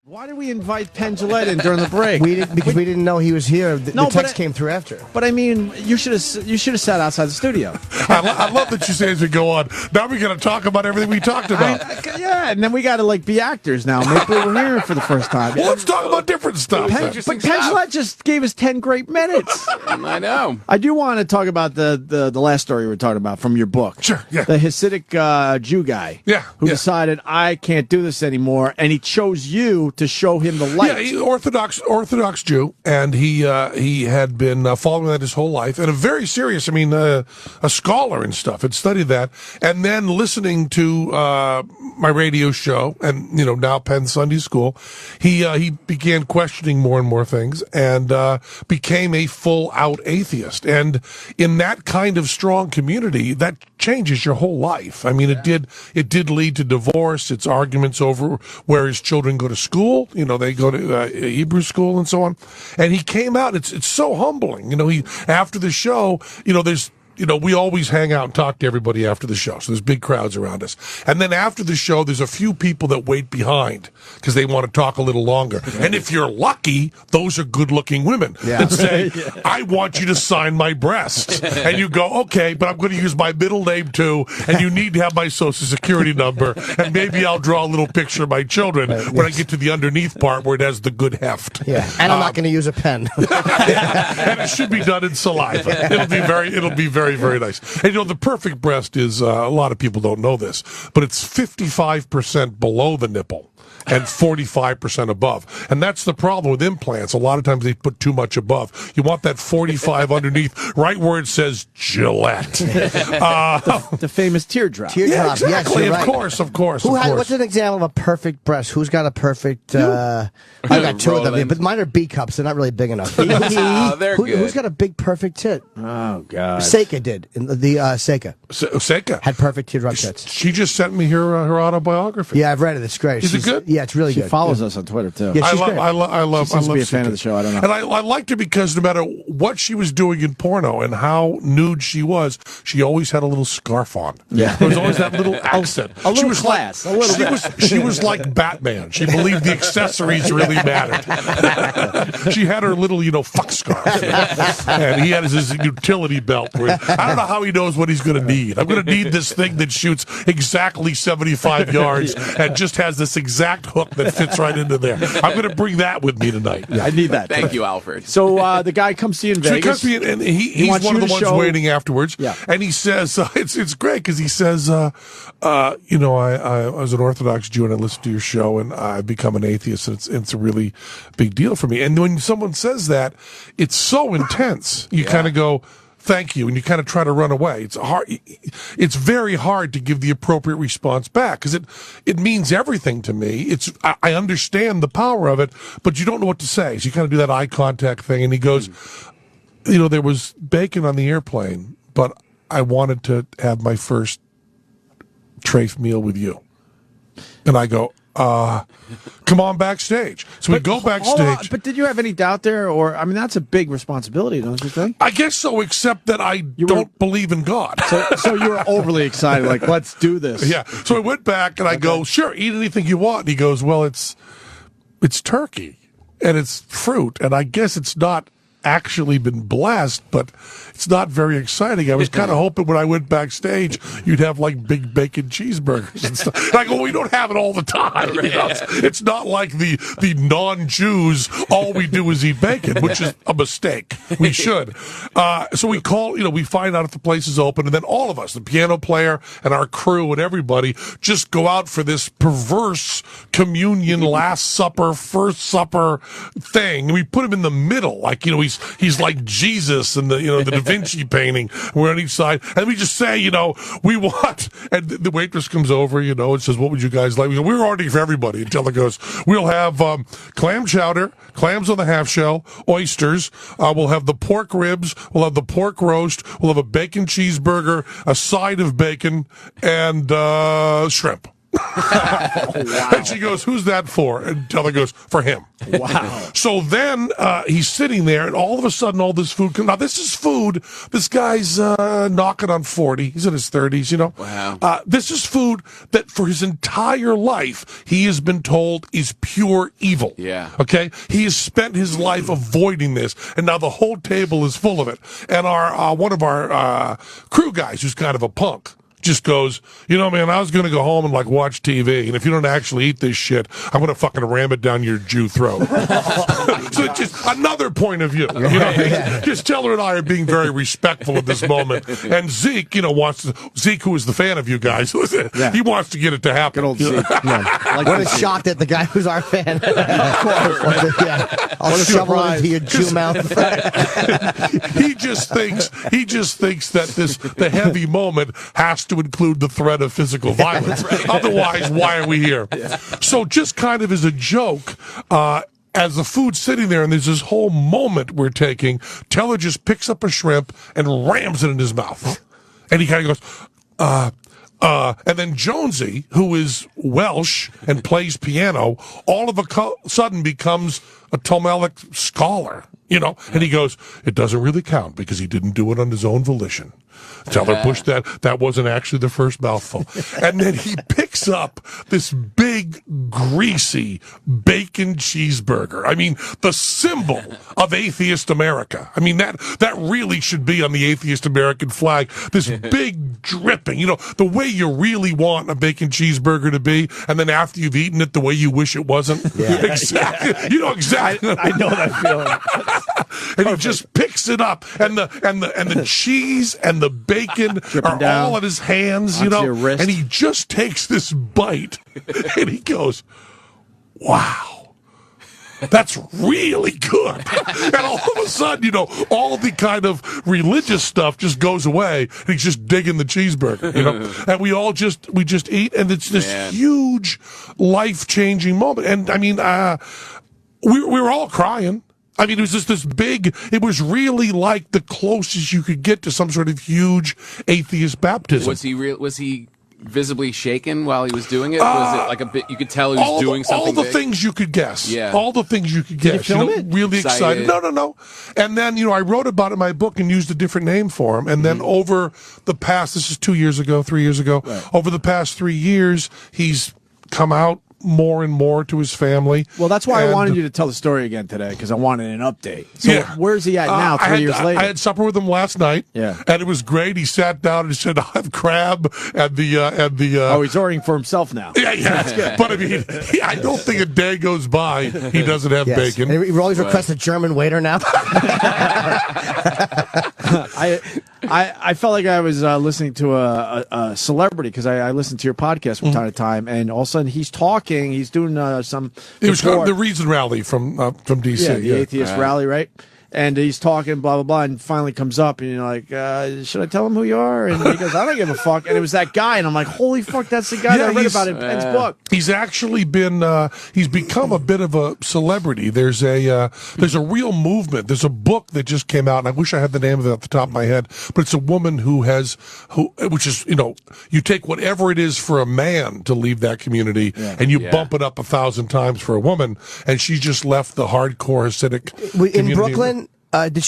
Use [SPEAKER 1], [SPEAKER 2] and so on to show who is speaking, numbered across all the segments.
[SPEAKER 1] Why did we invite Penn Jillette in during the break?
[SPEAKER 2] We didn't know he was here. The text came through after.
[SPEAKER 1] But I mean, you should have sat outside the studio.
[SPEAKER 3] I love that you say as we go on. Now we're going to talk about everything we talked about.
[SPEAKER 1] And then we got to be actors now. Maybe we're here for the first time.
[SPEAKER 3] Well, let's talk about different stuff.
[SPEAKER 1] Penn Jillette just gave us 10 great minutes.
[SPEAKER 4] I know.
[SPEAKER 1] I do want to talk about the last story we were talking about from your book.
[SPEAKER 3] Sure. Yeah.
[SPEAKER 1] The Hasidic Jew guy.
[SPEAKER 3] Yeah.
[SPEAKER 1] Who decided I can't do this anymore, and he chose you to show him the light.
[SPEAKER 3] Yeah, he's Orthodox Jew, and he had been following that his whole life, and a very serious, a scholar and stuff, had studied that, and then listening to my radio show, and now Penn Sunday School, he began questioning more and more things, and became a full-out atheist. And in that kind of strong community, that changes your whole life. I mean, it did lead to divorce. It's arguments over where his children go to school. They go to Hebrew school and so on. And he came out. It's so humbling. After the show, there's. We always hang out and talk to everybody after the show. So there's big crowds around us. And then after the show, there's a few people that wait behind because they want to talk a little longer. And if you're lucky, those are good-looking women that say, I want you to sign my breast. And you go, okay, but I'm going to use my middle name too, and you need to have my social security number, and maybe I'll draw a little picture of my children when I get to the underneath part where it has the good heft.
[SPEAKER 2] Yeah, and I'm not going to use a pen.
[SPEAKER 3] And it should be done in saliva. It'll be very, very nice. And the perfect breast is, a lot of people don't know this, but it's 55% below the nipple and 45% above. And that's the problem with implants. A lot of times they put too much above. You want that 45 underneath, right where it says Gillette.
[SPEAKER 1] The famous teardrop.
[SPEAKER 3] Yeah, exactly.
[SPEAKER 2] Yes,
[SPEAKER 3] of course.
[SPEAKER 2] What's an example of a perfect breast? Who's got a perfect... I got two of them, but mine are B cups. They're not really big enough.
[SPEAKER 4] They're good.
[SPEAKER 2] Who's got a big perfect tit?
[SPEAKER 1] Oh, God.
[SPEAKER 2] Seika did. The Seika.
[SPEAKER 3] Seika?
[SPEAKER 2] Had perfect teardrop tits.
[SPEAKER 3] She just sent me her autobiography.
[SPEAKER 2] Yeah, I've read it. It's great.
[SPEAKER 3] Is it good?
[SPEAKER 2] Yeah, it's really good.
[SPEAKER 1] She follows us on Twitter, too.
[SPEAKER 2] Yeah, she's great.
[SPEAKER 3] I love
[SPEAKER 1] she seems to be a fan of the show. I don't know.
[SPEAKER 3] And I liked her because no matter what she was doing in porno and how nude she was, she always had a little scarf on.
[SPEAKER 1] Yeah.
[SPEAKER 3] There was always that little accent.
[SPEAKER 1] A little class.
[SPEAKER 3] She was like Batman. She believed the accessories really mattered. She had her little, fuck scarf. And he had his utility belt. Where I don't know how he knows what he's going to need. I'm going to need this thing that shoots exactly 75 yards and just has this exact hook that fits right into there. I'm going to bring that with me tonight.
[SPEAKER 1] I need that.
[SPEAKER 4] Thank you, Alfred.
[SPEAKER 1] So the guy comes to you in Vegas.
[SPEAKER 3] So he comes to me, and he's one of the ones waiting afterwards.
[SPEAKER 1] Yeah.
[SPEAKER 3] And he says, it's great because he says, I was an Orthodox Jew and I listened to your show and I've become an atheist and it's a really big deal for me. And when someone says that, it's so intense. You kind of go, thank you, and you kind of try to run away. It's hard. It's very hard to give the appropriate response back because it means everything to me. I understand the power of it, but you don't know what to say. So you kind of do that eye contact thing, and he goes, there was bacon on the airplane, but I wanted to have my first trafe meal with you. And I go, come on backstage. So we go backstage.
[SPEAKER 1] But did you have any doubt there? Or, that's a big responsibility, don't you think?
[SPEAKER 3] I guess so, except that I don't believe in God.
[SPEAKER 1] So you were overly excited, like, let's do this.
[SPEAKER 3] Yeah. So I went back and I go, sure, eat anything you want. And he goes, well, it's turkey and it's fruit. And I guess it's not actually been blessed, but it's not very exciting. I was kind of hoping when I went backstage, you'd have like big bacon cheeseburgers and stuff. And I go, we don't have it all the time. It's not like the non-Jews, all we do is eat bacon, which is a mistake. We should. So we call, we find out if the place is open, and then all of us, the piano player and our crew and everybody, just go out for this perverse communion, Last Supper, First Supper thing. And we put him in the middle, like, he's like Jesus and the Da Vinci painting. We're on each side, and we just say, we want. And the waitress comes over, and says, "What would you guys like?" We go, "We're ordering for everybody." And Jella goes, "We'll have clam chowder, clams on the half shell, oysters. We'll have the pork ribs. We'll have the pork roast. We'll have a bacon cheeseburger, a side of bacon, and shrimp." And she goes, "Who's that for?" And Teller goes, "For him."
[SPEAKER 1] Wow.
[SPEAKER 3] So then he's sitting there, and all of a sudden, all this food comes. Now, this is food. This guy's knocking on 40. He's in his 30s, you know.
[SPEAKER 4] Wow.
[SPEAKER 3] This is food that for his entire life, he has been told is pure evil.
[SPEAKER 4] Yeah.
[SPEAKER 3] Okay? He has spent his life avoiding this, and now the whole table is full of it. And our one of our crew guys, who's kind of a punk, just goes, "You know, man, I was going to go home and like watch TV, and if you don't actually eat this shit, I'm going to fucking ram it down your Jew throat." So it's just another point of view. You know, just Teller and I are being very respectful at this moment, and Zeke, you know, Zeke, who is the fan of you guys, he wants to get it to happen.
[SPEAKER 1] Good old Zeke.
[SPEAKER 2] Like what a shock that the guy who's our fan. I'll shovel it into your Jew mouth.
[SPEAKER 3] He just thinks that the heavy moment has to include the threat of physical violence. Otherwise, why are we here? So just kind of as a joke, as the food's sitting there and there's this whole moment we're taking, Teller just picks up a shrimp and rams it in his mouth. And he kind of goes, and then Jonesy, who is Welsh and plays piano, all of a sudden becomes a Talmudic scholar, you know, and he goes, "It doesn't really count because he didn't do it on his own volition." Teller pushed that wasn't actually the first mouthful. And then he picks up this big, greasy bacon cheeseburger. I mean, the symbol of atheist America. I mean, that really should be on the atheist American flag. This big dripping, you know, the way you really want a bacon cheeseburger to be, and then after you've eaten it, the way you wish it wasn't.
[SPEAKER 2] Yeah.
[SPEAKER 3] Exactly. You know exactly.
[SPEAKER 1] I know that feeling.
[SPEAKER 3] And he just picks it up, and the cheese and the bacon are
[SPEAKER 1] down
[SPEAKER 3] all in his hands, you
[SPEAKER 1] onto
[SPEAKER 3] know.
[SPEAKER 1] your wrist.
[SPEAKER 3] And he just takes this bite, and he goes, "Wow, that's really good." And all of a sudden, you know, all the kind of religious stuff just goes away, and he's just digging the cheeseburger, you know. And we just eat, and it's this huge, life-changing moment. And I mean, we were all crying. I mean, it was just this big, it was really like the closest you could get to some sort of huge atheist baptism.
[SPEAKER 4] Was he visibly shaken while he was doing it? Was it like a bit, you could tell he was doing something
[SPEAKER 3] all the
[SPEAKER 4] big?
[SPEAKER 3] things you could guess.
[SPEAKER 4] Yeah.
[SPEAKER 3] All the things you could guess.
[SPEAKER 1] film
[SPEAKER 3] know,
[SPEAKER 1] it?
[SPEAKER 3] really excited. No. And then, you know, I wrote about it in my book and used a different name for him. And then over the past, this is 3 years ago, over the past 3 years, he's come out more and more to his family.
[SPEAKER 1] Well, that's why I wanted you to tell the story again today, because I wanted an update. So where's he at now, 3 years later?
[SPEAKER 3] I had supper with him last night.
[SPEAKER 1] Yeah.
[SPEAKER 3] And it was great. He sat down and said, "I'll have crab and the
[SPEAKER 1] oh, he's ordering for himself now.
[SPEAKER 3] Yeah. That's good. But I mean, I don't think a day goes by he doesn't have bacon.
[SPEAKER 2] And he always requests a German waiter now.
[SPEAKER 1] I felt like I was listening to a celebrity, because I listen to your podcast from time to time, and all of a sudden he's talking. He's doing some.
[SPEAKER 3] It was the Reason Rally from DC.
[SPEAKER 1] Yeah, the atheist rally, right? And he's talking, blah, blah, blah, and finally comes up, and you're like, should I tell him who you are? And he goes, I don't give a fuck. And it was that guy, and I'm like, holy fuck, that's the guy that I read about in Penn's book.
[SPEAKER 3] He's actually been, he's become a bit of a celebrity. There's a real movement. There's a book that just came out, and I wish I had the name of it off the top of my head, but it's a woman which is, you know, you take whatever it is for a man to leave that community, and you bump it up 1,000 times for a woman, and she just left the hardcore Hasidic community.
[SPEAKER 2] In Brooklyn?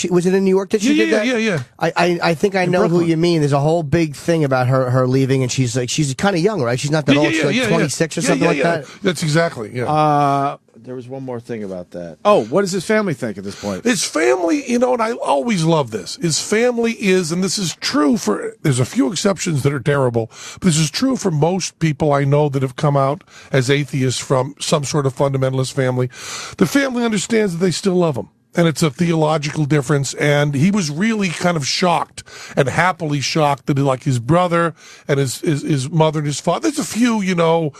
[SPEAKER 2] Was it in New York that she did that?
[SPEAKER 3] Yeah.
[SPEAKER 2] I think I know
[SPEAKER 1] Brooklyn.
[SPEAKER 2] who you mean. There's a whole big thing about her leaving, and she's kind of young, right? She's not that old. She's like 26 or something like that.
[SPEAKER 3] That's exactly,
[SPEAKER 1] There was one more thing about that. Oh, what does his family think at this point?
[SPEAKER 3] His family, you know, and I always love this. His family is, and this is true there's a few exceptions that are terrible, but this is true for most people I know that have come out as atheists from some sort of fundamentalist family. The family understands that they still love him. And it's a theological difference, and he was really kind of shocked and happily shocked that, like, his brother and his mother and his father, there's a few, you know,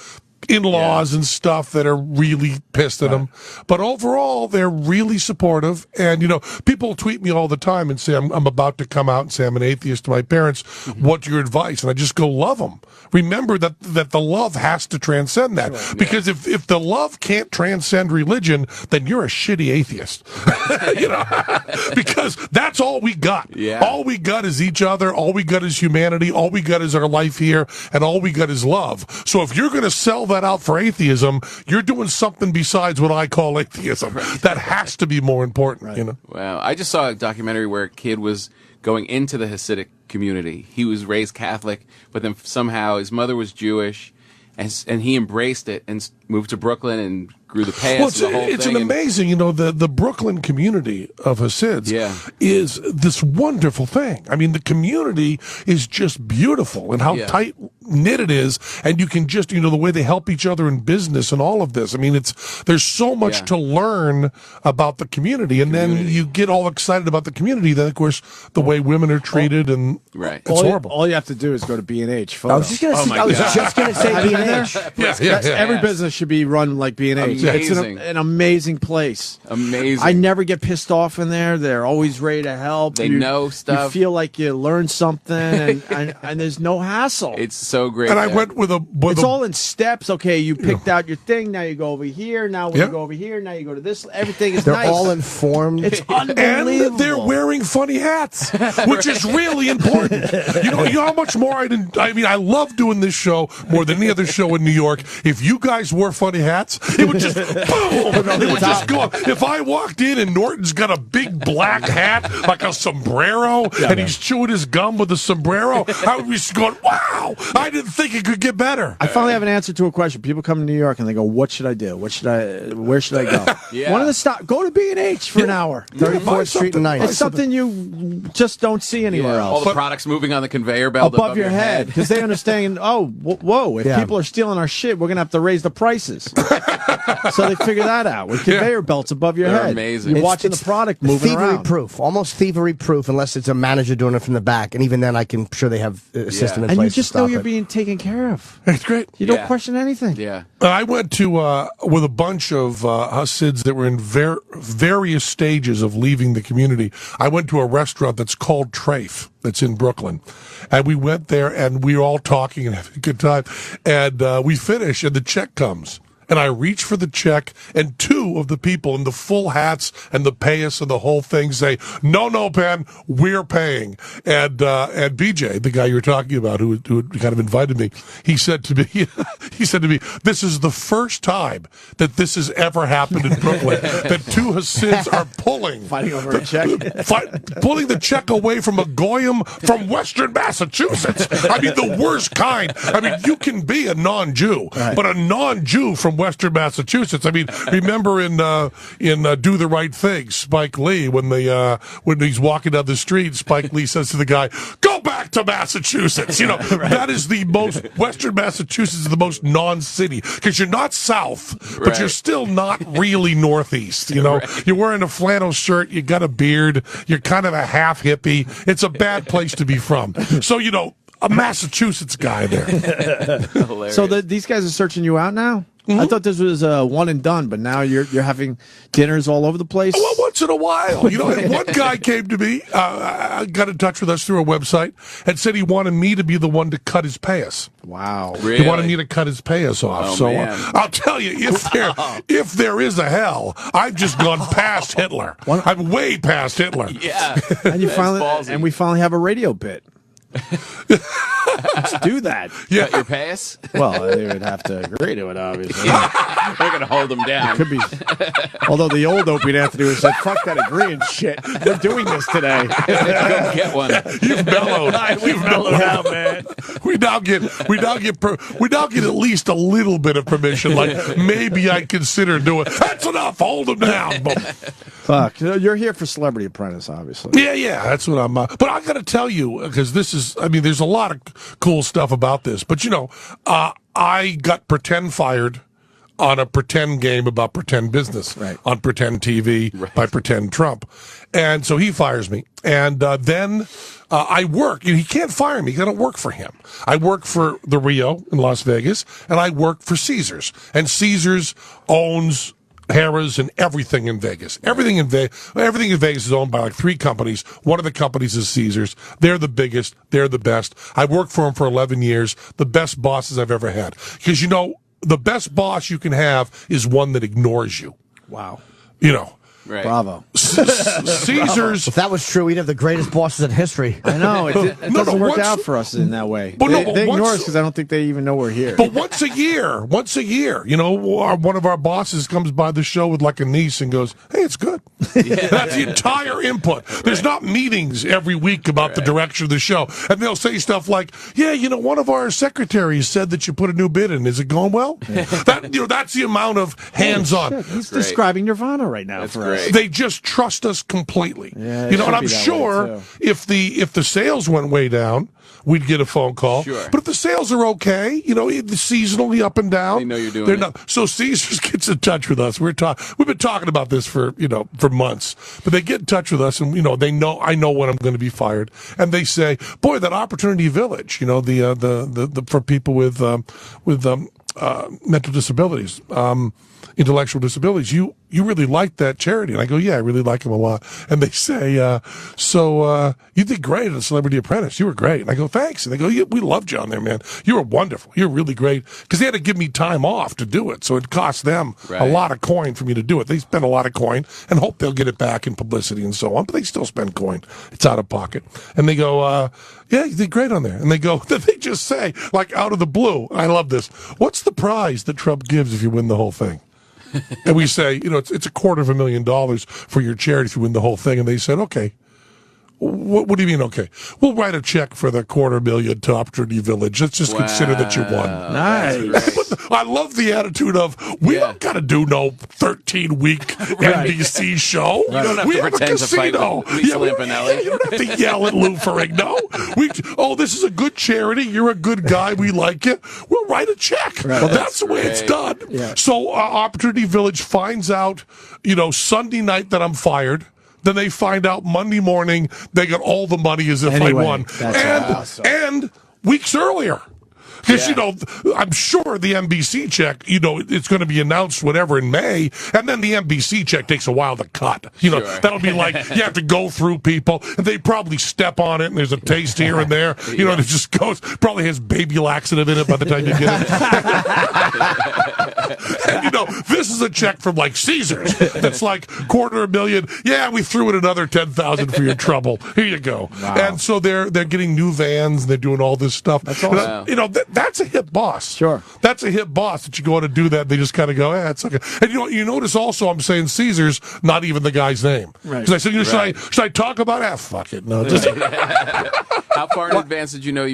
[SPEAKER 3] in-laws and stuff that are really pissed at them. But overall, they're really supportive. And, people tweet me all the time and say, I'm about to come out and say I'm an atheist to my parents. What's your advice? And I just go, love them. Remember that the love has to transcend that. Sure. Because if the love can't transcend religion, then you're a shitty atheist. Because that's all we got. Yeah. All we got is each other. All we got is humanity. All we got is our life here. And all we got is love. So if you're going to sell that out for atheism, you're doing something besides what I call atheism. Right. That has to be more important,
[SPEAKER 4] Wow. I just saw a documentary where a kid was going into the Hasidic community. He was raised Catholic, but then somehow his mother was Jewish, and he embraced it and moved to Brooklyn and grew the past.
[SPEAKER 3] Well, it's an amazing, the Brooklyn community of Hasids is this wonderful thing. I mean, the community is just beautiful and how tight knit it is, and you can just, the way they help each other in business and all of this. I mean, there's so much to learn about the community, and then you get all excited about the community. Then, of course, the way women are treated, and it's horrible.
[SPEAKER 1] All you have to do is go to B&H.
[SPEAKER 2] I was just going to say B&H.
[SPEAKER 3] Yeah.
[SPEAKER 1] Every business should be run like B&H. It's an amazing place.
[SPEAKER 4] Amazing.
[SPEAKER 1] I never get pissed off in there. They're always ready to help.
[SPEAKER 4] They know stuff.
[SPEAKER 1] You feel like you learned something, and there's no hassle.
[SPEAKER 4] It's so great.
[SPEAKER 3] And I went with
[SPEAKER 1] it's all in steps. Okay, you picked out your thing. Now you go over here. Now when you go over here, now you go to this. Everything is
[SPEAKER 2] They're all informed.
[SPEAKER 1] It's unbelievable.
[SPEAKER 3] And they're wearing funny hats, which is really important. You know how much more I love doing this show more than any other show in New York. If you guys wore funny hats, it would just boom. It would just go up. If I walked in and Norton's got a big black hat, like a sombrero, and he's chewing his gum with a sombrero, I would be just going, wow, I didn't think it could get better.
[SPEAKER 1] I finally have an answer to a question. People come to New York and they go, what should I do? Where should I go? One of the stop. Go to B&H for an hour.
[SPEAKER 2] 34th Street and 9th.
[SPEAKER 1] It's something you just don't see anywhere else.
[SPEAKER 4] All the products moving on the conveyor belt
[SPEAKER 1] above your head. Because they understand, whoa, if people are stealing our shit, we're going to have to raise the prices. So they figure that out with conveyor belts above your head.
[SPEAKER 4] Amazing.
[SPEAKER 1] You're watching the product moving around.
[SPEAKER 2] Thievery-proof. Almost thievery-proof unless it's a manager doing it from the back. And even then, I'm sure they have a system in place.
[SPEAKER 1] And you just know you're being taken care of.
[SPEAKER 3] It's great.
[SPEAKER 1] You don't question anything.
[SPEAKER 4] Yeah.
[SPEAKER 3] I went to with a bunch of Hasids that were in various stages of leaving the community. I went to a restaurant that's called Trafe, that's in Brooklyn. And we went there, and we were all talking and having a good time. And we finish, and the check comes. And I reach for the check, and two of the people in the full hats and the payas and the whole thing say, no, Penn, we're paying. And BJ, the guy you were talking about who kind of invited me, he said to me, this is the first time that this has ever happened in Brooklyn, that two Hasids are
[SPEAKER 1] fighting over a check.
[SPEAKER 3] Pulling the check away from a goyim from Western Massachusetts. I mean, the worst kind. I mean, you can be a non-Jew, but a non-Jew from Western Massachusetts. I mean, remember in Do the Right Thing, Spike Lee, when he's walking down the street, Spike Lee says to the guy, "Go back to Massachusetts." That is the most Western Massachusetts is the most non-city because you're not south, but you're still not really northeast. You're wearing a flannel shirt, you got a beard, you're kind of a half hippie. It's a bad place to be from. So a Massachusetts guy there.
[SPEAKER 1] So these guys are searching you out now? Mm-hmm. I thought this was one and done, but now you're having dinners all over the place.
[SPEAKER 3] Well, once in a while, one guy came to me, got in touch with us through a website, and said he wanted me to be the one to cut his payas.
[SPEAKER 1] Wow,
[SPEAKER 4] really?
[SPEAKER 3] He wanted me to cut his payas off. So I'll tell you, if there is a hell, I've just gone past Hitler. I'm way past Hitler.
[SPEAKER 4] Yeah,
[SPEAKER 1] and we finally have a radio bit. Let's do that.
[SPEAKER 4] Yeah, your pass.
[SPEAKER 1] Well, they would have to agree to it, obviously.
[SPEAKER 4] We're gonna hold them down.
[SPEAKER 1] Could be. Although the old Opie Anthony was like, "Fuck that agreeing shit. We're doing this today."
[SPEAKER 4] Go get one.
[SPEAKER 3] You've mellowed.
[SPEAKER 1] We've mellowed out, man.
[SPEAKER 3] We now get at least a little bit of permission. Like maybe I consider doing. That's enough. Hold them down.
[SPEAKER 1] Fuck. You're here for Celebrity Apprentice, obviously.
[SPEAKER 3] Yeah. That's what I'm. But I got to tell you, because this is. I mean, there's a lot of cool stuff about this. But I got pretend fired on a pretend game about pretend business, on pretend TV by pretend Trump. And so he fires me. And then I work. He can't fire me because I don't work for him. I work for the Rio in Las Vegas, and I work for Caesars. And Caesars owns Harrah's and everything in Vegas. Everything in Vegas is owned by like 3 companies. One of the companies is Caesars. They're the biggest. They're the best. I worked for them for 11 years. The best bosses I've ever had. Because, the best boss you can have is one that ignores you.
[SPEAKER 1] Wow.
[SPEAKER 4] Right.
[SPEAKER 1] Bravo.
[SPEAKER 3] Caesars.
[SPEAKER 2] If that was true, we'd have the greatest bosses in history.
[SPEAKER 1] I know. It doesn't work out for us in that way.
[SPEAKER 3] But
[SPEAKER 1] they ignore us because I don't think they even know we're here.
[SPEAKER 3] But once a year, one of our bosses comes by the show with like a niece and goes, "Hey, it's good." That's the entire input. There's not meetings every week about the direction of the show. And they'll say stuff like, "Yeah, one of our secretaries said that you put a new bid in. Is it going well?" That's the amount of hands-on.
[SPEAKER 1] He's describing Nirvana right now for us.
[SPEAKER 3] They just trust us completely.
[SPEAKER 1] Yeah,
[SPEAKER 3] and I'm sure if the sales went way down, we'd get a phone call.
[SPEAKER 4] Sure.
[SPEAKER 3] But if the sales are okay, seasonally up and down,
[SPEAKER 4] they know you're doing it.
[SPEAKER 3] So Caesars gets in touch with us. We've been talking about this for months, but they get in touch with us, and they know I know when I'm going to be fired, and they say, "Boy, that Opportunity Village, the for people with mental disabilities." Intellectual disabilities, you really like that charity? And I go, yeah, I really like them a lot. And they say, so you did great at Celebrity Apprentice. You were great. And I go, thanks. And they go, yeah, we loved you on there, man. You were wonderful. You're really great. Because they had to give me time off to do it. So it cost them a lot of coin for me to do it. They spend a lot of coin and hope they'll get it back in publicity and so on. But they still spend coin. It's out of pocket. And they go, yeah, you did great on there. And they go, they just say, like out of the blue, I love this, what's the prize that Trump gives if you win the whole thing? And we say, it's $250,000 for your charity if you win the whole thing. And they said, okay. What do you mean, okay? We'll write a check for the $250,000 to Opportunity Village. Let's just consider that you won.
[SPEAKER 1] Nice.
[SPEAKER 3] But I love the attitude of, we don't got to do no 13-week NBC show.
[SPEAKER 4] You don't have to pretend to fight with Lisa Lampanelli.
[SPEAKER 3] You don't have to yell at Lou Ferrigno. This is a good charity. You're a good guy. We like you. We'll write a check.
[SPEAKER 1] Right.
[SPEAKER 3] Well, that's the way it's done.
[SPEAKER 1] Yeah.
[SPEAKER 3] So Opportunity Village finds out, Sunday night that I'm fired. Then they find out Monday morning they got all the money as if I won. And weeks earlier. Because, I'm sure the NBC check, it's going to be announced whatever in May, and then the NBC check takes a while to cut. That'll be like, you have to go through people, and they probably step on it, and there's a taste here and there. And it just goes, probably has baby laxative in it by the time you get it. And, this is a check from, like, Caesars. That's like $250,000. Yeah, we threw in another $10,000 for your trouble. Here you go.
[SPEAKER 1] Wow.
[SPEAKER 3] And so they're getting new vans, and they're doing all this stuff.
[SPEAKER 1] That's awesome.
[SPEAKER 3] That's a hit boss.
[SPEAKER 1] Sure.
[SPEAKER 3] That's a hit boss that you go on to do that. They just kind of go, it's okay. And you notice also I'm saying Caesar's not even the guy's name.
[SPEAKER 1] Right.
[SPEAKER 3] Because I said, should I talk about it? Fuck it. No. Just
[SPEAKER 4] How far in advance did you know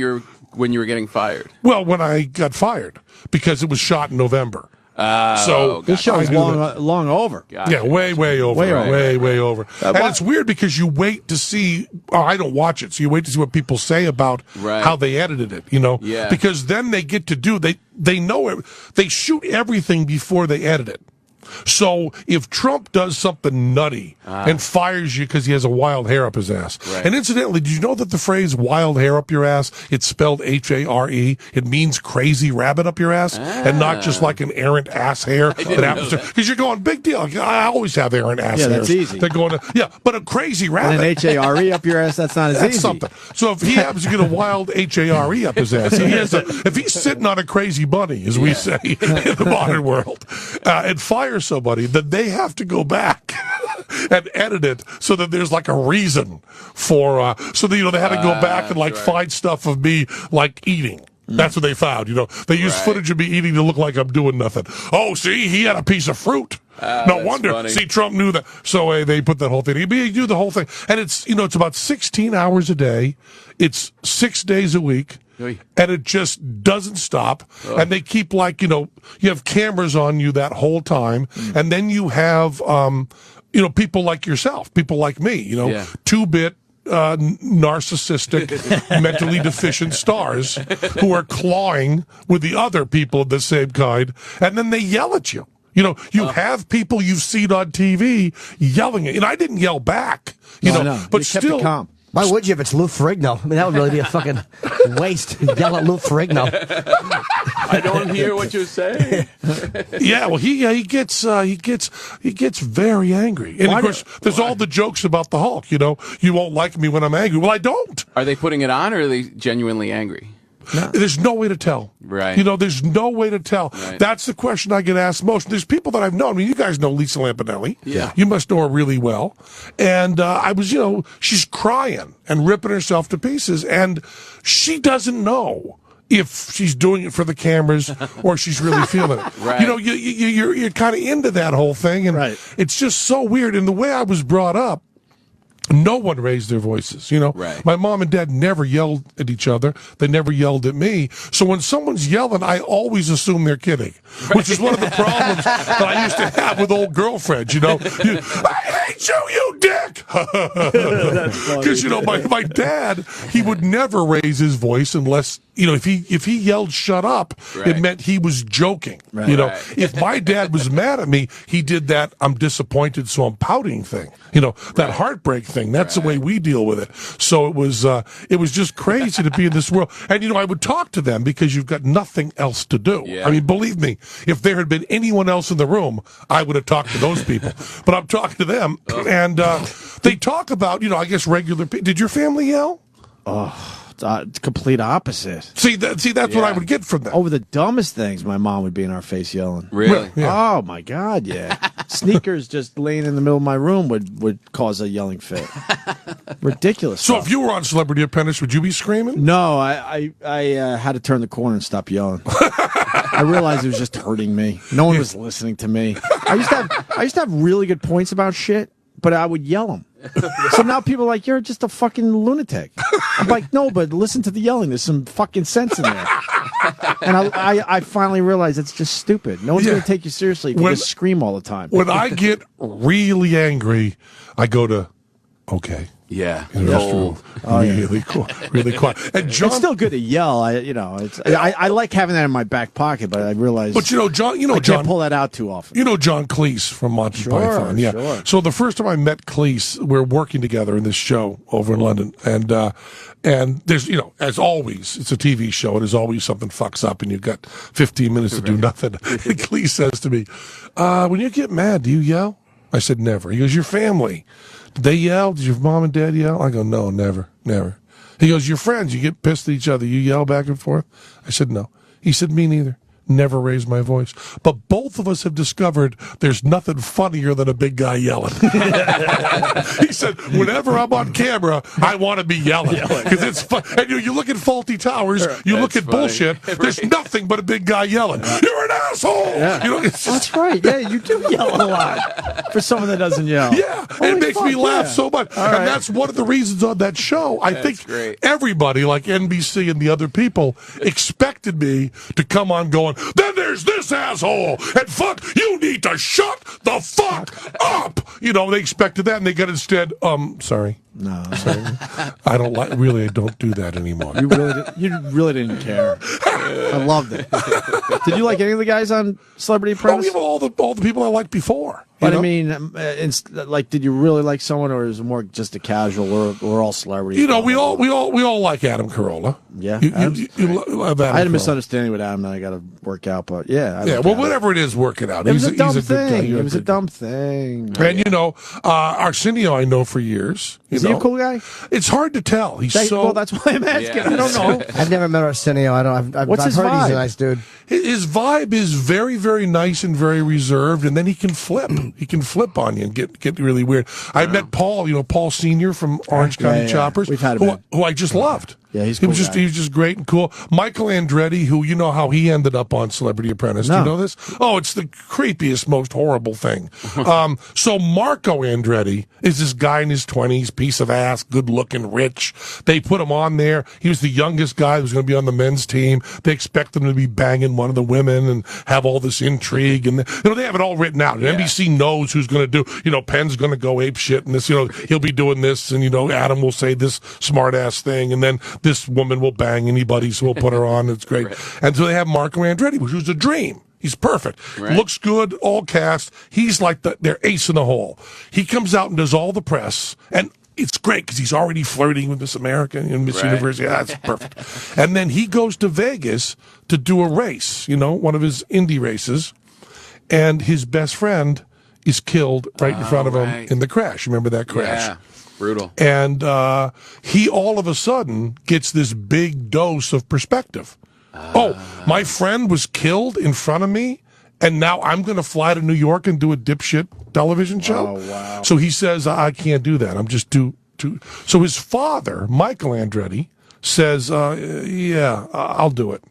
[SPEAKER 4] when you were getting fired?
[SPEAKER 3] Well, when I got fired, because it was shot in November. So
[SPEAKER 1] this show is long over.
[SPEAKER 3] Yeah, way over. Way over. And it's weird because you wait to see. I don't watch it, so you wait to see what people say about how they edited it.
[SPEAKER 4] Yeah.
[SPEAKER 3] Because then they get to do. They know it. They shoot everything before they edit it. So if Trump does something nutty and fires you because he has a wild hair up his ass, and incidentally, did you know that the phrase "wild hair up your ass" it's spelled Hare? It means crazy rabbit up your ass, and not just like an errant ass hair that happens to. Because you're going big deal. I always have errant ass hairs.
[SPEAKER 1] Yeah, that's easy.
[SPEAKER 3] They're going but a crazy rabbit.
[SPEAKER 1] And an Hare up your ass, that's not as
[SPEAKER 3] That's
[SPEAKER 1] easy.
[SPEAKER 3] something. So if he happens to get a wild Hare up his ass, if he's sitting on a crazy bunny, as we say in the modern world, and fires somebody, then they have to go back and edit it so that there's like a reason for so that they had to go back and find stuff of me like eating. That's what they found. They used footage of me eating to look like I'm doing nothing. Oh, see, he had a piece of fruit. No wonder.
[SPEAKER 4] Funny.
[SPEAKER 3] See, Trump knew that. So they put that whole thing. He do the whole thing, and it's it's about 16 hours a day. It's 6 days a week. And it just doesn't stop. And they keep you have cameras on you that whole time. And then you have, people like yourself, people like me, 2-bit narcissistic, mentally deficient stars who are clawing with the other people of the same kind, and then they yell at you. You have people you've seen on TV yelling at you. And I didn't yell back, but
[SPEAKER 1] you
[SPEAKER 3] still.
[SPEAKER 1] kept it calm.
[SPEAKER 2] Why would you if it's Lou Ferrigno? I mean, that would really be a fucking waste. Yell at Lou Ferrigno.
[SPEAKER 4] I don't hear what you're saying.
[SPEAKER 3] Yeah, well, he gets very angry, and of course, there's all the jokes about the Hulk. You won't like me when I'm angry. Well, I don't.
[SPEAKER 4] Are they putting it on, or are they genuinely angry?
[SPEAKER 3] No. There's no way to tell.
[SPEAKER 4] Right.
[SPEAKER 3] There's no way to tell.
[SPEAKER 4] Right.
[SPEAKER 3] That's the question I get asked most. There's people that I've known. I mean, you guys know Lisa Lampanelli.
[SPEAKER 4] Yeah.
[SPEAKER 3] You must know her really well. And I was, she's crying and ripping herself to pieces. And she doesn't know if she's doing it for the cameras or she's really feeling it.
[SPEAKER 4] Right.
[SPEAKER 3] You're kind of into that whole thing. And it's just so weird. And the way I was brought up, no one raised their voices,
[SPEAKER 4] Right.
[SPEAKER 3] My mom and dad never yelled at each other. They never yelled at me. So when someone's yelling, I always assume they're kidding, which is one of the problems that I used to have with old girlfriends, I hate you dick! Because, my dad, he would never raise his voice unless, if he yelled shut up, it meant he was joking.
[SPEAKER 1] Right.
[SPEAKER 3] If my dad was mad at me, he did that I'm disappointed, so I'm pouting thing. That heartbreak thing. That's the way we deal with it. So it was just crazy to be in this world. And I would talk to them because you've got nothing else to do.
[SPEAKER 4] Yeah.
[SPEAKER 3] I mean, believe me, if there had been anyone else in the room, I would have talked to those people. But I'm talking to them, and they talk about, I guess regular people. Did your family yell?
[SPEAKER 1] It's complete opposite.
[SPEAKER 3] See, that's what I would get from them.
[SPEAKER 1] Over the dumbest things, my mom would be in our face yelling.
[SPEAKER 4] Really?
[SPEAKER 3] Yeah.
[SPEAKER 1] Oh my God, yeah. Sneakers just laying in the middle of my room would cause a yelling fit. Ridiculous.
[SPEAKER 3] So
[SPEAKER 1] stuff.
[SPEAKER 3] if you were on Celebrity Apprentice, would you be screaming?
[SPEAKER 1] No, I had to turn the corner and stop yelling. I realized it was just hurting me. No one was listening to me. I used to have really good points about shit, but I would yell them. So now people are like, you're just a fucking lunatic. I'm like, no, but listen to the yelling. There's some fucking sense in there. And I finally realized it's just stupid. No one's going to take you seriously if you just scream all the time.
[SPEAKER 3] When I get really angry, I go to, okay.
[SPEAKER 4] Yeah.
[SPEAKER 3] In the restroom. Really cool. Really quiet. And John,
[SPEAKER 1] it's still good to yell. I like having that in my back pocket, but I realize.
[SPEAKER 3] But John,
[SPEAKER 1] I can't pull that out too often.
[SPEAKER 3] You know John Cleese from Monty Python. Yeah.
[SPEAKER 1] Sure.
[SPEAKER 3] So the first time I met Cleese, we're working together in this show over in London, and there's as always, it's a TV show, and there's always something fucks up, and you've got 15 minutes to do nothing. And Cleese says to me, "When you get mad, do you yell?" I said, "Never." He goes, "Your family. Did they yell? Did your mom and dad yell?" I go, "No, never. He goes, "Your friends, you get pissed at each other, you yell back and forth?" I said, "No." He said, "Me neither. Never raised my voice." But both of us have discovered there's nothing funnier than a big guy yelling. He said, whenever I'm on camera, I want to be yelling. Because it's fun. And you look at Faulty Towers, you look at bullshit, there's nothing but a big guy yelling. You're an asshole!
[SPEAKER 1] Yeah. That's right. Yeah, you do yell a lot for someone that doesn't yell.
[SPEAKER 3] Yeah, it makes me laugh so much. And that's one of the reasons on that show. I think everybody, like NBC and the other people, expected me to come on going, then there's this asshole, and fuck, you need to shut the fuck up. They expected that, and they got instead, sorry.
[SPEAKER 1] No.
[SPEAKER 3] Sorry. I don't do that anymore.
[SPEAKER 1] You really didn't care. I loved it. Did you like any of the guys on Celebrity Apprentice?
[SPEAKER 3] All the people I liked before.
[SPEAKER 1] But I mean, did you really like someone, or is it more just a casual? We're all celebrities.
[SPEAKER 3] We all like Adam Carolla.
[SPEAKER 1] Yeah,
[SPEAKER 3] you love Adam.
[SPEAKER 1] I had a
[SPEAKER 3] Carolla.
[SPEAKER 1] misunderstanding with Adam that I got to work out, but
[SPEAKER 3] whatever it is, work it out.
[SPEAKER 1] It was a dumb
[SPEAKER 3] good guy.
[SPEAKER 1] thing. It was a dumb thing.
[SPEAKER 3] And Arsenio, I know for years.
[SPEAKER 1] Is he a cool guy?
[SPEAKER 3] It's hard to tell.
[SPEAKER 1] Well, that's why I'm asking.
[SPEAKER 4] Yeah.
[SPEAKER 1] I don't know.
[SPEAKER 2] I've never met Arsenio. I've
[SPEAKER 1] What's his
[SPEAKER 2] heard
[SPEAKER 1] vibe?
[SPEAKER 2] he's a nice dude.
[SPEAKER 3] His vibe is very, very nice and very reserved, and then he can flip. He can flip on you and get really weird. I met Paul, Paul Sr. from Orange County Choppers,
[SPEAKER 1] We've had
[SPEAKER 3] who I just loved.
[SPEAKER 1] Yeah, he's a
[SPEAKER 3] he
[SPEAKER 1] cool
[SPEAKER 3] was
[SPEAKER 1] guy.
[SPEAKER 3] he was just great and cool. Michael Andretti, who you know how he ended up on Celebrity Apprentice. Do you
[SPEAKER 1] No.
[SPEAKER 3] know this? Oh, it's the creepiest, most horrible thing. So Marco Andretti is this guy in his 20s, piece of ass, good looking, rich. They put him on there. He was the youngest guy who was going to be on the men's team. They expect him to be banging one of the women and have all this intrigue, and they have it all written out. And NBC knows who's going to do. Penn's going to go ape shit, and this. He'll be doing this, and Adam will say this smart ass thing, and then this woman will bang anybody, so we'll put her on. It's great. Right. And so they have Marco Andretti, which was a dream. He's perfect. Right. Looks good, all cast. He's like their ace in the hole. He comes out and does all the press, and it's great because he's already flirting with Miss America and Miss Universe. Yeah, that's perfect. And then he goes to Vegas to do a race, one of his indie races, and his best friend is killed right in front of him in the crash. Remember that crash?
[SPEAKER 4] Yeah, brutal.
[SPEAKER 3] And he all of a sudden gets this big dose of perspective. My friend was killed in front of me, and now I'm going to fly to New York and do a dipshit television show? Oh, wow. So he says, I can't do that. I'm just too... So his father, Michael Andretti, says, yeah, I'll do it.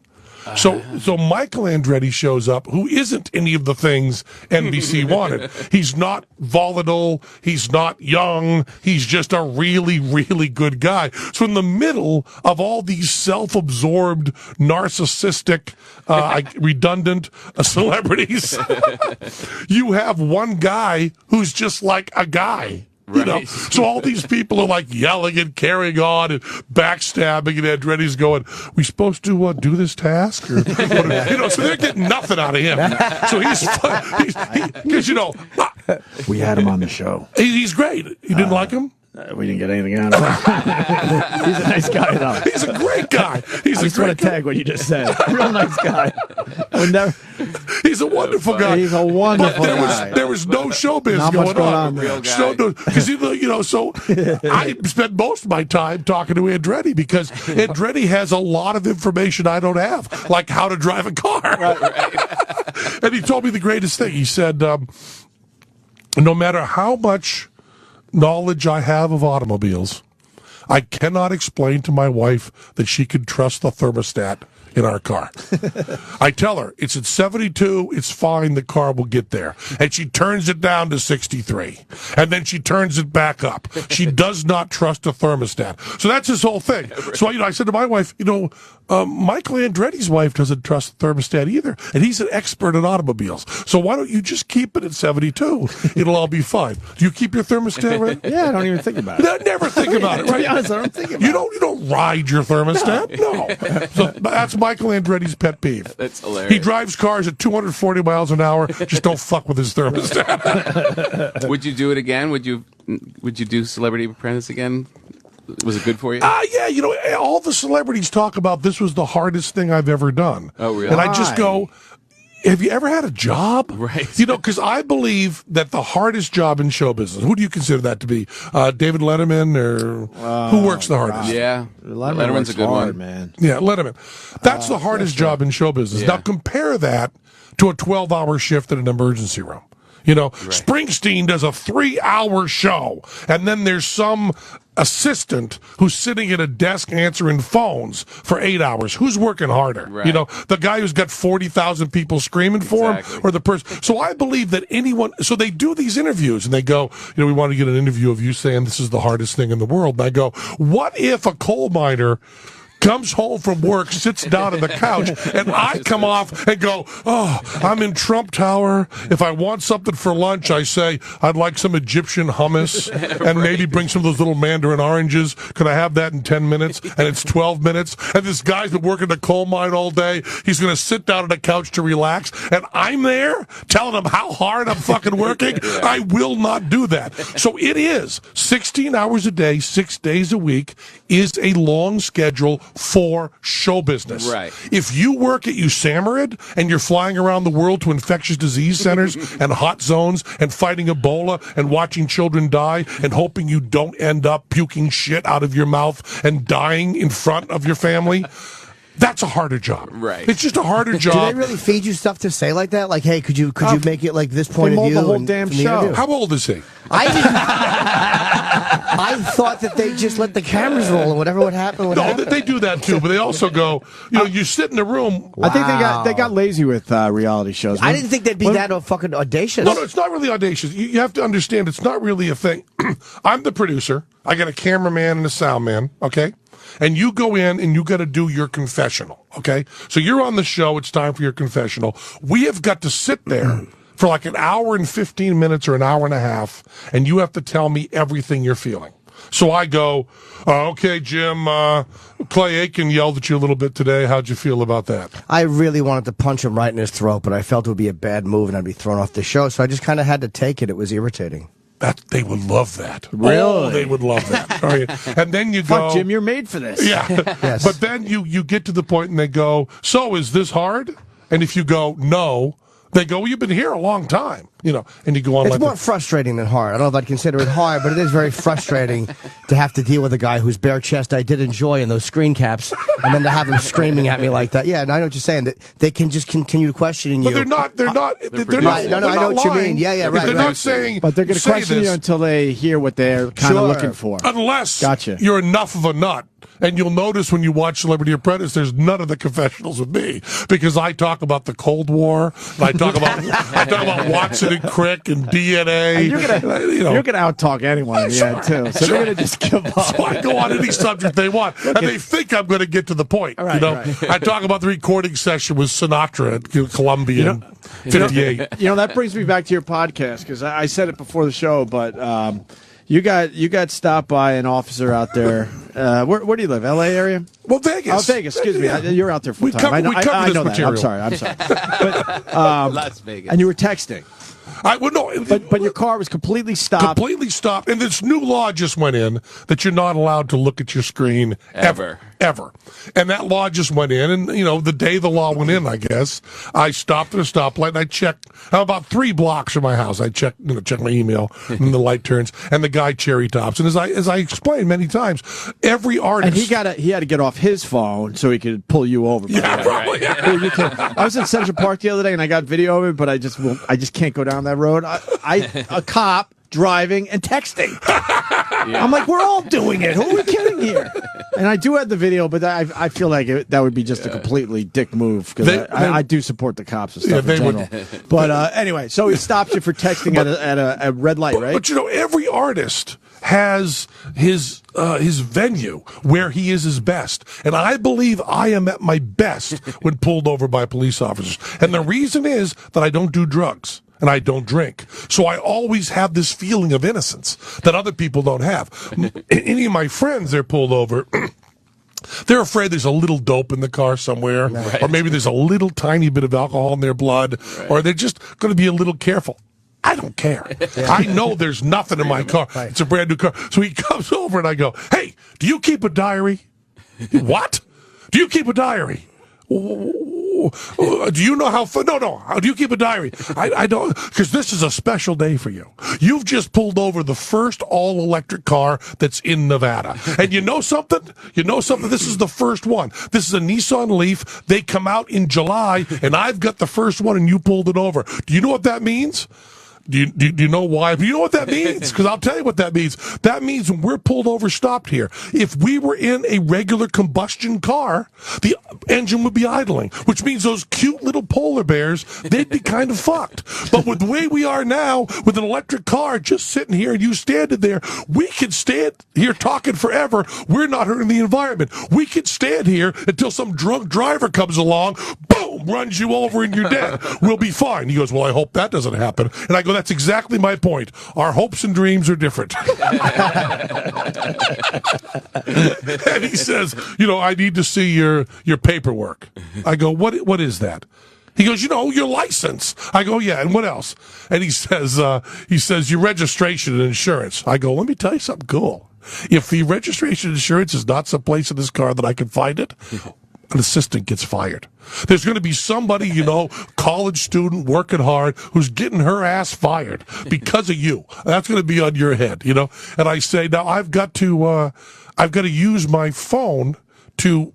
[SPEAKER 3] So Michael Andretti shows up, who isn't any of the things NBC wanted. He's not volatile. He's not young. He's just a really, really good guy. So in the middle of all these self-absorbed, narcissistic, redundant celebrities, you have one guy who's just like a guy. Right. So all these people are like yelling and carrying on and backstabbing, and Andretti's going, "We supposed to do this task?" Or, so they're getting nothing out of him. So because
[SPEAKER 1] we had him on the show.
[SPEAKER 3] He's great. You didn't like him?
[SPEAKER 1] We didn't get anything out of him. He's a nice guy, though.
[SPEAKER 3] He's a great guy.
[SPEAKER 1] I just want to tag what you just said. Real nice guy.
[SPEAKER 3] He's a wonderful guy.
[SPEAKER 1] He's a wonderful
[SPEAKER 3] guy. There was no showbiz going on.
[SPEAKER 4] Real guy.
[SPEAKER 3] Because so I spend most of my time talking to Andretti because Andretti has a lot of information I don't have, like how to drive a car. Right. And he told me the greatest thing. He said, no matter how much knowledge I have of automobiles, I cannot explain to my wife that she can trust the thermostat in our car. I tell her, it's at 72, it's fine, the car will get there. And she turns it down to 63. And then she turns it back up. She does not trust a thermostat. So that's his whole thing. So I said to my wife, Michael Andretti's wife doesn't trust the thermostat either. And he's an expert in automobiles. So why don't you just keep it at 72? It'll all be fine. Do you keep your thermostat right?
[SPEAKER 1] Yeah, I don't even think about it.
[SPEAKER 3] I never think about it, right?
[SPEAKER 1] To be honest, I don't think about it.
[SPEAKER 3] You don't ride your thermostat? No. So that's Michael Andretti's pet peeve.
[SPEAKER 4] That's hilarious.
[SPEAKER 3] He drives cars at 240 miles an hour. Just don't fuck with his thermostat.
[SPEAKER 4] Would you do it again? Would you do Celebrity Apprentice again? Was it good for you?
[SPEAKER 3] Yeah, all the celebrities talk about this was the hardest thing I've ever done.
[SPEAKER 4] Oh, really?
[SPEAKER 3] And I just go, have you ever had a job?
[SPEAKER 4] Right.
[SPEAKER 3] Because I believe that the hardest job in show business, who do you consider that to be? David Letterman, or who works the hardest?
[SPEAKER 4] Yeah. Letterman's a good one.
[SPEAKER 1] Man.
[SPEAKER 3] Yeah, Letterman. That's the hardest job in show business.
[SPEAKER 4] Yeah.
[SPEAKER 3] Now compare that to a 12-hour shift in an emergency room. Springsteen does a 3-hour show, and then there's some assistant who's sitting at a desk answering phones for 8 hours. Who's working harder?
[SPEAKER 4] Right.
[SPEAKER 3] The guy who's got 40,000 people screaming for him, or the person? So I believe that so they do these interviews, and they go, we want to get an interview of you saying this is the hardest thing in the world. And I go, what if a coal miner comes home from work, sits down on the couch, and I come off and go, I'm in Trump Tower. If I want something for lunch, I say, I'd like some Egyptian hummus and maybe bring some of those little mandarin oranges. Could I have that in 10 minutes? And it's 12 minutes. And this guy's been working the coal mine all day. He's going to sit down on the couch to relax. And I'm there telling him how hard I'm fucking working. Yeah. I will not do that. So it is 16 hours a day, 6 days a week is a long schedule for show business.
[SPEAKER 4] Right.
[SPEAKER 3] If you work at USAMRIID and you're flying around the world to infectious disease centers and hot zones and fighting Ebola and watching children die and hoping you don't end up puking shit out of your mouth and dying in front of your family, that's a harder job.
[SPEAKER 4] Right.
[SPEAKER 3] It's just a harder job.
[SPEAKER 2] Do they really feed you stuff to say like that? Like, hey, could you make it like this point
[SPEAKER 1] They
[SPEAKER 2] of
[SPEAKER 1] mold
[SPEAKER 2] view?
[SPEAKER 1] the whole
[SPEAKER 2] and
[SPEAKER 1] damn
[SPEAKER 2] from the
[SPEAKER 1] show.
[SPEAKER 2] interview?
[SPEAKER 3] How old is he?
[SPEAKER 2] I didn't. I thought that they just let the cameras roll and whatever would happen would happen.
[SPEAKER 3] They do that too, but they also go, you sit in a room.
[SPEAKER 1] I think they got lazy with reality shows.
[SPEAKER 2] I didn't think they'd be that fucking audacious.
[SPEAKER 3] No, it's not really audacious. You have to understand, it's not really a thing. I'm the producer. I got a cameraman and a sound man, okay? And you go in and you got to do your confessional, okay? So you're on the show. It's time for your confessional. We have got to sit there for like an hour and 15 minutes or an hour and a half, and you have to tell me everything you're feeling. So I go, okay, Jim, Clay Aiken yelled at you a little bit today. How'd you feel about that?
[SPEAKER 2] I really wanted to punch him right in his throat, but I felt it would be a bad move and I'd be thrown off the show, so I just kind of had to take it. It was irritating.
[SPEAKER 3] They would love that.
[SPEAKER 1] Really?
[SPEAKER 3] Oh, they would love that. All right. And then you go,
[SPEAKER 1] fuck, Jim, you're made for this.
[SPEAKER 3] Yeah.
[SPEAKER 2] Yes.
[SPEAKER 3] But then you get to the point and they go, so is this hard? And if you go, no, they go, well, you've been here a long time, and you go on
[SPEAKER 2] It's
[SPEAKER 3] like
[SPEAKER 2] more frustrating than hard. I don't know if I'd consider it hard, but it is very frustrating to have to deal with a guy whose bare chest I did enjoy in those screen caps, and then to have him screaming at me like that. Yeah, and I know what you're saying. That they can just continue questioning you.
[SPEAKER 3] But they're not.
[SPEAKER 2] Right, no, I know what you mean. Yeah, right.
[SPEAKER 3] They're not saying.
[SPEAKER 1] But they're going to question you until they hear what they're kind of looking for.
[SPEAKER 3] Unless
[SPEAKER 1] Gotcha.
[SPEAKER 3] you're enough of a nut. And you'll notice when you watch Celebrity Apprentice, there's none of the confessionals with me because I talk about the Cold War. And I talk about Watson and Crick and DNA.
[SPEAKER 1] And you're gonna out-talk anyone in the end, too. So they're going to just give up.
[SPEAKER 3] So I go on any subject they want. And they think I'm going to get to the point.
[SPEAKER 1] Right.
[SPEAKER 3] I talk about the recording session with Sinatra at Columbia in 58.
[SPEAKER 1] That brings me back to your podcast because I said it before the show, but you got stopped by an officer out there. Where do you live? L.A. area?
[SPEAKER 3] Well, Vegas.
[SPEAKER 1] Oh, Vegas. Excuse me. You're out there full time.
[SPEAKER 3] We covered
[SPEAKER 1] I know
[SPEAKER 3] this
[SPEAKER 1] that.
[SPEAKER 3] material.
[SPEAKER 1] I'm sorry. But,
[SPEAKER 4] Las Vegas.
[SPEAKER 1] and you were texting. But your car was completely stopped.
[SPEAKER 3] Completely stopped. And this new law just went in that you're not allowed to look at your screen ever. And that law just went in. And, the day the law went in, I guess, I stopped at a stoplight and I checked. I'm about 3 blocks from my house. I check my email and the light turns and the guy cherry tops. And as I explained many times, every artist.
[SPEAKER 1] And he had to get off his phone so he could pull you over.
[SPEAKER 3] Yeah, probably. Yeah.
[SPEAKER 1] I was in Central Park the other day and I got video of it, but I just can't go down that road. A cop driving and texting. I'm like, we're all doing it. Who are we kidding here? And I do have the video, but I feel like that would be just a completely dick move because I do support the cops and stuff in general. But anyway, so he stops you for texting at a red light, right?
[SPEAKER 3] But every artist has his venue where he is his best. And I believe I am at my best when pulled over by police officers. And the reason is that I don't do drugs. And I don't drink. So I always have this feeling of innocence that other people don't have. Any of my friends, they're pulled over. They're afraid there's a little dope in the car somewhere. Right. Or maybe there's a little tiny bit of alcohol in their blood. Right. Or they're just going to be a little careful. I don't care. I know there's nothing in my car. Right. It's a brand new car. So he comes over and I go, hey, do you keep a diary? What? Do you keep a diary? Do you know how? No. How do you keep a diary? I don't, because this is a special day for you. You've just pulled over the first all-electric car that's in Nevada. And you know something? This is the first one. This is a Nissan Leaf. They come out in July, and I've got the first one, and you pulled it over. Do you know what that means? Do you know why? Do you know what that means? Because I'll tell you what that means. That means when we're pulled over, stopped here, if we were in a regular combustion car, the engine would be idling, which means those cute little polar bears, they'd be kind of fucked. But with the way we are now, with an electric car just sitting here and you standing there, we could stand here talking forever. We're not hurting the environment. We could stand here until some drunk driver comes along, boom, runs you over and you're dead. We'll be fine. He goes, well, I hope that doesn't happen. And I go, that's exactly my point. Our hopes and dreams are different. And he says, I need to see your paperwork. I go, what is that? He goes, your license. I go, yeah, and what else? And he says, your registration and insurance. I go, let me tell you something cool. If the registration and insurance is not someplace in this car that I can find it, an assistant gets fired. There's going to be somebody, college student working hard who's getting her ass fired because of you. That's going to be on your head, And I say, now I've got to use my phone to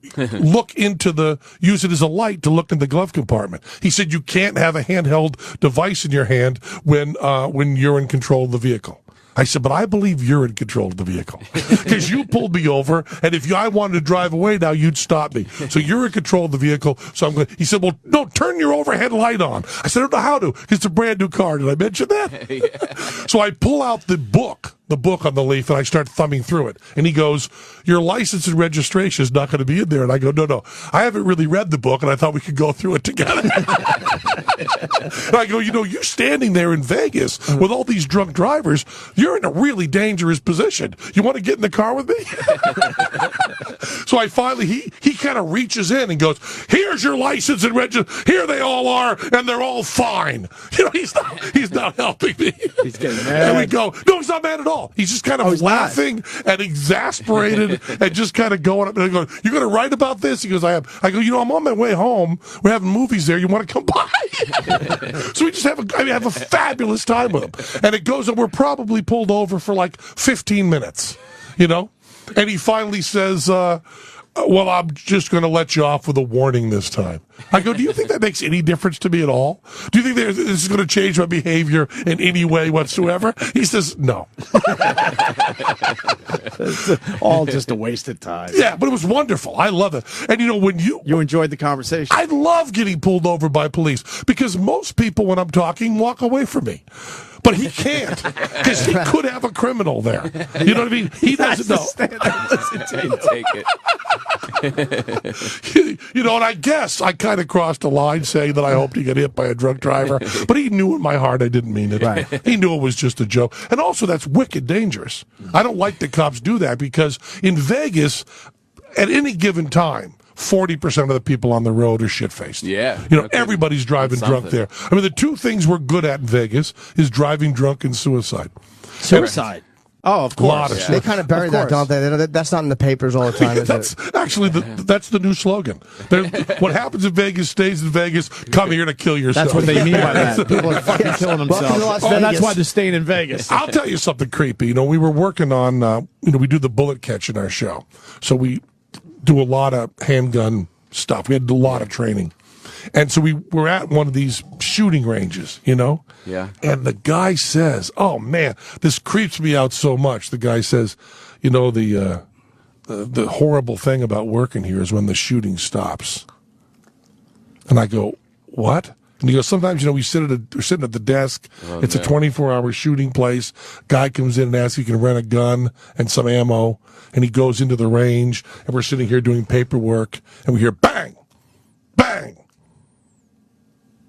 [SPEAKER 3] use it as a light to look in the glove compartment. He said you can't have a handheld device in your hand when you're in control of the vehicle. I said, but I believe you're in control of the vehicle because you pulled me over, and if I wanted to drive away now, you'd stop me. So you're in control of the vehicle. So I'm going. He said, well, no, turn your overhead light on. I said, I don't know how to. It's a brand new car. Did I mention that?
[SPEAKER 4] Yeah.
[SPEAKER 3] So I pull out the book on the leaf, and I start thumbing through it. And he goes, your license and registration is not going to be in there. And I go, no, I haven't really read the book, and I thought we could go through it together. And I go, you're standing there in Vegas with all these drunk drivers. You're in a really dangerous position. You want to get in the car with me? So I finally, he kind of reaches in and goes, here's your license and registration. Here they all are, and they're all fine. He's not helping me.
[SPEAKER 1] He's getting mad.
[SPEAKER 3] And we go, no, he's not mad at all. He's just kind of laughing and exasperated and just kind of going up. And I go, you're going to write about this? He goes, I am. I go, I'm on my way home. We're having movies there. You want to come by? So we just have a fabulous time with him. And it goes, and we're probably pulled over for like 15 minutes, And he finally says, well, I'm just going to let you off with a warning this time. I go, do you think that makes any difference to me at all? Do you think this is going to change my behavior in any way whatsoever? He says, no.
[SPEAKER 1] It's all just a waste of time.
[SPEAKER 3] Yeah, but it was wonderful. I love it. And when you
[SPEAKER 1] enjoyed the conversation.
[SPEAKER 3] I love getting pulled over by police because most people, when I'm talking, walk away from me. But he can't because he could have a criminal there. You know what I mean? He doesn't know.
[SPEAKER 4] Take it.
[SPEAKER 3] And I guess I kind of crossed a line saying that I hoped he got hit by a drunk driver. But he knew in my heart I didn't mean it. Right. He knew it was just a joke. And also, that's wicked dangerous. I don't like that cops do that because in Vegas, at any given time, 40% of the people on the road are shit-faced.
[SPEAKER 4] Yeah.
[SPEAKER 3] Everybody's driving drunk there. I mean, the two things we're good at in Vegas is driving drunk and suicide.
[SPEAKER 1] Suicide? Oh, of course.
[SPEAKER 2] They kind of bury that, don't they? That's not in the papers all the time, is
[SPEAKER 3] That's
[SPEAKER 2] it?
[SPEAKER 3] actually that's the new slogan. What happens in Vegas stays in Vegas. Come here to kill yourself.
[SPEAKER 1] That's what they mean by that. People are fucking killing themselves. That's why they're staying in Vegas.
[SPEAKER 3] I'll tell you something creepy. We were working on, we do the bullet catch in our show. So we do a lot of handgun stuff. We had to do a lot of training. And so we were at one of these shooting ranges,
[SPEAKER 4] Yeah.
[SPEAKER 3] And the guy says, oh, man, this creeps me out so much. The guy says, the horrible thing about working here is when the shooting stops. And I go, what? And he goes, sometimes, we're sitting at the desk. It's a 24-hour shooting place. Guy comes in and asks if he can rent a gun and some ammo. And he goes into the range, and we're sitting here doing paperwork, and we hear bang, bang.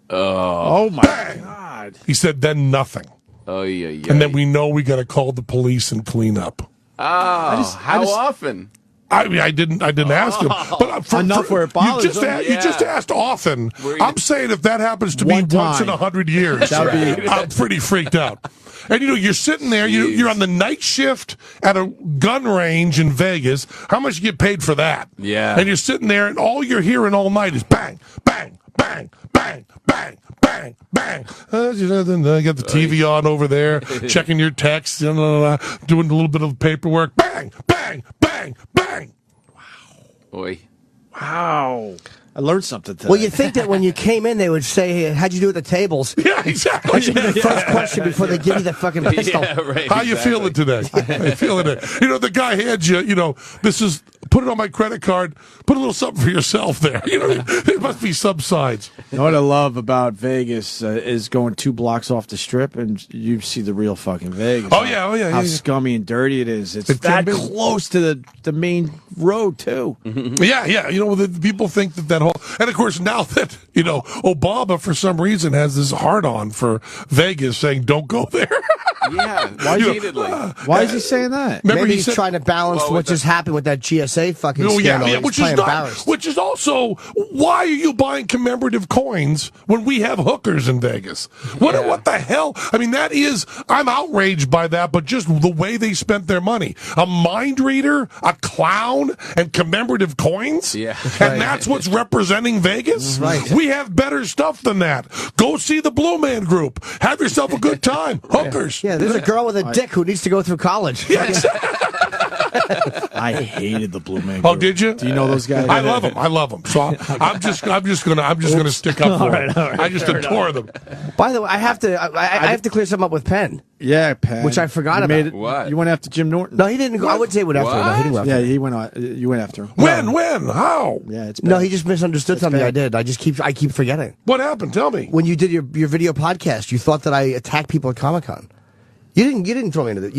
[SPEAKER 1] Oh my
[SPEAKER 3] bang.
[SPEAKER 1] God.
[SPEAKER 3] He said, then nothing.
[SPEAKER 4] Oh, yeah.
[SPEAKER 3] And then we know we got to call the police and clean up.
[SPEAKER 4] Oh, how often?
[SPEAKER 3] I mean, I didn't ask him, but
[SPEAKER 1] where it bothers him.
[SPEAKER 3] You just asked often. I'm saying if that happens to me once in 100 years, I'm pretty freaked out. And you're sitting there, you're on the night shift at a gun range in Vegas. How much you get paid for that?
[SPEAKER 4] Yeah.
[SPEAKER 3] And you're sitting there, and all you're hearing all night is bang, bang, bang, bang, bang, bang, bang. You got the TV on over there, checking your texts, doing a little bit of paperwork. Bang, bang, bang, bang.
[SPEAKER 4] Boy.
[SPEAKER 1] Wow. I learned something today.
[SPEAKER 2] Well, you think that when you came in, they would say, hey, how'd you do at the tables?
[SPEAKER 3] Yeah, exactly.
[SPEAKER 2] That should be the first question before they give you the fucking pistol.
[SPEAKER 4] Yeah, right,
[SPEAKER 3] How you feeling today? How you feeling it? The guy hands you, this is, put it on my credit card, put a little something for yourself there. There must be some sides.
[SPEAKER 1] What I love about Vegas is going 2 blocks off the strip and you see the real fucking Vegas.
[SPEAKER 3] Oh, yeah.
[SPEAKER 1] How scummy and dirty it is. It's that close to the main road, too.
[SPEAKER 3] Yeah. The people think that whole, and of course, now that, Obama, for some reason, has this hard-on for Vegas saying, don't go there.
[SPEAKER 4] Yeah, repeatedly.
[SPEAKER 1] Why is he saying that?
[SPEAKER 2] Maybe he's trying to balance what just happened with that GSA fucking scandal.
[SPEAKER 3] Which is also, why are you buying commemorative coins when we have hookers in Vegas? What the hell? I mean, I'm outraged by that, but just the way they spent their money. A mind reader, a clown, and commemorative coins?
[SPEAKER 4] Yeah.
[SPEAKER 3] And that's what's representing Vegas?
[SPEAKER 2] Right.
[SPEAKER 3] We have better stuff than that. Go see the Blue Man Group. Have yourself a good time. Hookers.
[SPEAKER 2] Yeah, there's a girl with a dick who needs to go through college.
[SPEAKER 3] Yes.
[SPEAKER 1] I hated the Blue Man Group.
[SPEAKER 3] Oh, did you?
[SPEAKER 1] Do you know those guys?
[SPEAKER 3] I love them. I love them. So I'm just gonna stick up for them. I just adore them.
[SPEAKER 2] By the way, I have to clear something up with Penn.
[SPEAKER 1] Yeah, Penn.
[SPEAKER 2] Which I forgot about.
[SPEAKER 4] What?
[SPEAKER 1] You went after Jim Norton.
[SPEAKER 2] No, he didn't go. I wouldn't say he went after him. No, he didn't go after him.
[SPEAKER 1] Yeah, he went on. You went after him.
[SPEAKER 3] When? How?
[SPEAKER 1] Yeah, it's bad.
[SPEAKER 2] No, he just misunderstood something
[SPEAKER 1] bad.
[SPEAKER 2] I did. I keep forgetting.
[SPEAKER 3] What happened? Tell me.
[SPEAKER 2] When you did your video podcast, you thought that I attacked people at Comic-Con. You didn't throw me into that.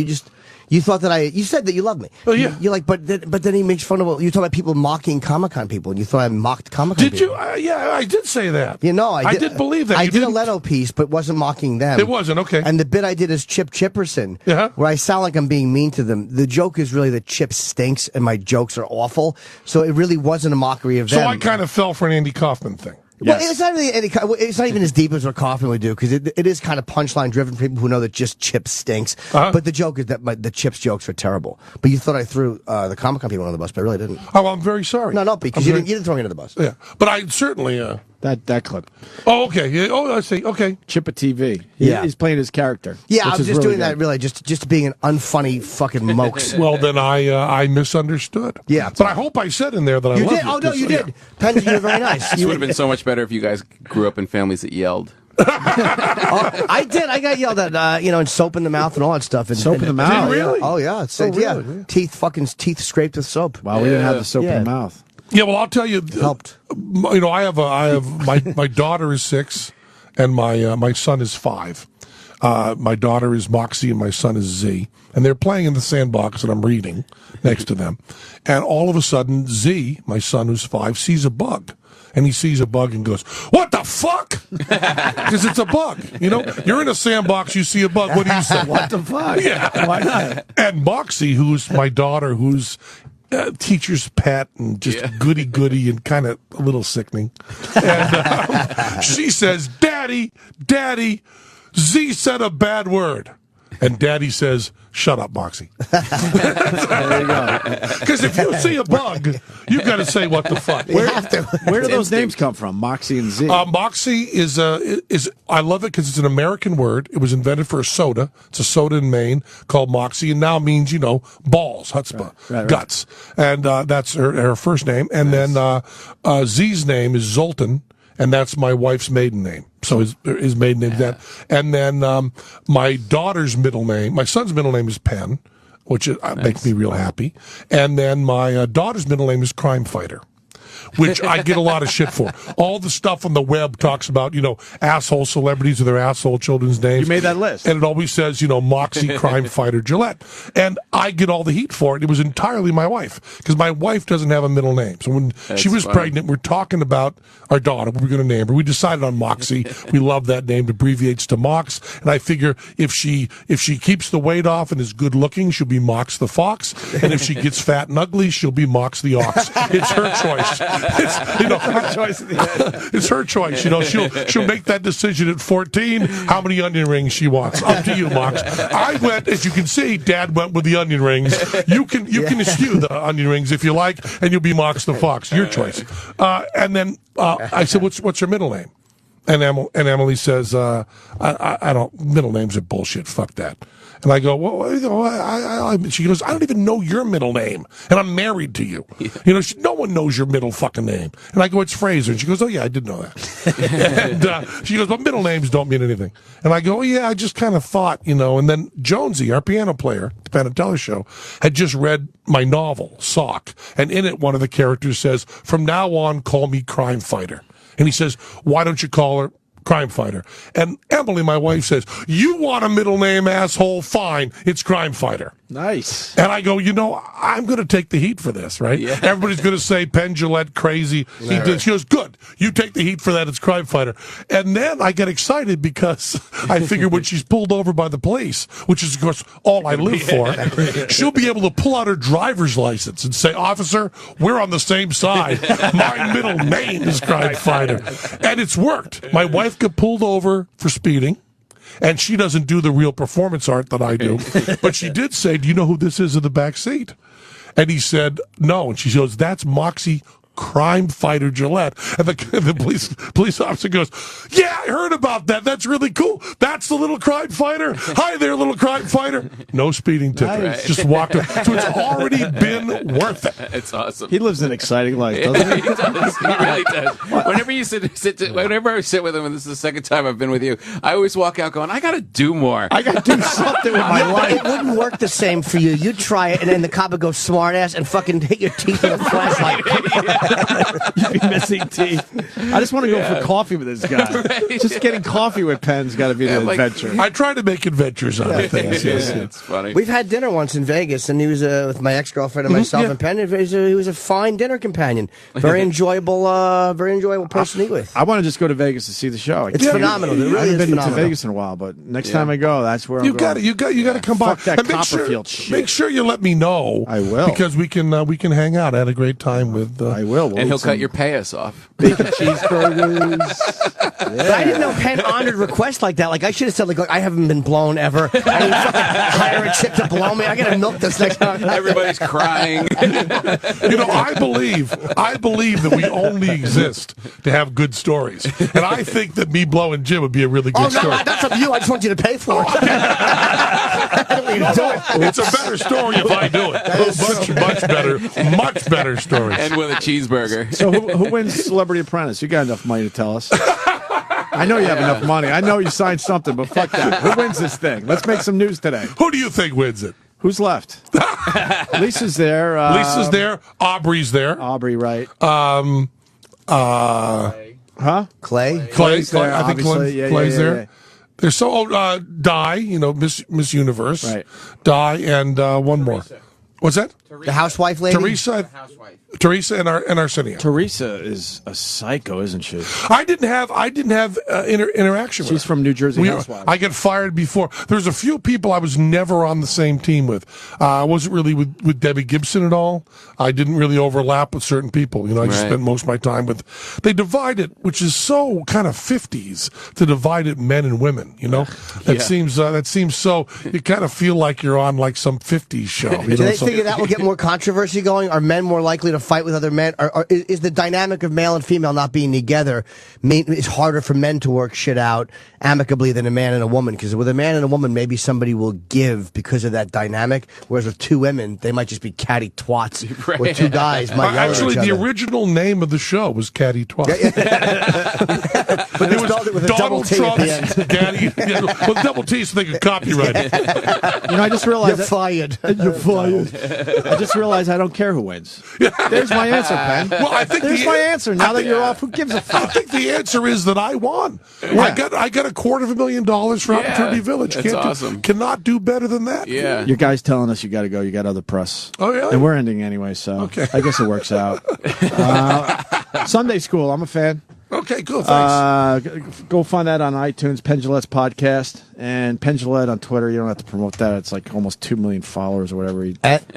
[SPEAKER 2] You thought that you said that you loved me.
[SPEAKER 3] Oh, yeah.
[SPEAKER 2] You're like, but then he makes fun of, you talk about people mocking Comic-Con people, and you thought I mocked Comic-Con
[SPEAKER 3] Did
[SPEAKER 2] people.
[SPEAKER 3] you? Yeah, I did say that.
[SPEAKER 2] You know,
[SPEAKER 3] I did believe that.
[SPEAKER 2] I
[SPEAKER 3] You
[SPEAKER 2] did a
[SPEAKER 3] didn't-
[SPEAKER 2] Leto piece, but wasn't mocking them.
[SPEAKER 3] It wasn't, okay.
[SPEAKER 2] And the bit I did is Chip Chipperson, where I sound like I'm being mean to them. The joke is really that Chip stinks and my jokes are awful. So it really wasn't a mockery of them.
[SPEAKER 3] So I kind of fell for an Andy Kaufman thing.
[SPEAKER 2] Well,
[SPEAKER 1] Yes.
[SPEAKER 2] it's not really it's not even as deep as what Kaufman would do, because it is kind of punchline driven for people who know that just Chip stinks. But the joke is that the Chip's jokes are terrible. But you thought I threw the Comic-Con people under the bus, but I really didn't.
[SPEAKER 3] Oh, I'm very sorry.
[SPEAKER 2] No, because you didn't throw me under the bus.
[SPEAKER 3] Yeah, but I certainly.
[SPEAKER 1] That clip.
[SPEAKER 3] Oh, okay. Yeah, oh, I see. Okay.
[SPEAKER 1] Chippa TV.
[SPEAKER 2] Yeah.
[SPEAKER 1] He's playing his character.
[SPEAKER 2] Yeah,
[SPEAKER 1] which
[SPEAKER 2] I was
[SPEAKER 1] is
[SPEAKER 2] just
[SPEAKER 1] really
[SPEAKER 2] doing that
[SPEAKER 1] good.
[SPEAKER 2] really just being an unfunny fucking mokes.
[SPEAKER 3] Well, then I misunderstood.
[SPEAKER 2] Yeah.
[SPEAKER 3] But I hope I said in there that I
[SPEAKER 2] You
[SPEAKER 3] loved
[SPEAKER 2] did?
[SPEAKER 3] you.
[SPEAKER 2] Oh, no, you
[SPEAKER 3] Yeah.
[SPEAKER 2] did. Penn, you're very nice.
[SPEAKER 4] This would have been so much better if you guys grew up in families that yelled.
[SPEAKER 2] I did. I got yelled at, and soap in the mouth and all that stuff. And,
[SPEAKER 1] Soap in the mouth?
[SPEAKER 3] Did you really?
[SPEAKER 2] Oh, yeah. It's,
[SPEAKER 3] Oh,
[SPEAKER 2] yeah.
[SPEAKER 3] really?
[SPEAKER 2] Teeth scraped with soap.
[SPEAKER 1] Wow, we didn't have the soap
[SPEAKER 2] Yeah.
[SPEAKER 1] in the mouth.
[SPEAKER 3] Yeah, well, I'll tell you.
[SPEAKER 2] Helped.
[SPEAKER 3] You know, I have my daughter is 6, and my son is 5. My daughter is Moxie, and my son is Z, and they're playing in the sandbox, and I'm reading next to them, and all of a sudden, Z, my son who's 5, sees a bug. And he sees a bug and goes, "What the fuck?" Because it's a bug. You know, you're in a sandbox, you see a bug. What do you say?
[SPEAKER 1] What the fuck?
[SPEAKER 3] Yeah.
[SPEAKER 1] Why not?
[SPEAKER 3] And Moxie, who's my daughter, who's teacher's pet and just goody and kind of a little sickening. And she says, Daddy, Z said a bad word. And Daddy says, "Shut up, Moxie."
[SPEAKER 1] There you go.
[SPEAKER 3] Because if you see a bug, you've got to say, "What the fuck?"
[SPEAKER 1] Where do those names come from? Moxie and Z.
[SPEAKER 3] Moxie is I love it because it's an American word. It was invented for a soda. It's a soda in Maine called Moxie, and now means balls, chutzpah,
[SPEAKER 1] Right.
[SPEAKER 3] guts, and that's her first name. And then Z's name is Zoltan, and that's my wife's maiden name. So his maiden name is that. And then my daughter's middle name, my son's middle name is Penn, which makes me real happy. And then my daughter's middle name is Crime Fighter, which I get a lot of shit for. All the stuff on the web talks about, asshole celebrities with their asshole children's names.
[SPEAKER 1] You made that list.
[SPEAKER 3] And it always says, Moxie, Crime Fighter, Jillette. And I get all the heat for it. It was entirely my wife, because my wife doesn't have a middle name. So when she was pregnant, we're talking about our daughter, what we're going to name her. We decided on Moxie. We love that name. It abbreviates to Mox. And I figure if she keeps the weight off and is good looking, she'll be Mox the Fox. And if she gets fat and ugly, she'll be Mox the Ox. It's her choice. It's her choice. She'll make that decision at 14, how many onion rings she wants. Up to you, Mox. I went, as you can see, Dad went with the onion rings. You can eschew the onion rings if you like, and you'll be Mox the Fox. Your choice. And then I said, what's your middle name? And Emily says, I don't, middle names are bullshit. Fuck that. And I go, well, she goes, I don't even know your middle name, and I'm married to you. No one knows your middle fucking name. And I go, it's Fraser. And she goes, oh yeah, I did know that. And she goes, but middle names don't mean anything. And I go, oh yeah, I just kind of thought, And then Jonesy, our piano player, the Penn and Teller show, had just read my novel, Sock, and in it, one of the characters says, from now on, call me Crime Fighter. And he says, why don't you call her Crime Fighter? And Emily, my wife, says, you want a middle name, asshole? Fine, it's Crime Fighter.
[SPEAKER 1] Nice.
[SPEAKER 3] And I go, I'm going to take the heat for this, right?
[SPEAKER 4] Yeah.
[SPEAKER 3] Everybody's going to say Penn Jillette crazy. She goes, good. You take the heat for that. It's Crime Fighter. And then I get excited because I figure when she's pulled over by the police, which is, of course, all I live for, she'll be able to pull out her driver's license and say, officer, we're on the same side. My middle name is Crime Fighter. And it's worked. My wife got pulled over for speeding. And she doesn't do the real performance art that I do. But she did say, do you know who this is in the back seat? And he said, no. And she goes, that's Moxie crime fighter Gillette. And the police officer goes, yeah, I heard about that. That's really cool. That's the little crime fighter. Hi there, little crime fider. No speeding ticket.
[SPEAKER 1] Nice.
[SPEAKER 3] Just walked away. So it's already been worth it.
[SPEAKER 4] It's awesome.
[SPEAKER 1] He lives an exciting life, doesn't he?
[SPEAKER 4] He does. He really does. Whenever you whenever I sit with him, and this is the second time I've been with you, I always walk out going, I got to do more.
[SPEAKER 1] I got to do something with my
[SPEAKER 2] Yeah, but
[SPEAKER 1] life.
[SPEAKER 2] it wouldn't work the same for you. You'd try it, and then the cop would go smart ass and fucking hit your teeth with a flashlight.
[SPEAKER 1] You'd be missing teeth. I just want to go for coffee with this guy.
[SPEAKER 4] Right,
[SPEAKER 1] Just getting coffee with Penn's got to be an adventure.
[SPEAKER 3] I try to make adventures out of things. Yes.
[SPEAKER 4] It's funny.
[SPEAKER 2] We've had dinner once in Vegas, and he was with my ex-girlfriend and myself and Penn. He was a fine dinner companion. Very enjoyable person to eat with.
[SPEAKER 1] I want to just go to Vegas to see the show.
[SPEAKER 2] It's phenomenal. It
[SPEAKER 1] I
[SPEAKER 2] really
[SPEAKER 1] haven't
[SPEAKER 2] is
[SPEAKER 1] been
[SPEAKER 2] phenomenal.
[SPEAKER 1] to Vegas in a while, but next time I go, that's where I'm going.
[SPEAKER 3] You got to come by.
[SPEAKER 1] Fuck that
[SPEAKER 3] And make
[SPEAKER 1] Copperfield shit.
[SPEAKER 3] Make sure you let me know.
[SPEAKER 1] I will.
[SPEAKER 3] Because we can hang out. I had a great time with.
[SPEAKER 1] I will.
[SPEAKER 4] And he'll cut your payas off.
[SPEAKER 1] bacon cheeseburgers.
[SPEAKER 2] But I didn't know Penn honored requests like that. Like, I should have said, like, I haven't been blown ever. I didn't fucking hire a chick to blow me. I got to milk this next time.
[SPEAKER 4] Everybody's crying.
[SPEAKER 3] I believe that we only exist to have good stories, and I think that me blowing Jim would be a really good
[SPEAKER 2] Oh,
[SPEAKER 3] story.
[SPEAKER 2] no, that's up to you. I just want you to pay for it. I don't want you to do it.
[SPEAKER 3] It's a better story if I do it. Much better stories.
[SPEAKER 4] And with a cheeseburger.
[SPEAKER 1] So who wins Celebrity Apprentice? You got enough money to tell us. I know you have enough money. I know you signed something, but fuck that. Who wins this thing? Let's make some news today.
[SPEAKER 3] Who do you think wins it?
[SPEAKER 1] Who's left? Lisa's there.
[SPEAKER 3] Lisa's there. Aubrey's there.
[SPEAKER 1] Aubrey, right?
[SPEAKER 3] Huh?
[SPEAKER 2] Clay?
[SPEAKER 3] Clay's
[SPEAKER 1] there,
[SPEAKER 3] I think
[SPEAKER 1] obviously. Yeah,
[SPEAKER 3] Clay's
[SPEAKER 1] yeah,
[SPEAKER 3] there.
[SPEAKER 1] yeah.
[SPEAKER 3] There's Di, Miss Universe.
[SPEAKER 1] Right.
[SPEAKER 3] Di and one more. What's that?
[SPEAKER 2] The housewife lady?
[SPEAKER 3] Teresa and Arsenio.
[SPEAKER 1] Teresa is a psycho, isn't she?
[SPEAKER 3] I didn't have interaction with her.
[SPEAKER 1] She's from New Jersey Housewives.
[SPEAKER 3] I get fired before. There's a few people I was never on the same team with. I wasn't really with Debbie Gibson at all. I didn't really overlap with certain people. I just spent most of my time with. They divide it, which is so kind of 50s to divide it men and women. That seems so. You kind of feel like you're on like some 50s show.
[SPEAKER 2] Do they figure that will get more controversy going? Are men more likely to fight with other men? Or is the dynamic of male and female not being together, it's harder for men to work shit out amicably than a man and a woman? Because with a man and a woman, maybe somebody will give because of that dynamic, whereas with two women, they might just be catty twats.
[SPEAKER 4] Right.
[SPEAKER 2] Or two guys might yell
[SPEAKER 3] Actually,
[SPEAKER 2] at each
[SPEAKER 3] the
[SPEAKER 2] other.
[SPEAKER 3] original name of the show was Catty Twat.
[SPEAKER 2] But they spelled it with a double
[SPEAKER 3] Donald
[SPEAKER 2] T at the end.
[SPEAKER 3] Trump's Gaddy, with double T so they could copyright it.
[SPEAKER 1] I just realized
[SPEAKER 2] You're fired.
[SPEAKER 1] You're fired. I just realized I don't care who wins. There's my answer, Penn.
[SPEAKER 3] Well, I think
[SPEAKER 1] There's my answer. Now that you're off, who gives a
[SPEAKER 3] I
[SPEAKER 1] fuck?
[SPEAKER 3] think the answer is that I won.
[SPEAKER 1] Yeah.
[SPEAKER 3] I got $250,000 for Opportunity Village.
[SPEAKER 4] That's awesome.
[SPEAKER 3] Cannot do better than that.
[SPEAKER 4] Yeah.
[SPEAKER 1] Your guy's telling us you got to go. You got other press.
[SPEAKER 3] Oh, really?
[SPEAKER 1] And we're ending anyway, so I guess it works out. Sunday School. I'm a fan.
[SPEAKER 3] Okay, cool. Thanks.
[SPEAKER 1] Go find that on iTunes, Penn Jillette's podcast, and Penn Jillette on Twitter. You don't have to promote that. It's like almost 2 million followers or whatever.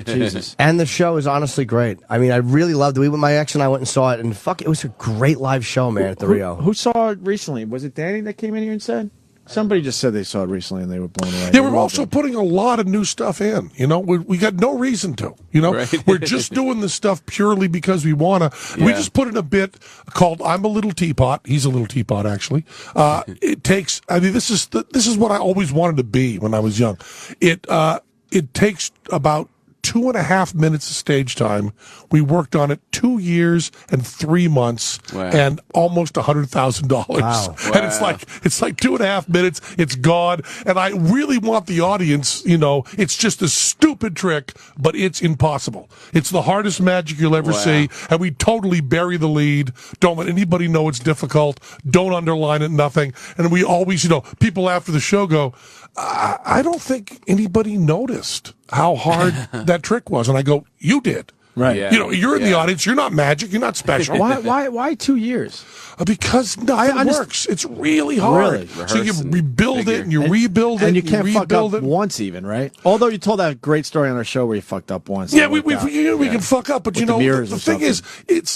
[SPEAKER 1] Jesus.
[SPEAKER 2] And the show is honestly great. I mean, I really loved it. My ex and I went and saw it, and it was a great live show, man, at the Rio.
[SPEAKER 1] Who saw it recently? Was it Danny that came in here and said? Somebody just said they saw it recently and they were blown away.
[SPEAKER 3] Yeah, we're also putting a lot of new stuff in. We got no reason to.
[SPEAKER 4] Right.
[SPEAKER 3] We're just doing this stuff purely because we want to. We just put in a bit called "I'm a Little Teapot." He's a little teapot, actually. It takes. I mean, this is what I always wanted to be when I was young. It takes about 2.5 minutes of stage time. We worked on it 2 years and 3 months and almost $100,000.
[SPEAKER 2] Wow.
[SPEAKER 3] And it's like 2.5 minutes. It's gone. And I really want the audience, it's just a stupid trick, but it's impossible. It's the hardest magic you'll ever see. And we totally bury the lead. Don't let anybody know it's difficult. Don't underline it, nothing. And we always, people after the show go, I don't think anybody noticed how hard that trick was. And I go, you did.
[SPEAKER 1] Right.
[SPEAKER 4] Yeah.
[SPEAKER 3] You're in the audience. You're not magic. You're not special.
[SPEAKER 1] Why 2 years?
[SPEAKER 3] Because nothing works. It's really hard.
[SPEAKER 1] Really?
[SPEAKER 3] So you rebuild it and you rebuild it.
[SPEAKER 1] And you can't fuck up
[SPEAKER 3] it.
[SPEAKER 1] once even, right? Although you told that great story on our show where you fucked up once.
[SPEAKER 3] Yeah, we can fuck up. But
[SPEAKER 1] With the mirrors
[SPEAKER 3] the
[SPEAKER 1] or
[SPEAKER 3] thing is,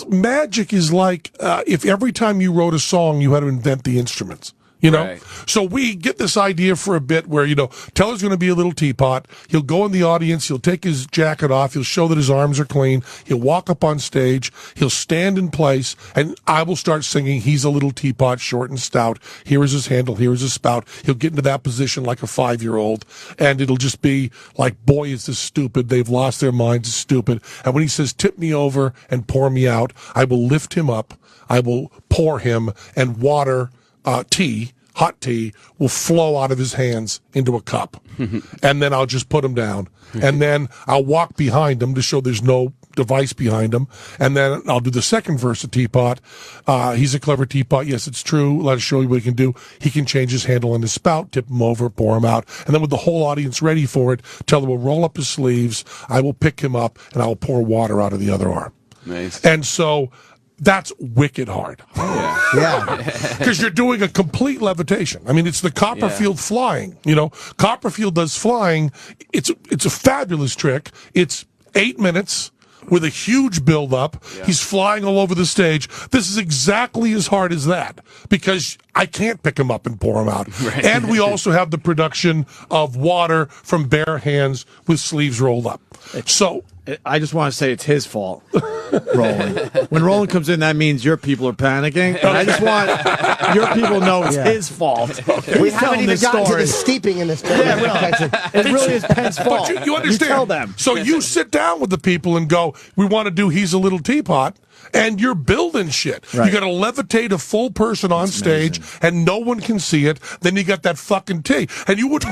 [SPEAKER 3] magic is like if every time you wrote a song, you had to invent the instruments. You know,
[SPEAKER 4] Right.
[SPEAKER 3] so we get this idea for a bit where, Teller's going to be a little teapot. He'll go in the audience. He'll take his jacket off. He'll show that his arms are clean. He'll walk up on stage. He'll stand in place, and I will start singing, "He's a little teapot, short and stout. Here is his handle. Here is his spout." He'll get into that position like a 5-year-old, and it'll just be like, "Boy, is this stupid. They've lost their minds. It's stupid." And when he says, "Tip me over and pour me out," I will lift him up. I will pour him, and water, hot tea, will flow out of his hands into a cup. And then I'll just put him down. And then I'll walk behind him to show there's no device behind him. And then I'll do the second verse of Teapot. He's a clever teapot. Yes, it's true. Let us show you what he can do. He can change his handle and his spout, tip him over, pour him out. And then with the whole audience ready for it, Teller will roll up his sleeves. I will pick him up, and I will pour water out of the other arm.
[SPEAKER 4] Nice.
[SPEAKER 3] And so that's wicked hard.
[SPEAKER 2] Yeah.
[SPEAKER 3] Because you're doing a complete levitation. I mean, it's the Copperfield flying. Copperfield does flying. It's a fabulous trick. It's 8 minutes with a huge build-up. Yeah. He's flying all over the stage. This is exactly as hard as that because I can't pick him up and pour him out. Right. And we also have the production of water from bare hands with sleeves rolled up. So
[SPEAKER 1] I just want to say it's his fault, Roland. When Roland comes in, that means your people are panicking. And I just want your people to know it's his fault.
[SPEAKER 2] We haven't even gotten to the steeping in this.
[SPEAKER 1] It really is Penn's fault.
[SPEAKER 3] But you understand.
[SPEAKER 1] You tell them.
[SPEAKER 3] So you sit down with the people and go, "We want to do He's a Little Teapot." And you're building shit. Right. You got to levitate a full person on stage, and no one can see it. Then you got that fucking tea, and you wouldn't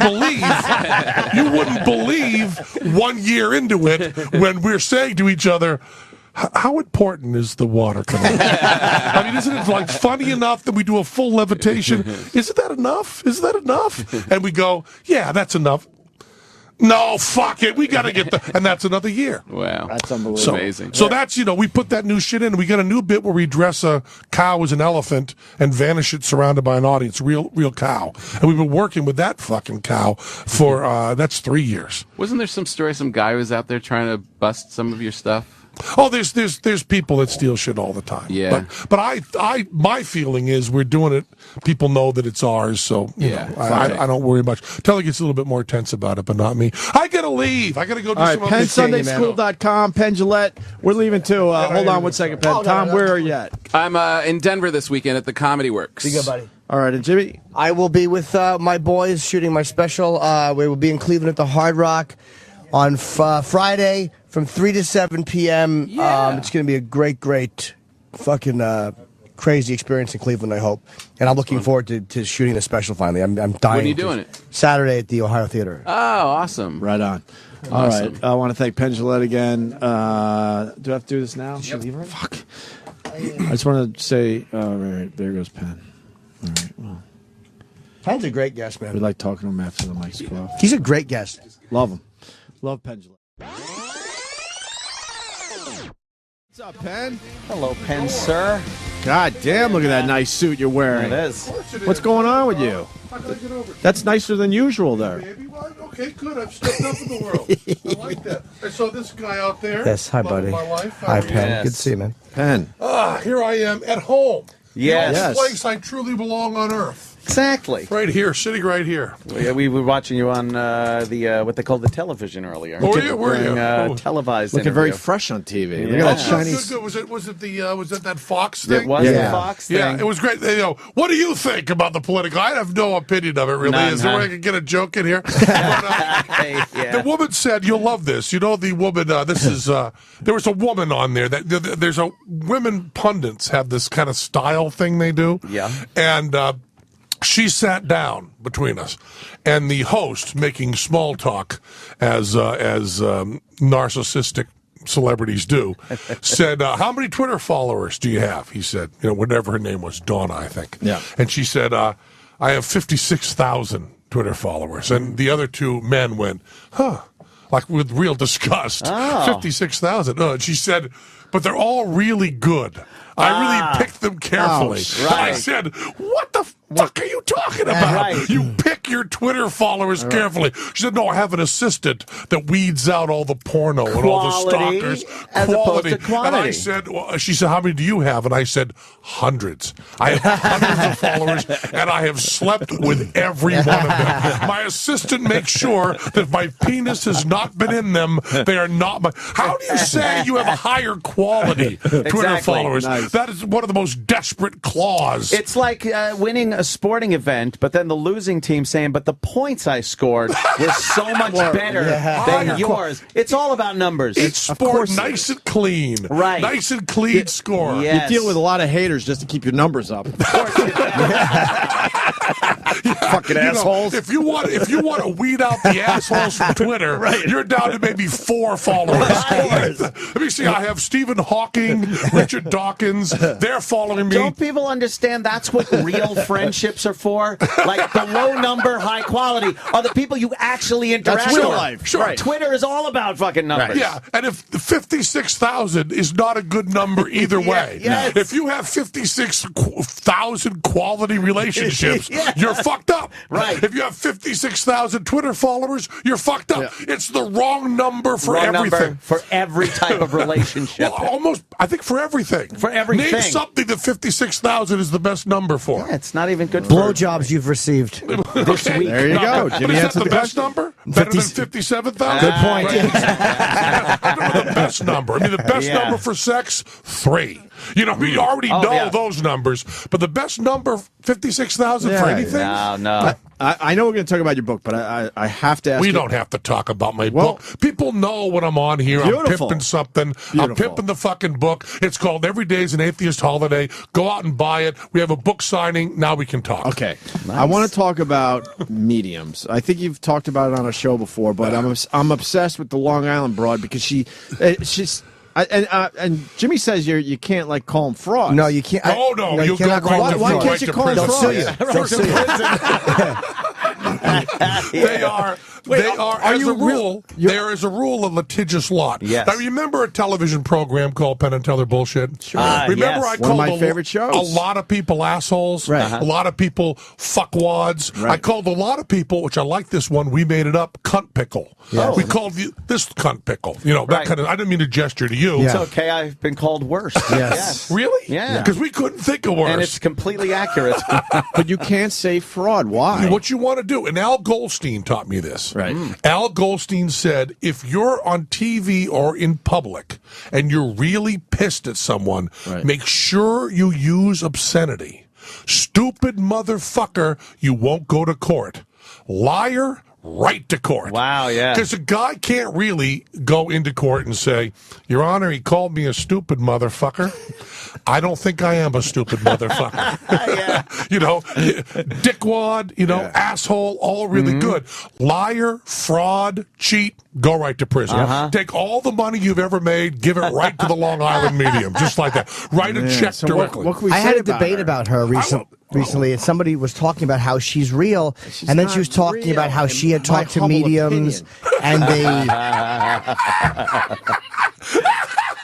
[SPEAKER 3] believe 1 year into it when we're saying to each other, "How important is the water coming?" I mean, isn't it like funny enough that we do a full levitation? Isn't that enough? Is that enough? And we go, "Yeah, that's enough." No, fuck it. We got to get and that's another year.
[SPEAKER 4] Wow.
[SPEAKER 1] That's unbelievable.
[SPEAKER 4] Amazing.
[SPEAKER 3] So that's, we put that new shit in. We got a new bit where we dress a cow as an elephant and vanish it surrounded by an audience. Real cow. And we've been working with that fucking cow for, that's 3 years.
[SPEAKER 4] Wasn't there some story, some guy was out there trying to bust some of your stuff?
[SPEAKER 3] Oh, there's people that steal shit all the time.
[SPEAKER 4] Yeah.
[SPEAKER 3] But my feeling is we're doing it. People know that it's ours, so I don't worry much. Teller gets a little bit more tense about it, but not me. I gotta leave. I gotta go do some other
[SPEAKER 1] PennSundaySchool.com, Penn Jillette. We're leaving too. Hold on 1 second, Penn. Tom, where are you at?
[SPEAKER 4] I'm in Denver this weekend at the Comedy Works.
[SPEAKER 2] Be good, buddy.
[SPEAKER 1] All right, and Jimmy?
[SPEAKER 2] I will be with my boys shooting my special. We will be in Cleveland at the Hard Rock on Friday from 3 to 7 p.m.
[SPEAKER 4] Yeah.
[SPEAKER 2] It's going to be a great fucking crazy experience in Cleveland, I hope. And I'm looking forward to shooting the special finally. I'm dying.
[SPEAKER 4] When are you doing it?
[SPEAKER 2] Saturday at the Ohio Theater.
[SPEAKER 4] Oh, awesome.
[SPEAKER 1] Right on. All right. I want to thank Penn Jillette again. Do I have to do this now?
[SPEAKER 2] Yep.
[SPEAKER 1] Fuck. I just want to say, right, there goes Penn. All right, well.
[SPEAKER 2] Penn's a great guest, man.
[SPEAKER 1] We like talking to him after the mic's off.
[SPEAKER 2] He's a great guest.
[SPEAKER 1] Love him. Love Penn Jillette. What's up, Penn?
[SPEAKER 5] Hello, Penn, sir.
[SPEAKER 1] God damn, look at that nice suit you're wearing.
[SPEAKER 5] It is.
[SPEAKER 1] What's going on with you? That's nicer than usual there.
[SPEAKER 3] Baby, well, okay, good. I've stepped up in the world. I like that. I saw this guy out there.
[SPEAKER 2] Yes, hi,
[SPEAKER 3] Love
[SPEAKER 2] buddy.
[SPEAKER 3] of my life.
[SPEAKER 2] Hi, Penn.
[SPEAKER 5] Yes.
[SPEAKER 2] Good to see you, man.
[SPEAKER 1] Penn.
[SPEAKER 3] Here I am at home.
[SPEAKER 5] Yes.
[SPEAKER 3] The only
[SPEAKER 1] Yes.
[SPEAKER 3] place I truly belong on earth.
[SPEAKER 5] Exactly.
[SPEAKER 3] Right here, sitting right here.
[SPEAKER 5] We were watching you on the what they called the television earlier.
[SPEAKER 3] Oh, yeah, were you?
[SPEAKER 5] During, televised
[SPEAKER 1] Looking
[SPEAKER 5] interview.
[SPEAKER 1] very fresh on TV.
[SPEAKER 5] Yeah.
[SPEAKER 1] Look at that
[SPEAKER 3] Oh,
[SPEAKER 1] shiny.
[SPEAKER 3] good. Was it that Fox thing?
[SPEAKER 5] It was
[SPEAKER 1] Yeah.
[SPEAKER 5] the Fox thing.
[SPEAKER 3] Yeah, it was great. What do you think about the political? I have no opinion of it, really.
[SPEAKER 5] None,
[SPEAKER 3] Is there a
[SPEAKER 5] huh?
[SPEAKER 3] way I can get a joke in here? But,
[SPEAKER 5] Hey, yeah.
[SPEAKER 3] the woman said, "You'll love this." The woman. This is. There was a woman on there. There's a women pundits have this kind of style thing they do.
[SPEAKER 5] Yeah.
[SPEAKER 3] And she sat down between us, and the host, making small talk as narcissistic celebrities do, said, "How many Twitter followers do you have?" He said, whatever her name was, Donna, I think.
[SPEAKER 1] Yeah.
[SPEAKER 3] And she said, "I have 56,000 Twitter followers." And the other two men went, "Huh," like with real disgust.
[SPEAKER 5] Oh.
[SPEAKER 3] 56,000. And she said, "But they're all really good." I really picked them carefully.
[SPEAKER 1] Oh,
[SPEAKER 3] And I said, what the fuck are you talking about?
[SPEAKER 5] Right.
[SPEAKER 3] You pick your Twitter followers carefully. She said, no, I have an assistant that weeds out all the porno and all the
[SPEAKER 5] Quality
[SPEAKER 3] stalkers.
[SPEAKER 5] as opposed to quantity.
[SPEAKER 3] And I said, well, she said, how many do you have? And I said, hundreds. I have hundreds of followers, and I have slept with every one of them. My assistant makes sure that if my penis has not been in them, they are not my... How do you say you have a higher quality Twitter
[SPEAKER 5] Exactly.
[SPEAKER 3] followers?
[SPEAKER 1] Nice.
[SPEAKER 3] That is one of the most desperate claws.
[SPEAKER 5] It's like winning a sporting event, but then the losing team saying, but the points I scored were so much better than yours. It's all about numbers.
[SPEAKER 3] It's sport, nice and clean.
[SPEAKER 5] Right.
[SPEAKER 3] Nice and clean score.
[SPEAKER 5] Yes.
[SPEAKER 1] You deal with a lot of haters just to keep your numbers up. Fucking assholes.
[SPEAKER 3] If you want to weed out the assholes from Twitter, you're down to maybe 4 followers. Let me see. I have Stephen Hawking, Richard Dawkins. They're following me.
[SPEAKER 5] Don't people understand that's what real friendships are for? Like the low number, high quality are the people you actually interact
[SPEAKER 1] That's real
[SPEAKER 5] with.
[SPEAKER 1] life.
[SPEAKER 3] Sure.
[SPEAKER 1] Right.
[SPEAKER 5] Twitter is all about fucking numbers.
[SPEAKER 3] Yeah, and if 56,000 is not a good number either way,
[SPEAKER 5] yes.
[SPEAKER 3] if you have 56,000 quality relationships, you're fucked up.
[SPEAKER 5] Right.
[SPEAKER 3] If you have 56,000 Twitter followers, you're fucked up.
[SPEAKER 1] Yeah.
[SPEAKER 3] It's the wrong number for
[SPEAKER 5] Wrong
[SPEAKER 3] everything.
[SPEAKER 5] number for every type of relationship.
[SPEAKER 3] Well, almost, I think for everything.
[SPEAKER 5] For everything.
[SPEAKER 3] Name something that 56,000 is the best number for.
[SPEAKER 5] Yeah, it's not even good for
[SPEAKER 2] Blowjobs you've received.
[SPEAKER 5] this week.
[SPEAKER 1] There you go.
[SPEAKER 3] But
[SPEAKER 1] Jimmy
[SPEAKER 3] is that
[SPEAKER 1] answered
[SPEAKER 3] the
[SPEAKER 1] the
[SPEAKER 3] best
[SPEAKER 1] question.
[SPEAKER 3] number? Better than 57,000?
[SPEAKER 2] Good point.
[SPEAKER 3] I don't know the best number. I mean, the best
[SPEAKER 5] Yeah.
[SPEAKER 3] number for sex, 3. You know, we already know those numbers. But the best number, 56,000 for
[SPEAKER 1] Yeah,
[SPEAKER 3] anything?
[SPEAKER 5] No.
[SPEAKER 1] I know we're going to talk about your book, but I have to ask
[SPEAKER 3] We
[SPEAKER 1] you.
[SPEAKER 3] don't have to talk about my
[SPEAKER 1] Well-
[SPEAKER 3] book. People know when I'm on here. I'm
[SPEAKER 1] Beautiful.
[SPEAKER 3] pimping something. I'm
[SPEAKER 1] Beautiful.
[SPEAKER 3] pimping the fucking book. It's called Every Day's an Atheist Holiday. Go out and buy it. We have a book signing. Now we can talk.
[SPEAKER 1] Okay. I want to talk about mediums. I think you've talked about it on a show before, but I'm obsessed with the Long Island broad because she's. And Jimmy says you can't like call them frauds.
[SPEAKER 2] No, you can't.
[SPEAKER 3] Oh, no. You
[SPEAKER 2] cannot
[SPEAKER 3] go call
[SPEAKER 2] write
[SPEAKER 3] them
[SPEAKER 1] Why
[SPEAKER 2] fraud.
[SPEAKER 1] can't you call them
[SPEAKER 2] They'll sue you.
[SPEAKER 1] frauds?
[SPEAKER 2] They'll sue you.
[SPEAKER 3] They are. They are,
[SPEAKER 1] are
[SPEAKER 3] as
[SPEAKER 1] you
[SPEAKER 3] a rule,
[SPEAKER 1] you're-
[SPEAKER 3] there is a rule, a litigious lot.
[SPEAKER 5] Yes.
[SPEAKER 3] Now, remember a television program called Penn and Teller Bullshit? Sure. Remember
[SPEAKER 5] yes.
[SPEAKER 3] I
[SPEAKER 1] One of
[SPEAKER 3] called
[SPEAKER 1] my favorite shows.
[SPEAKER 3] a lot of people assholes,
[SPEAKER 1] Right.
[SPEAKER 3] a lot of people fuckwads.
[SPEAKER 1] Right.
[SPEAKER 3] I called a lot of people, which I like this one, we made it up, cunt pickle.
[SPEAKER 2] Yes.
[SPEAKER 3] We called this cunt pickle. You know, that
[SPEAKER 5] Right.
[SPEAKER 3] kind of, I didn't mean to gesture to you.
[SPEAKER 2] Yeah.
[SPEAKER 5] It's okay. I've been called worse.
[SPEAKER 2] Yes.
[SPEAKER 3] Really?
[SPEAKER 5] Yeah.
[SPEAKER 3] Because we couldn't think of worse.
[SPEAKER 5] And it's completely accurate.
[SPEAKER 1] But you can't say fraud. Why?
[SPEAKER 3] What you want to do, and Al Goldstein taught me this.
[SPEAKER 1] Right.
[SPEAKER 3] Al Goldstein said, if you're on TV or in public and you're really pissed at someone,
[SPEAKER 1] Right.
[SPEAKER 3] make sure you use obscenity. Stupid motherfucker, you won't go to court. Liar, right to court.
[SPEAKER 5] Wow, yeah.
[SPEAKER 3] Because a guy can't really go into court and say, Your Honor, he called me a stupid motherfucker. I don't think I am a stupid motherfucker. You know, dickwad, asshole, all really good. Liar, fraud, cheat, go right to prison. Take all the money you've ever made, give it right to the Long Island medium, just like that. Write a check
[SPEAKER 1] So
[SPEAKER 3] directly.
[SPEAKER 1] what can we
[SPEAKER 2] I
[SPEAKER 1] say
[SPEAKER 2] had a
[SPEAKER 1] about
[SPEAKER 2] debate
[SPEAKER 1] her?
[SPEAKER 2] about her recently, and somebody was talking about how she's real,
[SPEAKER 1] She's
[SPEAKER 2] and then
[SPEAKER 1] not
[SPEAKER 2] she was talking
[SPEAKER 1] real,
[SPEAKER 2] about how
[SPEAKER 1] in
[SPEAKER 2] she had
[SPEAKER 1] my
[SPEAKER 2] talked to
[SPEAKER 1] humble
[SPEAKER 2] mediums,
[SPEAKER 1] opinion.
[SPEAKER 2] and they.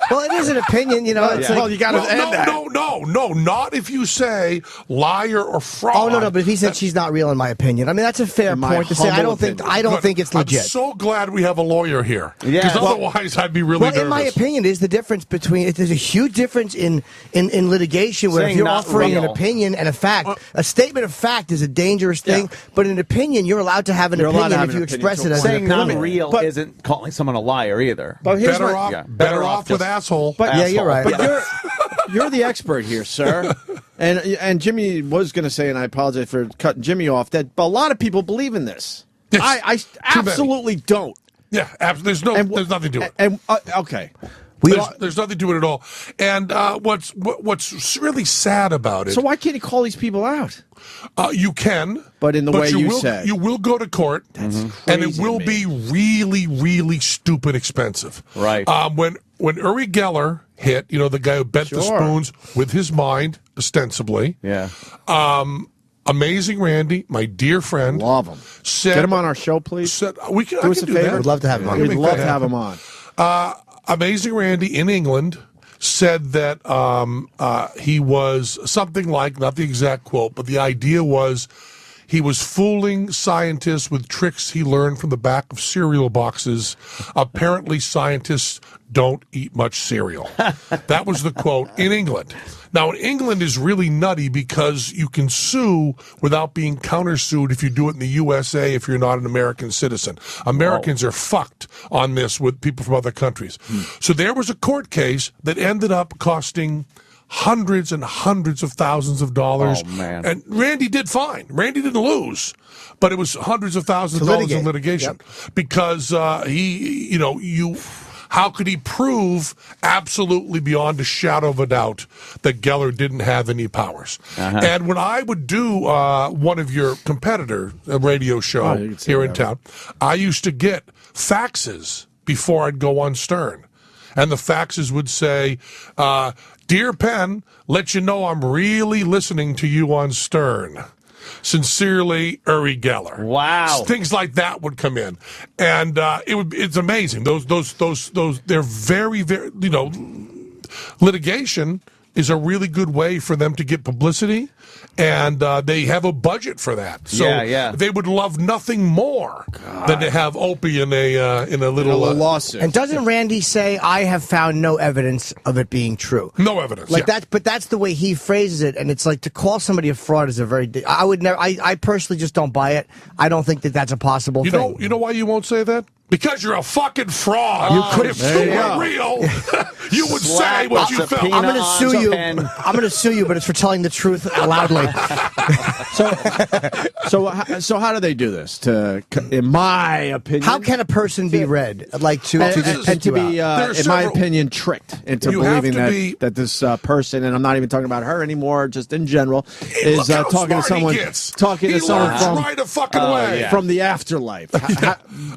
[SPEAKER 2] Well, it is an opinion, It's
[SPEAKER 1] Well,
[SPEAKER 2] like,
[SPEAKER 1] you got to end that.
[SPEAKER 3] No, not if you say liar or fraud.
[SPEAKER 2] oh no, but if he said she's not real, in my opinion, I mean that's a fair
[SPEAKER 1] In my
[SPEAKER 2] point to say. I
[SPEAKER 1] humble
[SPEAKER 2] don't think
[SPEAKER 1] opinion.
[SPEAKER 2] I don't
[SPEAKER 3] Good.
[SPEAKER 2] think it's legit.
[SPEAKER 3] I'm so glad we have a lawyer here.
[SPEAKER 5] Yeah.
[SPEAKER 3] Because
[SPEAKER 5] Well-
[SPEAKER 3] otherwise I'd be really
[SPEAKER 2] Well,
[SPEAKER 3] nervous.
[SPEAKER 2] in my opinion, is the difference between there's a huge difference in litigation where if
[SPEAKER 5] Saying
[SPEAKER 2] you're
[SPEAKER 5] not
[SPEAKER 2] offering an
[SPEAKER 5] real.
[SPEAKER 2] opinion and a fact, a statement of fact is a dangerous thing, but an opinion you're allowed to have an
[SPEAKER 1] You're allowed to
[SPEAKER 2] opinion
[SPEAKER 1] have
[SPEAKER 2] if
[SPEAKER 1] an
[SPEAKER 2] you
[SPEAKER 1] opinion
[SPEAKER 2] express
[SPEAKER 1] to
[SPEAKER 2] it as
[SPEAKER 5] Saying
[SPEAKER 2] an
[SPEAKER 5] not
[SPEAKER 2] opinion.
[SPEAKER 5] real
[SPEAKER 1] But-
[SPEAKER 5] isn't calling someone a liar either.
[SPEAKER 1] But here's
[SPEAKER 3] better
[SPEAKER 1] my,
[SPEAKER 3] off,
[SPEAKER 5] yeah,
[SPEAKER 3] better off with
[SPEAKER 5] just-
[SPEAKER 3] asshole.
[SPEAKER 1] But
[SPEAKER 2] Yeah, you're right.
[SPEAKER 1] But you're the expert here, sir. And Jimmy was going to say, and I apologize for cutting Jimmy off, that a lot of people believe in this.
[SPEAKER 3] Yes.
[SPEAKER 1] I
[SPEAKER 3] Too many.
[SPEAKER 1] absolutely don't.
[SPEAKER 3] Yeah, there's nothing to it.
[SPEAKER 1] And okay,
[SPEAKER 3] There's nothing to it at all. And what's really sad about it,
[SPEAKER 1] so why can't he call these people out?
[SPEAKER 3] you can,
[SPEAKER 1] But in the way you
[SPEAKER 3] will,
[SPEAKER 1] say.
[SPEAKER 3] you will go to court, and it
[SPEAKER 1] crazy
[SPEAKER 3] will
[SPEAKER 1] to
[SPEAKER 3] be really, really stupid expensive.
[SPEAKER 5] Right.
[SPEAKER 3] When Uri Geller hit, the guy who bent the
[SPEAKER 1] Sure.
[SPEAKER 3] spoons with his mind, ostensibly.
[SPEAKER 5] Yeah.
[SPEAKER 3] Amazing Randy, my dear friend,
[SPEAKER 1] Love him.
[SPEAKER 3] said,
[SPEAKER 1] Get him on our show, please.
[SPEAKER 3] Said, we can,
[SPEAKER 1] Do
[SPEAKER 3] I
[SPEAKER 1] us
[SPEAKER 3] can
[SPEAKER 1] a
[SPEAKER 3] do
[SPEAKER 1] favor.
[SPEAKER 3] that.
[SPEAKER 2] We'd love to have him on.
[SPEAKER 3] I can
[SPEAKER 1] We'd
[SPEAKER 3] make
[SPEAKER 1] love
[SPEAKER 3] that
[SPEAKER 1] to have
[SPEAKER 3] happen.
[SPEAKER 1] him on.
[SPEAKER 3] Amazing Randy in England said that he was something like, not the exact quote, but the idea was he was fooling scientists with tricks he learned from the back of cereal boxes. Apparently, scientists don't eat much cereal. That was the quote in England. Now, in England is really nutty because you can sue without being countersued if you do it in the USA if you're not an American citizen. Americans are fucked on this with people from other countries. So there was a court case that ended up costing hundreds and hundreds of thousands of dollars.
[SPEAKER 5] Oh, man.
[SPEAKER 3] And Randy did fine. Randy didn't lose, but it was hundreds of thousands of dollars in litigation because how could he prove absolutely beyond a shadow of a doubt that Geller didn't have any powers? And when I would do one of your competitor radio show here in town, I used to get faxes before I'd go on Stern. And the faxes would say, Dear Penn, let you know I'm really listening to you on Stern. Sincerely, Uri Geller.
[SPEAKER 5] Wow.
[SPEAKER 3] Things like that would come in. And it's amazing. Those they're very, very, litigation is a really good way for them to get publicity, and they have a budget for that. So they would love nothing more than to have Opie in a little
[SPEAKER 1] lawsuit.
[SPEAKER 2] And doesn't Randy say, I have found no evidence of it being true?
[SPEAKER 3] No evidence.
[SPEAKER 2] That, but that's the way he phrases it, and it's like to call somebody a fraud is a very. I would never. I personally just don't buy it. I don't think that that's a possible thing.
[SPEAKER 3] You know why you won't say that? Because you're a fucking fraud. You could have been real. You would say what you felt.
[SPEAKER 2] I'm going to sue you. I'm going to sue you, but it's for telling the truth loudly.
[SPEAKER 1] So how do they do this? In my opinion,
[SPEAKER 2] how can a person be read like to
[SPEAKER 1] be, in my opinion, tricked into believing that this person, and I'm not even talking about her anymore, just in general, is talking to someone
[SPEAKER 3] right a fucking way
[SPEAKER 1] from the afterlife.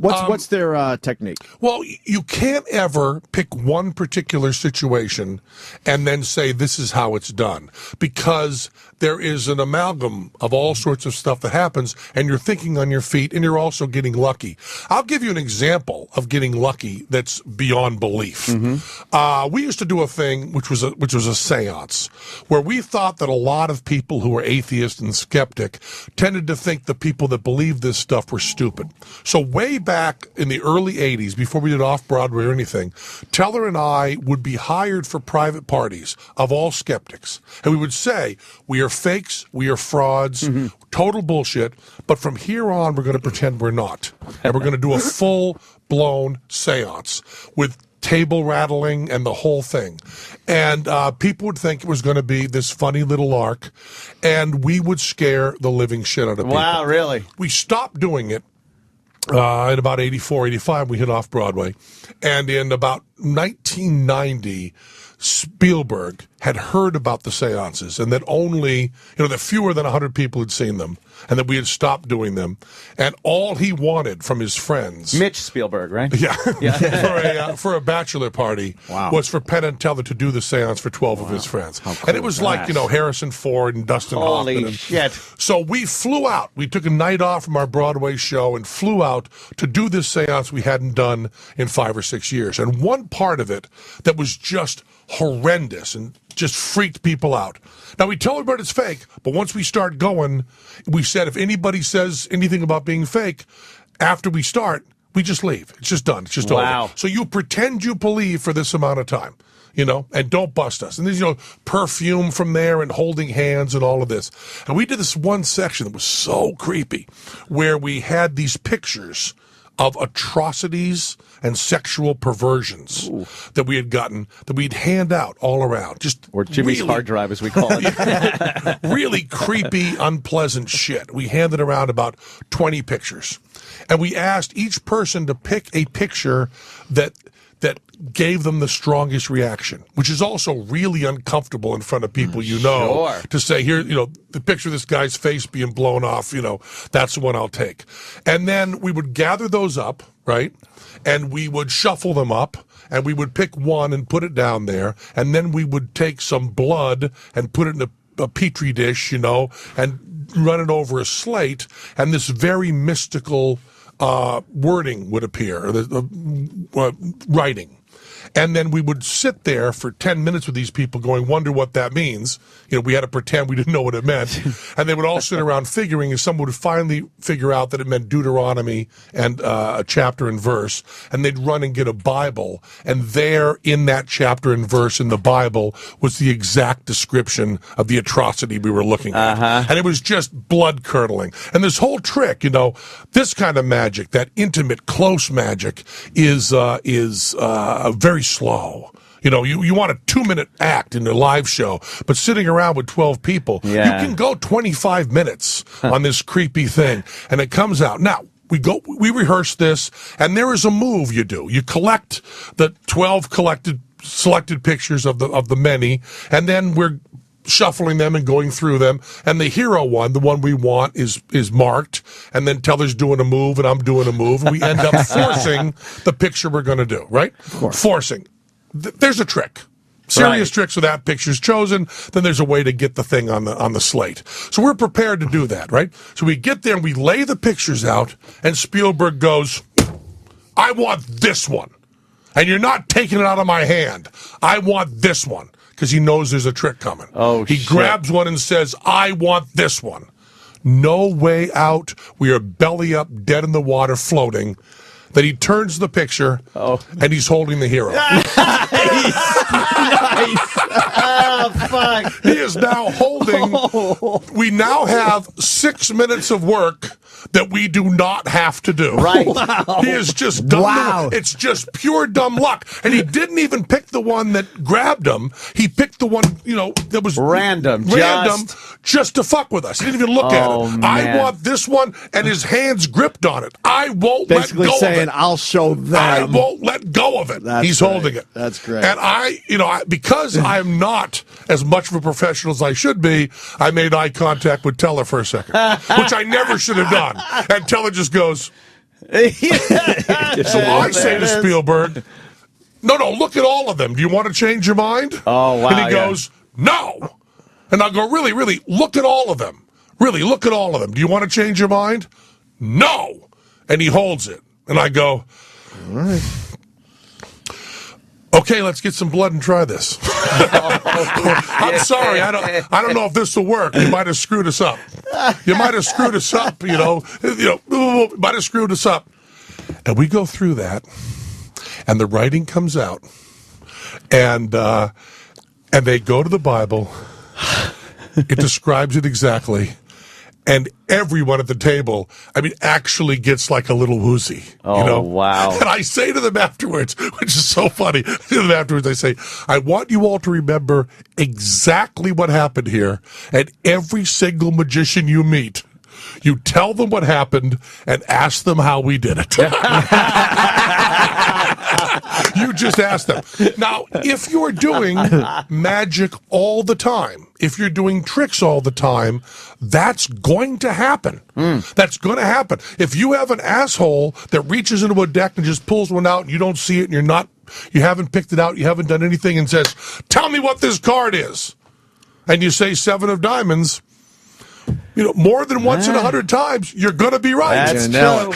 [SPEAKER 1] What's their technique?
[SPEAKER 3] Well, you can't ever pick one particular situation and then say this is how it's done, because there is an amalgam of all sorts of stuff that happens, and you're thinking on your feet, and you're also getting lucky. I'll give you an example of getting lucky that's beyond belief. We used to do a thing which was a seance, where we thought that a lot of people who were atheist and skeptic tended to think the people that believed this stuff were stupid. So way back in the early 80s, before we did Off-Broadway or anything, Teller and I would be hired for private parties of all skeptics. And we would say, we are fakes, we are frauds, total bullshit, but from here on, we're going to pretend we're not. And we're going to do a full-blown seance with table rattling and the whole thing. And people would think it was going to be this funny little arc, and we would scare the living shit out of people.
[SPEAKER 5] Wow, really?
[SPEAKER 3] We stopped doing it. In about 84, 85, we hit Off-Broadway. And in about 1990, Spielberg had heard about the seances, and that only, that fewer than 100 people had seen them, and that we had stopped doing them. And all he wanted from his friends,
[SPEAKER 5] Mitch Spielberg, right?
[SPEAKER 3] Yeah, for a bachelor party, was for Penn and Teller to do the seance for 12 of his friends.
[SPEAKER 5] Cool
[SPEAKER 3] and it was like, Harrison Ford and Dustin Hoffman.
[SPEAKER 5] Holy shit.
[SPEAKER 3] So we flew out. We took a night off from our Broadway show and flew out to do this seance we hadn't done in 5 or 6 years. And one part of it that was just horrendous and just freaked people out. Now, we tell everybody it's fake, but once we start going, we said if anybody says anything about being fake, after we start, we just leave. It's just done. It's just over. So you pretend you believe for this amount of time, and don't bust us. And there's, perfume from there and holding hands and all of this. And we did this one section that was so creepy, where we had these pictures of atrocities and sexual perversions that we had gotten, that we'd hand out all around.
[SPEAKER 5] Or Jimmy's hard drive, as we call it.
[SPEAKER 3] Really creepy, unpleasant shit. We handed around about 20 pictures. And we asked each person to pick a picture that gave them the strongest reaction, which is also really uncomfortable in front of people to say, here, the picture of this guy's face being blown off, that's the one I'll take. And then we would gather those up, right? And we would shuffle them up, and we would pick one and put it down there, and then we would take some blood and put it in a petri dish, and run it over a slate, and this very mystical wording would appear, writing. And then we would sit there for 10 minutes with these people going, wonder what that means. We had to pretend we didn't know what it meant. And they would all sit around figuring, and someone would finally figure out that it meant Deuteronomy and a chapter and verse. And they'd run and get a Bible. And there in that chapter and verse in the Bible was the exact description of the atrocity we were looking at. And it was just blood curdling. And this whole trick, this kind of magic, that intimate, close magic is very slow. You want a 2-minute act in a live show, but sitting around with 12 people, you can go 25 minutes on this creepy thing, and it comes out. Now, we rehearse this, and there is a move you do. You collect the 12 selected pictures of the many, and then we're shuffling them and going through them, and the hero one, the one we want, is marked, and then Teller's doing a move and I'm doing a move, and we end up forcing the picture we're going to do, right? Forcing. There's a trick. Serious tricks with that picture's chosen, then there's a way to get the thing on the slate. So we're prepared to do that, right? So we get there and we lay the pictures out, and Spielberg goes, I want this one. And you're not taking it out of my hand. I want this one. Because he knows there's a trick coming. He grabs one and says, I want this one. No way out. We are belly up, dead in the water, floating. Then he turns the picture, and he's holding the hero.
[SPEAKER 5] Nice. Oh, fuck.
[SPEAKER 3] He is now holding. We now have 6 minutes of work that we do not have to do.
[SPEAKER 5] Right.
[SPEAKER 3] Wow. He has just done it's just pure dumb luck. And he didn't even pick the one that grabbed him. He picked the one, that was
[SPEAKER 5] random
[SPEAKER 3] just to fuck with us. He didn't even look at it. Man. I want this one, and his hands gripped on it. I won't
[SPEAKER 1] basically
[SPEAKER 3] let go
[SPEAKER 1] saying,
[SPEAKER 3] of it.
[SPEAKER 1] I'll show them.
[SPEAKER 3] I won't let go of it. He's holding it.
[SPEAKER 1] That's great.
[SPEAKER 3] And because I'm not as much of a professional as I should be, I made eye contact with Teller for a second, which I never should have done. And Teller just goes. So I say to Spielberg, no, look at all of them. Do you want to change your mind?
[SPEAKER 5] Oh, wow.
[SPEAKER 3] And he goes, no. And I'll go, really, look at all of them. Really, look at all of them. Do you want to change your mind? No. And he holds it. And I go, all right. Okay, let's get some blood and try this. I'm sorry, I don't know if this will work. You might have screwed us up. Might have screwed us up. And we go through that, and the writing comes out, and they go to the Bible. It describes it exactly. And everyone at the table, actually gets like a little woozy.
[SPEAKER 5] Wow.
[SPEAKER 3] And I say to them afterwards, which is so funny, I say, I want you all to remember exactly what happened here. And every single magician you meet, you tell them what happened and ask them how we did it. You just ask them. Now, if you're doing magic all the time, if you're doing tricks all the time, that's going to happen. That's going to happen. If you have an asshole that reaches into a deck and just pulls one out and you don't see it and you haven't picked it out, you haven't done anything, and says, tell me what this card is, and you say 7 of diamonds, more than once in 100 times, you're going to be right.
[SPEAKER 5] That's true.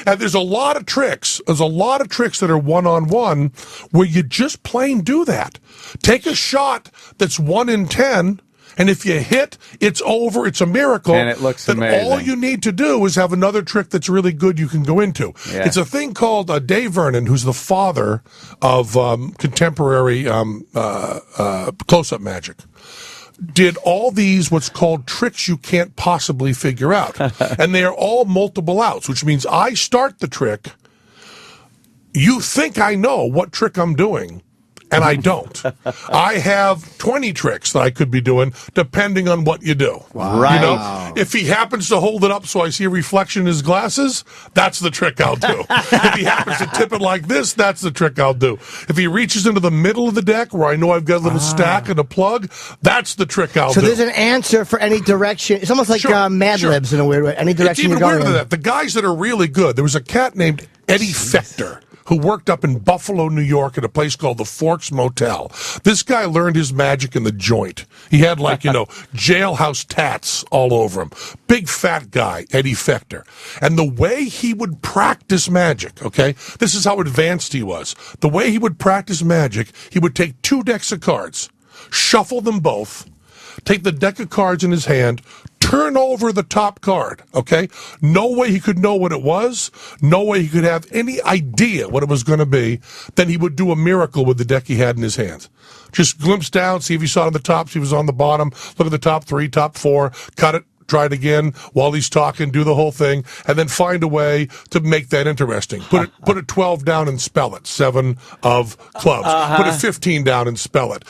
[SPEAKER 3] And there's a lot of tricks. There's a lot of tricks that are one-on-one where you just plain do that. Take a shot that's 1 in 10, and if you hit, it's over. It's a miracle.
[SPEAKER 5] And it looks
[SPEAKER 3] then
[SPEAKER 5] amazing.
[SPEAKER 3] All you need to do is have another trick that's really good you can go into.
[SPEAKER 5] Yeah.
[SPEAKER 3] It's a thing called Dave Vernon, who's the father of contemporary close-up magic. Did all these what's called tricks you can't possibly figure out. And they are all multiple outs, which means I start the trick. You think I know what trick I'm doing, and I don't. I have 20 tricks that I could be doing, depending on what you do.
[SPEAKER 5] Wow. Right.
[SPEAKER 3] You know, if he happens to hold it up so I see a reflection in his glasses, that's the trick I'll do. If he happens to tip it like this, that's the trick I'll do. If he reaches into the middle of the deck where I know I've got a little stack and a plug, that's the trick I'll do.
[SPEAKER 2] So there's an answer for any direction. It's almost like Mad Libs in a weird way. Any direction
[SPEAKER 3] it's even
[SPEAKER 2] you're going
[SPEAKER 3] weirder
[SPEAKER 2] in.
[SPEAKER 3] than that. The guys that are really good, there was a cat named Eddie Fechter, who worked up in Buffalo, New York at a place called the Forks Motel. This guy learned his magic in the joint. He had jailhouse tats all over him. Big fat guy, Eddie Fector. And the way he would practice magic, okay, this is how advanced he was. The way he would practice magic, he would take 2 decks of cards, shuffle them both, take the deck of cards in his hand, turn over the top card, okay? No way he could know what it was. No way he could have any idea what it was going to be. Then he would do a miracle with the deck he had in his hands. Just glimpse down, see if he saw it on the top, see if it was on the bottom, look at the top 3, top 4, cut it, try it again while he's talking, do the whole thing, and then find a way to make that interesting. Put a 12 down and spell it. 7 of clubs. Put a 15 down and spell it.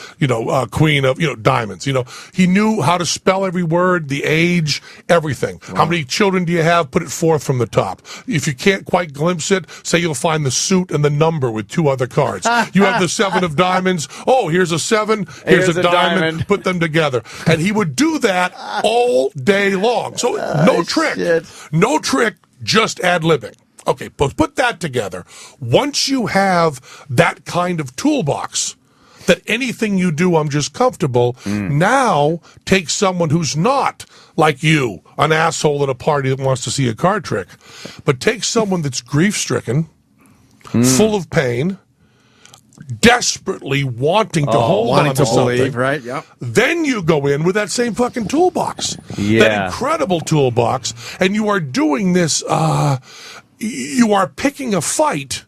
[SPEAKER 3] Queen of, diamonds. He knew how to spell every word, the age, everything. Wow. How many children do you have? Put it 4th from the top. If you can't quite glimpse it, say you'll find the suit and the number with 2 other cards. You have the 7 of diamonds. Oh, here's a 7. Here's a diamond. Put them together. And he would do that all day long. So no trick, just ad-libbing. Okay, put that together. Once you have that kind of toolbox, that anything you do, I'm just comfortable, now take someone who's not like you, an asshole at a party that wants to see a card trick, but take someone that's grief-stricken, full of pain, desperately wanting to hold on to something,
[SPEAKER 1] right? Yep.
[SPEAKER 3] Then you go in with that same fucking toolbox, that incredible toolbox, and you are doing this. You are picking a fight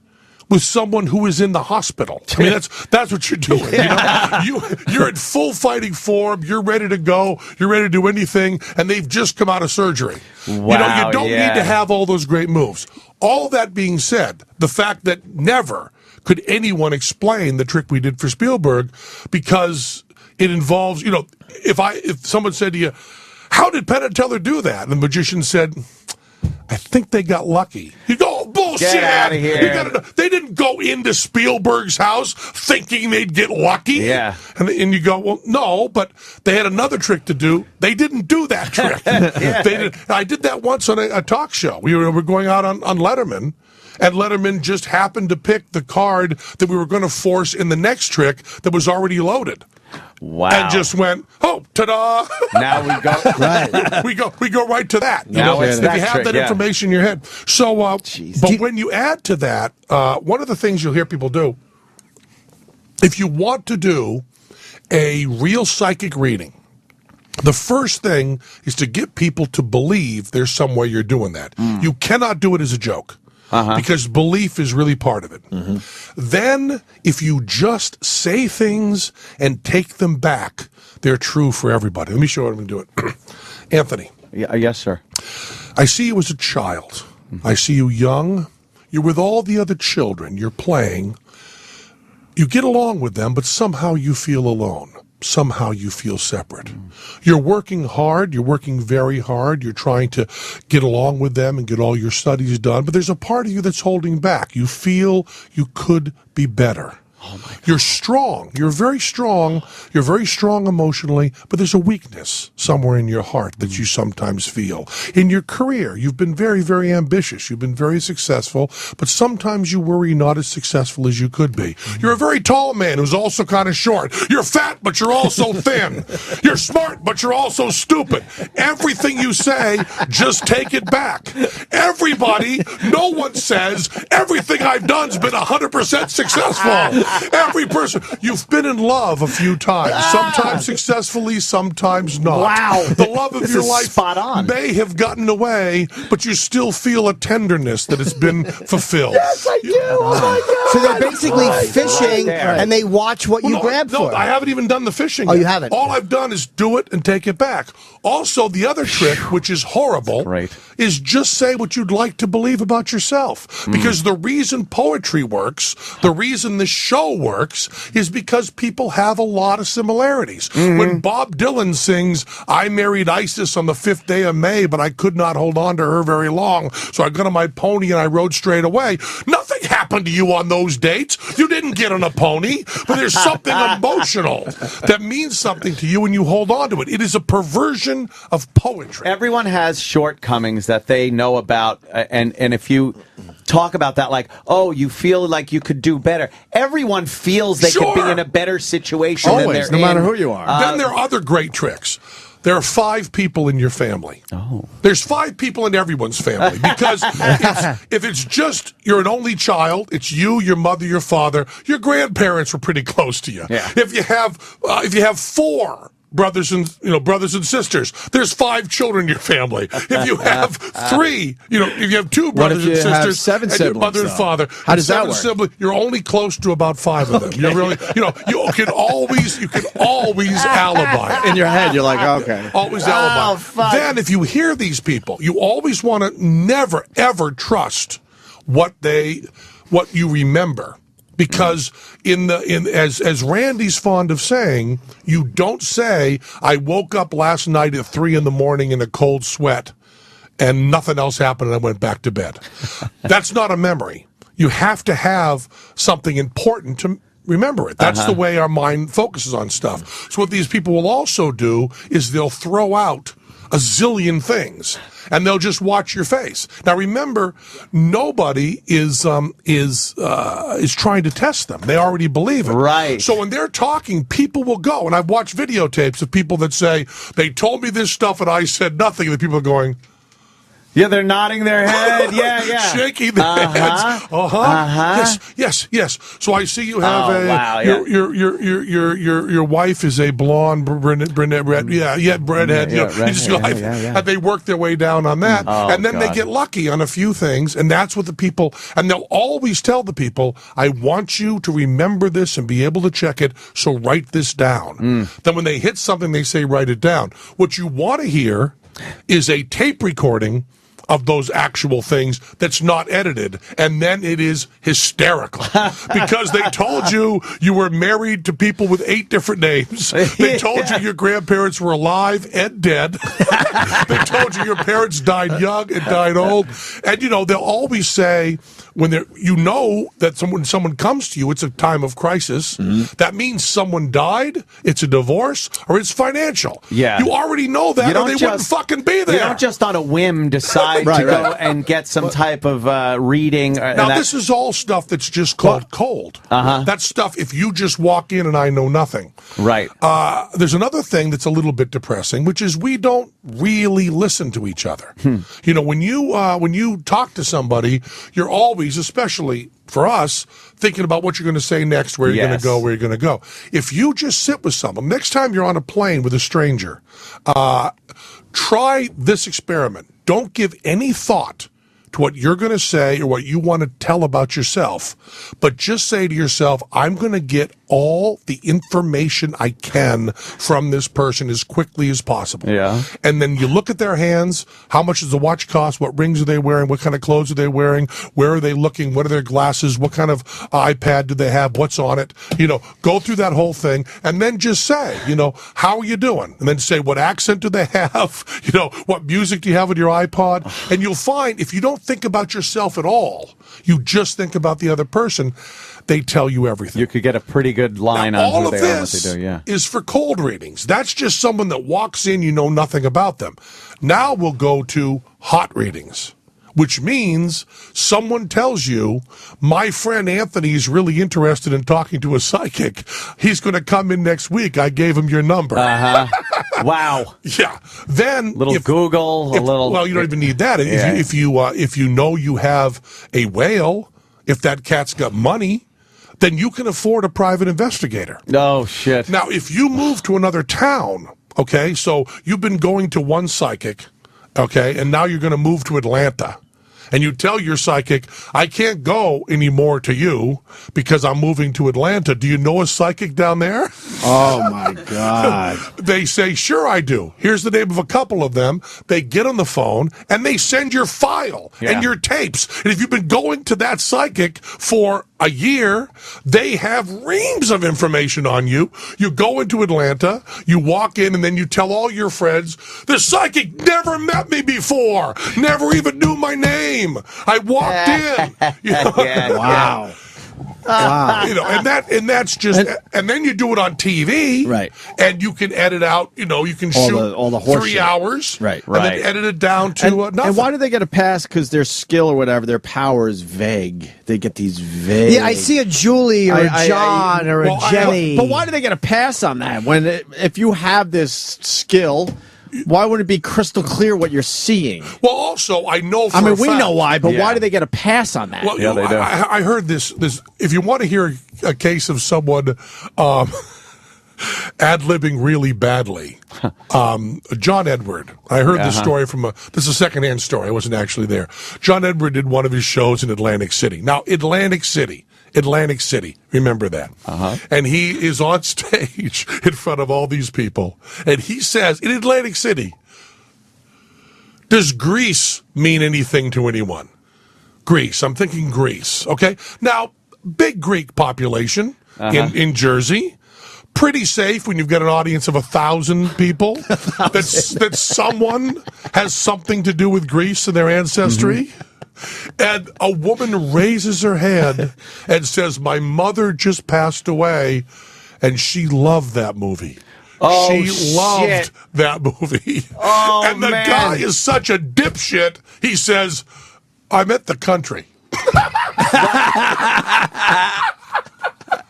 [SPEAKER 3] with someone who is in the hospital. I mean, that's what you're doing. You're in full fighting form. You're ready to go. You're ready to do anything, and they've just come out of surgery.
[SPEAKER 5] Wow,
[SPEAKER 3] you don't need to have all those great moves. All that being said, the fact that never could anyone explain the trick we did for Spielberg, because it involves, if someone said to you, how did Penn and Teller do that? And the magician said, I think they got lucky. You go, bullshit.
[SPEAKER 5] Get out of here.
[SPEAKER 3] They didn't go into Spielberg's house thinking they'd get lucky.
[SPEAKER 5] Yeah.
[SPEAKER 3] And you go, well, no, but they had another trick to do. They didn't do that trick. I did that once on a talk show. We were going out on Letterman, and Letterman just happened to pick the card that we were going to force in the next trick that was already loaded.
[SPEAKER 5] Wow.
[SPEAKER 3] And just went, oh, ta-da.
[SPEAKER 5] Now we go.
[SPEAKER 3] Right. we go right to that.
[SPEAKER 5] Now it's
[SPEAKER 3] if
[SPEAKER 5] that
[SPEAKER 3] you have
[SPEAKER 5] trick,
[SPEAKER 3] that information in your head. So, but when you add to that, one of the things you'll hear people do, if you want to do a real psychic reading, the first thing is to get people to believe there's some way you're doing that. You cannot do it as a joke. Because belief is really part of it. Then, if you just say things and take them back, they're true for everybody. Let me show you what I'm going to do it. Anthony.
[SPEAKER 5] Yes, sir.
[SPEAKER 3] I see you as a child. I see you young. You're with all the other children. You're playing. You get along with them, but somehow you feel alone. Somehow you feel separate. You're working hard. You're working very hard. You're trying to get along with them and get all your studies done. But there's a part of you that's holding back. You feel you could be better. Oh my God. You're strong. You're very strong. You're very strong emotionally, but there's a weakness somewhere in your heart that you sometimes feel. In your career, you've been very, very ambitious. You've been very successful, but sometimes you worry not as successful as you could be. You're a very tall man who's also kind of short. You're fat, but you're also thin. You're smart, but you're also stupid. Everything you say, just take it back. Everybody, no one says everything I've done's been 100% successful. Every person. You've been in love a few times, sometimes successfully, sometimes not.
[SPEAKER 5] Wow.
[SPEAKER 3] The love of your life
[SPEAKER 5] spot on.
[SPEAKER 3] may have gotten away, but you still feel a tenderness that has been fulfilled.
[SPEAKER 5] Yes, I do. Oh my God.
[SPEAKER 2] So they're basically fishing, and they watch what you grab for.
[SPEAKER 3] No, I haven't even done the fishing.
[SPEAKER 2] Oh,
[SPEAKER 3] yet.
[SPEAKER 2] you haven't?
[SPEAKER 3] All I've done is do it and take it back. Also, the other trick, which is horrible, is just say what you'd like to believe about yourself. Because the reason poetry works, the reason this show works, is because people have a lot of similarities. When Bob Dylan sings, I married Isis on the 5th day of May, but I could not hold on to her very long, so I got on my pony and I rode straight away. Nothing happened to you on those dates. You didn't get on a pony, but there's something emotional that means something to you, and you hold on to it. It is a perversion of poetry.
[SPEAKER 5] Everyone has shortcomings that they know about, and if you talk about that, like, oh, you feel like you could do better. Everyone feels they could be in a better situation than they're
[SPEAKER 1] no matter who you are.
[SPEAKER 3] Then there are other great tricks. There are 5 people in your family.
[SPEAKER 5] Oh.
[SPEAKER 3] There's 5 people in everyone's family because if it's just you're an only child, it's you, your mother, your father, your grandparents were pretty close to you.
[SPEAKER 5] Yeah.
[SPEAKER 3] If you have 4 brothers and sisters, there's 5 children in your family. If you have 3, if you have 2 brothers and sisters,
[SPEAKER 1] have 7
[SPEAKER 3] and
[SPEAKER 1] siblings,
[SPEAKER 3] your mother and father,
[SPEAKER 1] how does that work?
[SPEAKER 3] Siblings, you're only close to about 5 of them. Okay. You're really, you can always alibi
[SPEAKER 1] in your head. You're like, okay,
[SPEAKER 3] always alibi.
[SPEAKER 5] Fuck.
[SPEAKER 3] Then, if you hear these people, you always want to never ever trust what you remember. Because as Randy's fond of saying, you don't say, I woke up last night at 3 a.m. in a cold sweat and nothing else happened and I went back to bed. That's not a memory. You have to have something important to remember it. That's the way our mind focuses on stuff. So what these people will also do is they'll throw out a zillion things, and they'll just watch your face. Now, remember, nobody is trying to test them. They already believe it.
[SPEAKER 5] Right.
[SPEAKER 3] So when they're talking, people will go, and I've watched videotapes of people that say, they told me this stuff and I said nothing, and the people are going,
[SPEAKER 5] yeah, they're nodding their head. Yeah.
[SPEAKER 3] Shaking their heads. Yes. So I see you have your wife is a blonde brunette. Redhead. And they work their way down on that, and then they get lucky on a few things, and that's what the people. And they'll always tell the people, "I want you to remember this and be able to check it. So write this down." Then when they hit something, they say, "Write it down." What you want to hear is a tape recording of those actual things that's not edited, and then it is hysterical because they told you were married to people with 8 different names. They told you your grandparents were alive and dead. They told you your parents died young and died old, and they'll always say when that someone comes to you, it's a time of crisis. That means someone died, it's a divorce, or it's financial.
[SPEAKER 5] Yeah,
[SPEAKER 3] you already know that, or they wouldn't fucking be there.
[SPEAKER 5] You don't just on a whim decide to go and get some type of reading.
[SPEAKER 3] Now, this is all stuff that's just called cold. That's stuff if you just walk in and I know nothing.
[SPEAKER 5] Right.
[SPEAKER 3] There's another thing that's a little bit depressing, which is we don't really listen to each other. When you talk to somebody, you're always, especially for us, thinking about what you're going to say next, where you're going to go, where you're going to go. If you just sit with someone, next time you're on a plane with a stranger, try this experiment. Don't give any thought to what you're going to say or what you want to tell about yourself, but just say to yourself, I'm going to get all the information I can from this person as quickly as possible.
[SPEAKER 5] Yeah.
[SPEAKER 3] And then you look at their hands, how much does the watch cost, what rings are they wearing, what kind of clothes are they wearing, where are they looking, what are their glasses, what kind of iPad do they have, what's on it, go through that whole thing, and then just say, how are you doing? And then say, what accent do they have, what music do you have on your iPod? And you'll find if you don't think about yourself at all, you just think about the other person, they tell you everything.
[SPEAKER 5] You could get a pretty good line
[SPEAKER 3] now,
[SPEAKER 5] on who they are and what
[SPEAKER 3] this
[SPEAKER 5] they do. Yeah,
[SPEAKER 3] is for cold readings. That's just someone that walks in, you know nothing about them. Now we'll go to hot readings, which means someone tells you, my friend Anthony is really interested in talking to a psychic. He's going to come in next week. I gave him your number.
[SPEAKER 5] Wow.
[SPEAKER 3] Yeah. Then
[SPEAKER 5] Google, a little.
[SPEAKER 3] Well, you don't even need that. If you know you have a whale, if that cat's got money, then you can afford a private investigator.
[SPEAKER 5] Oh, shit.
[SPEAKER 3] Now, if you move to another town, okay, so you've been going to one psychic, okay, and now you're going to move to Atlanta. And you tell your psychic, I can't go anymore to you because I'm moving to Atlanta. Do you know a psychic down there?
[SPEAKER 1] Oh, my God.
[SPEAKER 3] They say, sure, I do. Here's the name of a couple of them. They get on the phone, and they send your file and your tapes. And if you've been going to that psychic for a year, they have reams of information on you. You go into Atlanta, you walk in, and then you tell all your friends, the psychic never met me before, never even knew my name. I walked in.
[SPEAKER 1] Wow. Wow.
[SPEAKER 3] You know, and that's just, and then you do it on TV,
[SPEAKER 1] Right.
[SPEAKER 3] And you can edit out. You know, you can
[SPEAKER 1] All
[SPEAKER 3] shoot
[SPEAKER 1] all the horse
[SPEAKER 3] 3
[SPEAKER 1] shit.
[SPEAKER 3] hours,
[SPEAKER 1] Right.
[SPEAKER 3] and then edit it down to nothing.
[SPEAKER 1] And why do they get a pass? Because their skill or whatever, their power is vague. They get these vague.
[SPEAKER 2] Yeah, I see a Julie or a John or a Jenny.
[SPEAKER 1] But why do they get a pass on that? If you have this skill, why would it be crystal clear what you're seeing?
[SPEAKER 3] Well, also, I know. For
[SPEAKER 1] we
[SPEAKER 3] fact,
[SPEAKER 1] know why, but why do they get a pass on that?
[SPEAKER 3] Well,
[SPEAKER 5] Yeah, they do.
[SPEAKER 3] I heard this. If you want to hear a case of someone ad-libbing really badly, John Edward. I heard this story from this is a secondhand story. I wasn't actually there. John Edward did one of his shows in Atlantic City. Now, Atlantic City. Remember that. And he is on stage in front of all these people. And he says, in Atlantic City, does Greece mean anything to anyone? Greece. I'm thinking Greece. Okay. Now, big Greek population in Jersey. Pretty safe when you've got an audience of 1,000 people. that someone has something to do with Greece and their ancestry. And a woman raises her hand and says, "My mother just passed away, and she loved that movie."
[SPEAKER 5] Oh,
[SPEAKER 3] she loved that movie.
[SPEAKER 5] Oh,
[SPEAKER 3] and the
[SPEAKER 5] man.
[SPEAKER 3] guy is such a dipshit. He says, "I meant the country."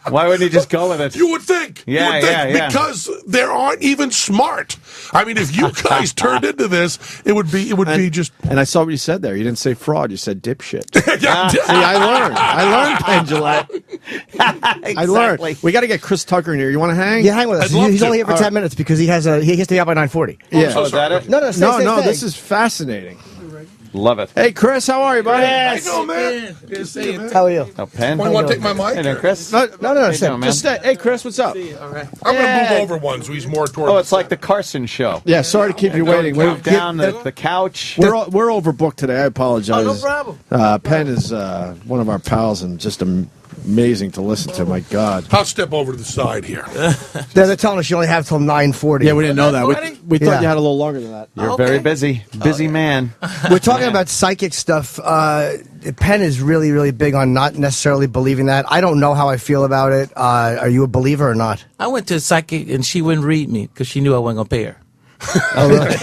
[SPEAKER 5] Why wouldn't he just go with it?
[SPEAKER 3] You would think.
[SPEAKER 5] Yeah,
[SPEAKER 3] You would think,
[SPEAKER 5] yeah.
[SPEAKER 3] because they aren't even smart. I mean, if you guys turned into this, it would be just.
[SPEAKER 1] And I saw what you said there. You didn't say fraud. You said dipshit.
[SPEAKER 3] Yeah.
[SPEAKER 1] See, I learned, Penn Jillette. I learned. We got to get Chris Tucker in here. You want to hang?
[SPEAKER 2] Yeah, hang with us.
[SPEAKER 3] I'd love
[SPEAKER 2] He's
[SPEAKER 3] to.
[SPEAKER 2] only here for 10 minutes because he has to be out by 9:40.
[SPEAKER 1] Yeah.
[SPEAKER 3] so
[SPEAKER 5] Oh, is that it?
[SPEAKER 2] No, stay, stay, stay.
[SPEAKER 1] This is fascinating.
[SPEAKER 5] Love it.
[SPEAKER 1] Hey, Chris, how are you, buddy?
[SPEAKER 3] How you doing, man? Good to see you, man.
[SPEAKER 2] How are you?
[SPEAKER 5] Oh, Penn.
[SPEAKER 3] Want to take my mic?
[SPEAKER 5] Hey there, Chris.
[SPEAKER 1] No,
[SPEAKER 2] No,
[SPEAKER 5] How you doing, man?
[SPEAKER 1] just stay. Hey, Chris, what's up?
[SPEAKER 3] I'm going to move over one so he's more toward.
[SPEAKER 5] Oh, it's like the Carson show.
[SPEAKER 1] Yeah, sorry to keep you waiting.
[SPEAKER 5] Move down the couch.
[SPEAKER 1] We're overbooked today. I apologize.
[SPEAKER 6] Oh, no problem.
[SPEAKER 1] Penn is one of our pals and just amazing to listen to. My God.
[SPEAKER 3] I'll step over to the side here.
[SPEAKER 2] They're telling us you only have till 9:40.
[SPEAKER 1] Yeah, we didn't know that.
[SPEAKER 6] Already?
[SPEAKER 1] We thought
[SPEAKER 2] Yeah.
[SPEAKER 1] you had a little longer than that.
[SPEAKER 5] You're
[SPEAKER 6] Okay.
[SPEAKER 5] very busy man.
[SPEAKER 2] We're talking about psychic stuff. Penn is really, really big on not necessarily believing that. I don't know how I feel about it. Are you a believer or not?
[SPEAKER 6] I went to a psychic and she wouldn't read me because she knew I wasn't going to pay her.
[SPEAKER 2] Oh, really?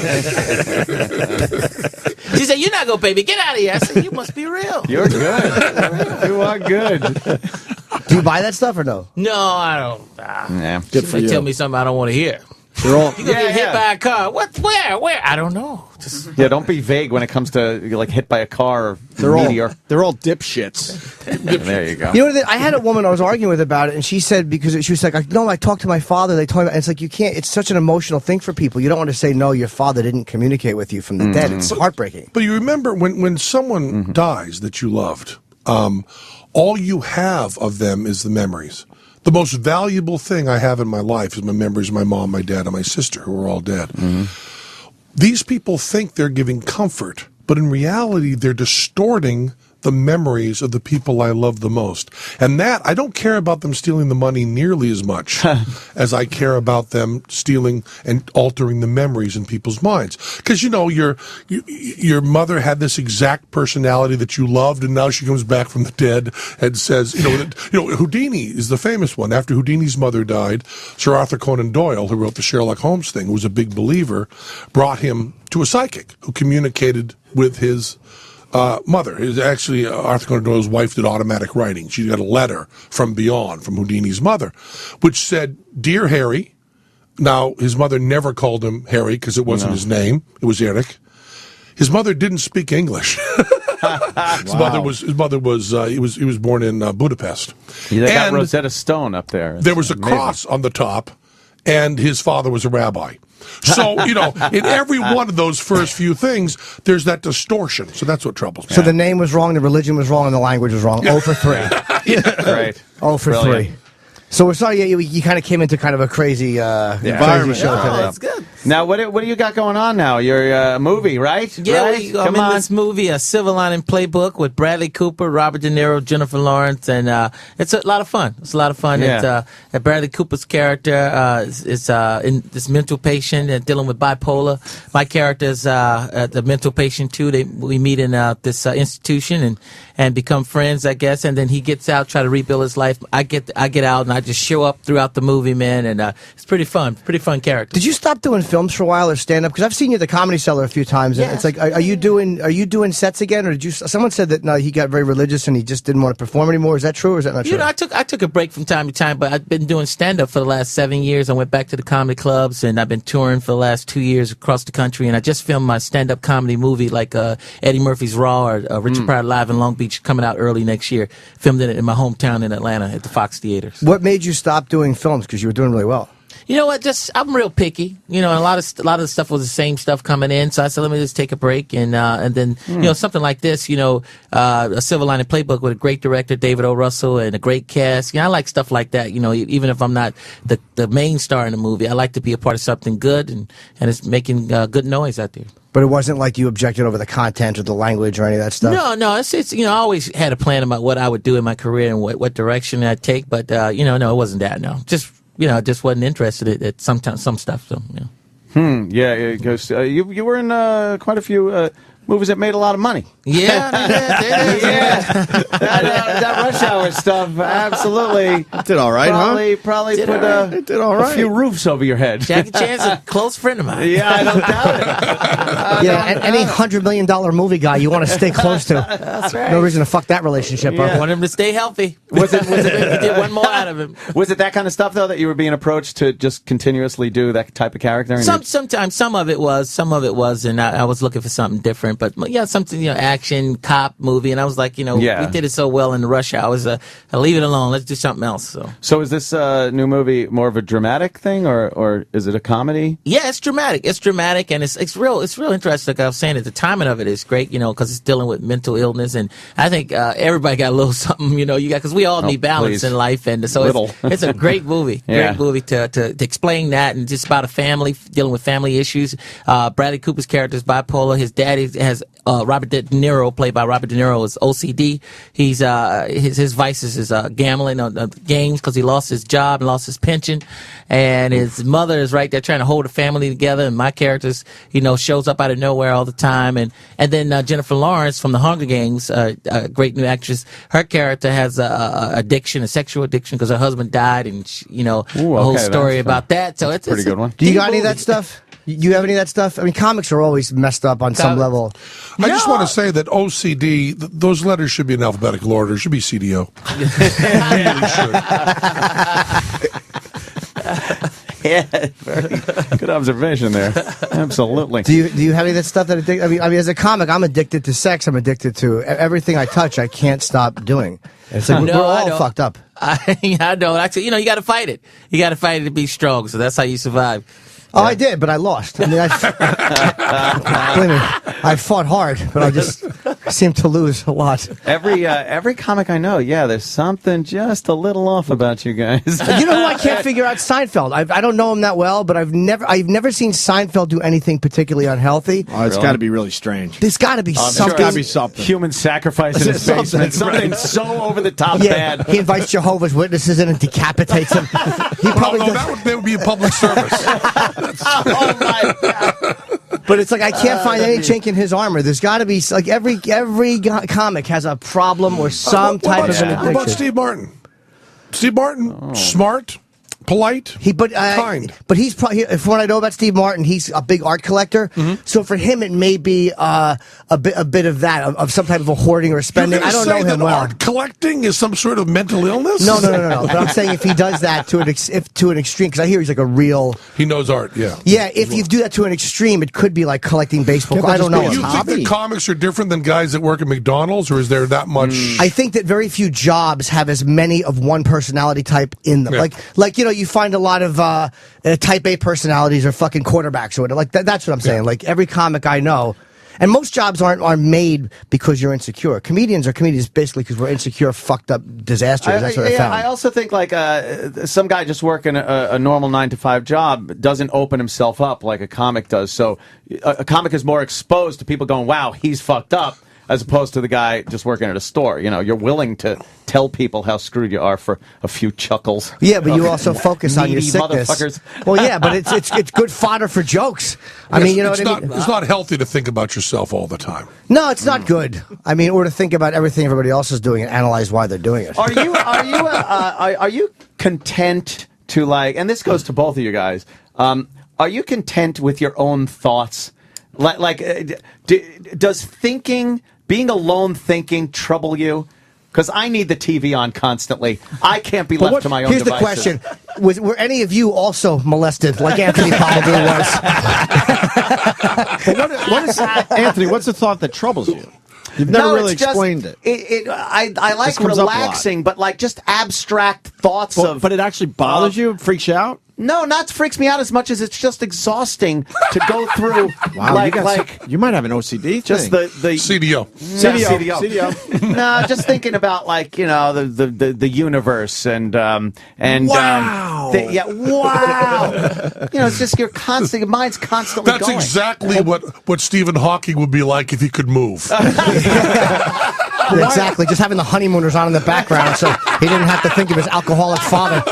[SPEAKER 6] She said, "You're not going to pay me. Get out of here." I said, "You must be real."
[SPEAKER 5] You're good. You are good.
[SPEAKER 2] Do you buy that stuff or no?
[SPEAKER 6] No, I don't.
[SPEAKER 5] Yeah.
[SPEAKER 1] Good
[SPEAKER 6] She
[SPEAKER 1] for
[SPEAKER 6] may
[SPEAKER 1] you.
[SPEAKER 6] tell me something I don't want to hear.
[SPEAKER 1] You're all,
[SPEAKER 6] You gonna get hit
[SPEAKER 5] yeah.
[SPEAKER 6] by a car? What? Where? I don't know. Just,
[SPEAKER 5] Yeah, don't be vague when it comes to like hit by a car or meteor.
[SPEAKER 1] they're all dipshits.
[SPEAKER 5] There you go.
[SPEAKER 2] You know, I had a woman I was arguing with about it, and she said, because she was like, "No, I talked to my father. They told me." And it's like, you can't. It's such an emotional thing for people. You don't want to say, "No, your father didn't communicate with you from the dead." It's heartbreaking.
[SPEAKER 3] But you remember when someone dies that you loved, all you have of them is the memories. The most valuable thing I have in my life is my memories of my mom, my dad, and my sister, who are all dead. These people think they're giving comfort, but in reality, they're distorting the memories of the people I love the most. And that, I don't care about them stealing the money nearly as much as I care about them stealing and altering the memories in people's minds. Because, you know, your mother had this exact personality that you loved, and now she comes back from the dead and says, Houdini is the famous one. After Houdini's mother died, Sir Arthur Conan Doyle, who wrote the Sherlock Holmes thing, who was a big believer, brought him to a psychic who communicated with his mother. Is actually Arthur Conan Doyle's wife did automatic writing. She got a letter from beyond, from Houdini's mother, which said, "Dear Harry." Now, his mother never called him Harry because it wasn't his name. It was Eric. His mother didn't speak English. His mother was he was born in Budapest.
[SPEAKER 5] They got
[SPEAKER 3] And
[SPEAKER 5] Rosetta Stone up there.
[SPEAKER 3] there was a
[SPEAKER 5] Amazing.
[SPEAKER 3] cross on the top, and his father was a rabbi. So, in every one of those first few things, there's that distortion. So that's what troubles me.
[SPEAKER 2] So the name was wrong, the religion was wrong, and the language was wrong. 0 for 3.
[SPEAKER 5] Great.
[SPEAKER 2] 0 for
[SPEAKER 5] Brilliant.
[SPEAKER 2] 3. So we're sorry you kind of came into kind of a crazy environment
[SPEAKER 5] Crazy
[SPEAKER 2] show
[SPEAKER 6] oh,
[SPEAKER 2] today.
[SPEAKER 6] that's good.
[SPEAKER 5] Now, what do you got going on now? You're a movie, right?
[SPEAKER 6] Yeah,
[SPEAKER 5] right?
[SPEAKER 6] I'm in this movie, A Silver Lining Playbook, with Bradley Cooper, Robert De Niro, Jennifer Lawrence, and it's a lot of fun. It's a lot of fun.
[SPEAKER 5] Yeah.
[SPEAKER 6] It's Bradley Cooper's character is in this mental patient and dealing with bipolar. My character is the mental patient too. We meet in this institution and become friends, I guess. And then he gets out, try to rebuild his life. I get out, and I just show up throughout the movie, man. And it's pretty fun character.
[SPEAKER 2] Did you stop doing films for a while or stand up? Because I've seen you at the Comedy Cellar a few times. And
[SPEAKER 6] Yes.
[SPEAKER 2] it's like, are you doing sets again, or did you? Someone said that no, he got very religious and he just didn't want to perform anymore. Is that true, or is that not true?
[SPEAKER 6] You know, I took a break from time to time, but I've been doing stand up for the last 7 years. I went back to the comedy clubs, and I've been touring for the last 2 years across the country. And I just filmed my stand up comedy movie, like Eddie Murphy's Raw or Richard Pryor Live in Long Beach, coming out early next year. Filmed it in my hometown in Atlanta at the Fox Theaters.
[SPEAKER 2] What made you stop doing films? Because you were doing really well.
[SPEAKER 6] You know what? I'm real picky. You know, and a lot of the stuff was the same stuff coming in. So I said, let me just take a break, and then you know, something like this. You know, A Silver Lining Playbook with a great director, David O. Russell, and a great cast. You know, I like stuff like that. You know, even if I'm not the main star in the movie, I like to be a part of something good, and it's making good noise out there.
[SPEAKER 2] But it wasn't like you objected over the content or the language or any of that stuff.
[SPEAKER 6] No, it's you know, I always had a plan about what I would do in my career and what direction I'd take. But you know, no, it wasn't that. No, just. You know, I just wasn't interested at some stuff. So, you know.
[SPEAKER 5] Yeah, it goes. You were in quite a few movies that made a lot of money.
[SPEAKER 6] Yeah,
[SPEAKER 5] that Rush Hour stuff, absolutely.
[SPEAKER 1] Did all right,
[SPEAKER 5] Probably
[SPEAKER 6] Did
[SPEAKER 5] put
[SPEAKER 6] all
[SPEAKER 1] It did all right.
[SPEAKER 5] a few roofs over your head.
[SPEAKER 6] Jackie Chan's a close friend of mine.
[SPEAKER 5] Yeah, I don't doubt it.
[SPEAKER 2] Yeah, and any $100 million movie guy you want to stay close to.
[SPEAKER 6] That's right.
[SPEAKER 2] No reason to fuck that relationship
[SPEAKER 6] I
[SPEAKER 2] up.
[SPEAKER 6] want him to stay healthy.
[SPEAKER 5] Was it
[SPEAKER 6] We did one more out of him.
[SPEAKER 5] was it that kind of stuff though that you were being approached to just continuously do that type of character? And
[SPEAKER 6] Sometimes some of it was, and I was looking for something different. But yeah, something, you know, action cop movie, and I was like, you know,
[SPEAKER 5] Yeah.
[SPEAKER 6] we did it so well in the Rush Hours. I'll leave it alone. Let's do something else.
[SPEAKER 5] So is this new movie more of a dramatic thing, or is it a comedy?
[SPEAKER 6] Yeah, it's dramatic. It's dramatic, and it's real interesting. Like I was saying, the timing of it is great, you know, because it's dealing with mental illness, and I think everybody got a little something, you know, because we all need balance
[SPEAKER 5] please.
[SPEAKER 6] in life, and so it's a great movie.
[SPEAKER 5] Yeah.
[SPEAKER 6] Great movie to explain that, and just about a family dealing with family issues. Bradley Cooper's character is bipolar. His daddy has Robert De Niro, played by Robert De Niro, is OCD. He's his vices is gambling on games because he lost his job and lost his pension, and his mother is right there trying to hold the family together. And my character's, you know, shows up out of nowhere all the time, and then Jennifer Lawrence from the Hunger Games, a great new actress. Her character has a sexual addiction, because her husband died, and she, you know,
[SPEAKER 5] Ooh,
[SPEAKER 6] a whole
[SPEAKER 5] okay,
[SPEAKER 6] story
[SPEAKER 5] that's
[SPEAKER 6] about that. So it's
[SPEAKER 5] pretty good one.
[SPEAKER 2] Do you got
[SPEAKER 6] deep
[SPEAKER 2] any of that
[SPEAKER 6] movie.
[SPEAKER 2] stuff? You have any of that stuff? I mean, comics are always messed up on some level.
[SPEAKER 3] I just want to say that OCD, those letters should be in alphabetical order. It should be CDO. Really should.
[SPEAKER 5] Yeah, very good observation there. Absolutely.
[SPEAKER 2] Do you have any of that stuff that I mean, as a comic, I'm addicted to sex. I'm addicted to everything I touch. I can't stop doing. It's like
[SPEAKER 6] No,
[SPEAKER 2] we're
[SPEAKER 6] I
[SPEAKER 2] all
[SPEAKER 6] don't.
[SPEAKER 2] fucked up.
[SPEAKER 6] I don't. Actually, you know, you got to fight it. You got to fight it to be strong. So that's how you survive.
[SPEAKER 2] Oh, I did, but I lost. I mean, believe me, I fought hard, but I just seem to lose a lot.
[SPEAKER 5] Every comic I know, yeah, there's something just a little off about you guys.
[SPEAKER 2] You know who I can't figure out? Seinfeld. I don't know him that well, but I've never seen Seinfeld do anything particularly unhealthy.
[SPEAKER 1] Oh, it's got to be really strange.
[SPEAKER 2] There's got to be something.
[SPEAKER 1] Got to be something.
[SPEAKER 5] Human sacrifice in his
[SPEAKER 2] Something.
[SPEAKER 5] basement. Something so over the top
[SPEAKER 2] Yeah,
[SPEAKER 5] bad.
[SPEAKER 2] he invites Jehovah's Witnesses in and decapitates them. He probably
[SPEAKER 3] Well, no,
[SPEAKER 2] does.
[SPEAKER 3] that would be a public service.
[SPEAKER 5] Oh my God.
[SPEAKER 2] But it's like I can't find any chink in his armor. There's got to be like every comic has a problem or some type of an
[SPEAKER 3] What about
[SPEAKER 2] addiction.
[SPEAKER 3] Steve Martin? Steve Martin, smart, polite, kind.
[SPEAKER 2] But he's probably, from what I know about Steve Martin, he's a big art collector. So for him, it may be a bit of that, of some type of a hoarding or spending.
[SPEAKER 3] You're
[SPEAKER 2] I don't
[SPEAKER 3] gonna
[SPEAKER 2] know
[SPEAKER 3] say
[SPEAKER 2] him
[SPEAKER 3] that
[SPEAKER 2] well.
[SPEAKER 3] art collecting is some sort of mental illness?
[SPEAKER 2] No. But I'm saying if he does that to an extreme, because I hear he's like a real.
[SPEAKER 3] He knows art, yeah.
[SPEAKER 2] Yeah, if you do that to an extreme, it could be like collecting baseball. I don't know.
[SPEAKER 3] You think that comics are different than guys that work at McDonald's, or is there that much?
[SPEAKER 2] I think that very few jobs have as many of one personality type in them.
[SPEAKER 3] Yeah.
[SPEAKER 2] Like you know, you find a lot of type A personalities or fucking quarterbacks or whatever. Like that's what I'm saying. Like every comic I know, And most jobs aren't made because you're insecure. Comedians are comedians basically because we're insecure, fucked up disasters. That's what I found.
[SPEAKER 5] I also think like some guy just working a normal 9-to-5 job doesn't open himself up like a comic does. So a comic is more exposed to people going, "Wow, he's fucked up," as opposed to the guy just working at a store. You know, you're willing to tell people how screwed you are for a few chuckles.
[SPEAKER 2] Yeah, but you also focus on your
[SPEAKER 5] Needy
[SPEAKER 2] sickness.
[SPEAKER 5] motherfuckers.
[SPEAKER 2] Well, yeah, but it's good fodder for jokes. I mean, you know what I mean?
[SPEAKER 3] It's not healthy to think about yourself all the time.
[SPEAKER 2] No, it's not good. I mean, or to think about everything everybody else is doing and analyze why they're doing it.
[SPEAKER 5] Are you content to like? And this goes to both of you guys. Are you content with your own thoughts? Does being alone thinking trouble you? Because I need the TV on constantly. I can't be left to my own
[SPEAKER 2] Here's
[SPEAKER 5] devices.
[SPEAKER 2] the question. Were any of you also molested, like Anthony probably was?
[SPEAKER 1] But what is Anthony? What's the thought that troubles you? You've never really explained it.
[SPEAKER 5] I like
[SPEAKER 1] This comes up a lot.
[SPEAKER 5] relaxing, but like just abstract thoughts of.
[SPEAKER 1] But it actually bothers you? It freaks you out?
[SPEAKER 5] No, not freaks me out as much as it's just exhausting to go through.
[SPEAKER 1] Wow, you might have an OCD
[SPEAKER 5] just
[SPEAKER 1] thing.
[SPEAKER 5] the
[SPEAKER 3] CDO.
[SPEAKER 5] CDO. No, just thinking about like the universe and
[SPEAKER 1] wow.
[SPEAKER 5] wow. It's just your mind's constantly
[SPEAKER 3] That's
[SPEAKER 5] going.
[SPEAKER 3] exactly what Stephen Hawking would be like if he could move.
[SPEAKER 2] Exactly, just having the honeymooners on in the background so he didn't have to think of his alcoholic father.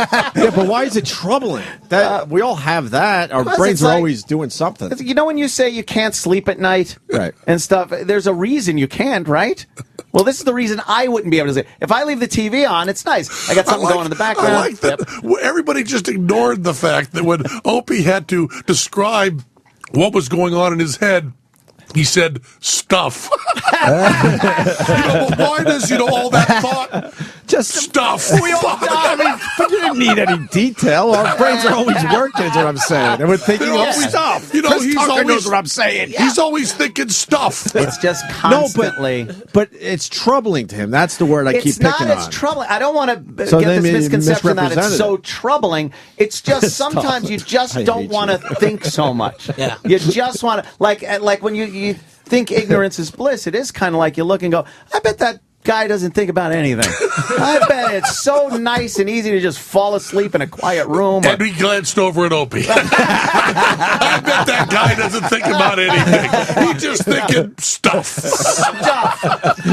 [SPEAKER 1] Yeah, but why is it troubling? That we all have that. Our brains are always doing something.
[SPEAKER 5] You know when you say you can't sleep at night,
[SPEAKER 1] right,
[SPEAKER 5] and stuff. There's a reason you can't, right? Well, this is the reason I wouldn't be able to say. If I leave the TV on, it's nice. I got something going in the background.
[SPEAKER 3] I like that. Everybody just ignored the fact that when Opie had to describe what was going on in his head, he said stuff. Why does all that thought?
[SPEAKER 1] Just
[SPEAKER 3] stuff.
[SPEAKER 1] We all, I mean, but you didn't need any detail. Our brains are always working, is what I'm saying. And we're thinking of stuff.
[SPEAKER 3] He's always
[SPEAKER 1] knows what I'm saying.
[SPEAKER 3] He's always thinking stuff.
[SPEAKER 5] It's just constantly.
[SPEAKER 1] But it's troubling to him. That's the word I keep picking on.
[SPEAKER 5] It's troubling. I don't want to get this misconception that it's so troubling. It's just sometimes you just don't want to think so much.
[SPEAKER 6] Yeah.
[SPEAKER 5] You just want to, like when you think ignorance is bliss, it is kind of like you look and go, I bet that guy doesn't think about anything. I bet it's so nice and easy to just fall asleep in a quiet room.
[SPEAKER 3] And he glanced over at Opie. I bet that guy doesn't think about anything. He's just thinking stuff.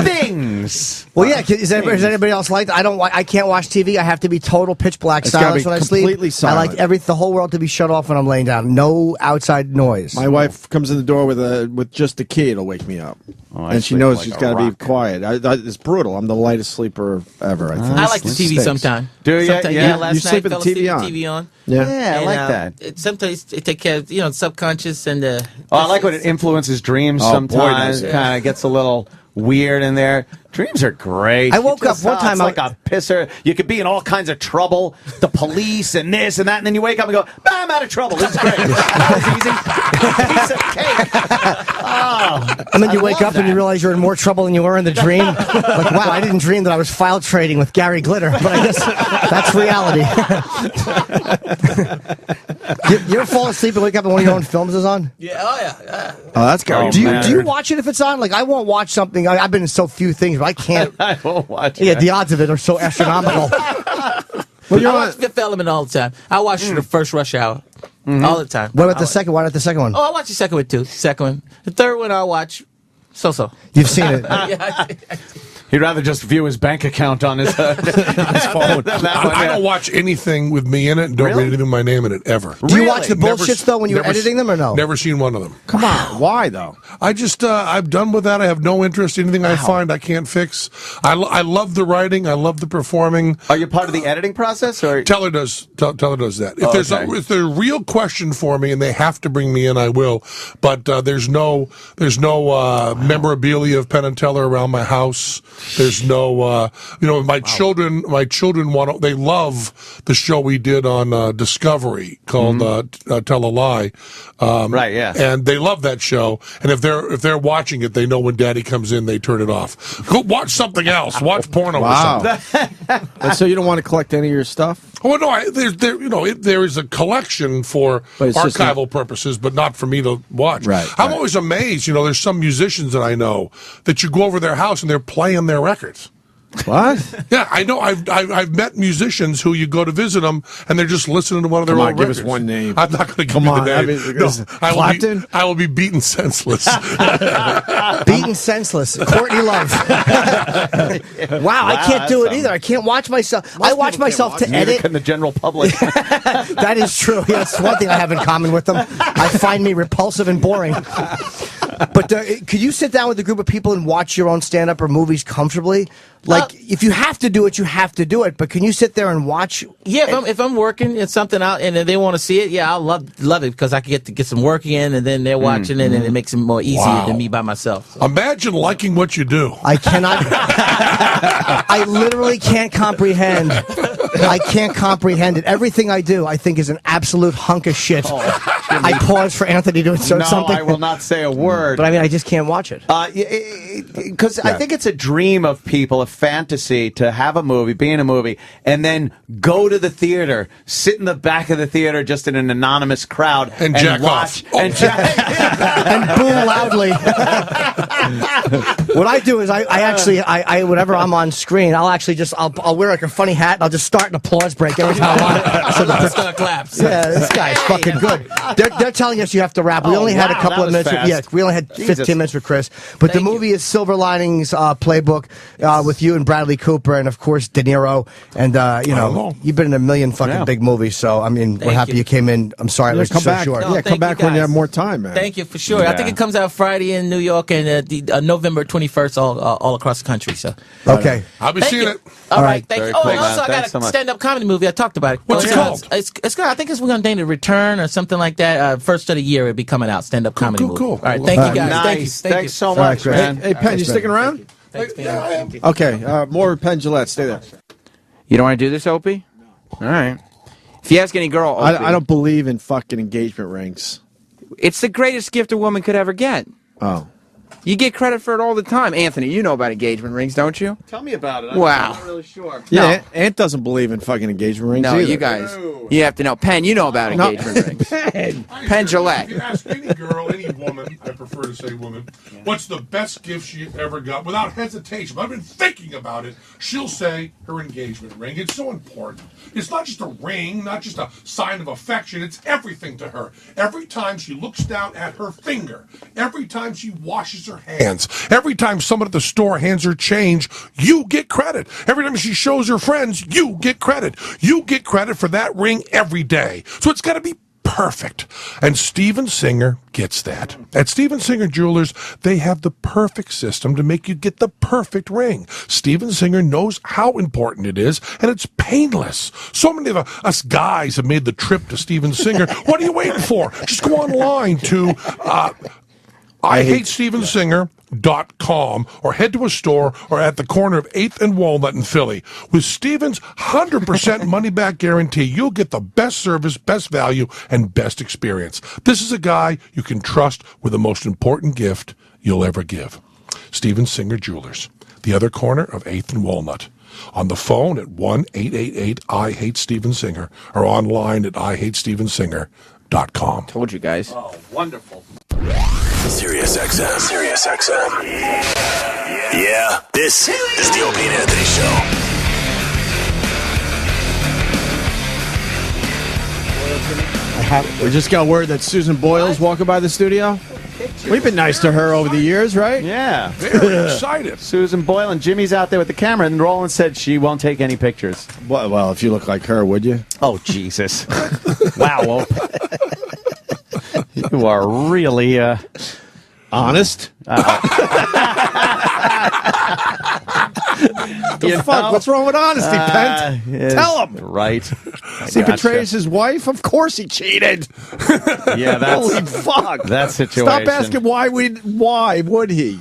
[SPEAKER 5] Things.
[SPEAKER 2] Well, yeah. Is anybody else like that? I can't watch TV. I have to be total pitch black silence when I sleep.
[SPEAKER 1] Completely silent.
[SPEAKER 2] I like the whole world to be shut off when I'm laying down. No outside noise.
[SPEAKER 1] My wife comes in the door with just a key. It'll wake me up. And she knows she's got to be quiet. It's brutal. I'm the lightest sleeper ever, I think.
[SPEAKER 6] I like the TV sometimes.
[SPEAKER 5] Do you?
[SPEAKER 6] Sometimes,
[SPEAKER 5] Yeah.
[SPEAKER 6] last
[SPEAKER 1] You sleep
[SPEAKER 6] night
[SPEAKER 1] with the TV on.
[SPEAKER 6] TV on.
[SPEAKER 1] Yeah.
[SPEAKER 5] I like that.
[SPEAKER 6] Sometimes it take care of, subconscious and
[SPEAKER 5] I like when it influences dreams
[SPEAKER 1] Oh, boy,
[SPEAKER 5] sometimes.
[SPEAKER 1] does it.
[SPEAKER 5] Kind of gets a little weird in there. Dreams are great.
[SPEAKER 2] I woke up one time.
[SPEAKER 5] It's like a pisser. You could be in all kinds of trouble. The police and this and that. And then you wake up and go, I'm out of trouble. This is great. That was easy. Piece of cake. Oh,
[SPEAKER 2] And then you wake up and you realize you're in more trouble than you were in the dream. Like, wow, I didn't dream that I was file trading with Gary Glitter, but I guess that's reality. you ever fall asleep and wake up and one of your own films is on?
[SPEAKER 6] Yeah, oh yeah.
[SPEAKER 1] Oh, that's Gary.
[SPEAKER 2] Do you watch it if it's on? Like, I won't watch something. I've been in so few things, but I can't.
[SPEAKER 5] I won't watch it.
[SPEAKER 2] Yeah, the odds of it are so astronomical.
[SPEAKER 1] Well,
[SPEAKER 6] I watch Fifth Element all the time. I watch the first Rush Hour all the time.
[SPEAKER 2] What about the second? Why not the second one?
[SPEAKER 6] Oh, I watch the second one too. Second one. The third one I watch so.
[SPEAKER 2] You've seen it.
[SPEAKER 6] Yeah.
[SPEAKER 5] He'd rather just view his bank account on his phone.
[SPEAKER 3] I don't watch anything with me in it and don't read anything with my name in it, ever.
[SPEAKER 2] Do you watch the bullshits, though, when you're editing them, or no?
[SPEAKER 3] Never seen one of them.
[SPEAKER 1] Come on. Why, though?
[SPEAKER 3] I just, I'm done with that. I have no interest. Anything I find I can't fix. I love the writing. I love the performing.
[SPEAKER 5] Are you part of the editing process? Or
[SPEAKER 3] Teller does that. If there's a real question for me and they have to bring me in, I will. But there's no memorabilia of Penn and Teller around my house. There's no, my children they love the show we did on Discovery called Tell a Lie.
[SPEAKER 5] Right, yeah.
[SPEAKER 3] And they love that show. And if they're watching it, they know when Daddy comes in, they turn it off. Go watch something else. Watch porno or something.
[SPEAKER 1] And so you don't want to collect any of your stuff?
[SPEAKER 3] Oh no, there is a collection for
[SPEAKER 1] But it's just
[SPEAKER 3] archival purposes, but not for me to watch.
[SPEAKER 1] Right,
[SPEAKER 3] I'm
[SPEAKER 1] right.
[SPEAKER 3] always amazed. There's some musicians that I know that you go over their house and they're playing their records.
[SPEAKER 1] What?
[SPEAKER 3] Yeah, I know. I've met musicians who you go to visit them and they're just listening to one of their
[SPEAKER 1] Come
[SPEAKER 3] own
[SPEAKER 1] on, give
[SPEAKER 3] records.
[SPEAKER 1] us one name.
[SPEAKER 3] I'm not going to give
[SPEAKER 1] Come
[SPEAKER 3] you
[SPEAKER 1] on,
[SPEAKER 3] the
[SPEAKER 1] I
[SPEAKER 3] name.
[SPEAKER 1] mean,
[SPEAKER 3] No,
[SPEAKER 1] is it Clapton?
[SPEAKER 3] I will be beaten senseless.
[SPEAKER 2] Beaten senseless. Courtney Love. Wow, I can't do it either. I can't watch myself. I watch myself to
[SPEAKER 5] Neither
[SPEAKER 2] edit.
[SPEAKER 5] can the general public.
[SPEAKER 2] That is true. Yeah, that's one thing I have in common with them. I find me repulsive and boring. But could you sit down with a group of people and watch your own stand-up or movies comfortably? Like, if you have to do it, you have to do it. But can you sit there and watch?
[SPEAKER 6] Yeah, if I'm working and something out and they want to see it, yeah, I'll love it because I can get to get some work in and then they're watching it and it makes it more easier than me by myself. So.
[SPEAKER 3] Imagine liking what you do.
[SPEAKER 2] I cannot. I literally can't comprehend. I can't comprehend it. Everything I do, I think, is an absolute hunk of shit. I pause for Anthony to insert
[SPEAKER 5] No,
[SPEAKER 2] something.
[SPEAKER 5] I will not say a word.
[SPEAKER 2] But I mean, I just can't watch it.
[SPEAKER 5] Because I think it's a dream of people, a fantasy, to have a movie, be in a movie, and then go to the theater, sit in the back of the theater just in an anonymous crowd,
[SPEAKER 3] And jack
[SPEAKER 5] watch.
[SPEAKER 3] off.
[SPEAKER 5] And
[SPEAKER 2] And boo loudly. What I do is I actually whenever I'm on screen, I'll wear like a funny hat and I'll just start an applause break every time I'm on. So
[SPEAKER 6] It's gonna clap.
[SPEAKER 2] yeah, this guy's fucking good. They're telling us you have to wrap. We only had a
[SPEAKER 5] wow,
[SPEAKER 2] couple
[SPEAKER 5] that
[SPEAKER 2] of
[SPEAKER 5] was
[SPEAKER 2] minutes.
[SPEAKER 5] fast.
[SPEAKER 2] We only had 15 minutes with Chris. But the
[SPEAKER 6] Thank you.
[SPEAKER 2] movie is Silver Linings Playbook with you and Bradley Cooper and of course De Niro. And
[SPEAKER 3] know.
[SPEAKER 2] you've been in a million fucking big movies. So I mean, we're
[SPEAKER 6] Thank
[SPEAKER 2] happy
[SPEAKER 6] you.
[SPEAKER 2] you came in. I'm sorry it was
[SPEAKER 1] come
[SPEAKER 2] so
[SPEAKER 1] back.
[SPEAKER 2] short.
[SPEAKER 6] No,
[SPEAKER 1] Yeah, come
[SPEAKER 6] thank you,
[SPEAKER 1] back when you
[SPEAKER 6] guys.
[SPEAKER 1] have more time, man.
[SPEAKER 6] Thank you for sure. I think it comes out Friday in New York and November 21st all across the country. So
[SPEAKER 2] Okay.
[SPEAKER 3] I'll be
[SPEAKER 6] Thank
[SPEAKER 3] seeing
[SPEAKER 6] you.
[SPEAKER 3] it.
[SPEAKER 6] All
[SPEAKER 2] All
[SPEAKER 6] right,
[SPEAKER 2] right.
[SPEAKER 6] thank
[SPEAKER 5] Very
[SPEAKER 6] you. Oh,
[SPEAKER 5] cool,
[SPEAKER 6] and
[SPEAKER 5] man.
[SPEAKER 6] also I
[SPEAKER 5] Thanks
[SPEAKER 6] got
[SPEAKER 5] so
[SPEAKER 6] a
[SPEAKER 5] much.
[SPEAKER 6] stand-up comedy movie. I talked about it.
[SPEAKER 3] What's it called?
[SPEAKER 6] It's good. I think we're going to name it Return or something like that. First of the year, it'll be coming out. Stand-up comedy
[SPEAKER 3] cool,
[SPEAKER 6] movie.
[SPEAKER 3] cool.
[SPEAKER 6] All right, thank you guys. Thank you.
[SPEAKER 5] nice.
[SPEAKER 6] Thank you.
[SPEAKER 5] Thanks so
[SPEAKER 2] All right,
[SPEAKER 5] much,
[SPEAKER 2] Chris.
[SPEAKER 5] man.
[SPEAKER 1] Hey, Penn, you sticking around?
[SPEAKER 6] Thanks, man.
[SPEAKER 3] Yeah, I am.
[SPEAKER 1] Okay, more Penn Jillette. Stay there.
[SPEAKER 7] You don't want to do this, Opie? All right. If you ask any girl, Opie,
[SPEAKER 1] I don't believe in fucking engagement rings.
[SPEAKER 7] it's the greatest gift a woman could ever get.
[SPEAKER 1] Oh.
[SPEAKER 7] You get credit for it all the time. Anthony, you know about engagement rings, don't you?
[SPEAKER 5] Tell me about it.
[SPEAKER 7] Wow.
[SPEAKER 5] I'm not really sure.
[SPEAKER 1] Yeah, Ant doesn't believe in fucking engagement rings
[SPEAKER 7] No,
[SPEAKER 1] either.
[SPEAKER 7] you guys. You have to know. Penn, you know about engagement rings. Penn Jillette.
[SPEAKER 3] If you ask any girl, any woman, I prefer to say woman, what's the best gift she ever got without hesitation? I've been thinking about it. She'll say her engagement ring. It's so important. It's not just a ring, not just a sign of affection. It's everything to her. Every time she looks down at her finger, every time she washes her hands, every time someone at the store hands her change, you get credit. Every time she shows her friends, you get credit. You get credit for that ring every day. So it's got to be perfect. And Steven Singer gets that. At Steven Singer Jewelers, they have the perfect system to make you get the perfect ring. Steven Singer knows how important it is, and it's painless. So many of us guys have made the trip to Steven Singer. What are you waiting for? Just go online to IHateStevenSinger.com or head to a store or at the corner of 8th and Walnut in Philly. With Steven's 100% money back guarantee, you'll get the best service, best value, and best experience. This is a guy you can trust with the most important gift you'll ever give. Steven Singer Jewelers, the other corner of 8th and Walnut. On the phone at 1-888-I-HATE-STEVEN-SINGER or online at IHateStevenSinger.com.
[SPEAKER 7] Told you guys.
[SPEAKER 5] Oh, wonderful.
[SPEAKER 8] Sirius XM. Sirius XM. Yeah, this is the Opie Anthony Show.
[SPEAKER 1] We just got word that Susan Boyle's walking by the studio. We've been nice to her over the years, right?
[SPEAKER 5] Yeah.
[SPEAKER 3] Very excited.
[SPEAKER 5] Susan Boyle and Jimmy's out there with the camera, and Roland said she won't take any pictures.
[SPEAKER 1] Well, if you look like her, would you?
[SPEAKER 5] Oh, Jesus. Wow, Ope. You are really,
[SPEAKER 1] Honest? The fuck? What's wrong with honesty, Pent? Tell him.
[SPEAKER 5] Right.
[SPEAKER 1] He betrays his wife? Of course he cheated.
[SPEAKER 5] Yeah, that's
[SPEAKER 1] Holy fuck.
[SPEAKER 5] that situation.
[SPEAKER 1] Stop asking why would he?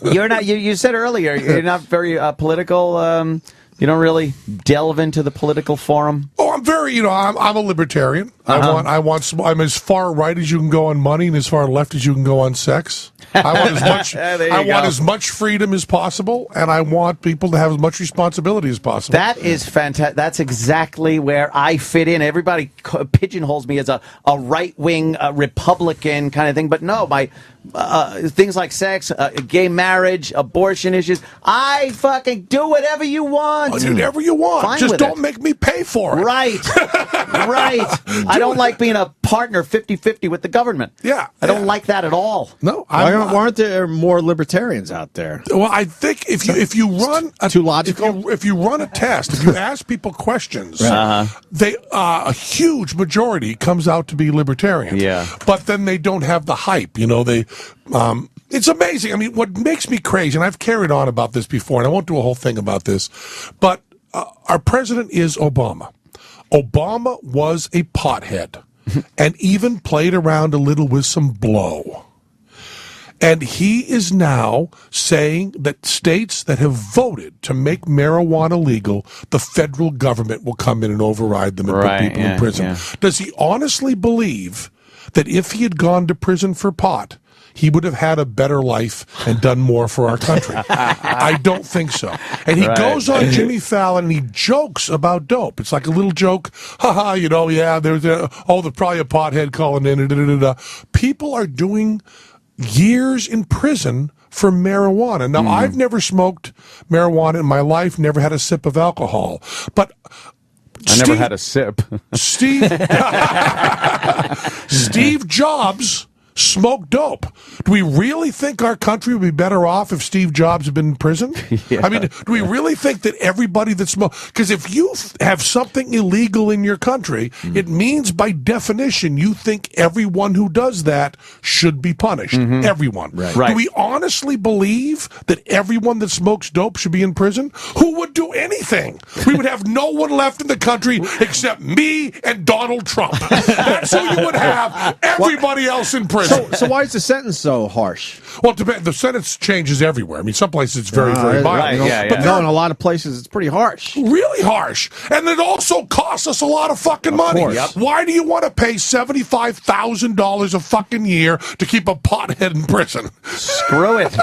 [SPEAKER 5] You're not. You said earlier you're not very political. You don't really delve into the political forum.
[SPEAKER 3] Oh, I'm very very, I'm a libertarian. I'm as far right as you can go on money and as far left as you can go on sex. I want as much freedom as possible, and I want people to have as much responsibility as possible.
[SPEAKER 5] That is fantastic. That's exactly where I fit in. Everybody pigeonholes me as a right-wing Republican kind of thing, but no, my things like sex, gay marriage, abortion issues, I fucking do whatever you want.
[SPEAKER 3] Do whatever you want.
[SPEAKER 5] Fine
[SPEAKER 3] Just
[SPEAKER 5] with
[SPEAKER 3] don't
[SPEAKER 5] it.
[SPEAKER 3] make me pay for it.
[SPEAKER 5] Right. Right. I don't like being a partner 50-50 with the government.
[SPEAKER 3] Yeah.
[SPEAKER 5] I don't like that at all.
[SPEAKER 3] No.
[SPEAKER 1] Why aren't there more libertarians out there?
[SPEAKER 3] Well, I think if you run
[SPEAKER 1] too logical.
[SPEAKER 3] If you run a test, if you ask people questions, they a huge majority comes out to be libertarian.
[SPEAKER 5] Yeah.
[SPEAKER 3] But then they don't have the hype. It's amazing. I mean, what makes me crazy, and I've carried on about this before, and I won't do a whole thing about this, but our president is Obama. Obama was a pothead and even played around a little with some blow. And he is now saying that states that have voted to make marijuana legal, the federal government will come in and override them and put people in prison. Yeah. Does he honestly believe that if he had gone to prison for pot, he would have had a better life and done more for our country? I don't think so. And he goes on Jimmy Fallon and he jokes about dope. It's like a little joke. There's probably a pothead calling in. People are doing years in prison for marijuana. Now, I've never smoked marijuana in my life, never had a sip of alcohol. But
[SPEAKER 5] I never had a sip.
[SPEAKER 3] Steve Jobs smoked dope. Do we really think our country would be better off if Steve Jobs had been in prison? I mean, do we really think that everybody that smokes... Because if you have something illegal in your country, it means by definition you think everyone who does that should be punished. Everyone.
[SPEAKER 5] Right.
[SPEAKER 3] Do we honestly believe that everyone that smokes dope should be in prison? Who would do anything? We would have no one left in the country except me and Donald Trump. That's who you would have. Everybody else in prison.
[SPEAKER 1] So why is the sentence so harsh?
[SPEAKER 3] Well, the sentence changes everywhere. I mean, some places it's very, very mild.
[SPEAKER 1] But no, in a lot of places it's pretty harsh.
[SPEAKER 3] Really harsh. And it also costs us a lot of fucking money.
[SPEAKER 1] Course.
[SPEAKER 3] Why do you want to pay $75,000 a fucking year to keep a pothead in prison?
[SPEAKER 5] Screw it.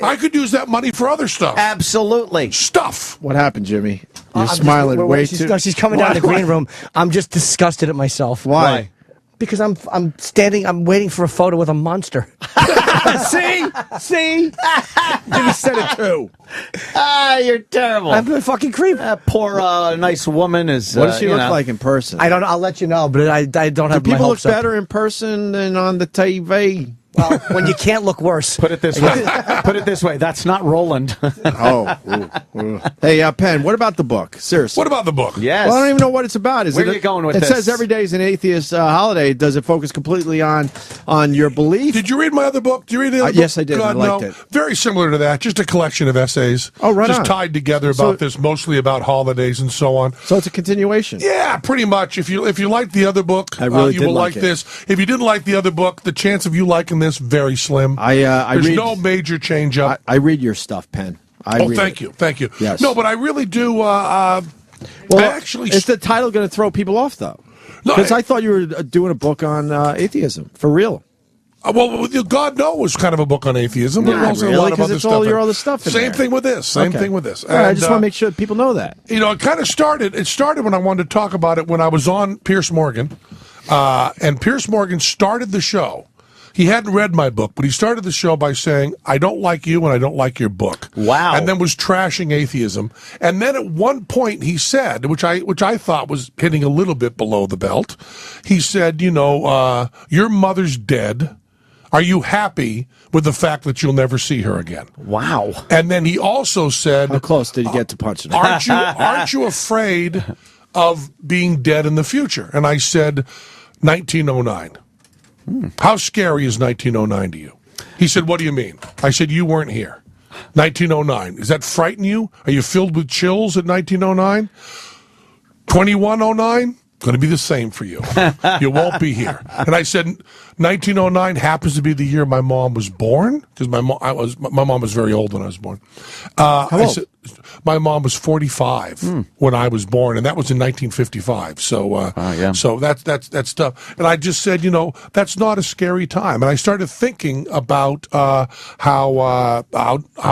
[SPEAKER 3] I could use that money for other stuff.
[SPEAKER 5] Absolutely.
[SPEAKER 3] Stuff.
[SPEAKER 1] What happened, Jimmy? You're smiling way too...
[SPEAKER 2] No, she's coming down the green room. I'm just disgusted at myself.
[SPEAKER 1] Why?
[SPEAKER 2] Because I'm waiting for a photo with a monster. See?
[SPEAKER 1] Jimmy said it too.
[SPEAKER 5] You're terrible.
[SPEAKER 2] I'm a fucking creep.
[SPEAKER 5] That poor nice woman is...
[SPEAKER 1] What does she look like in person?
[SPEAKER 2] I don't know. I'll let you know, but I don't have my
[SPEAKER 1] people look
[SPEAKER 2] hopes up.
[SPEAKER 1] better in person than on the TV?
[SPEAKER 2] Well, when you can't look worse.
[SPEAKER 5] Put it this way. That's not Roland.
[SPEAKER 1] Hey, Penn, what about the book? Seriously.
[SPEAKER 3] What about the book?
[SPEAKER 5] Yes.
[SPEAKER 1] Well, I don't even know what it's about.
[SPEAKER 5] Where are you going with
[SPEAKER 1] this?
[SPEAKER 5] this?
[SPEAKER 1] It says every day is an atheist holiday. Does it focus completely on your belief?
[SPEAKER 3] Did you read my other book? Did you read the other book?
[SPEAKER 1] Yes, I did.
[SPEAKER 3] God,
[SPEAKER 1] I liked it.
[SPEAKER 3] Very similar to that. Just a collection of essays.
[SPEAKER 1] Oh, right
[SPEAKER 3] Just
[SPEAKER 1] on.
[SPEAKER 3] tied together about this, mostly about holidays and so on.
[SPEAKER 1] So it's a continuation.
[SPEAKER 3] Yeah, pretty much. If you like the other book,
[SPEAKER 1] I really
[SPEAKER 3] you
[SPEAKER 1] did
[SPEAKER 3] will
[SPEAKER 1] like it.
[SPEAKER 3] this. If you didn't like the other book, the chance of you liking this very slim. There's no major change up.
[SPEAKER 1] I read your stuff, Penn.
[SPEAKER 3] Thank you.
[SPEAKER 1] Yes.
[SPEAKER 3] No, but I really do.
[SPEAKER 1] Well, is the title going to throw people off though? Because I thought you were doing a book on atheism for real.
[SPEAKER 3] Well, God knows, kind of a book on atheism.
[SPEAKER 1] Not
[SPEAKER 3] But also
[SPEAKER 1] really,
[SPEAKER 3] a lot of
[SPEAKER 1] 'cause
[SPEAKER 3] other
[SPEAKER 1] it's
[SPEAKER 3] stuff.
[SPEAKER 1] all your other stuff in
[SPEAKER 3] Same
[SPEAKER 1] there.
[SPEAKER 3] thing with this. Same thing with this.
[SPEAKER 1] All right, I just
[SPEAKER 3] And,
[SPEAKER 1] want to make sure that people know that.
[SPEAKER 3] It kind of started. It started when I wanted to talk about it when I was on Piers Morgan, and Piers Morgan started the show. He hadn't read my book, but he started the show by saying, "I don't like you and I don't like your book."
[SPEAKER 5] Wow!
[SPEAKER 3] And then was trashing atheism. And then at one point he said, which I thought was hitting a little bit below the belt. He said, "Your mother's dead. Are you happy with the fact that you'll never see her again?"
[SPEAKER 5] Wow!
[SPEAKER 3] And then he also said,
[SPEAKER 1] "How close did you get to punching her?"
[SPEAKER 3] Aren't you afraid of being dead in the future? And I said, 1909. How scary is 1909 to you? He said, "What do you mean?" I said, "You weren't here. 1909. Does that frighten you? Are you filled with chills at 1909? 2109? Going to be the same for you. You won't be here." And I said, 1909 happens to be the year my mom was born, because my mom was very old when I was born.
[SPEAKER 1] How old?
[SPEAKER 3] my mom was 45 when I was born, and that was in 1955. So, so that's tough. And I just said, that's not a scary time. And I started thinking about how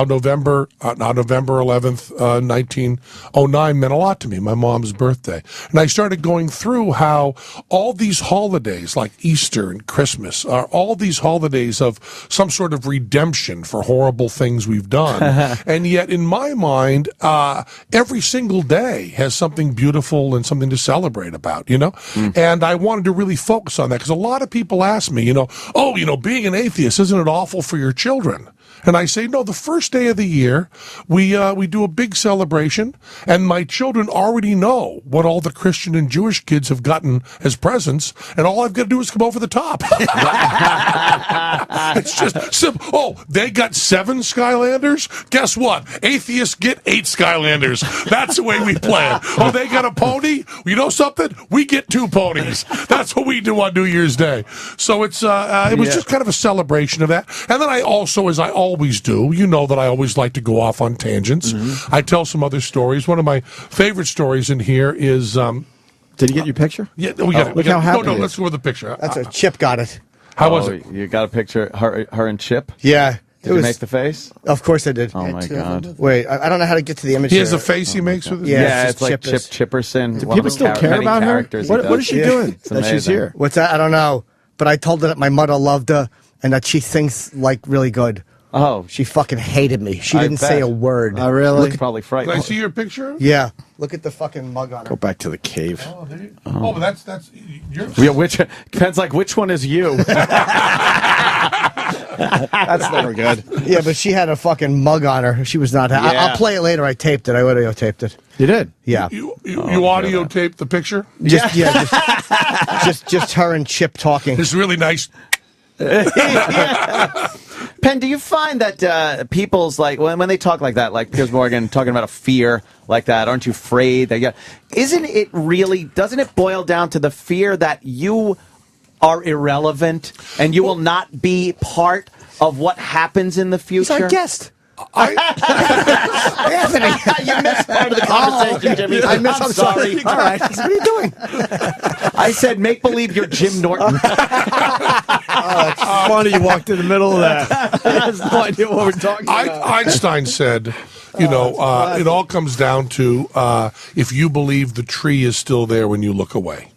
[SPEAKER 3] November 11th, 1909 meant a lot to me, my mom's birthday. And I started going through how all these holidays, like Easter and Christmas, are all these holidays of some sort of redemption for horrible things we've done. And yet, in my mind, every single day has something beautiful and something to celebrate about, And I wanted to really focus on that because a lot of people ask me, being an atheist, isn't it awful for your children? And I say, no, the first day of the year, we do a big celebration, and my children already know what all the Christian and Jewish kids have gotten as presents, and all I've got to do is come over the top. It's just simple. Oh, they got 7 Skylanders? Guess what? Atheists get 8 Skylanders. That's the way we play it. Oh, they got a pony? You know something? We get 2 ponies. That's what we do on New Year's Day. So it was just kind of a celebration of that. And then I also, as I always do, that I always like to go off on tangents. I tell some other stories. One of my favorite stories in here is...
[SPEAKER 1] Did you get your picture?
[SPEAKER 3] Yeah, we got it.
[SPEAKER 1] Look how happy
[SPEAKER 3] No,
[SPEAKER 1] he
[SPEAKER 3] let's
[SPEAKER 1] is.
[SPEAKER 3] go with the picture.
[SPEAKER 2] That's a Chip got it.
[SPEAKER 3] How was it?
[SPEAKER 5] You got a picture, her and Chip?
[SPEAKER 2] Yeah.
[SPEAKER 5] Did you make the face?
[SPEAKER 2] Of course I did.
[SPEAKER 5] Oh, my God.
[SPEAKER 2] Wait, I don't know how to get to the image.
[SPEAKER 3] He has
[SPEAKER 2] here.
[SPEAKER 3] a face he makes with his...
[SPEAKER 2] Yeah.
[SPEAKER 5] It's like Chip Chipperson.
[SPEAKER 1] Do people still care about her? What is she doing
[SPEAKER 5] It's
[SPEAKER 1] that she's
[SPEAKER 5] amazing.
[SPEAKER 1] here?
[SPEAKER 2] What's that? I don't know. But I told her that my mother loved her and that she thinks really good.
[SPEAKER 5] Oh.
[SPEAKER 2] She fucking hated me. She
[SPEAKER 5] I
[SPEAKER 2] didn't
[SPEAKER 5] bet.
[SPEAKER 2] say a word.
[SPEAKER 1] Oh, really?
[SPEAKER 5] Look, probably
[SPEAKER 3] Can I
[SPEAKER 5] frightened.
[SPEAKER 3] see your picture?
[SPEAKER 2] Yeah. Look at the fucking mug on her.
[SPEAKER 1] Go back to the cave.
[SPEAKER 3] Oh, there you... oh, but that's yours.
[SPEAKER 5] Yeah, depends which one is you.
[SPEAKER 1] That's never good.
[SPEAKER 2] Yeah, but she had a fucking mug on her. She was not happy.
[SPEAKER 5] Yeah.
[SPEAKER 2] I'll play it later. I taped it. I audio taped it.
[SPEAKER 1] You did?
[SPEAKER 2] Yeah.
[SPEAKER 3] You audio taped the picture?
[SPEAKER 2] Just her and Chip talking.
[SPEAKER 3] It's really nice.
[SPEAKER 5] Penn, do you find that people's when they talk like that, like Piers Morgan talking about a fear like that, aren't you afraid that doesn't it boil down to the fear that you are irrelevant and you will not be part of what happens in the future?
[SPEAKER 2] He's our guest.
[SPEAKER 5] Anthony, you missed part of the conversation, Jimmy.
[SPEAKER 2] I'm
[SPEAKER 5] sorry.
[SPEAKER 2] All right. What are you doing?
[SPEAKER 5] I said make believe you're Jim Norton.
[SPEAKER 1] Funny you walked in the middle of that. I have no idea what we're talking about.
[SPEAKER 3] Einstein said, it all comes down to if you believe the tree is still there when you look away.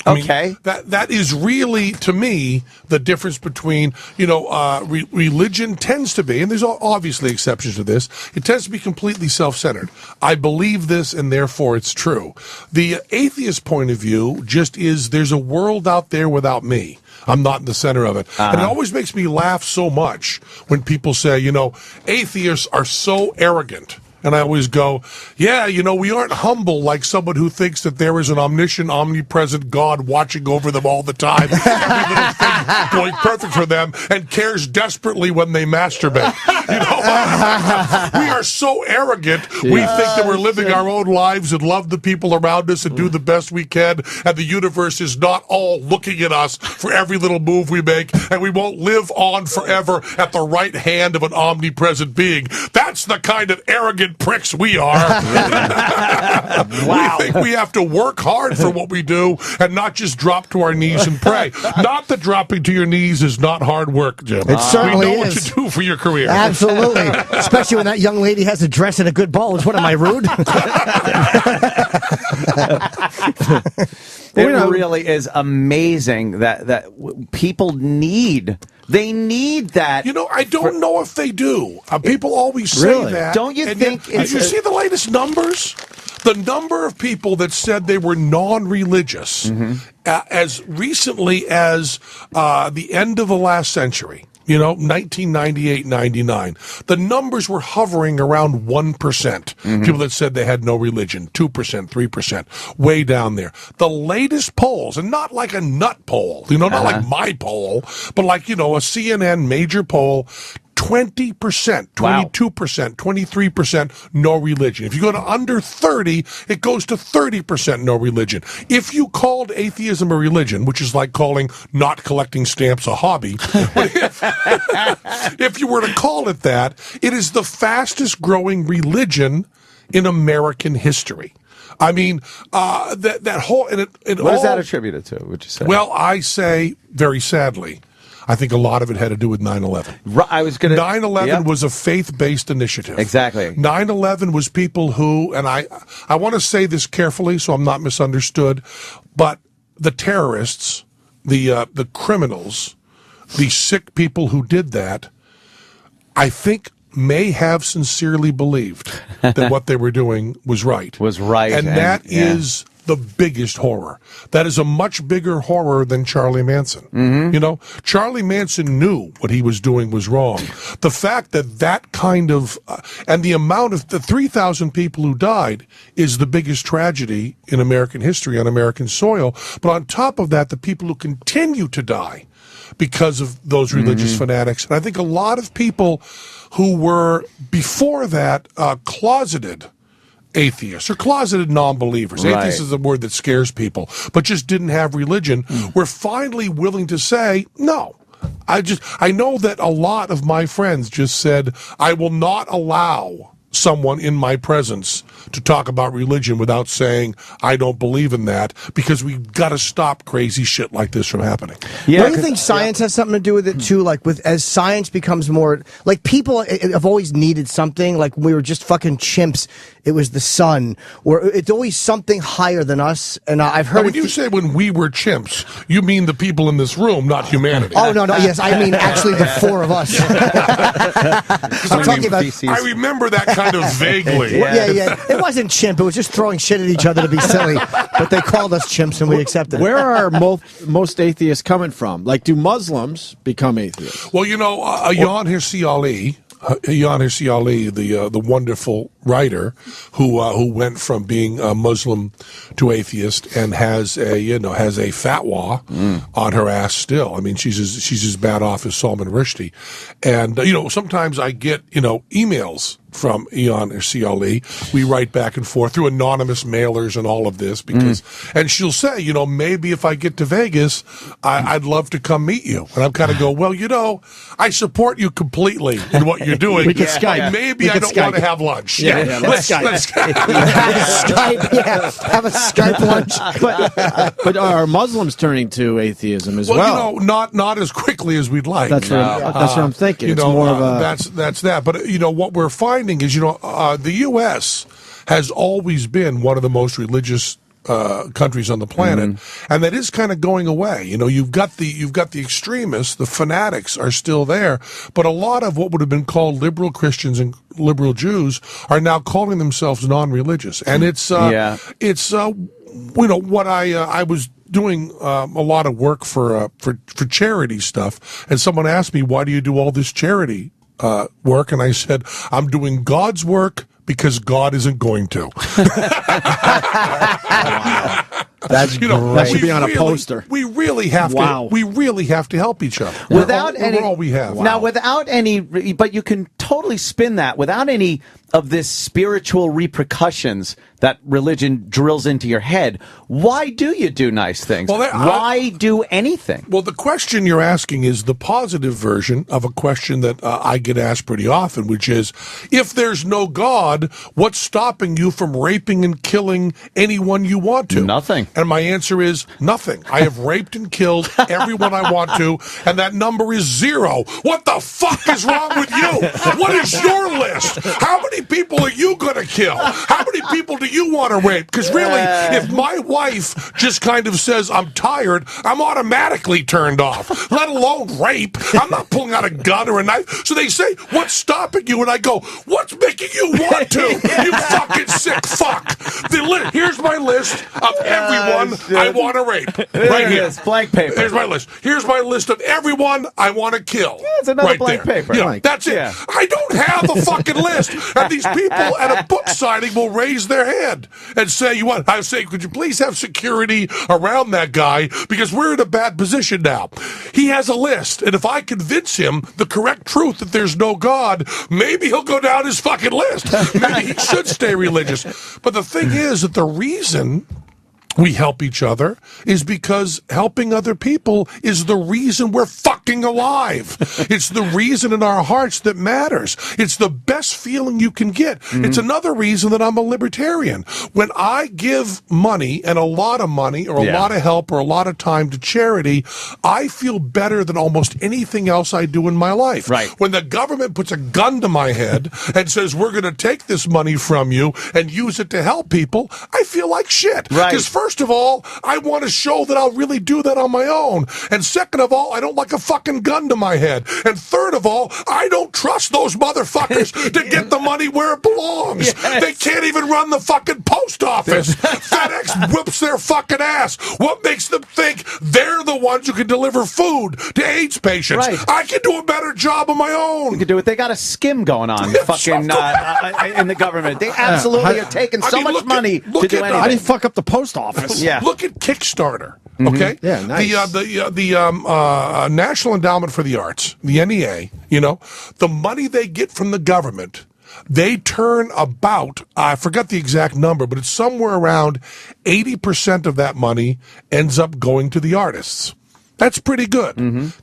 [SPEAKER 3] I mean,
[SPEAKER 5] Okay.
[SPEAKER 3] that is really, to me, the difference between, religion tends to be, and there's obviously exceptions to this, it tends to be completely self-centered. I believe this and therefore it's true. The atheist point of view just is there's a world out there without me. I'm not in the center of it. And it always makes me laugh so much when people say, atheists are so arrogant. And I always go, yeah, we aren't humble like someone who thinks that there is an omniscient, omnipresent God watching over them all the time, every little thing going perfect for them, and cares desperately when they masturbate. We are so arrogant, we think that we're living our own lives and love the people around us and do the best we can, and the universe is not all looking at us for every little move we make, and we won't live on forever at the right hand of an omnipresent being. That's the kind of arrogant pricks we are.
[SPEAKER 5] Wow.
[SPEAKER 3] We think we have to work hard for what we do and not just drop to our knees and pray. Not that dropping to your knees is not hard work, Jim.
[SPEAKER 2] It certainly
[SPEAKER 3] we know
[SPEAKER 2] is.
[SPEAKER 3] what to do for your career.
[SPEAKER 2] Absolutely. Especially when that young lady has a dress and a good bulge. What am I, rude?
[SPEAKER 5] It really is amazing that people need. They need that.
[SPEAKER 3] I don't know if they do. People always say
[SPEAKER 1] Really?
[SPEAKER 3] that.
[SPEAKER 5] Don't you
[SPEAKER 3] and
[SPEAKER 5] think
[SPEAKER 3] yet, did you see the latest numbers? The number of people that said they were non-religious as recently as the end of the last century. 1998, 99. The numbers were hovering around 1%. People that said they had no religion, 2%, 3%, way down there. The latest polls, and not like a nut poll, not like my poll, but like, a CNN major poll, 20%, 22%, 23% no religion. If you go to under 30, it goes to 30% no religion. If you called atheism a religion, which is like calling not collecting stamps a hobby, if you were to call it that, it is the fastest growing religion in American history. I mean, that whole... And
[SPEAKER 5] what does that attributed to, would you say?
[SPEAKER 3] Well, I say, very sadly, I think a lot of it had to do with 9/11. 9/11 was a faith-based initiative.
[SPEAKER 5] Exactly.
[SPEAKER 3] 9/11 was people who, and I want to say this carefully so I'm not misunderstood, but the terrorists, the criminals, the sick people who did that, I think may have sincerely believed that what they were doing was right. And that is the biggest horror. That is a much bigger horror than Charlie Manson.
[SPEAKER 5] Mm-hmm.
[SPEAKER 3] You know, Charlie Manson knew what he was doing was wrong. The fact that kind of, and the amount of the 3,000 people who died is the biggest tragedy in American history on American soil. But on top of that, the people who continue to die because of those religious fanatics. And I think a lot of people who were before that closeted atheists or closeted non-believers.
[SPEAKER 5] Right.
[SPEAKER 3] Atheist is a word that scares people, but just didn't have religion. We're finally willing to say, no. I know that a lot of my friends just said, I will not allow someone in my presence to talk about religion without saying I don't believe in that, because we've got to stop crazy shit like this from happening.
[SPEAKER 2] Yeah, don't you think science has something to do with it too? Like, as science becomes more, like, people have always needed something. Like, we were just fucking chimps. It was the sun, or it's always something higher than us. And I've heard.
[SPEAKER 3] Now, when you say when we were chimps, you mean the people in this room, not humanity.
[SPEAKER 2] Oh no, yes, I mean actually the four of us. I'm talking about.
[SPEAKER 3] I remember that kind of vaguely.
[SPEAKER 2] Yeah. It wasn't chimp. It was just throwing shit at each other to be silly. But they called us chimps, and we accepted it.
[SPEAKER 1] Where are most atheists coming from? Like, do Muslims become atheists?
[SPEAKER 3] Well, you know, Ayaan Hirsi Ali, the wonderful writer who went from being a Muslim to atheist and has a fatwa on her ass still. I mean, she's as bad off as Salman Rushdie. And sometimes I get emails from Ayaan Hirsi Ali. We write back and forth through anonymous mailers and all of this because, and she'll say, maybe if I get to Vegas, I'd love to come meet you. And I'm kind of go, well, I support you completely in what you're doing.
[SPEAKER 1] We can Skype.
[SPEAKER 3] Maybe I don't want to have lunch.
[SPEAKER 1] Yeah, let's
[SPEAKER 2] Skype. Have a Skype lunch.
[SPEAKER 1] But are Muslims turning to atheism as well?
[SPEAKER 3] Well, not as quickly as we'd like.
[SPEAKER 1] That's what I'm thinking. It's more of a...
[SPEAKER 3] That's that. But what we're finding is, the U.S. has always been one of the most religious countries on the planet, and that is kind of going away. You've got the extremists, the fanatics are still there, but a lot of what would have been called liberal Christians and liberal Jews are now calling themselves non-religious, and it's what I was doing a lot of work for charity stuff, and someone asked me, why do you do all this charity work? And I said, I'm doing God's work because God isn't going to.
[SPEAKER 1] That's great. That should be on a poster.
[SPEAKER 3] We really have to. We really have to help each other.
[SPEAKER 5] Without any,
[SPEAKER 3] all we have.
[SPEAKER 5] Now, without any, but you can totally spin that without any of this spiritual repercussions that religion drills into your head. Why do you do nice things? Why do anything?
[SPEAKER 3] Well, the question you're asking is the positive version of a question that I get asked pretty often, which is, if there's no God, what's stopping you from raping and killing anyone you want to?
[SPEAKER 5] Nothing.
[SPEAKER 3] And my answer is nothing. I have raped and killed everyone I want to, and that number is 0. What the fuck is wrong with you? What is your list? How many people are you going to kill? How many people do you want to rape? Because really, if my wife just kind of says, I'm tired, I'm automatically turned off, let alone rape. I'm not pulling out a gun or a knife. So they say, what's stopping you? And I go, what's making you want to? You fucking sick fuck. Here's my list of everyone I want to rape. Right here.
[SPEAKER 5] Blank paper.
[SPEAKER 3] Here's my list. here's my list of everyone I want to kill.
[SPEAKER 5] Yeah, it's another
[SPEAKER 3] right
[SPEAKER 5] blank
[SPEAKER 3] there.
[SPEAKER 5] paper.
[SPEAKER 3] Yeah,
[SPEAKER 5] Right.
[SPEAKER 3] that's it.
[SPEAKER 5] Yeah.
[SPEAKER 3] I don't have a fucking list. And these people at a book signing will raise their hand and say, I say, could you please have security around that guy? Because we're in a bad position now. He has a list. And if I convince him the correct truth that there's no God, maybe he'll go down his fucking list. Maybe he should stay religious. But the thing is that the reason we help each other is because helping other people is the reason we're fucking alive. It's the reason in our hearts that matters. It's the best feeling you can get. It's another reason that I'm a libertarian. When I give money, and a lot of money or a lot of help or a lot of time to charity, I feel better than almost anything else I do in my life.
[SPEAKER 5] Right.
[SPEAKER 3] When the government puts a gun to my head and says, we're going to take this money from you and use it to help people, I feel like shit.
[SPEAKER 5] Right.
[SPEAKER 3] Because first of all, I want to show that I'll really do that on my own. And second of all, I don't like a fucking gun to my head. And third of all, I don't trust those motherfuckers to get the money where it belongs.
[SPEAKER 5] Yes.
[SPEAKER 3] They can't even run the fucking post office. FedEx whips their fucking ass. What makes them think they're the ones who can deliver food to AIDS patients?
[SPEAKER 5] Right.
[SPEAKER 3] I can do a better job on my own.
[SPEAKER 5] You can do it. They got a skim going on
[SPEAKER 3] Yeah,
[SPEAKER 5] fucking in the government. They absolutely are taking so much money to do anything.
[SPEAKER 1] How do you fuck up the post office?
[SPEAKER 5] Yeah.
[SPEAKER 3] Look at Kickstarter. Okay.
[SPEAKER 1] Yeah, nice.
[SPEAKER 3] The National Endowment for the Arts, the NEA. The money they get from the government, they turn about, I forgot the exact number, but it's somewhere around 80% of that money ends up going to the artists. That's pretty good.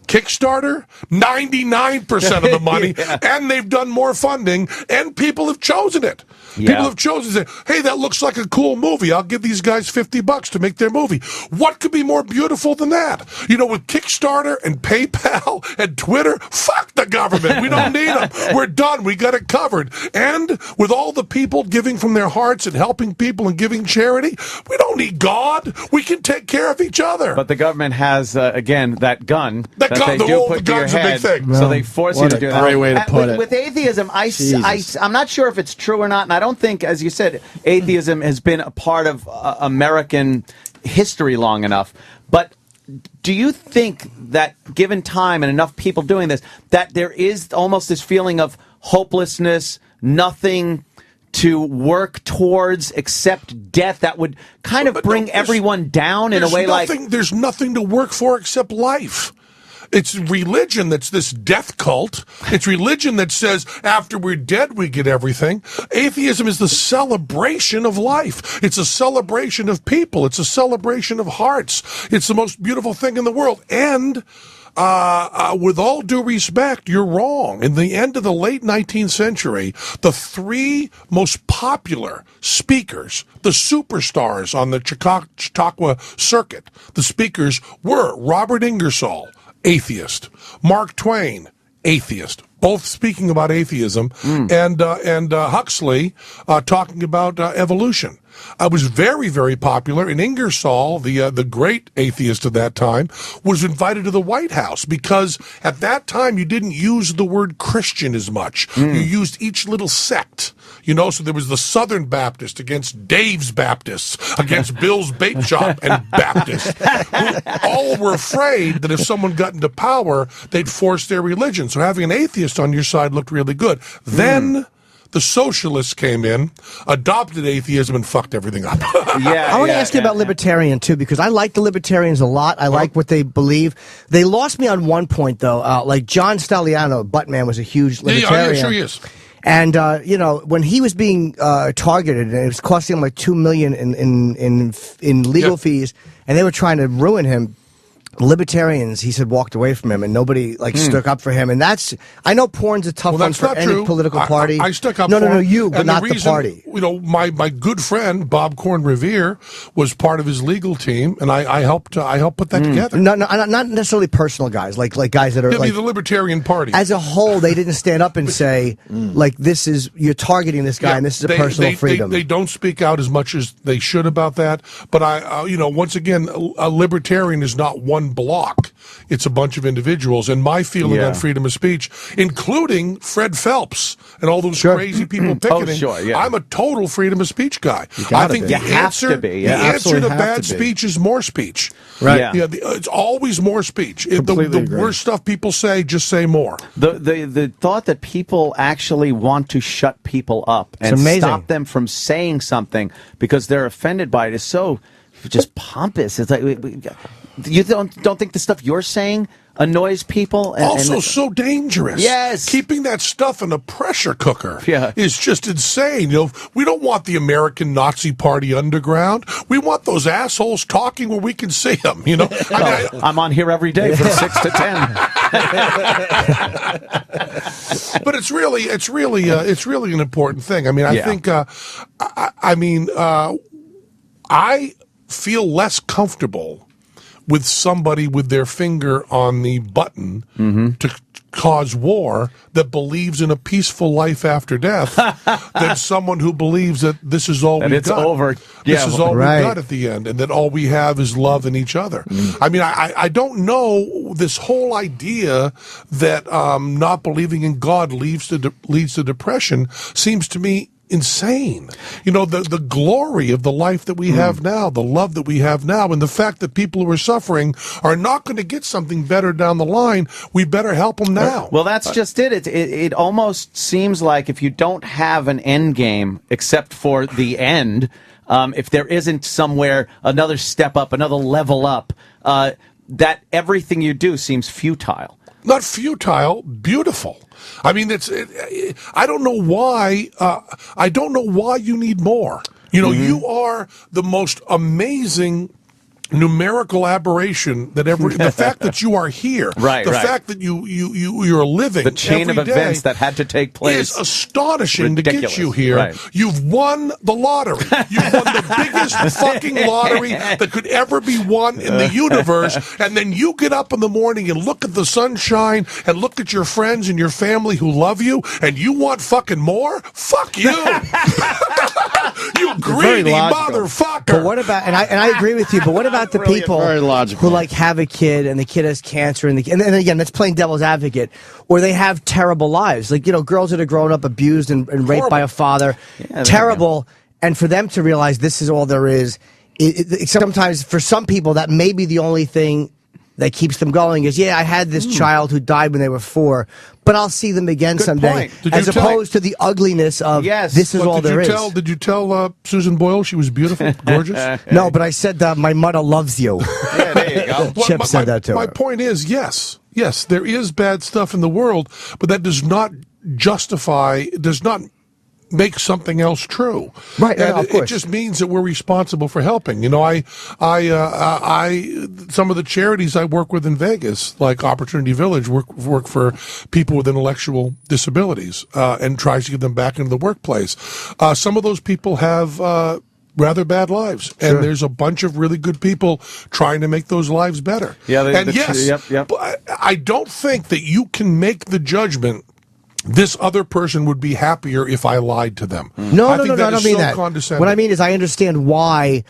[SPEAKER 3] Kickstarter, 99% of the money, and they've done more funding, and people have chosen it.
[SPEAKER 5] Yeah.
[SPEAKER 3] People have chosen to say, hey, that looks like a cool movie. I'll give these guys $50 to make their movie. What could be more beautiful than that? With Kickstarter and PayPal and Twitter, fuck the government. We don't need them. We're done. We got it covered. And with all the people giving from their hearts and helping people and giving charity, we don't need God. We can take care of each other.
[SPEAKER 5] But the government has, again, that gun
[SPEAKER 3] That gun,
[SPEAKER 5] they do put
[SPEAKER 3] the
[SPEAKER 5] to your
[SPEAKER 3] gun's a big
[SPEAKER 5] head,
[SPEAKER 3] thing.
[SPEAKER 5] so they force you
[SPEAKER 1] What
[SPEAKER 5] to
[SPEAKER 1] a
[SPEAKER 5] do that.
[SPEAKER 1] great way to put it.
[SPEAKER 5] With atheism, I'm not sure if it's true or not, and I don't think, as you said, atheism has been a part of American history long enough. But do you think that, given time and enough people doing this, that there is almost this feeling of hopelessness, nothing to work towards except death, that would kind of bring everyone down in a way
[SPEAKER 3] there's nothing to work for except life. It's religion that's this death cult. It's religion that says after we're dead, we get everything. Atheism is the celebration of life. It's a celebration of people. It's a celebration of hearts. It's the most beautiful thing in the world. And with all due respect, you're wrong. In the end of the late 19th century, the three most popular speakers, the superstars on the Chautauqua circuit, the speakers were Robert Ingersoll, atheist; Mark Twain, atheist, both speaking about atheism, and Huxley talking about evolution. Was very, very popular. And Ingersoll, the great atheist of that time, was invited to the White House because at that time you didn't use the word Christian as much. You used each little sect. So there was the Southern Baptist against Dave's Baptists, against Bill's Bait Shop and Baptists, who all were afraid that if someone got into power, they'd force their religion. So having an atheist on your side looked really good. Then the socialists came in, adopted atheism, and fucked everything up.
[SPEAKER 2] I want to ask you about libertarian, too, because I like the libertarians a lot. I like what they believe. They lost me on one point, though. Like John Staliano, Buttman, was a huge libertarian.
[SPEAKER 3] Yeah, sure he is.
[SPEAKER 2] And, when he was being targeted, and it was costing him like $2 million in legal fees, and they were trying to ruin him, libertarians, he said, walked away from him, and nobody stuck up for him. And I know porn's a tough one for any political party.
[SPEAKER 3] I stuck up
[SPEAKER 2] for
[SPEAKER 3] him.
[SPEAKER 2] you, but not the party.
[SPEAKER 3] My good friend Bob Corn Revere was part of his legal team, and I helped put that together.
[SPEAKER 2] No, not necessarily personal guys, like guys that are like
[SPEAKER 3] the Libertarian Party.
[SPEAKER 2] As a whole, they didn't stand up and say, like, you're targeting this guy, and this is a personal freedom.
[SPEAKER 3] They don't speak out as much as they should about that. But once again, a libertarian is not one one block. It's a bunch of individuals. And my feeling on freedom of speech, including Fred Phelps and all those crazy people picketing, I'm a total freedom of speech guy. I think the answer to bad speech is more speech.
[SPEAKER 5] Right.
[SPEAKER 3] Yeah. It's always more speech. The worst stuff people say, just say more.
[SPEAKER 5] The thought that people actually want to shut people up and stop them from saying something because they're offended by it is so just pompous. It's like you don't think the stuff you're saying annoys people?
[SPEAKER 3] And so dangerous.
[SPEAKER 5] Yes.
[SPEAKER 3] Keeping that stuff in a pressure cooker is just insane. We don't want the American Nazi Party underground. We want those assholes talking where we can see them,
[SPEAKER 5] I'm on here every day from 6 to 10.
[SPEAKER 3] But it's really an important thing. I mean, I think, I feel less comfortable with somebody with their finger on the button to cause war that believes in a peaceful life after death than someone who believes that this is all we've got.
[SPEAKER 5] Over.
[SPEAKER 3] This is all we've got at the end, and that all we have is love in each other. I mean, I don't know, this whole idea that not believing in God leads to depression seems to me insane. The glory of the life that we have now, the love that we have now, and the fact that people who are suffering are not going to get something better down the line, we better help them now.
[SPEAKER 5] Well, that's just it. It almost seems like if you don't have an end game except for the end, if there isn't somewhere another step up, another level up, that everything you do seems futile.
[SPEAKER 3] Not futile, beautiful. I mean, I don't know why. I don't know why you need more. You are the most amazing numerical aberration that ever. The fact that you are here, the fact that you're living,
[SPEAKER 5] the chain of events that had to take place
[SPEAKER 3] is astonishing to get you here. You've won the lottery. You've won the biggest fucking lottery that could ever be won in the universe. And then you get up in the morning and look at the sunshine and look at your friends and your family who love you, and you want fucking more? Fuck you. You greedy motherfucker.
[SPEAKER 2] But what about, and I agree with you, but what about the people who have a kid and the kid has cancer and then again, that's playing devil's advocate, or they have terrible lives, girls that are grown up abused and raped by a father, terrible, and for them to realize this is all there is, sometimes for some people that may be the only thing that keeps them going is, I had this child who died when they were 4, but I'll see them again someday, as opposed to the ugliness of this is all there is.
[SPEAKER 3] Did you tell Susan Boyle she was beautiful, gorgeous?
[SPEAKER 2] No, but I said my mother loves you.
[SPEAKER 5] Yeah, there you go.
[SPEAKER 2] Chip said that to her.
[SPEAKER 3] My point is, yes, there is bad stuff in the world, but that does not make something else true.
[SPEAKER 2] Right,
[SPEAKER 3] and
[SPEAKER 2] of course.
[SPEAKER 3] It just means that we're responsible for helping. Some of the charities I work with in Vegas, like Opportunity Village, work for people with intellectual disabilities and tries to get them back into the workplace. Some of those people have rather bad lives, and there's a bunch of really good people trying to make those lives better. But I don't think that you can make the judgment this other person would be happier if I lied to them.
[SPEAKER 2] No, I don't mean that. What I mean is I understand why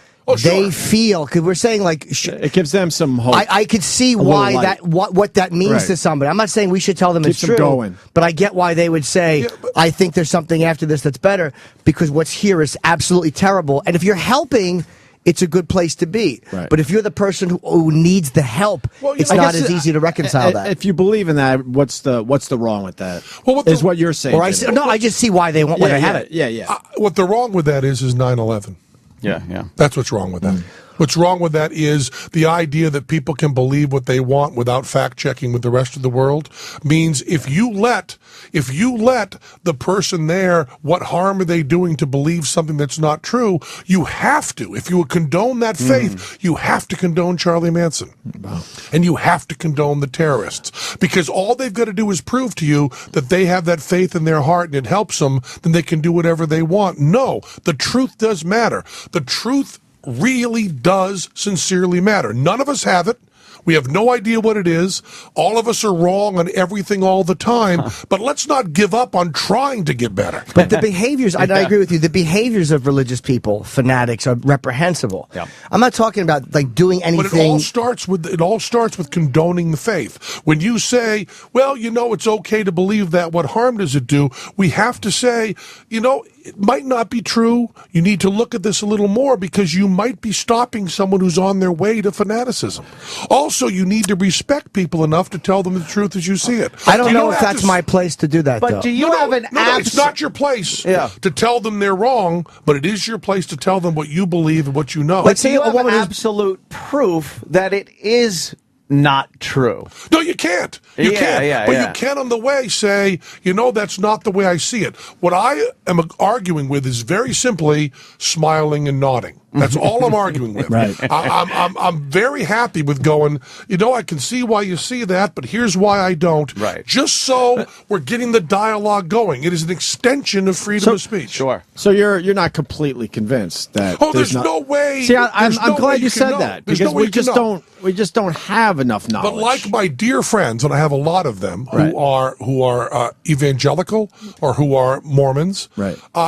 [SPEAKER 2] they feel, because we're saying
[SPEAKER 1] it gives them some hope.
[SPEAKER 2] I could see why what that means to somebody. I'm not saying we should tell them it's true,
[SPEAKER 1] going.
[SPEAKER 2] But I get why they would say, I think there's something after this that's better, because what's here is absolutely terrible. And if you're helping, it's a good place to be.
[SPEAKER 1] Right.
[SPEAKER 2] But if you're the person who needs the help, it's not as easy to reconcile that.
[SPEAKER 1] If you believe in that, what's the wrong with that? Well, is what you're saying.
[SPEAKER 2] Or I just see why they want when they have it.
[SPEAKER 1] Yeah.
[SPEAKER 3] What the wrong with that is 9/11.
[SPEAKER 5] Yeah.
[SPEAKER 3] That's what's wrong with that. What's wrong with that is the idea that people can believe what they want without fact-checking with the rest of the world means if you let the person there, what harm are they doing to believe something that's not true? You have to. If you would condone that faith, you have to condone Charlie Manson. Wow. And you have to condone the terrorists. Because all they've got to do is prove to you that they have that faith in their heart and it helps them, then they can do whatever they want. No, the truth does matter. The truth really does sincerely matter. None of us have it. We have no idea what it is. All of us are wrong on everything all the time, but let's not give up on trying to get better.
[SPEAKER 2] But the behaviors, I agree with you, the behaviors of religious people, fanatics, are reprehensible.
[SPEAKER 5] Yeah.
[SPEAKER 2] I'm not talking about like doing anything.
[SPEAKER 3] But it all starts with condoning the faith. When you say, well, it's okay to believe that, what harm does it do? We have to say, it might not be true. You need to look at this a little more because you might be stopping someone who's on their way to fanaticism. Also, you need to respect people enough to tell them the truth as you see it.
[SPEAKER 2] I don't know if that's my place to do that,
[SPEAKER 5] But
[SPEAKER 2] though.
[SPEAKER 5] do you have an
[SPEAKER 3] it's not your place to tell them they're wrong, but it is your place to tell them what you believe and what you know.
[SPEAKER 5] But do you have absolute proof that it is not true?
[SPEAKER 3] No, you can't. You can't. But you can on the way say, that's not the way I see it. What I am arguing with is very simply smiling and nodding. That's all I'm arguing with.
[SPEAKER 1] Right.
[SPEAKER 3] I'm very happy with going, I can see why you see that, but here's why I don't.
[SPEAKER 5] Right.
[SPEAKER 3] Just so we're getting the dialogue going. It is an extension of freedom of speech.
[SPEAKER 5] Sure.
[SPEAKER 1] So you're not completely convinced that?
[SPEAKER 3] There's no way.
[SPEAKER 1] See, I'm
[SPEAKER 3] no
[SPEAKER 1] glad
[SPEAKER 3] way
[SPEAKER 1] you said
[SPEAKER 3] know.
[SPEAKER 1] that
[SPEAKER 3] There's
[SPEAKER 1] because
[SPEAKER 3] no way
[SPEAKER 1] we just don't have enough knowledge.
[SPEAKER 3] But like my dear friends, and I have a lot of them who are evangelical or who are Mormons,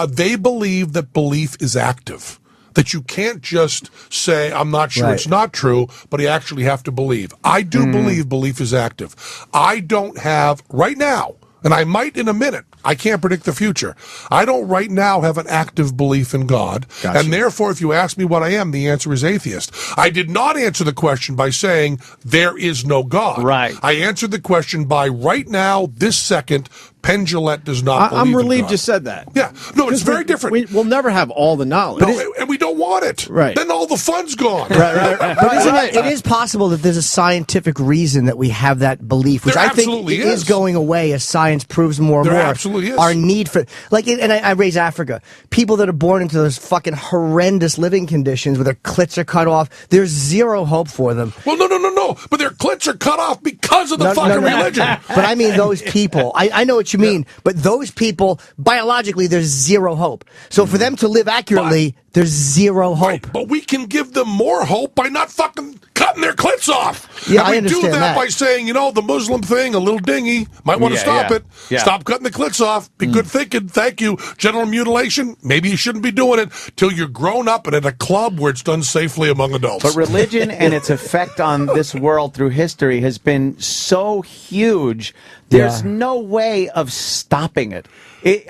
[SPEAKER 3] they believe that belief is active. That you can't just say, I'm not sure it's not true, but you actually have to believe. I do believe belief is active. I don't have, right now, and I might in a minute, I can't predict the future. I don't right now have an active belief in God.
[SPEAKER 1] Gotcha.
[SPEAKER 3] And therefore, if you ask me what I am, the answer is atheist. I did not answer the question by saying there is no God.
[SPEAKER 5] Right.
[SPEAKER 3] I answered the question by right now, this second, Penn Jillette does not believe
[SPEAKER 1] I'm relieved
[SPEAKER 3] in God.
[SPEAKER 1] you said that.
[SPEAKER 3] Yeah. No, it's very different.
[SPEAKER 1] We'll never have all the knowledge.
[SPEAKER 3] And we don't want it.
[SPEAKER 1] Right.
[SPEAKER 3] Then all the fun's gone.
[SPEAKER 2] But it is possible that there's a scientific reason that we have that belief, which
[SPEAKER 3] There
[SPEAKER 2] I think
[SPEAKER 3] absolutely
[SPEAKER 2] is going away as science proves more and
[SPEAKER 3] There
[SPEAKER 2] more.
[SPEAKER 3] absolutely is.
[SPEAKER 2] Our need for, and I raise Africa. People that are born into those fucking horrendous living conditions where their clits are cut off, there's zero hope for them.
[SPEAKER 3] Well, no. But their clits are cut off because of the fucking religion.
[SPEAKER 2] But I mean those people. I know what you mean, but those people, biologically, there's zero hope. So for them to live accurately, there's zero hope.
[SPEAKER 3] Right, but we can give them more hope by not fucking cutting their clits off.
[SPEAKER 2] Yeah,
[SPEAKER 3] and we
[SPEAKER 2] I understand
[SPEAKER 3] do that
[SPEAKER 2] that.
[SPEAKER 3] by saying, the Muslim thing, a little dingy, might want to stop it.
[SPEAKER 5] Yeah.
[SPEAKER 3] Stop cutting the clits off. Be good thinking. Thank you. Genital mutilation, maybe you shouldn't be doing it till you're grown up and at a club where it's done safely among adults.
[SPEAKER 5] But religion and its effect on this world through history has been so huge, there's no way of stopping it. It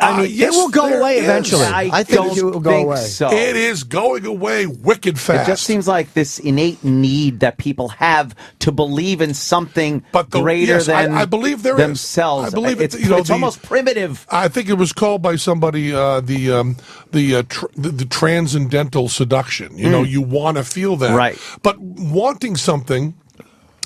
[SPEAKER 2] will go away eventually. I think it will go away.
[SPEAKER 5] So.
[SPEAKER 3] It is going away wicked fast.
[SPEAKER 5] It just seems like this innate need that people have to believe in something greater than
[SPEAKER 3] I believe there
[SPEAKER 5] themselves.
[SPEAKER 3] Is. I believe
[SPEAKER 5] it's almost primitive.
[SPEAKER 3] I think it was called by somebody the transcendental seduction. You want to feel that,
[SPEAKER 5] right?
[SPEAKER 3] But wanting something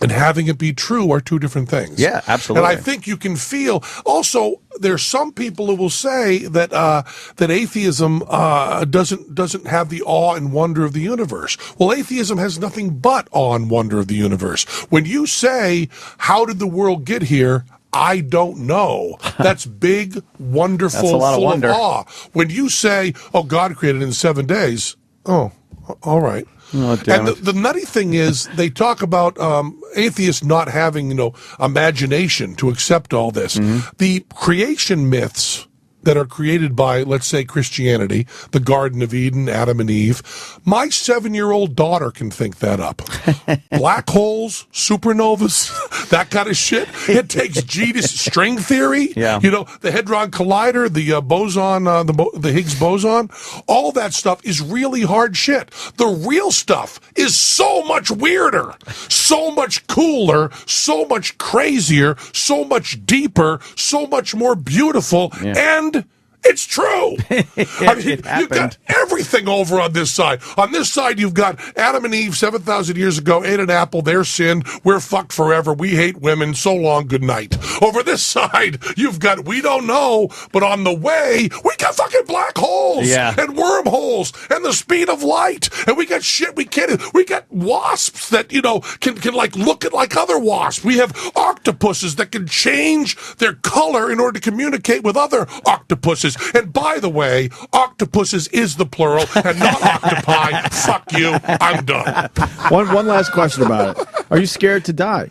[SPEAKER 3] and having it be true are two different things.
[SPEAKER 5] Yeah, absolutely.
[SPEAKER 3] And I think you can feel. Also, there's some people who will say that that atheism doesn't have the awe and wonder of the universe. Well, atheism has nothing but awe and wonder of the universe. When you say, "How did the world get here?" I don't know. That's big, wonderful,
[SPEAKER 5] That's a lot of
[SPEAKER 3] full
[SPEAKER 5] wonder.
[SPEAKER 3] of awe. When you say, "Oh, God created it in 7 days," oh, all right.
[SPEAKER 5] Oh, damn
[SPEAKER 3] and the nutty thing is, they talk about atheists not having, imagination to accept all this. The creation myths that are created by, let's say, Christianity, the Garden of Eden, Adam and Eve. My 7-year-old daughter can think that up. Black holes, supernovas, that kind of shit. It takes string theory, the Hadron Collider, the boson, the Higgs boson. All that stuff is really hard shit. The real stuff is so much weirder, so much cooler, so much crazier, so much deeper, so much more beautiful, and it's true. I mean, you've got everything over on this side. On this side, you've got Adam and Eve 7,000 years ago, ate an apple, they're sin, we're fucked forever, we hate women, so long, good night. Over this side, you've got, we don't know, but on the way, we got fucking black holes and wormholes and the speed of light. And we got shit we can't, we got wasps that, can like look at like other wasps. We have octopuses that can change their color in order to communicate with other octopuses. octopuses. And by the way, octopuses is the plural and not octopi. Fuck you. I'm done.
[SPEAKER 1] One last question about it. Are you scared to die?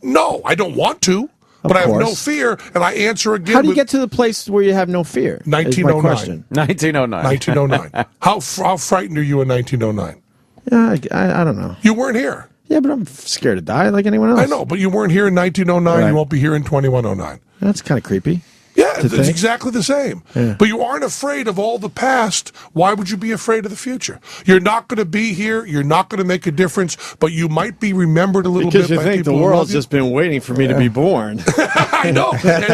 [SPEAKER 3] No, I don't want to. But I have no
[SPEAKER 1] course.
[SPEAKER 3] fear, and I answer again.
[SPEAKER 1] How do you
[SPEAKER 3] with
[SPEAKER 1] get to the place where you have no fear?
[SPEAKER 3] 1909.
[SPEAKER 1] Is my question.
[SPEAKER 5] 1909.
[SPEAKER 3] 1909. How frightened are you in 1909?
[SPEAKER 1] Yeah, I don't know.
[SPEAKER 3] You weren't here.
[SPEAKER 1] Yeah, but I'm scared to die like anyone else.
[SPEAKER 3] I know, but you weren't here in 1909.
[SPEAKER 1] Right.
[SPEAKER 3] You won't be here in 2109.
[SPEAKER 1] That's kind of creepy.
[SPEAKER 3] Yeah,
[SPEAKER 1] to
[SPEAKER 3] it's
[SPEAKER 1] think.
[SPEAKER 3] exactly the same.
[SPEAKER 1] Yeah.
[SPEAKER 3] But you aren't afraid of all the past. Why would you be afraid of the future? You're not going to be here. You're not going to make a difference, but you might be remembered a little
[SPEAKER 1] Because
[SPEAKER 3] bit
[SPEAKER 1] you
[SPEAKER 3] by
[SPEAKER 1] think
[SPEAKER 3] people
[SPEAKER 1] the
[SPEAKER 3] who
[SPEAKER 1] world's
[SPEAKER 3] love you.
[SPEAKER 1] just been waiting for me to be born.
[SPEAKER 3] I know. And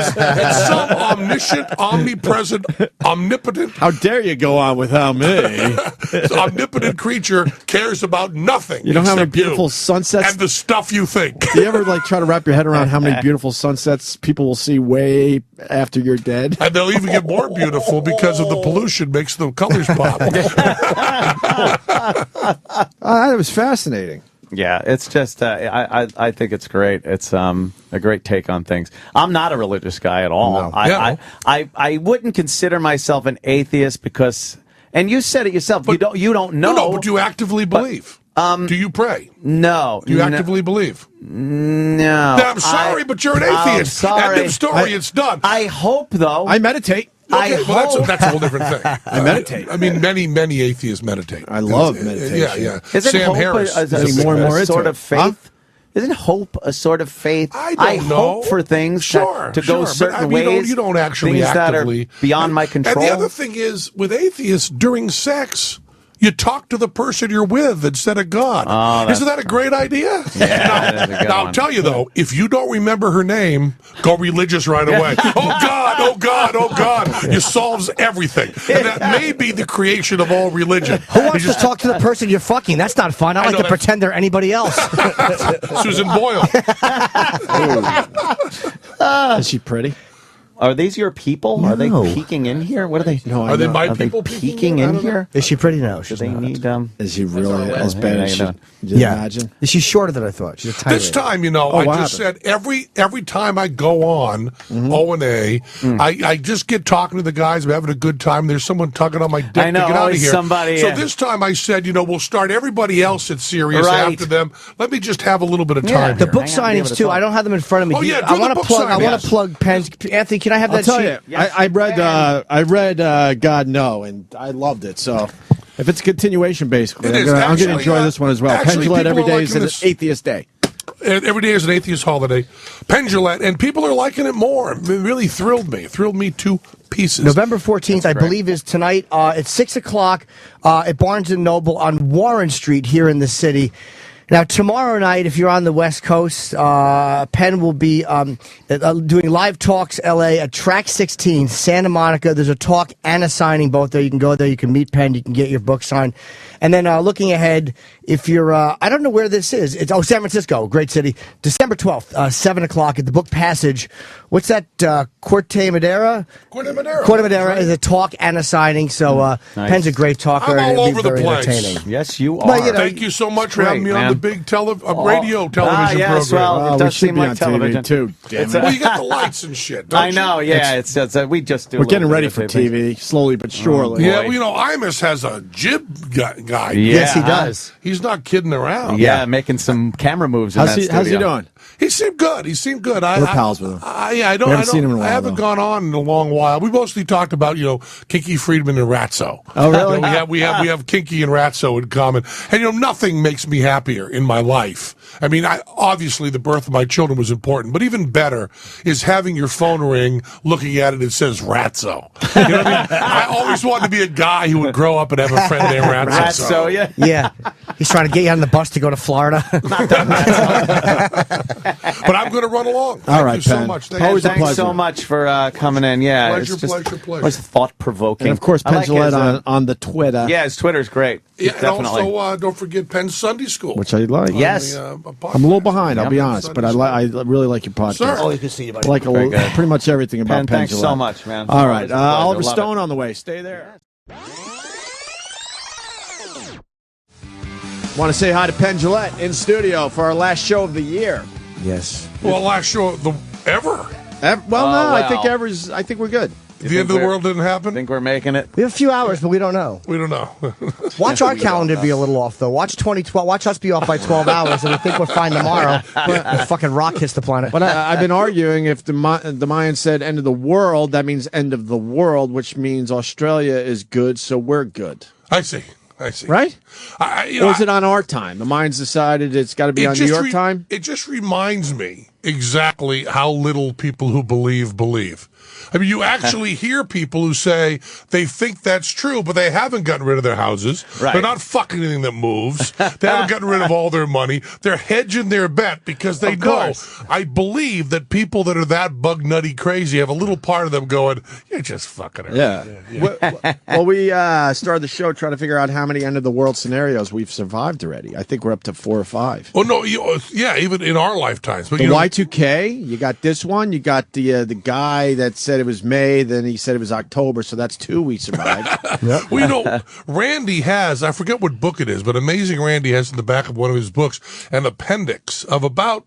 [SPEAKER 3] some omniscient, omnipresent, omnipotent,
[SPEAKER 1] How dare you go on without me?
[SPEAKER 3] omnipotent creature cares about nothing.
[SPEAKER 1] You know how many
[SPEAKER 3] except you
[SPEAKER 1] beautiful sunsets?
[SPEAKER 3] and the stuff you think.
[SPEAKER 1] Do you ever try to wrap your head around how many beautiful sunsets people will see way after you're dead?
[SPEAKER 3] And they'll even get more beautiful because of the pollution makes the colors pop.
[SPEAKER 1] That was fascinating.
[SPEAKER 5] Yeah, it's just I think it's great. It's a great take on things. I'm not a religious guy at all.
[SPEAKER 1] No.
[SPEAKER 5] I wouldn't consider myself an atheist because, and you said it yourself. You don't know.
[SPEAKER 3] No, but you actively believe. Do you pray?
[SPEAKER 5] No.
[SPEAKER 3] Do you actively believe?
[SPEAKER 5] No.
[SPEAKER 3] I'm sorry, but you're an atheist.
[SPEAKER 5] I'm sorry.
[SPEAKER 3] End of story. It's done.
[SPEAKER 5] I hope though.
[SPEAKER 1] I meditate.
[SPEAKER 3] Okay, well, that's a whole different thing.
[SPEAKER 1] I meditate.
[SPEAKER 3] I mean, many atheists meditate.
[SPEAKER 1] I love meditation.
[SPEAKER 3] Yeah.
[SPEAKER 5] Isn't
[SPEAKER 3] Sam
[SPEAKER 5] hope
[SPEAKER 3] Harris.
[SPEAKER 5] a
[SPEAKER 3] is a
[SPEAKER 1] more and
[SPEAKER 3] big
[SPEAKER 1] more
[SPEAKER 3] fan.
[SPEAKER 1] into
[SPEAKER 5] sort
[SPEAKER 1] it.
[SPEAKER 5] of faith?
[SPEAKER 1] Huh?
[SPEAKER 5] Isn't hope a sort of faith?
[SPEAKER 3] I don't know.
[SPEAKER 5] hope for things
[SPEAKER 3] Sure,
[SPEAKER 5] to go
[SPEAKER 3] sure,
[SPEAKER 5] certain
[SPEAKER 3] but, I mean,
[SPEAKER 5] ways.
[SPEAKER 3] you don't actually
[SPEAKER 5] things
[SPEAKER 3] actively.
[SPEAKER 5] that are beyond my control.
[SPEAKER 3] And the other thing is, with atheists, during sex, you talk to the person you're with instead of God. Isn't that a great idea?
[SPEAKER 5] that is a good
[SPEAKER 3] Now, I'll
[SPEAKER 5] one.
[SPEAKER 3] tell you, though, if you don't remember her name, go religious right away. Oh, God, oh, God, oh, God. It solves everything. And that may be the creation of all religion.
[SPEAKER 2] Who wants to talk to the person you're fucking? That's not fun. I like
[SPEAKER 3] know
[SPEAKER 2] to
[SPEAKER 3] that-
[SPEAKER 2] pretend they're anybody else.
[SPEAKER 3] Susan Boyle.
[SPEAKER 1] Is she pretty?
[SPEAKER 5] Are these your people? Are they
[SPEAKER 2] No.
[SPEAKER 5] peeking in here? What are they?
[SPEAKER 1] No, I
[SPEAKER 3] Are they
[SPEAKER 1] know.
[SPEAKER 3] my
[SPEAKER 5] Are they
[SPEAKER 3] people
[SPEAKER 5] peeking
[SPEAKER 3] I
[SPEAKER 5] in
[SPEAKER 3] don't know.
[SPEAKER 5] here?
[SPEAKER 2] Is she pretty? No,
[SPEAKER 5] Do
[SPEAKER 2] she's
[SPEAKER 5] they
[SPEAKER 2] not.
[SPEAKER 5] need?
[SPEAKER 1] Is she really as
[SPEAKER 5] Hey,
[SPEAKER 1] bad
[SPEAKER 5] how
[SPEAKER 1] as
[SPEAKER 5] you
[SPEAKER 1] she?
[SPEAKER 5] doing?
[SPEAKER 1] You
[SPEAKER 2] Yeah.
[SPEAKER 1] imagine?
[SPEAKER 2] She's shorter than I thought. She's a tiny
[SPEAKER 3] This
[SPEAKER 2] lady.
[SPEAKER 3] time,
[SPEAKER 1] what
[SPEAKER 3] I just said every time I go on O&A, I just get talking to the guys. I'm having a good time. There's someone tugging on my dick
[SPEAKER 5] I know,
[SPEAKER 3] to get out of
[SPEAKER 5] always
[SPEAKER 3] here.
[SPEAKER 5] somebody,
[SPEAKER 3] so
[SPEAKER 5] yeah.
[SPEAKER 3] this time I said, we'll start everybody else at Sirius
[SPEAKER 5] Right.
[SPEAKER 3] after them. Let me just have a little bit of
[SPEAKER 5] Yeah.
[SPEAKER 3] time
[SPEAKER 2] The
[SPEAKER 3] here.
[SPEAKER 2] book
[SPEAKER 5] Hang on, be able
[SPEAKER 2] signings
[SPEAKER 5] to
[SPEAKER 2] too.
[SPEAKER 5] talk.
[SPEAKER 2] I don't have them in front of me.
[SPEAKER 3] Oh, yeah, do
[SPEAKER 2] I
[SPEAKER 3] the
[SPEAKER 2] want
[SPEAKER 3] book
[SPEAKER 2] to plug. I
[SPEAKER 3] signings.
[SPEAKER 2] want to plug Penn's. Anthony, can I have
[SPEAKER 1] I'll
[SPEAKER 2] that
[SPEAKER 1] tell
[SPEAKER 2] sheet?
[SPEAKER 1] you, I read God No, and I loved it. So if it's a continuation, basically,
[SPEAKER 3] It
[SPEAKER 1] I'm
[SPEAKER 3] is.
[SPEAKER 1] going to
[SPEAKER 3] Actually,
[SPEAKER 1] enjoy this one as well. Penn
[SPEAKER 3] actually,
[SPEAKER 1] Jillette every
[SPEAKER 3] people are
[SPEAKER 1] day is
[SPEAKER 3] liking
[SPEAKER 1] an
[SPEAKER 3] this.
[SPEAKER 1] atheist day.
[SPEAKER 3] Every day is an atheist holiday. Penn Jillette, and people are liking it more. It really thrilled me. It thrilled me to pieces.
[SPEAKER 2] November 14th, I believe, is tonight. It's 6 o'clock at Barnes & Noble on Warren Street here in the city. Now, tomorrow night, if you're on the West Coast, Penn will be doing live talks LA at Track 16, Santa Monica. There's a talk and a signing both there. You can go there. You can meet Penn. You can get your book signed. And then looking ahead, if you're, I don't know where this is. It's San Francisco, great city. December 12th, 7 o'clock at the Book Passage. What's that? Corte Madera?
[SPEAKER 3] Corte Madera.
[SPEAKER 2] Corte Madera is a talk and a signing. So Penn's a great talker.
[SPEAKER 3] I'm all
[SPEAKER 2] and it'll
[SPEAKER 3] over
[SPEAKER 2] be
[SPEAKER 3] the
[SPEAKER 2] very
[SPEAKER 3] place.
[SPEAKER 2] entertaining.
[SPEAKER 5] Yes, you are.
[SPEAKER 2] But, you know,
[SPEAKER 3] Thank you so much for having me
[SPEAKER 5] great,
[SPEAKER 3] on
[SPEAKER 5] man.
[SPEAKER 3] the big radio television
[SPEAKER 5] yes,
[SPEAKER 3] program.
[SPEAKER 5] well, it
[SPEAKER 1] we
[SPEAKER 5] does
[SPEAKER 1] should
[SPEAKER 5] seem
[SPEAKER 1] be
[SPEAKER 5] like
[SPEAKER 1] on
[SPEAKER 5] television
[SPEAKER 1] TV too. Damn it.
[SPEAKER 3] Well, you got the lights and shit. Don't
[SPEAKER 5] I know,
[SPEAKER 3] you?
[SPEAKER 5] yeah. It's we just do. a
[SPEAKER 1] We're getting
[SPEAKER 5] little
[SPEAKER 1] ready
[SPEAKER 5] bit
[SPEAKER 1] for
[SPEAKER 5] of taping.
[SPEAKER 1] TV, slowly but surely.
[SPEAKER 3] Yeah,
[SPEAKER 5] boy.
[SPEAKER 3] well, Imus has a jib guy.
[SPEAKER 2] Yes, he
[SPEAKER 5] Yeah.
[SPEAKER 2] does.
[SPEAKER 3] He's not kidding around.
[SPEAKER 5] Yeah, making some camera moves. In
[SPEAKER 1] How's
[SPEAKER 5] that
[SPEAKER 1] he
[SPEAKER 5] studio.
[SPEAKER 1] doing?
[SPEAKER 3] He seemed good.
[SPEAKER 1] We're pals with him.
[SPEAKER 3] I
[SPEAKER 1] We haven't seen him in a while,
[SPEAKER 3] I haven't
[SPEAKER 1] though.
[SPEAKER 3] gone on in a long while. We mostly talked about Kinky Friedman and Ratso.
[SPEAKER 1] Oh, really?
[SPEAKER 3] We have Kinky and Ratso in common, and nothing makes me happier in my life. I mean, obviously the birth of my children was important, but even better is having your phone ring, looking at it, it says Ratso. You know what I mean? I always wanted to be a guy who would grow up and have a friend named Ratso.
[SPEAKER 5] Ratso, yeah.
[SPEAKER 2] Yeah. He's trying to get you on the bus to go to Florida.
[SPEAKER 3] But I'm going to run along.
[SPEAKER 1] All right,
[SPEAKER 3] Thank you so
[SPEAKER 1] Penn.
[SPEAKER 3] much.
[SPEAKER 1] Always a
[SPEAKER 5] Thanks
[SPEAKER 1] pleasure.
[SPEAKER 5] so much for coming in. Yeah,
[SPEAKER 3] Pleasure,
[SPEAKER 5] it's just,
[SPEAKER 3] pleasure.
[SPEAKER 5] It was thought provoking.
[SPEAKER 1] And of course, Penn Jillette on the Twitter,
[SPEAKER 5] Yeah, his Twitter's great.
[SPEAKER 3] Yeah, and
[SPEAKER 5] Definitely.
[SPEAKER 3] also don't forget Penn Sunday School.
[SPEAKER 1] which I like.
[SPEAKER 5] Yes.
[SPEAKER 1] I'm a little behind. I'll be honest, but I really like your podcast.
[SPEAKER 3] Sir.
[SPEAKER 2] Always good to see you, buddy.
[SPEAKER 1] I like
[SPEAKER 5] Very good.
[SPEAKER 1] pretty much everything about
[SPEAKER 5] Penn,
[SPEAKER 1] Penn
[SPEAKER 5] thanks
[SPEAKER 1] Jillette.
[SPEAKER 5] so much, man.
[SPEAKER 1] All right,
[SPEAKER 5] Always a pleasure.
[SPEAKER 1] Oliver
[SPEAKER 5] Love
[SPEAKER 1] Stone
[SPEAKER 5] it.
[SPEAKER 1] on the way. Stay there. Want to say hi to Penn Jillette in studio for our last show of the year.
[SPEAKER 2] Yes.
[SPEAKER 3] Well, last show ever.
[SPEAKER 1] Well, no, I think
[SPEAKER 5] well.
[SPEAKER 1] I think we're good.
[SPEAKER 3] The end of the world didn't happen?
[SPEAKER 5] Think we're making it?
[SPEAKER 2] We have a few hours, but we don't know.
[SPEAKER 3] We don't know.
[SPEAKER 2] Watch our calendar be a little off, though. Watch 2012. Watch us be off by 12 hours, and we think we're fine tomorrow. We'll fucking rock hits the planet.
[SPEAKER 1] But I've been arguing if the Mayans said end of the world, that means end of the world, which means Australia is good, so we're good.
[SPEAKER 3] I see.
[SPEAKER 1] Right? Or is it on our time? The Mayans decided it's got to be on New York time?
[SPEAKER 3] It just reminds me exactly how little people who believe. I mean, you actually hear people who say they think that's true, but they haven't gotten rid of their houses.
[SPEAKER 5] Right.
[SPEAKER 3] They're not fucking anything that moves. They haven't gotten rid of all their money. They're hedging their bet because they know. I believe that people that are that bug nutty crazy have a little part of them going, you're just fucking around.
[SPEAKER 1] Yeah. Well, we started the show trying to figure out how many end of the world scenarios we've survived already. I think we're up to 4 or 5.
[SPEAKER 3] Oh, no. Even in our lifetimes. But,
[SPEAKER 1] the Y2K, you got this one. You got the guy that said it was May, then he said it was October, so that's 2 we survived.
[SPEAKER 2] Yep.
[SPEAKER 3] Well, Randy has, I forget what book it is, but Amazing Randy has in the back of one of his books an appendix of about,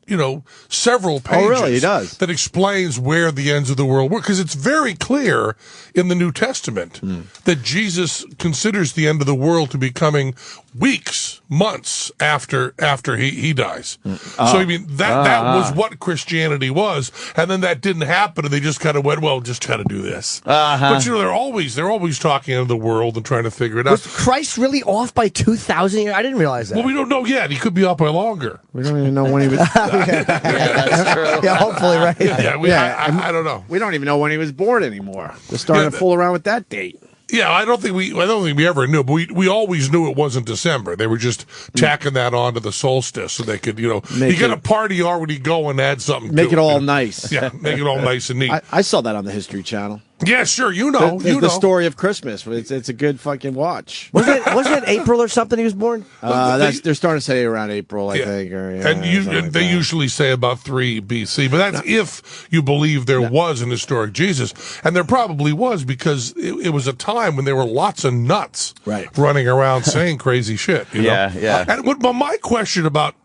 [SPEAKER 3] several pages.
[SPEAKER 1] Oh, really? He does?
[SPEAKER 3] That explains where the ends of the world were, because it's very clear in the New Testament that Jesus considers the end of the world to be coming weeks, months after he dies. So, I mean, that was what Christianity was, and then that didn't happen, and they just kind of went, well, just kind of do this. But, they're always talking of the world and trying to figure it out.
[SPEAKER 2] Was Christ really off by 2,000 years? I didn't realize that.
[SPEAKER 3] Well, we don't know yet. He could be off by longer.
[SPEAKER 1] We don't even know when he was...
[SPEAKER 5] That's true.
[SPEAKER 2] Yeah, hopefully, right?
[SPEAKER 3] I don't know.
[SPEAKER 1] We don't even know when he was born anymore. They're starting to fool around with that date.
[SPEAKER 3] Yeah, I don't think we ever knew, but we always knew it wasn't December. They were just tacking that on to the solstice so they could, you get a party already going, add something
[SPEAKER 1] Make
[SPEAKER 3] to
[SPEAKER 1] it all nice.
[SPEAKER 3] Yeah, make it all nice and neat.
[SPEAKER 1] I saw that on the History Channel.
[SPEAKER 3] Yeah, sure,
[SPEAKER 1] the story of Christmas. It's a good fucking watch.
[SPEAKER 2] Wasn't it April or something he was born?
[SPEAKER 1] They're starting to say around April, I think.
[SPEAKER 3] And they usually say about 3 BC, but that's if you believe there was an historic Jesus. And there probably was, because it was a time when there were lots of nuts running around saying crazy shit. You know?
[SPEAKER 5] Yeah.
[SPEAKER 3] But my question about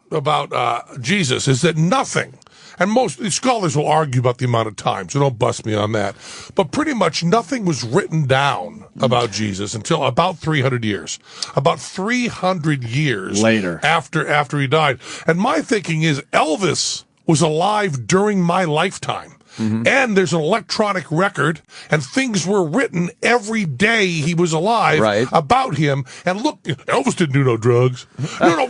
[SPEAKER 3] Jesus is that nothing, and most scholars will argue about the amount of time, so don't bust me on that, but pretty much nothing was written down about Jesus until about 300 years. About 300 years
[SPEAKER 1] later,
[SPEAKER 3] after he died. And my thinking is Elvis was alive during my lifetime. And there's an electronic record, and things were written every day he was alive about him. And look, Elvis didn't do no drugs. No,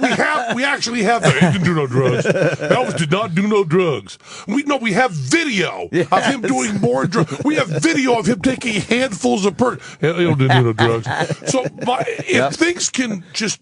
[SPEAKER 3] we actually have that. He didn't do no drugs. Elvis did not do no drugs. We have video of him doing more drugs. We have video of him taking handfuls of He didn't do no drugs. So if things can just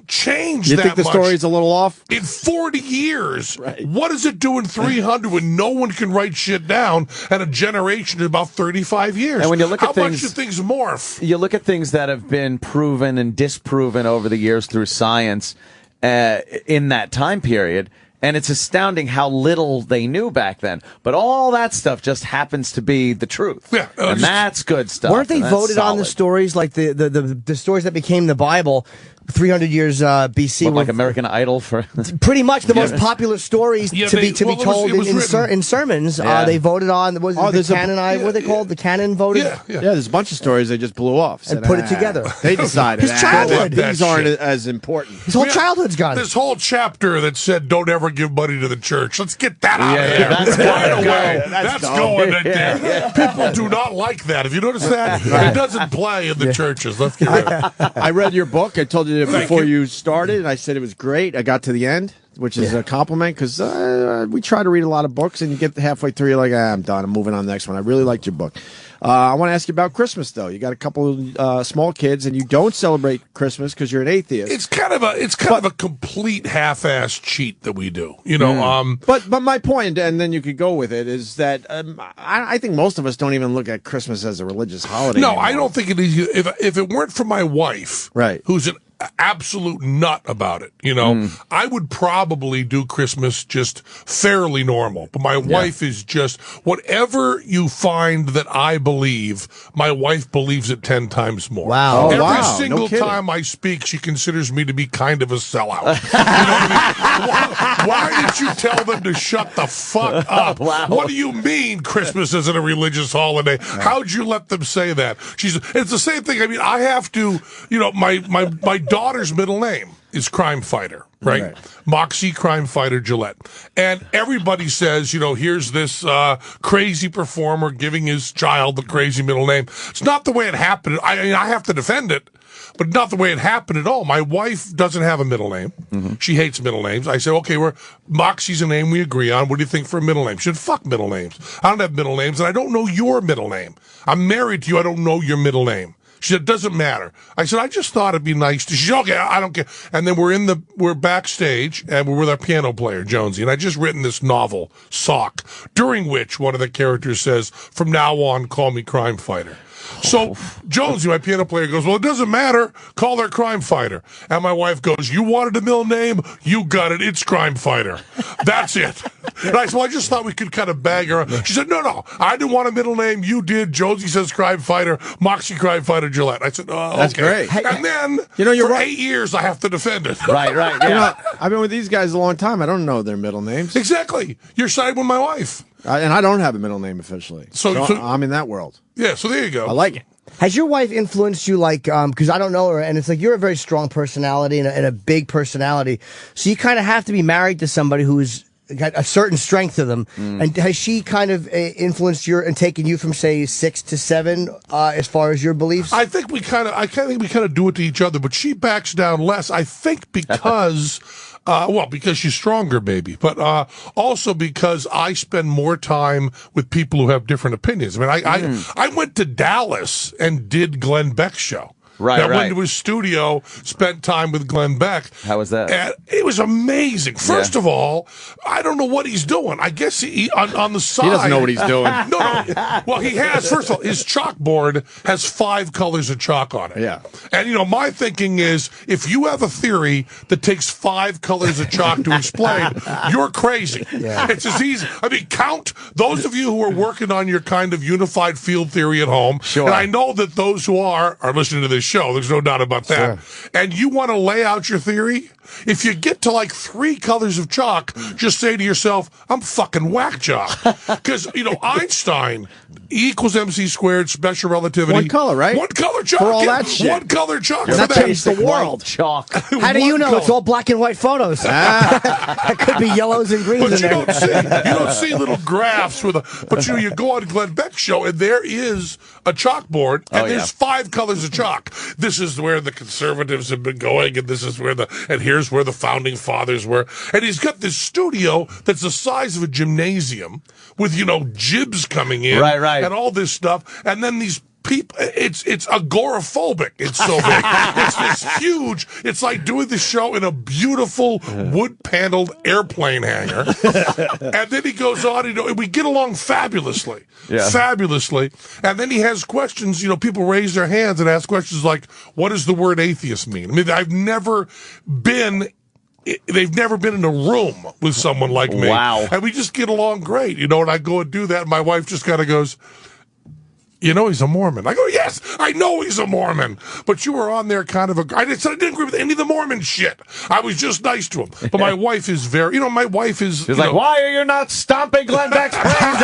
[SPEAKER 3] change
[SPEAKER 1] you
[SPEAKER 3] that
[SPEAKER 1] think the
[SPEAKER 3] much,
[SPEAKER 1] story's a little off?
[SPEAKER 3] in 40 years, what does it do in 300 when no one can write shit down, and a generation in about 35 years?
[SPEAKER 5] And when you look
[SPEAKER 3] how
[SPEAKER 5] at things,
[SPEAKER 3] much do things morph?
[SPEAKER 5] You look at things that have been proven and disproven over the years through science in that time period, and it's astounding how little they knew back then. But all that stuff just happens to be the truth.
[SPEAKER 3] Yeah,
[SPEAKER 5] and that's good stuff.
[SPEAKER 2] Weren't they voted on the stories, like the stories that became the Bible 300 years BC?
[SPEAKER 5] Like American Idol for
[SPEAKER 2] pretty much the most popular stories to be told in sermons. They voted on the canon. What are they called? The canon voted.
[SPEAKER 1] Yeah, there's a bunch of stories they just blew off
[SPEAKER 2] and put it together.
[SPEAKER 1] They decided
[SPEAKER 2] his childhood.
[SPEAKER 1] These aren't as important.
[SPEAKER 2] His whole childhood's gone.
[SPEAKER 3] This whole chapter that said don't ever give money to the church. Let's get that out of there.
[SPEAKER 5] That's
[SPEAKER 3] right away. That's going right there. People do not like that. Have you noticed that? It doesn't play in the churches. Let's get rid of it.
[SPEAKER 1] I read your book. I told you before you started, and I said it was great. I got to the end, which is a compliment, because we try to read a lot of books, and you get halfway through, you're like, I'm done. I'm moving on to the next one. I really liked your book. I want to ask you about Christmas, though. You got a couple of small kids, and you don't celebrate Christmas because you're an atheist.
[SPEAKER 3] It's kind of a complete half-ass cheat that we do, you know.
[SPEAKER 1] But my point, and then you could go with it, is that I think most of us don't even look at Christmas as a religious holiday.
[SPEAKER 3] No,
[SPEAKER 1] anymore.
[SPEAKER 3] I don't think it is. If it weren't for my wife,
[SPEAKER 1] right,
[SPEAKER 3] who's an absolute nut about it. You know, I would probably do Christmas just fairly normal, but my wife is just whatever you find that I believe, my wife believes it 10 times more.
[SPEAKER 2] Wow.
[SPEAKER 3] Every
[SPEAKER 1] wow.
[SPEAKER 3] single
[SPEAKER 1] No kidding.
[SPEAKER 3] time I speak, she considers me to be kind of a sellout. You know what I mean? Why did you tell them to shut the fuck up? What do you mean Christmas isn't a religious holiday? How'd you let them say that? It's the same thing. I mean, I have to, you know, my daughter's middle name is Crime Fighter, right? Moxie Crime Fighter Jillette. And everybody says, you know, here's this crazy performer giving his child the crazy middle name. It's not the way it happened. I mean, I have to defend it, but not the way it happened at all. My wife doesn't have a middle name. She hates middle names. I said, okay, Moxie's a name we agree on. What do you think for a middle name? She said, fuck middle names. I don't have middle names, and I don't know your middle name. I'm married to you. I don't know your middle name. She said, it doesn't matter. I said, I just thought it'd be nice to. She said, okay, I don't care. And then we're backstage, and we're with our piano player, Jonesy, and I just written this novel, Sock, during which one of the characters says, from now on, call me Crime Fighter. So Jonesy, my piano player, goes, well, it doesn't matter. Call her Crime Fighter. And my wife goes, you wanted a middle name? You got it. It's Crime Fighter. That's it. And I said, well, I just thought we could kind of bag her. She said, no, I didn't want a middle name. You did. Jonesy says Crime Fighter. Moxie Crime Fighter Gillette. I said, oh,
[SPEAKER 1] That's
[SPEAKER 3] okay.
[SPEAKER 1] great.
[SPEAKER 3] And then,
[SPEAKER 1] You know, you're
[SPEAKER 3] for
[SPEAKER 1] right.
[SPEAKER 3] 8 years, I have to defend it.
[SPEAKER 5] Right, yeah.
[SPEAKER 1] You know, I've been with these guys a long time. I don't know their middle names.
[SPEAKER 3] Exactly. You're siding with my wife.
[SPEAKER 1] And I don't have a middle name officially.
[SPEAKER 3] So-
[SPEAKER 1] I'm in that world.
[SPEAKER 3] Yeah, so there you go.
[SPEAKER 1] I like it.
[SPEAKER 2] Has your wife influenced you, like, because I don't know her, and it's like you're a very strong personality and a big personality, so you kind of have to be married to somebody who's got a certain strength to them. And has she kind of influenced your and taken you from, say, 6 to 7 as far as your beliefs?
[SPEAKER 3] I think we kind of do it to each other, but she backs down less. I think because, because she's stronger, maybe, but also because I spend more time with people who have different opinions. I mean, I went to Dallas and did Glenn Beck's show.
[SPEAKER 5] Right.
[SPEAKER 3] Went to his studio, spent time with Glenn Beck.
[SPEAKER 5] How was that?
[SPEAKER 3] And it was amazing. First of all, I don't know what he's doing. I guess he on the side.
[SPEAKER 1] He doesn't know what he's doing.
[SPEAKER 3] No. Well, he has. First of all, his chalkboard has 5 colors of chalk on it.
[SPEAKER 1] Yeah.
[SPEAKER 3] And, you know, my thinking is if you have a theory that takes 5 colors of chalk to explain, you're crazy.
[SPEAKER 2] Yeah.
[SPEAKER 3] It's as easy. I mean, count those of you who are working on your kind of unified field theory at home.
[SPEAKER 5] Sure.
[SPEAKER 3] And I know that those who are listening to this show. There's no doubt about that.
[SPEAKER 2] Sure.
[SPEAKER 3] And you want to lay out your theory? If you get to like 3 colors of chalk, just say to yourself, I'm fucking whack job. Because, you know, Einstein, E equals MC squared, special relativity.
[SPEAKER 1] One color, right?
[SPEAKER 3] One color chalk.
[SPEAKER 1] For all
[SPEAKER 3] yeah,
[SPEAKER 1] that shit.
[SPEAKER 3] One color chalk.
[SPEAKER 1] And
[SPEAKER 3] for
[SPEAKER 1] that changed the world.
[SPEAKER 5] Chalk.
[SPEAKER 2] How do you
[SPEAKER 3] One
[SPEAKER 2] know?
[SPEAKER 3] color.
[SPEAKER 2] It's all black and white photos. That could be yellows and greens
[SPEAKER 3] But
[SPEAKER 2] in
[SPEAKER 3] you
[SPEAKER 2] there.
[SPEAKER 3] don't see little graphs with a. But you go on Glenn Beck's show and there is a chalkboard and there's 5 colors of chalk. This is where the conservatives have been going, and this is where and here's where the founding fathers were. And he's got this studio that's the size of a gymnasium with, you know, jibs coming in,
[SPEAKER 5] Right.
[SPEAKER 3] and all this stuff, and then these people, it's agoraphobic. It's so big. It's this huge. It's like doing the show in a beautiful wood-paneled airplane hangar. And then he goes on, you know, and we get along fabulously.
[SPEAKER 5] Yeah.
[SPEAKER 3] Fabulously. And then he has questions, you know, people raise their hands and ask questions like, what does the word atheist mean? I mean, they've never been in a room with someone like me.
[SPEAKER 5] Wow.
[SPEAKER 3] And we just get along great, you know, and I go and do that, and my wife just kind of goes, you know he's a Mormon. I go, yes, I know he's a Mormon. But you were on there kind of I didn't agree with any of the Mormon shit. I was just nice to him. But my wife is very, you know, my wife is...
[SPEAKER 5] He's like, why are you not stomping Glenn Beck's brains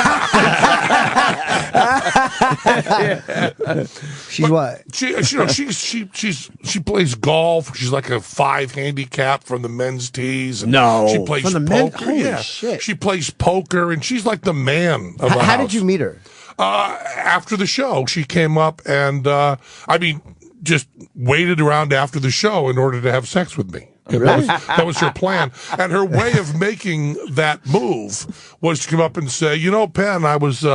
[SPEAKER 5] out?
[SPEAKER 2] She's what?
[SPEAKER 3] She plays golf. She's like a 5 handicap from the men's tees. And
[SPEAKER 1] No,
[SPEAKER 3] she plays
[SPEAKER 1] from the men?
[SPEAKER 3] poker.
[SPEAKER 1] Holy
[SPEAKER 3] Yeah,
[SPEAKER 1] shit.
[SPEAKER 3] she plays poker, and she's like the man of the
[SPEAKER 2] How
[SPEAKER 3] house.
[SPEAKER 2] did you meet her?
[SPEAKER 3] After the show, she came up and, just waited around after the show in order to have sex with me. That was her plan. And her way of making that move was to come up and say, you know, Penn, I was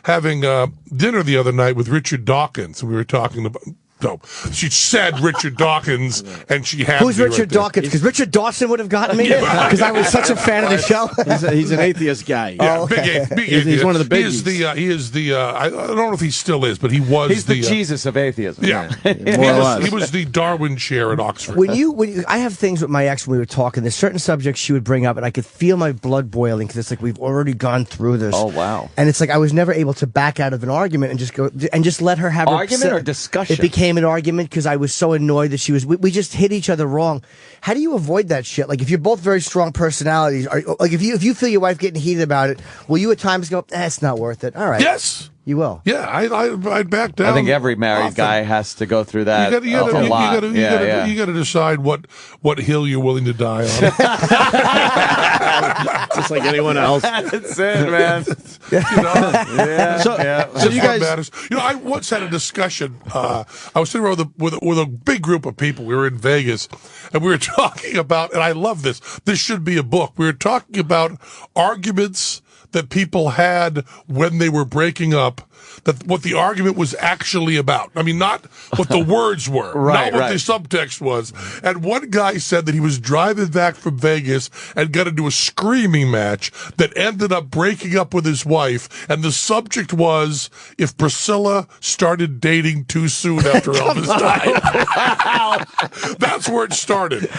[SPEAKER 3] having dinner the other night with Richard Dawkins, and we were talking No, she said Richard Dawkins, and she had
[SPEAKER 2] Who's
[SPEAKER 3] me right
[SPEAKER 2] Richard
[SPEAKER 3] there.
[SPEAKER 2] Dawkins? Because Richard Dawson would have gotten me because I was such a fan of the show.
[SPEAKER 1] He's an atheist guy.
[SPEAKER 3] Yeah,
[SPEAKER 2] okay.
[SPEAKER 3] big
[SPEAKER 1] He's
[SPEAKER 3] atheist.
[SPEAKER 1] one of the
[SPEAKER 3] He
[SPEAKER 1] biggies.
[SPEAKER 3] is the. I don't know if he still is, but he was.
[SPEAKER 5] He's the Jesus of atheism.
[SPEAKER 3] Yeah,
[SPEAKER 1] More or less.
[SPEAKER 3] he was the Darwin chair at Oxford.
[SPEAKER 2] When you, I have things with my ex when we were talking. There's certain subjects she would bring up, and I could feel my blood boiling because it's like we've already gone through this.
[SPEAKER 5] Oh, wow.
[SPEAKER 2] And it's like I was never able to back out of an argument and just let her have
[SPEAKER 5] Argument
[SPEAKER 2] her
[SPEAKER 5] or discussion?
[SPEAKER 2] It became an argument because I was so annoyed that she was. We just hit each other wrong. How do you avoid that shit? Like if you're both very strong personalities, like if you feel your wife getting heated about it, will you at times go, it's not worth it? All right.
[SPEAKER 3] Yes.
[SPEAKER 2] You will.
[SPEAKER 3] Yeah, I'd back down.
[SPEAKER 5] I think every married
[SPEAKER 3] often.
[SPEAKER 5] guy has to go through that a lot.
[SPEAKER 3] You got to decide what hill you're willing to die on.
[SPEAKER 1] Just like anyone else.
[SPEAKER 5] That's it, man.
[SPEAKER 1] So you guys,
[SPEAKER 3] matters. I once had a discussion. I was sitting around with a big group of people. We were in Vegas, and we were talking about. And I love this. This should be a book. We were talking about arguments that people had when they were breaking up, that what the argument was actually about. I mean, not what the words were, not what the subtext was. And one guy said that he was driving back from Vegas and got into a screaming match that ended up breaking up with his wife. And the subject was if Priscilla started dating too soon after Elvis died. That's where it started.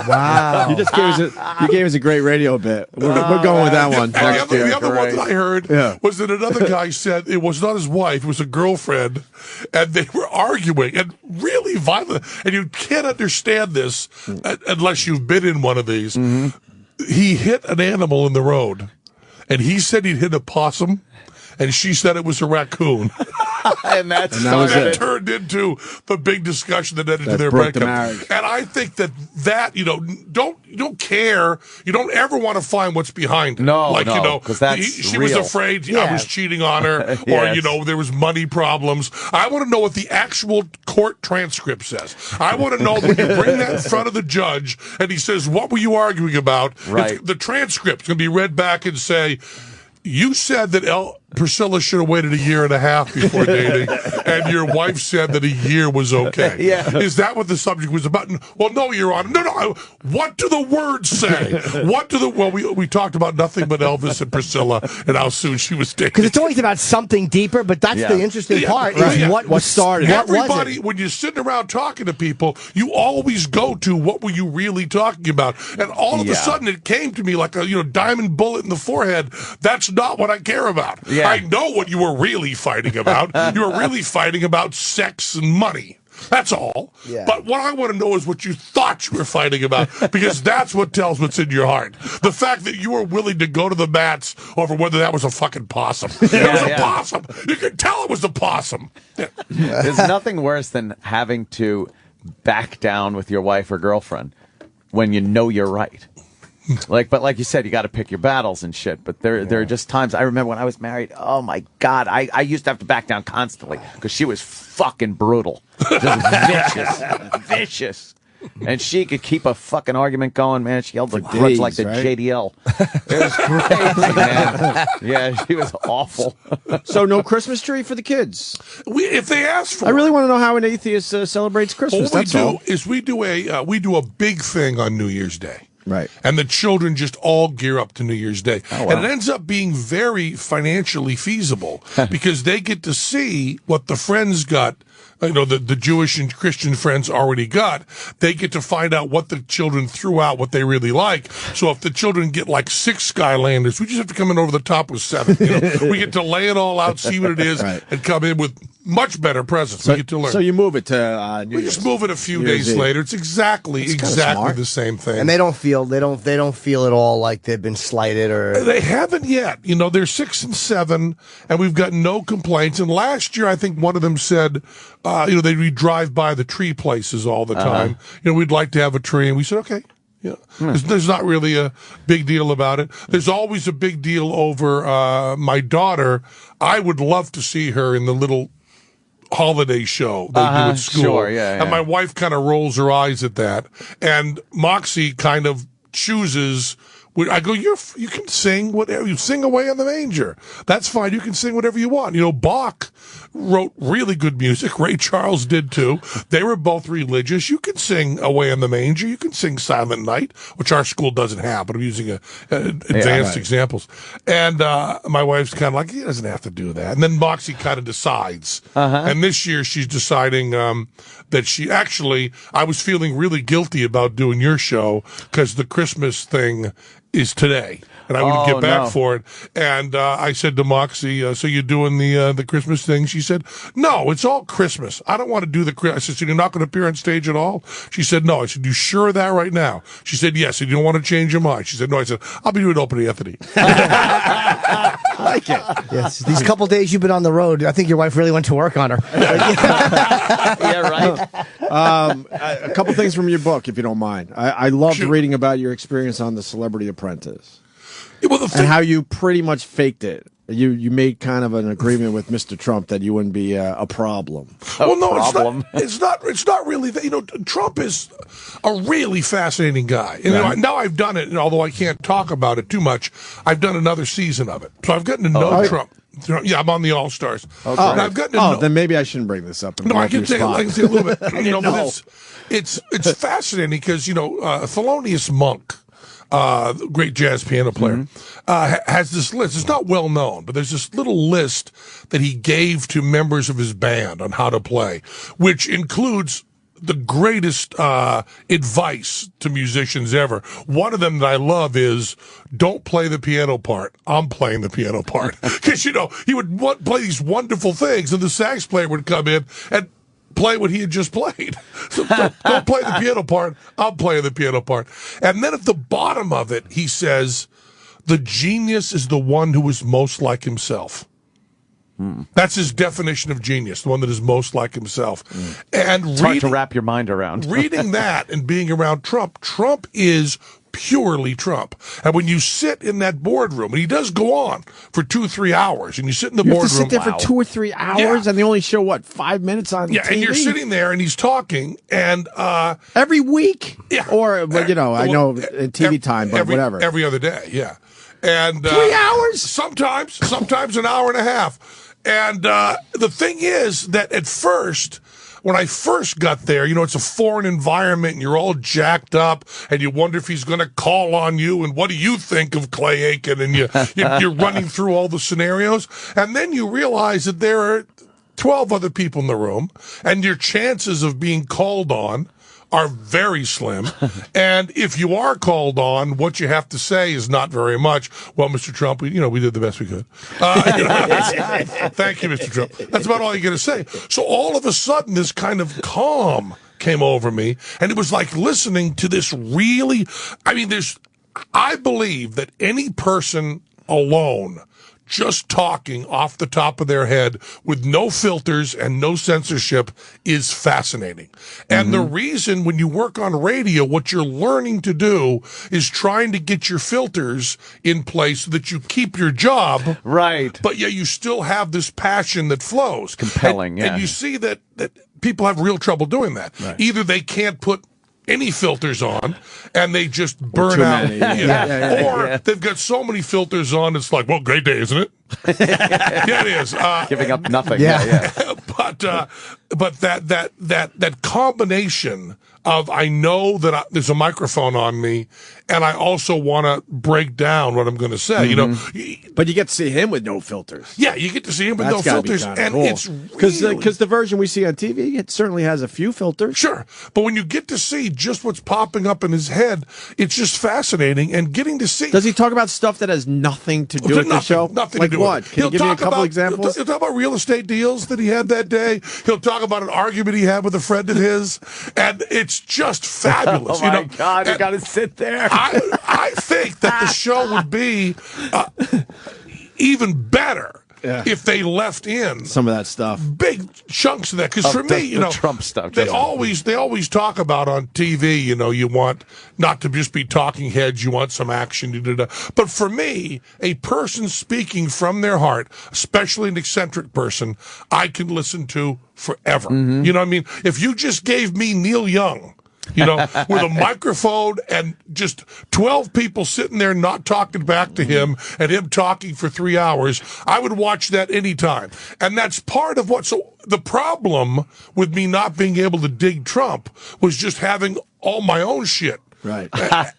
[SPEAKER 1] wow! You gave us a great radio bit. We're going with that one.
[SPEAKER 3] And the other one that I heard was that another guy said it was not his wife, it was a girlfriend, and they were arguing and really violent. And you can't understand this unless you've been in one of these. Mm-hmm. He hit an animal in the road, and he said he'd hit a possum, and she said it was a raccoon.
[SPEAKER 5] and that
[SPEAKER 3] turned into the big discussion that ended to their breakup. And I think that don't care. You don't ever want to find what's behind it.
[SPEAKER 5] No, because
[SPEAKER 3] she was afraid I was cheating on her,
[SPEAKER 5] Yes.
[SPEAKER 3] or there was money problems. I want to know what the actual court transcript says. I want to know when you bring that in front of the judge and he says, "What were you arguing about?"
[SPEAKER 5] Right.
[SPEAKER 3] The transcript's going to be read back and say, "You said that Priscilla should have waited a year and a half before dating, and your wife said that a year was okay."
[SPEAKER 5] Yeah.
[SPEAKER 3] Is that what the subject was about? Well, no, Your Honor. No. What do the words say? We talked about nothing but Elvis and Priscilla and how soon she was dating.
[SPEAKER 2] Because it's always about something deeper, but that's the interesting part.
[SPEAKER 3] Right.
[SPEAKER 2] Is what started?
[SPEAKER 3] Everybody,
[SPEAKER 2] was it?
[SPEAKER 3] when you're sitting around talking to people, you always go to what were you really talking about? And all of a sudden, it came to me like a diamond bullet in the forehead. That's not what I care about.
[SPEAKER 5] Yeah.
[SPEAKER 3] I know what you were really fighting about. You were really fighting about sex and money. That's all.
[SPEAKER 2] Yeah.
[SPEAKER 3] But what I want to know is what you thought you were fighting about, because that's what tells what's in your heart. The fact that you were willing to go to the mats over whether that was a fucking possum. It was a possum. You could tell it was a possum. Yeah.
[SPEAKER 5] There's nothing worse than having to back down with your wife or girlfriend when you know you're right. But like you said, you got to pick your battles and shit. But there are just times. I remember when I was married. Oh my God, I used to have to back down constantly because she was fucking brutal, just vicious. And she could keep a fucking argument going, man. She held the grudge like the JDL. It was crazy, man. Yeah, she was awful.
[SPEAKER 1] So no Christmas tree for the kids.
[SPEAKER 3] If they ask for
[SPEAKER 1] I really want to know how an atheist celebrates Christmas.
[SPEAKER 3] We do a big thing on New Year's Day.
[SPEAKER 1] Right.
[SPEAKER 3] And the children just all gear up to New Year's Day.
[SPEAKER 5] Oh, wow.
[SPEAKER 3] And it ends up being very financially feasible because they get to see what the friends got. The Jewish and Christian friends already got. They get to find out what the children threw out, what they really like. So if the children get like 6 Skylanders, we just have to come in over the top with 7. We get to lay it all out, see what it is, and come in with much better presents. We get to learn.
[SPEAKER 1] So you move it to New
[SPEAKER 3] we
[SPEAKER 1] Year's.
[SPEAKER 3] just move it a few days later. It's exactly the same thing.
[SPEAKER 2] And they don't feel at all like they've been slighted or
[SPEAKER 3] They haven't yet. They're 6 and 7, and we've got no complaints. And last year, I think one of them said, we drive by the tree places all the time. We'd like to have a tree, and we said, okay. Yeah, there's not really a big deal about it. There's always a big deal over my daughter. I would love to see her in the little holiday show they do at school.
[SPEAKER 5] Sure, yeah.
[SPEAKER 3] And my wife kind of rolls her eyes at that. And Moxie kind of chooses I go, you can sing whatever. You sing Away on the Manger. That's fine. You can sing whatever you want. Bach wrote really good music. Ray Charles did too. They were both religious. You can sing Away on the Manger. You can sing Silent Night, which our school doesn't have, but I'm using advanced examples. And my wife's kind of like, he doesn't have to do that. And then Moxie kind of decides. And this year she's deciding that I was feeling really guilty about doing your show because the Christmas thing is today, and I wouldn't get back for it. And I said to Moxie, so you're doing the Christmas thing? She said, no, it's all Christmas. I don't want to do the Christmas. I said, so you're not going to appear on stage at all? She said, no. I said, you sure of that right now? She said, yes. And you don't want to change your mind? She said, no. I said, I'll be doing Opie Anthony.
[SPEAKER 1] I like it.
[SPEAKER 2] Yes, these couple days you've been on the road, I think your wife really went to work on her.
[SPEAKER 5] Yeah, right.
[SPEAKER 1] A couple things from your book, if you don't mind. I loved reading about your experience on The Celebrity Apprentice. And how you pretty much faked it. You made kind of an agreement with Mr. Trump that you wouldn't be a problem.
[SPEAKER 3] Well, no, it's not really that. Trump is a really fascinating guy. And now I've done it, and although I can't talk about it too much, I've done another season of it. So I've gotten to know Trump. Yeah, I'm on the All Stars. I've gotten to know.
[SPEAKER 1] Then maybe I shouldn't bring this up.
[SPEAKER 3] No, I can say a little bit. But it's fascinating because Thelonious Monk, great jazz piano player, has this list. It's not well known, but there's this little list that he gave to members of his band on how to play, which includes the greatest advice to musicians ever. One of them that I love is, don't play the piano part. I'm playing the piano part. Because, he would play these wonderful things, and the sax player would come in and play what he had just played. So don't play the piano part. I'm playing the piano part. And then at the bottom of it, he says, the genius is the one who is most like himself. That's his definition of genius, the one that is most like himself. And
[SPEAKER 5] it's hard to wrap your mind around.
[SPEAKER 3] Reading that and being around Trump is purely Trump. And when you sit in that boardroom, and he does go on for 2-3 hours, and you sit in the boardroom.
[SPEAKER 1] You have to sit there for 2 or 3 hours, and they only show, 5 minutes on TV?
[SPEAKER 3] Yeah, and you're sitting there, and he's talking, and...
[SPEAKER 1] every week?
[SPEAKER 3] Yeah.
[SPEAKER 1] Or, I know in TV time, but whatever.
[SPEAKER 3] Every other day, yeah. And
[SPEAKER 1] 3 hours?
[SPEAKER 3] Sometimes an hour and a half. And the thing is that at first, when I first got there, it's a foreign environment and you're all jacked up and you wonder if he's going to call on you and what do you think of Clay Aiken, and you're running through all the scenarios. And then you realize that there are 12 other people in the room and your chances of being called on are very slim. And if you are called on, what you have to say is not very much. Well, Mr. Trump, we did the best we could. Thank you, Mr. Trump. That's about all you got to say. So all of a sudden, this kind of calm came over me, and it was like listening to this really, I believe that any person alone, just talking off the top of their head with no filters and no censorship, is fascinating. And the reason when you work on radio, what you're learning to do is trying to get your filters in place so that you keep your job.
[SPEAKER 5] Right.
[SPEAKER 3] But yet you still have this passion that flows.
[SPEAKER 5] Compelling,
[SPEAKER 3] and you see that people have real trouble doing that. Right. Either they can't put any filters on, and they just burn out. Or they've got so many filters on, it's like, well, great day, isn't it? Yeah, it is.
[SPEAKER 5] Giving up nothing.
[SPEAKER 3] But that combination of, I know that there's a microphone on me, and I also want to break down what I'm going to say.
[SPEAKER 1] But you get to see him with no filters.
[SPEAKER 3] Yeah, you get to see him with no filters, and
[SPEAKER 1] cool.
[SPEAKER 3] It's
[SPEAKER 1] because the version we see on TV, it certainly has a few filters.
[SPEAKER 3] Sure, but when you get to see just what's popping up in his head, it's just fascinating, and getting to see.
[SPEAKER 1] Does he talk about stuff that has nothing to do with the show?
[SPEAKER 3] Nothing
[SPEAKER 1] like
[SPEAKER 3] to do
[SPEAKER 1] what?
[SPEAKER 3] with it.
[SPEAKER 1] Can you give me a couple examples?
[SPEAKER 3] He'll talk about real estate deals that he had that day. He'll talk about an argument he had with a friend of his, and it's just fabulous.
[SPEAKER 5] Oh my God, you got to sit there.
[SPEAKER 3] I think that the show would be even better if they left in
[SPEAKER 1] some of that stuff,
[SPEAKER 3] big chunks of that. Because for me,
[SPEAKER 5] the Trump stuff,
[SPEAKER 3] they always talk about on TV. You want not to just be talking heads. You want some action. But for me, a person speaking from their heart, especially an eccentric person, I can listen to forever. You know what I mean? If you just gave me Neil Young You know, with a microphone and just 12 people sitting there not talking back to him and him talking for 3 hours. I would watch that anytime. And that's part of what, so the problem with me not being able to dig Trump was just having all my own shit.
[SPEAKER 1] Right.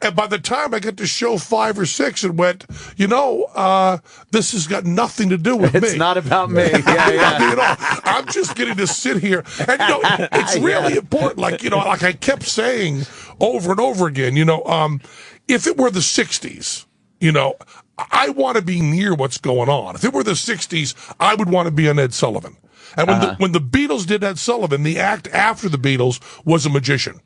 [SPEAKER 3] And by the time I got to show 5 or 6 and went, this has got nothing to do with me.
[SPEAKER 5] It's not about me.
[SPEAKER 3] I'm just getting to sit here. And, it's really important. Like I kept saying over and over again, if it were the 60s, I want to be near what's going on. If it were the 60s, I would want to be on Ed Sullivan. And when the Beatles did Ed Sullivan, the act after the Beatles was a magician.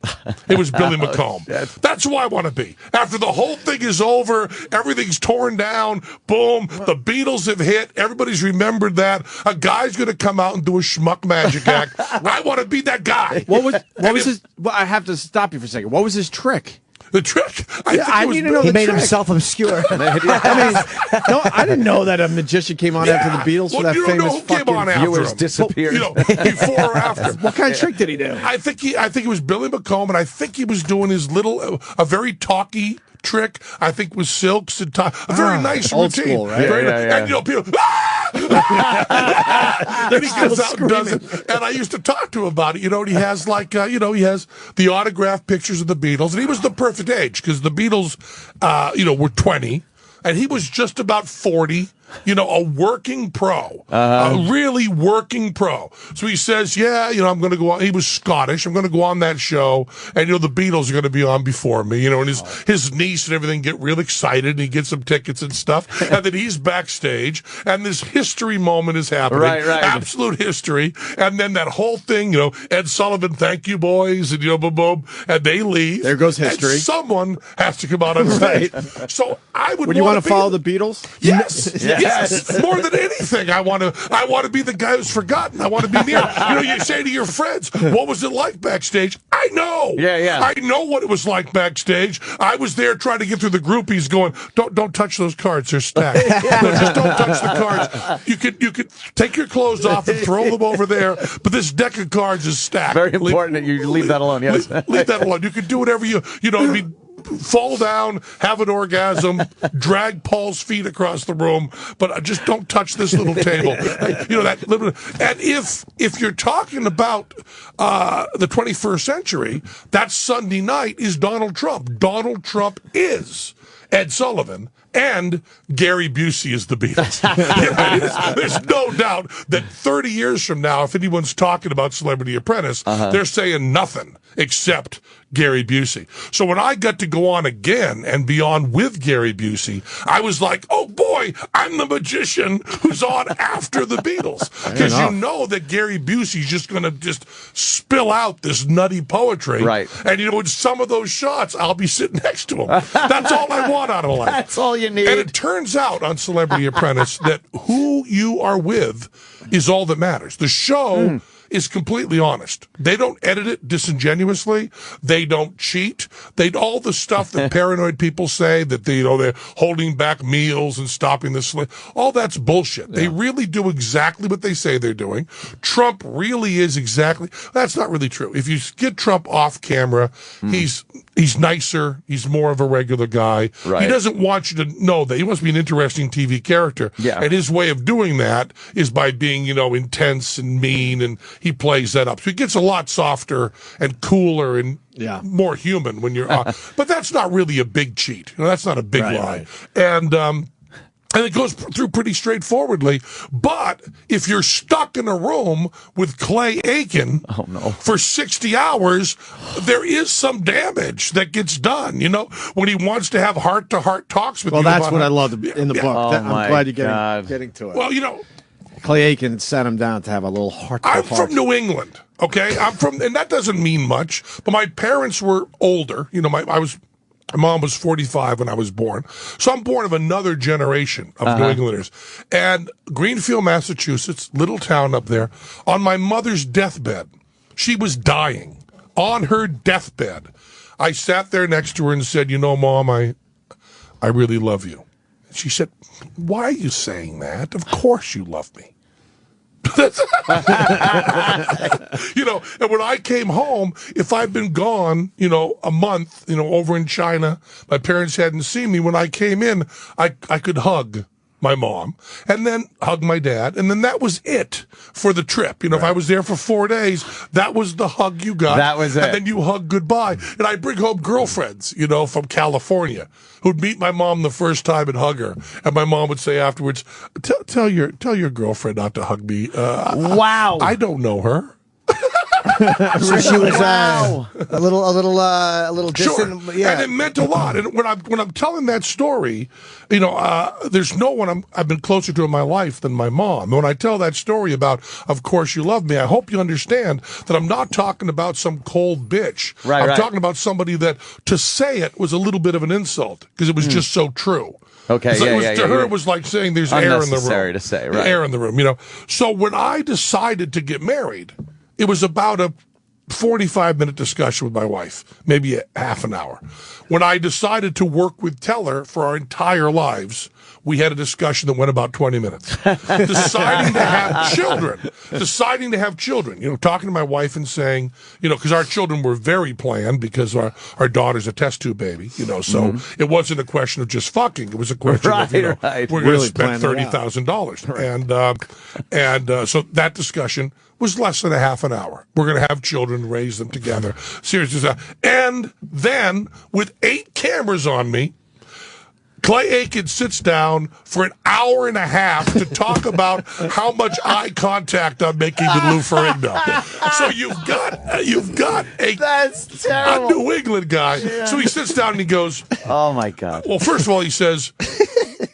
[SPEAKER 3] It was Billy McComb. That's who I want to be. After the whole thing is over, everything's torn down, boom, the Beatles have hit, everybody's remembered that. A guy's going to come out and do a schmuck magic act. I want to be that guy.
[SPEAKER 1] What was his? Well, I have to stop you for a second. What was his trick?
[SPEAKER 3] The trick?
[SPEAKER 1] I need to know.
[SPEAKER 2] He made himself obscure.
[SPEAKER 1] I didn't know that a magician came on after the Beatles for that
[SPEAKER 3] you don't
[SPEAKER 1] famous
[SPEAKER 3] know who came on after
[SPEAKER 5] viewers
[SPEAKER 3] him.
[SPEAKER 5] disappeared.
[SPEAKER 3] Before or after.
[SPEAKER 1] What kind of trick did he do?
[SPEAKER 3] I think it was Billy McComb, and I think he was doing his a very talky trick. I think was silks and a very nice
[SPEAKER 1] old
[SPEAKER 3] routine.
[SPEAKER 1] school, right?
[SPEAKER 3] And people, then he gets out and does it. And I used to talk to him about it. And he has he has the autographed pictures of the Beatles, and he was the perfect age because the Beatles, were 20. And he was just about 40, a working pro, a really working pro. So he says, I'm going to go on. He was Scottish. I'm going to go on that show. And, the Beatles are going to be on before me, and his niece and everything get real excited and he gets some tickets and stuff. And then he's backstage and this history moment is happening.
[SPEAKER 5] Right.
[SPEAKER 3] Absolute history. And then that whole thing, Ed Sullivan, thank you boys. And, boom, boom. And they leave.
[SPEAKER 1] There goes history.
[SPEAKER 3] And someone has to come out on stage. So I would
[SPEAKER 1] you want to follow the Beatles?
[SPEAKER 3] Yes. More than anything, I want to be the guy who's forgotten. I want to be near. You say to your friends, "What was it like backstage?" I know.
[SPEAKER 5] Yeah.
[SPEAKER 3] I know what it was like backstage. I was there trying to get through the groupies, going, "Don't touch those cards. They're stacked. No, just don't touch the cards. You could take your clothes off and throw them over there, but this deck of cards is stacked.
[SPEAKER 5] Very important that you leave that alone. Yes,
[SPEAKER 3] leave that alone. You can do whatever fall down, have an orgasm, drag Paul's feet across the room, but just don't touch this little table. And if you're talking about the 21st century, that Sunday night is Donald Trump. Donald Trump is Ed Sullivan. And Gary Busey is the Beatles. There's no doubt that 30 years from now, if anyone's talking about Celebrity Apprentice, they're saying nothing except Gary Busey. So when I got to go on again and be on with Gary Busey, I was like, oh boy, I'm the magician who's on after the Beatles. Because that Gary Busey's just going to just spill out this nutty poetry.
[SPEAKER 5] Right.
[SPEAKER 3] And in some of those shots, I'll be sitting next to him. That's all I want out of life.
[SPEAKER 5] That's all you need.
[SPEAKER 3] And it turns out on Celebrity Apprentice that who you are with is all that matters. The show is completely honest. They don't edit it disingenuously. They don't cheat. All the stuff that paranoid people say that they're holding back meals and stopping the all that's bullshit. They really do exactly what they say they're doing. Trump really is exactly. That's not really true. If you get Trump off camera, he's nicer. He's more of a regular guy.
[SPEAKER 5] Right.
[SPEAKER 3] He doesn't want you to know that he wants to be an interesting TV character.
[SPEAKER 5] Yeah.
[SPEAKER 3] And his way of doing that is by being, intense and mean, and he plays that up. So he gets a lot softer and cooler and more human when you're on. But that's not really a big cheat. That's not a big lie. Right. And it goes through pretty straightforwardly. But if you're stuck in a room with Clay Aiken for 60 hours, there is some damage that gets done. When he wants to have heart-to-heart talks with you.
[SPEAKER 1] Well, that's what I love in the book.
[SPEAKER 5] Oh,
[SPEAKER 1] I'm glad you're getting to it.
[SPEAKER 3] Well,
[SPEAKER 1] Clay Aiken sat him down to have a little heart-to-heart.
[SPEAKER 3] I'm from New England, okay? And that doesn't mean much, but my parents were older. My mom was 45 when I was born. So I'm born of another generation of New Englanders. And Greenfield, Massachusetts, little town up there, on my mother's deathbed, she was dying. On her deathbed, I sat there next to her and said, Mom, I really love you. She said, why are you saying that? Of course you love me. You know, and when I came home, if I'd been gone, you know, a month, you know, over in China, my parents hadn't seen me. When I came in, I could hug my mom and then hug my dad, and then that was it for the trip. You know, if I was there for 4 days, that was the hug you got.
[SPEAKER 5] That was it.
[SPEAKER 3] And then you hug goodbye. And I bring home girlfriends, you know, from California who'd meet my mom the first time and hug her, and my mom would say afterwards, "Tell your girlfriend not to hug me."
[SPEAKER 5] Wow.
[SPEAKER 3] I don't know her.
[SPEAKER 2] So she was a little distant.
[SPEAKER 3] Sure.
[SPEAKER 2] Yeah.
[SPEAKER 3] And it meant a lot. And when I'm telling that story, you know, there's no one I've been closer to in my life than my mom. When I tell that story about, of course you love me, I hope you understand that I'm not talking about some cold bitch.
[SPEAKER 5] Right,
[SPEAKER 3] I'm talking about somebody that to say it was a little bit of an insult because it was just so true.
[SPEAKER 5] Okay,
[SPEAKER 3] To her, it was like saying there's air in the room.
[SPEAKER 5] Unnecessary to say, right.
[SPEAKER 3] Air in the room, you know. So when I decided to get married, it was about a 45-minute discussion with my wife, maybe a half an hour. When I decided to work with Teller for our entire lives, we had a discussion that went about 20 minutes. Deciding to have children. You know, talking to my wife and saying, you know, because our children were very planned because our daughter's a test tube baby, you know, so it wasn't a question of just fucking. It was a question of, you know, we're going to
[SPEAKER 1] Really
[SPEAKER 3] spend $30,000. And so that discussion was less than a half an hour. We're going to have children, raise them together. Seriously. And then, with 8 cameras on me, Clay Aiken sits down for an hour and a half to talk about how much eye contact I'm making with Lou Ferrigno. So you've got
[SPEAKER 5] That's
[SPEAKER 3] a
[SPEAKER 5] terrible.
[SPEAKER 3] New England guy. Yeah. So he sits down and he goes,
[SPEAKER 5] Oh, my God.
[SPEAKER 3] well, first of all, he says,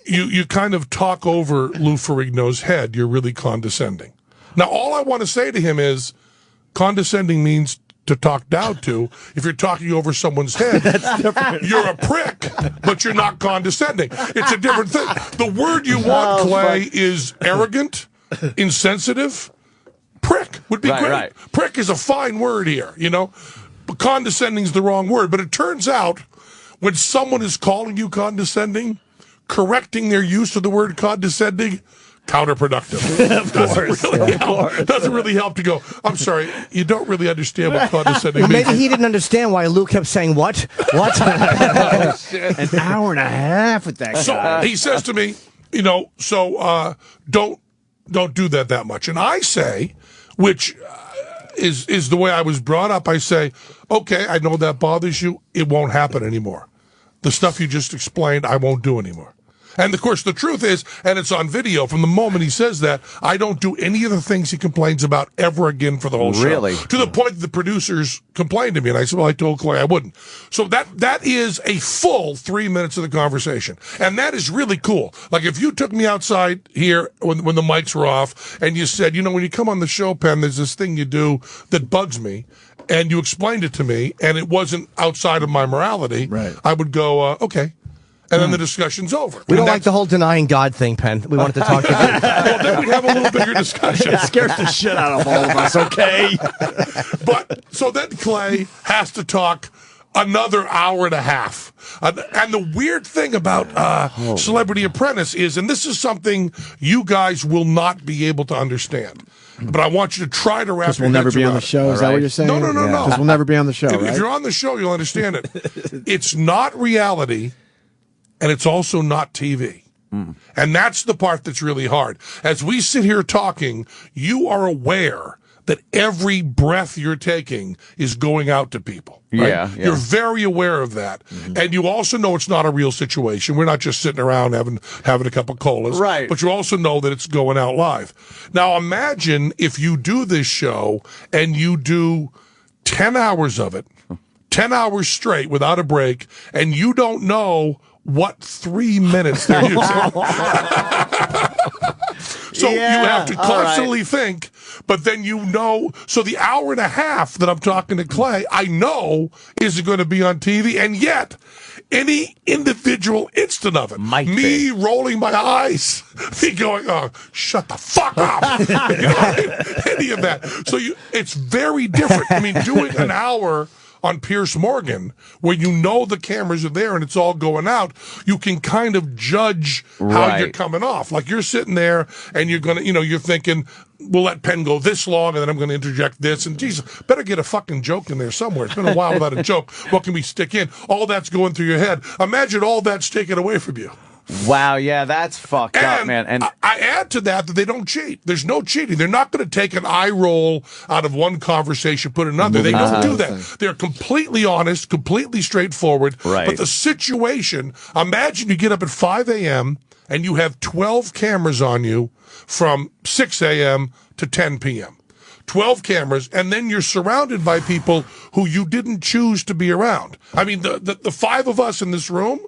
[SPEAKER 3] you kind of talk over Lou Ferrigno's head. You're really condescending. Now, all I want to say to him is condescending means to talk down to. If you're talking over someone's head, that's different. You're a prick, but you're not condescending. It's a different thing. The word you want, Clay, is arrogant, insensitive. Prick would be great.
[SPEAKER 5] Right.
[SPEAKER 3] Prick is a fine word here, you know. But condescending is the wrong word. But it turns out when someone is calling you condescending, correcting their use of the word condescending, counterproductive. Doesn't really help to go, I'm sorry, you don't really understand what condescending means.
[SPEAKER 2] Maybe he didn't understand why Lou kept saying what? What?
[SPEAKER 1] An hour and a half with that guy.
[SPEAKER 3] So he says to me, you know, don't do that much. And I say, which is the way I was brought up, I say, okay, I know that bothers you. It won't happen anymore. The stuff you just explained, I won't do anymore. And, of course, the truth is, and it's on video, from the moment he says that, I don't do any of the things he complains about ever again for the whole show.
[SPEAKER 5] Really?
[SPEAKER 3] To the point that the producers complained to me, and I said, well, I told Clay I wouldn't. So that is a full 3 minutes of the conversation. And that is really cool. Like, if you took me outside here when the mics were off, and you said, you know, when you come on the show, Penn, there's this thing you do that bugs me, and you explained it to me, and it wasn't outside of my morality,
[SPEAKER 1] right.
[SPEAKER 3] I would go, okay. And then the discussion's over.
[SPEAKER 2] We don't like the whole denying God thing, Penn. We wanted to talk to you.
[SPEAKER 3] Well, then we'd have a little bigger discussion.
[SPEAKER 1] It scares the shit out of all of us, okay?
[SPEAKER 3] But, so then Clay has to talk another hour and a half. And the weird thing about Celebrity Apprentice is, and this is something you guys will not be able to understand, but I want you to try to wrap
[SPEAKER 1] Because
[SPEAKER 3] your
[SPEAKER 1] we'll never
[SPEAKER 3] heads
[SPEAKER 1] be
[SPEAKER 3] around
[SPEAKER 1] on the show. Is that what you're saying?
[SPEAKER 3] No.
[SPEAKER 1] Because we'll never be on the show,
[SPEAKER 3] If
[SPEAKER 1] right?
[SPEAKER 3] you're on the show, you'll understand it. It's not reality, and it's also not TV. And that's the part that's really hard. As we sit here talking, you are aware that every breath you're taking is going out to people. Right?
[SPEAKER 5] Yeah.
[SPEAKER 3] You're very aware of that. And you also know it's not a real situation. We're not just sitting around having a cup of colas.
[SPEAKER 5] Right.
[SPEAKER 3] But you also know that it's going out live. Now imagine if you do this show and you do 10 hours of it, 10 hours straight without a break, and you don't know what 3 minutes they're using. So you have to constantly think, but then you know. So the hour and a half that I'm talking to Clay, I know isn't going to be on TV, and yet any individual instant of it, me rolling my eyes, me going, "Oh, shut the fuck up," you know, any of that. So it's very different. I mean, doing an hour on Pierce Morgan, where you know the cameras are there and it's all going out, you can kind of judge how you're coming off. Like you're sitting there and you're going to, you're thinking, we'll let Penn go this long and then I'm going to interject this. And Jesus, better get a fucking joke in there somewhere. It's been a while without a joke. What can we stick in? All that's going through your head. Imagine all that's taken away from you.
[SPEAKER 5] Wow, yeah, that's fucked up, man. And
[SPEAKER 3] I add to that they don't cheat. There's no cheating. They're not going to take an eye roll out of one conversation, put another. They don't do that. They're completely honest, completely straightforward.
[SPEAKER 5] Right.
[SPEAKER 3] But the situation, imagine you get up at 5 a.m. and you have 12 cameras on you from 6 a.m. to 10 p.m. 12 cameras, and then you're surrounded by people who you didn't choose to be around. I mean, the five of us in this room,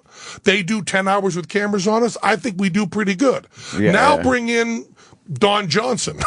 [SPEAKER 3] they do 10 hours with cameras on us. I think we do pretty good.
[SPEAKER 5] Yeah.
[SPEAKER 3] Now bring in Don Johnson.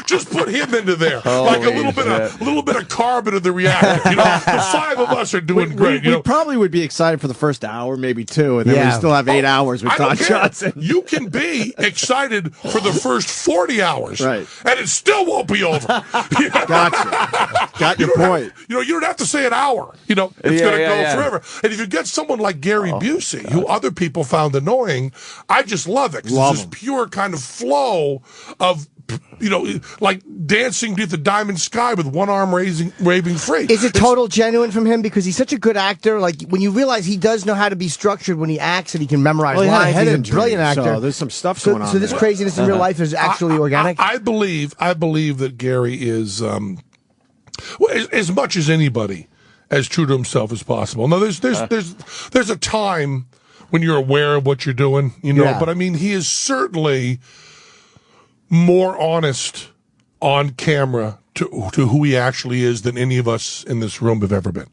[SPEAKER 3] Just put him into there, like a little bit of carbon in the reactor. The five of us are doing great.
[SPEAKER 1] We probably would be excited for the first hour, maybe two, and then we still have 8 hours with Don Johnson.
[SPEAKER 3] You can be excited for the first 40 hours,
[SPEAKER 1] right?
[SPEAKER 3] And it still won't be over.
[SPEAKER 1] Gotcha. Got your point.
[SPEAKER 3] You don't have to say an hour. It's going to go forever. And if you get someone like Gary Busey, who other people found annoying, I just love it. It's this pure kind of flow of, like dancing beneath the diamond sky with one arm waving free.
[SPEAKER 2] Is it total genuine from him? Because he's such a good actor. Like, when you realize he does know how to be structured when he acts and he can memorize lines, he's a brilliant actor.
[SPEAKER 1] So there's some stuff going on.
[SPEAKER 2] So this craziness in real life is actually organic?
[SPEAKER 3] I believe that Gary is, as much as anybody, as true to himself as possible. Now, there's a time when you're aware of what you're doing, but I mean, he is certainly more honest on camera to who he actually is than any of us in this room have ever been.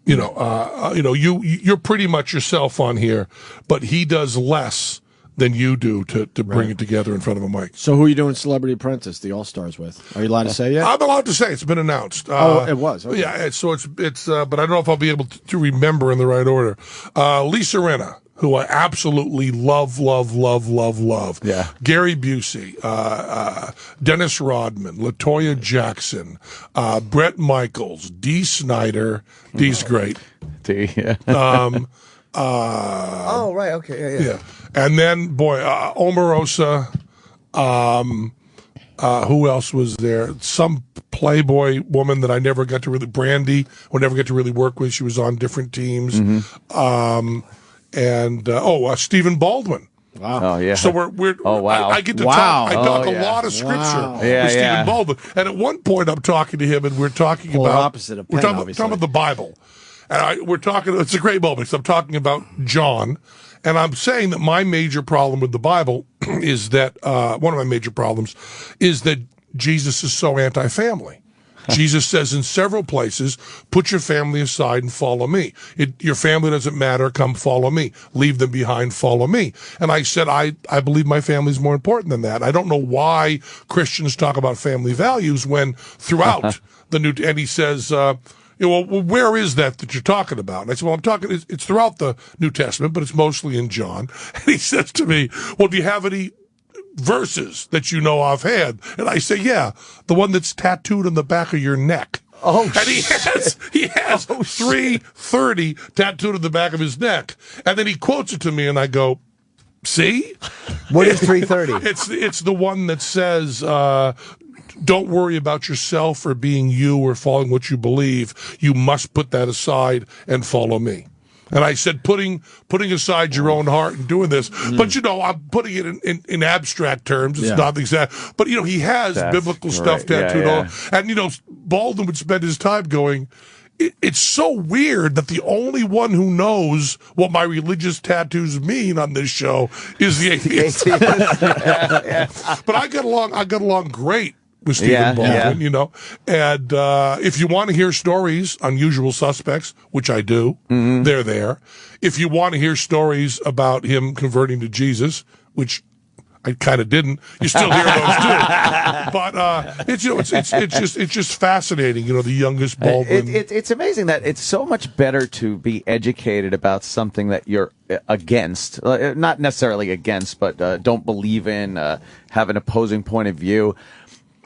[SPEAKER 3] You're pretty much yourself on here, but he does less than you do to bring it together in front of a mic.
[SPEAKER 1] So who are you doing Celebrity Apprentice, the All-Stars with? Are you allowed to say yet?
[SPEAKER 3] I'm allowed to say. It's been announced.
[SPEAKER 1] It was. Okay.
[SPEAKER 3] Yeah, it's but I don't know if I'll be able to remember in the right order. Lisa Rinna, who I absolutely love.
[SPEAKER 5] Yeah.
[SPEAKER 3] Gary Busey, Dennis Rodman, LaToya Jackson, Brett Michaels, Dee Snider. Dee's great.
[SPEAKER 5] Dee, yeah.
[SPEAKER 2] Oh, right, okay,
[SPEAKER 3] Yeah. And then, Omarosa, who else was there? Some Playboy woman that I never got to really, Brandy, who I never get to really work with. She was on different teams. Stephen Baldwin.
[SPEAKER 5] Wow. Oh, yeah.
[SPEAKER 3] So we're
[SPEAKER 5] oh, wow.
[SPEAKER 3] I get to talk. I talk a
[SPEAKER 5] yeah.
[SPEAKER 3] lot of scripture
[SPEAKER 5] Yeah,
[SPEAKER 3] with Stephen Baldwin. And at one point, I'm talking to him, and we're talking
[SPEAKER 1] Polar
[SPEAKER 3] about
[SPEAKER 1] opposite of Penn,
[SPEAKER 3] we're talking about the Bible, and we're talking. It's a great moment. So I'm talking about John, and I'm saying that my major problem with the Bible is that one of my major problems is that Jesus is so anti-family. Jesus says in several places, put your family aside and follow me. Your family doesn't matter. Come follow me. Leave them behind. Follow me. And I said, I believe my family is more important than that. I don't know why Christians talk about family values when throughout the New, and he says, well, where is that you're talking about? And I said, well, I'm talking, it's throughout the New Testament, but it's mostly in John. And he says to me, well, do you have any verses that you know offhand? And I say, yeah, the one that's tattooed on the back of your neck.
[SPEAKER 2] Oh,
[SPEAKER 3] and he has 330 tattooed on the back of his neck. And then he quotes it to me, and I go, see?
[SPEAKER 2] What is 330?
[SPEAKER 3] It's the one that says, don't worry about yourself or being you or following what you believe. You must put that aside and follow me. And I said, putting aside your own heart and doing this. But, I'm putting it in abstract terms. It's not exact. But, he has biblical stuff tattooed on. And, Baldwin would spend his time going, it's so weird that the only one who knows what my religious tattoos mean on this show is the atheist. But I got along great with Stephen Baldwin, And if you want to hear stories, Unusual Suspects, which I do, they're there. If you want to hear stories about him converting to Jesus, which I kind of didn't, you still hear those too. But it's just fascinating. The youngest Baldwin.
[SPEAKER 5] It's amazing that it's so much better to be educated about something that you're against, not necessarily against, but don't believe in, have an opposing point of view.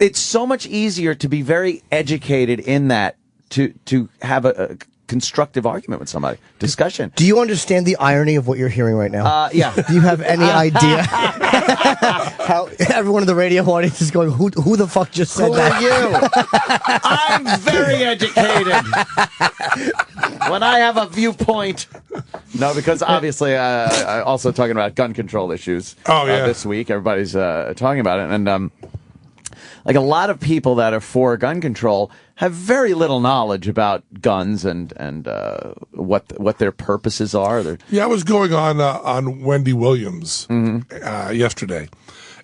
[SPEAKER 5] it's so much easier to be very educated in that to have a constructive argument with somebody. Discussion.
[SPEAKER 2] Do you understand the irony of what you're hearing right now?
[SPEAKER 5] Yeah.
[SPEAKER 2] Do you have any idea how everyone in the radio audience is going, who the fuck just said
[SPEAKER 5] Who
[SPEAKER 2] that?
[SPEAKER 5] are you? I'm very educated. When I have a viewpoint. No, because obviously, also talking about gun control issues this week. Everybody's talking about it. And like a lot of people that are for gun control have very little knowledge about guns and what their purposes are.
[SPEAKER 3] I was going on Wendy Williams yesterday,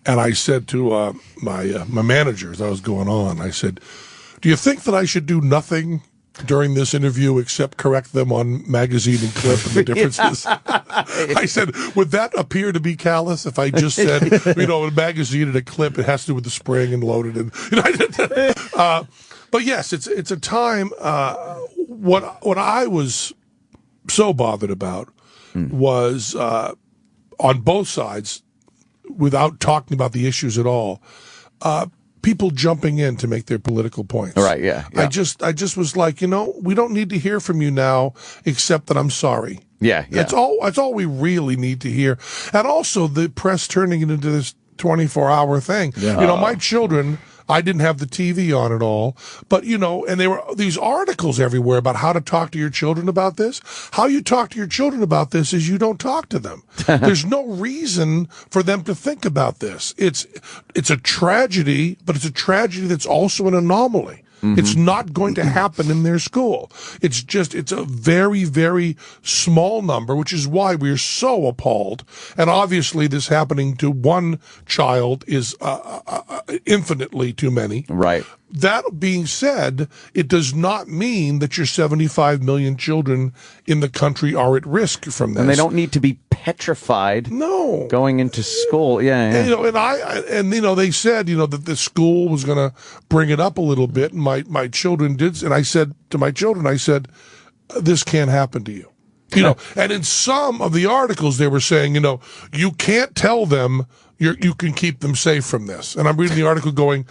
[SPEAKER 3] and I said to my manager as I was going on, I said, "Do you think that I should do nothing during this interview except correct them on magazine and clip and the differences?" I said, would that appear to be callous if I just said, a magazine and a clip, it has to do with the spring and loaded and but yes, it's a time. What I was so bothered about was on both sides, without talking about the issues at all, people jumping in to make their political points.
[SPEAKER 5] Right? Yeah.
[SPEAKER 3] I just was like, we don't need to hear from you now, except that I'm sorry.
[SPEAKER 5] Yeah.
[SPEAKER 3] That's all we really need to hear. And also the press turning it into this 24-hour thing. Yeah. My children, I didn't have the TV on at all, but and there were these articles everywhere about how to talk to your children about this. How you talk to your children about this is you don't talk to them. There's no reason for them to think about this. It's a tragedy, but it's a tragedy that's also an anomaly. Mm-hmm. It's not going to happen in their school. It's a very, very small number, which is why we're so appalled. And obviously this happening to one child is infinitely too many.
[SPEAKER 5] Right.
[SPEAKER 3] That being said, it does not mean that your 75 million children in the country are at risk from this.
[SPEAKER 5] And they don't need to be petrified.
[SPEAKER 3] No.
[SPEAKER 5] Going into school. Yeah.
[SPEAKER 3] And they said, that the school was going to bring it up a little bit. And my children did. And I said to my children, this can't happen to you. And in some of the articles they were saying, you can't tell them you can keep them safe from this. And I'm reading the article going,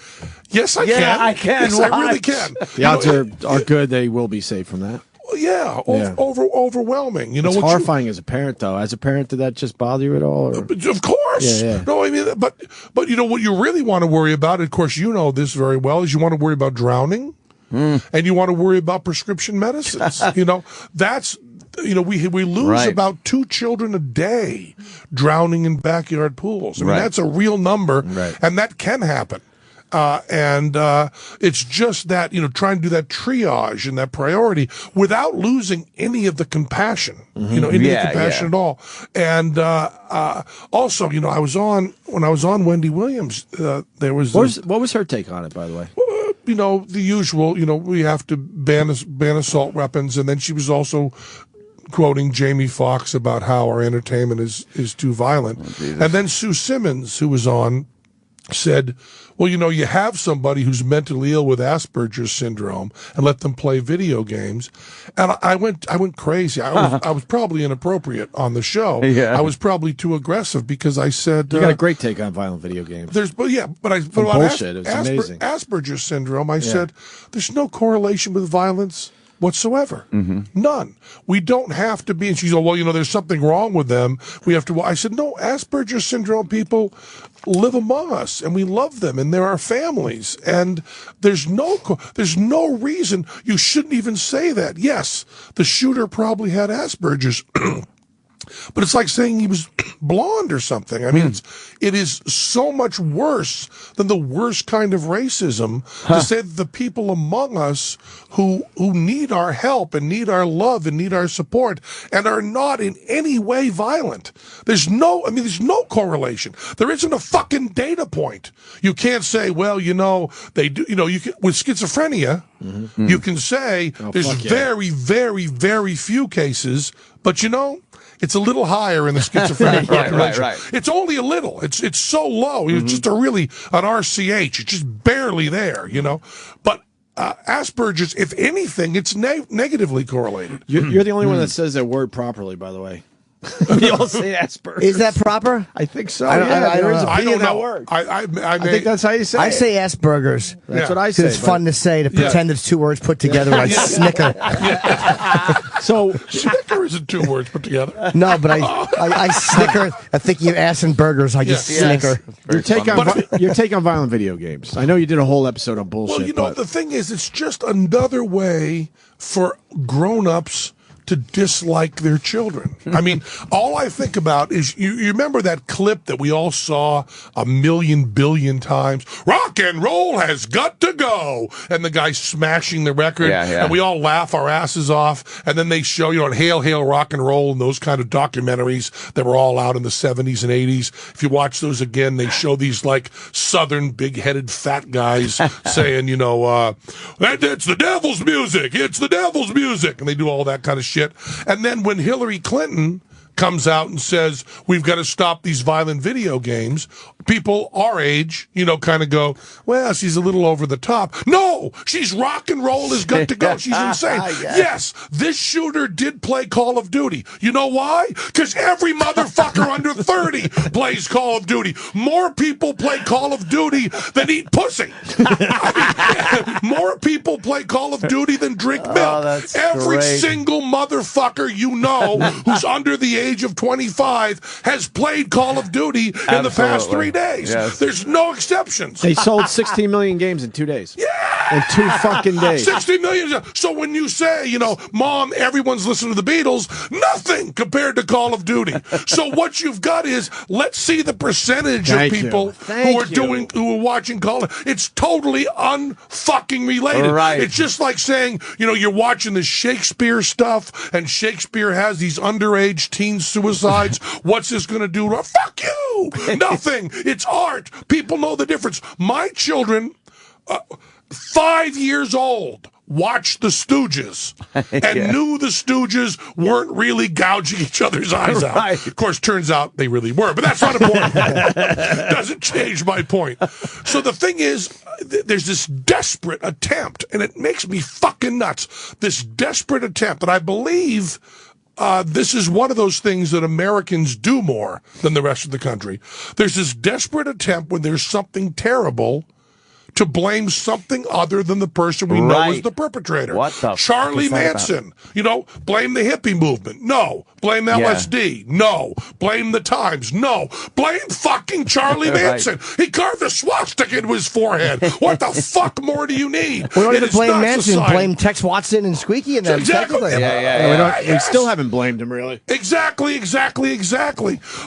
[SPEAKER 3] yes, I can.
[SPEAKER 5] Yeah, I can.
[SPEAKER 3] Yes, I really can.
[SPEAKER 1] The odds are good they will be safe from that.
[SPEAKER 3] Yeah, overwhelming.
[SPEAKER 1] It's horrifying as a parent, though. As a parent, did that just bother you at all? Or?
[SPEAKER 3] Of course.
[SPEAKER 1] Yeah.
[SPEAKER 3] No, I mean, but what you really want to worry about, of course, this very well, is you want to worry about drowning, and you want to worry about prescription medicines. That's. We lose about 2 children a day drowning in backyard pools. I mean, that's a real number, and that can happen. And it's just that, trying to do that triage and that priority without losing any of the compassion, any of the compassion at all. And also, when I was on Wendy Williams, there was...
[SPEAKER 1] What was her take on it, by the way?
[SPEAKER 3] The usual, we have to ban assault weapons. And then she was also quoting Jamie Foxx about how our entertainment is too violent. And then Sue Simmons, who was on, said, well, you have somebody who's mentally ill with Asperger's syndrome and let them play video games. And I went crazy. I was probably inappropriate on the show. Yeah. I was probably too aggressive because I said...
[SPEAKER 1] You got a great take on violent video games.
[SPEAKER 3] But
[SPEAKER 1] bullshit. It's amazing.
[SPEAKER 3] Asperger's syndrome, I said, there's no correlation with violence whatsoever. Mm-hmm. None. We don't have to be. And she said, well, there's something wrong with them. We have to. I said, no, Asperger's syndrome people live among us and we love them and they're our families. And there's no reason you shouldn't even say that. Yes, the shooter probably had Asperger's. But it's like saying he was blonde or something. I mean, it is so much worse than the worst kind of racism to say that the people among us who need our help and need our love and need our support and are not in any way violent. There's no correlation. There isn't a fucking data point. You can't say, well, they do, you can, with schizophrenia, you can say there's very, very, very few cases, but it's a little higher in the schizophrenic population. Right. It's only a little. It's so low. It's just an RCH. It's just barely there, But Asperger's, if anything, it's negatively correlated.
[SPEAKER 1] You're the only one that says that word properly, by the way. We all say Asperger's.
[SPEAKER 2] Is that proper?
[SPEAKER 1] I think so.
[SPEAKER 2] I don't-
[SPEAKER 1] yeah,
[SPEAKER 2] I
[SPEAKER 1] there
[SPEAKER 2] don't
[SPEAKER 1] is a
[SPEAKER 2] know.
[SPEAKER 1] P
[SPEAKER 3] I don't
[SPEAKER 1] in that
[SPEAKER 3] know.
[SPEAKER 1] word.
[SPEAKER 3] I
[SPEAKER 1] think that's how you say
[SPEAKER 2] I
[SPEAKER 1] it.
[SPEAKER 2] say Asperger's.
[SPEAKER 1] That's
[SPEAKER 3] Yeah.
[SPEAKER 1] what I say.
[SPEAKER 2] It's
[SPEAKER 1] but-
[SPEAKER 2] fun to say, to pretend it's two words put together and I snicker.
[SPEAKER 1] So
[SPEAKER 3] Snicker isn't two words put together.
[SPEAKER 2] No, but I snicker at thinking of ass and burgers. I just
[SPEAKER 3] Yes.
[SPEAKER 2] snicker.
[SPEAKER 1] your take on violent video games. I know you did a whole episode on bullshit.
[SPEAKER 3] Well, you know,
[SPEAKER 1] but
[SPEAKER 3] the thing is, it's just another way for grown-ups to dislike their children. I mean, all I think about is, you remember that clip that we all saw a million billion times? Rock and roll has got to go! And the guy smashing the record, and we all laugh our asses off, and then they show, you know, Hail, Hail, Rock and Roll, and those kind of documentaries that were all out in the 70s and 80s. If you watch those again, they show these, like, southern, big-headed fat guys saying, you know, it's the devil's music! It's the devil's music! And they do all that kind of shit. And then when Hillary Clinton comes out and says, we've got to stop these violent video games, people our age, you know, kind of go, well, she's a little over the top. No, she's rock and roll has got to go. She's insane. Yes, this shooter did play Call of Duty. You know why? Because every motherfucker under 30 plays Call of Duty. More people play Call of Duty than eat pussy. I mean, more people play Call of Duty than drink milk.
[SPEAKER 5] That's
[SPEAKER 3] Every
[SPEAKER 5] great.
[SPEAKER 3] single motherfucker you know who's under the age of 25 has played Call of Duty in the past 3 days.
[SPEAKER 5] Yes.
[SPEAKER 3] There's no exceptions.
[SPEAKER 1] they sold 16 million games in 2 days.
[SPEAKER 3] Yeah!
[SPEAKER 1] In 2 fucking days.
[SPEAKER 3] 60 million. So when you say, you know, Mom, everyone's listening to the Beatles, nothing compared to Call of Duty. So what you've got is, let's see the percentage
[SPEAKER 1] Thank
[SPEAKER 3] of
[SPEAKER 1] you.
[SPEAKER 3] people
[SPEAKER 1] Thank
[SPEAKER 3] who are watching Call of. It's totally unfucking related.
[SPEAKER 5] Right.
[SPEAKER 3] It's just like saying, you know, you're watching the Shakespeare stuff, and Shakespeare has these underage teen suicides. What's this going to do? Fuck you! Nothing. It's art. People know the difference. My children, 5 years old, watched the Stooges and knew the Stooges weren't really gouging each other's eyes out.
[SPEAKER 5] Right.
[SPEAKER 3] Of course, turns out they really were, but that's not important. Doesn't change my point. So the thing is, there's this desperate attempt, and it makes me fucking nuts, this desperate attempt, and I believe this is one of those things that Americans do more than the rest of the country. There's this desperate attempt when there's something terrible to blame something other than the person we know is the perpetrator.
[SPEAKER 5] What the
[SPEAKER 3] Charlie
[SPEAKER 5] fuck is that
[SPEAKER 3] Manson. You know, blame the hippie movement. No. Blame LSD. No. Blame the Times. No. Blame fucking Charlie Manson. He carved a swastika into his forehead. What the fuck more do you need?
[SPEAKER 2] We don't
[SPEAKER 3] It
[SPEAKER 2] even
[SPEAKER 3] is
[SPEAKER 2] blame
[SPEAKER 3] not
[SPEAKER 2] Manson.
[SPEAKER 3] society.
[SPEAKER 2] Blame Tex Watson and Squeaky and them.
[SPEAKER 3] Exactly.
[SPEAKER 2] technically.
[SPEAKER 1] We still haven't blamed him, really.
[SPEAKER 3] Exactly.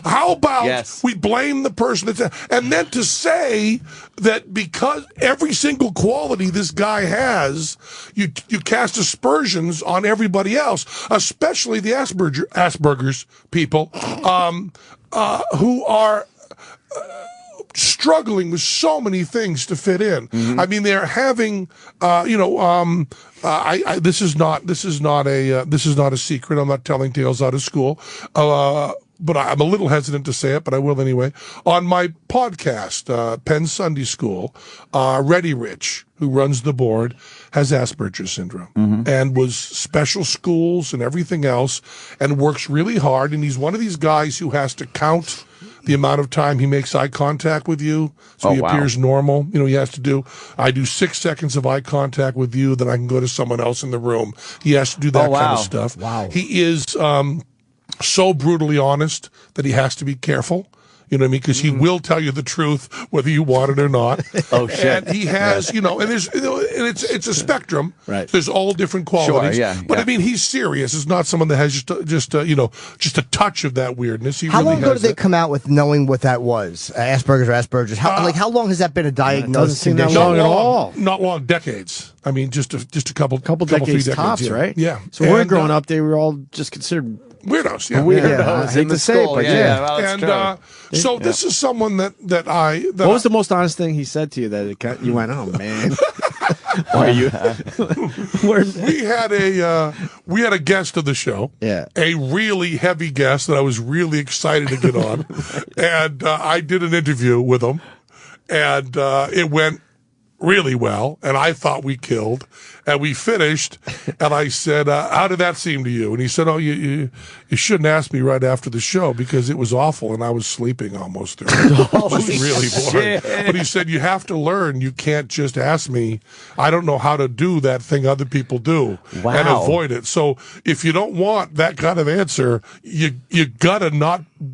[SPEAKER 3] How about we blame the person and then to say that because every single quality this guy has, you cast aspersions on everybody else, especially the Asperger's people, who are struggling with so many things to fit in. I mean, they're having, this is not a secret. I'm not telling tales out of school. But I'm a little hesitant to say it, but I will anyway. On my podcast, Penn Sunday School, Reddy Rich, who runs the board, has Asperger's syndrome and was special schools and everything else and works really hard. And he's one of these guys who has to count the amount of time he makes eye contact with you so he appears normal. You know, he has to do, I do 6 seconds of eye contact with you, then I can go to someone else in the room. He has to do that kind of stuff.
[SPEAKER 2] Wow.
[SPEAKER 3] He is so brutally honest that he has to be careful. You know what I mean? Because he will tell you the truth whether you want it or not.
[SPEAKER 5] Oh shit!
[SPEAKER 3] And he has, and there's, and it's a spectrum.
[SPEAKER 1] Right.
[SPEAKER 3] There's all different qualities.
[SPEAKER 5] Sure,
[SPEAKER 3] But I mean, he's serious. It's not someone that has just a touch of that weirdness. He
[SPEAKER 2] How
[SPEAKER 3] really
[SPEAKER 2] long ago
[SPEAKER 3] has
[SPEAKER 2] did they
[SPEAKER 3] it.
[SPEAKER 2] come out with knowing what that was? Asperger's. How long has that been a diagnosed
[SPEAKER 1] doesn't seem that
[SPEAKER 2] condition?
[SPEAKER 1] long at all.
[SPEAKER 3] Not long. Decades. I mean, just a couple
[SPEAKER 1] decades
[SPEAKER 3] 3
[SPEAKER 1] tops,
[SPEAKER 3] decades,
[SPEAKER 1] right?
[SPEAKER 3] Yeah.
[SPEAKER 1] So when we were
[SPEAKER 3] And,
[SPEAKER 1] growing up, they were all just considered
[SPEAKER 3] weirdos. Yeah.
[SPEAKER 1] I hate to say it, but
[SPEAKER 5] well, that's
[SPEAKER 3] And so this is someone that
[SPEAKER 1] What was the most honest thing he said to you that you went, oh man? Why are you?
[SPEAKER 3] we had a guest of the show.
[SPEAKER 1] Yeah.
[SPEAKER 3] A really heavy guest that I was really excited to get on. And I did an interview with him. And it went really well. And I thought we killed. And we finished, and I said, how did that seem to you? And he said, oh, you shouldn't ask me right after the show because it was awful, and I was sleeping almost through it. It was really boring. But he said, you have to learn. You can't just ask me. I don't know how to do that thing other people do and avoid it. So if you don't want that kind of answer, you gotta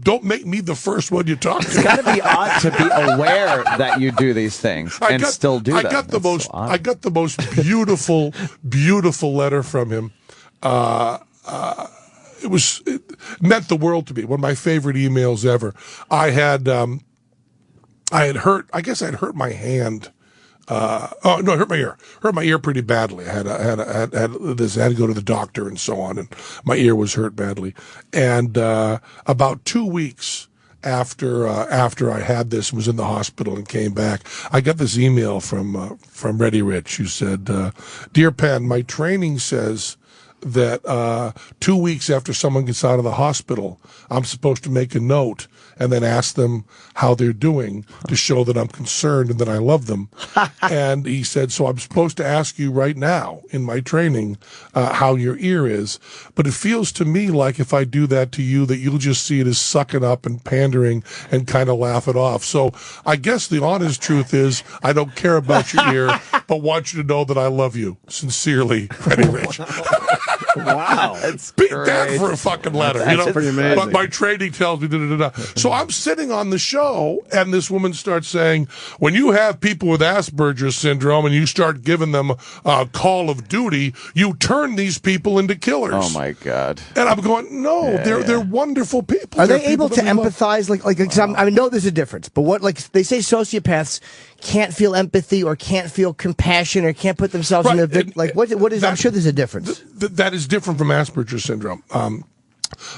[SPEAKER 3] don't make me the first one you talk to.
[SPEAKER 5] It's got to be odd to be aware that you do these things and still do them.
[SPEAKER 3] I got the most beautiful, beautiful letter from him. It meant the world to me. One of my favorite emails ever. I had hurt. I guess I'd hurt my hand. I hurt my ear. Hurt my ear pretty badly. I had to go to the doctor and so on, and my ear was hurt badly. And about 2 weeks after I had this, was in the hospital and came back, I got this email from Reddy Rich, who said, "Dear Penn, my training says that 2 weeks after someone gets out of the hospital, I'm supposed to make a note and then ask them how they're doing to show that I'm concerned and that I love them." And he said, so I'm supposed to ask you right now in my training how your ear is. But it feels to me like if I do that to you, that you'll just see it as sucking up and pandering and kind of laugh it off. So I guess the honest truth is I don't care about your ear, but want you to know that I love you. Sincerely, Freddie Rich.
[SPEAKER 1] Wow.
[SPEAKER 3] Beat that for a fucking letter.
[SPEAKER 1] That's pretty amazing.
[SPEAKER 3] But my training tells me da-da-da-da. So I'm sitting on the show, and this woman starts saying, when you have people with Asperger's syndrome and you start giving them Call of Duty, you turn these people into killers.
[SPEAKER 5] Oh, my God.
[SPEAKER 3] And I'm going, no, they're wonderful people.
[SPEAKER 2] Are they able to empathize? I know there's a difference, but they say sociopaths can't feel empathy or can't feel compassion or can't put themselves in a what is? I'm sure there's a difference.
[SPEAKER 3] That is different from Asperger's syndrome.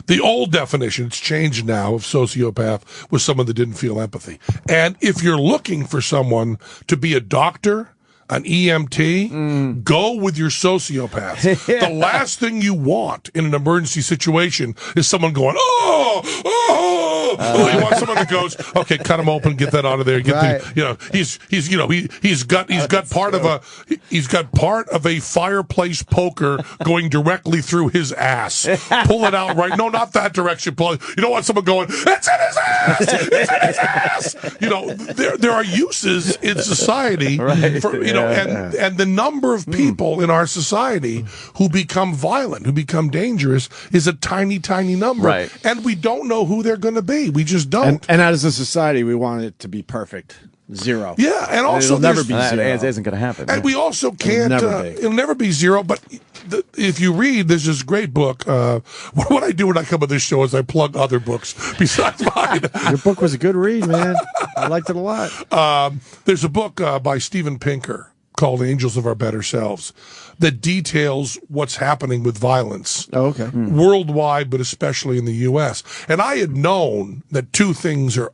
[SPEAKER 3] The old definition, it's changed now, of sociopath was someone that didn't feel empathy. And if you're looking for someone to be a doctor, an EMT, go with your sociopath. The last thing you want in an emergency situation is someone going, you want someone that goes, okay, cut him open, get that out of there. He's got part of a fireplace poker going directly through his ass. Pull it out right. No, not that direction. You don't want someone going, it's in his ass. It's in his ass. There are uses in society for, and the number of people in our society who become violent, who become dangerous, is a tiny, tiny number.
[SPEAKER 5] Right.
[SPEAKER 3] And we don't know who they're going to be. We just don't.
[SPEAKER 1] And as a society, we want it to be perfect. Zero.
[SPEAKER 3] Yeah, and also
[SPEAKER 1] it'll never be zero.
[SPEAKER 5] It isn't going to happen.
[SPEAKER 3] And we also can't. It'll never be zero. But if you read, there's this great book. What I do when I come on this show is I plug other books besides mine.
[SPEAKER 1] Your book was a good read, man. I liked it a lot.
[SPEAKER 3] There's a book by Steven Pinker called Angels of Our Better Selves that details what's happening with violence worldwide, but especially in the U.S. And I had known that two things are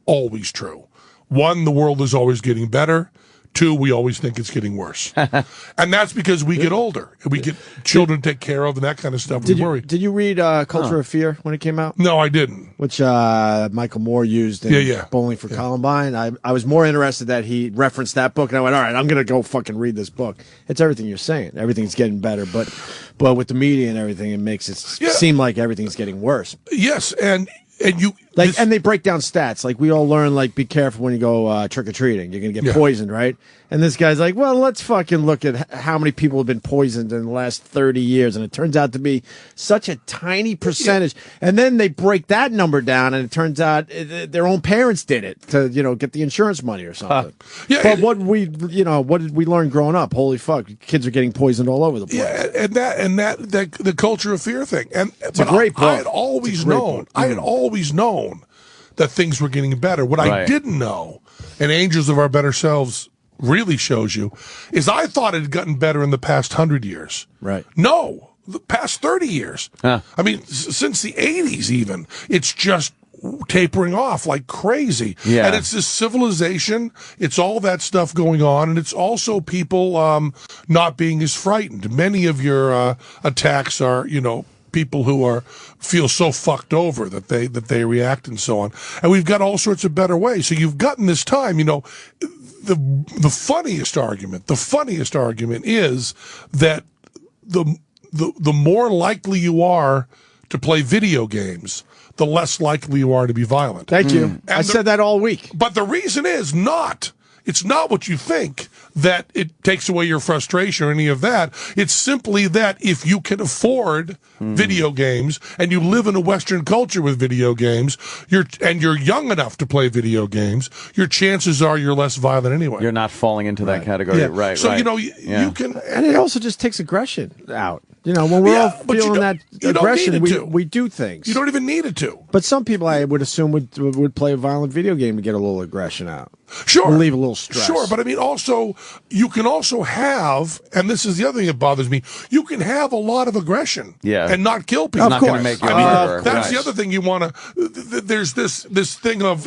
[SPEAKER 3] always true. One, the world is always getting better. Two, we always think it's getting worse. And that's because we get older. And we get children to take care of and that kind of stuff. We worry.
[SPEAKER 1] Did you read Culture of Fear when it came out?
[SPEAKER 3] No, I didn't.
[SPEAKER 1] Which Michael Moore used in Bowling for Columbine. I was more interested that he referenced that book, and I went, all right, I'm going to go fucking read this book. It's everything you're saying. Everything's getting better. But with the media and everything, it makes it seem like everything's getting worse.
[SPEAKER 3] Yes, and you...
[SPEAKER 1] and they break down stats. Like, we all learn, like, be careful when you go trick-or-treating. You're going to get poisoned, right? And this guy's like, well, let's fucking look at how many people have been poisoned in the last 30 years. And it turns out to be such a tiny percentage. And then they break that number down, and it turns out their own parents did it to, get the insurance money or something. But what did we learn growing up? Holy fuck, kids are getting poisoned all over the place.
[SPEAKER 3] Yeah, and the Culture of Fear thing. And
[SPEAKER 1] it's a great book.
[SPEAKER 3] I had always known that things were getting better. What I didn't know, and Angels of Our Better Selves really shows you, is I thought it had gotten better in the past 100 years.
[SPEAKER 1] Right.
[SPEAKER 3] No, the past 30 years. I mean, since the 80s even, it's just tapering off like crazy.
[SPEAKER 5] Yeah.
[SPEAKER 3] And it's this civilization, it's all that stuff going on, and it's also people not being as frightened. Many of your attacks are, people who feel so fucked over that they react and so on. And we've got all sorts of better ways. So you've gotten this time, the funniest argument is that the more likely you are to play video games, the less likely you are to be violent.
[SPEAKER 1] Thank you.
[SPEAKER 3] And
[SPEAKER 1] I said that all week.
[SPEAKER 3] But the reason is it's not what you think, that it takes away your frustration or any of that. It's simply that if you can afford video games and you live in a Western culture with video games, you're young enough to play video games, your chances are you're less violent anyway.
[SPEAKER 5] You're not falling into that category,
[SPEAKER 1] Yeah.
[SPEAKER 5] right?
[SPEAKER 3] So,
[SPEAKER 5] right.
[SPEAKER 3] you can...
[SPEAKER 1] And it also just takes aggression out. When we're all
[SPEAKER 3] but you
[SPEAKER 1] feeling that
[SPEAKER 3] don't
[SPEAKER 1] aggression,
[SPEAKER 3] need it to.
[SPEAKER 1] we do things.
[SPEAKER 3] You don't even need it to.
[SPEAKER 1] But some people, I would assume, would play a violent video game to get a little aggression out.
[SPEAKER 3] Sure.
[SPEAKER 1] Relieve a little stress.
[SPEAKER 3] Sure, but I mean, also, you can also have, and this is the other thing that bothers me, you can have a lot of aggression and not kill people.
[SPEAKER 5] It's not going to make you a murderer.
[SPEAKER 3] That's the other thing you want to, there's this thing of,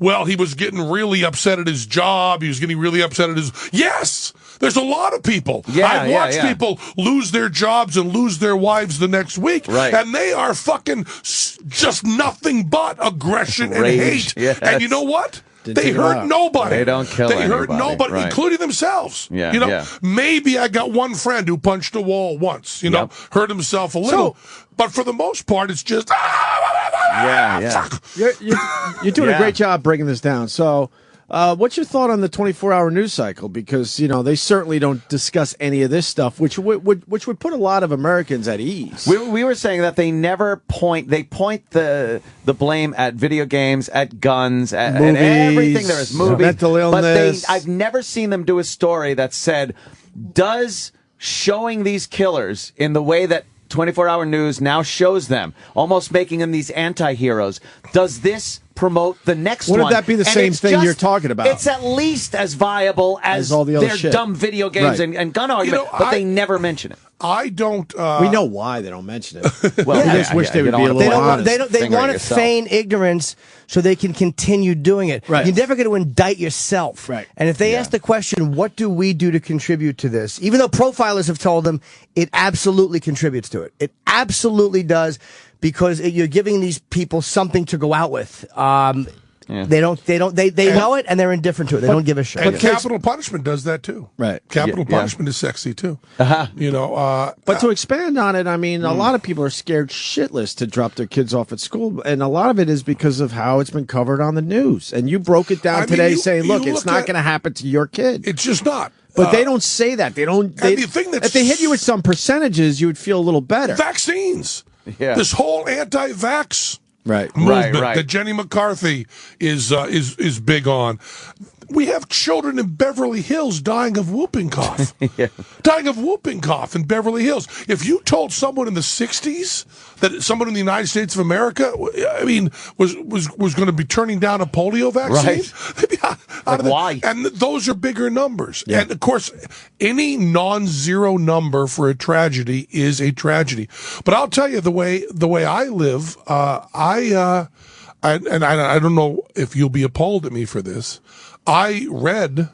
[SPEAKER 3] well, he was getting really upset at his job, he was getting really upset at his, yes! There's a lot of people. I've watched people lose their jobs and lose their wives the next week.
[SPEAKER 5] Right.
[SPEAKER 3] And they are fucking just nothing but aggression and
[SPEAKER 5] Rage.
[SPEAKER 3] hate.
[SPEAKER 5] Yes.
[SPEAKER 3] And you know what?
[SPEAKER 1] Didn't
[SPEAKER 3] They
[SPEAKER 1] take it
[SPEAKER 3] hurt
[SPEAKER 1] out.
[SPEAKER 3] nobody.
[SPEAKER 5] They don't kill
[SPEAKER 3] They hurt
[SPEAKER 5] anybody,
[SPEAKER 3] nobody,
[SPEAKER 5] right.
[SPEAKER 3] including themselves.
[SPEAKER 5] Yeah,
[SPEAKER 3] Maybe I got one friend who punched a wall once, hurt himself a little. But for the most part, it's just...
[SPEAKER 1] You're doing a great job breaking this down. So... what's your thought on the 24-hour news cycle? Because they certainly don't discuss any of this stuff, which would put a lot of Americans at ease.
[SPEAKER 5] We were saying that they never point. They point the blame at video games, at guns, at everything. There is movies,
[SPEAKER 1] mental illness.
[SPEAKER 5] But I've never seen them do a story that said, does showing these killers in the way that 24-hour news now shows them, almost making them these anti-heroes, does this promote the next one?
[SPEAKER 1] Wouldn't that be the same thing you're talking about?
[SPEAKER 5] It's at least as viable as
[SPEAKER 1] all the other
[SPEAKER 5] their
[SPEAKER 1] shit.
[SPEAKER 5] dumb video games
[SPEAKER 1] Right.
[SPEAKER 5] and gun argument, but they never mention it.
[SPEAKER 3] I don't...
[SPEAKER 1] we know why they don't mention it.
[SPEAKER 5] Well,
[SPEAKER 1] I just wish they would be a little honest.
[SPEAKER 2] They want to feign ignorance so they can continue doing it.
[SPEAKER 1] Right.
[SPEAKER 2] You're never going to indict yourself.
[SPEAKER 1] Right.
[SPEAKER 2] And if they ask the question, what do we do to contribute to this? Even though profilers have told them it absolutely contributes to it. It absolutely does, because you're giving these people something to go out with. They know it, and they're indifferent to it. They don't give a shit.
[SPEAKER 3] And capital punishment does that too.
[SPEAKER 1] Right.
[SPEAKER 3] Capital punishment is sexy too.
[SPEAKER 1] But to expand on it, I mean, a lot of people are scared shitless to drop their kids off at school, and a lot of it is because of how it's been covered on the news. And you broke it down today, saying, "Look, it's not going to happen to your kid."
[SPEAKER 3] It's just not.
[SPEAKER 1] But they don't say that. They don't.
[SPEAKER 3] the thing that's
[SPEAKER 1] if they hit you with some percentages, you would feel a little better.
[SPEAKER 3] Vaccines.
[SPEAKER 5] Yeah.
[SPEAKER 3] This whole anti-vax
[SPEAKER 1] Right.
[SPEAKER 3] movement
[SPEAKER 5] Right.
[SPEAKER 3] that Jenny McCarthy is big on. We have children in Beverly Hills dying of whooping cough. Dying of whooping cough in Beverly Hills. If you told someone in the 60s that someone in the United States of America, was going to be turning down a polio vaccine, they'd be out of
[SPEAKER 5] why?
[SPEAKER 3] And those are bigger numbers. Yeah. And of course, any non-zero number for a tragedy is a tragedy. But I'll tell you, the way I live, I don't know if you'll be appalled at me for this. I read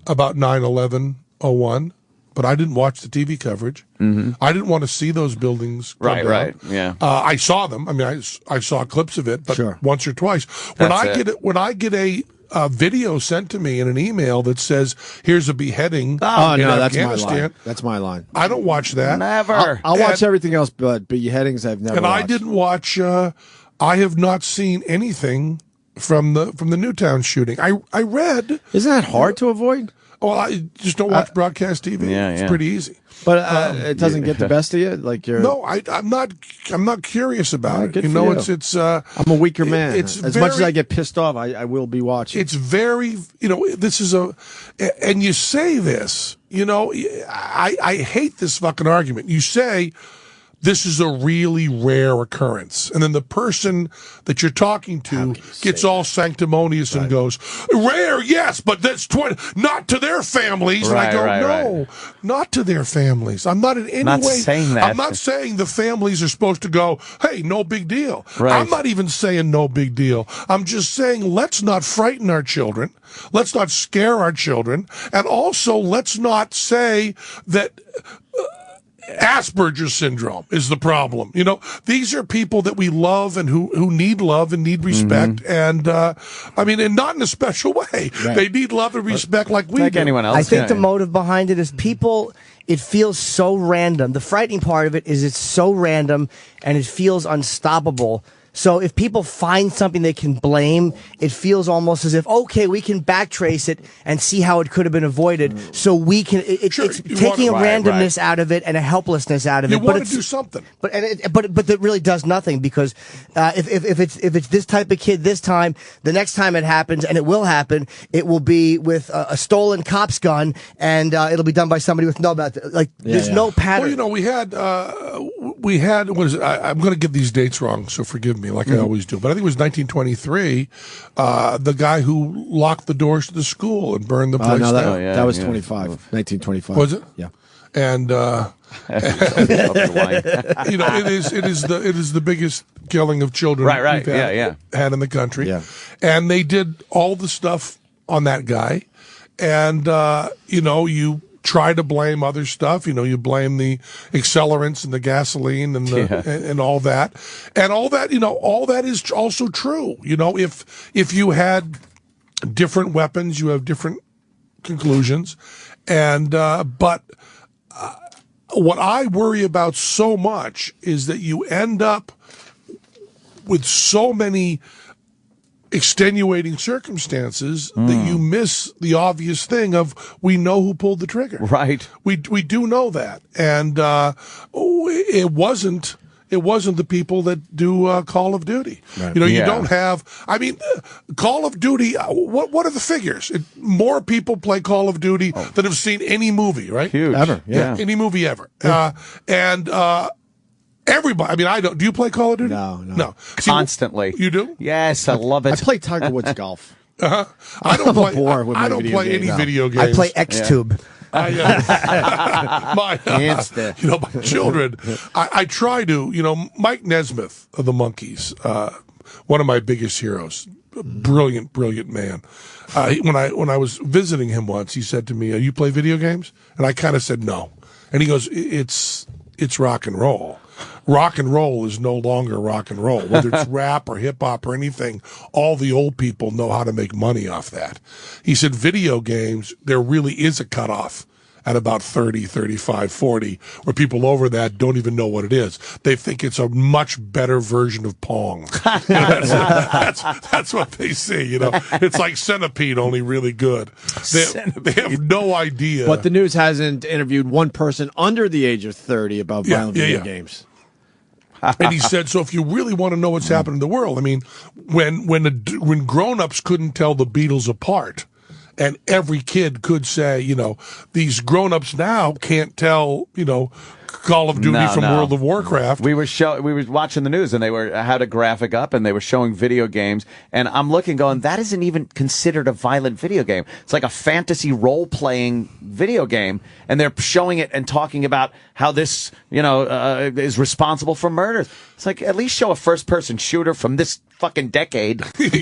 [SPEAKER 3] about 9/11/01, but I didn't watch the TV coverage. Mm-hmm. I didn't want to see those buildings come down.
[SPEAKER 5] Right, yeah.
[SPEAKER 3] I saw them. I mean, I saw clips of it, but once or twice. When I get a video sent to me in an email that says, "Here's a beheading." In
[SPEAKER 1] that's my
[SPEAKER 3] Afghanistan,
[SPEAKER 1] line. That's my line.
[SPEAKER 3] I don't watch that.
[SPEAKER 5] Never.
[SPEAKER 1] I'll watch everything else, but beheadings I've never.
[SPEAKER 3] And
[SPEAKER 1] watched.
[SPEAKER 3] I didn't watch. I have not seen anything from the Newtown shooting. I read.
[SPEAKER 1] Isn't that hard to avoid?
[SPEAKER 3] Well, I just don't watch broadcast TV. It's pretty easy.
[SPEAKER 1] But it doesn't get the best of you. Like you're.
[SPEAKER 3] No, I'm not curious about it.
[SPEAKER 1] Good for you.
[SPEAKER 3] It's.
[SPEAKER 1] I'm a weaker man.
[SPEAKER 3] It's
[SPEAKER 1] as much as I get pissed off, I will be watching.
[SPEAKER 3] It's very. This is and you say this. I hate this fucking argument. You say, this is a really rare occurrence. And then the person that you're talking to gets all sanctimonious and goes, rare, yes, but that's not to their families. And I go, no, not to their families. I'm not in any way
[SPEAKER 5] saying that.
[SPEAKER 3] I'm not saying the families are supposed to go, hey, no big deal.
[SPEAKER 5] Right.
[SPEAKER 3] I'm not even saying no big deal. I'm just saying let's not frighten our children. Let's not scare our children. And also let's not say that Asperger's syndrome is the problem. You know, these are people that we love and who need love and need respect. And, I mean, and not in a special way.
[SPEAKER 1] Right.
[SPEAKER 3] They need love and respect like we
[SPEAKER 5] Like
[SPEAKER 3] do.
[SPEAKER 5] anyone else.
[SPEAKER 2] I think
[SPEAKER 5] Yeah,
[SPEAKER 2] the
[SPEAKER 5] yeah.
[SPEAKER 2] motive behind it is people. It feels so random. The frightening part of it is it's so random and it feels unstoppable. So if people find something they can blame, it feels almost as if, okay, we can backtrace it and see how it could have been avoided. So we can,
[SPEAKER 3] Sure,
[SPEAKER 2] it's
[SPEAKER 3] you
[SPEAKER 2] taking
[SPEAKER 3] want-
[SPEAKER 2] a
[SPEAKER 5] right,
[SPEAKER 2] randomness out of it and a helplessness out of
[SPEAKER 3] You
[SPEAKER 2] it.
[SPEAKER 3] want
[SPEAKER 2] But
[SPEAKER 3] to do something.
[SPEAKER 2] but it really does nothing because if it's this type of kid this time, the next time it happens, and it will happen, it will be with a stolen cop's gun, and it'll be done by somebody with there's no pattern.
[SPEAKER 3] Well, you know, we had what is it? I'm going to get these dates wrong, so forgive me, like I always do. But I think it was 1923. The guy who locked the doors to the school and burned the place
[SPEAKER 1] No,
[SPEAKER 3] down.
[SPEAKER 1] that was 1925.
[SPEAKER 3] Was it?
[SPEAKER 1] Yeah.
[SPEAKER 3] And you know, it is the biggest killing of children
[SPEAKER 5] Right.
[SPEAKER 3] we've had in the country.
[SPEAKER 1] Yeah.
[SPEAKER 3] And they did all the stuff on that guy, and you know, you try to blame other stuff. You know, you blame the accelerants and the gasoline and the and all that, and all that. You know, all that is also true. You know, if you had different weapons, you have different conclusions, and but. What I worry about so much is that you end up with so many extenuating circumstances that you miss the obvious thing of we know who pulled the trigger.
[SPEAKER 5] Right.
[SPEAKER 3] We do know that, and it wasn't the people that do Call of Duty.
[SPEAKER 1] Right.
[SPEAKER 3] You know, you
[SPEAKER 5] Yeah.
[SPEAKER 3] don't have. I mean, Call of Duty. What are the figures? More people play Call of Duty than have seen any movie, right?
[SPEAKER 5] Huge.
[SPEAKER 1] Ever, yeah.
[SPEAKER 3] Any movie ever. And everybody. I mean, I don't. Do you play Call of Duty?
[SPEAKER 1] No.
[SPEAKER 3] See,
[SPEAKER 5] Constantly.
[SPEAKER 3] You do?
[SPEAKER 5] Yes, I love
[SPEAKER 1] I
[SPEAKER 5] it.
[SPEAKER 1] play Tiger Woods golf.
[SPEAKER 3] I don't
[SPEAKER 1] I'm a
[SPEAKER 3] play.
[SPEAKER 1] bore with my
[SPEAKER 3] I don't
[SPEAKER 1] video
[SPEAKER 3] play
[SPEAKER 1] games
[SPEAKER 3] any
[SPEAKER 1] now.
[SPEAKER 3] video games.
[SPEAKER 2] I play Xtube.
[SPEAKER 3] My children. I try to. You know, Mike Nesmith of the Monkees, one of my biggest heroes, brilliant man. When I was visiting him once, he said to me, "You play video games?" And I kind of said no, and he goes, "It's rock and roll. Rock and roll is no longer rock and roll. Whether it's rap or hip hop or anything, all the old people know how to make money off that." He said, "Video games, there really is a cutoff at about 30, 35, 40, where people over that don't even know what it is. They think it's a much better version of Pong." That's what they see, you know. It's like Centipede, only really good. They have no idea.
[SPEAKER 1] But the news hasn't interviewed one person under the age of 30 about violent video games.
[SPEAKER 3] And he said, so if you really want to know what's happening in the world, I mean, when grown-ups couldn't tell the Beatles apart, and every kid could say, you know, these grown-ups now can't tell, you know, Call of Duty from World of Warcraft.
[SPEAKER 5] We were watching the news, and they had a graphic up, and they were showing video games, and I'm looking, going, that isn't even considered a violent video game. It's like a fantasy role-playing video game, and they're showing it and talking about how this, you know, is responsible for murders. It's like, at least show a first-person shooter from this fucking decade.
[SPEAKER 3] We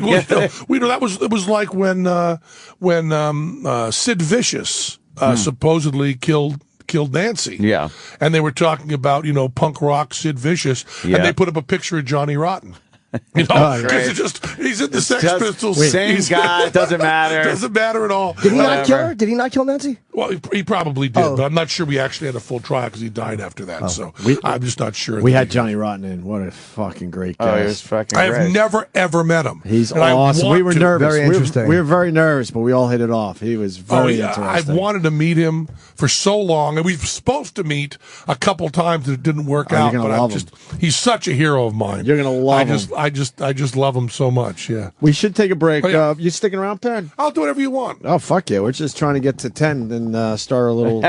[SPEAKER 3] know it was like when Sid Vicious supposedly killed Nancy.
[SPEAKER 5] Yeah.
[SPEAKER 3] And they were talking about, you know, punk rock Sid Vicious, and they put up a picture of Johnny Rotten. You know, because he's in the Sex Pistols.
[SPEAKER 5] Same guy, doesn't matter.
[SPEAKER 3] Doesn't matter at all.
[SPEAKER 2] Did he not kill her? Did he not kill Nancy?
[SPEAKER 3] Well, he probably did, but I'm not sure we actually had a full trial because he died after that. So I'm just not sure.
[SPEAKER 1] We had Johnny Rotten in. What a fucking great guy.
[SPEAKER 7] Oh, he was fucking
[SPEAKER 3] I
[SPEAKER 7] great.
[SPEAKER 3] have never ever met him.
[SPEAKER 1] He's
[SPEAKER 3] And I
[SPEAKER 1] awesome.
[SPEAKER 3] want
[SPEAKER 1] We were
[SPEAKER 3] to.
[SPEAKER 1] nervous.
[SPEAKER 2] Very interesting.
[SPEAKER 1] We were very nervous, but we all hit it off. He was very interesting.
[SPEAKER 3] I've wanted to meet him for so long, and we were supposed to meet a couple times that it didn't work
[SPEAKER 1] Oh, you're
[SPEAKER 3] out.
[SPEAKER 1] gonna
[SPEAKER 3] But
[SPEAKER 1] love
[SPEAKER 3] he's such a hero of mine.
[SPEAKER 1] You're gonna love him.
[SPEAKER 3] I just love him so much. Yeah,
[SPEAKER 1] We should take a break.
[SPEAKER 3] Oh, yeah.
[SPEAKER 1] You sticking around, Penn?
[SPEAKER 3] I'll do whatever you want.
[SPEAKER 1] Oh, fuck yeah. We're just trying to get to 10 and start a little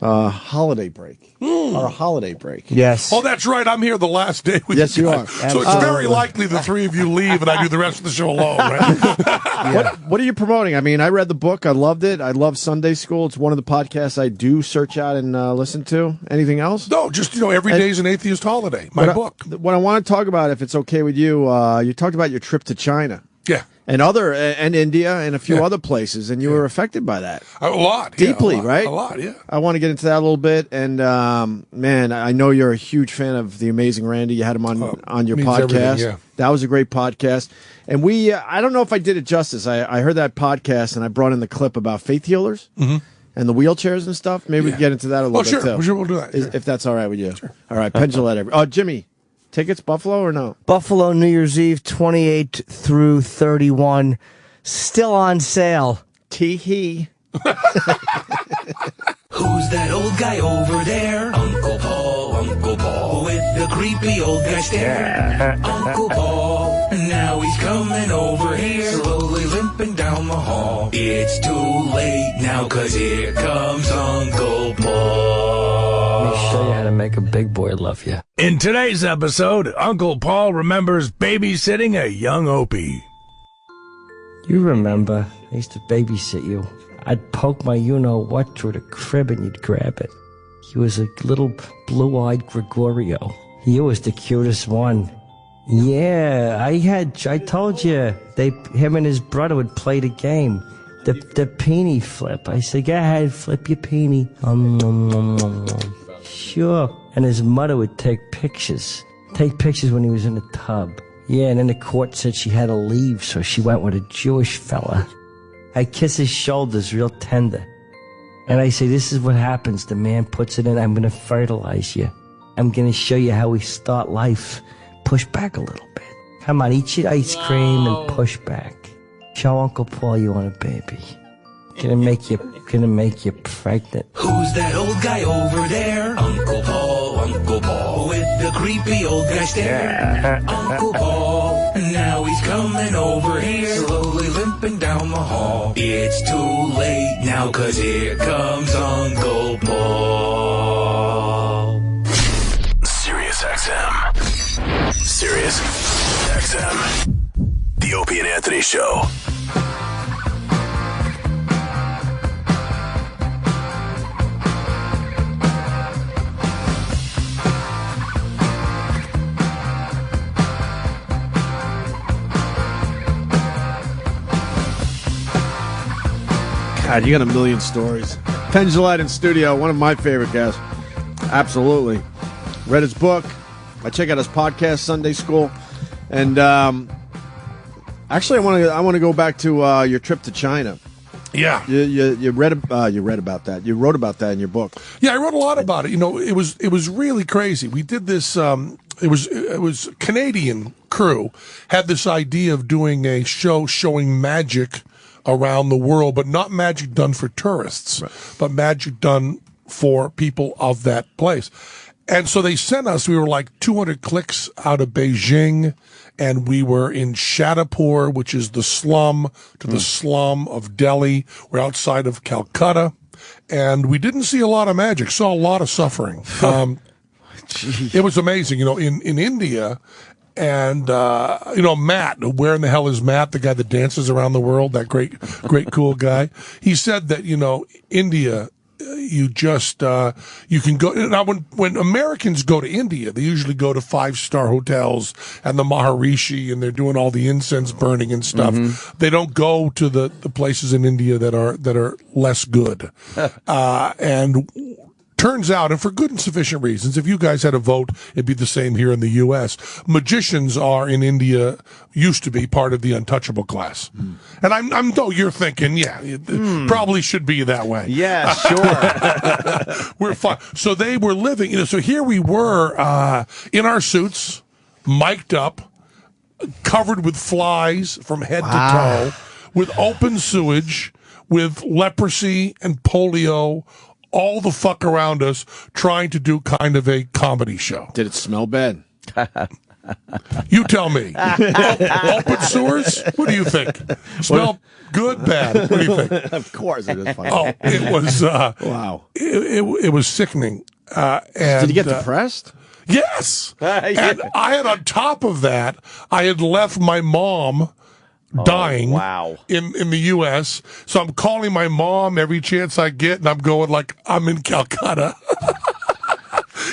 [SPEAKER 1] holiday break. Or a holiday break.
[SPEAKER 2] Yes.
[SPEAKER 3] Oh, that's right. I'm here the last day with
[SPEAKER 1] Yes,
[SPEAKER 3] you
[SPEAKER 1] you
[SPEAKER 3] guys.
[SPEAKER 1] are.
[SPEAKER 3] So it's very likely the three of you leave and I do the rest of the show alone, right?
[SPEAKER 1] What are you promoting? I mean, I read the book. I loved it. I love Sunday School. It's one of the podcasts I do search out and listen to. Anything else?
[SPEAKER 3] No, just, every day's an atheist holiday. My book.
[SPEAKER 1] What I want to talk about, if it's okay with you, you talked about your trip to China.
[SPEAKER 3] Yeah.
[SPEAKER 1] and India and a few other places, and you were affected by that.
[SPEAKER 3] A lot.
[SPEAKER 1] Deeply,
[SPEAKER 3] a lot,
[SPEAKER 1] right?
[SPEAKER 3] A lot, yeah.
[SPEAKER 1] I want to get into that a little bit, and man, I know you're a huge fan of the Amazing Randy. You had him on your
[SPEAKER 3] means
[SPEAKER 1] podcast.
[SPEAKER 3] everything, yeah.
[SPEAKER 1] That was a great podcast, and we I don't know if I did it justice. I heard that podcast, and I brought in the clip about faith healers and the wheelchairs and stuff. Maybe we can get into that a little bit too.
[SPEAKER 3] Sure, we'll do that.
[SPEAKER 1] If that's all right with you. Sure. All right, Penn Jillette. Oh, Jimmy, tickets Buffalo or no?
[SPEAKER 2] Buffalo New Year's Eve 28 through 31. Still on sale.
[SPEAKER 1] Tee-hee.
[SPEAKER 9] Who's that old guy over there? Uncle Paul, with the creepy old guy stare. Uncle Paul, now he's coming over here, slowly limping down the hall. It's too late now, 'cause here comes Uncle Paul.
[SPEAKER 10] Let me show you how to make a big boy love you.
[SPEAKER 11] In today's episode, Uncle Paul remembers babysitting a young Opie.
[SPEAKER 10] You remember, I used to babysit you. I'd poke my you-know-what through the crib and you'd grab it. He was a little blue-eyed Gregorio. He was the cutest one. Yeah, I told you, him and his brother would play the game. The peenie flip. I said, go ahead, flip your peenie. Sure. And his mother would take pictures when he was in the tub. Yeah, and then the court said she had to leave, so she went with a Jewish fella. I kiss his shoulders real tender. And I say, this is what happens. The man puts it in. I'm going to fertilize you. I'm going to show you how we start life. Push back a little bit. Come on, eat your ice cream and push back. Show Uncle Paul you want a baby. Gonna make you pregnant.
[SPEAKER 9] Who's that old guy over there? Uncle Paul, with the creepy old guy stare. Uncle Paul, now he's coming over here, slowly limping down the hall. It's too late now, 'cause here comes Uncle Paul.
[SPEAKER 8] Sirius XM. The Opie and Anthony Show.
[SPEAKER 1] God, you got a million stories. Penn Jillette in studio, one of my favorite guests. Absolutely. Read his book. I check out his podcast, Sunday School. And actually, I want to go back to your trip to China.
[SPEAKER 3] Yeah.
[SPEAKER 1] You read about that. You wrote about that in your book.
[SPEAKER 3] Yeah, I wrote a lot about it. You know, it was really crazy. We did this. It was Canadian crew had this idea of doing a show showing magic around the world, but not magic done for tourists, but magic done for people of that place. And so they sent us, we were like 200 clicks out of Beijing, and we were in Shadipur, which is the slum to the slum of Delhi. We're outside of Calcutta, and we didn't see a lot of magic, saw a lot of suffering. It was amazing, you know, in India. And, you know, Matt, where in the hell is Matt, the guy that dances around the world, that great cool guy? He said that, you know, India, you just, you can go, now when Americans go to India, they usually go to 5-star hotels and the Maharishi, and they're doing all the incense burning and stuff. Mm-hmm. They don't go to the places in India that are less good. And turns out, and for good and sufficient reasons, if you guys had a vote, it'd be the same here in the U.S. Magicians are in India, used to be part of the untouchable class. Mm. And I'm though you're thinking, yeah, it probably should be that way.
[SPEAKER 5] Yeah, sure.
[SPEAKER 3] We're fine. So they were living, you know, so here we were, in our suits, mic'd up, covered with flies from head to toe, with open sewage, with leprosy and polio, all the fuck around us, trying to do kind of a comedy show.
[SPEAKER 1] Did it smell bad?
[SPEAKER 3] You tell me. Open sewers? What do you think? Smell good, bad? What do you think?
[SPEAKER 1] Of course it is funny.
[SPEAKER 3] Oh, it was,
[SPEAKER 1] wow.
[SPEAKER 3] It was sickening. And,
[SPEAKER 1] did you get depressed?
[SPEAKER 3] Yes. And I had, on top of that, I had left my mom dying in the U.S. So I'm calling my mom every chance I get, and I'm going like, I'm in Calcutta.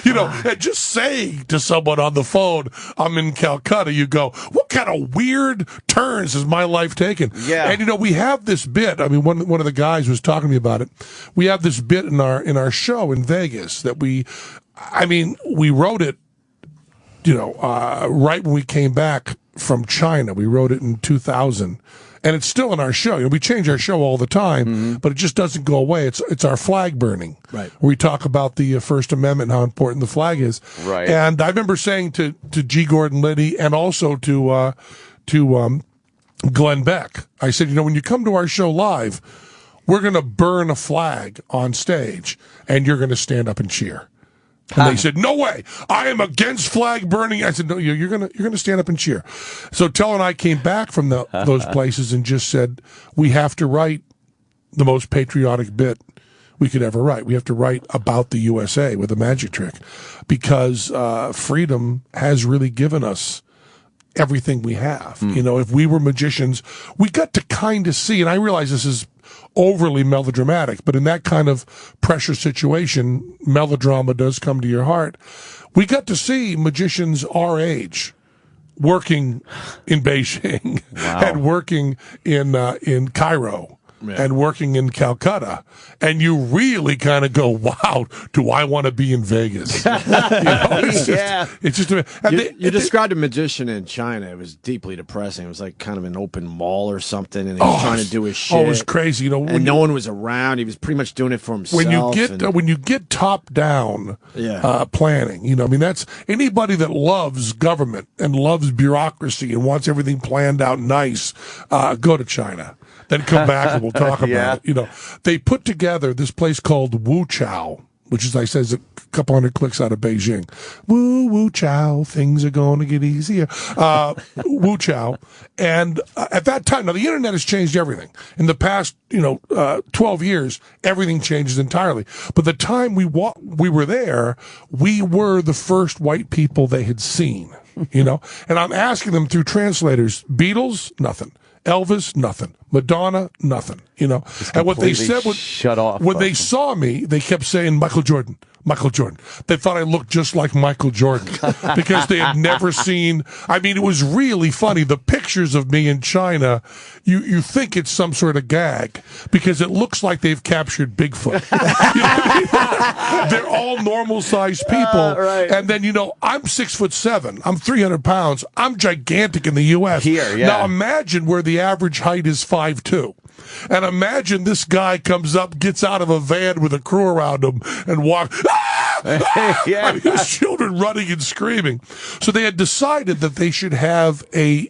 [SPEAKER 3] You know, and just saying to someone on the phone, I'm in Calcutta, you go, what what kind of weird turns has my life taken?
[SPEAKER 5] Yeah.
[SPEAKER 3] And, we have this bit. I mean, one of the guys was talking to me about it. We have this bit in our show in Vegas that we wrote it, right when we came back from China. We wrote it in 2000. And it's still in our show. We change our show all the time, but it just doesn't go away. It's our flag burning.
[SPEAKER 1] Right.
[SPEAKER 3] We talk about the First Amendment and how important the flag is.
[SPEAKER 5] Right.
[SPEAKER 3] And I remember saying to G. Gordon Liddy and also to Glenn Beck, I said, when you come to our show live, we're going to burn a flag on stage, and you're going to stand up and cheer. And they said, "No way! I am against flag burning." I said, "No, you're gonna stand up and cheer." So Tell and I came back from those places and just said, "We have to write the most patriotic bit we could ever write. We have to write about the USA with a magic trick, because freedom has really given us everything we have. If we were magicians, we got to kind of see, and I realize this is overly melodramatic, but in that kind of pressure situation, melodrama does come to your heart. We got to see magicians our age working in Beijing and working in Cairo. And working in Calcutta, and you really kind of go, "Wow, do I want to be in Vegas?" It's just.
[SPEAKER 1] You described a magician in China. It was deeply depressing. It was like kind of an open mall or something, and he was trying to do his shit.
[SPEAKER 3] Oh, it was crazy.
[SPEAKER 1] And no one was around. He was pretty much doing it for himself.
[SPEAKER 3] When you get top down planning, that's anybody that loves government and loves bureaucracy and wants everything planned out nice. Go to China. Then come back and we'll talk about it. They put together this place called Wu Chao, which is, I says, a couple hundred clicks out of Beijing. Wu Chao, things are going to get easier. Wu Chao. And at that time, now the internet has changed everything. In the past, 12 years, everything changes entirely. But the time we were there, we were the first white people they had seen, And I'm asking them through translators, Beatles, nothing. Elvis, nothing. Madonna, nothing. And what they said when they saw me, they kept saying Michael Jordan. They thought I looked just like Michael Jordan because they had never seen. I mean, it was really funny. The pictures of me in China, you think it's some sort of gag because it looks like they've captured Bigfoot. They're all normal sized people.
[SPEAKER 5] Right.
[SPEAKER 3] And then, I'm 6'7". I'm 300 pounds. I'm gigantic in the U.S.
[SPEAKER 5] Here, yeah.
[SPEAKER 3] Now imagine where the average height is 5'2". And imagine this guy comes up, gets out of a van with a crew around him, and walks. I mean, there's children running and screaming. So they had decided that they should have a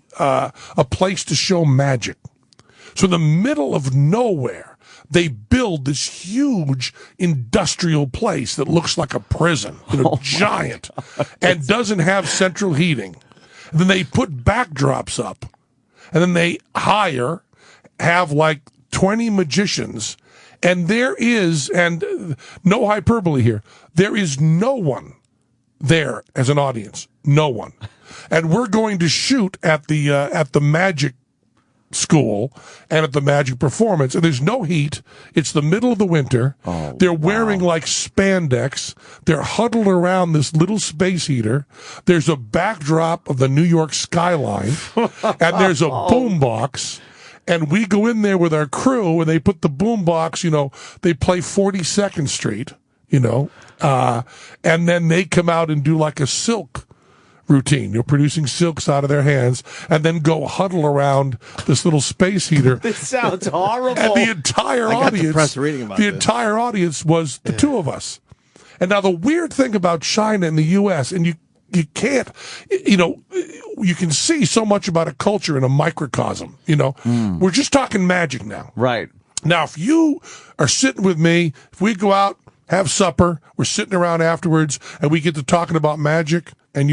[SPEAKER 3] place to show magic. So in the middle of nowhere, they build this huge industrial place that looks like a prison, giant, and doesn't have central heating. And then they put backdrops up, and then they have like 20 magicians, and there is, and no hyperbole here, there is no one there as an audience. No one. And we're going to shoot at the magic school and at the magic performance, and there's no heat. It's the middle of the winter. They're wearing like spandex. They're huddled around this little space heater. There's a backdrop of the New York skyline, and there's a boombox. And we go in there with our crew, and they put the boombox, they play 42nd Street, and then they come out and do like a silk routine, producing silks out of their hands, and then go huddle around this little space heater.
[SPEAKER 5] This sounds horrible.
[SPEAKER 3] And the entire audience was the two of us. And now the weird thing about China and the U.S., and you can't, you can see so much about a culture in a microcosm, We're just talking magic now.
[SPEAKER 5] Right.
[SPEAKER 3] Now, if you are sitting with me, if we go out, have supper, we're sitting around afterwards, and we get to talking about magic, and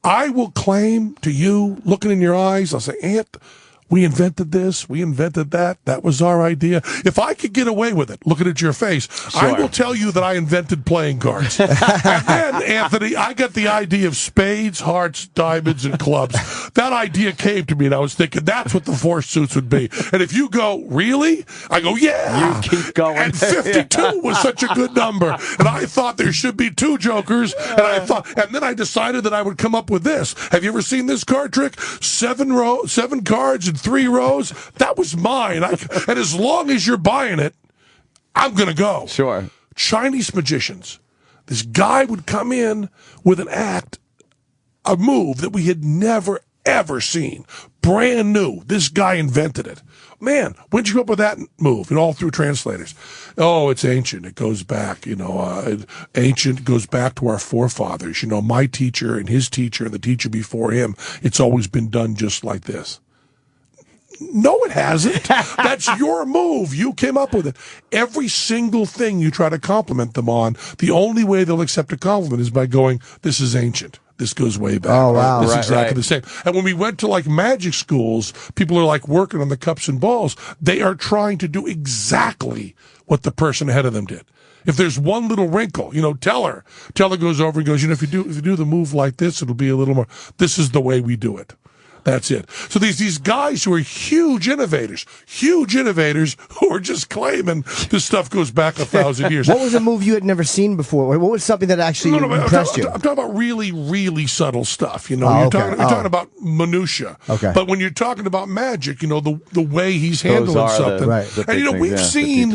[SPEAKER 3] I will claim to you, looking in your eyes, I'll say, Ant, We invented this. We invented that. That was our idea. If I could get away with it, looking at your face, I will tell you that I invented playing cards. And then, Anthony, I got the idea of spades, hearts, diamonds, and clubs. That idea came to me, and I was thinking that's what the four suits would be. And if you go, really? I go, yeah.
[SPEAKER 5] You keep going.
[SPEAKER 3] And 52 was such a good number. And I thought there should be 2 jokers. And then I decided that I would come up with this. Have you ever seen this card trick? 7 cards in 3 rows. That was mine. And as long as you're buying it, I'm going to go.
[SPEAKER 5] Sure.
[SPEAKER 3] Chinese magicians. This guy would come in with an act, a move that we had never, ever seen. Brand new. This guy invented it. Man, when'd you come up with that move? And all through translators. Oh, it's ancient. It goes back, ancient. It goes back to our forefathers. My teacher and his teacher and the teacher before him. It's always been done just like this. No, it hasn't. That's your move. You came up with it. Every single thing you try to compliment them on, the only way they'll accept a compliment is by going, this is ancient. This goes way back.
[SPEAKER 2] Oh, wow.
[SPEAKER 3] This is exactly the same. And when we went to magic schools, people are working on the cups and balls. They are trying to do exactly what the person ahead of them did. If there's one little wrinkle, Teller goes over and goes, if you do the move like this, it'll be a little more. This is the way we do it. That's it. So these guys who are huge innovators who are just claiming this stuff goes back 1,000 years.
[SPEAKER 2] What was a move you had never seen before? What was something that actually impressed you?
[SPEAKER 3] I'm talking about really, really subtle stuff. You're talking about minutia.
[SPEAKER 2] Okay.
[SPEAKER 3] But when you're talking about magic, the way he's handling something. And we've seen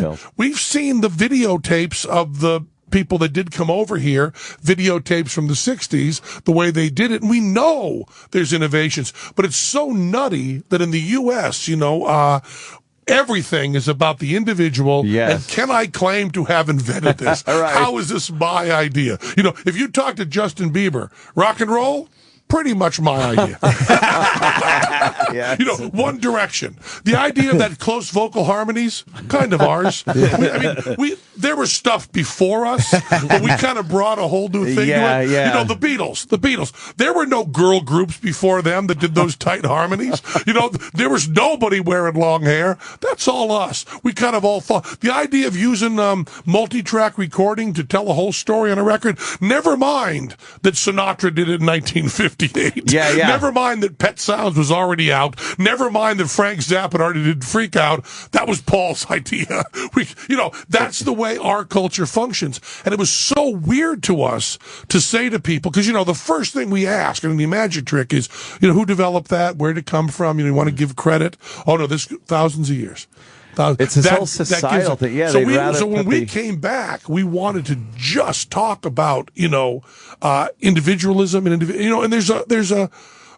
[SPEAKER 3] the videotapes of the people that did come over here, videotapes from the 60s, the way they did it. And we know there's innovations, but it's so nutty that in the U.S., everything is about the individual.
[SPEAKER 5] Yes.
[SPEAKER 3] And can I claim to have invented this?
[SPEAKER 5] Right.
[SPEAKER 3] How is this my idea? If you talk to Justin Bieber, rock and roll, pretty much my idea.
[SPEAKER 5] Yes.
[SPEAKER 3] One Direction. The idea of that close vocal harmonies, kind of ours. There was stuff before us, but we kind of brought a whole new thing to it.
[SPEAKER 5] Yeah.
[SPEAKER 3] The Beatles. There were no girl groups before them that did those tight harmonies. There was nobody wearing long hair. That's all us. We kind of all thought. The idea of using multi-track recording to tell a whole story on a record, never mind that Sinatra did it in 1958.
[SPEAKER 5] Yeah.
[SPEAKER 3] Never mind that Pet Sounds was already out. Never mind that Frank Zappa already did Freak Out. That was Paul's idea. That's the way our culture functions. And it was so weird to us to say to people, because, the first thing we ask in the magic trick is, who developed that? Where did it come from? You want to give credit? Oh, no, this thousands of years.
[SPEAKER 5] It's this whole societal thing. Yeah,
[SPEAKER 3] so when we came back, we wanted to just talk about, individualism and and there's a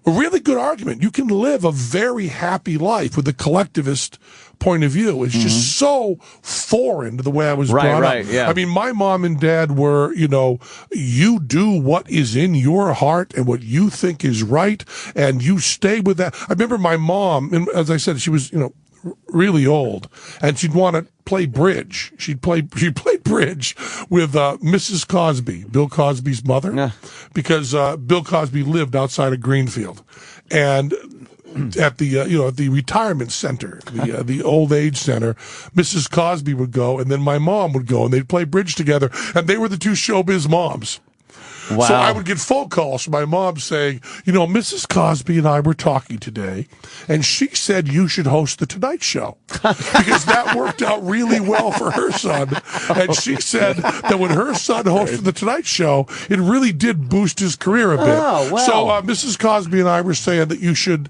[SPEAKER 3] really good argument. You can live a very happy life with a collectivist point of view. It's just so foreign to the way I was brought up.
[SPEAKER 5] Yeah.
[SPEAKER 3] I mean, my mom and dad were, you do what is in your heart and what you think is right, and you stay with that. I remember my mom, and as I said, she was, really old, and she'd want to play bridge. She played bridge with Mrs. Cosby, Bill Cosby's mother, because Bill Cosby lived outside of Greenfield, and at the at the retirement center, the old age center, Mrs. Cosby would go, and then my mom would go, and they'd play bridge together, and they were the two showbiz moms.
[SPEAKER 5] Wow.
[SPEAKER 3] So I would get phone calls from my mom saying, Mrs. Cosby and I were talking today, and she said you should host The Tonight Show because that worked out really well for her son. And she said that when her son hosted The Tonight Show, it really did boost his career a bit.
[SPEAKER 5] Oh, wow.
[SPEAKER 3] So Mrs. Cosby and I were saying that you should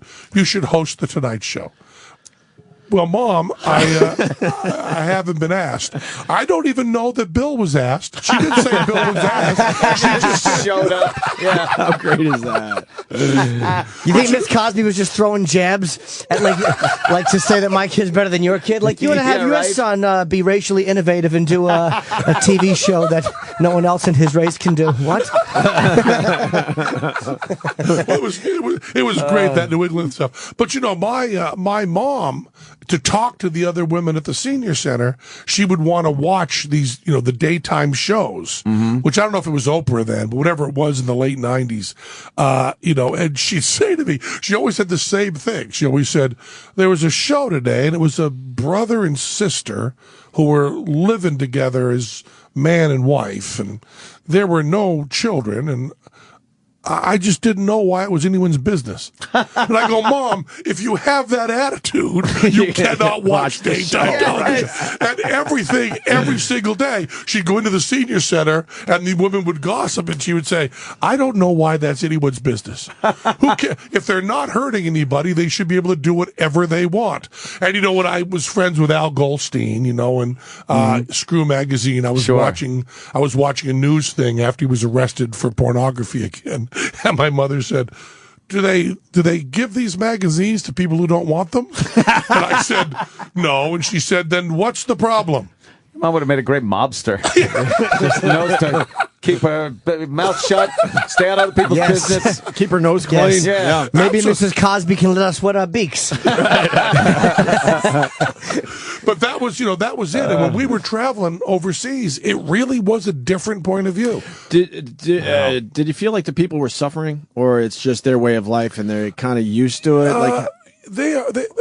[SPEAKER 3] host The Tonight Show. Well, Mom, I haven't been asked. I don't even know that Bill was asked. She didn't say Bill was asked. She just
[SPEAKER 5] showed up. Yeah.
[SPEAKER 1] How great is that?
[SPEAKER 2] You think Miss Cosby was just throwing jabs at like to say that my kid's better than your kid? Like, you want to have your son be racially innovative and do a TV show that no one else in his race can do. What?
[SPEAKER 3] It was great, that New England stuff. But my mom, to talk to the other women at the senior center, she would want to watch these, the daytime shows, which I don't know if it was Oprah then, but whatever it was in the late 90s, and she'd say to me, she always said the same thing. She always said, there was a show today, and it was a brother and sister who were living together as man and wife, and there were no children, and I just didn't know why it was anyone's business. And I go, Mom, if you have that attitude, you cannot watch daytime television. And every single day, she'd go into the senior center, and the women would gossip, and she would say, I don't know why that's anyone's business. Who cares? If they're not hurting anybody, they should be able to do whatever they want. And when I was friends with Al Goldstein, and Screw Magazine, I was watching a news thing after he was arrested for pornography again. And my mother said, do they give these magazines to people who don't want them? And I said, no. And she said, then what's the problem?
[SPEAKER 5] Mom would have made a great mobster. Just knows to keep her mouth shut, stay out of other people's business.
[SPEAKER 1] Keep her nose clean.
[SPEAKER 2] Yes. Yeah. Maybe Mrs. Cosby can let us wet our beaks.
[SPEAKER 3] But that was it. And when we were traveling overseas, it really was a different point of view.
[SPEAKER 1] Did you feel like the people were suffering, or it's just their way of life and they're kind of used to it?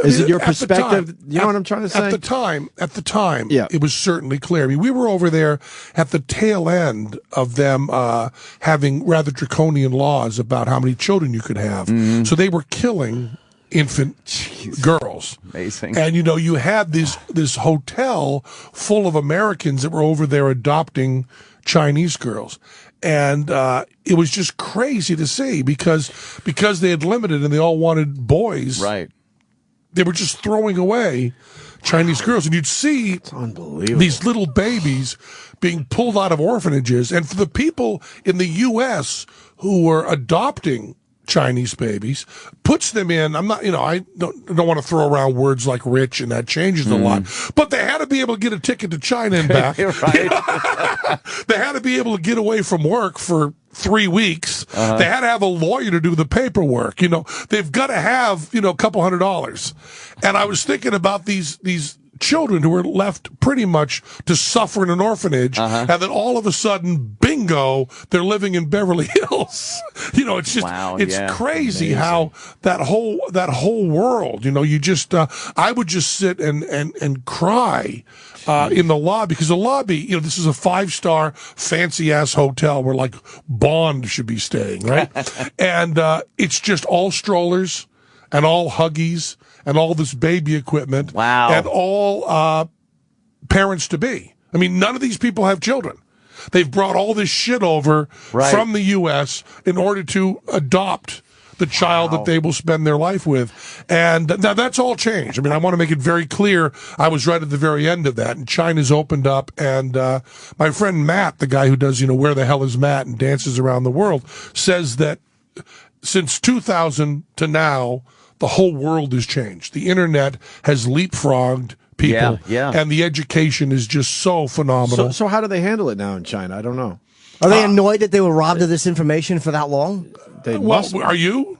[SPEAKER 1] Is it your perspective? You know what I'm trying to say?
[SPEAKER 3] At the time, it was certainly clear. I mean, we were over there at the tail end of them having rather draconian laws about how many children you could have. So they were killing infant girls.
[SPEAKER 5] Amazing.
[SPEAKER 3] And you had this hotel full of Americans that were over there adopting Chinese girls. And it was just crazy to see because they had limited and they all wanted boys.
[SPEAKER 5] Right.
[SPEAKER 3] They were just throwing away Chinese girls. And you'd see these little babies being pulled out of orphanages. And for the people in the U.S. who were adopting Chinese babies, puts them in, I don't want to throw around words like rich, and that changes a lot, but they had to be able to get a ticket to China and back. They had to be able to get away from work for 3 weeks. They had to have a lawyer to do the paperwork. They've got to have, a couple $100. And I was thinking about these children who were left pretty much to suffer in an orphanage, and then all of a sudden, bingo, they're living in Beverly Hills. It's just, it's crazy. Amazing. How that whole world, you just, I would just sit and cry in the lobby, because the lobby, this is a 5-star fancy ass hotel where like Bond should be staying, right? And it's just all strollers and all Huggies and all this baby equipment.
[SPEAKER 5] Wow.
[SPEAKER 3] And all parents to be. I mean, none of these people have children. They've brought all this shit over from the U.S. in order to adopt the child that they will spend their life with. And now that's all changed. I mean, I want to make it very clear, I was right at the very end of that, and China's opened up, and my friend Matt, the guy who does, Where the Hell is Matt and dances around the world, says that since 2000 to now, the whole world has changed. The internet has leapfrogged people, and the education is just so phenomenal.
[SPEAKER 1] So how do they handle it now in China? I don't know.
[SPEAKER 2] Are they annoyed that they were robbed of this information for that long?
[SPEAKER 3] Are you?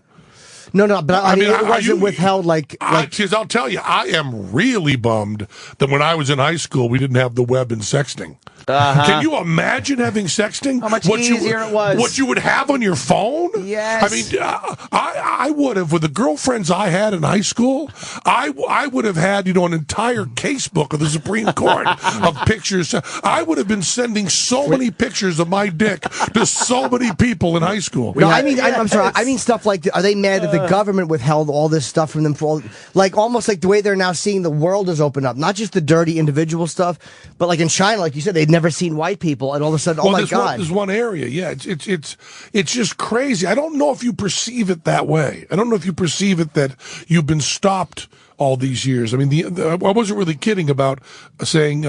[SPEAKER 2] No, but I mean, it wasn't withheld like...
[SPEAKER 3] Because I'll tell you, I am really bummed that when I was in high school, we didn't have the web and sexting. Can you imagine having sexting?
[SPEAKER 5] How much easier it was.
[SPEAKER 3] What you would have on your phone?
[SPEAKER 5] Yes.
[SPEAKER 3] I mean, I would have, with the girlfriends I had in high school, I would have had, an entire casebook of the Supreme Court of pictures. I would have been sending so many pictures of my dick to so many people in high school.
[SPEAKER 2] No, I'm sorry. I mean stuff like, are they mad that the government withheld all this stuff from them for almost like the way they're now seeing the world has opened up, not just the dirty individual stuff, but like in China, like you said, they'd never seen white people, and all of a sudden, oh my God.
[SPEAKER 3] There's one area, it's just crazy. I don't know if you perceive it that way. I don't know if you perceive it that you've been stopped all these years. I mean, I wasn't really kidding about saying,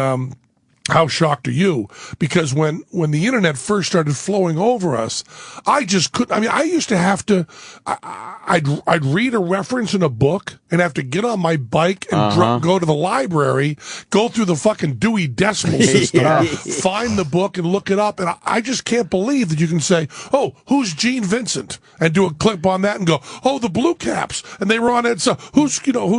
[SPEAKER 3] how shocked are you? Because when the internet first started flowing over us, I just couldn't. I mean, I used to have to. I'd read a reference in a book and have to get on my bike and go to the library, go through the fucking Dewey Decimal System, find the book and look it up. And I just can't believe that you can say, "Oh, who's Gene Vincent?" and do a clip on that and go, "Oh, the Blue Caps," and they were on it. So who's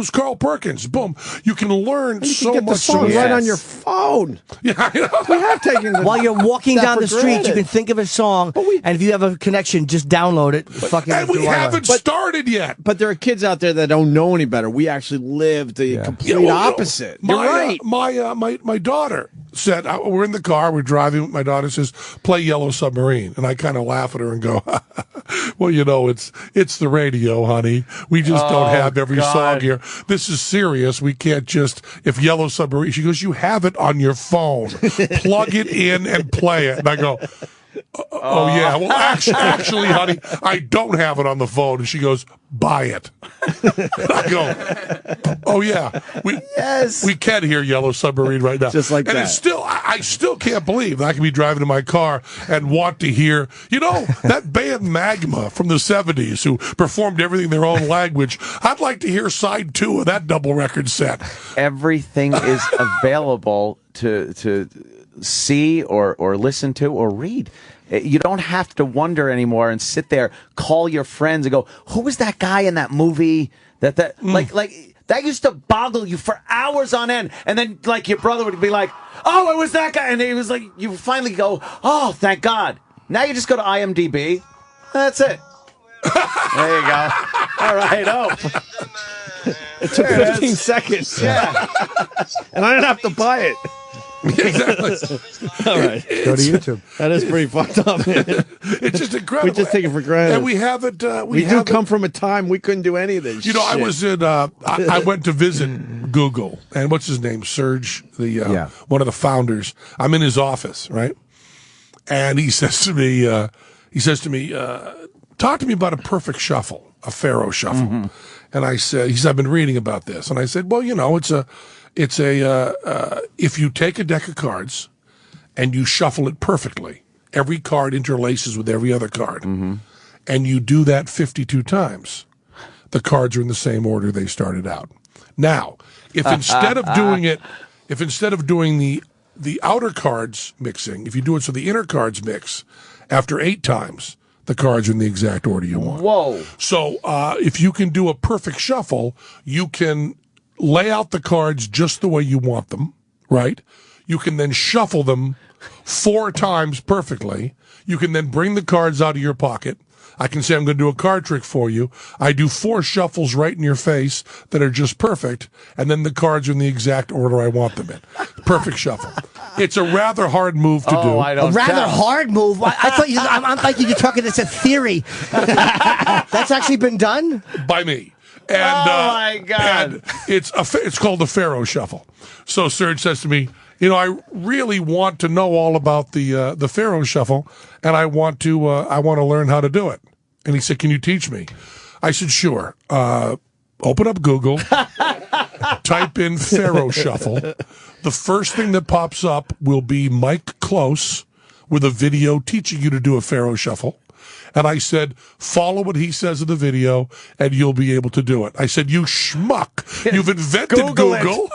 [SPEAKER 3] Carl Perkins? Boom! You can learn
[SPEAKER 1] You
[SPEAKER 3] so
[SPEAKER 1] can get the
[SPEAKER 3] much
[SPEAKER 1] song
[SPEAKER 3] from
[SPEAKER 1] right on your phone.
[SPEAKER 3] Yeah, I know.
[SPEAKER 1] We have taken
[SPEAKER 2] While you're walking
[SPEAKER 1] that
[SPEAKER 2] down
[SPEAKER 1] for
[SPEAKER 2] the street,
[SPEAKER 1] granted.
[SPEAKER 2] you can think of a song, and if you have a connection, just download it.
[SPEAKER 3] And we haven't started yet.
[SPEAKER 1] But there are kids out there that don't know any better. We actually live the complete opposite. You're right.
[SPEAKER 3] My daughter said, we're in the car, we're driving. My daughter says, "Play Yellow Submarine," and I kind of laugh at her and go, "Well, it's the radio, honey. We just don't have every song here. This is serious. We can't just if Yellow Submarine." She goes, "You have it on your phone. Plug it in and play it." And I go, "Oh yeah. Well, actually, honey, I don't have it on the phone." And she goes, "Buy it." I go, "Oh yeah, we can hear Yellow Submarine right now."
[SPEAKER 1] Just like
[SPEAKER 3] and
[SPEAKER 1] that.
[SPEAKER 3] It's still, I still can't believe that I can be driving in my car and want to hear, that band Magma from the 70s who performed everything in their own language. I'd like to hear side 2 of that double record set.
[SPEAKER 5] Everything is available to see or listen to or read. You don't have to wonder anymore and sit there, call your friends and go, "Who was that guy in that movie like that used to boggle you for hours on end." And then like your brother would be like, "Oh, it was that guy." And he was like, you finally go, "Oh, thank God." Now you just go to IMDb. That's it. There you go. All right.
[SPEAKER 1] It took 15 seconds.
[SPEAKER 5] Yeah.
[SPEAKER 1] And I didn't have to buy it.
[SPEAKER 3] Exactly.
[SPEAKER 1] All right.
[SPEAKER 2] Go to YouTube.
[SPEAKER 1] That is pretty fucked up, man.
[SPEAKER 3] It's just incredible.
[SPEAKER 1] We just take it for granted.
[SPEAKER 3] And we haven't.
[SPEAKER 1] We do come from a time we couldn't do any of this.
[SPEAKER 3] I was in. I went to visit Google, and what's his name, Serge, one of the founders. I'm in his office, right? And he says to me, "Talk to me about a perfect shuffle, a Pharaoh shuffle." Mm-hmm. And I said, I've been reading about this, and I said, "Well, it's if you take a deck of cards and you shuffle it perfectly, every card interlaces with every other card, and you do that 52 times, the cards are in the same order they started out. Now, if instead of doing the outer cards mixing, if you do it so the inner cards mix, after 8 times, the cards are in the exact order you want."
[SPEAKER 5] Whoa.
[SPEAKER 3] So if you can do a perfect shuffle, you can lay out the cards just the way you want them, right? You can then shuffle them 4 times perfectly. You can then bring the cards out of your pocket. I can say, "I'm going to do a card trick for you." I do 4 shuffles right in your face that are just perfect, and then the cards are in the exact order I want them in. Perfect shuffle. It's a rather hard move to do.
[SPEAKER 2] A rather hard move. I thought I'm thinking you're talking. It's a theory. That's actually been done
[SPEAKER 3] by me. And,
[SPEAKER 5] my God!
[SPEAKER 3] And it's called the Pharaoh Shuffle. So Serge says to me, "I really want to know all about the Pharaoh Shuffle, and I want to learn how to do it." And he said, "Can you teach me?" I said, "Sure. Open up Google, type in Pharaoh Shuffle. The first thing that pops up will be Mike Close with a video teaching you to do a Pharaoh Shuffle." And I said, "Follow what he says in the video, and you'll be able to do it." I said, "You schmuck. You've invented Google.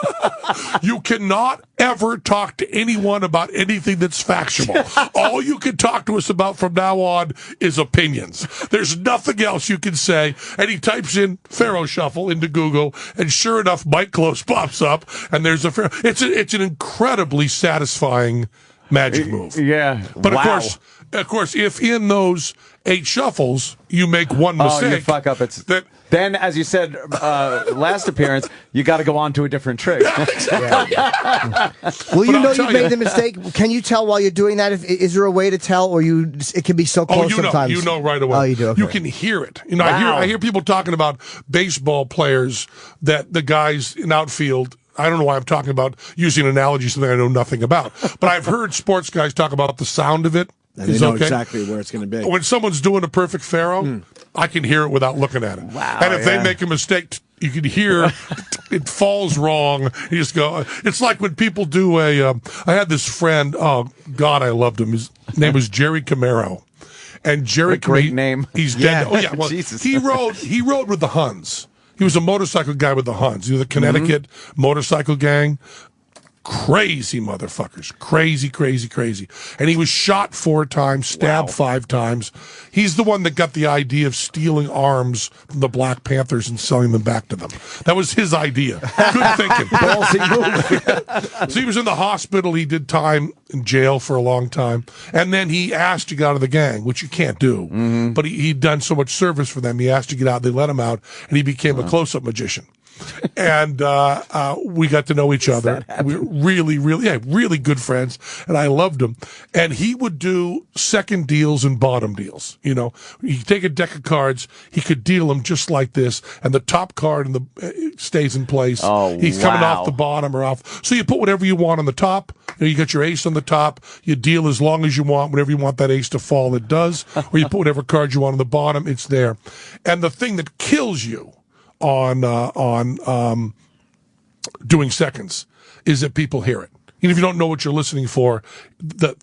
[SPEAKER 3] You cannot ever talk to anyone about anything that's factual. All you can talk to us about from now on is opinions. There's nothing else you can say." And he types in Pharaoh Shuffle into Google, and sure enough, Mike Close pops up, and there's a Pharaoh. It's an incredibly satisfying magic move.
[SPEAKER 5] Yeah.
[SPEAKER 3] But of course, if in those 8 shuffles you make one mistake,
[SPEAKER 5] you fuck up. Then, as you said last appearance, you got to go on to a different trick.
[SPEAKER 2] Well, you made the mistake. Can you tell while you're doing that? Is there a way to tell, or it can be so close sometimes?
[SPEAKER 3] You know right away.
[SPEAKER 2] Oh, you do. Okay.
[SPEAKER 3] You can hear it. I hear people talking about baseball players that the guys in outfield. I don't know why I'm talking about using an analogy, something I know nothing about. But I've heard sports guys talk about the sound of it.
[SPEAKER 1] And they know exactly where it's going to be.
[SPEAKER 3] When someone's doing a perfect Pharaoh, I can hear it without looking at it.
[SPEAKER 5] Wow,
[SPEAKER 3] and if they make a mistake, you can hear it falls wrong. You just go. It's like when people do I had this friend. Oh God, I loved him. His name was Jerry Camaro, and Jerry.
[SPEAKER 5] What a great name.
[SPEAKER 3] He's dead. Oh yeah. Well,
[SPEAKER 5] Jesus.
[SPEAKER 3] He rode with the Huns. He was a motorcycle guy with the Huns. The Connecticut motorcycle gang. Crazy motherfuckers. Crazy, crazy, crazy. And he was shot 4 times, stabbed 5 times. He's the one that got the idea of stealing arms from the Black Panthers and selling them back to them. That was his idea. Good thinking. Ballsy move. So he was in the hospital. He did time in jail for a long time. And then he asked to get out of the gang, which you can't do. But he'd done so much service for them. He asked to get out. They let him out. And he became a close-up magician. And we got to know each other. We were really good friends, and I loved him. And he would do second deals and bottom deals. You know, you take a deck of cards, he could deal them just like this, and the top card stays in place. He's coming off the bottom or off. So you put whatever you want on the top. You got your ace on the top. You deal as long as you want. Whenever you want that ace to fall, it does. Or you put whatever card you want on the bottom, it's there. And the thing that kills you on doing seconds is that people hear it. Even if you don't know what you're listening for, that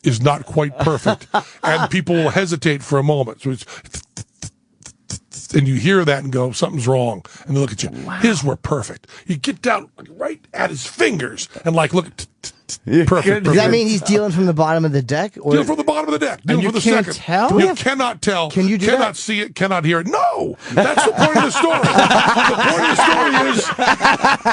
[SPEAKER 3] is not quite perfect, and people will hesitate for a moment. So it's, and you hear that and go, something's wrong, and they look at you. His were perfect. You get down right at his fingers and like look at. Perfect.
[SPEAKER 2] Does that mean he's dealing from the bottom of the deck? Or?
[SPEAKER 3] Dealing from the bottom of the deck. Dealing
[SPEAKER 1] you
[SPEAKER 3] for the
[SPEAKER 1] can't
[SPEAKER 3] second.
[SPEAKER 1] tell?
[SPEAKER 3] You cannot tell.
[SPEAKER 2] Can you do
[SPEAKER 3] cannot
[SPEAKER 2] that?
[SPEAKER 3] see it, cannot hear it. No! That's the point of the story. The point of the story is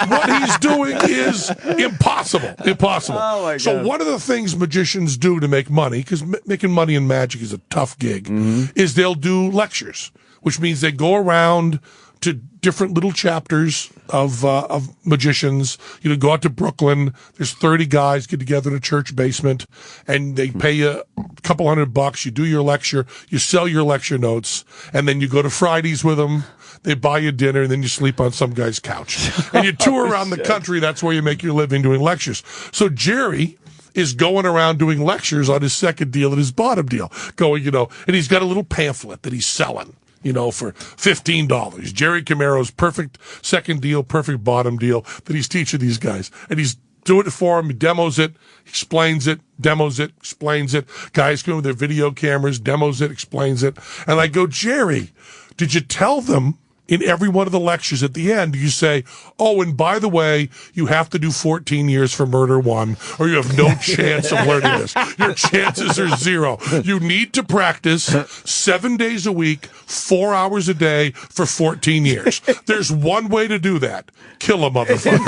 [SPEAKER 3] what he's doing is impossible. Impossible.
[SPEAKER 5] Oh my God.
[SPEAKER 3] So one of the things magicians do to make money, because making money in magic is a tough gig, is they'll do lectures, which means they go around to different little chapters of magicians. You know, go out to Brooklyn. There's 30 guys get together in a church basement, and they pay you a couple $100. You do your lecture. You sell your lecture notes, and then you go to Fridays with them. They buy you dinner, and then you sleep on some guy's couch. And you tour around the country. That's where you make your living doing lectures. So Jerry is going around doing lectures on his second deal and his bottom deal. And he's got a little pamphlet that he's selling, for $15. Jerry Camaro's perfect second deal, perfect bottom deal that he's teaching these guys. And he's doing it for them. He demos it, explains it, demos it, explains it. Guys come with their video cameras, demos it, explains it. And I go, Jerry, did you tell them in every one of the lectures at the end, you say, oh, and by the way, you have to do 14 years for murder 1, or you have no chance of learning this. Your chances are 0. You need to practice 7 days a week, 4 hours a day for 14 years. There's one way to do that. Kill a motherfucker.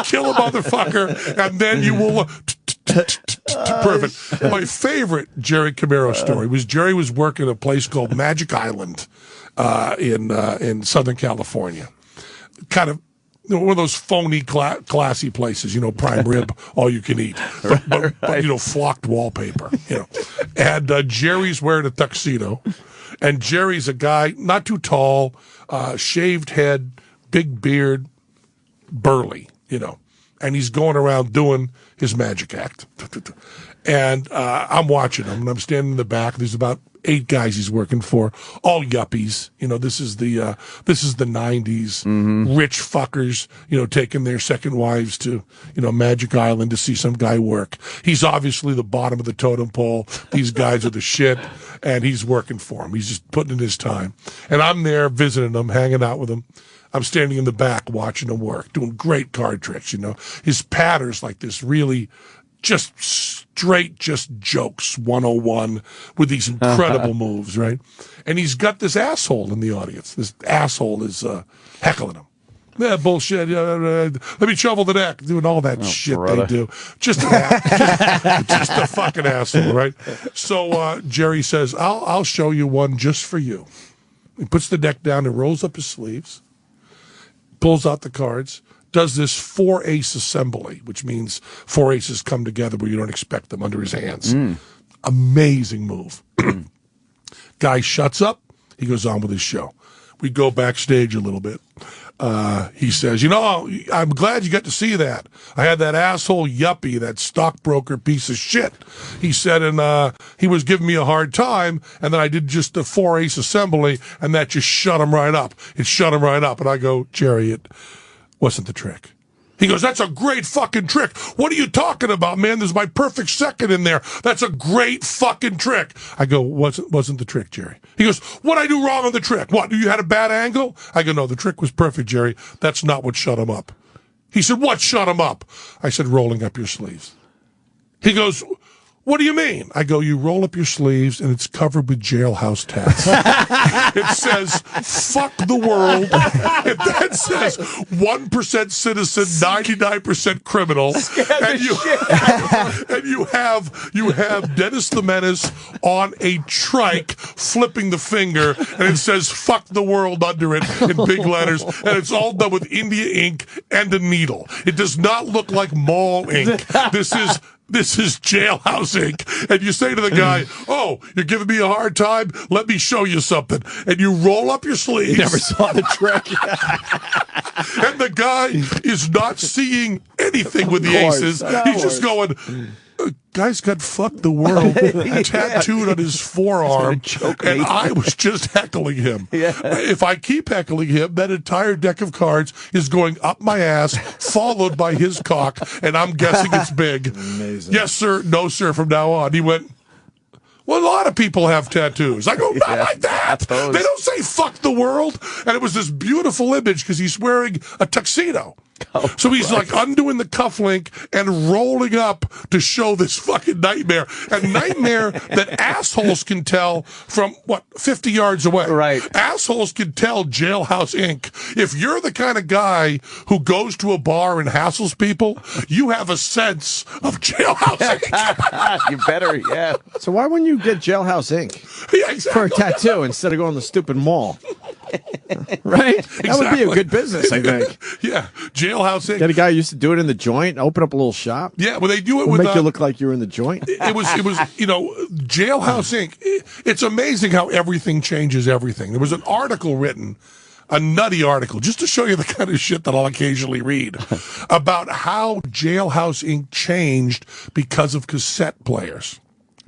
[SPEAKER 3] Kill a motherfucker, and then you will... Perfect. My favorite Jerry Camaro story was Jerry was working at a place called Magic Island in Southern California. Kind of one of those phony classy places, prime rib, all you can eat, but flocked wallpaper, And Jerry's wearing a tuxedo, and Jerry's a guy not too tall, shaved head, big beard, burly, and he's going around doing his magic act. And I'm watching him, and I'm standing in the back. There's about 8 guys he's working for, all yuppies. This is the 90s, rich fuckers, taking their second wives to, Magic Island to see some guy work. He's obviously the bottom of the totem pole. These guys are the shit, and he's working for him. He's just putting in his time. And I'm there visiting him, hanging out with him. I'm standing in the back watching him work, doing great card tricks, His patterns like this really just straight, just jokes 101 with these incredible moves, right? And he's got this asshole in the audience. This asshole is heckling him. Yeah, bullshit. Let me shovel the deck. Doing all that shit brother. They do. Just a fucking asshole, right? So Jerry says, I'll show you one just for you. He puts the deck down and rolls up his sleeves, pulls out the cards, does this 4-ace assembly, which means 4 aces come together where you don't expect them under his hands. Amazing move. Guy shuts up. He goes on with his show. we go backstage a little bit. He says, you know, I'm glad you got to see that. I had that asshole yuppie, that stockbroker piece of shit. He said, and he was giving me a hard time, and then I did just the 4-ace assembly, and that just shut him right up. It shut him right up. And I go, Jerry, it wasn't the trick. He goes, that's a great fucking trick. What are you talking about, man? There's my perfect second in there. That's a great fucking trick. I go, wasn't the trick, Jerry. He goes, what'd I do wrong on the trick? What, you had a bad angle? I go, no, the trick was perfect, Jerry. That's not what shut him up. He said, what shut him up? I said, rolling up your sleeves. He goes, what do you mean? I go, you roll up your sleeves and it's covered with jailhouse tats. It says, fuck the world. It then says, 1% citizen, 99% criminal. And you have Dennis the Menace on a trike flipping the finger, and it says, fuck the world under it in big letters. And it's all done with India ink and a needle. It does not look like mall ink. This is jailhouse ink. And you say to the guy, oh, you're giving me a hard time? Let me show you something. And you roll up your sleeves.
[SPEAKER 1] You never saw the trick.
[SPEAKER 3] And the guy is not seeing anything with the aces. He's just going, guy's got fuck the world tattooed on his forearm, and I was just heckling him. If I keep heckling him, that entire deck of cards is going up my ass, followed by his cock, and I'm guessing it's big.
[SPEAKER 1] Amazing.
[SPEAKER 3] Yes, sir. No, sir. From now on. He went, well, a lot of people have tattoos. I go, not like that. They don't say fuck the world. And it was this beautiful image because he's wearing a tuxedo. So he's like undoing the cufflink and rolling up to show this fucking nightmare. A nightmare that assholes can tell from, 50 yards away.
[SPEAKER 5] Right.
[SPEAKER 3] Assholes can tell Jailhouse Inc. If you're the kind of guy who goes to a bar and hassles people, you have a sense of Jailhouse Inc.
[SPEAKER 5] You better, yeah.
[SPEAKER 1] So why wouldn't you get Jailhouse Inc. For a tattoo instead of going to the stupid mall? Right? That would be a good business, I think.
[SPEAKER 3] Yeah, Jailhouse Inc.
[SPEAKER 1] Get a guy who used to do it in the joint, open up a little shop.
[SPEAKER 3] Yeah, well, they do it
[SPEAKER 1] It'll
[SPEAKER 3] with
[SPEAKER 1] make you look like you're in the joint.
[SPEAKER 3] It was, Jailhouse Inc. It's amazing how everything changes everything. There was an article written, a nutty article, just to show you the kind of shit that I'll occasionally read, about how Jailhouse Inc. changed because of cassette players.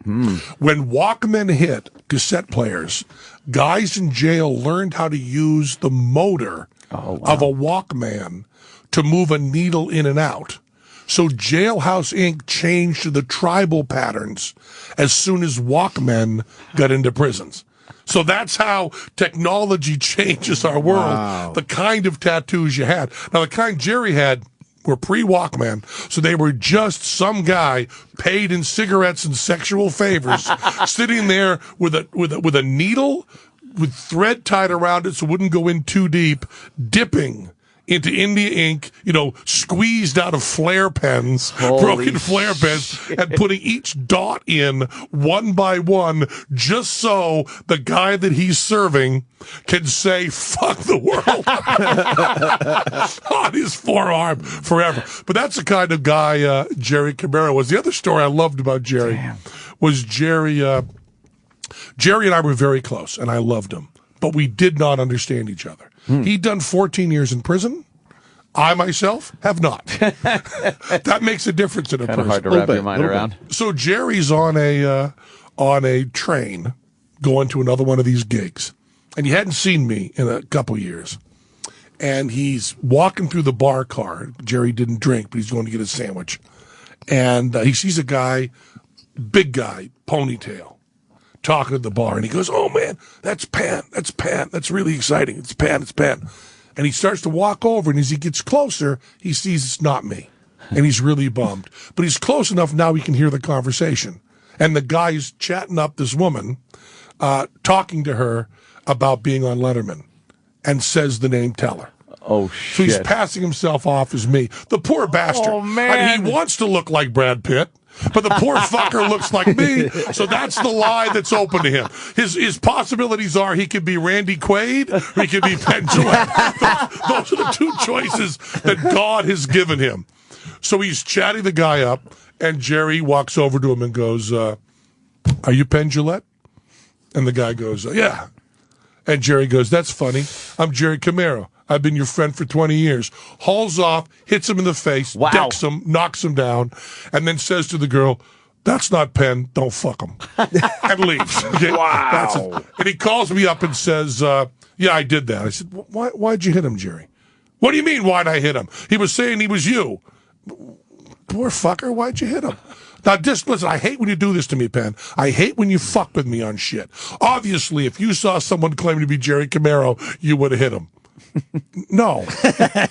[SPEAKER 3] When Walkman hit cassette players, guys in jail learned how to use the motor of a Walkman to move a needle in and out. So Jailhouse Inc. changed to the tribal patterns as soon as Walkmen got into prisons. So that's how technology changes our world.
[SPEAKER 1] Wow.
[SPEAKER 3] The kind of tattoos you had. Now, the kind Jerry had were pre-Walkman, so they were just some guy paid in cigarettes and sexual favors, sitting there with a needle with thread tied around it so it wouldn't go in too deep, dipping into India ink, squeezed out of flare pens, broken flare pens, and putting each dot in one by one, just so the guy that he's serving can say, fuck the world on his forearm forever. But that's the kind of guy Jerry Camaro was. The other story I loved about Jerry was Jerry and I were very close, and I loved him, but we did not understand each other. He'd done 14 years in prison. I, myself, have not. That makes a difference in a person.
[SPEAKER 5] Kind of hard to wrap your mind around.
[SPEAKER 3] So Jerry's on a train going to another one of these gigs, and he hadn't seen me in a couple years. And he's walking through the bar car. Jerry didn't drink, but he's going to get a sandwich. And he sees a guy, big guy, ponytail, talking at the bar, and he goes, oh man, that's Penn, that's really exciting, it's Penn. And he starts to walk over, and as he gets closer, he sees it's not me, and he's really bummed. But he's close enough now he can hear the conversation. And the guy's chatting up this woman, talking to her about being on Letterman, and says the name Teller.
[SPEAKER 5] Oh, shit.
[SPEAKER 3] So he's passing himself off as me. The poor bastard.
[SPEAKER 5] Oh, man.
[SPEAKER 3] I mean, he wants to look like Brad Pitt, but the poor fucker looks like me, so that's the lie that's open to him. His possibilities are he could be Randy Quaid or he could be Penn Jillette. Those are the two choices that God has given him. So he's chatting the guy up, and Jerry walks over to him and goes, are you Penn Jillette? And the guy goes, yeah. And Jerry goes, that's funny. I'm Jerry Camaro. I've been your friend for 20 years. Hauls off, hits him in the face, decks him, knocks him down, and then says to the girl, that's not Penn. Don't fuck him. And leaves. Okay?
[SPEAKER 11] Wow.
[SPEAKER 3] That's it. And he calls me up and says, yeah, I did that. I said, why'd you hit him, Jerry? What do you mean, why'd I hit him? He was saying he was you. Poor fucker, why'd you hit him? Now, just listen, I hate when you do this to me, Penn. I hate when you fuck with me on shit. Obviously, if you saw someone claiming to be Jerry Camaro, you would have hit him. No,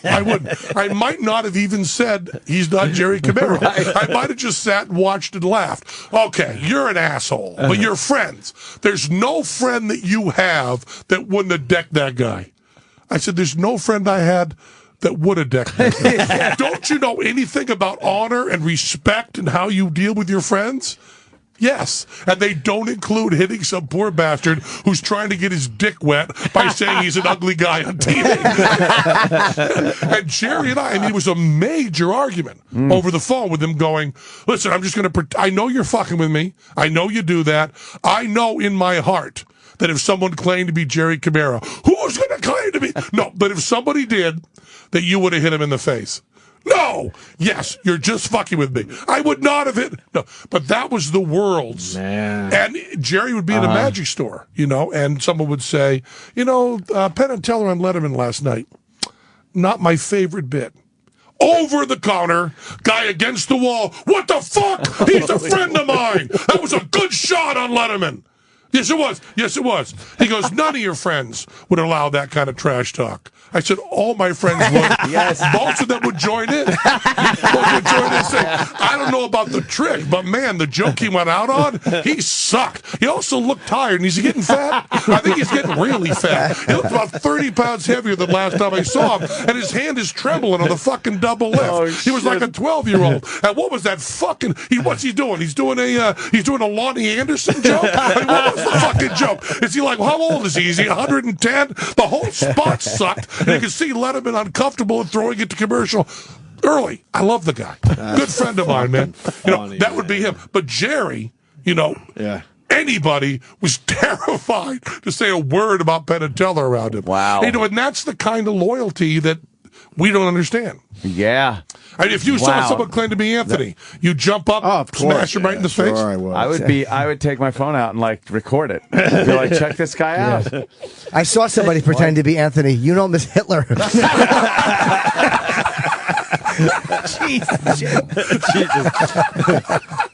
[SPEAKER 3] I wouldn't. I might not have even said he's not Jerry Camaro. I might have just sat and watched and laughed. Okay, you're an asshole, but you're friends. There's no friend that you have that wouldn't have decked that guy. I said, there's no friend I had that would have decked that guy. Don't you know anything about honor and respect and how you deal with your friends? Yes, and they don't include hitting some poor bastard who's trying to get his dick wet by saying he's an ugly guy on TV. And Jerry and I mean, it was a major argument over the phone with him going, listen, I'm just going to, I know you're fucking with me. I know you do that. I know in my heart that if someone claimed to be Jerry Camaro, who's going to claim to be? No, but if somebody did, that you would have hit him in the face. No! Yes, you're just fucking with me. I would not have hit. No, but that was the world's.
[SPEAKER 1] Man.
[SPEAKER 3] And Jerry would be in a magic store, you know, and someone would say, you know, Penn and Teller on Letterman last night, not my favorite bit. Over the counter, guy against the wall. What the fuck? He's a friend of mine. That was a good shot on Letterman. Yes, it was. Yes, it was. He goes, none of your friends would allow that kind of trash talk. I said, all my friends would.
[SPEAKER 5] Yes.
[SPEAKER 3] Most of them would join in. Most would join in and say, I don't know about the trick, but man, the joke he went out on, he sucked. He also looked tired, and he's getting fat. I think he's getting really fat. He looked about 30 pounds heavier than last time I saw him, and his hand is trembling on the fucking double lift.
[SPEAKER 5] Oh,
[SPEAKER 3] he was like a 12-year-old. And what was that fucking, what's he doing? He's doing a Lonnie Anderson joke? I mean, what was the fucking joke? Is he like, how old is he? Is he 110? The whole spot sucked. And you can see Letterman uncomfortable and throwing it to commercial early. I love the guy. Good friend of mine, man. You know, that would be him. But Jerry, you know, anybody was terrified to say a word about Penn and Teller around him.
[SPEAKER 5] Wow.
[SPEAKER 3] You know, and that's the kind of loyalty that we don't understand.
[SPEAKER 5] Yeah.
[SPEAKER 3] I mean, if you saw someone claim to be Anthony, you jump up, smash him right in the face.
[SPEAKER 1] I
[SPEAKER 5] would take my phone out and like record it. Be like, check this guy out.
[SPEAKER 2] I saw somebody pretend to be Anthony. You know, Miss Hitler. Jesus.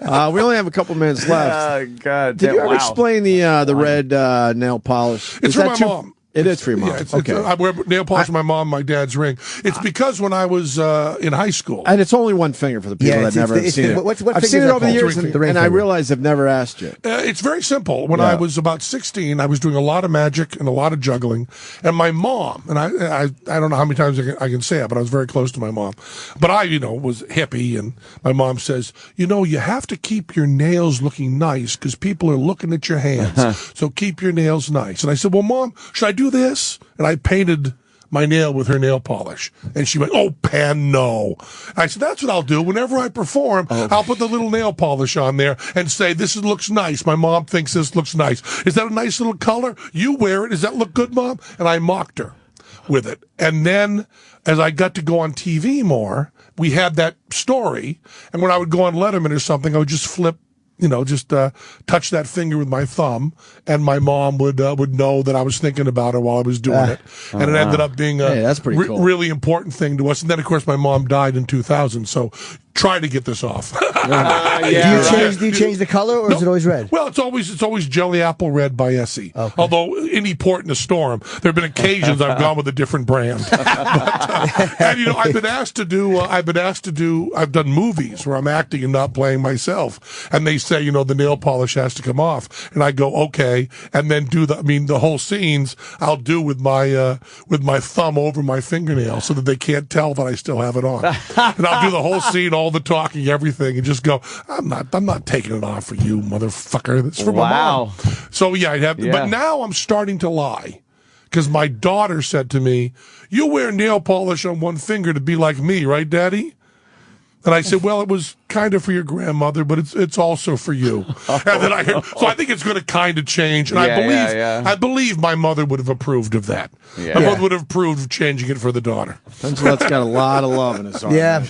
[SPEAKER 1] We only have a couple minutes left.
[SPEAKER 5] Oh God!
[SPEAKER 1] Did you ever explain the red nail polish?
[SPEAKER 3] It's for my mom.
[SPEAKER 1] It is for your mom.
[SPEAKER 3] Yeah, I wear nail polish for my mom, my dad's ring. It's because when I was in high school.
[SPEAKER 1] And it's only one finger for the people that never have seen it. I've seen it over the years, and I realize I've never asked you.
[SPEAKER 3] It's very simple. When I was about 16, I was doing a lot of magic and a lot of juggling. And my mom, and I don't know how many times I can say it, but I was very close to my mom. But I, you know, was hippie, and my mom says, you know, you have to keep your nails looking nice because people are looking at your hands. So keep your nails nice. And I said, well, Mom, should I do this? And I painted my nail with her nail polish. And she went, oh, Penn, no. I said, that's what I'll do. Whenever I perform, I'll put the little nail polish on there and say, this looks nice. My mom thinks this looks nice. Is that a nice little color? You wear it. Does that look good, Mom? And I mocked her with it. And then as I got to go on TV more, we had that story. And when I would go on Letterman or something, I would just flip, you know, just touch that finger with my thumb, and my mom would know that I was thinking about her while I was doing it. And it ended up being a
[SPEAKER 1] that's pretty cool.
[SPEAKER 3] Really important thing to us. And then, of course, my mom died in 2000, so try to get this off.
[SPEAKER 2] Do you change the color, or is it always red?
[SPEAKER 3] Well, it's always Jelly Apple Red by Essie. Okay. Although any port in a storm, there have been occasions I've gone with a different brand. And you know, I've done movies where I'm acting and not playing myself, and they say, you know, the nail polish has to come off, and I go, okay, and then the whole scenes I'll do with my thumb over my fingernail so that they can't tell that I still have it on, and I'll do the whole scene, all the talking, everything, and just go, I'm not taking it off for you, motherfucker. It's for my mom. So yeah, but now I'm starting to lie. Because my daughter said to me, you wear nail polish on one finger to be like me, right, Daddy? And I said, well, it was kind of for your grandmother, but it's also for you. And then so I think it's going to kind of change. And I believe my mother would have approved of that.
[SPEAKER 5] Yeah.
[SPEAKER 3] My mother would have approved of changing it for the daughter.
[SPEAKER 1] Penn Jillette's got a lot of love in his heart.
[SPEAKER 2] Yeah.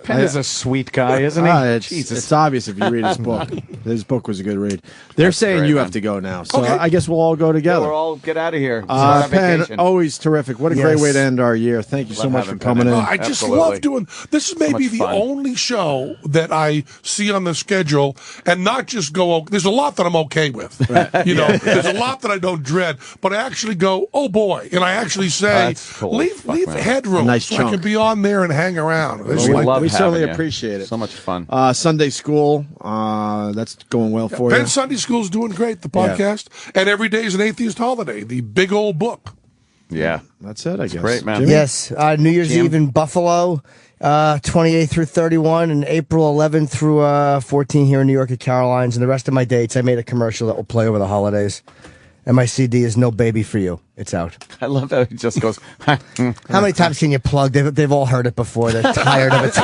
[SPEAKER 5] Penn is a sweet guy, isn't he?
[SPEAKER 1] It's obvious if you read his book. His book was a good read. They're saying
[SPEAKER 5] great,
[SPEAKER 1] you
[SPEAKER 5] man.
[SPEAKER 1] have to go now, so
[SPEAKER 3] Okay.
[SPEAKER 1] I guess we'll all go together.
[SPEAKER 5] We'll all get out of here. It's not a
[SPEAKER 1] Penn,
[SPEAKER 5] vacation.
[SPEAKER 1] always terrific. What a great way to end our year. Thank you so
[SPEAKER 5] Love
[SPEAKER 1] much for
[SPEAKER 5] having
[SPEAKER 1] coming
[SPEAKER 5] Penn.
[SPEAKER 1] in.
[SPEAKER 3] I just
[SPEAKER 5] Absolutely.
[SPEAKER 3] love doing this. Is maybe
[SPEAKER 5] much
[SPEAKER 3] the
[SPEAKER 5] fun.
[SPEAKER 3] only show that I see on the schedule and not just go. There's a lot that I'm okay with. You know, there's a lot that I don't dread, but I actually go, oh boy, and I actually say,
[SPEAKER 5] That's cool.
[SPEAKER 3] leave
[SPEAKER 5] Fuck, man.
[SPEAKER 3] headroom
[SPEAKER 1] Nice
[SPEAKER 3] so I
[SPEAKER 1] chunk.
[SPEAKER 3] can be on there and hang around. It's
[SPEAKER 5] We
[SPEAKER 3] like-
[SPEAKER 5] love
[SPEAKER 1] we
[SPEAKER 5] having
[SPEAKER 1] certainly
[SPEAKER 5] you.
[SPEAKER 1] appreciate it.
[SPEAKER 5] So much fun.
[SPEAKER 1] Sunday school, that's going well for
[SPEAKER 3] Penn
[SPEAKER 1] you.
[SPEAKER 3] Sunday School's doing great, the podcast, and every day is an atheist holiday, the big old book.
[SPEAKER 5] Yeah.
[SPEAKER 1] That's it, I guess.
[SPEAKER 5] great, man.
[SPEAKER 1] Jimmy?
[SPEAKER 2] Yes, New Year's
[SPEAKER 5] Jim?
[SPEAKER 2] Eve in Buffalo, 28 through 31, and April 11 through 14 here in New York at Caroline's. And the rest of my dates, I made a commercial that will play over the holidays. And my CD is No Baby for You. It's out.
[SPEAKER 5] I love how he just goes,
[SPEAKER 2] How many times can you plug? They've all heard it before. They're tired of it.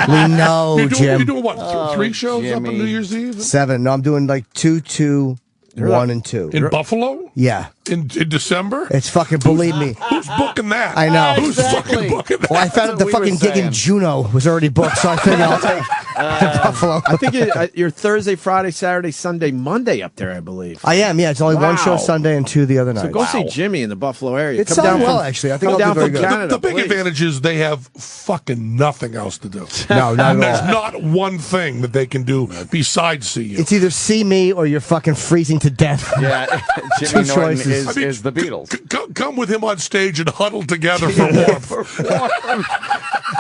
[SPEAKER 2] We know,
[SPEAKER 3] You're
[SPEAKER 2] Jim.
[SPEAKER 3] doing what, three shows up on
[SPEAKER 5] Jimmy.
[SPEAKER 3] New Year's Eve?
[SPEAKER 2] 7. No, I'm doing like 2, 2, 1, and 2.
[SPEAKER 3] In Buffalo?
[SPEAKER 2] Yeah.
[SPEAKER 3] In December?
[SPEAKER 2] It's fucking, believe me.
[SPEAKER 3] Who's booking that?
[SPEAKER 2] I know.
[SPEAKER 3] Who's fucking booking that?
[SPEAKER 2] Well, I found out the
[SPEAKER 5] That's what we
[SPEAKER 2] fucking
[SPEAKER 5] were
[SPEAKER 2] gig in
[SPEAKER 5] saying.
[SPEAKER 2] Juneau was already booked, so I figured I'll take Buffalo.
[SPEAKER 1] I think you're Thursday, Friday, Saturday, Sunday, Monday up there, I believe.
[SPEAKER 2] I am, yeah. It's only one show
[SPEAKER 1] Wow.
[SPEAKER 2] Sunday and 2 the other night.
[SPEAKER 1] So go see Jimmy in the Buffalo area.
[SPEAKER 2] It's
[SPEAKER 1] Come down
[SPEAKER 2] selling well,
[SPEAKER 1] from-
[SPEAKER 2] actually. I think
[SPEAKER 1] come
[SPEAKER 2] I'll do
[SPEAKER 1] down
[SPEAKER 2] very
[SPEAKER 1] from
[SPEAKER 2] good.
[SPEAKER 1] Canada,
[SPEAKER 3] The big
[SPEAKER 1] please.
[SPEAKER 3] advantage is they have fucking nothing else to do.
[SPEAKER 2] No, not
[SPEAKER 3] And
[SPEAKER 2] at
[SPEAKER 3] there's
[SPEAKER 2] all.
[SPEAKER 3] not one thing that they can do besides see you.
[SPEAKER 2] It's either see me or you're fucking freezing to death.
[SPEAKER 5] yeah,
[SPEAKER 2] Two
[SPEAKER 5] Jimmy Norton
[SPEAKER 2] choices.
[SPEAKER 5] is the Beatles.
[SPEAKER 3] Come with him on stage and huddle together for warmth.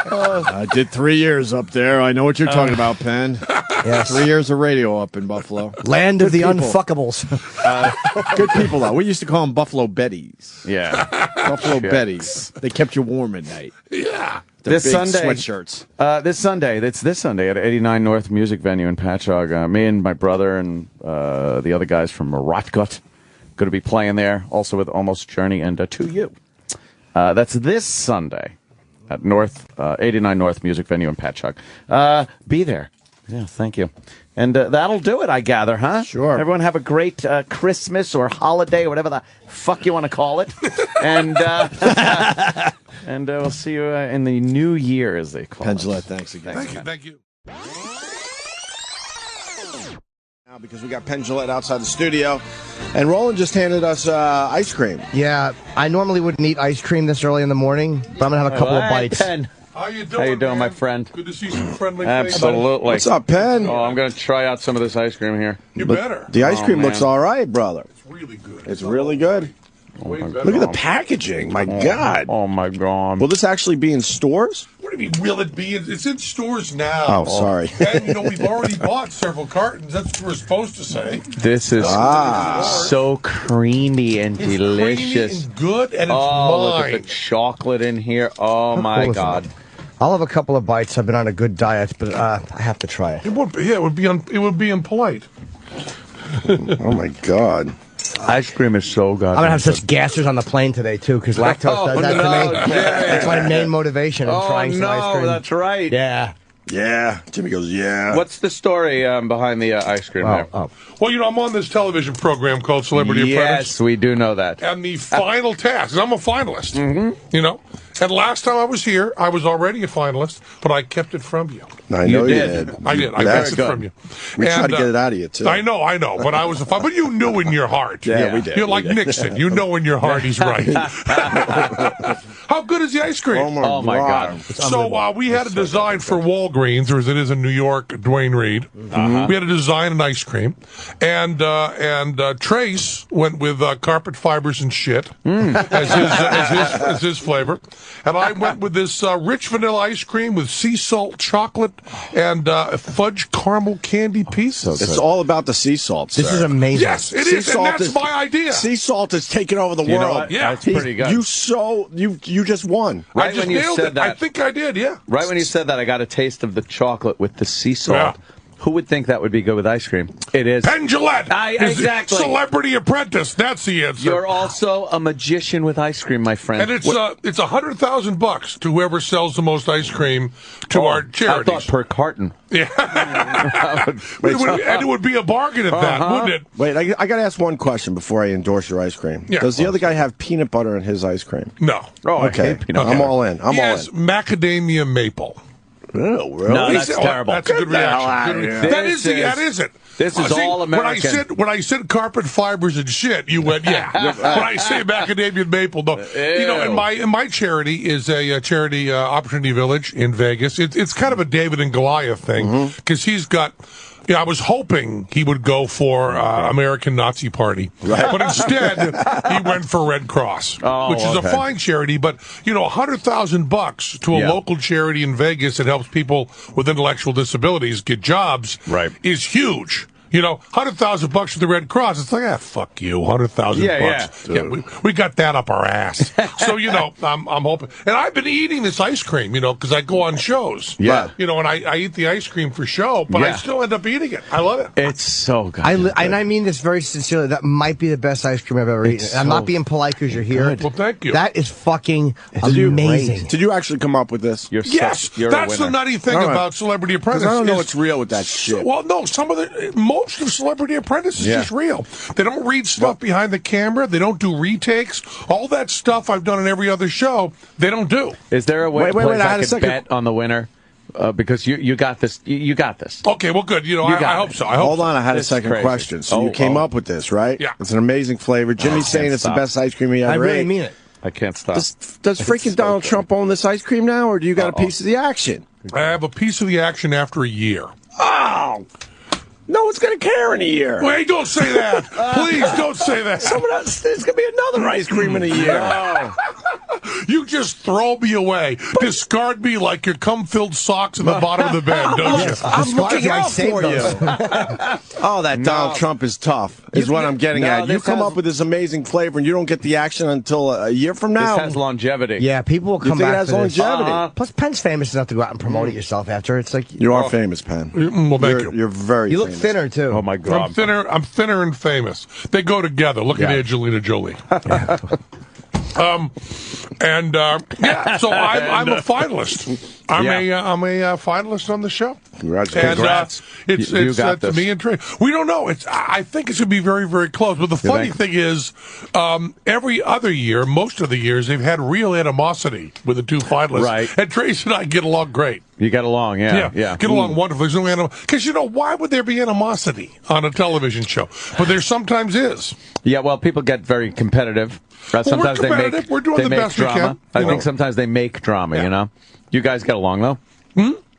[SPEAKER 1] I did 3 years up there. I know what you're talking about, Penn.
[SPEAKER 2] Yes.
[SPEAKER 1] 3 years of radio up in Buffalo.
[SPEAKER 2] Land of the
[SPEAKER 1] Good people.
[SPEAKER 2] unfuckables.
[SPEAKER 1] Good people, though. We used to call them Buffalo Betties.
[SPEAKER 5] Yeah.
[SPEAKER 1] Buffalo
[SPEAKER 5] Shit.
[SPEAKER 1] Betties. They kept you warm at night.
[SPEAKER 3] Yeah.
[SPEAKER 1] Their
[SPEAKER 5] This
[SPEAKER 1] big
[SPEAKER 5] Sunday.
[SPEAKER 1] sweatshirts.
[SPEAKER 5] This Sunday. It's this Sunday at 89 North Music Venue in Patchogue. Me and my brother and the other guys from Rotgut going to be playing there, also with Almost Journey and To You. That's this Sunday at 89 North Music Venue in Patchogue. Be there. Yeah, thank you. And that'll do it, I gather, huh?
[SPEAKER 1] Sure.
[SPEAKER 5] Everyone have a great Christmas or holiday or whatever the fuck you want to call it. And and we'll see you in the new year, as they call
[SPEAKER 1] Penn
[SPEAKER 5] it.
[SPEAKER 1] Jillette, thanks again.
[SPEAKER 3] Thank you.
[SPEAKER 12] Now, because we got Penn Jillette outside the studio, and Roland just handed us ice cream.
[SPEAKER 2] Yeah, I normally wouldn't eat ice cream this early in the morning, but I'm going to have a couple of
[SPEAKER 5] Hey,
[SPEAKER 2] bites.
[SPEAKER 5] Penn.
[SPEAKER 3] How you doing,
[SPEAKER 5] How you doing,
[SPEAKER 3] man?
[SPEAKER 5] my friend?
[SPEAKER 3] Good to see some friendly faces.
[SPEAKER 5] Absolutely.
[SPEAKER 12] What's up, Penn?
[SPEAKER 5] Oh, I'm going to try out some of this ice cream here.
[SPEAKER 3] You
[SPEAKER 12] Look,
[SPEAKER 3] better.
[SPEAKER 12] The ice cream
[SPEAKER 5] man.
[SPEAKER 12] looks all right, brother.
[SPEAKER 3] It's really good.
[SPEAKER 12] It's really good.
[SPEAKER 3] Way better.
[SPEAKER 12] Look at the packaging. My God.
[SPEAKER 5] Oh, my God.
[SPEAKER 12] Will this actually be in stores?
[SPEAKER 3] What do you mean, will it be? It's in stores now.
[SPEAKER 12] Oh, sorry.
[SPEAKER 3] And, you know, we've already bought several cartons. That's what we're supposed to say.
[SPEAKER 5] This is so creamy and
[SPEAKER 3] It's
[SPEAKER 5] delicious.
[SPEAKER 3] creamy and good, and it's
[SPEAKER 5] Oh, look
[SPEAKER 3] mine.
[SPEAKER 5] at the chocolate in here. Oh, my God.
[SPEAKER 2] I'll have a couple of bites. I've been on a good diet, but I have to try it.
[SPEAKER 3] It would be, yeah, it would be impolite.
[SPEAKER 12] Oh, my God.
[SPEAKER 5] Ice cream is so good.
[SPEAKER 2] I'm going to have such gassers on the plane today, too, because lactose does that to me. That's my main motivation in trying some ice cream.
[SPEAKER 5] That's right.
[SPEAKER 2] Yeah.
[SPEAKER 12] Yeah. Jimmy goes, yeah.
[SPEAKER 5] What's the story behind the ice cream there?
[SPEAKER 3] Well, you know, I'm on this television program called Celebrity Apprentice.
[SPEAKER 5] Yes, we do know that.
[SPEAKER 3] And the final task, 'cause I'm a finalist, you know. And last time I was here, I was already a finalist, but I kept it from you.
[SPEAKER 12] I know
[SPEAKER 5] You
[SPEAKER 12] you
[SPEAKER 5] did.
[SPEAKER 12] did.
[SPEAKER 3] I did. I
[SPEAKER 12] That's
[SPEAKER 3] kept it
[SPEAKER 12] good.
[SPEAKER 3] from you.
[SPEAKER 12] We tried
[SPEAKER 3] And,
[SPEAKER 12] to get it out of you, too.
[SPEAKER 3] I know. But I was a but you knew in your heart.
[SPEAKER 12] Yeah, we did.
[SPEAKER 3] You're like
[SPEAKER 12] We did.
[SPEAKER 3] Nixon. You know in your heart he's right. How good is the ice cream?
[SPEAKER 5] Oh, my God.
[SPEAKER 3] So we had a design for Walgreens, or as it is in New York, Duane Reade. We had to design an ice cream, and Trace went with carpet fibers and shit as his flavor, and I went with this rich vanilla ice cream with sea salt chocolate and fudge caramel candy pieces.
[SPEAKER 12] It's all about the sea salt, sir.
[SPEAKER 2] This is amazing.
[SPEAKER 3] Yes, it is, and that's my idea.
[SPEAKER 12] Sea salt is taking over the
[SPEAKER 5] You know
[SPEAKER 12] world.
[SPEAKER 5] what?
[SPEAKER 3] Yeah.
[SPEAKER 5] That's pretty good.
[SPEAKER 12] You just won.
[SPEAKER 5] Right
[SPEAKER 3] I just
[SPEAKER 5] when you
[SPEAKER 3] nailed
[SPEAKER 5] said
[SPEAKER 3] it.
[SPEAKER 5] that.
[SPEAKER 3] I think I did. Yeah.
[SPEAKER 5] Right when you said that, I got a taste of the chocolate with the sea salt.
[SPEAKER 3] Yeah.
[SPEAKER 5] Who would think that would be good with ice cream? It is.
[SPEAKER 3] Penn Jillette.
[SPEAKER 5] Exactly.
[SPEAKER 3] Celebrity Apprentice. That's the answer.
[SPEAKER 5] You're also a magician with ice cream, my friend.
[SPEAKER 3] And it's $100,000 to whoever sells the most ice cream to our charities.
[SPEAKER 5] I thought per carton.
[SPEAKER 3] Yeah. And it would be a bargain at that, wouldn't it?
[SPEAKER 12] Wait, I got to ask one question before I endorse your ice cream.
[SPEAKER 3] Yeah.
[SPEAKER 12] Does the other guy have peanut butter in his ice cream?
[SPEAKER 3] No.
[SPEAKER 5] Oh,
[SPEAKER 12] okay.
[SPEAKER 5] I hate peanut
[SPEAKER 12] I'm
[SPEAKER 5] butter.
[SPEAKER 12] all in. I'm
[SPEAKER 3] He
[SPEAKER 12] all
[SPEAKER 3] has
[SPEAKER 12] in.
[SPEAKER 3] macadamia maple.
[SPEAKER 12] Oh, really?
[SPEAKER 5] No, that's terrible.
[SPEAKER 3] That's a good reaction. That is it.
[SPEAKER 5] This is all American.
[SPEAKER 3] When I said carpet fibers and shit, you went, yeah. When I say macadamia and maple, no. You know, and my charity is a charity Opportunity Village in Vegas. It's kind of a David and Goliath thing because he's got. Yeah, I was hoping he would go for American Nazi Party, but instead he went for Red Cross, which is a fine charity. But you know, $100,000 to a local charity in Vegas that helps people with intellectual disabilities get jobs is huge. You know, $100,000 for the Red Cross. It's like, fuck you, $100,000. Yeah, we got that up our ass. So you know, I'm hoping, and I've been eating this ice cream, you know, because I go on shows.
[SPEAKER 12] Yeah,
[SPEAKER 3] you know, and I eat the ice cream for show, but I still end up eating it. I love it.
[SPEAKER 5] It's so good.
[SPEAKER 2] And I mean this very sincerely. That might be the best ice cream I've ever eaten. I'm not being polite because you're here.
[SPEAKER 3] Well, thank you.
[SPEAKER 2] That is fucking amazing.
[SPEAKER 12] Did you actually come up with this?
[SPEAKER 3] Yes, that's the nutty thing about Celebrity Apprentice.
[SPEAKER 12] I don't know what's real with that shit.
[SPEAKER 3] Well, no, most of Celebrity Apprentice is just real. They don't read stuff behind the camera. They don't do retakes. All that stuff I've done in every other show, they don't do.
[SPEAKER 5] Is there a way
[SPEAKER 12] I
[SPEAKER 5] could bet on the winner? Because you got this. You got this.
[SPEAKER 3] Okay, well, good. You know, I hope so.
[SPEAKER 12] Hold on, I had a second
[SPEAKER 5] crazy.
[SPEAKER 12] question. So you came up with this, right?
[SPEAKER 3] Yeah.
[SPEAKER 12] It's an amazing flavor. Jimmy's saying it's the best ice cream he ever ate.
[SPEAKER 2] I really mean it.
[SPEAKER 5] I can't stop.
[SPEAKER 12] Does freaking Donald Trump own this ice cream now, or do you got a piece of the action?
[SPEAKER 3] I have a piece of the action after a year.
[SPEAKER 12] Oh! No one's going to care in a year.
[SPEAKER 3] Wait, don't say that. Please don't say that.
[SPEAKER 12] There's going to be another ice cream in a year.
[SPEAKER 3] You just throw me away. Discard me like your cum-filled socks in the bottom of the bed, don't you?
[SPEAKER 12] I'm looking out for you. That Donald Trump is tough, is what I'm getting at. You come up with this amazing flavor, and you don't get the action until a year from now.
[SPEAKER 5] This has longevity.
[SPEAKER 2] Yeah, people will come
[SPEAKER 12] think
[SPEAKER 2] back
[SPEAKER 12] it has
[SPEAKER 2] for this.
[SPEAKER 12] longevity?
[SPEAKER 2] Plus, Penn's famous enough to go out and promote it yourself after. It's like
[SPEAKER 12] You are famous, Penn.
[SPEAKER 3] Well, thank you.
[SPEAKER 12] You're very
[SPEAKER 2] you look
[SPEAKER 12] famous.
[SPEAKER 2] thinner too.
[SPEAKER 5] Oh my God.
[SPEAKER 3] I'm thinner and famous. They go together. Look at Angelina Jolie. So I'm a finalist. I'm a finalist on the show.
[SPEAKER 12] Congrats.
[SPEAKER 3] And it's
[SPEAKER 5] got
[SPEAKER 3] to
[SPEAKER 5] this.
[SPEAKER 3] me and Trey. We don't know. I think it's going to be very, very close. But the funny thing is, every other year, most of the years, they've had real animosity with the two finalists.
[SPEAKER 5] Right.
[SPEAKER 3] And Trace and I get along great.
[SPEAKER 5] You get along, yeah.
[SPEAKER 3] Get along wonderfully. There's no because you know why would there be animosity on a television show? But there sometimes is.
[SPEAKER 5] Yeah, well, people get very competitive. Sometimes
[SPEAKER 3] we're competitive. We're doing the best we
[SPEAKER 5] drama.
[SPEAKER 3] can.
[SPEAKER 5] I think sometimes they make drama. You know, you guys get along though.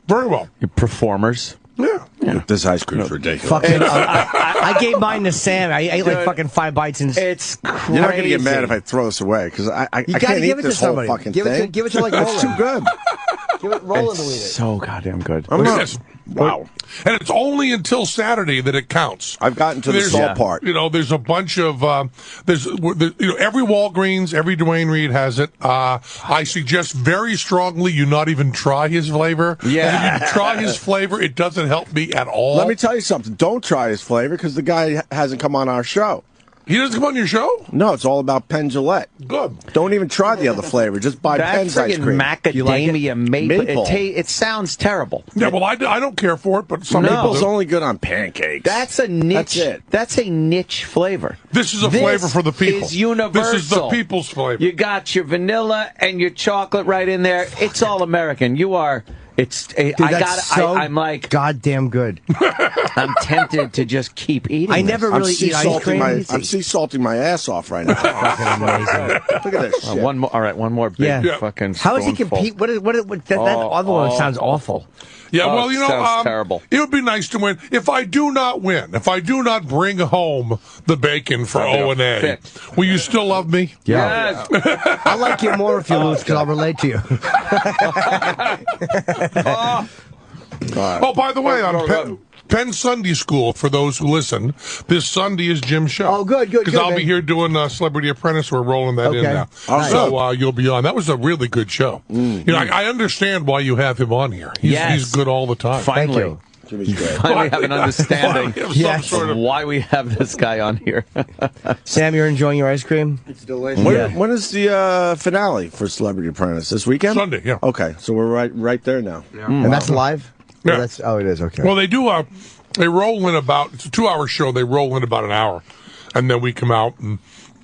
[SPEAKER 3] Very well.
[SPEAKER 5] You're performers.
[SPEAKER 3] Yeah.
[SPEAKER 12] This ice cream's ridiculous.
[SPEAKER 2] Fucking, I gave mine to Sam. I ate like fucking 5 bites and
[SPEAKER 5] it's crazy.
[SPEAKER 12] You're not going to get mad if I throw this away because I can't eat this whole fucking thing.
[SPEAKER 2] Give it to like Roland.
[SPEAKER 12] It's too good.
[SPEAKER 2] Give it Roland to eat it.
[SPEAKER 5] So goddamn good.
[SPEAKER 3] Wow. And it's only until Saturday that it counts.
[SPEAKER 12] I've gotten to the salt part.
[SPEAKER 3] You know, there's a bunch of there's every Walgreens, every Dwayne Reed has it. I suggest very strongly you not even try his flavor.
[SPEAKER 5] Yeah.
[SPEAKER 3] And if you try his flavor, it doesn't help me at all.
[SPEAKER 12] Let me tell you something. Don't try his flavor because the guy hasn't come on our show.
[SPEAKER 3] He doesn't come on your show?
[SPEAKER 12] No, it's all about Penn Jillette.
[SPEAKER 3] Good.
[SPEAKER 12] Don't even try the other flavor. Just buy Penn's ice cream.
[SPEAKER 5] Macadamia maple. It sounds terrible.
[SPEAKER 3] Yeah, well, I don't care for it, but some people
[SPEAKER 12] Maple's
[SPEAKER 3] do.
[SPEAKER 12] only good on pancakes.
[SPEAKER 5] That's a niche.
[SPEAKER 12] That's it.
[SPEAKER 5] That's a niche flavor.
[SPEAKER 3] This is a flavor for the people.
[SPEAKER 5] This is universal.
[SPEAKER 3] This is the people's flavor.
[SPEAKER 5] You got your vanilla and your chocolate right in there. It's all American. You are.
[SPEAKER 2] Dude,
[SPEAKER 5] I'm like
[SPEAKER 2] goddamn good.
[SPEAKER 5] I'm tempted to just keep eating.
[SPEAKER 2] I never really eat ice cream.
[SPEAKER 12] I'm sea salting my ass off right now.
[SPEAKER 2] Fucking amazing.
[SPEAKER 12] Look at this shit.
[SPEAKER 5] One more. All right, one more big fucking.
[SPEAKER 2] How does he
[SPEAKER 5] spoonful.
[SPEAKER 2] compete? That other one sounds awful.
[SPEAKER 3] Yeah, well, you know,
[SPEAKER 5] sounds terrible.
[SPEAKER 3] It would be nice to win. If I do not win, if I do not bring home the bacon for O&A, will you still love me?
[SPEAKER 5] Yeah. Yes.
[SPEAKER 2] I like you more if you lose because I'll relate to you.
[SPEAKER 3] Oh, by the way, on Penn Sunday School, for those who listen, this Sunday is Jim's show.
[SPEAKER 2] Oh, good.
[SPEAKER 3] Because I'll be here doing Celebrity Apprentice. We're rolling that in now. So you'll be on. That was a really good show. You know, I understand why you have him on here. He's good all the time.
[SPEAKER 5] Finally.
[SPEAKER 12] Jimmy's great.
[SPEAKER 5] Finally have an understanding
[SPEAKER 3] of
[SPEAKER 5] why we have this guy on here.
[SPEAKER 2] Sam, you're enjoying your ice cream?
[SPEAKER 12] It's delicious. When is the finale for Celebrity Apprentice? This weekend?
[SPEAKER 3] Sunday, yeah.
[SPEAKER 12] Okay, so we're right there now.
[SPEAKER 3] Yeah.
[SPEAKER 2] And that's live?
[SPEAKER 3] Yeah.
[SPEAKER 2] It is, okay.
[SPEAKER 3] Well, they do they roll in it's a 2-hour show. They roll in about an hour. And then we come out and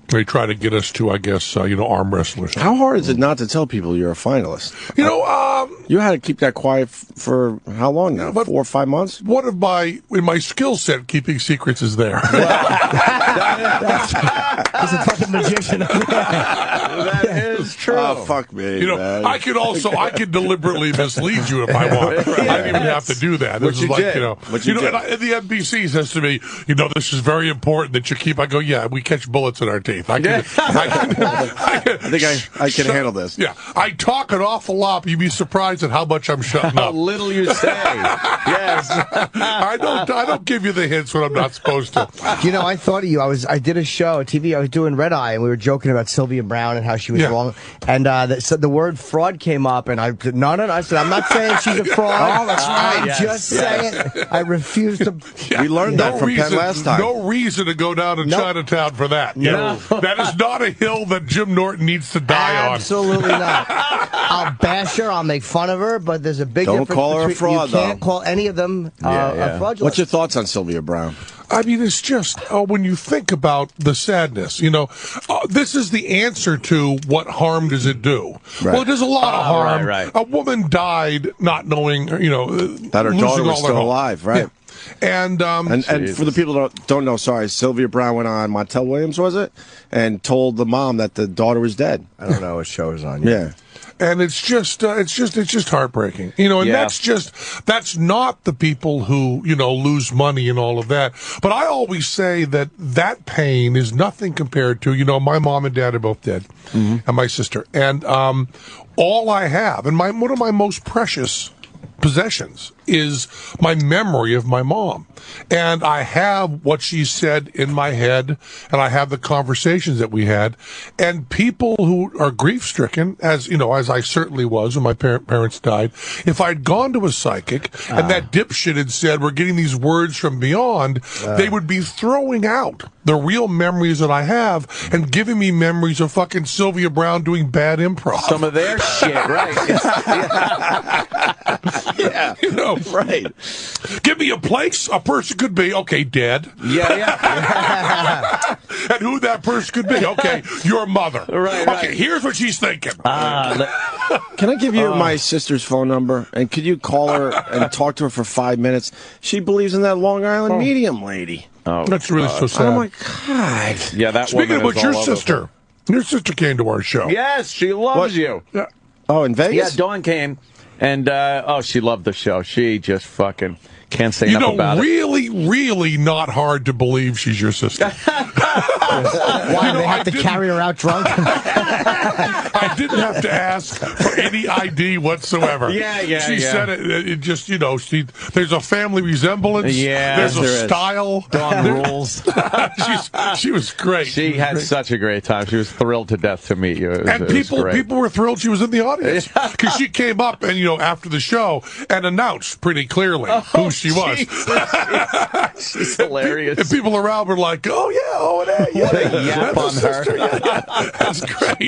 [SPEAKER 3] they try to get us to, I guess, arm wrestlers.
[SPEAKER 12] How hard is it not to tell people you're a finalist? You had to keep that quiet for how long now? 4 or 5 months?
[SPEAKER 3] What if in my skill set, keeping secrets is there?
[SPEAKER 2] He's a fucking magician.
[SPEAKER 5] That is true.
[SPEAKER 12] Oh, fuck me, man.
[SPEAKER 3] I could deliberately mislead you if I want. I didn't even have to do that. This is like,
[SPEAKER 12] did.
[SPEAKER 3] and the NBC says to me, this is very important that you keep. I go, yeah, we catch bullets in our teeth. I think
[SPEAKER 12] I can handle this.
[SPEAKER 3] Yeah, I talk an awful lot. But you'd be surprised at how much I'm shutting
[SPEAKER 5] How
[SPEAKER 3] up.
[SPEAKER 5] little you say. Yes.
[SPEAKER 3] I don't give you the hints when I'm not supposed to.
[SPEAKER 2] I thought of you. I did a show, TV. I was doing Red Eye, and we were joking about Sylvia Brown and how she was wrong. And so the word fraud came up, and I said, no. I said, I'm not saying she's a fraud.
[SPEAKER 12] Oh, that's right.
[SPEAKER 2] I'm just saying I refuse to.
[SPEAKER 12] We learned that from Penn last time.
[SPEAKER 3] No reason to go down to Chinatown for that.
[SPEAKER 2] No.
[SPEAKER 3] That is not a hill that Jim Norton needs to die on.
[SPEAKER 2] Absolutely not. I'll bash her. I'll make fun of her, but there's a big difference.
[SPEAKER 12] Don't call her a fraud,
[SPEAKER 2] you can't call any of them fraudulent.
[SPEAKER 12] What's your thoughts on Sylvia Brown?
[SPEAKER 3] I mean, it's just when you think about the sadness, this is the answer to what harm does it do?
[SPEAKER 12] Right.
[SPEAKER 3] Well, it does a lot of harm.
[SPEAKER 5] Right.
[SPEAKER 3] A woman died not knowing,
[SPEAKER 12] that her daughter was still alive, right?
[SPEAKER 3] Yeah. And
[SPEAKER 12] for the people that don't know, Sylvia Brown went on Montel Williams, was it? And told the mom that the daughter was dead.
[SPEAKER 2] I don't know what show is on.
[SPEAKER 12] Yeah.
[SPEAKER 3] And it's just heartbreaking, and that's not the people who, lose money and all of that. But I always say that pain is nothing compared to, my mom and dad are both dead, and my sister. And, all I have, and one of my most precious possessions is my memory of my mom. And I have what she said in my head, and I have the conversations that we had. And people who are grief-stricken, as I certainly was when my parents died, if I'd gone to a psychic and that dipshit had said, we're getting these words from beyond, they would be throwing out the real memories that I have and giving me memories of fucking Sylvia Brown doing bad improv.
[SPEAKER 5] Some of their shit, right.
[SPEAKER 12] Yeah. Right.
[SPEAKER 3] Give me a place a person could be. Okay, dead.
[SPEAKER 5] Yeah.
[SPEAKER 3] And who that person could be. Okay, your mother.
[SPEAKER 5] Right.
[SPEAKER 3] Okay, here's what she's thinking.
[SPEAKER 12] Can I give you my sister's phone number? And could you call her and talk to her for 5 minutes? She believes in that Long Island medium lady.
[SPEAKER 5] Oh,
[SPEAKER 3] that's really so sad.
[SPEAKER 12] Oh, my God.
[SPEAKER 5] Yeah, that
[SPEAKER 3] Speaking
[SPEAKER 5] woman
[SPEAKER 3] of which, your sister came to our show.
[SPEAKER 5] Yes, she loves you.
[SPEAKER 3] Yeah.
[SPEAKER 12] Oh, in Vegas?
[SPEAKER 5] Yeah, Dawn came, and she loved the show. She just fucking can't say enough about it.
[SPEAKER 3] Really not hard to believe she's your sister.
[SPEAKER 2] Why, they have to carry her out drunk?
[SPEAKER 3] I didn't have to ask for any ID whatsoever. She said it just, there's a family resemblance.
[SPEAKER 5] Yeah,
[SPEAKER 3] there's a style.
[SPEAKER 5] Dawn rules.
[SPEAKER 3] She was great.
[SPEAKER 5] She had such a great time. She was thrilled to death to meet you.
[SPEAKER 3] People were thrilled she was in the audience because she came up and, after the show and announced pretty clearly who she was.
[SPEAKER 5] She's hilarious.
[SPEAKER 3] And people around were like, oh, yeah, O&A. Yeah,
[SPEAKER 5] what a yap on her.
[SPEAKER 3] That's great.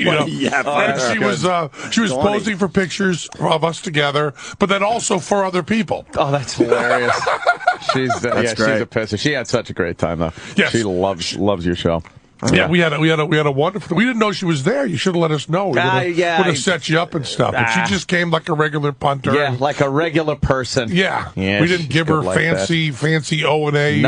[SPEAKER 3] She was posing for pictures of us together, but then also for other people.
[SPEAKER 5] Oh, that's hilarious. She's
[SPEAKER 12] great.
[SPEAKER 5] She's a pisser. She had such a great time though.
[SPEAKER 3] Yes.
[SPEAKER 5] She loves your show.
[SPEAKER 3] Yeah, we had a wonderful. We didn't know she was there. You should have let us know. We would have set you up and stuff. But she just came like a regular punter.
[SPEAKER 5] Yeah, like a regular person.
[SPEAKER 3] Yeah, we didn't give her fancy O&A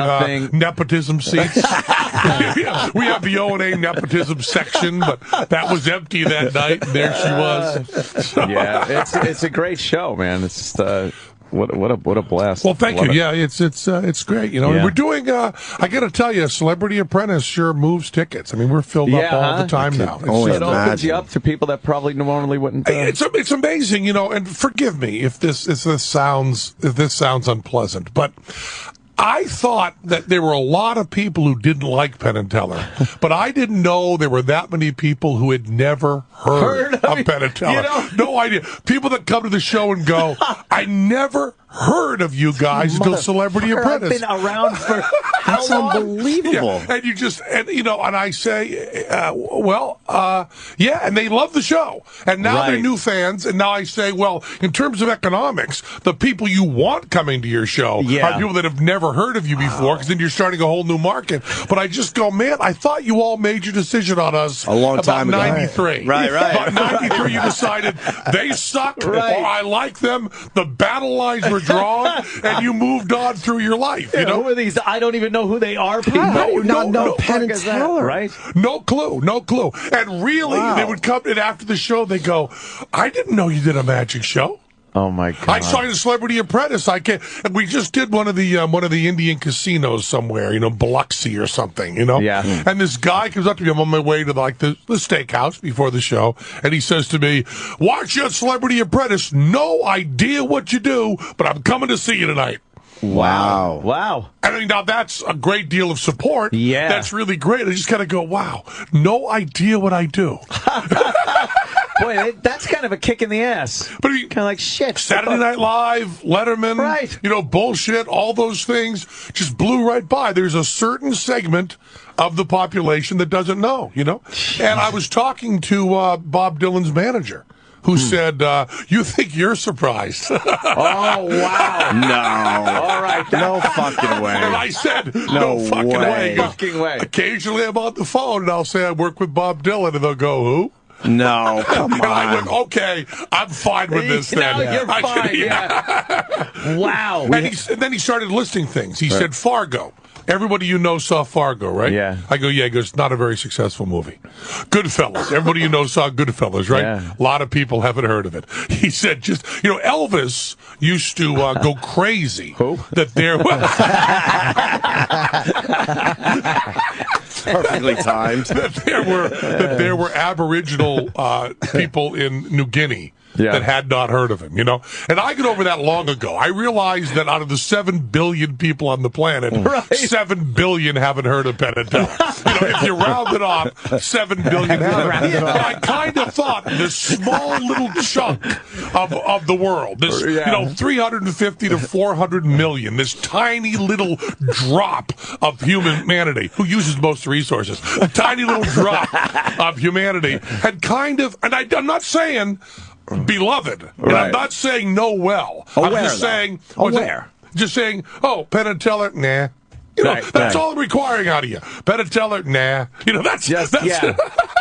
[SPEAKER 3] nepotism seats. We have the O&A nepotism section, but that was empty that night. And there she was.
[SPEAKER 5] Yeah, it's a great show, man. It's just, What a blast!
[SPEAKER 3] Well, thank you. Yeah, it's great. We're doing. I got to tell you, Celebrity Apprentice sure moves tickets. I mean, we're filled up all the time now.
[SPEAKER 5] It opens you up to people that probably normally wouldn't.
[SPEAKER 3] It's amazing, And forgive me if this sounds unpleasant, but I thought that there were a lot of people who didn't like Penn and Teller, but I didn't know there were that many people who had never heard of Penn and Teller. No idea. People that come to the show and go, I never heard of you guys until Celebrity Apprentice.
[SPEAKER 5] I've been around for how long?
[SPEAKER 12] Unbelievable.
[SPEAKER 3] Yeah. And you just, and I say, yeah, and they love the show. And now they're new fans. And now I say, well, in terms of economics, the people you want coming to your show are people that have never heard of you before, because then you're starting a whole new market. But I just go, man, I thought you all made your decision on us
[SPEAKER 12] a long time
[SPEAKER 3] about
[SPEAKER 12] ago.
[SPEAKER 3] 93.
[SPEAKER 12] Right.
[SPEAKER 3] About 93, you decided they suck, or I like them. The battle lines were drawn, and you moved on through your life. You know,
[SPEAKER 5] who are these? I don't even know who they are. People,
[SPEAKER 12] no Penn and Teller,
[SPEAKER 5] right?
[SPEAKER 3] No clue. And really, they would come in after the show. They go, I didn't know you did a magic show.
[SPEAKER 5] Oh my God!
[SPEAKER 3] I saw you in Celebrity Apprentice. I can't. And we just did one of the Indian casinos somewhere, Biloxi or something,
[SPEAKER 5] Yeah.
[SPEAKER 3] And this guy comes up to me. I'm on my way to the steakhouse before the show, and he says to me, "Watch your Celebrity Apprentice. No idea what you do, but I'm coming to see you tonight."
[SPEAKER 12] Wow.
[SPEAKER 3] I mean, now that's a great deal of support.
[SPEAKER 5] Yeah.
[SPEAKER 3] That's really great. I just kind of go, wow, no idea what I do.
[SPEAKER 5] Boy, that's kind of a kick in the ass.
[SPEAKER 3] But kind
[SPEAKER 5] of like shit.
[SPEAKER 3] Saturday Night Live, Letterman, bullshit, all those things just blew right by. There's a certain segment of the population that doesn't know, And I was talking to Bob Dylan's manager, who said, you think you're surprised.
[SPEAKER 5] Oh, wow.
[SPEAKER 12] No.
[SPEAKER 5] All right.
[SPEAKER 12] No fucking way.
[SPEAKER 3] And I said, no fucking way. He goes,
[SPEAKER 5] fucking way.
[SPEAKER 3] Occasionally I'm on the phone, and I'll say I work with Bob Dylan, and they'll go, who?
[SPEAKER 12] No, come on.
[SPEAKER 3] And I went, okay, I'm fine with this then.
[SPEAKER 5] Now you're fine, yeah. Wow.
[SPEAKER 3] And then he started listing things. He said, Fargo. Everybody you know saw Fargo, right?
[SPEAKER 5] Yeah.
[SPEAKER 3] I go, yeah. He goes, not a very successful movie. Goodfellas. Everybody you know saw Goodfellas, right?
[SPEAKER 5] Yeah.
[SPEAKER 3] A lot of people haven't heard of it. He said, Elvis used to go crazy.
[SPEAKER 5] Who?
[SPEAKER 3] That there was...
[SPEAKER 12] Perfectly timed.
[SPEAKER 3] that there were Aboriginal people in New Guinea that had not heard of him, And I got over that long ago. I realized that out of the 7 billion people on the planet, 7 billion haven't heard of Penn and Teller. If you round it off, 7 billion haven't. But I kind of thought this small little chunk of the world, this 350 to 400 million, this tiny little drop of humanity who uses most resources, a tiny little drop of humanity had kind of, and I'm not saying beloved, and I'm not saying know well.
[SPEAKER 12] Aware,
[SPEAKER 3] I'm just saying
[SPEAKER 12] aware.
[SPEAKER 3] Just saying, Penn and Teller, nah. That's all I'm requiring out of you. Penn and Teller, nah. That's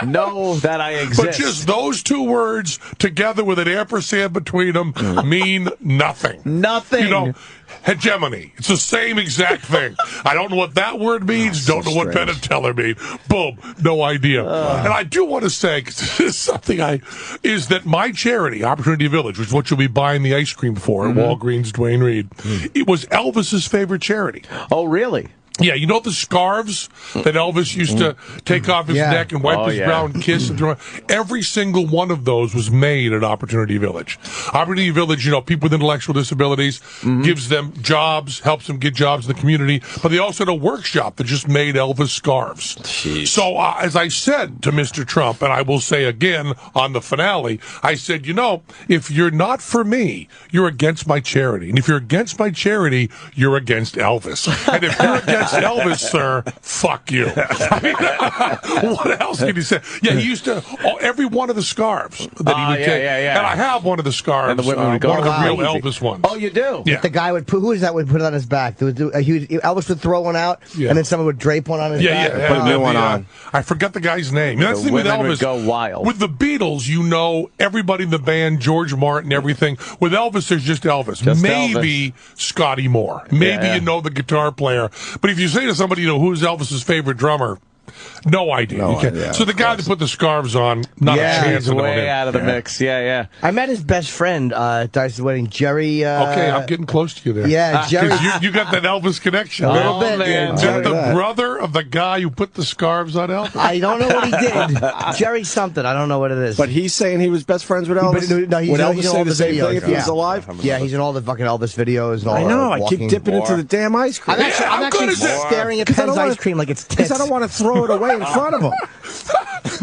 [SPEAKER 5] know that I exist.
[SPEAKER 3] But just those two words together with an ampersand between them mean nothing.
[SPEAKER 5] Nothing.
[SPEAKER 3] Hegemony. It's the same exact thing. I don't know what that word means. Don't know what Penn and Teller mean. Boom. No idea. And I do want to say, because this is something is that my charity, Opportunity Village, which is what you'll be buying the ice cream for at Walgreens, Duane Reade, it was Elvis's favorite charity.
[SPEAKER 5] Oh, really?
[SPEAKER 3] Yeah, the scarves that Elvis used to take off his neck and wipe his brow and kiss and throw. Every single one of those was made at Opportunity Village. Opportunity Village, people with intellectual disabilities, gives them jobs, helps them get jobs in the community, but they also had a workshop that just made Elvis scarves. Jeez. So, as I said to Mr. Trump, and I will say again on the finale, I said, if you're not for me, you're against my charity. And if you're against my charity, you're against Elvis. And if you're against Elvis, sir, fuck you. What else can you say? Yeah, he used to, every one of the scarves that he would take.
[SPEAKER 5] Yeah.
[SPEAKER 3] And I have one of the scarves,
[SPEAKER 5] and the women would go,
[SPEAKER 3] one of the real Elvis ones.
[SPEAKER 5] Oh, you do?
[SPEAKER 3] Yeah.
[SPEAKER 2] The guy who is that would put it on his back? Elvis would throw one out, and then someone would drape one on his back.
[SPEAKER 12] Put a new one on.
[SPEAKER 3] I forgot the guy's name. That's the thing with Elvis.
[SPEAKER 5] Would go wild.
[SPEAKER 3] With the Beatles, everybody in the band, George Martin, everything. With Elvis, there's just Elvis. Maybe Scotty Moore. Maybe the guitar player. But if you say to somebody, who's Elvis's favorite drummer, no idea. So the guy that put the scarves on, not a chance.
[SPEAKER 5] He's way out of the mix. Yeah.
[SPEAKER 2] I met his best friend at Dice's wedding, Jerry.
[SPEAKER 3] Okay, I'm getting close to you there.
[SPEAKER 2] Yeah, Jerry.
[SPEAKER 3] You got that Elvis connection.
[SPEAKER 2] A little bit,
[SPEAKER 3] man. Is that the brother of the guy who put the scarves on Elvis?
[SPEAKER 2] I don't know what he did. Jerry something. I don't know what it is.
[SPEAKER 12] But he's saying he was best friends with Elvis?
[SPEAKER 2] No,
[SPEAKER 12] Would Elvis
[SPEAKER 2] he's in
[SPEAKER 12] say
[SPEAKER 2] all
[SPEAKER 12] the same
[SPEAKER 2] videos.
[SPEAKER 12] thing if he was alive?
[SPEAKER 2] Yeah, he's in all the fucking Elvis videos. And all
[SPEAKER 12] I know.
[SPEAKER 2] the
[SPEAKER 12] I keep dipping into the damn ice cream.
[SPEAKER 2] I'm actually staring at Penn's ice cream like it's tits.
[SPEAKER 12] Because I don't want to throw it away in front of him.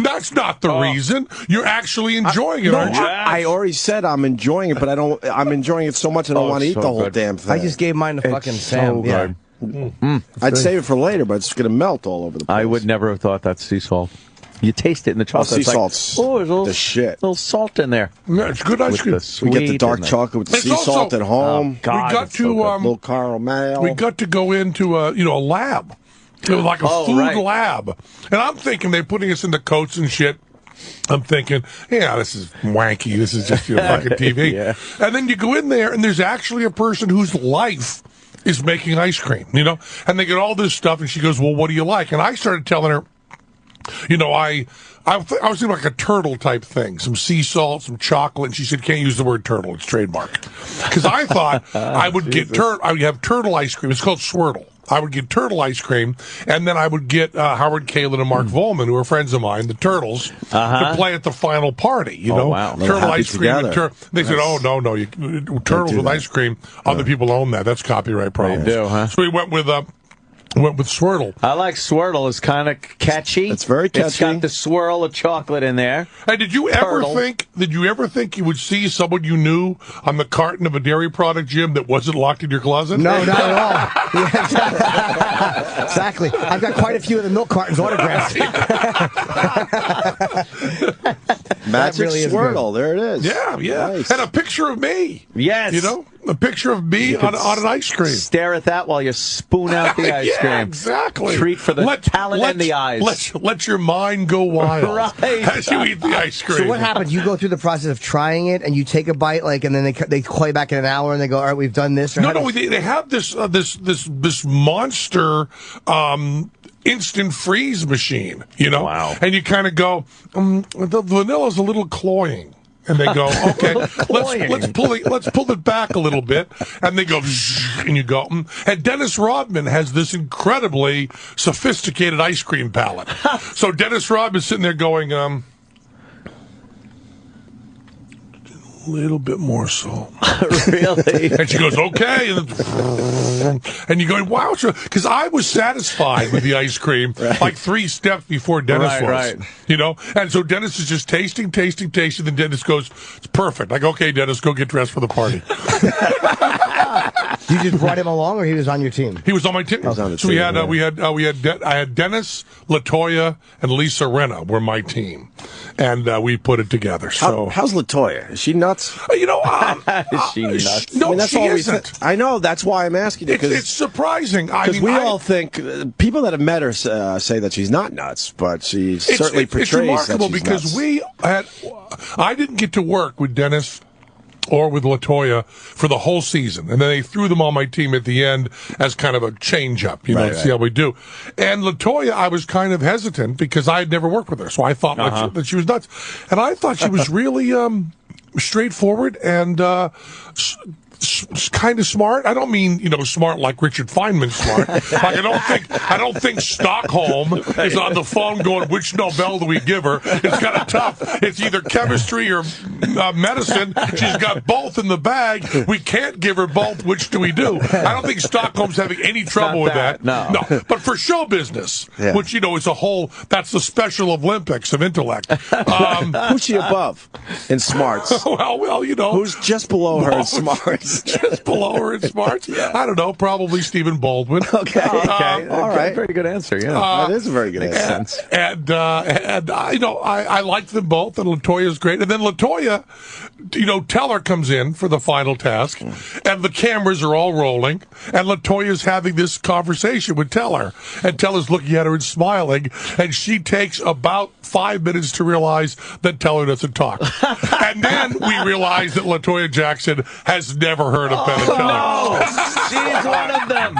[SPEAKER 3] That's not the reason. You're actually enjoying it, aren't you?
[SPEAKER 12] I already said I'm enjoying it, but I'm enjoying it so much I don't want to eat the whole damn thing.
[SPEAKER 2] I just gave mine to fucking Sam.
[SPEAKER 12] Yeah. I'd save it for later, but it's going to melt all over the place.
[SPEAKER 13] I would never have thought that's sea salt. You taste it in the chocolate.
[SPEAKER 12] Sea salt's
[SPEAKER 13] there's a little,
[SPEAKER 12] the shit.
[SPEAKER 13] Little salt in there.
[SPEAKER 3] Yeah, it's good ice cream.
[SPEAKER 12] We get the dark chocolate with the sea salt at home.
[SPEAKER 3] God, we got to
[SPEAKER 12] little caramel.
[SPEAKER 3] We got to go into a lab, like a food lab, and I'm thinking they're putting us into coats and shit. I'm thinking, yeah, this is wanky. This is just fucking TV.
[SPEAKER 13] Yeah.
[SPEAKER 3] And then you go in there, and there's actually a person whose life is making ice cream, and they get all this stuff, and she goes, well, what do you like? And I started telling her, I was thinking like a turtle type thing, some sea salt, some chocolate, and she said, can't use the word turtle, it's trademark. Because I thought I would I would have turtle ice cream. It's called swirtle. I would get turtle ice cream, and then I would get Howard Kalin and Mark Volman, who are friends of mine, the Turtles, to play at the final party.
[SPEAKER 13] Wow.
[SPEAKER 3] Turtle ice cream. They said, "Oh no, turtles with ice cream. Other people own that. That's copyright problems."
[SPEAKER 13] They do, huh?
[SPEAKER 3] So we went with Swirtle.
[SPEAKER 13] I like Swirtle. It's kind of catchy.
[SPEAKER 12] It's very catchy.
[SPEAKER 13] It's got the swirl of chocolate in there.
[SPEAKER 3] Hey, did you ever think you would see someone you knew on the carton of a dairy product, Jim, that wasn't locked in your closet?
[SPEAKER 2] No, not at all. Yeah, exactly. I've got quite a few of the milk cartons autographed.
[SPEAKER 12] Magic
[SPEAKER 2] really
[SPEAKER 12] Swirtle. There it is.
[SPEAKER 3] Yeah.
[SPEAKER 12] Nice.
[SPEAKER 3] And a picture of me.
[SPEAKER 13] Yes.
[SPEAKER 3] A picture of me on an ice cream.
[SPEAKER 13] Stare at that while you spoon out the ice cream.
[SPEAKER 3] Yeah, exactly.
[SPEAKER 13] Treat for the talent and the eyes.
[SPEAKER 3] Let your mind go wild
[SPEAKER 13] Right.
[SPEAKER 3] as you eat the ice cream.
[SPEAKER 2] So what happens? You go through the process of trying it, and you take a bite, and then they call you back in an hour, and they go, "All right, we've done this." Or
[SPEAKER 3] They have this monster instant freeze machine,
[SPEAKER 13] Wow.
[SPEAKER 3] And you kind of go, the vanilla's a little cloying. And they go, okay, let's pull it back a little bit. And they go, and you go, And Dennis Rodman has this incredibly sophisticated ice cream palette. So Dennis Rodman's sitting there going, a little bit more salt.
[SPEAKER 13] Really?
[SPEAKER 3] And she goes, okay. And you go, wow. Because I was satisfied with the ice cream like 3 steps before Dennis was.
[SPEAKER 13] Right.
[SPEAKER 3] And so Dennis is just tasting. Then Dennis goes, it's perfect. Like, okay, Dennis, go get dressed for the party.
[SPEAKER 2] You just brought him along, or he was on your team?
[SPEAKER 3] He was on my team. I had Dennis, LaToya, and Lisa Rinna were my team, and we put it together. So
[SPEAKER 12] how's LaToya? Is she nuts?
[SPEAKER 13] Is she nuts?
[SPEAKER 3] No,
[SPEAKER 12] that's
[SPEAKER 3] she
[SPEAKER 12] all
[SPEAKER 3] isn't.
[SPEAKER 12] I know. That's why I'm asking you.
[SPEAKER 3] It's surprising.
[SPEAKER 12] Because we all think people that have met her say that she's not nuts, but she certainly portrays
[SPEAKER 3] it's remarkable
[SPEAKER 12] that she's
[SPEAKER 3] because
[SPEAKER 12] nuts.
[SPEAKER 3] I didn't get to work with Dennis or with LaToya for the whole season. And then they threw them on my team at the end as kind of a change-up, see how we do. And LaToya, I was kind of hesitant because I had never worked with her, so I thought that she was nuts. And I thought she was really straightforward and kind of smart. I don't mean, smart like Richard Feynman smart. Like I don't think Stockholm is on the phone going, which Nobel do we give her? It's kind of tough. It's either chemistry or medicine. She's got both in the bag. We can't give her both. Which do we do? I don't think Stockholm's having any trouble with that.
[SPEAKER 13] No.
[SPEAKER 3] But for show business, which, is a whole, that's the Special Olympics of intellect.
[SPEAKER 12] Who's she above in smarts?
[SPEAKER 3] Well,
[SPEAKER 12] Who's just below her in smarts?
[SPEAKER 3] Just below her in smarts? I don't know. Probably Stephen Baldwin.
[SPEAKER 12] Okay.
[SPEAKER 3] All
[SPEAKER 12] right.
[SPEAKER 13] Very good answer, yeah.
[SPEAKER 12] That is a very good answer.
[SPEAKER 3] I liked them both, and LaToya's great. And then LaToya, Teller comes in for the final task, and the cameras are all rolling, and LaToya's having this conversation with Teller, and Teller's looking at her and smiling, and she takes about 5 minutes to realize that Teller doesn't talk. And then we realize that LaToya Jackson has never heard of Penn and Teller.
[SPEAKER 13] She's one of them.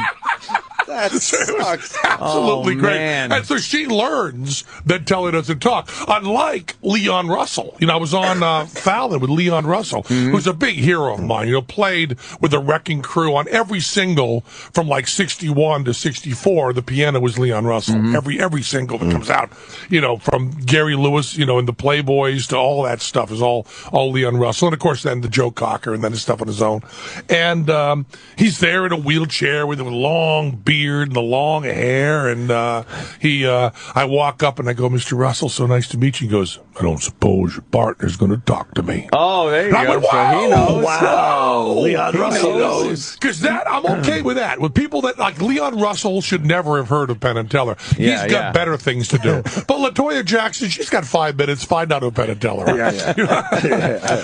[SPEAKER 12] That sucks.
[SPEAKER 3] Absolutely great.
[SPEAKER 13] Man.
[SPEAKER 3] And so she learns that Telly doesn't talk. Unlike Leon Russell. I was on Fallon with Leon Russell, who's a big hero of mine. Played with the Wrecking Crew on every single from like 61 to 64. The piano was Leon Russell. Every single that comes out, from Gary Lewis, in the Playboys to all that stuff is all Leon Russell. And of course then the Joe Cocker and then his stuff on his own. And he's there in a wheelchair with a long beard and the long hair. And I walk up and I go, Mr. Russell, so nice to meet you. He goes, I don't suppose your partner's going to talk to me.
[SPEAKER 13] Oh, there you
[SPEAKER 3] And
[SPEAKER 13] go.
[SPEAKER 3] I went,
[SPEAKER 13] So he knows.
[SPEAKER 3] Wow.
[SPEAKER 12] Leon Russell knows.
[SPEAKER 3] Because I'm okay with that. With people that, like Leon Russell, should never have heard of Penn and Teller.
[SPEAKER 13] Yeah,
[SPEAKER 3] He's got better things to do. But LaToya Jackson, she's got 5 minutes. Find out who Penn and Teller are.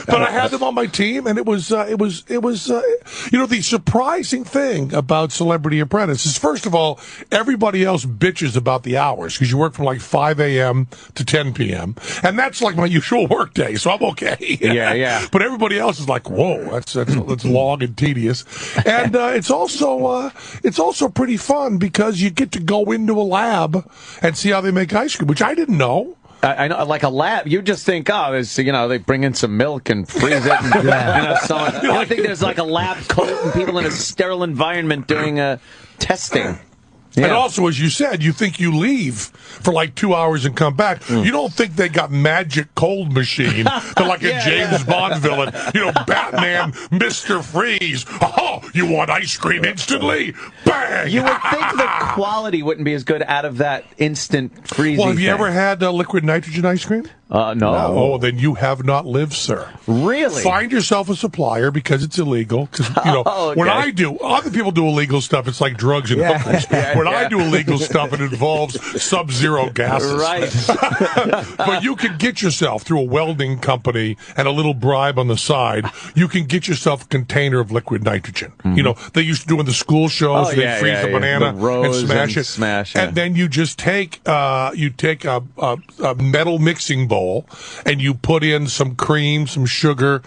[SPEAKER 3] But I had them on my team, and it was the surprising thing about Celebrity Apprentice is, first of all, everybody else bitches about the hours because you work from like 5 a.m. to 10 p.m. And that's like my usual work day, so I'm okay.
[SPEAKER 13] Yeah.
[SPEAKER 3] But everybody else is like, whoa, that's long and tedious. And it's also pretty fun because you get to go into a lab and see how they make ice cream, which I didn't know.
[SPEAKER 13] I know, like a lab. You just think, they bring in some milk and freeze it. And, you don't think there's like a lab coat and people in a sterile environment doing testing.
[SPEAKER 3] And also, as you said, you think you leave for like 2 hours and come back. You don't think they got magic cold machine. They're like a James Bond villain. Batman, Mr. Freeze. Oh, you want ice cream instantly? Bang!
[SPEAKER 13] You would think the quality wouldn't be as good out of that instant freezing.
[SPEAKER 3] Well, have you ever had liquid nitrogen ice cream?
[SPEAKER 13] No.
[SPEAKER 3] Oh, then you have not lived, sir.
[SPEAKER 13] Really?
[SPEAKER 3] Find yourself a supplier because it's illegal. Because when I do, other people do illegal stuff. It's like drugs and hookers. When I do illegal stuff, it involves sub-zero gases.
[SPEAKER 13] Right.
[SPEAKER 3] But you can get yourself through a welding company and a little bribe on the side. You can get yourself a container of liquid nitrogen. They used to do in the school shows. They freeze a banana and smash it, and then you just take a metal mixing bowl. And you put in some cream, some sugar,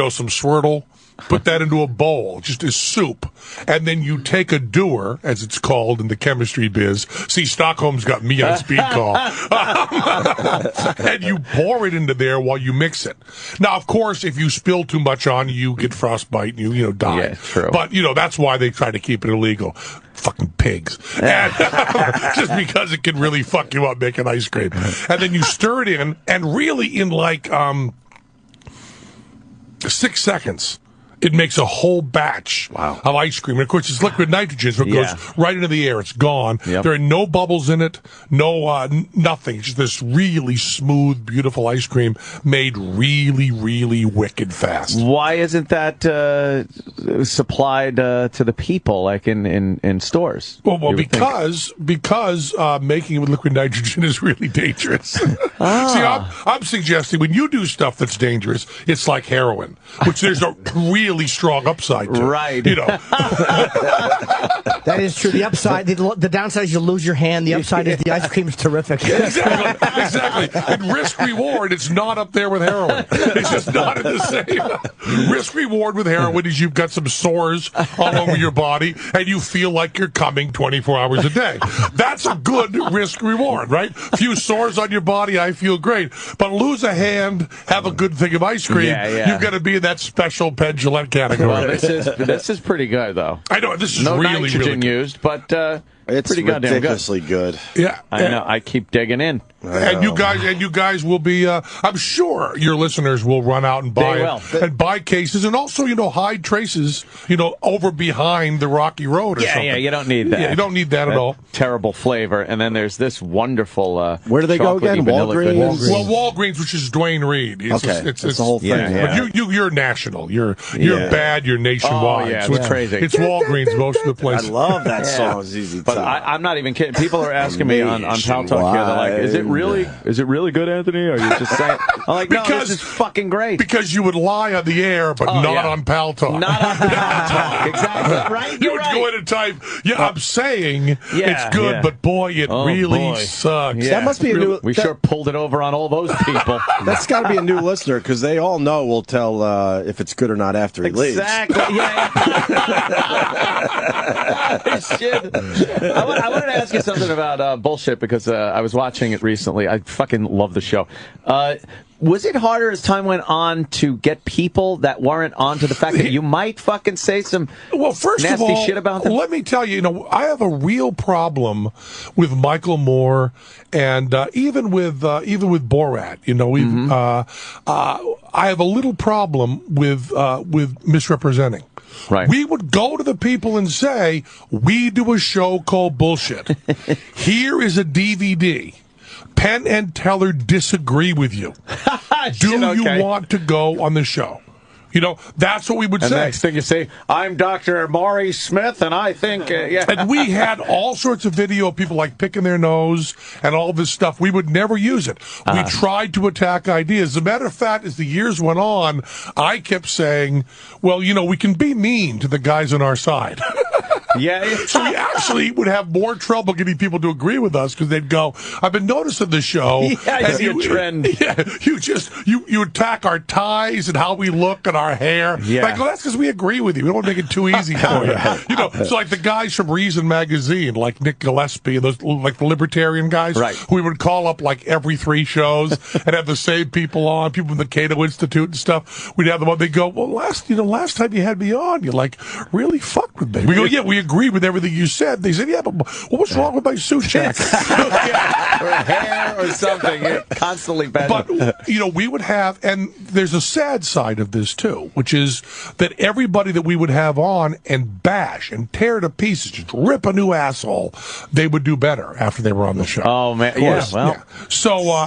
[SPEAKER 3] some swirl, put that into a bowl, just as soup. And then you take a doer, as it's called in the chemistry biz. See, Stockholm's got me on speed call. And you pour it into there while you mix it. Now, of course, if you spill too much on you get frostbite and you die.
[SPEAKER 13] Yeah, true.
[SPEAKER 3] But, that's why they try to keep it illegal. Fucking pigs. And, just because it can really fuck you up making ice cream. And then you stir it in, and really in like 6 seconds, it makes a whole batch of ice cream. And of course, it's liquid nitrogen, so it goes right into the air. It's gone. Yep. There are no bubbles in it, nothing. It's just this really smooth, beautiful ice cream made really, really wicked fast.
[SPEAKER 13] Why isn't that supplied to the people, like in stores?
[SPEAKER 3] Well, because making it with liquid nitrogen is really dangerous. See, I'm suggesting when you do stuff that's dangerous, it's like heroin, which there's a really strong upside to.
[SPEAKER 13] Right.
[SPEAKER 2] That is true. The upside, the downside is you lose your hand. The upside is the ice cream is terrific.
[SPEAKER 3] Exactly. And risk reward, it's not up there with heroin. It's just not in the same. Risk reward with heroin is you've got some sores all over your body and you feel like you're coming 24 hours a day. That's a good risk reward, right? Few sores on your body, I feel great. But lose a hand, have a good thing of ice cream. You've got to be in that special Penn Jillette category.
[SPEAKER 13] Well, this is pretty good, though.
[SPEAKER 3] I know, this is
[SPEAKER 13] no
[SPEAKER 3] really,
[SPEAKER 13] nitrogen
[SPEAKER 3] really good.
[SPEAKER 13] used, but
[SPEAKER 12] it's
[SPEAKER 13] pretty goddamn
[SPEAKER 12] ridiculously good.
[SPEAKER 3] Yeah,
[SPEAKER 13] I know. I keep digging in.
[SPEAKER 3] And you guys will be. I'm sure your listeners will run out and buy cases, and also hide traces. Over behind the rocky road or something.
[SPEAKER 13] Yeah. You don't need that.
[SPEAKER 3] Yeah, you don't need that at all.
[SPEAKER 13] Terrible flavor, and then there's this wonderful.
[SPEAKER 12] Where do they go again? Walgreens.
[SPEAKER 3] Well, Walgreens, which is Dwayne Reed. It's the whole thing.
[SPEAKER 12] Yeah.
[SPEAKER 3] But you're national. You're bad. You're nationwide.
[SPEAKER 13] Oh, yeah,
[SPEAKER 3] so
[SPEAKER 13] it's crazy.
[SPEAKER 3] It's Walgreens most of the places.
[SPEAKER 12] I love that song.
[SPEAKER 13] But I'm not even kidding. People are asking me on Pal Talk here. They're like, "Is it really good, Anthony? Or are you just saying?" I'm like, "No, this is fucking great."
[SPEAKER 3] Because you would lie on the air, but not on Pal Talk.
[SPEAKER 13] Not on Pal Talk. Exactly. Right.
[SPEAKER 3] You would go in and type, I'm saying it's good, but boy, it really sucks.
[SPEAKER 12] Yeah. That must be a new.
[SPEAKER 13] We sure pulled it over on all those people.
[SPEAKER 12] That's got to be a new listener because they all know we'll tell if it's good or not after he leaves.
[SPEAKER 13] Exactly. Yeah. Shit. I wanted to ask you something about bullshit because I was watching it recently. I fucking love the show. Was it harder as time went on to get people that weren't onto the fact that you might fucking say some nasty shit about them?
[SPEAKER 3] Let me tell you, I have a real problem with Michael Moore and even with Borat. I have a little problem with misrepresenting.
[SPEAKER 13] Right.
[SPEAKER 3] We would go to the people and say, we do a show called Bullshit. Here is a DVD. Penn and Teller disagree with you. Do you want to go on the show? That's what we would say.
[SPEAKER 13] Next thing you say, I'm Dr. Maury Smith, and I think,
[SPEAKER 3] And we had all sorts of video of people like picking their nose and all this stuff. We would never use it. We tried to attack ideas. As a matter of fact, as the years went on, I kept saying, well, we can be mean to the guys on our side.
[SPEAKER 13] Yeah.
[SPEAKER 3] So we actually would have more trouble getting people to agree with us because they'd go, I've been noticing the show.
[SPEAKER 13] Yeah, I see a trend.
[SPEAKER 3] Yeah, you attack our ties and how we look and our hair.
[SPEAKER 13] Yeah.
[SPEAKER 3] Like, that's because we agree with you. We don't want to make it too easy for you. So like the guys from Reason Magazine, like Nick Gillespie, and those like the libertarian guys,
[SPEAKER 13] right,
[SPEAKER 3] who we would call up like every 3 shows and have the same people on, people from the Cato Institute and stuff. We'd have them on. They go, well, last time you had me on, you like really fucked with me. We go, yeah, we agree with everything you said. They said, yeah, but what's wrong with my suit jacket?
[SPEAKER 13] Or hair or something. You're constantly bad.
[SPEAKER 3] But, we would have, and there's a sad side of this too, which is that everybody that we would have on and bash and tear to pieces, just rip a new asshole, they would do better after they were on the show.
[SPEAKER 13] Oh, man. Yeah, well.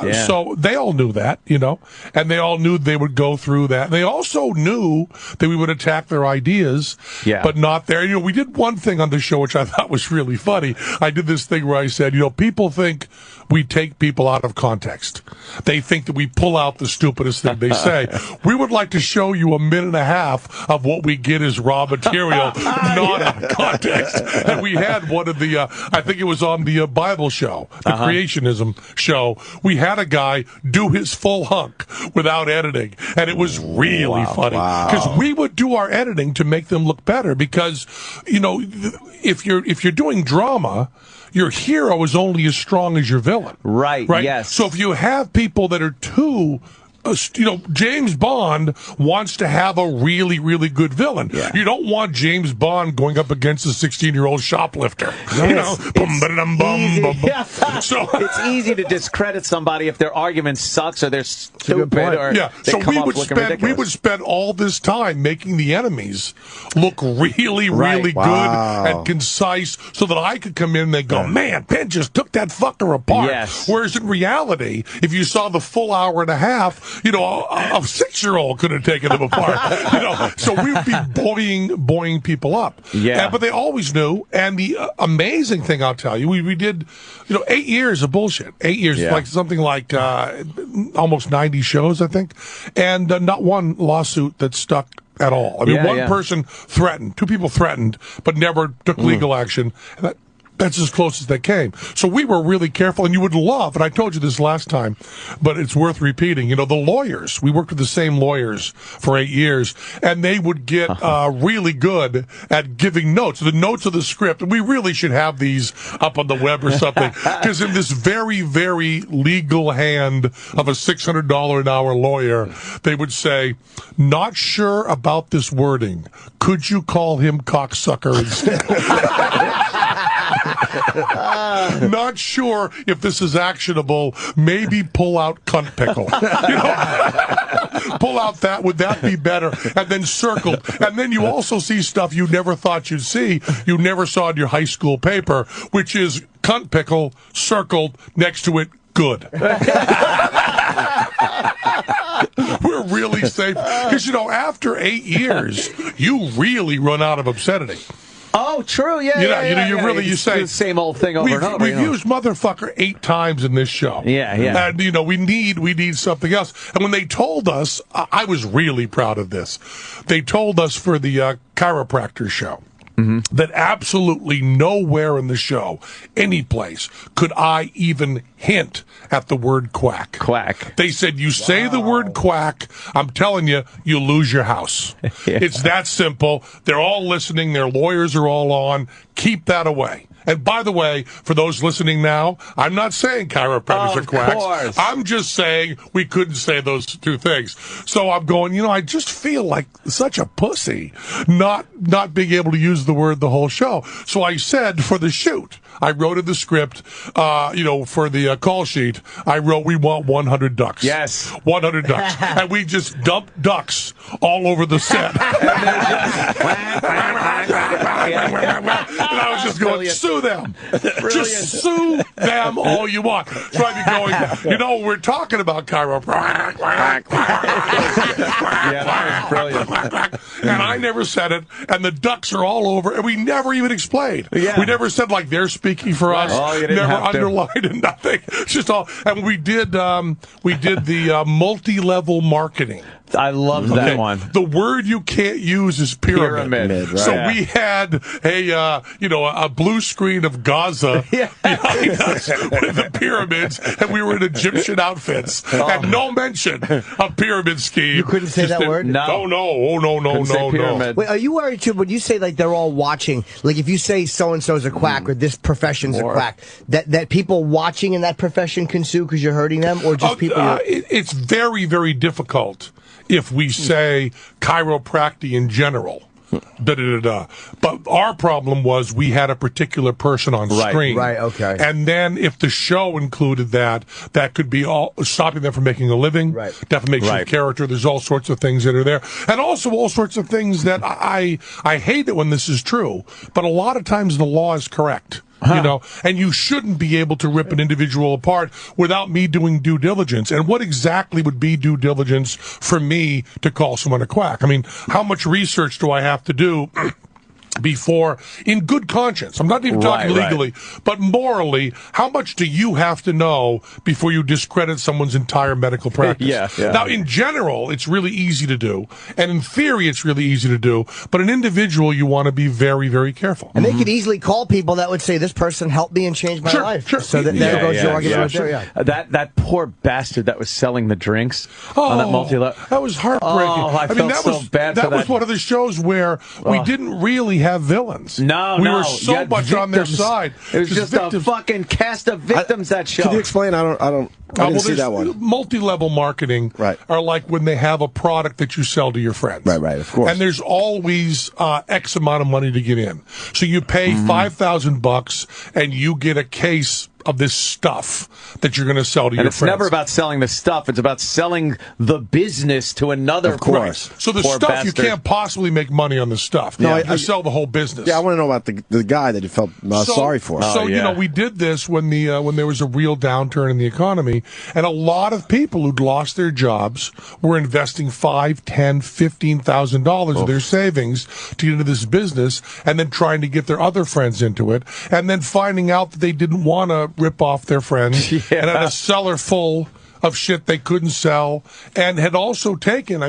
[SPEAKER 3] Yeah. So they all knew that, and they all knew they would go through that. They also knew that we would attack their ideas, but not their. We did one thing on the show which I thought was really funny. I did this thing where I said, people think we take people out of context. They think that we pull out the stupidest thing they say. We would like to show you a minute and a half of what we get as raw material, not out of context. And we had one of the, I think it was on the Bible show, the creationism show. We had a guy do his full hunk without editing, and it was really funny because we would do our editing to make them look better. Because if you're doing drama, your hero is only as strong as your villain.
[SPEAKER 13] Right, yes.
[SPEAKER 3] So if you have people that are too... James Bond wants to have a really, really good villain. Yeah. You don't want James Bond going up against a 16-year-old shoplifter.
[SPEAKER 13] So it's easy to discredit somebody if their argument sucks or they're stupid or
[SPEAKER 3] so we would spend all this time making the enemies look really, really good and concise so that I could come in and they go, man, Penn just took that fucker apart.
[SPEAKER 13] Yes.
[SPEAKER 3] Whereas in reality, if you saw the full hour and a half, a 6-year-old could have taken them apart. So we would be buoying people up.
[SPEAKER 13] Yeah.
[SPEAKER 3] But they always knew. And the amazing thing, I'll tell you, we did, 8 years of bullshit. 8 years, like something like almost 90 shows, I think, and not one lawsuit that stuck at all. I mean, one person threatened, 2 people threatened, but never took legal action. And that's as close as they came. So we were really careful, and you would love, and I told you this last time, but it's worth repeating, the lawyers, we worked with the same lawyers for 8 years, and they would get really good at giving notes, the notes of the script, and we really should have these up on the web or something, because in this very, very legal hand of a $600 an hour lawyer, they would say, not sure about this wording. Could you call him cocksucker instead? Not sure if this is actionable. Maybe pull out cunt pickle. Pull out that. Would that be better? And then circled. And then you also see stuff you never thought you'd see. You never saw in your high school paper, which is cunt pickle circled next to it. Good. We're really safe. Because, after 8 years, you really run out of obscenity.
[SPEAKER 13] Oh, true. Yeah.
[SPEAKER 3] You say
[SPEAKER 13] the same old thing over and over.
[SPEAKER 3] We've used motherfucker 8 times in this show.
[SPEAKER 13] Yeah.
[SPEAKER 3] And we need something else. And when they told us, I was really proud of this. They told us for the chiropractor show. That absolutely nowhere in the show, any place, could I even hint at the word quack.
[SPEAKER 13] Quack.
[SPEAKER 3] They said, you say the word quack, I'm telling you, you lose your house. It's that simple. They're all listening. Their lawyers are all on. Keep that away. And by the way, for those listening now, I'm not saying chiropractors are quacks.
[SPEAKER 13] Course.
[SPEAKER 3] I'm just saying we couldn't say those two things. So I'm going, I just feel like such a pussy not being able to use the word the whole show. So I said for the shoot, I wrote in the script, for the call sheet, I wrote, we want 100 ducks.
[SPEAKER 13] Yes.
[SPEAKER 3] 100 ducks. And we just dumped ducks all over the set. And I was just going, sue them. Just sue them all you want. So I'd be going, we're talking about chiropractic.
[SPEAKER 13] Yeah, that was brilliant.
[SPEAKER 3] And I never said it, and the ducks are all over, and we never even explained.
[SPEAKER 13] Yeah.
[SPEAKER 3] We never said, they're speaking for us.
[SPEAKER 13] Oh, you didn't
[SPEAKER 3] never
[SPEAKER 13] have to.
[SPEAKER 3] underlined and nothing. It's just all, and we did the multi-level marketing.
[SPEAKER 13] I loved that one.
[SPEAKER 3] The word you can't use is pyramid.
[SPEAKER 12] Right.
[SPEAKER 3] So we had a blue screen of Gaza behind us with the pyramids, and we were in Egyptian outfits, and no mention of pyramid scheme.
[SPEAKER 2] You couldn't say that word?
[SPEAKER 3] No. Oh no.
[SPEAKER 2] Wait, are you worried too when you say they're all watching? Like if you say so and so's a quack or this profession's a quack, that people watching in that profession can sue because you're hurting them, or just people?
[SPEAKER 3] It's very, very difficult if we say chiropractic in general. But our problem was we had a particular person on screen.
[SPEAKER 2] Right, okay.
[SPEAKER 3] And then if the show included that could be all stopping them from making a living, defamation of character. There's all sorts of things that are there. And also all sorts of things that I hate it when this is true, but a lot of times the law is correct. And you shouldn't be able to rip an individual apart without me doing due diligence. And what exactly would be due diligence for me to call someone a quack? I mean, how much research do I have to do before, in good conscience, I'm not even talking legally, but morally, how much do you have to know before you discredit someone's entire medical practice?
[SPEAKER 13] Yeah.
[SPEAKER 3] Now, in general, it's really easy to do, and in theory, it's really easy to do, but an individual, you want to be very, very careful.
[SPEAKER 2] And they could easily call people that would say, this person helped me and changed my life.
[SPEAKER 3] Sure.
[SPEAKER 2] So there goes your argument right there.
[SPEAKER 13] That poor bastard that was selling the drinks on that multi-level.
[SPEAKER 3] That was heartbreaking.
[SPEAKER 13] I felt
[SPEAKER 3] that
[SPEAKER 13] so
[SPEAKER 3] was
[SPEAKER 13] bad for
[SPEAKER 3] that was one of the shows where we didn't really have villains. We were so much on their side.
[SPEAKER 13] It was just a fucking cast of victims, that show.
[SPEAKER 12] Can you explain? I didn't see that one.
[SPEAKER 3] Multi-level marketing are like when they have a product that you sell to your friends.
[SPEAKER 12] Right, of course.
[SPEAKER 3] And there's always X amount of money to get in. So you pay $5,000 and you get a case of this stuff that you're going to sell to your friends.
[SPEAKER 13] And it's never about selling the stuff. It's about selling the business to another.
[SPEAKER 12] Of course.
[SPEAKER 3] Right. So the stuff, you can't possibly make money on the stuff.
[SPEAKER 12] No,
[SPEAKER 3] you sell the whole business.
[SPEAKER 12] Yeah, I want to know about the guy that you felt sorry for.
[SPEAKER 3] So, we did this when there was a real downturn in the economy, and a lot of people who'd lost their jobs were investing $5,000, $10,000, $15,000 of their savings to get into this business, and then trying to get their other friends into it, and then finding out that they didn't want to rip off their friends and had a cellar full of shit they couldn't sell, and had also taken,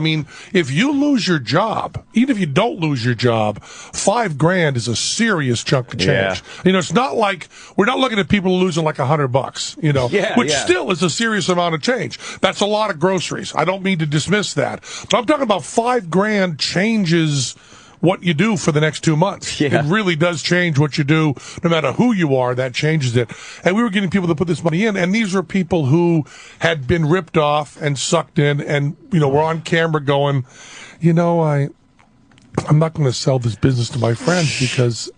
[SPEAKER 3] if you lose your job, even if you don't lose your job, $5,000 is a serious chunk of change. It's not like, we're not looking at people losing like $100, which still is a serious amount of change. That's a lot of groceries. I don't mean to dismiss that, but I'm talking about $5,000 changes what you do for the next 2 months. It really does change what you do. No matter who you are, that changes it. And we were getting people to put this money in, and these were people who had been ripped off and sucked in, and were on camera going, I'm not going to sell this business to my friends because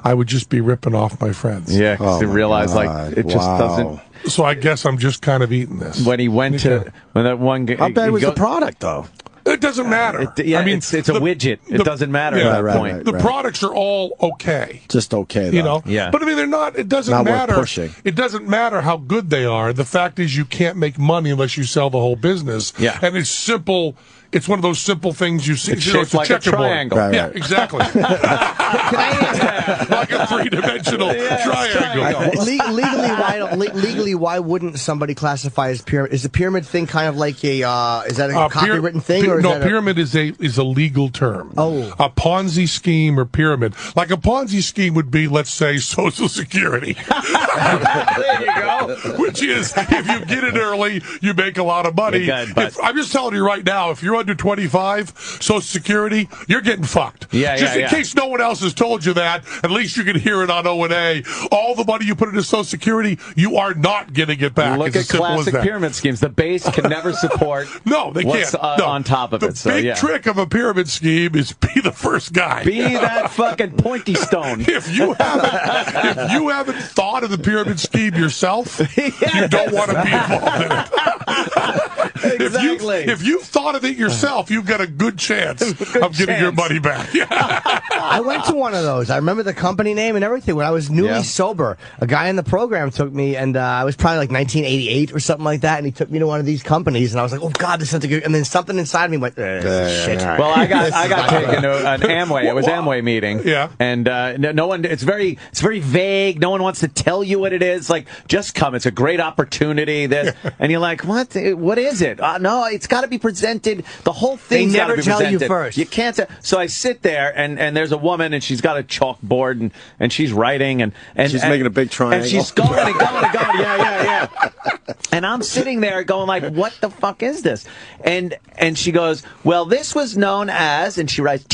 [SPEAKER 3] I would just be ripping off my friends.
[SPEAKER 13] Yeah, because they realize it just doesn't.
[SPEAKER 3] So I guess I'm just kind of eating this.
[SPEAKER 13] When he went when that one guy,
[SPEAKER 12] how bad was the product though?
[SPEAKER 3] It doesn't matter.
[SPEAKER 13] It's a widget. It doesn't matter at that point.
[SPEAKER 3] The products are all okay.
[SPEAKER 12] Just okay, though.
[SPEAKER 3] But they're not. It doesn't
[SPEAKER 12] not
[SPEAKER 3] matter.
[SPEAKER 12] Worth pushing.
[SPEAKER 3] It doesn't matter how good they are. The fact is, you can't make money unless you sell the whole business.
[SPEAKER 13] Yeah.
[SPEAKER 3] And it's simple. It's one of those simple things you see.
[SPEAKER 13] It's shaped like a triangle.
[SPEAKER 3] Right. Exactly. Like a three-dimensional triangle.
[SPEAKER 2] Legally, why wouldn't somebody classify as pyramid? Is the pyramid thing kind of like is that a copywritten thing? Or
[SPEAKER 3] pyramid is a legal term.
[SPEAKER 2] Oh.
[SPEAKER 3] A Ponzi scheme or pyramid. Like a Ponzi scheme would be, let's say, Social Security.
[SPEAKER 13] There you go.
[SPEAKER 3] Which is, if you get it early, you make a lot of money.
[SPEAKER 13] I'm
[SPEAKER 3] I'm just telling you right now, if you're under 25, Social Security, you're getting fucked. Just in case no one else has told you that, at least you can hear it on O&A. All the money you put into Social Security, you are not getting it back.
[SPEAKER 13] Look at classic pyramid schemes. The base can never support
[SPEAKER 3] no, they
[SPEAKER 13] what's
[SPEAKER 3] can't. No.
[SPEAKER 13] on top of it.
[SPEAKER 3] The big trick of a pyramid scheme is be the first guy.
[SPEAKER 13] Be that fucking pointy stone.
[SPEAKER 3] If you haven't thought of the pyramid scheme yourself, you don't want to be involved in it.
[SPEAKER 13] Exactly.
[SPEAKER 3] If you've thought of it yourself, you've got a good chance of getting your money back.
[SPEAKER 2] I went to one of those. I remember the company name and everything. When I was newly sober, a guy in the program took me, and I was probably like 1988 or something like that, and he took me to one of these companies, and I was like, oh, God, this sounds good. And then something inside me went, shit.
[SPEAKER 13] Well, I got taken to an Amway. It was Amway meeting.
[SPEAKER 3] Yeah.
[SPEAKER 13] And no one, it's very vague. No one wants to tell you what it is. Like, just come. It's a great opportunity. And you're like, what is it? No, it's got to be presented. The whole thing's got to be presented.
[SPEAKER 2] They never tell you first.
[SPEAKER 13] You can't say. So I sit there, and there's a woman, and she's got a chalkboard, and she's writing, and
[SPEAKER 12] she's making a big triangle.
[SPEAKER 13] And she's going and going and going. Yeah. And I'm sitting there going like, what the fuck is this? And she goes, well, this was known as, and she writes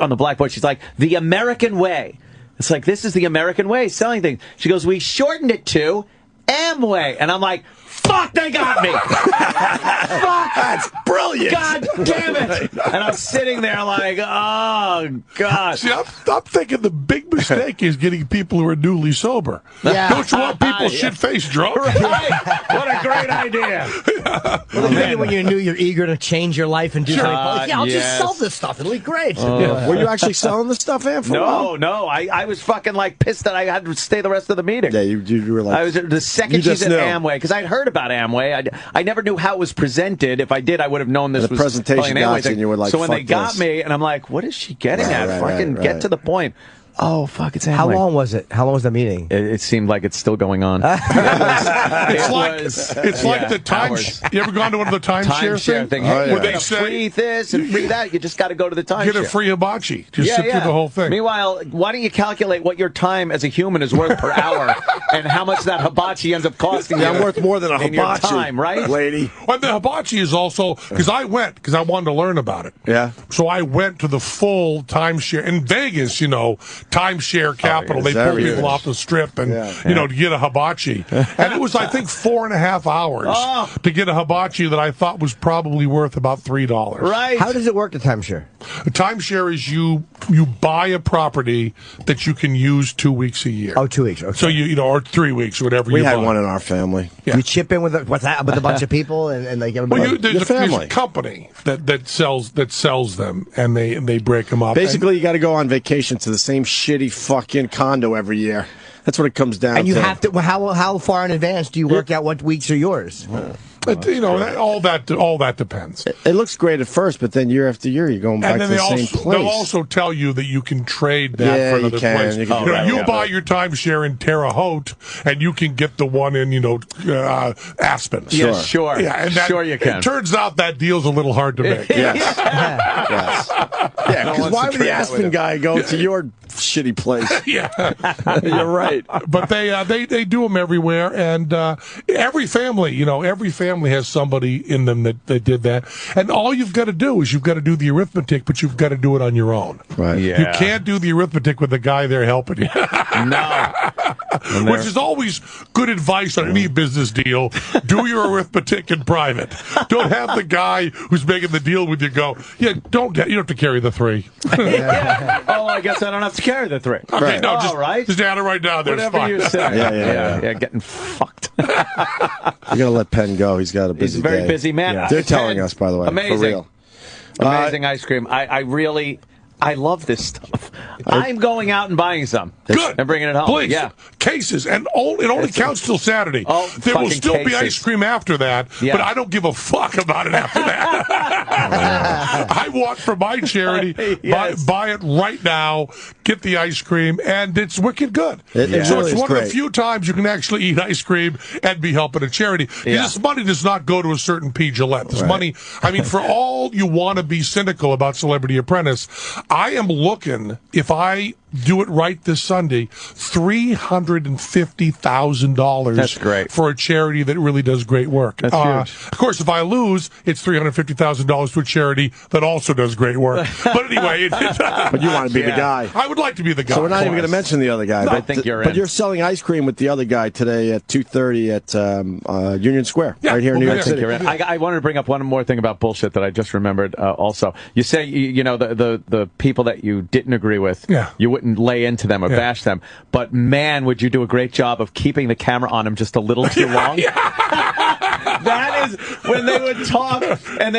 [SPEAKER 13] on the blackboard, she's like, the American way. It's like, this is the American way, selling things. She goes, we shortened it to Amway. And I'm like, fuck, they got me. Fuck.
[SPEAKER 12] That's brilliant.
[SPEAKER 13] God damn it. And I'm sitting there like, oh, God.
[SPEAKER 3] See, I'm thinking the big mistake is getting people who are newly sober.
[SPEAKER 2] Yeah.
[SPEAKER 3] Don't you want people shit-faced drunk?
[SPEAKER 13] Right. What a great idea.
[SPEAKER 2] Well, maybe when you're new, you're eager to change your life and do something. I'll just sell this stuff. It'll be great.
[SPEAKER 12] Were you actually selling the stuff, Ann?
[SPEAKER 13] No. I was fucking like pissed that I had to stay the rest of the meeting.
[SPEAKER 12] Yeah, you were like...
[SPEAKER 13] I was the second she's at Amway, because I'd heard about Amway. I never knew how it was presented. If I did, I would have known this was
[SPEAKER 12] presentation
[SPEAKER 13] an Amway thing.
[SPEAKER 12] And you were like,
[SPEAKER 13] so when
[SPEAKER 12] fuck
[SPEAKER 13] they got
[SPEAKER 12] this.
[SPEAKER 13] me, and I'm like, what is she getting at? Fucking get to the point. Oh, fuck, it's Amway.
[SPEAKER 2] How long was it? How long was the meeting?
[SPEAKER 13] It seemed like it's still going on.
[SPEAKER 3] It's like the time. You ever gone to one of the timeshare
[SPEAKER 13] thing?
[SPEAKER 3] Where
[SPEAKER 13] You
[SPEAKER 3] they
[SPEAKER 13] get
[SPEAKER 3] say
[SPEAKER 13] free this and free that. You just got to go to the timeshare.
[SPEAKER 3] get a free hibachi. Just sit through the whole thing.
[SPEAKER 13] Meanwhile, why don't you calculate what your time as a human is worth per hour and how much that hibachi ends up costing you?
[SPEAKER 12] I'm worth more than a hibachi,
[SPEAKER 13] your time, right?
[SPEAKER 12] lady.
[SPEAKER 3] Well, the hibachi is also because I wanted to learn about it.
[SPEAKER 12] Yeah.
[SPEAKER 3] So I went to the full timeshare in Vegas. Timeshare capital. They pull people off the strip and to get a hibachi. And it was, I think, 4.5 hours to get a hibachi that I thought was probably worth about $3.
[SPEAKER 13] Right.
[SPEAKER 2] How does it work, the timeshare?
[SPEAKER 3] A timeshare is you buy a property that you can use 2 weeks a year.
[SPEAKER 2] Oh, 2 weeks. Okay.
[SPEAKER 3] So or 3 weeks, whatever.
[SPEAKER 12] We
[SPEAKER 3] you
[SPEAKER 12] had
[SPEAKER 3] buy.
[SPEAKER 12] one in our family.
[SPEAKER 2] You chip in with a bunch of people and like everybody.
[SPEAKER 3] Well, there's a company that sells them and they break them up.
[SPEAKER 12] Basically, you got to go on vacation to the same shitty fucking condo every year. That's what it comes down to.
[SPEAKER 2] And you have to. How far in advance do you work out what weeks are yours?
[SPEAKER 3] All that depends.
[SPEAKER 12] It looks great at first, but then year after year, you're going back to the same place.
[SPEAKER 3] They'll also tell you that you can trade that for another place. You buy your timeshare in Terre Haute, and you can get the one in Aspen.
[SPEAKER 13] Yes, sure.
[SPEAKER 3] Yeah, and
[SPEAKER 13] sure you can.
[SPEAKER 3] It turns out that deal's a little hard to make.
[SPEAKER 12] Yes. Yeah, because why would the Aspen guy go to your shitty place?
[SPEAKER 3] Yeah,
[SPEAKER 12] you're right.
[SPEAKER 3] But they do them everywhere, and every family has somebody in them that did that. And all you've got to do is you've got to do the arithmetic, but you've got to do it on your own.
[SPEAKER 12] Right.
[SPEAKER 3] Yeah. You can't do the arithmetic with the guy there helping you.
[SPEAKER 13] No.
[SPEAKER 3] Which is always good advice on any business deal. Do your arithmetic in private. Don't have the guy who's making the deal with you go, you don't have to carry the 3.
[SPEAKER 13] Oh, I guess I don't have to carry the 3.
[SPEAKER 3] Okay,
[SPEAKER 12] right.
[SPEAKER 3] No,
[SPEAKER 13] right.
[SPEAKER 3] Just add it right down there.
[SPEAKER 13] Whatever you say.
[SPEAKER 12] Yeah,
[SPEAKER 13] getting fucked.
[SPEAKER 12] You got to let Penn go. He's got a busy day.
[SPEAKER 13] He's a very busy man.
[SPEAKER 12] Yeah. They're telling us, by the way.
[SPEAKER 13] Amazing.
[SPEAKER 12] For real.
[SPEAKER 13] Amazing ice cream. I love this stuff. I'm going out and buying some.
[SPEAKER 3] Good.
[SPEAKER 13] And bringing it home.
[SPEAKER 3] Please.
[SPEAKER 13] Yeah.
[SPEAKER 3] Cases. And it only counts till Saturday.
[SPEAKER 13] Oh,
[SPEAKER 3] there will still be
[SPEAKER 13] cases.
[SPEAKER 3] ice cream after that,
[SPEAKER 13] Yeah.
[SPEAKER 3] but I don't give a fuck about it after that. I want for my charity,
[SPEAKER 13] Yes.
[SPEAKER 3] buy it right now. Get the ice cream, and it's wicked good. So
[SPEAKER 12] really
[SPEAKER 3] it's
[SPEAKER 12] is
[SPEAKER 3] one of the
[SPEAKER 12] great.
[SPEAKER 3] few times you can actually eat ice cream and be helping a charity. This money does not go to a certain Penn Jillette. This money, I mean, for all you want to be cynical about Celebrity Apprentice, I am looking, if I do it right this Sunday, $350,000.
[SPEAKER 13] That's great.
[SPEAKER 3] For a charity that really does great work.
[SPEAKER 13] That's huge.
[SPEAKER 3] Of course, if I lose, it's $350,000 to a charity that also does great work. But anyway,
[SPEAKER 12] But you want to be the guy.
[SPEAKER 3] I would like to be the guy.
[SPEAKER 12] So we're not even going to mention the other guy.
[SPEAKER 13] No, I think you're in.
[SPEAKER 12] But you're selling ice cream with the other guy today at 2:30 at Union Square, right here in New York City.
[SPEAKER 13] You're in. I wanted to bring up one more thing about bullshit that I just remembered. Also, you say the people that you didn't agree with, you wouldn't lay into them or bash them. But man, would you do a great job of keeping the camera on them just a little too long? That is when they would talk and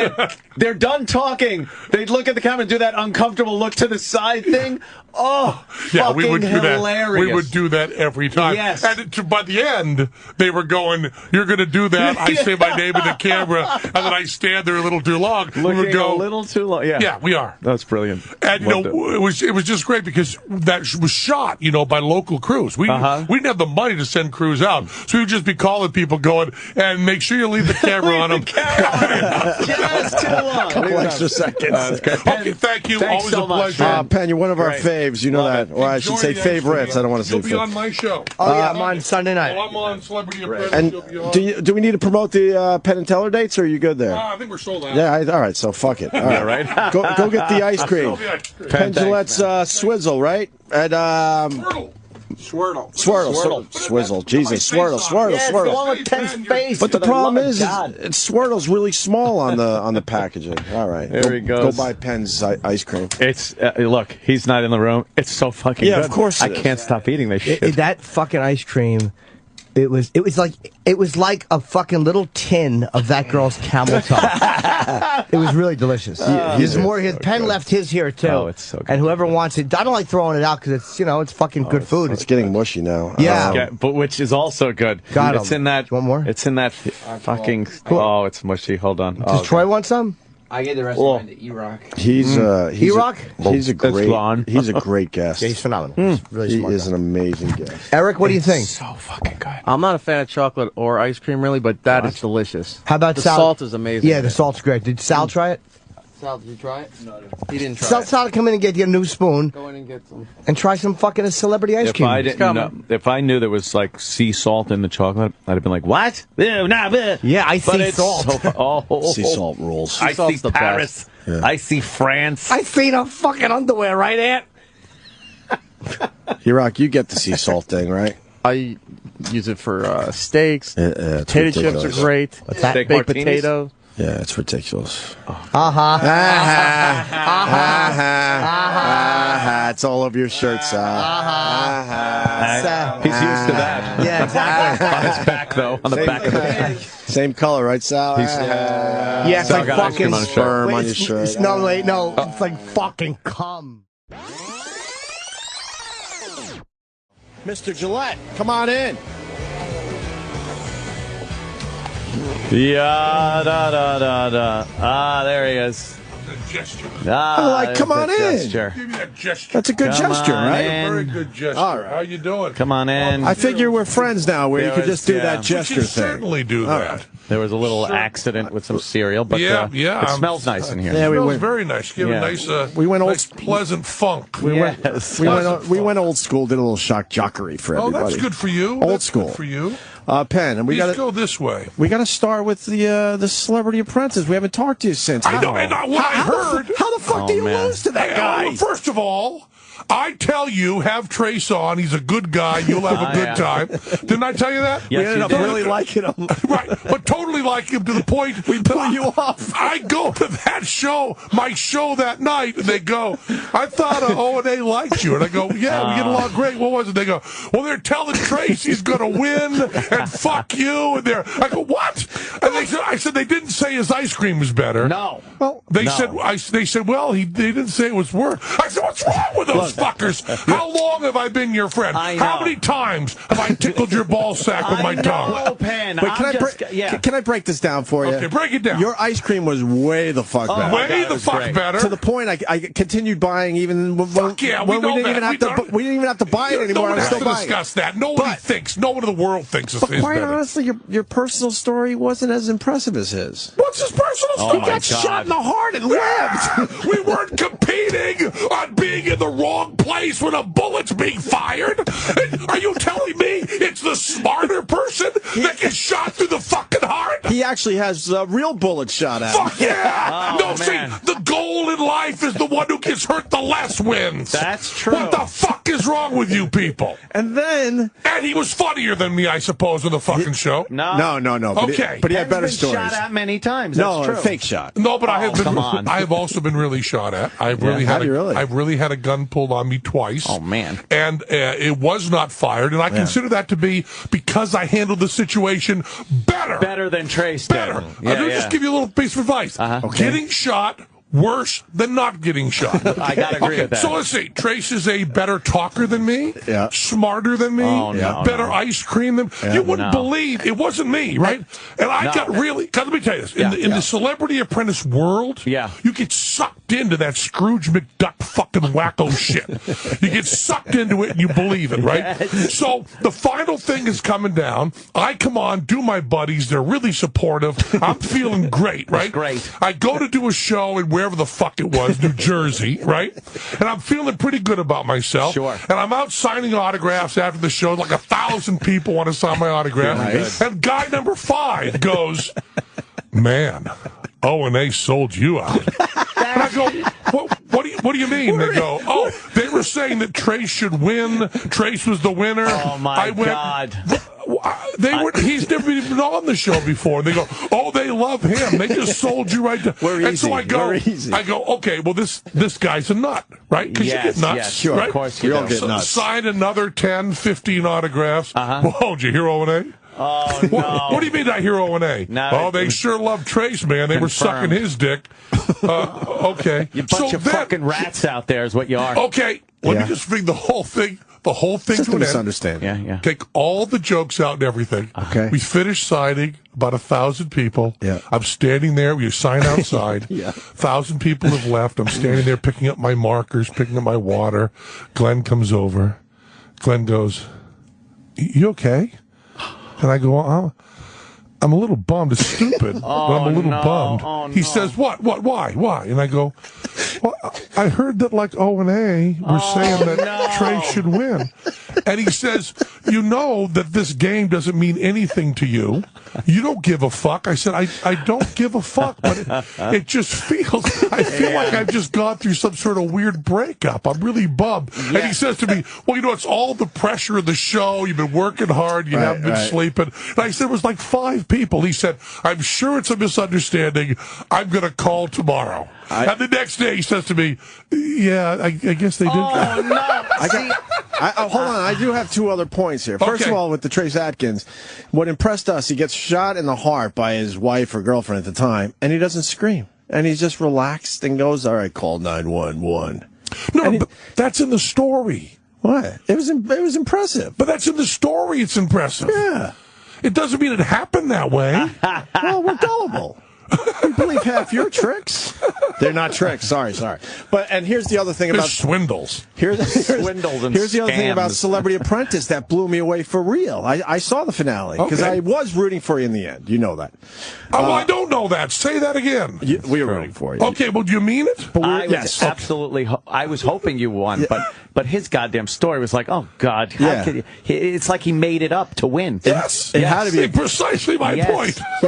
[SPEAKER 13] they're done talking. They'd look at the camera and do that uncomfortable look to the side thing. Oh,
[SPEAKER 3] yeah,
[SPEAKER 13] fucking
[SPEAKER 3] we would do
[SPEAKER 13] hilarious.
[SPEAKER 3] that. We would do that every time.
[SPEAKER 13] Yes.
[SPEAKER 3] And by the end, they were going, "You're going to do that." I say my name in the camera, and then I stand there a little too long.
[SPEAKER 13] Looking
[SPEAKER 3] we would go,
[SPEAKER 13] a little too long. Yeah,
[SPEAKER 3] we are.
[SPEAKER 13] That's brilliant.
[SPEAKER 3] And it was just great because that was shot, by local crews. We didn't have the money to send crews out, so we would just be calling people, going, and make sure you leave the camera on them.
[SPEAKER 13] Just too long.
[SPEAKER 12] A couple extra seconds.
[SPEAKER 3] Okay, thank you.
[SPEAKER 13] Thanks
[SPEAKER 3] Always
[SPEAKER 13] so
[SPEAKER 3] a
[SPEAKER 13] much,
[SPEAKER 3] pleasure.
[SPEAKER 12] Penn, you're one of our
[SPEAKER 13] Great.
[SPEAKER 12] faves. You know that. Or I should
[SPEAKER 3] Enjoy
[SPEAKER 12] say
[SPEAKER 3] the ice cream,
[SPEAKER 12] favorites. I don't want to say
[SPEAKER 3] You'll be on
[SPEAKER 12] favorite.
[SPEAKER 3] my show.
[SPEAKER 2] Oh, yeah, I'm on Sunday night.
[SPEAKER 3] Well, I'm on Celebrity Apprentice.
[SPEAKER 12] And
[SPEAKER 3] You'll be on.
[SPEAKER 12] do we need to promote the Penn and Teller dates, or are you good there?
[SPEAKER 3] I think we're sold out.
[SPEAKER 12] Yeah, all right, so fuck it. All right.
[SPEAKER 13] right.
[SPEAKER 12] Go get the ice cream. Penn Jillette's Swizzle, right? At Swizzle. Jesus, Swirtle.
[SPEAKER 13] Yes, the one with Penn's face.
[SPEAKER 12] But the
[SPEAKER 13] for
[SPEAKER 12] problem
[SPEAKER 13] love of
[SPEAKER 12] is,
[SPEAKER 13] God.
[SPEAKER 12] Swirtle's really small on the packaging. All right,
[SPEAKER 13] There he goes.
[SPEAKER 12] Go buy Penn's ice cream.
[SPEAKER 13] It's look, he's not in the room. It's so fucking
[SPEAKER 12] Yeah,
[SPEAKER 13] good.
[SPEAKER 12] of course
[SPEAKER 13] I
[SPEAKER 12] it is.
[SPEAKER 13] can't stop eating this shit.
[SPEAKER 2] That fucking ice cream. It was like a fucking little tin of that girl's camel toe. It was really delicious. Penn left his here too.
[SPEAKER 13] Oh, it's so good.
[SPEAKER 2] And whoever wants it, I don't like throwing it out because it's fucking good food.
[SPEAKER 12] It's getting mushy now.
[SPEAKER 2] Yeah.
[SPEAKER 13] But which is also good.
[SPEAKER 2] Got
[SPEAKER 13] It's
[SPEAKER 2] him.
[SPEAKER 13] in that.
[SPEAKER 2] You want more?
[SPEAKER 13] It's in that fucking. Oh, it's mushy. Hold on.
[SPEAKER 2] Does Troy want some?
[SPEAKER 7] I gave the rest of mine to E-Rock.
[SPEAKER 12] He's
[SPEAKER 2] E-Rock?
[SPEAKER 12] He's a great guest.
[SPEAKER 2] Yeah, he's phenomenal. He's really
[SPEAKER 12] He
[SPEAKER 2] smart
[SPEAKER 12] is
[SPEAKER 2] guy.
[SPEAKER 12] an amazing guest.
[SPEAKER 2] Eric, what do you think?
[SPEAKER 13] So fucking good.
[SPEAKER 14] I'm not a fan of chocolate or ice cream really, but that is delicious.
[SPEAKER 2] How about
[SPEAKER 14] the
[SPEAKER 2] Sal?
[SPEAKER 14] salt is amazing.
[SPEAKER 2] Yeah, the salt's great. Did Sal try it?
[SPEAKER 14] Sal, did you try it? No, he didn't try it.
[SPEAKER 2] Sal, come in and get you a new spoon
[SPEAKER 14] Go in and get some.
[SPEAKER 2] and try some fucking celebrity ice cream.
[SPEAKER 13] If I knew there was like sea salt in the chocolate, I'd have been like, "What? Ew, nah, bleh."
[SPEAKER 2] Yeah, I
[SPEAKER 13] But
[SPEAKER 2] see
[SPEAKER 13] it's
[SPEAKER 2] salt.
[SPEAKER 12] Sea salt rules.
[SPEAKER 13] I see
[SPEAKER 14] salt's the
[SPEAKER 13] Paris.
[SPEAKER 12] best.
[SPEAKER 13] I see France.
[SPEAKER 2] I see the fucking underwear, right, Aunt?
[SPEAKER 12] E-Rock, you get the sea salt thing, right?
[SPEAKER 14] I use it for steaks.
[SPEAKER 12] It's
[SPEAKER 14] Potato chips
[SPEAKER 12] ridiculous.
[SPEAKER 14] are great.
[SPEAKER 2] What's that?
[SPEAKER 13] Steak
[SPEAKER 14] Baked
[SPEAKER 13] martinis?
[SPEAKER 14] potato.
[SPEAKER 12] Yeah, it's ridiculous. It's all over your shirt, Sal.
[SPEAKER 13] He's used to that.
[SPEAKER 2] Yeah, exactly.
[SPEAKER 13] On his back, though. On the back of the head.
[SPEAKER 12] Same color, right, Sal?
[SPEAKER 2] Yeah, it's
[SPEAKER 13] Sal
[SPEAKER 2] like
[SPEAKER 13] got ice
[SPEAKER 2] fucking
[SPEAKER 13] cream on his shirt.
[SPEAKER 12] Sperm on your
[SPEAKER 2] it's-
[SPEAKER 12] shirt.
[SPEAKER 2] it's- No, wait, no. It's like fucking cum.
[SPEAKER 12] Mr. Gillette, come on in.
[SPEAKER 13] Yeah, da da da da. Ah, there he is.
[SPEAKER 3] Gesture.
[SPEAKER 13] Ah,
[SPEAKER 12] I'm like, come on
[SPEAKER 13] there's the
[SPEAKER 12] in.
[SPEAKER 13] gesture.
[SPEAKER 3] Give me that gesture.
[SPEAKER 12] That's a good
[SPEAKER 13] Come
[SPEAKER 12] gesture,
[SPEAKER 13] on
[SPEAKER 12] right?
[SPEAKER 13] in.
[SPEAKER 3] Very good gesture.
[SPEAKER 12] All right.
[SPEAKER 3] How you doing?
[SPEAKER 13] Come on in.
[SPEAKER 12] I figure we're friends now, where you could just do
[SPEAKER 13] Yeah.
[SPEAKER 12] that
[SPEAKER 3] We
[SPEAKER 12] gesture
[SPEAKER 3] should
[SPEAKER 12] thing.
[SPEAKER 3] certainly do
[SPEAKER 12] All
[SPEAKER 3] that.
[SPEAKER 12] right.
[SPEAKER 13] There was a little accident with some cereal, but
[SPEAKER 3] Yeah.
[SPEAKER 13] it smells nice in here.
[SPEAKER 12] Yeah,
[SPEAKER 3] It
[SPEAKER 12] we
[SPEAKER 3] smells
[SPEAKER 12] went.
[SPEAKER 3] very nice. Give
[SPEAKER 13] Yeah.
[SPEAKER 3] a nice,
[SPEAKER 12] We went old-
[SPEAKER 3] nice pleasant funk.
[SPEAKER 12] We went.
[SPEAKER 13] Yes.
[SPEAKER 12] We went old school. Did a little shock jockery for
[SPEAKER 3] Oh,
[SPEAKER 12] everybody.
[SPEAKER 3] that's good for you.
[SPEAKER 12] Old
[SPEAKER 3] That's
[SPEAKER 12] school.
[SPEAKER 3] good for you.
[SPEAKER 12] Penn, and we
[SPEAKER 3] Please
[SPEAKER 12] got
[SPEAKER 3] go this way.
[SPEAKER 12] We got to start with the Celebrity Apprentice. We haven't talked to you since.
[SPEAKER 3] I know, and what I heard.
[SPEAKER 12] How the fuck do you lose to that guy?
[SPEAKER 3] First of all, I tell you, have Trace on. He's a good guy. You'll have a good time. Didn't I tell you that?
[SPEAKER 13] Yes,
[SPEAKER 12] We ended up
[SPEAKER 13] you did.
[SPEAKER 12] really liking him.
[SPEAKER 3] Right, but totally like him to the point
[SPEAKER 12] We blew you off.
[SPEAKER 3] I go to that show, my show that night, and they go, I thought O&A liked you. And I go, yeah, we get along great. What was it? They go, well, they're telling Trace he's going to win, and fuck you. And I go, what? And I said, they didn't say his ice cream was better.
[SPEAKER 13] No.
[SPEAKER 3] Well, they said, well, they didn't say it was worse. I said, what's wrong with them? fuckers. How long have I been your friend? How many times have I tickled your ball sack with my tongue?
[SPEAKER 5] Penn.
[SPEAKER 12] Wait, can I break this down for you?
[SPEAKER 3] Okay, break it down.
[SPEAKER 12] Your ice cream was way the fuck better.
[SPEAKER 3] Way the fuck better.
[SPEAKER 12] To the point I continued buying even when we didn't even have to buy it anymore.
[SPEAKER 3] No one
[SPEAKER 12] I was
[SPEAKER 3] has
[SPEAKER 12] still
[SPEAKER 3] to
[SPEAKER 12] buying
[SPEAKER 3] discuss that. Nobody thinks. No one in the world thinks it's
[SPEAKER 12] But quite
[SPEAKER 3] better.
[SPEAKER 12] honestly, your personal story wasn't as impressive as his.
[SPEAKER 3] What's his personal story?
[SPEAKER 12] He got shot in the heart and lived.
[SPEAKER 3] We weren't competing on being in the wrong place when a bullet's being fired. Are you telling me it's the smarter person that gets shot through the fucking heart?
[SPEAKER 12] He actually has real bullets shot at him.
[SPEAKER 3] Fuck yeah!
[SPEAKER 5] Oh, man.
[SPEAKER 3] See, the goal in life is the one who gets hurt the less wins.
[SPEAKER 5] That's true.
[SPEAKER 3] What the fuck is wrong with you people?
[SPEAKER 12] And then...
[SPEAKER 3] And he was funnier than me, I suppose, in the fucking show.
[SPEAKER 12] No.
[SPEAKER 3] Okay.
[SPEAKER 12] But he had better
[SPEAKER 5] been
[SPEAKER 12] stories.
[SPEAKER 5] shot at many times.
[SPEAKER 12] No,
[SPEAKER 5] That's true.
[SPEAKER 12] a fake shot.
[SPEAKER 3] No, but I have been.
[SPEAKER 5] come on.
[SPEAKER 3] I have also been really shot at. I've really had a gun pulled on me twice.
[SPEAKER 5] Oh man!
[SPEAKER 3] And it was not fired, and I consider that to be because I handled the situation better
[SPEAKER 5] than Trace
[SPEAKER 3] better.
[SPEAKER 5] did.
[SPEAKER 3] I'll just give you a little piece of advice. Getting shot. Worse than not getting shot.
[SPEAKER 5] I gotta agree with that.
[SPEAKER 3] So let's see. Trace is a better talker than me, smarter than me, better ice cream than you wouldn't believe. It wasn't me, right? And I got really. Let me tell you this: in the Celebrity Apprentice world, you get sucked into that Scrooge McDuck fucking wacko shit. You get sucked into it and you believe it, right? So the final thing is coming down. I come on, do my buddies. They're really supportive. I'm feeling great, right?
[SPEAKER 5] Great.
[SPEAKER 3] I go to do a show and wherever the fuck it was, New Jersey, right? And I'm feeling pretty good about myself. Sure. And I'm out signing autographs after the show. Like 1,000 people want to sign my autograph. Nice. And guy number 5 goes, "Man, O&A sold you out." And I go, what do you mean? They go, "Oh, they were saying that Trace should win. Trace was the winner."
[SPEAKER 5] Oh my God.
[SPEAKER 3] He's never been on the show before. And they go, "Oh, they love him. They just sold you right to." And so I go, "Okay, well this guy's a nut, right? Because you get nuts,
[SPEAKER 5] yes, sure,
[SPEAKER 3] right?
[SPEAKER 5] Of course you
[SPEAKER 12] all get nuts.
[SPEAKER 3] Sign another 10, 15 autographs. Whoa, did you hear O&A?
[SPEAKER 5] Oh, no.
[SPEAKER 3] What do you mean I hear O&A?
[SPEAKER 5] No,
[SPEAKER 3] they sure love Trace, man. They were sucking his dick. Okay.
[SPEAKER 5] You bunch of fucking rats out there is what you are.
[SPEAKER 3] Okay, let me just bring the whole thing
[SPEAKER 12] Just
[SPEAKER 3] to
[SPEAKER 12] a
[SPEAKER 3] an
[SPEAKER 12] misunderstanding.
[SPEAKER 3] end. Yeah. Take all the jokes out and everything.
[SPEAKER 12] Okay.
[SPEAKER 3] We finish signing, about 1,000 people.
[SPEAKER 12] Yeah.
[SPEAKER 3] I'm standing there. We sign outside. 1,000 people have left. I'm standing there picking up my markers, picking up my water. Glenn comes over. Glenn goes, "You okay?" And I go, I'm a little bummed. It's stupid, but I'm a little bummed.
[SPEAKER 5] Oh,
[SPEAKER 3] He says, "What? Why?" And I go, "Well, I heard that like O&A were saying that Trace should win." And he says, "You know that this game doesn't mean anything to you. You don't give a fuck." I said, I don't give a fuck, but it just feels, I feel like I've just gone through some sort of weird breakup. I'm really bummed. And he says to me, "Well, it's all the pressure of the show. You've been working hard. You haven't been sleeping." And I said, it was like 5 people. He said, "I'm sure it's a misunderstanding. I'm going to call tomorrow." And the next day he says to me, "Yeah, I guess they did."
[SPEAKER 5] Oh, no.
[SPEAKER 12] Hold on, I do have 2 other points here. First of all, with the Trace Adkins, what impressed us, he gets shot in the heart by his wife or girlfriend at the time, and he doesn't scream. And he's just relaxed and goes, "All right, call 911.
[SPEAKER 3] No, but that's in the story.
[SPEAKER 12] What? It was impressive.
[SPEAKER 3] But that's in the story. It's impressive.
[SPEAKER 12] Yeah.
[SPEAKER 3] It doesn't mean it happened that way.
[SPEAKER 12] Well, we're gullible. We believe half your tricks. They're not tricks. Sorry. And here's the other thing
[SPEAKER 3] They're
[SPEAKER 12] about
[SPEAKER 3] swindles.
[SPEAKER 12] Here's
[SPEAKER 5] Swindles and
[SPEAKER 12] here's the other thing about
[SPEAKER 5] scams.
[SPEAKER 12] Celebrity Apprentice that blew me away for real. I saw the finale because I was rooting for you in the end. You know that.
[SPEAKER 3] Well, I don't know that. Say that again.
[SPEAKER 12] We were rooting for you.
[SPEAKER 3] Okay, well, do you mean it?
[SPEAKER 5] I was absolutely. I was hoping you won, but his goddamn story was like, oh God, how could you? It's like he made it up to win.
[SPEAKER 3] Yes,
[SPEAKER 12] it had to be
[SPEAKER 3] precisely my point.
[SPEAKER 12] He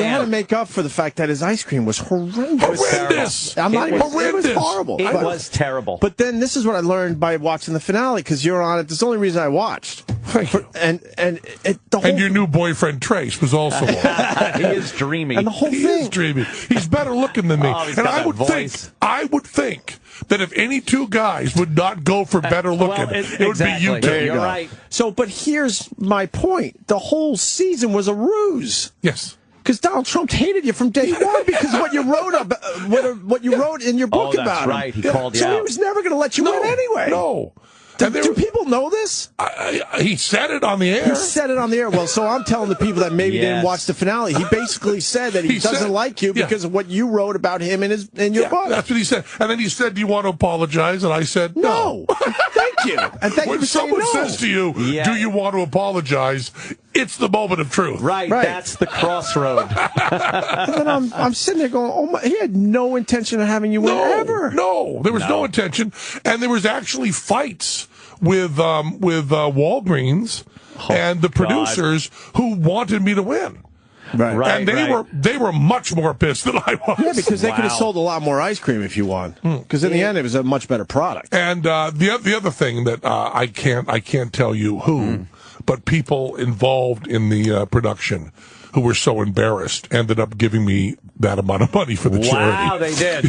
[SPEAKER 12] had to make up for the fact that his ice cream was horrendous.
[SPEAKER 3] Horrendous.
[SPEAKER 12] It was horrible.
[SPEAKER 5] It was terrible.
[SPEAKER 12] But then this is what I learned by watching the finale because you're on it. That's the only reason I watched.
[SPEAKER 3] Thank you.
[SPEAKER 12] And
[SPEAKER 3] your new boyfriend Trace was also on.
[SPEAKER 5] He is dreamy.
[SPEAKER 12] And the whole
[SPEAKER 3] He
[SPEAKER 12] thing.
[SPEAKER 3] is dreamy. He's better looking than me.
[SPEAKER 5] He's
[SPEAKER 3] and
[SPEAKER 5] got
[SPEAKER 3] I
[SPEAKER 5] that
[SPEAKER 3] would
[SPEAKER 5] voice.
[SPEAKER 3] think that if any 2 guys would not go for better looking, it would be you two.
[SPEAKER 5] You're right.
[SPEAKER 12] So, but here's my point. The whole season was a ruse.
[SPEAKER 3] Yes.
[SPEAKER 12] Because Donald Trump hated you from day one because of what you wrote about, what you wrote in your book
[SPEAKER 13] that's
[SPEAKER 12] about him.
[SPEAKER 13] right. He called you
[SPEAKER 12] So he
[SPEAKER 13] out.
[SPEAKER 12] was never going to let you win anyway.
[SPEAKER 3] No.
[SPEAKER 12] Do people know this?
[SPEAKER 3] He said it on the air.
[SPEAKER 12] He said it on the air. Well, so I'm telling the people that maybe didn't watch the finale. He basically said that he doesn't like you because of what you wrote about him in your book.
[SPEAKER 3] That's what he said. And then he said, "Do you want to apologize?" And I said, "No."
[SPEAKER 12] Thank you. And thank you
[SPEAKER 3] When
[SPEAKER 12] for saying
[SPEAKER 3] someone
[SPEAKER 12] no.
[SPEAKER 3] says to you, "Do you want to apologize?" It's the moment of truth.
[SPEAKER 13] Right. That's the crossroad.
[SPEAKER 12] And then I'm sitting there going, "Oh my!" He had no intention of having you win ever.
[SPEAKER 3] No, there was no intention, and there was actually fights with Walgreens and the producers who wanted me to win.
[SPEAKER 12] Right.
[SPEAKER 3] And they were much more pissed than I was.
[SPEAKER 12] Yeah, because they could have sold a lot more ice cream if you won. Because in the end, it was a much better product.
[SPEAKER 3] And the other thing that I can't tell you who, but people involved in the production who were so embarrassed ended up giving me that amount of money for the charity.
[SPEAKER 13] Wow, they did.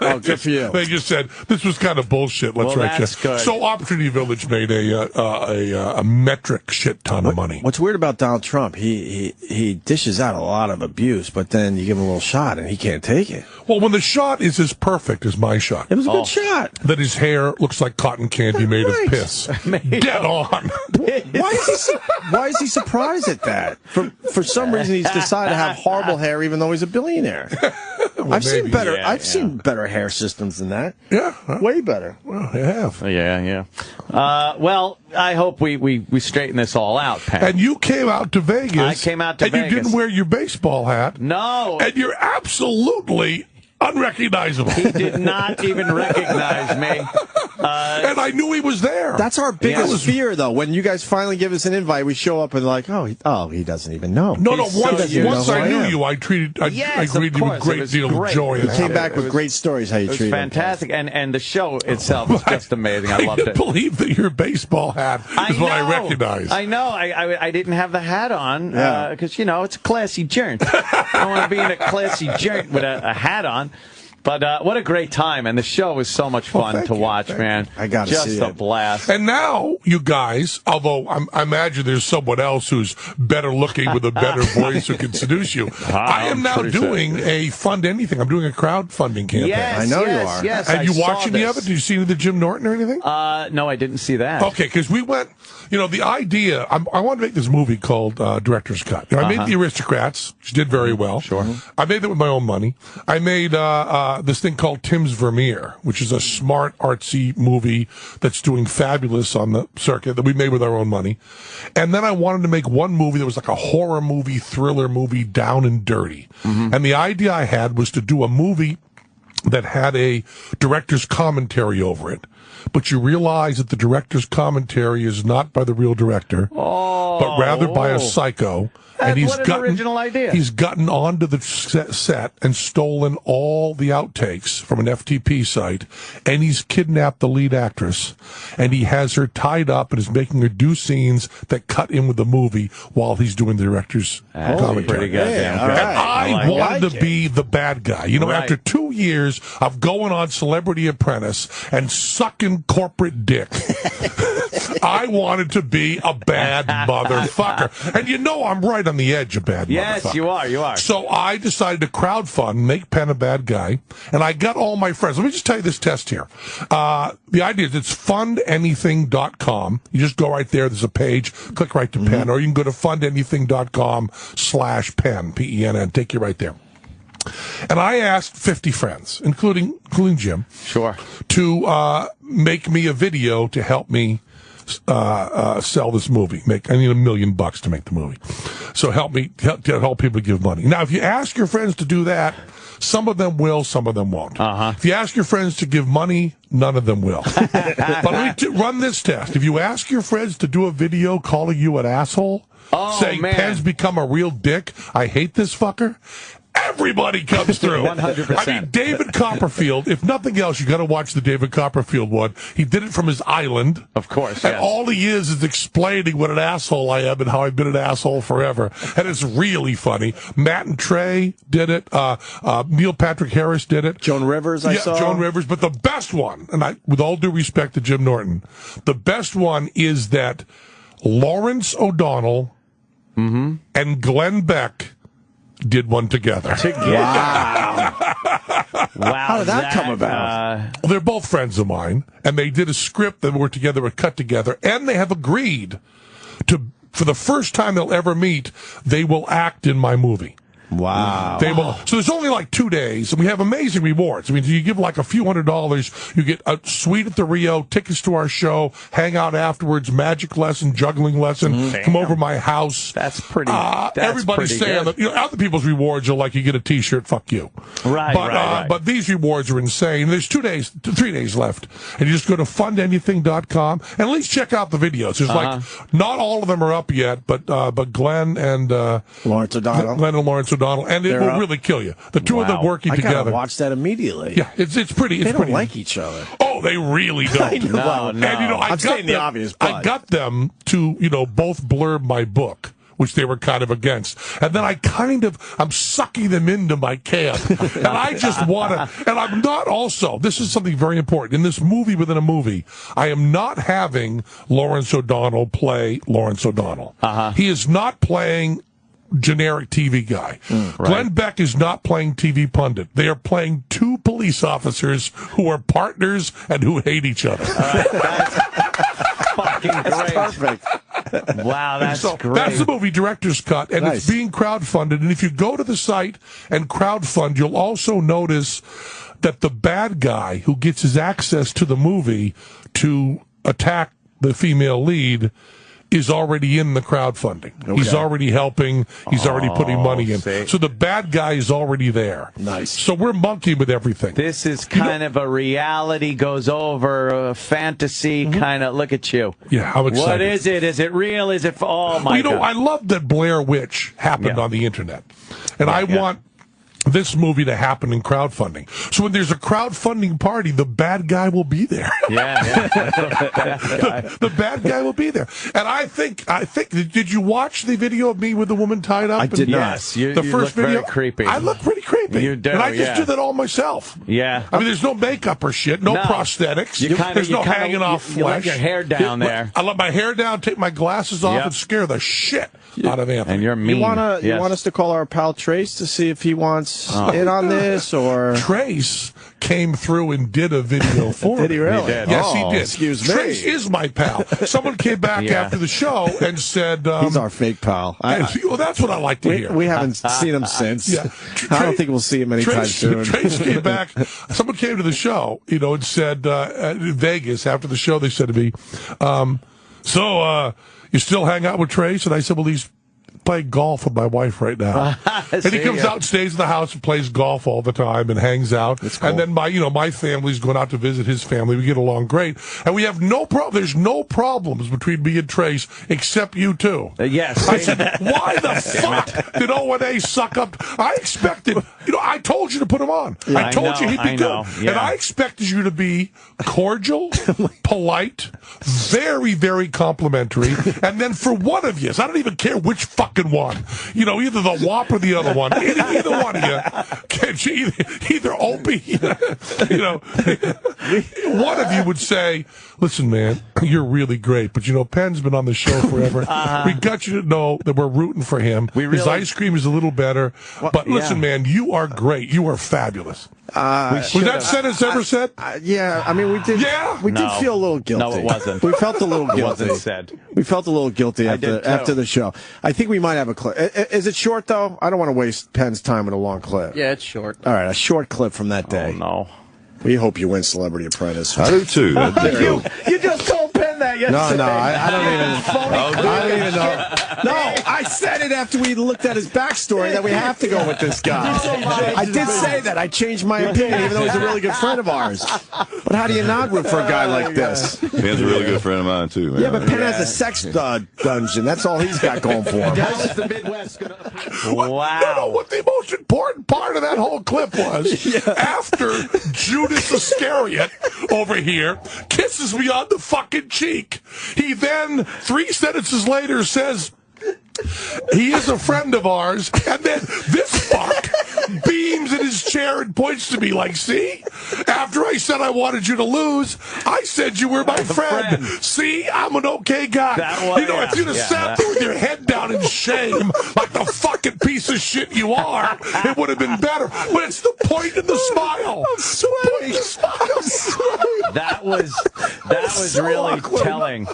[SPEAKER 12] Oh, good for you.
[SPEAKER 3] They just said this was kind of bullshit. Let's write
[SPEAKER 13] that's
[SPEAKER 3] you.
[SPEAKER 13] good.
[SPEAKER 3] So Opportunity Village made a metric shit ton of money.
[SPEAKER 12] What's weird about Donald Trump? He dishes out a lot of abuse, but then you give him a little shot and he can't take it.
[SPEAKER 3] Well, when the shot is as perfect as my shot,
[SPEAKER 12] It was a good shot.
[SPEAKER 3] that his hair looks like cotton candy made of piss, dead on.
[SPEAKER 12] Why is he surprised at that? For some reason, he's decided to have horrible hair, even though he's a billionaire. I've seen better. I've seen better hair systems than that.
[SPEAKER 3] Yeah,
[SPEAKER 12] way better.
[SPEAKER 3] Well, you have.
[SPEAKER 13] Yeah. Well, I hope we straighten this all out, Penn.
[SPEAKER 3] And you came out to Vegas.
[SPEAKER 13] I came out to
[SPEAKER 3] and
[SPEAKER 13] Vegas.
[SPEAKER 3] you didn't wear your baseball hat.
[SPEAKER 13] No.
[SPEAKER 3] And you're absolutely unrecognizable.
[SPEAKER 13] He did not even recognize me.
[SPEAKER 3] And I knew he was there.
[SPEAKER 12] That's our biggest fear, though. When you guys finally give us an invite, we show up and like, he doesn't even know.
[SPEAKER 3] No,
[SPEAKER 12] He's so
[SPEAKER 3] once
[SPEAKER 12] used.
[SPEAKER 3] I knew you, I greeted you with a great deal of joy.
[SPEAKER 12] You came back with great stories how you
[SPEAKER 13] It was
[SPEAKER 12] treated him.
[SPEAKER 13] fantastic, and the show itself was just amazing. I loved
[SPEAKER 3] I
[SPEAKER 13] it.
[SPEAKER 3] believe that your baseball hat is what I recognize.
[SPEAKER 13] I know. I didn't have the hat on because it's a classy joint. I want to be in a classy joint with a hat on. But what a great time, and the show was so much fun to watch, man.
[SPEAKER 12] I got to
[SPEAKER 13] just
[SPEAKER 12] see
[SPEAKER 13] a
[SPEAKER 12] it.
[SPEAKER 13] blast.
[SPEAKER 3] And now, you guys, although I imagine there's someone else who's better looking with a better voice who can seduce you, I am now doing a fund anything. I'm doing a crowdfunding campaign.
[SPEAKER 13] Yes,
[SPEAKER 12] I know you
[SPEAKER 13] yes,
[SPEAKER 12] are.
[SPEAKER 13] Yes,
[SPEAKER 3] and
[SPEAKER 13] I
[SPEAKER 3] you
[SPEAKER 13] saw
[SPEAKER 3] watch any
[SPEAKER 13] this.
[SPEAKER 3] of it? Did you see any of the Jim Norton or anything?
[SPEAKER 13] No, I didn't see that.
[SPEAKER 3] Okay, because we went, the idea, I wanted to make this movie called Director's Cut. I made The Aristocrats, which did very well. Sure. I made that with my own money. I made this thing called Tim's Vermeer, which is a smart, artsy movie that's doing fabulous on the circuit that we made with our own money. And then I wanted to make one movie that was like a horror movie, thriller movie, down and dirty. And the idea I had was to do a movie that had a director's commentary over it. But you realize that the director's commentary is not by the real director, but rather by a psycho. And
[SPEAKER 13] What an original idea.
[SPEAKER 3] He's gotten onto the set and stolen all the outtakes from an FTP site, and he's kidnapped the lead actress, and he has her tied up and is making her do scenes that cut in with the movie while he's doing the director's commentary.
[SPEAKER 13] Pretty goddamn good.
[SPEAKER 3] And I wanted to be the bad guy. After 2 years of going on Celebrity Apprentice and sucking corporate dick, I wanted to be a bad motherfucker. And I'm right on the edge of bad motherfucker.
[SPEAKER 13] Yes, you are.
[SPEAKER 3] So I decided to crowdfund, make Penn a bad guy, and I got all my friends. Let me just tell you this test here. The idea is it's fundanything.com. You just go right there. There's a page. Click right to Penn, or you can go to fundanything.com/Penn, Penn. Take you right there. And I asked 50 friends, including Jim, to make me a video to help me sell this movie. I need $1 million to make the movie. So help people give money. Now, if you ask your friends to do that, some of them will, some of them won't. If you ask your friends to give money, none of them will. But let me run this test. If you ask your friends to do a video calling you an asshole, saying Penn's become a real dick, I hate this fucker, everybody comes through.
[SPEAKER 13] 100%.
[SPEAKER 3] I mean, David Copperfield, if nothing else, you got to watch the David Copperfield one. He did it from his island.
[SPEAKER 13] Of course,
[SPEAKER 3] And all he is explaining what an asshole I am and how I've been an asshole forever. And it's really funny. Matt and Trey did it. Neil Patrick Harris did it.
[SPEAKER 12] Joan Rivers, I saw.
[SPEAKER 3] Joan Rivers. But the best one, and with all due respect to Jim Norton, the best one is that Lawrence O'Donnell and Glenn Beck did one together.
[SPEAKER 12] Wow.
[SPEAKER 13] Wow.
[SPEAKER 12] How did that come about?
[SPEAKER 3] They're both friends of mine, and they did a script that were together, were cut together, and they have agreed to, for the first time they'll ever meet, they will act in my movie.
[SPEAKER 12] Wow.
[SPEAKER 3] They will. So there's only like 2 days, and we have amazing rewards. I mean, you give like a few $100s, you get a suite at the Rio, tickets to our show, hang out afterwards, magic lesson, juggling lesson, come over to my house.
[SPEAKER 13] That's pretty.
[SPEAKER 3] Everybody's
[SPEAKER 13] pretty
[SPEAKER 3] saying
[SPEAKER 13] good.
[SPEAKER 3] that, other people's rewards are like you get a T-shirt, fuck you.
[SPEAKER 13] Right.
[SPEAKER 3] But these rewards are insane. There's 3 days left, and you just go to fundanything.com and at least check out the videos. There's like not all of them are up yet, but Glenn and
[SPEAKER 12] Lawrence O'Donnell.
[SPEAKER 3] And it will really kill you. The two of them working together.
[SPEAKER 12] I gotta watch that immediately.
[SPEAKER 3] Yeah, it's pretty. It's
[SPEAKER 12] they don't
[SPEAKER 3] pretty.
[SPEAKER 12] like each other.
[SPEAKER 3] Oh, they really don't.
[SPEAKER 12] I know.
[SPEAKER 3] And
[SPEAKER 12] I'm saying the obvious.
[SPEAKER 3] I got them to both blurb my book, which they were kind of against. And then I'm sucking them into my camp. And I just want to, and I'm not also, this is something very important. In this movie within a movie, I am not having Lawrence O'Donnell play Lawrence O'Donnell. He is not playing generic TV guy. Glenn Beck is not playing TV pundit. They are playing two police officers who are partners and who hate each other.
[SPEAKER 13] That's fucking great.
[SPEAKER 12] That's perfect.
[SPEAKER 13] Wow, that's great.
[SPEAKER 3] That's the movie director's cut, and
[SPEAKER 12] Nice.
[SPEAKER 3] it's being crowdfunded. And if you go to the site and crowdfund, you'll also notice that the bad guy who gets his access to the movie to attack the female lead is already in the crowdfunding. Okay. He's already helping. He's already putting money in.
[SPEAKER 13] See.
[SPEAKER 3] So the bad guy is already there.
[SPEAKER 12] Nice.
[SPEAKER 3] So we're monkeying with everything.
[SPEAKER 13] This is kind of a reality goes over a fantasy kind of. Look at you.
[SPEAKER 3] Yeah, how excited.
[SPEAKER 13] What is it? Is it real? Is it? Oh my God!
[SPEAKER 3] I love that Blair Witch happened on the internet, and I want this movie to happen in crowdfunding. So when there's a crowdfunding party, the bad guy will be there. The bad guy will be there. And I think. Did you watch the video of me with the woman tied up?
[SPEAKER 12] I did not.
[SPEAKER 13] Yes, you
[SPEAKER 3] first
[SPEAKER 13] look
[SPEAKER 3] video.
[SPEAKER 13] very creepy.
[SPEAKER 3] I look pretty creepy.
[SPEAKER 13] You do,
[SPEAKER 3] and I just do that all myself.
[SPEAKER 13] Yeah.
[SPEAKER 3] I mean, there's no makeup or shit, no prosthetics. There's no hanging off flesh.
[SPEAKER 13] You let your hair down there.
[SPEAKER 3] I let my hair down, take my glasses off, and scare the shit out of Anthony.
[SPEAKER 13] And you're mean.
[SPEAKER 12] You want us to call our pal Trace to see if he wants in on this, or
[SPEAKER 3] Trace came through and did a video for me.
[SPEAKER 12] Did he really?
[SPEAKER 13] He did.
[SPEAKER 3] Yes, he did.
[SPEAKER 12] Excuse me.
[SPEAKER 3] Trace is my pal. Someone came back after the show and said,
[SPEAKER 12] he's our fake pal.
[SPEAKER 3] well, that's what I like to hear.
[SPEAKER 12] We haven't seen him since.
[SPEAKER 3] Yeah.
[SPEAKER 12] I don't think we'll see him anytime soon.
[SPEAKER 3] Trace came back. Someone came to the show, and said, in Vegas, after the show, they said to me, so you still hang out with Trace? And I said, well, he's playing golf with my wife right now. And he comes out and stays in the house and plays golf all the time and hangs out. Cool. And then my family's going out to visit his family. We get along great. And we have no problem. There's no problems between me and Trace except you two.
[SPEAKER 13] Yes.
[SPEAKER 3] I said, why the fuck did O&A suck up? I expected, I told you to put him on. I told you he'd be good. Yeah. And I expected you to be cordial, polite, very, very complimentary. And then for one of you, I don't even care which fucking one, either the WAP or the other one, either one of you, either Opie, one of you would say, listen, man, you're really great, but Penn's been on the show forever. We got you to know that we're rooting for him. His ice cream is a little better, but listen, man, you are great. You are fabulous. Was that sentence ever said?
[SPEAKER 12] Yeah, I mean, we did. Yeah? We did feel a little guilty.
[SPEAKER 13] No, it wasn't.
[SPEAKER 12] We felt a little guilty.
[SPEAKER 13] It wasn't said.
[SPEAKER 12] We felt a little guilty after the show. I think we might have a clip. Is it short, though? I don't want to waste Penn's time with a long clip.
[SPEAKER 14] Yeah, it's short.
[SPEAKER 12] All right, a short clip from that day.
[SPEAKER 13] Oh, no.
[SPEAKER 12] We hope you win Celebrity Apprentice.
[SPEAKER 15] I do, too.
[SPEAKER 12] You just told Penn that yesterday. No, I don't even know. No, I said it after we looked at his backstory that we have to go with this guy. I did say that. I changed my opinion, even though he's a really good friend of ours. But how do you not root for a guy like this?
[SPEAKER 15] Penn's a really good friend of mine, too, man.
[SPEAKER 12] Yeah, but Penn has a sex dungeon. That's all he's got going for him.
[SPEAKER 13] How is the Midwest going to...
[SPEAKER 3] Wow. No, what the most important part of that whole clip was, after Judas Iscariot over here kisses me on the fucking cheek, he then, 3 sentences later, says, He is a friend of ours, and then this fuck beams in his chair and points to me like, see? After I said I wanted you to lose, I said you were my friend. See? I'm an okay guy. If you'd have sat there with your head down in shame, like the fucking piece of shit you are, it would have been better. But it's the point of the smile.
[SPEAKER 12] I'm sweating.
[SPEAKER 13] That was
[SPEAKER 12] so
[SPEAKER 13] really
[SPEAKER 12] awkward.
[SPEAKER 13] telling.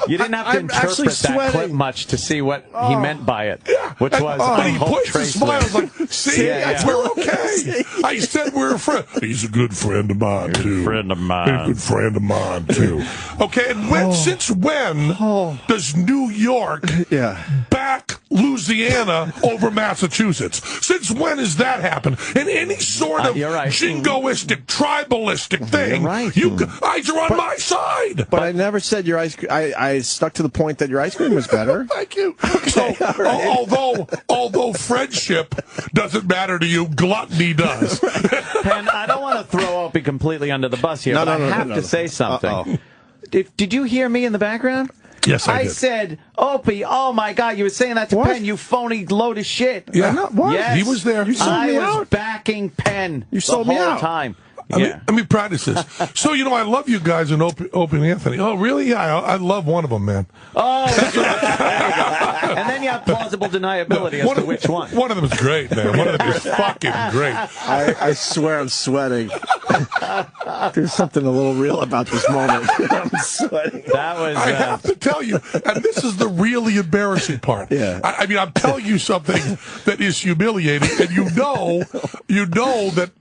[SPEAKER 13] You didn't have to
[SPEAKER 12] I'm actually
[SPEAKER 13] interpret that clip
[SPEAKER 12] sweating.
[SPEAKER 13] much to see what he meant by it, which was,
[SPEAKER 3] But
[SPEAKER 13] I
[SPEAKER 3] he
[SPEAKER 13] hope
[SPEAKER 3] points and
[SPEAKER 13] Trace
[SPEAKER 3] smiles
[SPEAKER 13] wins.
[SPEAKER 3] like, see, we're okay. I said we're a friend. He's a good friend of mine, too.
[SPEAKER 13] Friend of mine.
[SPEAKER 3] He's a good friend of mine, too. Okay, and since when does New York back Louisiana over Massachusetts? Since when has that happened? In any sort of jingoistic, tribalistic thing, you guys are on my side.
[SPEAKER 12] But I never said your ice cream. I stuck to the point that your ice cream was better.
[SPEAKER 3] Thank you. So, although friendship doesn't matter to you, gluttony does.
[SPEAKER 13] Penn, I don't want to throw Opie completely under the bus here, but I have to say something. Did you hear me in the background?
[SPEAKER 3] Yes, I did.
[SPEAKER 13] I said, Opie, oh my God, you were saying that to Penn, you phony load of shit.
[SPEAKER 3] Yeah.
[SPEAKER 12] What?
[SPEAKER 13] Yes.
[SPEAKER 3] He was there. You
[SPEAKER 13] I was backing Penn the
[SPEAKER 12] sold me
[SPEAKER 13] whole
[SPEAKER 12] out.
[SPEAKER 13] time.
[SPEAKER 3] Let me practice this. So, I love you guys in Opie Anthony. Oh, really? Yeah, I love one of them, man.
[SPEAKER 13] Oh, there you go. And then you have plausible deniability as to which one.
[SPEAKER 3] One of them is great, man. One of them is fucking great.
[SPEAKER 12] I swear I'm sweating. There's something a little real about this moment. I'm sweating.
[SPEAKER 13] That was.
[SPEAKER 3] I have to tell you, and this is the really embarrassing part.
[SPEAKER 12] Yeah.
[SPEAKER 3] I mean, I'm telling you something that is humiliating, and you know that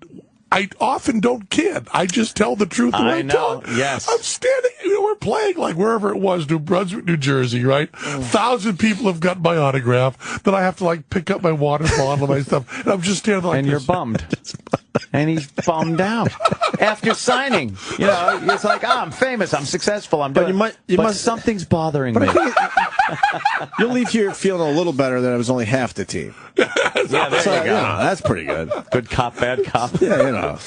[SPEAKER 3] I often don't kid. I just tell the truth when I
[SPEAKER 13] know.
[SPEAKER 3] tell it.
[SPEAKER 13] Yes.
[SPEAKER 3] I'm standing, we're playing like wherever it was, New Brunswick, New Jersey, right? 1,000 people have got my autograph. Then I have to pick up my water bottle and my stuff. And I'm just standing like
[SPEAKER 13] And
[SPEAKER 3] this.
[SPEAKER 13] you're bummed. And he's bummed out after signing. It's like, I'm famous, I'm successful, I'm doing. But something's bothering me.
[SPEAKER 12] You'll leave here feeling a little better that it was only half the team.
[SPEAKER 13] Yeah, there you go.
[SPEAKER 12] That's pretty good.
[SPEAKER 13] Good cop, bad cop.
[SPEAKER 12] Yeah,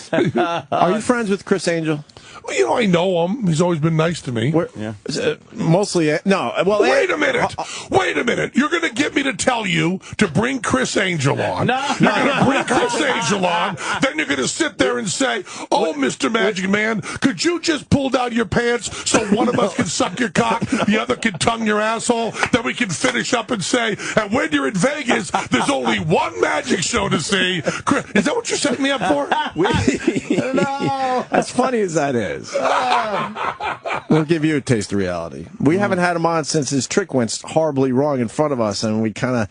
[SPEAKER 12] Are you friends with Chris Angel?
[SPEAKER 3] Well, I know him. He's always been nice to me.
[SPEAKER 12] Mostly, no. Well,
[SPEAKER 3] wait a minute. Wait a minute. You're going to get me to tell you to bring Chris Angel on.
[SPEAKER 13] No.
[SPEAKER 3] You're going to bring Chris Angel on. Then you're going to sit there and say, oh, Mr. Magic Man, could you just pull down your pants so one of us can suck your cock, the other can tongue your asshole? Then we can finish up and say, and when you're in Vegas, there's only one magic show to see. Is that what you set me up for?
[SPEAKER 13] No.
[SPEAKER 12] As funny as that is. We'll give you a taste of reality. We haven't had him on since his trick went horribly wrong in front of us, and we kind of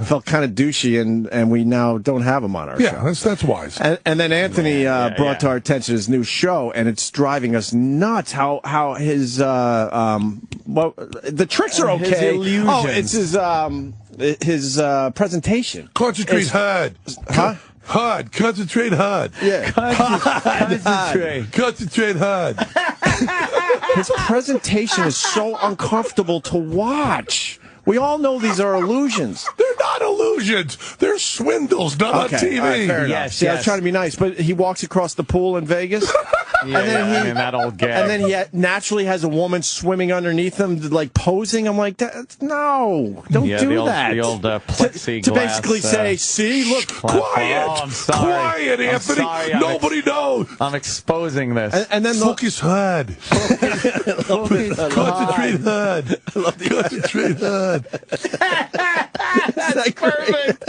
[SPEAKER 12] felt kind of douchey, and we now don't have him on our show.
[SPEAKER 3] Yeah, that's wise.
[SPEAKER 12] And then Anthony brought to our attention his new show, and it's driving us nuts how his the tricks are okay.
[SPEAKER 13] His illusions.
[SPEAKER 12] Oh, it's his presentation.
[SPEAKER 3] Concentrate HUD.
[SPEAKER 12] Huh?
[SPEAKER 3] HUD. Concentrate HUD.
[SPEAKER 12] Yeah.
[SPEAKER 3] Concentrate HUD.
[SPEAKER 12] His presentation is so uncomfortable to watch. We all know these are illusions.
[SPEAKER 3] They're not illusions. They're swindles done on TV.
[SPEAKER 12] All right, fair enough. See, I was trying to be nice, but he walks across the pool in Vegas.
[SPEAKER 13] That old gag.
[SPEAKER 12] And then he naturally has a woman swimming underneath him, posing. I'm like, no, don't do that.
[SPEAKER 13] The old plexiglass.
[SPEAKER 12] To basically say, see, look,
[SPEAKER 3] quiet.
[SPEAKER 13] Oh, I'm sorry.
[SPEAKER 3] Quiet, Anthony.
[SPEAKER 13] Sorry,
[SPEAKER 3] Nobody knows.
[SPEAKER 13] I'm exposing this.
[SPEAKER 12] And then
[SPEAKER 3] focus HUD. Concentrate HUD. Concentrate HUD.
[SPEAKER 13] That's perfect.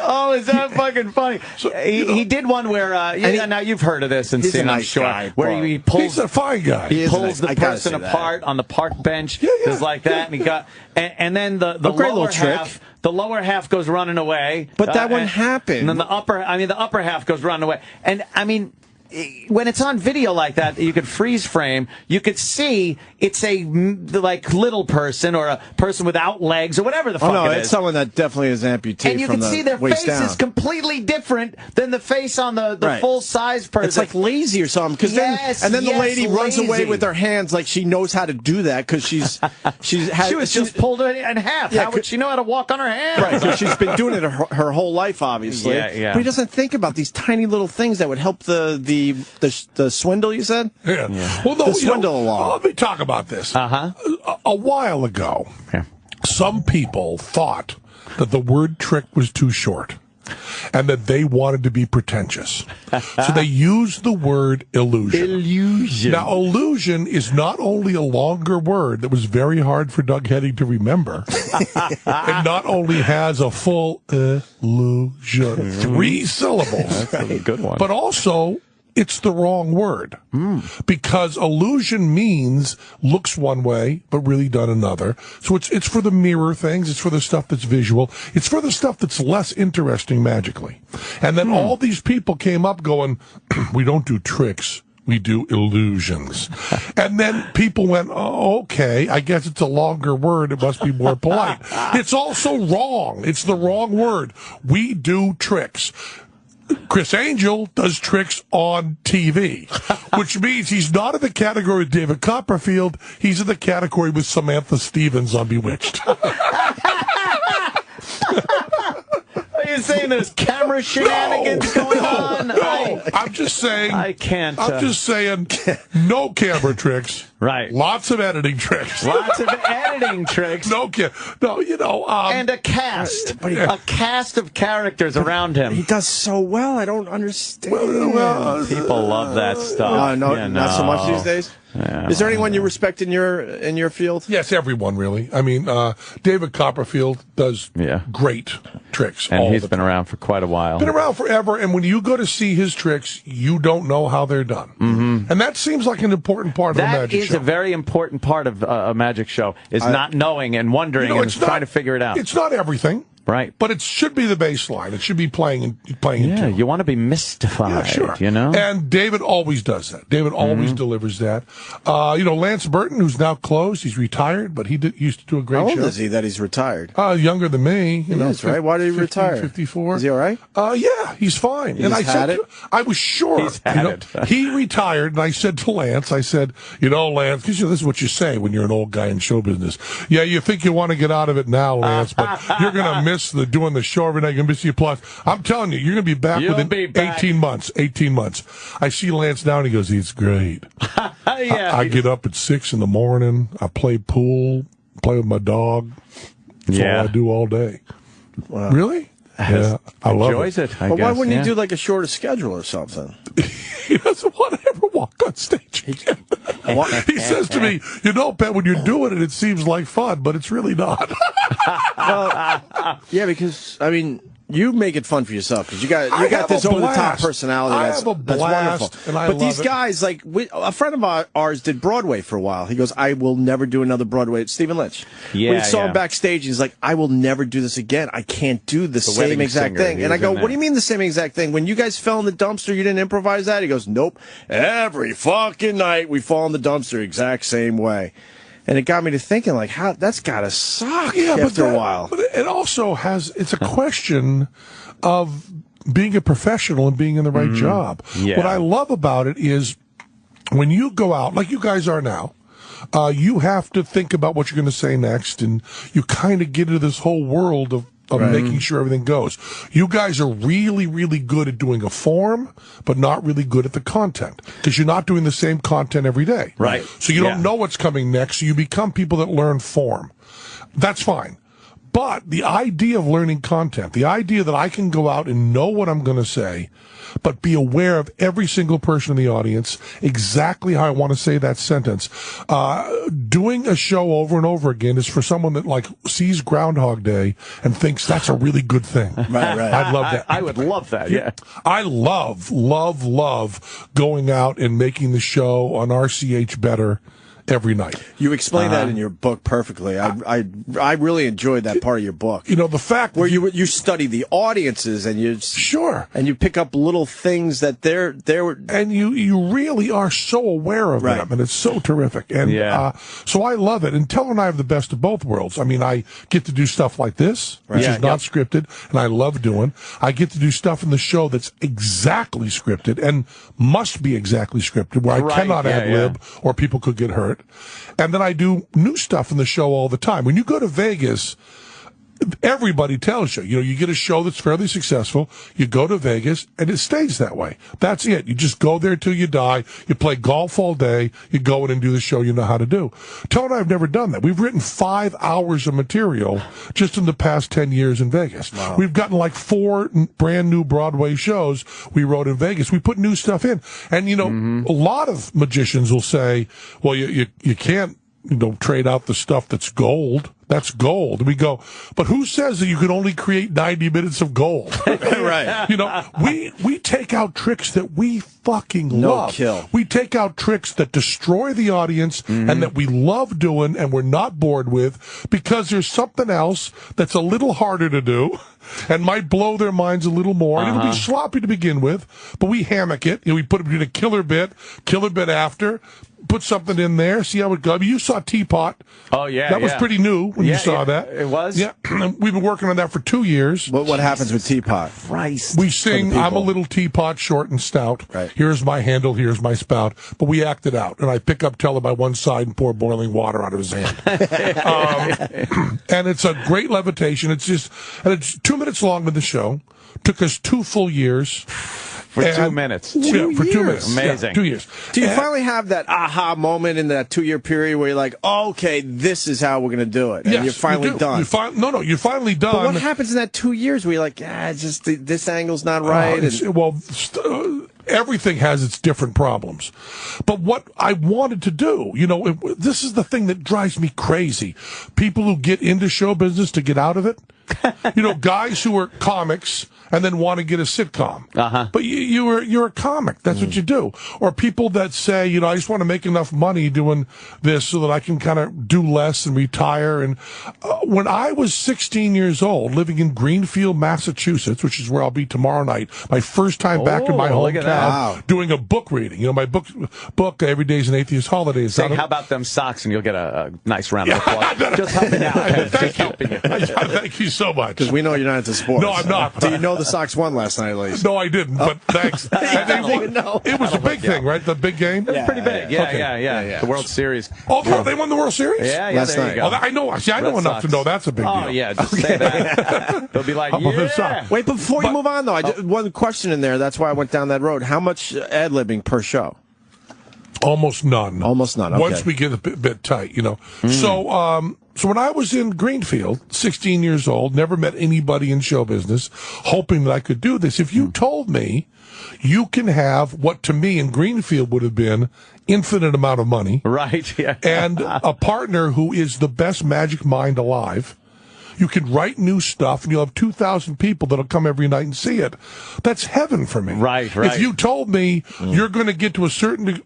[SPEAKER 13] Oh, is that fucking funny? So, he did one where, now you've heard of this and seen, I'm sure, where he pulls.
[SPEAKER 3] He's a fine guy.
[SPEAKER 13] He pulls the person apart on the park bench. Just like that, and he got, and then the lower half. The lower half goes running away.
[SPEAKER 12] But that wouldn't happen.
[SPEAKER 13] And then the upper half goes running away. And I mean, when it's on video like that, you could freeze frame. You could see it's a little person or a person without legs or whatever the fuck it is.
[SPEAKER 12] It's someone that definitely is amputee.
[SPEAKER 13] And you can see their face is completely different than the face on the full size person.
[SPEAKER 12] It's like lazy or something. And then the lady runs away with her hands like she knows how to do that because she was
[SPEAKER 13] just pulled in half. How would she know how to walk on her hands?
[SPEAKER 12] Right, because she's been doing it her whole life, obviously.
[SPEAKER 13] Yeah.
[SPEAKER 12] But he doesn't think about these tiny little things that would help the swindle, you said?
[SPEAKER 3] Yeah. Well, no,
[SPEAKER 12] the swindle along.
[SPEAKER 3] Let me talk about this. A while ago, some people thought that the word trick was too short and that they wanted to be pretentious. So they used the word illusion.
[SPEAKER 13] Illusion.
[SPEAKER 3] Now, illusion is not only a longer word that was very hard for Doug Henning to remember, it not only has a full illusion, 3 syllables.
[SPEAKER 13] That's a good one.
[SPEAKER 3] But also, it's the wrong word. Because illusion means looks one way, but really done another. So it's for the mirror things. It's for the stuff that's visual. It's for the stuff that's less interesting magically. And then all these people came up going, we don't do tricks. We do illusions. And then people went, oh, okay, I guess it's a longer word. It must be more polite. It's also wrong. It's the wrong word. We do tricks. Chris Angel does tricks on TV, which means he's not in the category with David Copperfield. He's in the category with Samantha Stevens on Bewitched.
[SPEAKER 13] Are you saying there's camera shenanigans going on?
[SPEAKER 3] No, I'm just saying.
[SPEAKER 13] I can't.
[SPEAKER 3] I'm just saying, no camera tricks.
[SPEAKER 13] Right.
[SPEAKER 3] Lots of editing tricks.
[SPEAKER 13] Lots of editing tricks.
[SPEAKER 3] No, you know.
[SPEAKER 13] And a cast. A cast of characters around him.
[SPEAKER 12] He does so well. I don't understand.
[SPEAKER 13] People love that stuff.
[SPEAKER 12] Not so much these days.
[SPEAKER 13] Yeah.
[SPEAKER 12] Is there anyone you respect in your field?
[SPEAKER 3] Yes, everyone really. I mean, David Copperfield does great tricks.
[SPEAKER 13] And he's been around for quite a while.
[SPEAKER 3] Been around forever, and when you go to see his tricks, you don't know how they're done. Mm-hmm. And that seems like an important part of a magic show.
[SPEAKER 13] That is a very important part of a magic show, is not knowing and wondering and trying to figure it out.
[SPEAKER 3] It's not everything.
[SPEAKER 13] Right.
[SPEAKER 3] But it should be the baseline. It should be playing into.
[SPEAKER 13] You want to be mystified,
[SPEAKER 3] sure.
[SPEAKER 13] you know?
[SPEAKER 3] And David always does that. David always delivers that. Lance Burton, who's now closed, he's retired, but he used to do a great show.
[SPEAKER 12] How old is he that he's retired?
[SPEAKER 3] Younger than me.
[SPEAKER 12] He is, right? Why did he retire?
[SPEAKER 3] 54.
[SPEAKER 12] Is he all right?
[SPEAKER 3] Yeah, he's fine. I was sure.
[SPEAKER 13] He's had it.
[SPEAKER 3] He retired, and I said to Lance, Lance, because this is what you say when you're an old guy in show business. Yeah, you think you want to get out of it now, Lance, but you're going to miss doing the show every night. You're going to miss your plus. I'm telling you, you're going to be back within 18 months. 18 months. I see Lance now, and he goes, it's great. I get up at 6 in the morning. I play pool, play with my dog. That's all I do all day.
[SPEAKER 12] Wow.
[SPEAKER 3] Really? Yeah, I love it.
[SPEAKER 12] But why wouldn't you do like a shorter schedule or something?
[SPEAKER 3] He doesn't want to ever walk on stage again. He says to me, Penn, when you're doing it, it seems like fun, but it's really not.
[SPEAKER 12] Well, yeah, because, you make it fun for yourself because you got this over-the-top personality.
[SPEAKER 3] I have a blast,
[SPEAKER 12] that's wonderful.
[SPEAKER 3] and I
[SPEAKER 12] but
[SPEAKER 3] love
[SPEAKER 12] these
[SPEAKER 3] it.
[SPEAKER 12] guys, a friend of ours did Broadway for a while. He goes, I will never do another Broadway. It's Stephen Lynch.
[SPEAKER 13] Yeah,
[SPEAKER 12] we saw him backstage. He's like, I will never do this again. I can't do the same exact thing. And I go, what do you mean the same exact thing? When you guys fell in the dumpster, you didn't improvise that? He goes, nope. Every fucking night we fall in the dumpster exact same way. And it got me to thinking, how that's got to suck after a while.
[SPEAKER 3] But it also it's a question of being a professional and being in the right job.
[SPEAKER 13] Yeah.
[SPEAKER 3] What I love about it is when you go out, like you guys are now, you have to think about what you're going to say next, and you kind of get into this whole world of making sure everything goes. You guys are really, really good at doing a form, but not really good at the content because you're not doing the same content every day.
[SPEAKER 13] Right.
[SPEAKER 3] So you don't know what's coming next, so you become people that learn form. That's fine. But the idea of learning content, the idea that I can go out and know what I'm going to say, but be aware of every single person in the audience, exactly how I want to say that sentence. Doing a show over and over again is for someone that sees Groundhog Day and thinks that's a really good thing.
[SPEAKER 12] Right.
[SPEAKER 3] I'd love that.
[SPEAKER 13] I would love that, yeah.
[SPEAKER 3] I love going out and making the show on RCH better every night.
[SPEAKER 12] You explain that in your book perfectly. I really enjoyed that part of your book.
[SPEAKER 3] The fact
[SPEAKER 12] where you study the audiences and you pick up little things that they're
[SPEAKER 3] and you really are so aware of them, and it's so terrific. And so I love it. And Teller and I have the best of both worlds. I get to do stuff like this, which is not scripted, and I love doing. I get to do stuff in the show that's exactly scripted and must be exactly scripted, where I cannot ad-lib or people could get hurt. And then I do new stuff in the show all the time. When you go to Vegas, everybody tells you, you get a show that's fairly successful, you go to Vegas, and it stays that way. That's it. You just go there till you die. You play golf all day. You go in and do the show you know how to do. Tell and I have never done that. We've written 5 hours of material just in the past 10 years in Vegas.
[SPEAKER 12] Wow.
[SPEAKER 3] We've gotten like 4 brand new Broadway shows we wrote in Vegas. We put new stuff in. And, a lot of magicians will say, well, you can't, trade out the stuff that's gold. That's gold. We go, but who says that you can only create 90 minutes of gold?
[SPEAKER 12] Right.
[SPEAKER 3] We take out tricks that we fucking love.
[SPEAKER 12] Kill.
[SPEAKER 3] We take out tricks that destroy the audience and that we love doing and we're not bored with because there's something else that's a little harder to do and might blow their minds a little more. And it'll be sloppy to begin with, but we hammock it. We put it in a killer bit after. Put something in there, see how it goes. You saw Teapot.
[SPEAKER 13] Oh, yeah.
[SPEAKER 3] That was pretty new when you saw that.
[SPEAKER 13] It was?
[SPEAKER 3] Yeah. We've been working on that for 2 years.
[SPEAKER 12] What happens with Teapot?
[SPEAKER 13] Christ.
[SPEAKER 3] We sing, I'm a little teapot, short and stout.
[SPEAKER 12] Right.
[SPEAKER 3] Here's my handle, here's my spout. But we act it out. And I pick up Teller by one side and pour boiling water out of his hand. And it's a great levitation. It's 2 minutes long in the show. Took us 2 full years.
[SPEAKER 13] For 2 minutes.
[SPEAKER 3] Yeah, for 2 minutes.
[SPEAKER 13] Amazing.
[SPEAKER 3] Yeah, 2 years.
[SPEAKER 12] Do you finally have that aha moment in that 2-year period where you're like, oh, okay, this is how we're going to do it? And
[SPEAKER 3] yes,
[SPEAKER 12] you're finally
[SPEAKER 3] you do.
[SPEAKER 12] done.
[SPEAKER 3] You're finally done.
[SPEAKER 12] But what happens in that 2 years where you're like, just this angle's not right?
[SPEAKER 3] Everything has its different problems. But what I wanted to do, this is the thing that drives me crazy. People who get into show business to get out of it. Guys who are comics and then want to get a sitcom. But you're a comic. That's what you do. Or people that say, I just want to make enough money doing this so that I can kind of do less and retire. And when I was 16 years old, living in Greenfield, Massachusetts, which is where I'll be tomorrow night, my first time back in my hometown, doing a book reading. My book Every Day's an Atheist Holiday.
[SPEAKER 13] Say, how about them socks, and you'll get a nice round of applause. Just helping out.
[SPEAKER 3] Thank you so much.
[SPEAKER 12] Because we know you're not into sports.
[SPEAKER 3] No, I'm not.
[SPEAKER 12] Do you know the Sox won last night, at least?
[SPEAKER 3] No, I didn't, but thanks. It was a big thing, right? The big game?
[SPEAKER 13] It was pretty big. Yeah. The World Series.
[SPEAKER 3] Oh, they won the World Series?
[SPEAKER 13] Yeah,
[SPEAKER 12] last
[SPEAKER 13] there
[SPEAKER 12] night.
[SPEAKER 13] you go.
[SPEAKER 3] I know enough to know that's a big deal.
[SPEAKER 13] Oh, yeah, just say that. They'll be like,
[SPEAKER 12] Wait, but before you move on, though, one question in there. That's why I went down that road. How much ad-libbing per show?
[SPEAKER 3] Almost none.
[SPEAKER 12] Almost none. Okay.
[SPEAKER 3] Once we get a bit tight, So when I was in Greenfield, 16 years old, never met anybody in show business, hoping that I could do this. If you told me you can have what to me in Greenfield would have been infinite amount of money,
[SPEAKER 13] right? Yeah.
[SPEAKER 3] And a partner who is the best magic mind alive. You can write new stuff, and you'll have 2,000 people that'll come every night and see it. That's heaven for me.
[SPEAKER 13] Right.
[SPEAKER 3] If you told me you're going to get to a certain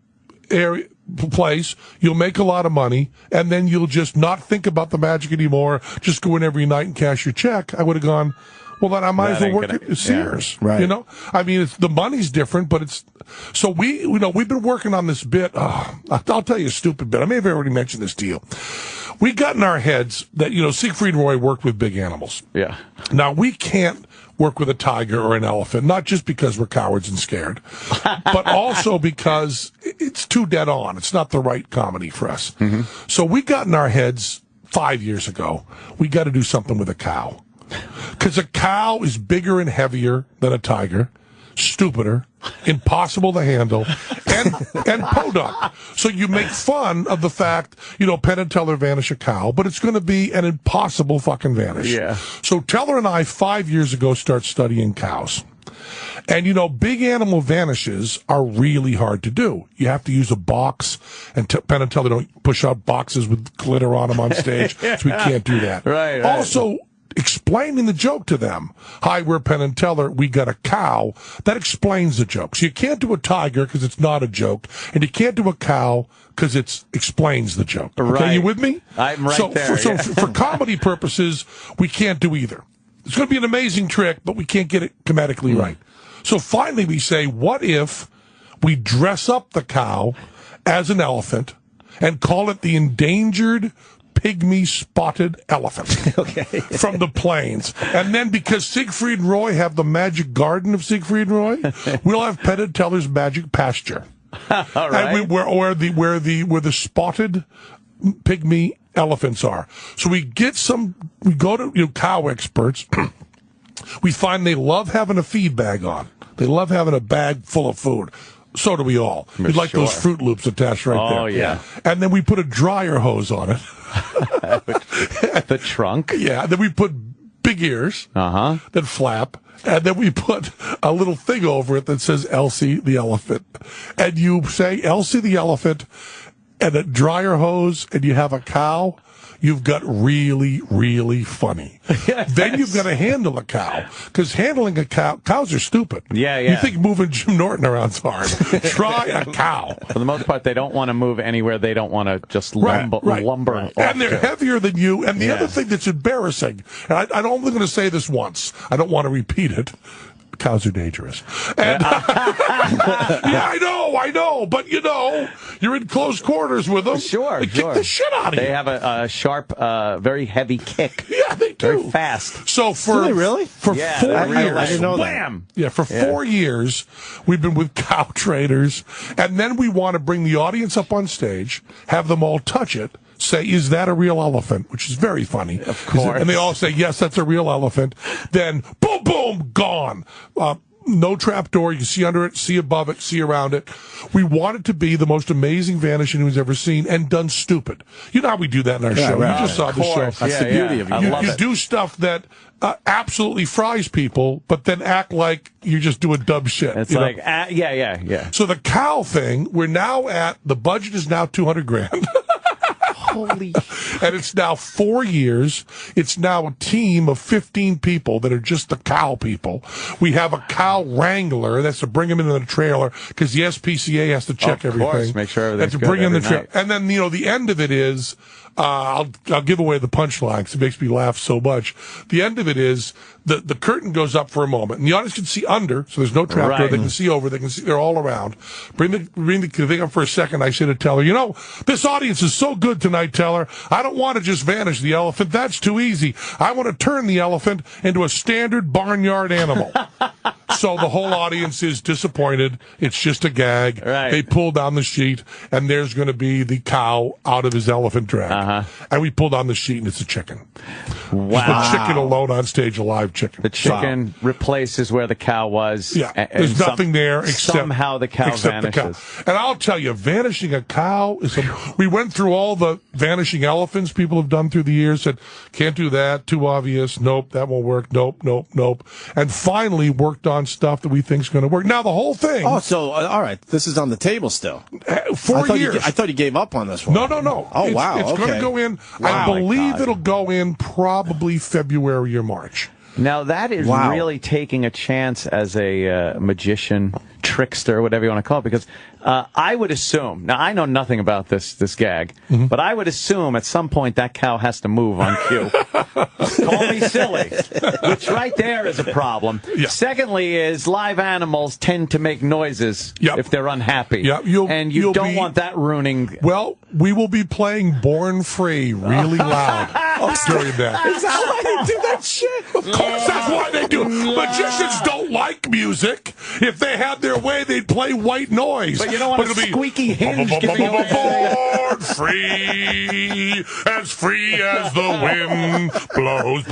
[SPEAKER 3] place, you'll make a lot of money, and then you'll just not think about the magic anymore, just go in every night and cash your check, I would have gone, well, then I might as well work at Sears.
[SPEAKER 12] Yeah, right.
[SPEAKER 3] I mean, the money's different, but it's so we've been working on this bit. I'll tell you a stupid bit. I may have already mentioned this to you. We got in our heads that Siegfried and Roy worked with big animals.
[SPEAKER 13] Yeah.
[SPEAKER 3] Now we can't work with a tiger or an elephant, not just because we're cowards and scared, but also because it's too dead on. It's not the right comedy for us. So we got in our heads 5 years ago, we got to do something with a cow. Because a cow is bigger and heavier than a tiger, stupider, impossible to handle, and podunk. So you make fun of the fact, Penn and Teller vanish a cow, but it's going to be an impossible fucking vanish.
[SPEAKER 13] Yeah.
[SPEAKER 3] So Teller and I 5 years ago start studying cows. And, big animal vanishes are really hard to do. You have to use a box, and Penn and Teller don't push out boxes with glitter on them on stage, so we can't do that.
[SPEAKER 13] Right.
[SPEAKER 3] Also, explaining the joke to them. Hi, we're Penn and Teller. We got a cow. That explains the joke. So you can't do a tiger because it's not a joke, and you can't do a cow because it explains the joke. Okay,
[SPEAKER 13] right.
[SPEAKER 3] You with me?
[SPEAKER 13] I'm right there.
[SPEAKER 3] So for comedy purposes, we can't do either. It's going to be an amazing trick, but we can't get it comedically right. So finally we say, what if we dress up the cow as an elephant and call it the endangered pygmy spotted elephant from the plains. And then because Siegfried and Roy have the magic garden of Siegfried and Roy, we'll have Penn and Teller's magic pasture.
[SPEAKER 13] All right.
[SPEAKER 3] And where the spotted pygmy elephants are. So we go to cow experts. We find they love having a feed bag on. They love having a bag full of food. So do we all. We like those Fruit Loops attached right there.
[SPEAKER 13] Oh, yeah.
[SPEAKER 3] And then we put a dryer hose on it.
[SPEAKER 13] The trunk?
[SPEAKER 3] Yeah. Then we put big ears that flap. And then we put a little thing over it that says Elsie the elephant. And you say Elsie the elephant and a dryer hose and you have a cow. You've got really, really funny. Then you've got to handle a cow. Because handling a cow, cows are stupid.
[SPEAKER 13] Yeah.
[SPEAKER 3] You think moving Jim Norton around's hard. Try a cow.
[SPEAKER 13] For the most part, they don't want to move anywhere. They don't want to just lumber.
[SPEAKER 3] And they're heavier than you. And the other thing that's embarrassing, and I'm only going to say this once. I don't want to repeat it. Cows are dangerous. And, I know. But, you're in close quarters with them.
[SPEAKER 13] Sure.
[SPEAKER 3] They kick the shit out of you.
[SPEAKER 13] They have a sharp, very heavy kick.
[SPEAKER 3] Yeah, they do.
[SPEAKER 13] Very fast.
[SPEAKER 3] So
[SPEAKER 12] Do they really?
[SPEAKER 3] For 4 years.
[SPEAKER 12] I didn't know
[SPEAKER 3] Wham! Yeah, for 4 years, we've been with cow traders. And then we want to bring the audience up on stage, have them all touch it, say, is that a real elephant? Which is very funny.
[SPEAKER 13] Of course.
[SPEAKER 3] And they all say, yes, that's a real elephant. Then, boom, boom, gone. No trap door. You can see under it, see above it, see around it. We want it to be the most amazing vanishing anyone's ever seen and done stupid. You know how we do that in our show.
[SPEAKER 12] Right.
[SPEAKER 3] You just saw the show.
[SPEAKER 12] That's the beauty of it.
[SPEAKER 3] You do stuff that absolutely fries people, but then act like you're just doing dumb shit.
[SPEAKER 13] It's like, yeah.
[SPEAKER 3] So the cow thing, we're now at, the budget is now $200,000.
[SPEAKER 13] Holy.
[SPEAKER 3] And it's now 4 years. It's now a team of 15 people that are just the cow people. We have a cow wrangler that's to bring them into the trailer because the SPCA has to check everything.
[SPEAKER 13] Of course, make sure everything's
[SPEAKER 3] and to
[SPEAKER 13] good
[SPEAKER 3] bring in the
[SPEAKER 13] every
[SPEAKER 3] trailer.
[SPEAKER 13] night.
[SPEAKER 3] And then, the end of it is, I'll give away the punchline because it makes me laugh so much. The end of it is the curtain goes up for a moment and the audience can see under, so there's no trap door. They can see over. They can see. They're all around. Bring the thing up for a second. I say to Teller, this audience is so good tonight, Teller. I don't want to just vanish the elephant. That's too easy. I want to turn the elephant into a standard barnyard animal. So the whole audience is disappointed. It's just a gag.
[SPEAKER 13] Right.
[SPEAKER 3] They pull down the sheet, and there's going to be the cow out of his elephant drag. And we pull down the sheet, and it's a chicken.
[SPEAKER 13] Wow.
[SPEAKER 3] Just the chicken alone on stage, a live chicken.
[SPEAKER 13] The chicken replaces where the cow was.
[SPEAKER 3] Yeah,
[SPEAKER 13] and
[SPEAKER 3] there's nothing there except
[SPEAKER 13] somehow the cow vanishes.
[SPEAKER 3] And I'll tell you, vanishing a cow is. We went through all the vanishing elephants people have done through the years. Said can't do that, too obvious. Nope, that won't work. Nope. And finally worked on stuff that we think is going to work. Now the whole thing.
[SPEAKER 12] Oh, so all right, this is on the table still.
[SPEAKER 3] 4 years.
[SPEAKER 12] I thought you gave up on this one.
[SPEAKER 3] No.
[SPEAKER 12] Oh, wow.
[SPEAKER 3] It's going to go in. I believe it'll go in probably February or March.
[SPEAKER 13] Now that is really taking a chance as a magician, trickster, whatever you want to call it, because I would assume, now I know nothing about this gag, but I would assume at some point that cow has to move on cue. Call me silly, which right there is a problem.
[SPEAKER 3] Yeah.
[SPEAKER 13] Secondly is live animals tend to make noises if they're unhappy.
[SPEAKER 3] Yeah,
[SPEAKER 13] you don't want that ruining.
[SPEAKER 3] Well, we will be playing Born Free really loud during that.
[SPEAKER 12] Is that why they do that shit?
[SPEAKER 3] Of course, that's why they do it. Magicians don't like music. If they had their way, they'd play white noise.
[SPEAKER 13] But you don't want a squeaky hinge giving away.
[SPEAKER 3] Born free as the wind blows,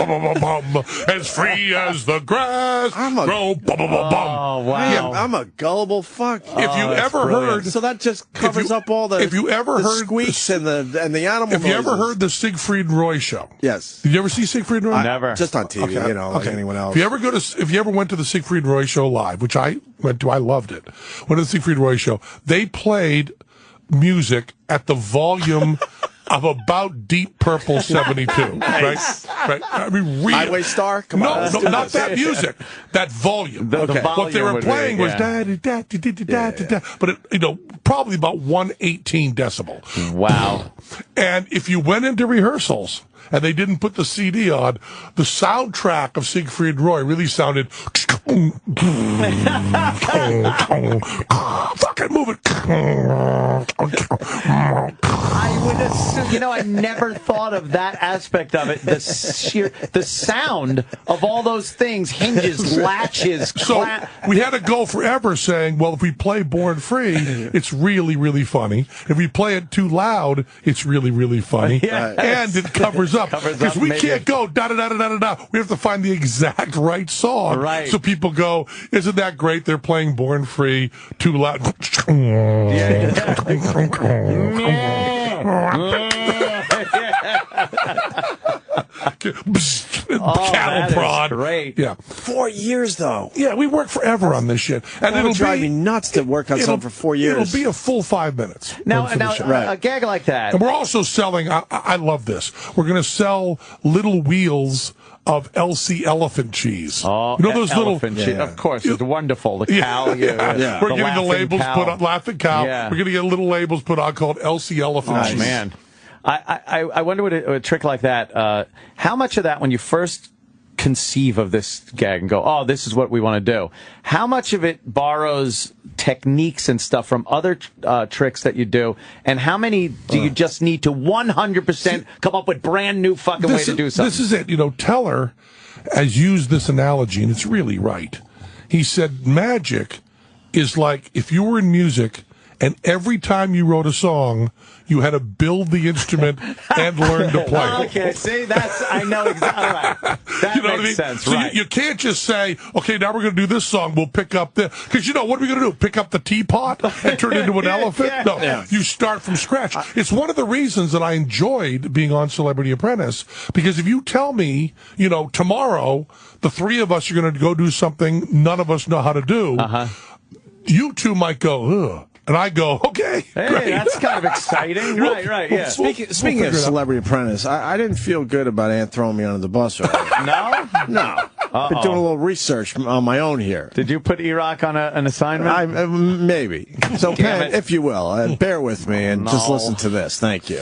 [SPEAKER 3] as free as the grass grows.
[SPEAKER 13] Oh, wow.
[SPEAKER 12] I'm a gullible fuck.
[SPEAKER 3] If you ever heard,
[SPEAKER 12] so that just covers up all the.
[SPEAKER 3] If you ever
[SPEAKER 12] the
[SPEAKER 3] heard
[SPEAKER 12] squeaks and the animal.
[SPEAKER 3] If you ever
[SPEAKER 12] noises.
[SPEAKER 3] heard the Siegfried and Roy show,
[SPEAKER 12] yes.
[SPEAKER 3] Did you ever see Siegfried and Roy?
[SPEAKER 13] Never.
[SPEAKER 12] Just on TV, like anyone else.
[SPEAKER 3] If you ever went to the Siegfried and Roy show live, which I went to, I loved it. Went to the Siegfried and Roy show. They played music at the volume of about Deep Purple 72.
[SPEAKER 12] Nice.
[SPEAKER 3] Right? I mean, real.
[SPEAKER 12] Highway Star? Come on.
[SPEAKER 3] No, not that music. That volume.
[SPEAKER 13] The volume
[SPEAKER 3] what they were playing was
[SPEAKER 13] da-da-da-da-da-da-da,
[SPEAKER 3] but it, probably about 118 decibel.
[SPEAKER 13] Wow.
[SPEAKER 3] And if you went into rehearsals and they didn't put the CD on, the soundtrack of Siegfried and Roy really sounded fucking move it.
[SPEAKER 13] I I never thought of that aspect of it. The sound of all those things, hinges, latches.
[SPEAKER 3] So we had to go forever saying, well, if we play Born Free, it's really, really funny. If we play it too loud, it's really, really funny.
[SPEAKER 13] Yes.
[SPEAKER 3] And it covers up. Because we can't go da-da-da-da-da-da. We have to find the exact right song.
[SPEAKER 13] Right.
[SPEAKER 3] So people go, isn't that great? They're playing Born Free too loud. Cattle prod.
[SPEAKER 13] Great.
[SPEAKER 3] Yeah.
[SPEAKER 12] 4 years though.
[SPEAKER 3] Yeah, we work forever on this shit, and
[SPEAKER 12] It'll drive me nuts to work on something for 4 years.
[SPEAKER 3] It'll be a full 5 minutes.
[SPEAKER 13] Now, a gag like that.
[SPEAKER 3] And we're also selling. I love this. We're going to sell little wheels of LC elephant cheese.
[SPEAKER 13] Oh,
[SPEAKER 3] you know those
[SPEAKER 13] elephant
[SPEAKER 3] little.
[SPEAKER 13] cheese. Of course, it's wonderful. The cow.
[SPEAKER 3] We're getting the labels put on. Laughing cow.
[SPEAKER 13] Yeah.
[SPEAKER 3] We're going to get little labels put on called LC elephant cheese.
[SPEAKER 13] Oh man, I wonder what a trick like that. How much of that when you first conceive of this gag and go, oh, this is what we want to do. How much of it borrows techniques and stuff from other tricks that you do, and how many do you just need to 100% come up with brand new fucking way to do something?
[SPEAKER 3] This is it. Teller has used this analogy, and it's really right. He said magic is like if you were in music and every time you wrote a song, you had to build the instrument and learn to play.
[SPEAKER 13] Okay, see, I know exactly right. That makes sense,
[SPEAKER 3] so
[SPEAKER 13] right.
[SPEAKER 3] you can't just say, okay, now we're going to do this song, we'll pick up the... Because, what are we going to do? Pick up the teapot and turn it into an elephant?
[SPEAKER 13] Yeah.
[SPEAKER 3] No, you start from scratch. It's one of the reasons that I enjoyed being on Celebrity Apprentice, because if you tell me, tomorrow, the three of us are going to go do something none of us know how to do, you two might go, ugh. And I go, okay,
[SPEAKER 13] hey,
[SPEAKER 3] great.
[SPEAKER 13] That's kind of exciting. Right, yeah.
[SPEAKER 12] Speaking of Celebrity Apprentice, I didn't feel good about Ant throwing me under the bus.
[SPEAKER 13] No?
[SPEAKER 12] No. Been doing a little research on my own here.
[SPEAKER 13] Did you put E-Rock on an assignment?
[SPEAKER 12] Maybe. So, Penn, if you will, bear with me and just listen to this. Thank you.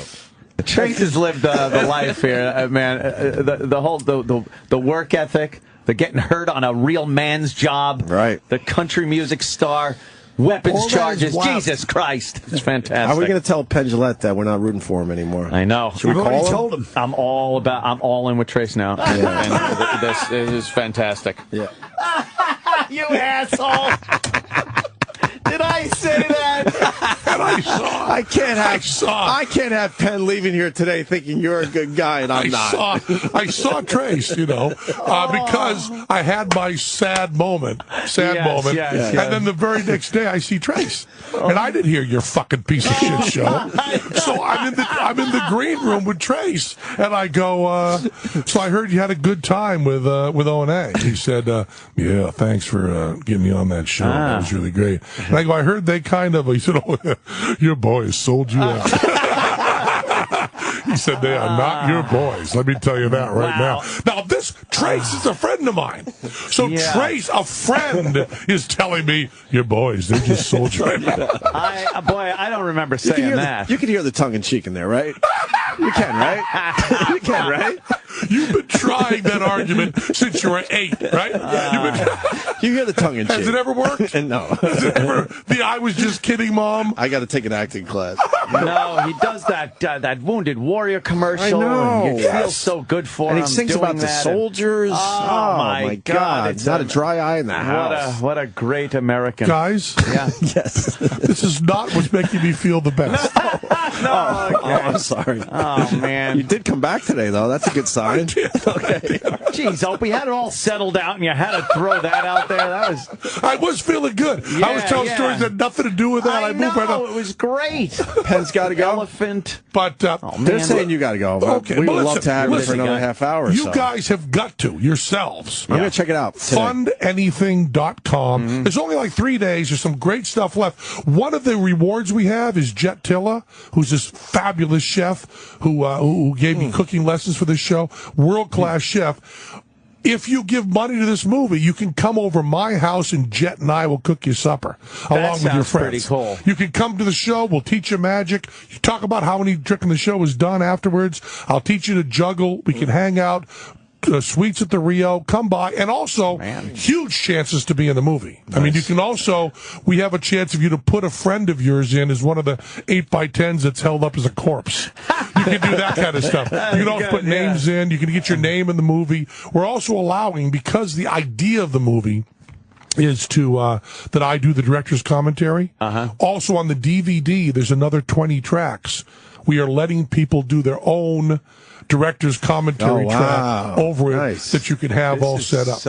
[SPEAKER 13] Trace has lived the life here, man. The whole the work ethic, the getting hurt on a real man's job,
[SPEAKER 12] right?
[SPEAKER 13] The country music star. Weapons charges. Jesus Christ. It's fantastic.
[SPEAKER 12] Are we going to tell Penn Jillette that we're not rooting for him anymore?
[SPEAKER 13] I know.
[SPEAKER 12] Should we call him?
[SPEAKER 14] Told him.
[SPEAKER 13] I'm all in with Trace now.
[SPEAKER 12] Yeah.
[SPEAKER 13] And this is fantastic.
[SPEAKER 12] Yeah.
[SPEAKER 13] You asshole. Did I say that?
[SPEAKER 3] And I saw.
[SPEAKER 12] I can't have Penn leaving here today thinking you're a good guy and I'm not.
[SPEAKER 3] I saw Trace, because I had my sad moment.
[SPEAKER 13] Yes,
[SPEAKER 3] and then the very next day I see Trace. And I didn't hear your fucking piece of shit show. So I'm in the green room with Trace, and I go, so I heard you had a good time with O&A. He said, yeah, thanks for getting me on that show. That was really great. And I go, I heard they he said, oh, your boys sold you out. He said, they are not your boys. Let me tell you that right now. Now, this Trace is a friend of mine. So Trace, a friend, is telling me, your boys, they just sold you out.
[SPEAKER 13] I don't remember saying that.
[SPEAKER 12] You can hear the tongue-in-cheek in there, right? You can, right? You can, right?
[SPEAKER 3] You've been trying that argument since you were 8, right?
[SPEAKER 12] You hear the tongue-in-cheek.
[SPEAKER 3] Has it ever worked?
[SPEAKER 12] No.
[SPEAKER 3] Has it ever, I was just kidding, Mom?
[SPEAKER 12] I got to take an acting class.
[SPEAKER 13] No, he does that Wounded Warrior commercial.
[SPEAKER 12] I know.
[SPEAKER 13] And you feel so good for him.
[SPEAKER 12] And he sings about the soldiers.
[SPEAKER 13] Oh, my God.
[SPEAKER 12] It's not a dry eye in the house.
[SPEAKER 13] What a great American.
[SPEAKER 3] Guys?
[SPEAKER 13] Yeah.
[SPEAKER 12] Yes.
[SPEAKER 3] This is not what's making me feel the best.
[SPEAKER 12] No. Okay. I'm sorry.
[SPEAKER 13] Oh, man.
[SPEAKER 12] You did come back today, though. That's a good sign.
[SPEAKER 13] Okay. Jeez, Opie, had it all settled out and you had to throw that out there.
[SPEAKER 3] I was feeling good.
[SPEAKER 13] Yeah,
[SPEAKER 3] I was telling stories that had nothing to do with that.
[SPEAKER 13] I
[SPEAKER 3] moved right up.
[SPEAKER 13] it was great.
[SPEAKER 12] Penn's got to go.
[SPEAKER 13] Elephant.
[SPEAKER 3] But
[SPEAKER 12] they're saying you got to go.
[SPEAKER 3] Okay,
[SPEAKER 12] we would love
[SPEAKER 3] listen,
[SPEAKER 12] to have you for another half hour or
[SPEAKER 3] you
[SPEAKER 12] so.
[SPEAKER 3] guys have got to yourselves.
[SPEAKER 12] I'm going to check it out today.
[SPEAKER 3] Fundanything.com. There's only like 3 days. There's some great stuff left. One of the rewards we have is Jet Tilla, who's this fabulous chef who gave me cooking lessons for this show. World-class chef. If you give money to this movie, you can come over my house and Jet and I will cook you supper along with your friends.
[SPEAKER 13] Pretty cool.
[SPEAKER 3] You can come to the show. We'll teach you magic. You talk about how many tricking the show is done afterwards. I'll teach you to juggle. We can hang out. suites at the Rio. Come by, and also huge chances to be in the movie. Nice. I mean, you can also, we have a chance of you to put a friend of yours in as one of the 8x10s that's held up as a corpse. You can do that kind of stuff. You can also put names in. You can get your name in the movie. We're also allowing, because the idea of the movie is to that I do the director's commentary. Also on the DVD, there's another 20 tracks. We are letting people do their own director's commentary track over it that you can have all set up.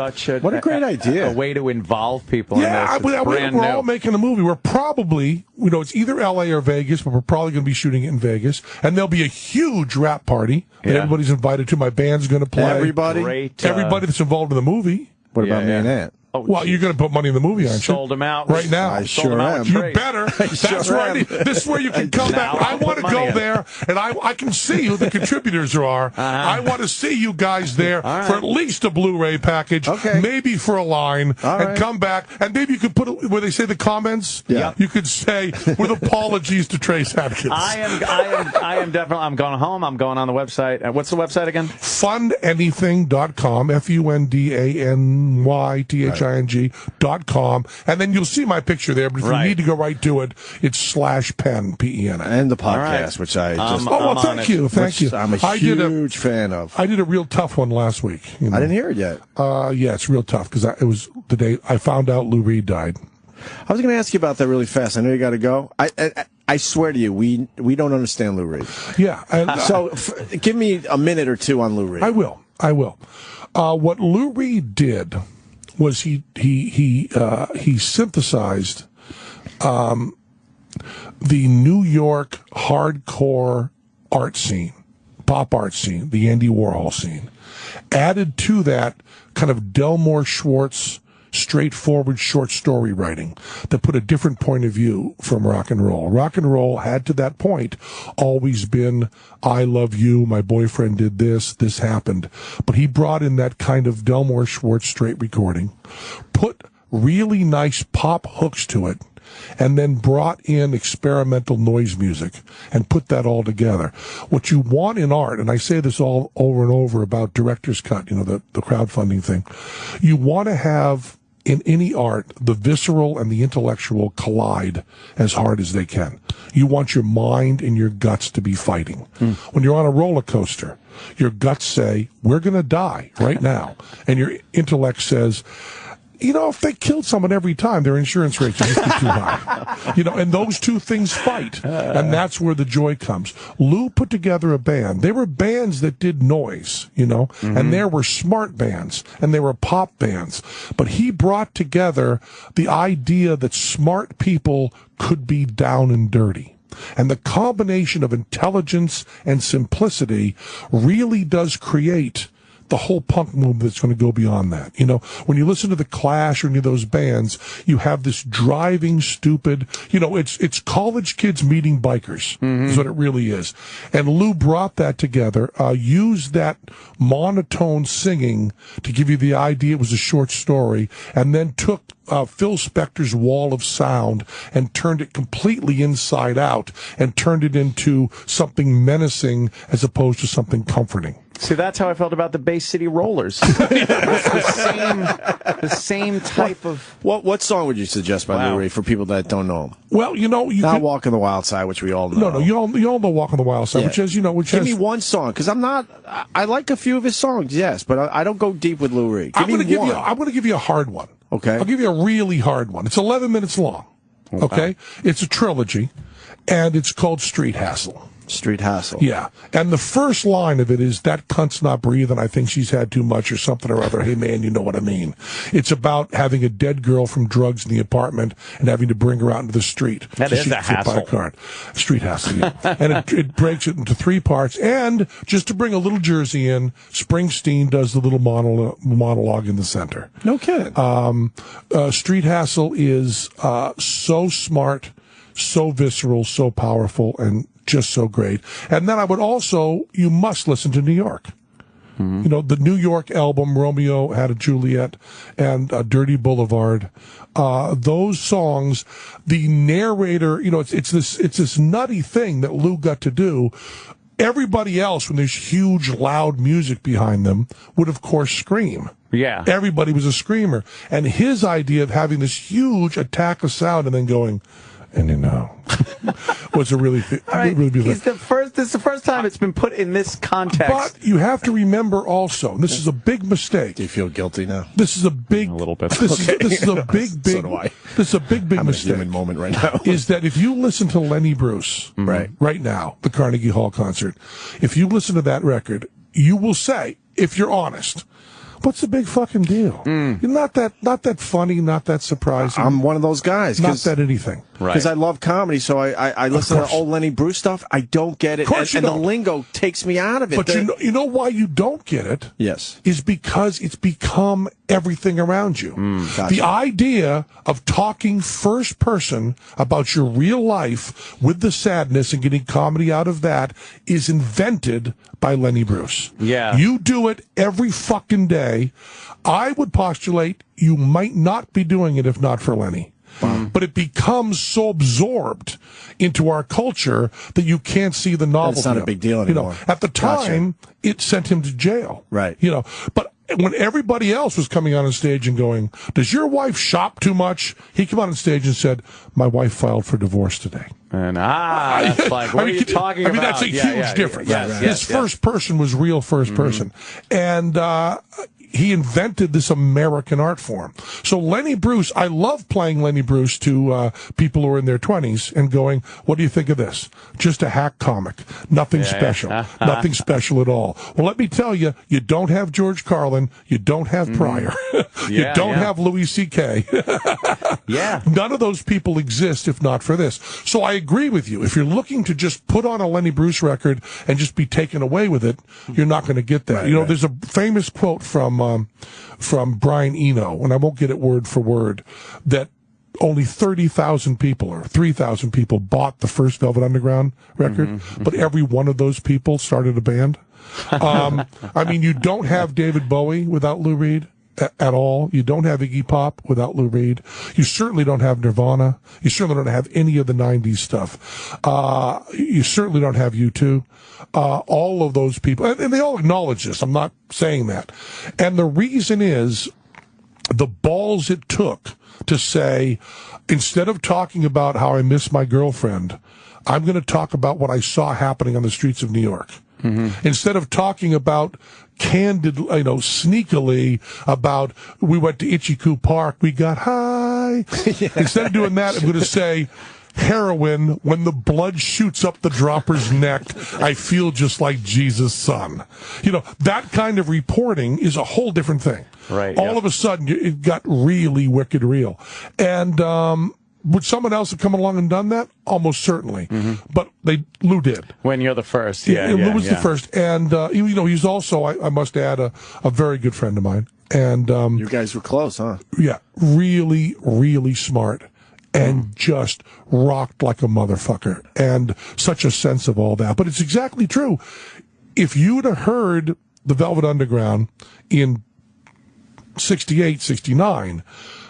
[SPEAKER 5] What a great idea! A way to involve people.
[SPEAKER 3] Yeah,
[SPEAKER 5] in this.
[SPEAKER 3] we're all making a movie. We're probably, it's either L.A. or Vegas, but we're probably going to be shooting it in Vegas, and there'll be a huge rap party that everybody's invited to. My band's going to play.
[SPEAKER 12] Everybody,
[SPEAKER 3] everybody that's involved in the movie.
[SPEAKER 12] What about me and Ant?
[SPEAKER 3] Oh, well, you're going to put money in the movie, aren't you?
[SPEAKER 5] Sold them out
[SPEAKER 3] right now.
[SPEAKER 12] I sure am.
[SPEAKER 3] You better. That's right. This is where you can come back. I want to go there, and I can see who the contributors are. I want to see you guys there for at least a Blu-ray package, maybe for a line, and come back. And maybe you could put where they say the comments.
[SPEAKER 12] Yeah.
[SPEAKER 3] You could say with apologies to Trace Atkins.
[SPEAKER 5] I am definitely. I'm going home. I'm going on the website. What's the website again?
[SPEAKER 3] Fundanything.com. FUNDANYTHING.com, and then you'll see my picture there. But if you need to go right to it, it's /Penn PEN
[SPEAKER 12] and the podcast, which I just
[SPEAKER 3] thank you.
[SPEAKER 12] I'm a huge fan of.
[SPEAKER 3] I did a real tough one last week.
[SPEAKER 12] I didn't hear it yet.
[SPEAKER 3] Yeah, it's real tough because it was the day I found out Lou Reed died.
[SPEAKER 12] I was going to ask you about that really fast. I know you got to go. I swear to you, we don't understand Lou Reed.
[SPEAKER 3] Yeah.
[SPEAKER 12] So give me a minute or two on Lou Reed.
[SPEAKER 3] I will. What Lou Reed did was he synthesized the New York hardcore art scene, pop art scene, the Andy Warhol scene, added to that kind of Delmore Schwartz straightforward short story writing that put a different point of view from rock and roll. Rock and roll had to that point always been, I love you, my boyfriend did this happened. But he brought in that kind of Delmore Schwartz straight recording, put really nice pop hooks to it, and then brought in experimental noise music and put that all together. What you want in art, and I say this all over and over about director's cut, the crowdfunding thing, you want to have in any art, the visceral and the intellectual collide as hard as they can. You want your mind and your guts to be fighting. When you're on a roller coaster, your guts say, we're going to die right now. And your intellect says, if they killed someone every time, their insurance rates would just be too high. And those two things fight. And that's where the joy comes. Lou put together a band. They were bands that did noise, and there were smart bands, and there were pop bands. But he brought together the idea that smart people could be down and dirty. And the combination of intelligence and simplicity really does create the whole punk movement that's going to go beyond that. When you listen to The Clash or any of those bands, you have this driving, stupid, it's college kids meeting bikers is what it really is. And Lou brought that together, used that monotone singing to give you the idea it was a short story, and then took Phil Spector's wall of sound and turned it completely inside out and turned it into something menacing as opposed to something comforting.
[SPEAKER 5] See, that's how I felt about the Bay City Rollers. the same type of...
[SPEAKER 12] What song would you suggest by Lou Reed for people that don't know him?
[SPEAKER 3] Well,
[SPEAKER 12] Not Walk on the Wild Side, which we all know.
[SPEAKER 3] No, you all know Walk on the Wild Side, which is,
[SPEAKER 12] Give me one song, because I like a few of his songs, yes, but I don't go deep with Lou Reed. I'm going
[SPEAKER 3] to give you a hard one.
[SPEAKER 12] Okay.
[SPEAKER 3] I'll give you a really hard one. It's 11 minutes long. Okay? It's a trilogy, and it's called Street Hassle.
[SPEAKER 12] Street Hassle.
[SPEAKER 3] Yeah. And the first line of it is, that cunt's not breathing, I think she's had too much or something or other. Hey, man, you know what I mean. It's about having a dead girl from drugs in the apartment and having to bring her out into the street.
[SPEAKER 5] That is a hassle.
[SPEAKER 3] Street Hassle, yeah. And it breaks it into 3 parts. And just to bring a little Jersey in, Springsteen does the little monologue in the center.
[SPEAKER 12] No kidding.
[SPEAKER 3] Street Hassle is so smart, so visceral, so powerful, and just so great. And then you must listen to New York. The New York album, Romeo Had a Juliet, and Dirty Boulevard. Those songs, the narrator, it's this nutty thing that Lou got to do. Everybody else, when there's huge, loud music behind them, would, of course, scream.
[SPEAKER 13] Yeah.
[SPEAKER 3] Everybody was a screamer. And his idea of having this huge attack of sound and then going, and you know, was a really,
[SPEAKER 13] All right.
[SPEAKER 3] really beautiful.
[SPEAKER 13] This is the first time it's been put in this context.
[SPEAKER 3] But you have to remember also, and this is a big mistake.
[SPEAKER 12] Do you feel guilty now?
[SPEAKER 3] This is a big,
[SPEAKER 15] A little bit.
[SPEAKER 3] This is a big,
[SPEAKER 12] So do I.
[SPEAKER 3] This is a big
[SPEAKER 12] I'm
[SPEAKER 3] mistake.
[SPEAKER 12] in a human moment right now.
[SPEAKER 3] Is that if you listen to Lenny Bruce right now, the Carnegie Hall concert, if you listen to that record, you will say, if you're honest, what's the big fucking deal? Not that funny, not that surprising.
[SPEAKER 12] I'm one of those guys.
[SPEAKER 3] Not that anything.
[SPEAKER 12] Because I love comedy, so I listen to old Lenny Bruce stuff. I don't get it, and the lingo takes me out of it.
[SPEAKER 3] But you know why you don't get it?
[SPEAKER 12] Yes.
[SPEAKER 3] Is because it's become everything around you.
[SPEAKER 12] Gotcha.
[SPEAKER 3] The idea of talking first person about your real life with the sadness and getting comedy out of that is invented by Lenny Bruce.
[SPEAKER 13] Yeah.
[SPEAKER 3] You do it every fucking day. I would postulate you might not be doing it if not for Lenny. But it becomes so absorbed into our culture that you can't see the novelty.
[SPEAKER 12] It's not a
[SPEAKER 3] of
[SPEAKER 12] big
[SPEAKER 3] it.
[SPEAKER 12] deal anymore.
[SPEAKER 3] At the time, it sent him to jail.
[SPEAKER 12] Right.
[SPEAKER 3] But when everybody else was coming on stage and going, does your wife shop too much? He came on stage and said, my wife filed for divorce today.
[SPEAKER 13] And that's like, what are you talking about?
[SPEAKER 3] I mean, that's a huge difference. His first person was real first person. And he invented this American art form. So Lenny Bruce, I love playing Lenny Bruce to people who are in their 20s and going, what do you think of this? Just a hack comic. Nothing special. Nothing special at all. Well, let me tell you, you don't have George Carlin. You don't have Pryor. You don't have Louis C.K. None of those people exist if not for this. So I agree with you. If you're looking to just put on a Lenny Bruce record and just be taken away with it, you're not going to get that. There's a famous quote from Brian Eno, and I won't get it word for word, that only 30,000 people or 3,000 people bought the first Velvet Underground record, but every one of those people started a band. I mean, you don't have David Bowie without Lou Reed at all. You don't have Iggy Pop without Lou Reed. You certainly don't have Nirvana. You certainly don't have any of the 90s stuff. You certainly don't have U2. All of those people, and they all acknowledge this. I'm not saying that. And the reason is the balls it took to say, instead of talking about how I miss my girlfriend, I'm going to talk about what I saw happening on the streets of New York. Instead of talking about candid, sneakily about we went to Ichiku Park, we got high. Instead of doing that, I'm going to say heroin, when the blood shoots up the dropper's neck, I feel just like Jesus' son. That kind of reporting is a whole different thing.
[SPEAKER 13] Right.
[SPEAKER 3] All of a sudden, it got really wicked real. And would someone else have come along and done that? Almost certainly. But Lou did.
[SPEAKER 13] When you're the first.
[SPEAKER 3] Lou was the first. And, he's also, I must add, a very good friend of mine. And
[SPEAKER 12] you guys were close, huh?
[SPEAKER 3] Yeah. Really, really smart. And just rocked like a motherfucker. And such a sense of all that. But it's exactly true. If you'd have heard the Velvet Underground in 68, 69,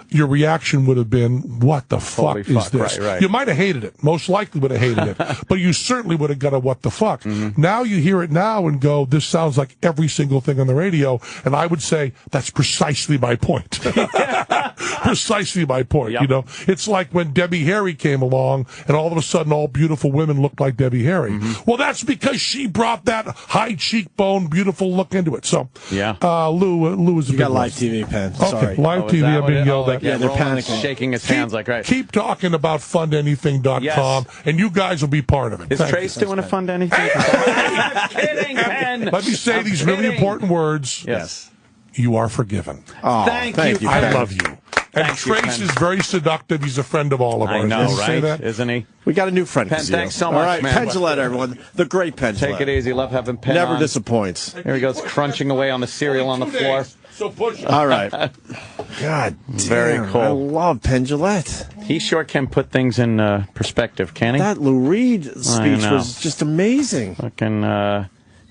[SPEAKER 3] your reaction would have been, what the fuck is this?
[SPEAKER 13] Right.
[SPEAKER 3] You might have hated it. Most likely would have hated it. But you certainly would have got a what the fuck. Now you hear it now and go, this sounds like every single thing on the radio. And I would say, that's precisely my point. Precisely my point. It's like when Debbie Harry came along and all of a sudden all beautiful women looked like Debbie Harry. Well, that's because she brought that high cheekbone, beautiful look into it. So, Lou is a
[SPEAKER 12] You
[SPEAKER 3] big
[SPEAKER 12] got live
[SPEAKER 3] loss.
[SPEAKER 12] TV, Penn.
[SPEAKER 3] Okay,
[SPEAKER 12] Sorry.
[SPEAKER 3] live TV, I'm being yelled at.
[SPEAKER 12] Yeah, they're panicking.
[SPEAKER 13] Shaking his hands like, right.
[SPEAKER 3] Keep talking about fundanything.com, and you guys will be part of it.
[SPEAKER 13] Is Trace doing a fund anything? I'm kidding, Penn.
[SPEAKER 3] Let me say these really important words.
[SPEAKER 13] Yes.
[SPEAKER 3] You are forgiven.
[SPEAKER 12] Oh,
[SPEAKER 13] thank you.
[SPEAKER 3] I
[SPEAKER 12] Penn.
[SPEAKER 3] love you. And Trace is very seductive. He's a friend of all of ours.
[SPEAKER 13] I know,
[SPEAKER 3] Did you say
[SPEAKER 13] right?
[SPEAKER 3] that?
[SPEAKER 13] Isn't he?
[SPEAKER 12] We got a new friend.
[SPEAKER 13] Penn,
[SPEAKER 12] Kazio.
[SPEAKER 13] thanks so much,
[SPEAKER 12] All right,
[SPEAKER 13] man.
[SPEAKER 12] Penn Jillette, everyone. The great Penn Jillette.
[SPEAKER 13] Take it easy. Love having Penn
[SPEAKER 12] Never
[SPEAKER 13] on.
[SPEAKER 12] disappoints.
[SPEAKER 13] Here he goes, crunching away on the cereal on the floor.
[SPEAKER 3] So push it.
[SPEAKER 12] All right. God damn.
[SPEAKER 13] Very cool.
[SPEAKER 12] I love Penn Jillette.
[SPEAKER 13] He sure can put things in perspective, can he?
[SPEAKER 12] That Lou Reed speech
[SPEAKER 13] know.
[SPEAKER 12] was just amazing.
[SPEAKER 13] Fucking,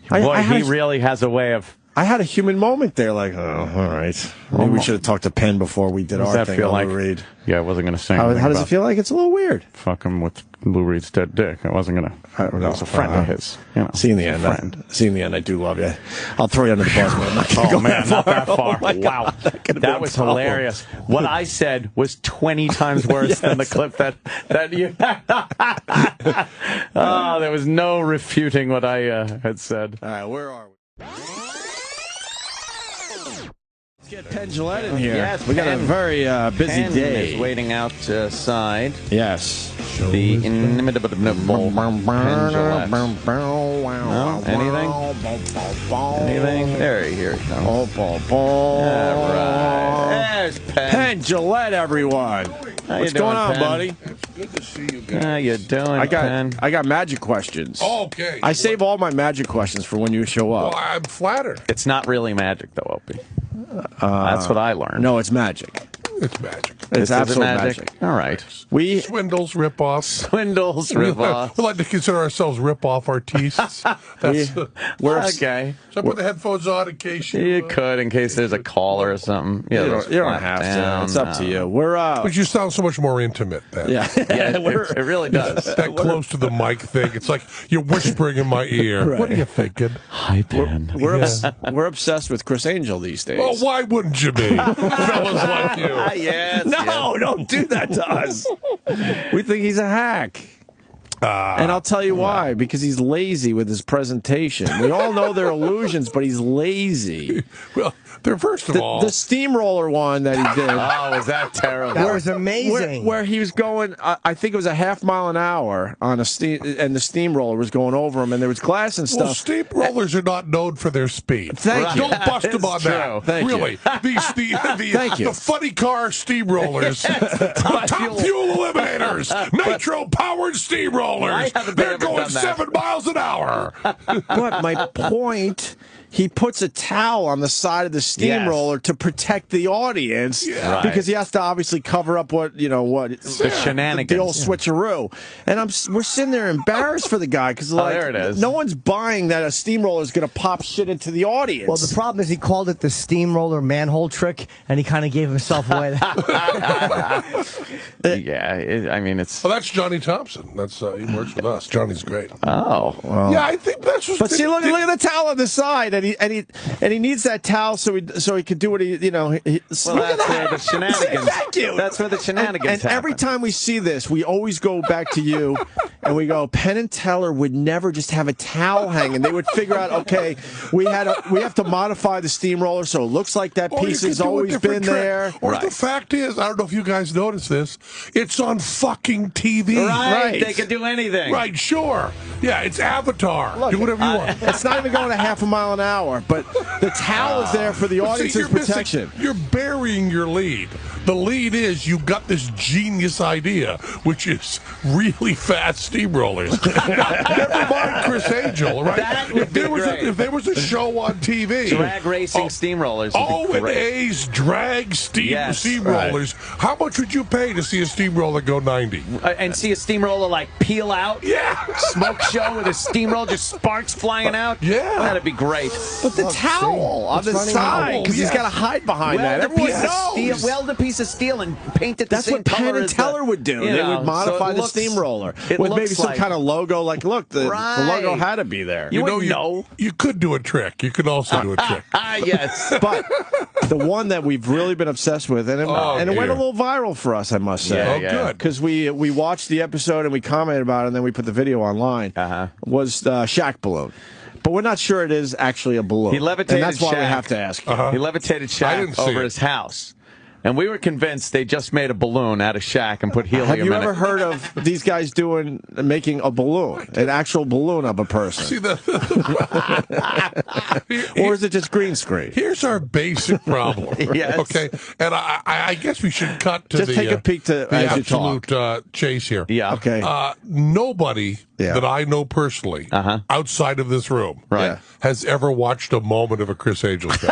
[SPEAKER 13] boy, he really has a way of
[SPEAKER 12] I had a human moment there, like, oh, all right. Maybe we should have talked to Penn before we did
[SPEAKER 16] Does
[SPEAKER 12] our
[SPEAKER 16] that
[SPEAKER 12] thing
[SPEAKER 16] feel
[SPEAKER 12] on
[SPEAKER 16] like?
[SPEAKER 12] Lou Reed.
[SPEAKER 16] Yeah, I wasn't going to say
[SPEAKER 12] How
[SPEAKER 16] anything
[SPEAKER 12] does
[SPEAKER 16] about
[SPEAKER 12] it feel like? It's a little weird.
[SPEAKER 16] fucking with Lou Reed's dead dick. I wasn't going to. That was a friend of his. You know,
[SPEAKER 12] See you in the end. See you in the end. I do love you. I'll throw you under the bus, man. I'm not gonna go
[SPEAKER 16] man, not that far.
[SPEAKER 12] Oh, my
[SPEAKER 16] Wow.
[SPEAKER 12] God, that could've been
[SPEAKER 13] That
[SPEAKER 12] a
[SPEAKER 13] was
[SPEAKER 12] problem.
[SPEAKER 13] hilarious. What I said was 20 times worse than the clip that you. Oh, there was no refuting what I had said.
[SPEAKER 12] All right, where are we? Let's get Penn Jillette in here.
[SPEAKER 13] Yes,
[SPEAKER 12] we got a
[SPEAKER 13] Penn.
[SPEAKER 12] very busy
[SPEAKER 13] Penn
[SPEAKER 12] day.
[SPEAKER 13] is waiting outside.
[SPEAKER 12] Yes.
[SPEAKER 13] The inimitable Penn Jillette. No? Anything? Anything? There, here it comes. All right. There's Penn.
[SPEAKER 12] Penn Jillette, everyone.
[SPEAKER 13] How
[SPEAKER 12] What's
[SPEAKER 13] you
[SPEAKER 12] going
[SPEAKER 13] doing,
[SPEAKER 12] on,
[SPEAKER 13] Penn?
[SPEAKER 12] buddy?
[SPEAKER 3] Good to see you guys.
[SPEAKER 13] How you doing, Penn?
[SPEAKER 12] I got magic questions.
[SPEAKER 3] Oh, okay.
[SPEAKER 12] I save all my magic questions for when you show up.
[SPEAKER 3] Well, I'm flattered.
[SPEAKER 13] It's not really magic, though, Opie. That's what I learned.
[SPEAKER 12] No, it's magic.
[SPEAKER 3] It's magic.
[SPEAKER 12] It's absolute magic.
[SPEAKER 13] All right.
[SPEAKER 12] We
[SPEAKER 3] Swindles, rip-offs.
[SPEAKER 13] Swindles, rip-offs.
[SPEAKER 3] We like to consider ourselves rip-off artists. That's,
[SPEAKER 12] we're
[SPEAKER 13] Okay.
[SPEAKER 3] so I put the headphones on in case you...
[SPEAKER 13] You could, in case there's a caller or something.
[SPEAKER 12] you
[SPEAKER 13] those
[SPEAKER 12] don't
[SPEAKER 13] flat
[SPEAKER 12] have
[SPEAKER 13] down,
[SPEAKER 12] to. It's up to you. We're
[SPEAKER 3] But you sound so much more intimate then.
[SPEAKER 12] yeah.
[SPEAKER 13] Yeah, it really does.
[SPEAKER 3] That close to the mic thing. It's like you're whispering in my ear.
[SPEAKER 12] Right.
[SPEAKER 3] What are you thinking?
[SPEAKER 13] Hi, Ben.
[SPEAKER 12] We're obsessed with Chris Angel these days.
[SPEAKER 3] Well, why wouldn't you be? Fellas like you.
[SPEAKER 13] Yes.
[SPEAKER 12] No, don't do that to us. We think he's a hack. And I'll tell you why. Because he's lazy with his presentation. We all know they're illusions, but he's lazy.
[SPEAKER 3] Well, first of all...
[SPEAKER 12] The steamroller one that he did.
[SPEAKER 13] Oh, was that terrible?
[SPEAKER 2] That was amazing.
[SPEAKER 12] Where he was going, I think it was a half mile an hour on a steam, and the steamroller was going over him, and there was glass and
[SPEAKER 3] Well,
[SPEAKER 12] stuff.
[SPEAKER 3] steamrollers are not known for their speed.
[SPEAKER 12] Thank you.
[SPEAKER 3] Don't bust them on that.
[SPEAKER 12] True. Thank
[SPEAKER 3] really.
[SPEAKER 12] you.
[SPEAKER 3] The funny car steamrollers. Top fuel eliminators. Nitro-powered steamrollers. They're going 7 miles an hour.
[SPEAKER 12] But my point, he puts a towel on the side of the steamroller to protect the audience because he has to obviously cover up the
[SPEAKER 13] shenanigans,
[SPEAKER 12] the old switcheroo. And we're sitting there embarrassed for the guy because
[SPEAKER 13] there it is.
[SPEAKER 12] No one's buying that a steamroller is going to pop shit into the audience.
[SPEAKER 2] Well, the problem is he called it the steamroller manhole trick, and he kind of gave himself away.
[SPEAKER 3] It's... Well, that's Johnny Thompson. That's he works with us. Johnny's great.
[SPEAKER 13] Oh.
[SPEAKER 12] Well.
[SPEAKER 3] Yeah, I think that's what...
[SPEAKER 12] But see, look at the towel on the side, and he needs that towel so he can do what he.
[SPEAKER 13] Well, that's where the shenanigans.
[SPEAKER 12] Thank you.
[SPEAKER 13] That's where the shenanigans
[SPEAKER 12] And
[SPEAKER 13] happen.
[SPEAKER 12] every time we see this, we always go back to you, and we go, Penn and Teller would never just have a towel hanging. They would figure out, okay, we have to modify the steamroller so it looks like that piece has always been there.
[SPEAKER 3] Or the fact is, I don't know if you guys noticed this, it's on fucking TV.
[SPEAKER 13] Right. They can do anything.
[SPEAKER 3] Right, sure. Yeah, it's Avatar.
[SPEAKER 12] Look,
[SPEAKER 3] do whatever you want.
[SPEAKER 12] It's not even going a half a mile an hour, but the towel is there for the audience's protection.
[SPEAKER 3] You're burying your lead. The lead is you got this genius idea, which is really fast steamrollers. Never mind Chris Angel, right?
[SPEAKER 13] That would be great.
[SPEAKER 3] If there was a show on TV,
[SPEAKER 13] drag racing steamrollers.
[SPEAKER 3] O&A's drag steamrollers. Right. How much would you pay to see a steamroller go 90?
[SPEAKER 13] And see a steamroller like peel out?
[SPEAKER 3] Yeah.
[SPEAKER 13] Smoke show with a steamroller, just sparks flying out?
[SPEAKER 3] Yeah.
[SPEAKER 13] That'd be great.
[SPEAKER 12] But the towel on the side, because he's got to hide behind that. Everyone knows.
[SPEAKER 13] Weld a piece of steel and paint it the
[SPEAKER 12] That's
[SPEAKER 13] same
[SPEAKER 12] what Penn
[SPEAKER 13] color
[SPEAKER 12] and
[SPEAKER 13] as
[SPEAKER 12] Teller would do. They would modify the steamroller with maybe some kind of logo. Like, look, the logo had to be there.
[SPEAKER 3] You could do a trick. You could also do a trick.
[SPEAKER 13] Yes.
[SPEAKER 12] But the one that we've really been obsessed with, and it went a little viral for us, I must say.
[SPEAKER 3] Good.
[SPEAKER 12] Because we watched the episode and we commented about it, and then we put the video online, was the Shaq balloon. But we're not sure it is actually a balloon.
[SPEAKER 13] He levitated
[SPEAKER 12] and that's why
[SPEAKER 13] Shaq.
[SPEAKER 12] we have to ask you.
[SPEAKER 13] He levitated Shaq over his house. And we were convinced they just made a balloon out of Shaq and put helium in it.
[SPEAKER 12] Have you ever heard of these guys making a balloon, an actual balloon of a person? Or is it just green screen?
[SPEAKER 3] Here's our basic problem.
[SPEAKER 13] Yes.
[SPEAKER 3] Okay. And I guess we should cut to
[SPEAKER 12] just take a peek to
[SPEAKER 3] the
[SPEAKER 12] as
[SPEAKER 3] absolute chase here.
[SPEAKER 13] Yeah.
[SPEAKER 12] Okay.
[SPEAKER 3] Nobody that I know personally outside of this room has ever watched a moment of a Chris Angel show.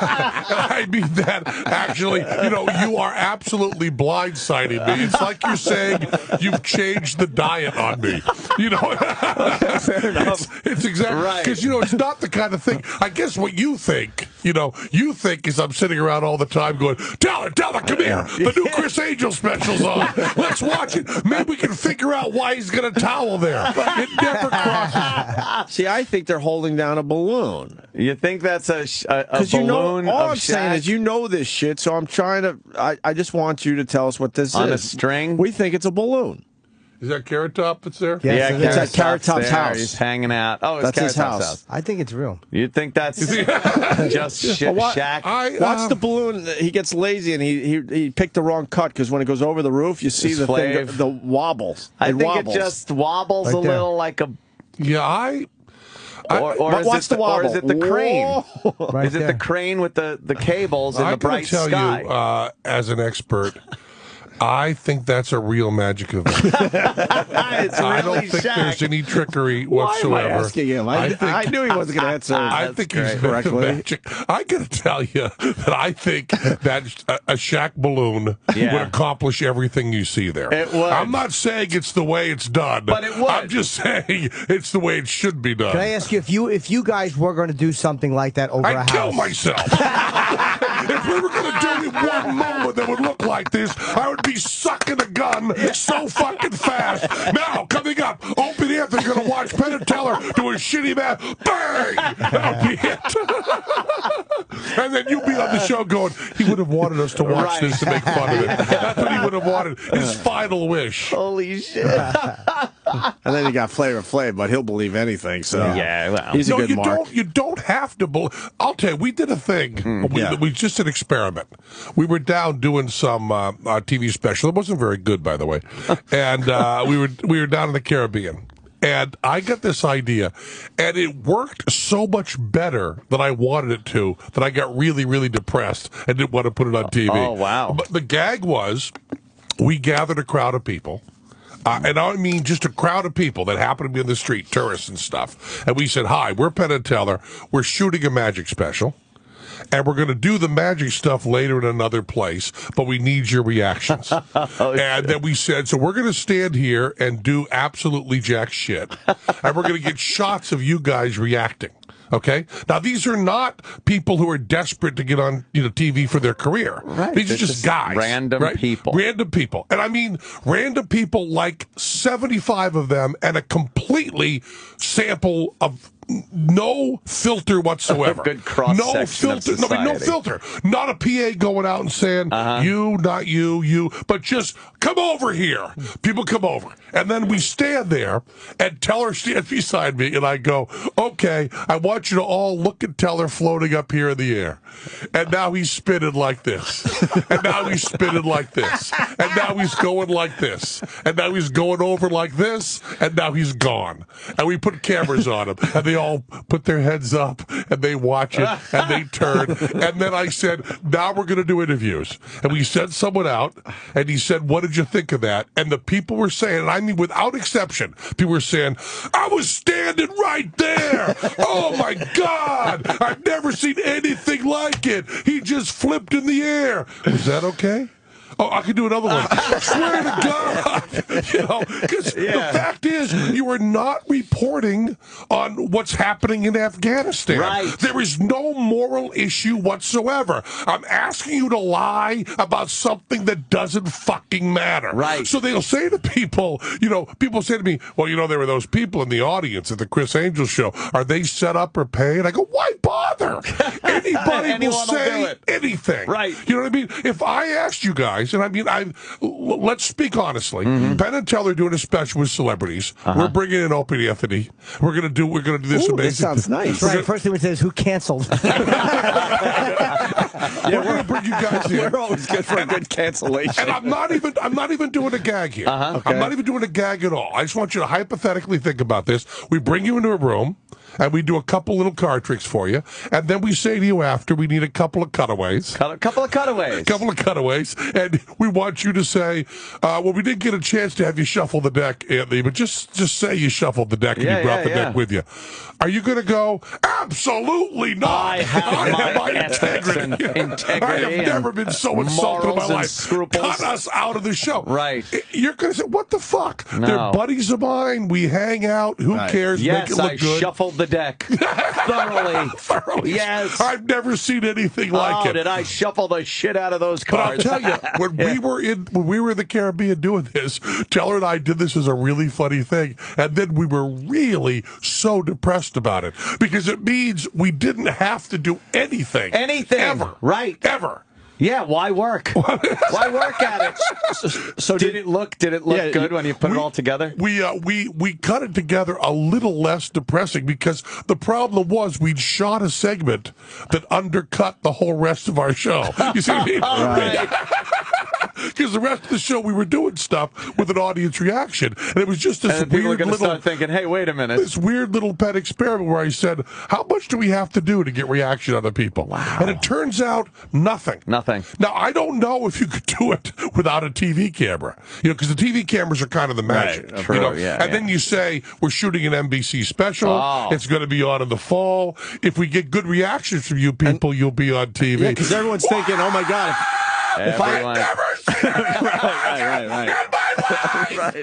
[SPEAKER 3] I mean that actually, you are absolutely blindsiding me. It's like you're saying you've changed the diet on me.
[SPEAKER 12] Fair enough.
[SPEAKER 3] It's exactly
[SPEAKER 5] Right.
[SPEAKER 3] because it's not the kind of thing. I guess what you think, you think is I'm sitting around all the time going, Teller, come here. The new Chris Angel special's on. Let's watch it. Maybe we can figure out why he's got a towel there. It never crosses.
[SPEAKER 12] See, I think they're holding down a balloon.
[SPEAKER 5] You think that's a
[SPEAKER 12] all
[SPEAKER 5] balloon of
[SPEAKER 12] I'm saying
[SPEAKER 5] Shaq
[SPEAKER 12] is this shit, so I'm trying to. I just want you to tell us what this
[SPEAKER 5] on
[SPEAKER 12] is.
[SPEAKER 5] a string?
[SPEAKER 12] We think it's a balloon.
[SPEAKER 3] Is that Carrot Top that's there?
[SPEAKER 2] Yes,
[SPEAKER 12] it's at Carrot Top's
[SPEAKER 5] there.
[SPEAKER 12] house.
[SPEAKER 5] He's hanging out. Oh, it's
[SPEAKER 12] That's
[SPEAKER 5] Carrot
[SPEAKER 12] his
[SPEAKER 5] Top's
[SPEAKER 12] house.
[SPEAKER 2] I think it's real.
[SPEAKER 5] You think that's just Shaq?
[SPEAKER 12] Watch the balloon. He gets lazy and he picked the wrong cut because when it goes over the roof, you see
[SPEAKER 5] It's
[SPEAKER 12] the
[SPEAKER 5] Flav.
[SPEAKER 12] thing, the wobbles.
[SPEAKER 5] I think
[SPEAKER 12] wobbles.
[SPEAKER 5] it just wobbles
[SPEAKER 2] Right
[SPEAKER 5] a
[SPEAKER 2] there.
[SPEAKER 5] little like a.
[SPEAKER 3] Yeah,
[SPEAKER 5] Or
[SPEAKER 12] watch the wobble.
[SPEAKER 5] Or is it the crane?
[SPEAKER 12] Whoa.
[SPEAKER 2] Right
[SPEAKER 5] is it
[SPEAKER 2] there.
[SPEAKER 5] the crane with the cables in the
[SPEAKER 3] I'm going
[SPEAKER 5] bright
[SPEAKER 3] to tell
[SPEAKER 5] sky?
[SPEAKER 3] you, as an expert, I think that's a real magic event.
[SPEAKER 5] It's really
[SPEAKER 3] I don't think
[SPEAKER 5] Shaq.
[SPEAKER 3] there's any trickery
[SPEAKER 12] Why
[SPEAKER 3] whatsoever.
[SPEAKER 12] am I asking him? I knew he wasn't going to answer.
[SPEAKER 3] I think he's
[SPEAKER 12] correctly.
[SPEAKER 3] magic. I got to tell you that I think that a Shaq balloon
[SPEAKER 5] Yeah.
[SPEAKER 3] would accomplish everything you see there.
[SPEAKER 5] It would.
[SPEAKER 3] I'm not saying it's the way it's done,
[SPEAKER 5] But it would.
[SPEAKER 3] I'm just saying it's the way it should be done.
[SPEAKER 2] Can I ask you if you guys were going to do something like that over a
[SPEAKER 3] I'd
[SPEAKER 2] house?
[SPEAKER 3] kill myself. If we were going to do it in one moment that would look like this, I would be sucking a gun so fucking fast. Now, coming up, Opie Anthony going to watch Penn and Teller do a shitty math. Bang! That'll be it. And then you'll be on the show going, he would have wanted us to watch this to make fun of it. That's what he would have wanted. His final wish.
[SPEAKER 5] Holy shit!
[SPEAKER 12] And then you got Flavor Flav, but he'll believe anything. So
[SPEAKER 5] Yeah, well.
[SPEAKER 12] he's a good
[SPEAKER 3] you
[SPEAKER 12] mark.
[SPEAKER 3] You don't have to believe. I'll tell you, we did a thing.
[SPEAKER 12] yeah.
[SPEAKER 3] We just an experiment. We were down doing some TV special. It wasn't very good, by the way. And we were down in the Caribbean. And I got this idea, and it worked so much better than I wanted it to that I got really, really depressed and didn't want to put it on TV.
[SPEAKER 5] Oh, wow.
[SPEAKER 3] But the gag was, we gathered a crowd of people. And I mean just a crowd of people that happened to be in the street, tourists and stuff. And we said, hi, we're Penn and Teller. We're shooting a magic special. And we're going to do the magic stuff later in another place, but we need your reactions. And then we said, so we're going to stand here and do absolutely jack shit. And we're going to get shots of you guys reacting. Okay? Now, these are not people who are desperate to get on TV for their career.
[SPEAKER 5] Right.
[SPEAKER 3] These are
[SPEAKER 5] They're
[SPEAKER 3] just guys.
[SPEAKER 5] random
[SPEAKER 3] right?
[SPEAKER 5] people.
[SPEAKER 3] Random people. And I mean random people, like 75 of them, and a completely sample of no filter whatsoever.
[SPEAKER 5] Good cross-section
[SPEAKER 3] No
[SPEAKER 5] of
[SPEAKER 3] filter.
[SPEAKER 5] society.
[SPEAKER 3] No filter. Not a PA going out and saying, you, not you, but just come over here. People come over. And then we stand there, and Teller stands beside me, and I go, okay, I want you to all look at Teller floating up here in the air. And now he's spinning like this. And now he's spinning like this. And now he's going like this. And now he's going over like this. And now he's gone. And we put cameras on him. And they all put their heads up, and they watch it, and they turn. And then I said, now we're going to do interviews. And we sent someone out, and he said, what did you think of that? And the people were saying, and I mean without exception, people were saying, I was standing right there. Oh, my God. I've never seen anything like it. He just flipped in the air. Was that okay? Oh, I could do another one. Swear to God. Because the fact is, you are not reporting on what's happening in Afghanistan.
[SPEAKER 5] Right.
[SPEAKER 3] There is no moral issue whatsoever. I'm asking you to lie about something that doesn't fucking matter.
[SPEAKER 5] Right.
[SPEAKER 3] So they'll say to people, people say to me, well, there were those people in the audience at the Chris Angel show. Are they set up or paid? I go, why bother? Anybody will
[SPEAKER 5] Anyone will
[SPEAKER 3] say
[SPEAKER 5] do it.
[SPEAKER 3] anything.
[SPEAKER 5] Right.
[SPEAKER 3] You know what I mean? If I asked you guys, and I mean, let's speak honestly. Penn and Teller doing a special with celebrities. We're bringing in Opie Anthony. We're gonna do this amazing.
[SPEAKER 12] This sounds nice.
[SPEAKER 2] Right, first thing we say is who canceled.
[SPEAKER 3] We're gonna bring you guys in.
[SPEAKER 12] We're always good for a good cancellation.
[SPEAKER 3] And I'm not even doing a gag here.
[SPEAKER 12] Okay.
[SPEAKER 3] I'm not even doing a gag at all. I just want you to hypothetically think about this. We bring you into a room, and we do a couple little card tricks for you, and then we say to you after, we need a couple of cutaways.
[SPEAKER 13] Couple of cutaways.
[SPEAKER 3] Couple of cutaways, and we want you to say, well, we didn't get a chance to have you shuffle the deck, Anthony, but just say you shuffled the deck and you brought the deck with you. Are you going to go, absolutely not.
[SPEAKER 13] I have my
[SPEAKER 3] integrity. I have never been so insulted in my life.
[SPEAKER 13] Scruples.
[SPEAKER 3] Cut us out of the show.
[SPEAKER 13] Right.
[SPEAKER 3] You're going to say, what the fuck?
[SPEAKER 13] No.
[SPEAKER 3] They're buddies of mine. We hang out. Who cares?
[SPEAKER 13] Yes,
[SPEAKER 3] Make it look
[SPEAKER 13] I
[SPEAKER 3] good.
[SPEAKER 13] shuffled the deck. Thoroughly. Yes.
[SPEAKER 3] I've never seen anything like it.
[SPEAKER 13] Did I shuffle the shit out of those cards?
[SPEAKER 3] But I'll tell you, when we were in the Caribbean doing this, Teller and I did this as a really funny thing, and then we were really so depressed about it because it means we didn't have to do anything. Ever.
[SPEAKER 13] Right.
[SPEAKER 3] Ever.
[SPEAKER 13] Yeah, why work? Why work at it? So did it look good when you put it all together?
[SPEAKER 3] We cut it together a little less depressing because the problem was we'd shot a segment that undercut the whole rest of our show. You see what I mean?
[SPEAKER 13] Right.
[SPEAKER 3] Because the rest of the show we were doing stuff with an audience reaction, and it was just this
[SPEAKER 13] and people are
[SPEAKER 3] weird
[SPEAKER 13] going to
[SPEAKER 3] little
[SPEAKER 13] start thinking, "Hey, wait a minute!"
[SPEAKER 3] This weird little pet experiment where I said, "How much do we have to do to get reaction out of people?"
[SPEAKER 13] Wow.
[SPEAKER 3] And it turns out nothing.
[SPEAKER 13] Nothing.
[SPEAKER 3] Now I don't know if you could do it without a TV camera, because the TV cameras are kind of the magic.
[SPEAKER 13] Right. True. And
[SPEAKER 3] then you say we're shooting an NBC special.
[SPEAKER 13] Oh.
[SPEAKER 3] It's going to be on in the fall. If we get good reactions from you people, you'll be on TV.
[SPEAKER 12] Yeah, because everyone's thinking, "Oh my God."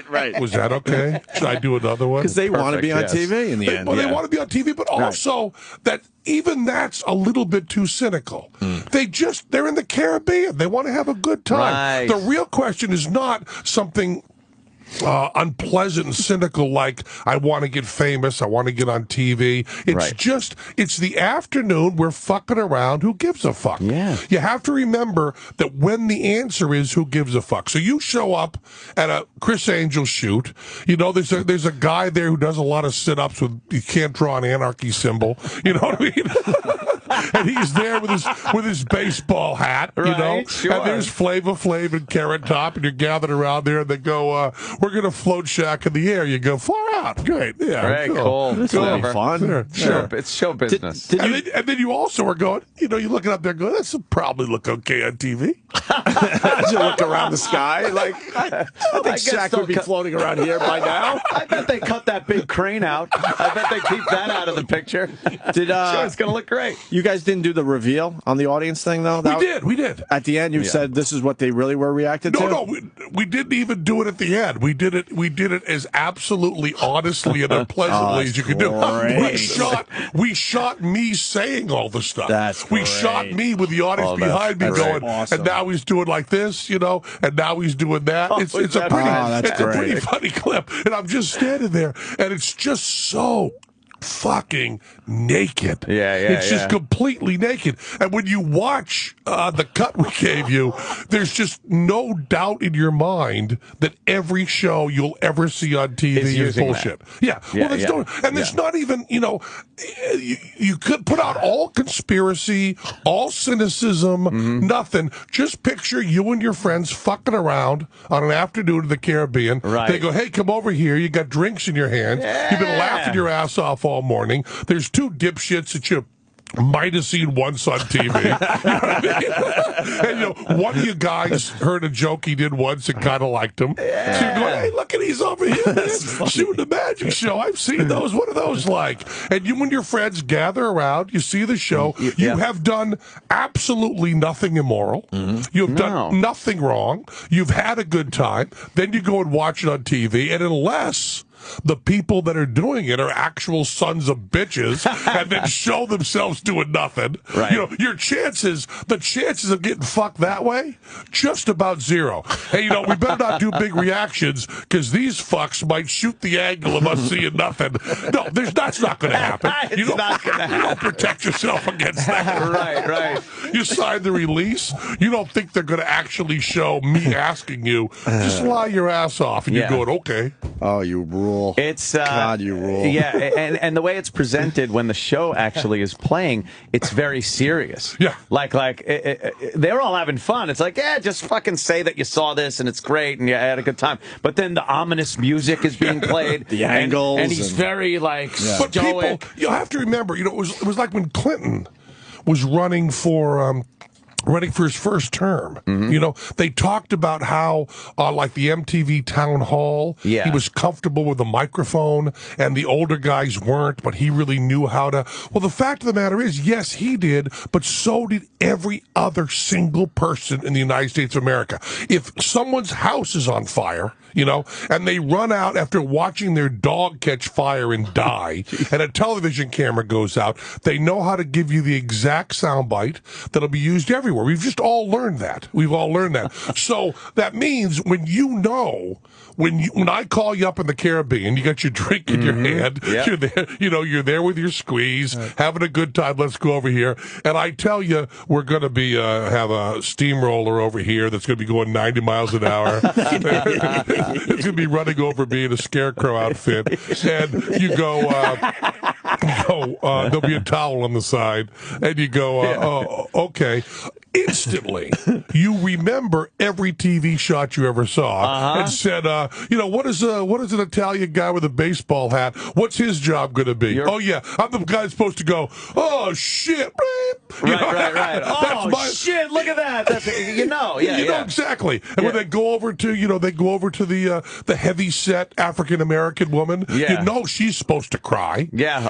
[SPEAKER 3] Right. Was that okay? Should I do another one?
[SPEAKER 12] Because they want to be on TV in the end.
[SPEAKER 3] Well, they want to be on TV, but also that even that's a little bit too cynical. They're in the Caribbean. They want to have a good time.
[SPEAKER 13] Right.
[SPEAKER 3] The real question is not something unpleasant and cynical like I want to get famous, I want to get on TV. It's it's the afternoon, we're fucking around, who gives a fuck?
[SPEAKER 13] Yeah.
[SPEAKER 3] You have to remember that when the answer is who gives a fuck. So you show up at a Chris Angel shoot, there's a guy there who does a lot of sit-ups with, you can't draw an anarchy symbol, you know what I mean? And he's there with his baseball hat,
[SPEAKER 13] Sure.
[SPEAKER 3] and there's Flava Flav and Carrot Top, and you're gathered around there, and they go, we're going to float Shaq in the air. You go, far out. Great. Yeah.
[SPEAKER 13] Very cool.
[SPEAKER 12] This will be fun.
[SPEAKER 3] Sure.
[SPEAKER 13] It's show business.
[SPEAKER 3] And then you also are going, you're looking up there going, this will probably look okay on TV.
[SPEAKER 12] You look around the sky, like, I think Shaq would be floating around here by now.
[SPEAKER 13] I bet they cut that big crane out. I bet they keep that out of the picture. Sure, it's going to look great.
[SPEAKER 12] You guys didn't do the reveal on the audience thing, though?
[SPEAKER 3] We did.
[SPEAKER 12] At the end, you said this is what they really were reacted to?
[SPEAKER 3] No, we didn't even do it at the end. We did it as absolutely honestly and unpleasantly as you could do. We shot me saying all the stuff. We shot me with the audience behind me going, and now he's doing like this, and now he's doing that. It's a pretty funny clip. And I'm just standing there, and it's just so fucking naked. It's just completely naked. And when you watch the cut we gave you, there's just no doubt in your mind that every show you'll ever see on TV is bullshit. There's not even, you could put out all conspiracy, all cynicism, nothing. Just picture you and your friends fucking around on an afternoon in the Caribbean.
[SPEAKER 13] Right.
[SPEAKER 3] They go, hey, come over here. You got drinks in your hands. You've been laughing your ass off all morning. There's two dipshits that you might have seen once on TV. You know what I mean? And, one of you guys heard a joke he did once and kind of liked him. So you're going, hey, look at he's over here, man, shooting the magic show. I've seen those. What are those like? And you and your friends gather around. You see the show. You have done absolutely nothing immoral. You have done nothing wrong. You've had a good time. Then you go and watch it on TV. And unless the people that are doing it are actual sons of bitches and then show themselves doing nothing.
[SPEAKER 13] Right.
[SPEAKER 3] The chances of getting fucked that way, just about zero. Hey, we better not do big reactions because these fucks might shoot the angle of us seeing nothing. No, that's not going to happen. You don't protect yourself against that.
[SPEAKER 13] Right.
[SPEAKER 3] You sign the release. You don't think they're going to actually show me asking you, just lie your ass off. And you're going, okay.
[SPEAKER 12] Oh, you rule.
[SPEAKER 1] rule.
[SPEAKER 13] It's
[SPEAKER 1] God, you rule.
[SPEAKER 13] Yeah, and the way it's presented when the show actually is playing, it's very serious.
[SPEAKER 3] Yeah,
[SPEAKER 13] like they're all having fun. It's like, yeah, just fucking say that you saw this and it's great and you had a good time. But then the ominous music is being played,
[SPEAKER 1] the angles,
[SPEAKER 13] and he's very like
[SPEAKER 3] But
[SPEAKER 13] stoic.
[SPEAKER 3] people, you have to remember, it was like when Clinton was running for his first term. They talked about how, like the MTV town hall, he was comfortable with the microphone, and the older guys weren't, but he really knew how to. Well, the fact of the matter is, yes, he did, but so did every other single person in the United States of America. If someone's house is on fire, and they run out after watching their dog catch fire and die, and a television camera goes out, they know how to give you the exact soundbite that'll be used everywhere. We've just all learned that. We've all learned that. So that means when I call you up in the Caribbean, you got your drink in your hand, you're there, you're there with your squeeze, having a good time. Let's go over here, and I tell you, we're going to be have a steamroller over here that's going to be going 90 miles an hour. It's going to be running over me in a scarecrow outfit, and you go, there'll be a towel on the side, and you go, oh, okay. Instantly, you remember every TV shot you ever saw, and said, what is an Italian guy with a baseball hat? What's his job going to be? Oh yeah, I'm the guy that's supposed to go, oh shit,
[SPEAKER 13] Right. Oh shit, look at that. That's
[SPEAKER 3] exactly. And when they go over to the heavy set African American woman, she's supposed to cry.
[SPEAKER 13] Yeah.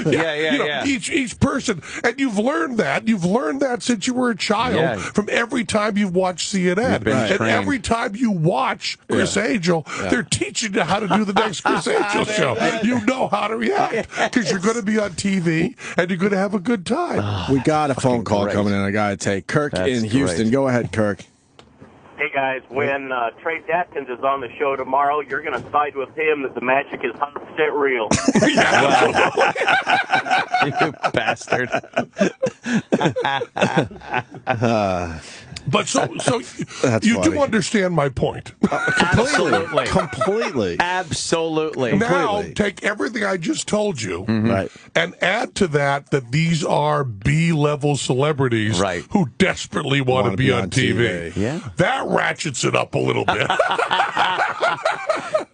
[SPEAKER 13] Damn.
[SPEAKER 3] Each person, and you've learned that since you were a child from every time you've watched CNN. And every time you watch Chris Angel, they're teaching you how to do the next Chris Angel show. You know how to react because you're going to be on TV and you're going to have a good time.
[SPEAKER 12] We got a phone call coming in. I got to take Kirk in Houston. Go ahead, Kirk.
[SPEAKER 17] Hey guys, when Trace Atkins is on the show tomorrow, you're going to side with him that the magic is 100% real.
[SPEAKER 13] You bastard.
[SPEAKER 3] But so you do understand my point.
[SPEAKER 12] Completely.
[SPEAKER 13] Absolutely.
[SPEAKER 3] Now take everything I just told you and add to that these are B-level celebrities who desperately want to be on TV.
[SPEAKER 13] Yeah.
[SPEAKER 3] That ratchets it up a little bit.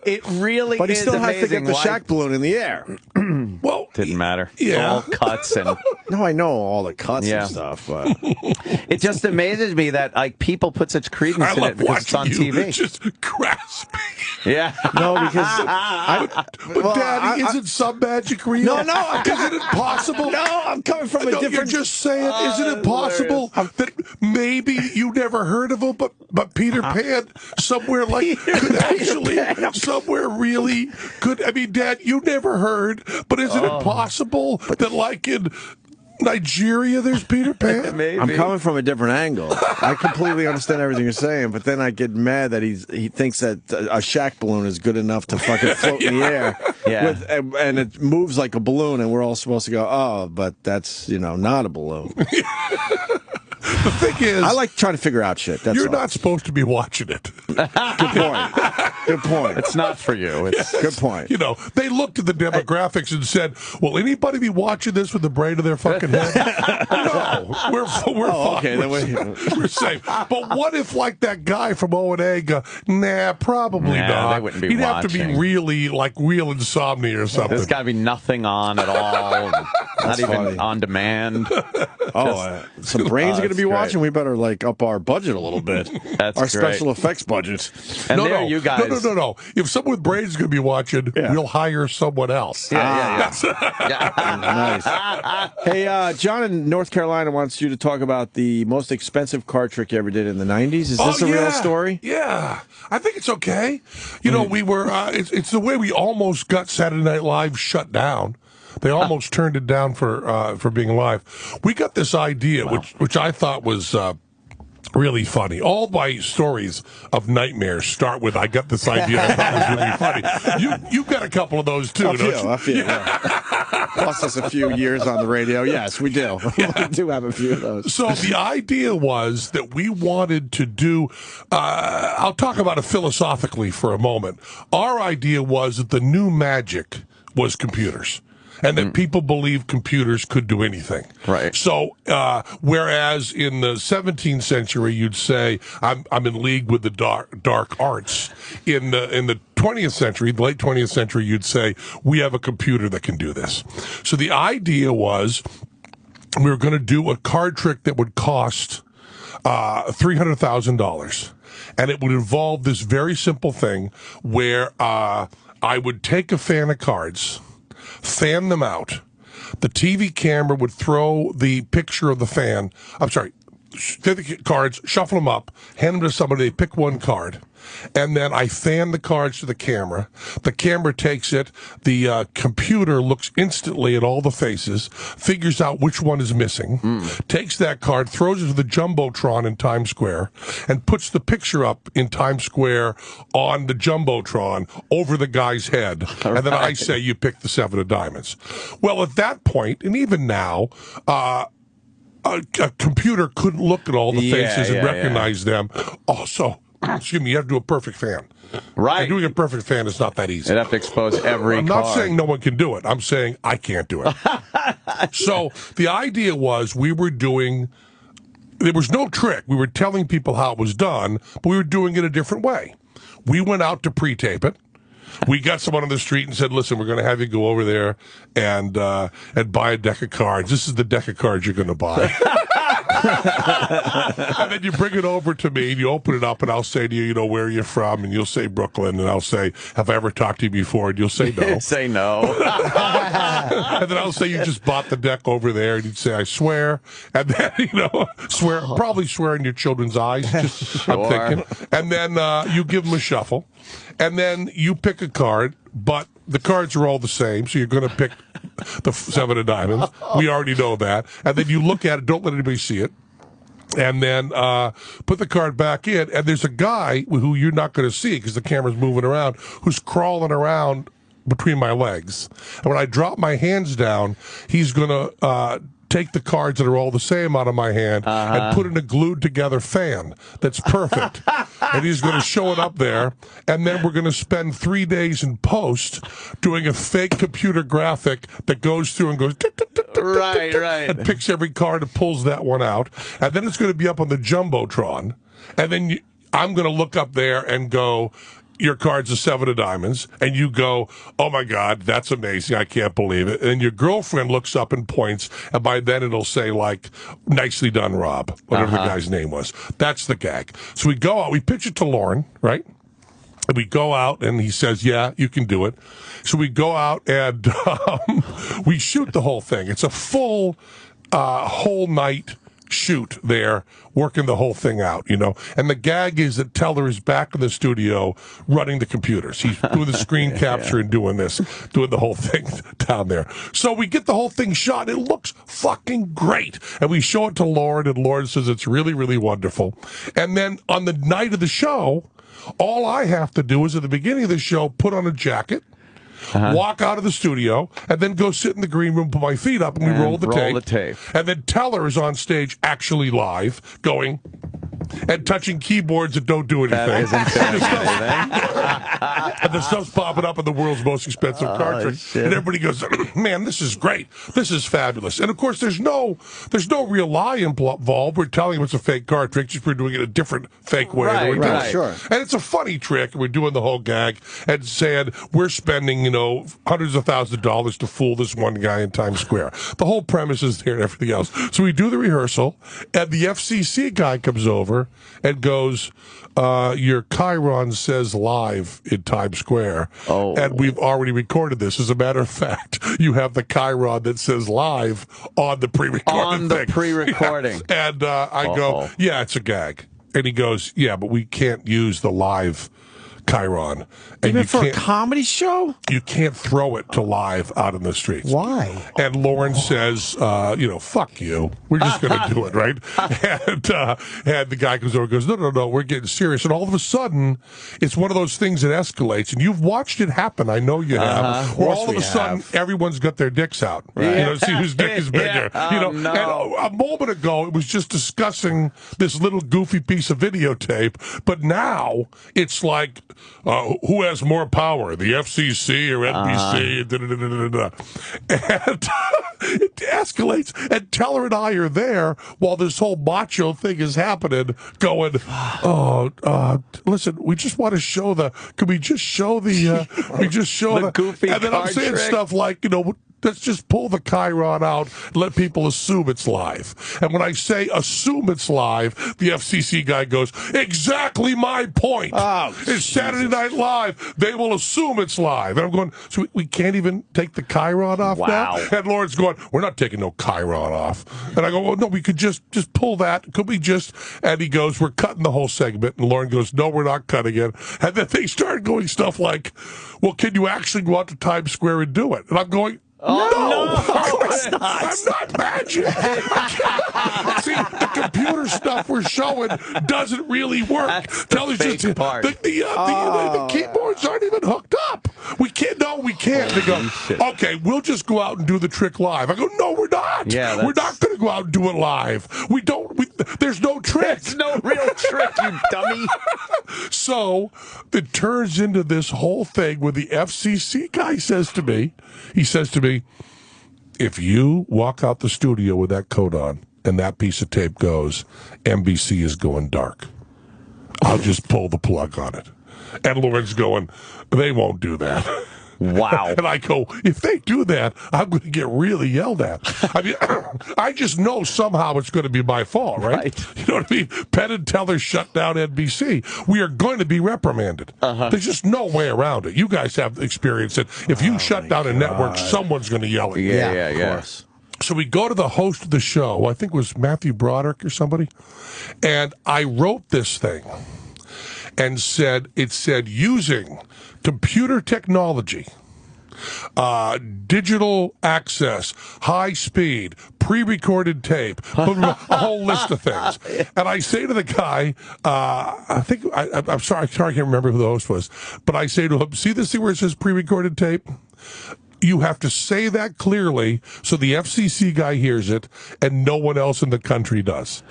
[SPEAKER 13] It really is.
[SPEAKER 12] But he still has to get the
[SPEAKER 13] amazing.
[SPEAKER 12] shack balloon in the air.
[SPEAKER 3] Well,
[SPEAKER 13] didn't matter.
[SPEAKER 3] Yeah.
[SPEAKER 13] All cuts and
[SPEAKER 12] no, I know all the cuts and stuff. But
[SPEAKER 13] it just amazes me that people put such credence in it because it's on TV.
[SPEAKER 3] Just grasping.
[SPEAKER 13] Yeah.
[SPEAKER 12] No, because
[SPEAKER 3] Daddy, isn't some magic real?
[SPEAKER 12] No,
[SPEAKER 3] isn't it possible?
[SPEAKER 12] No, I'm coming from a different.
[SPEAKER 3] You're just saying, isn't it possible that maybe you never heard of him, but Peter Pan somewhere could actually somewhere really could. I mean, Dad, you never heard, but isn't it possible that like in Nigeria, there's Peter Pan?
[SPEAKER 12] I'm coming from a different angle. I completely understand everything you're saying, but then I get mad that he thinks that a shack balloon is good enough to fucking float in the air.
[SPEAKER 13] Yeah.
[SPEAKER 12] And it moves like a balloon, and we're all supposed to go, oh, but that's, not a balloon.
[SPEAKER 3] The thing is,
[SPEAKER 12] I like trying to figure out shit. That's
[SPEAKER 3] you're
[SPEAKER 12] all.
[SPEAKER 3] not supposed to be watching it.
[SPEAKER 12] Good point. Good point.
[SPEAKER 13] It's not for you. It's
[SPEAKER 12] good point.
[SPEAKER 3] They looked at the demographics and said, "Will anybody be watching this with the brain of their fucking head?" No, we're fine.
[SPEAKER 12] Okay,
[SPEAKER 3] we're safe. But what if, like that guy from O&A, nah, probably not.
[SPEAKER 13] They wouldn't be
[SPEAKER 3] He'd
[SPEAKER 13] watching.
[SPEAKER 3] have to be really like real insomnia or something.
[SPEAKER 13] There's got to be nothing on at all. Not even on demand.
[SPEAKER 12] Some brains are going to be watching. We better up our budget a little bit.
[SPEAKER 13] That's
[SPEAKER 12] our
[SPEAKER 13] great.
[SPEAKER 12] special effects budget.
[SPEAKER 13] And you guys.
[SPEAKER 3] No. If someone with brains is going to be watching, we'll hire someone else.
[SPEAKER 13] Yeah.
[SPEAKER 12] Nice. Hey, John in North Carolina wants you to talk about the most expensive card trick you ever did in the 90s. Is this a real story?
[SPEAKER 3] Yeah. I think it's okay. We were, it's the way we almost got Saturday Night Live shut down. They almost turned it down for being live. We got this idea, which I thought was really funny. All my stories of nightmares start with, I got this idea I thought was really funny. You've got a couple of those too, don't you?
[SPEAKER 12] A few. Yeah. Plus us a few years on the radio. Yes, we do. We do have a few of those.
[SPEAKER 3] So the idea was that we wanted to do, I'll talk about it philosophically for a moment. Our idea was that the new magic was computers. And that people believed computers could do anything.
[SPEAKER 13] Right.
[SPEAKER 3] So, whereas in the 17th century you'd say I'm in league with the dark arts, in the 20th century, the late 20th century, you'd say we have a computer that can do this. So the idea was we were going to do a card trick that would cost $300,000, and it would involve this very simple thing where I would take a fan of cards, fan them out. The TV camera would throw the picture of the fan. Take the cards, shuffle them up, hand them to somebody, they pick one card. And then I fan the cards to the camera. The camera takes it. The computer looks instantly at all the faces, figures out which one is missing, takes that card, throws it to the Jumbotron in Times Square, and puts the picture up in Times Square on the Jumbotron over the guy's head. And then I say, you pick the 7 of diamonds. Well, at that point, and even now, a computer couldn't look at all the faces and recognize them. Also, excuse me, you have to do a perfect fan.
[SPEAKER 13] Right.
[SPEAKER 3] And doing a perfect fan is not that easy.
[SPEAKER 13] You'd have to expose every
[SPEAKER 3] I'm not saying no one can do it. I'm saying I can't do it. So the idea was there was no trick. We were telling people how it was done, but we were doing it a different way. We went out to pre-tape it. We got someone on the street and said, listen, we're going to have you go over there and buy a deck of cards. This is the deck of cards you're going to buy. And then you bring it over to me, and you open it up, and I'll say to you, where are you from? And you'll say Brooklyn, and I'll say, have I ever talked to you before? And you'll say no.
[SPEAKER 13] Say no.
[SPEAKER 3] And then I'll say, you just bought the deck over there, and you'd say, I swear. And then, probably swear in your children's eyes, just, I'm thinking. And then you give them a shuffle, and then you pick a card, but the cards are all the same, so you're going to pick the 7 of diamonds. We already know that. And then you look at it, don't let anybody see it, and then put the card back in, and there's a guy who you're not going to see because the camera's moving around, who's crawling around between my legs. And when I drop my hands down, he's going to take the cards that are all the same out of my hand and put in a glued together fan that's perfect. And he's going to show it up there. And then we're going to spend 3 days in post doing a fake computer graphic that goes through and goes
[SPEAKER 13] right,
[SPEAKER 3] and picks every card and pulls that one out. And then it's going to be up on the Jumbotron. And then I'm going to look up there and go, your card's a 7 of diamonds, and you go, oh my God, that's amazing, I can't believe it. And your girlfriend looks up and points, and by then it'll say, like, nicely done, Rob, whatever the guy's name was. That's the gag. So we go out, we pitch it to Lauren, right? And we go out, and he says, yeah, you can do it. So we go out, and we shoot the whole thing. It's a full whole night shoot there, working the whole thing out, And the gag is that Teller is back in the studio running the computers. He's doing the screen capture and doing the whole thing down there. So we get the whole thing shot. It looks fucking great. And we show it to Lauren, and Lauren says it's really, really wonderful. And then on the night of the show, all I have to do is at the beginning of the show, put on a jacket, walk out of the studio, and then go sit in the green room, put my feet up, and we roll the tape. And then Teller is on stage, actually live, going and touching keyboards that don't do anything. And the stuff's popping up in the world's most expensive card trick.
[SPEAKER 13] Shit.
[SPEAKER 3] And everybody goes, man, this is great. This is fabulous. And of course, there's no real lie involved. We're telling you it's a fake card trick, just we're doing it a different fake way.
[SPEAKER 12] Right, sure.
[SPEAKER 3] And it's a funny trick. We're doing the whole gag and saying we're spending, hundreds of thousands of dollars to fool this one guy in Times Square. The whole premise is there and everything else. So we do the rehearsal, and the FCC guy comes over and goes, your Chiron says live in Times Square.
[SPEAKER 13] Oh.
[SPEAKER 3] And we've already recorded this. As a matter of fact, you have the Chiron that says live on the pre-recording thing.
[SPEAKER 13] Pre-recording.
[SPEAKER 3] Yeah. And I go, yeah, it's a gag. And he goes, yeah, but we can't use the live chyron. And
[SPEAKER 12] Even
[SPEAKER 3] you
[SPEAKER 12] for a
[SPEAKER 3] can't-
[SPEAKER 12] comedy show?
[SPEAKER 3] You can't throw it to live out in the streets.
[SPEAKER 2] Why?
[SPEAKER 3] And Lauren says, fuck you. We're just going to do it, right? And the guy comes over and goes, no, we're getting serious. And all of a sudden, it's one of those things that escalates. And you've watched it happen. I know you have. Where all of a sudden, everyone's got their dicks out.
[SPEAKER 13] Right.
[SPEAKER 3] See whose dick is bigger. And a moment ago, it was just discussing this little goofy piece of videotape. But now, it's like, who has more power, the FCC or NBC? And it escalates. And Teller and I are there while this whole macho thing is happening, going, listen, we just want to show can we just show the
[SPEAKER 13] goofy
[SPEAKER 3] and then I'm
[SPEAKER 13] card
[SPEAKER 3] saying
[SPEAKER 13] trick.
[SPEAKER 3] stuff like, let's just pull the chyron out and let people assume it's live. And when I say assume it's live, the FCC guy goes, exactly my point. It's Saturday Night Live. They will assume it's live. And I'm going, so we can't even take the chyron off now? And Lauren's going, we're not taking no chyron off. And I go, well, no, we could just pull that. Could we just? And he goes, we're cutting the whole segment. And Lauren goes, no, we're not cutting it. And then they started going stuff like, well, can you actually go out to Times Square and do it? And I'm going, no, of course not. I'm not magic. See, the computer stuff we're showing doesn't really work. Tell us just the keyboards aren't even hooked up. We can't. No, we can't. They go, okay, we'll just go out and do the trick live. I go, no, we're not.
[SPEAKER 13] Yeah,
[SPEAKER 3] we're not going to go out and do it live. We don't. There's no trick.
[SPEAKER 13] There's no real trick, you dummy.
[SPEAKER 3] So it turns into this whole thing where the FCC guy says to me, if you walk out the studio with that coat on and that piece of tape goes, NBC is going dark. I'll just pull the plug on it. And Lauren's going, they won't do that.
[SPEAKER 13] Wow.
[SPEAKER 3] And I go, if they do that, I'm going to get really yelled at. I mean, I just know somehow it's going to be my fault, right? You know what I mean? Penn and Teller shut down NBC. We are going to be reprimanded. There's just no way around it. You guys have experience that if you shut down a network, someone's going to yell at you.
[SPEAKER 13] Yeah, of course.
[SPEAKER 3] So we go to the host of the show, I think it was Matthew Broderick or somebody, and I wrote this thing and it said using computer technology, digital access, high speed, pre-recorded tape, a whole list of things. And I say to the guy, I'm sorry, I can't remember who the host was, but I say to him, see this thing where it says pre-recorded tape? You have to say that clearly so the FCC guy hears it and no one else in the country does.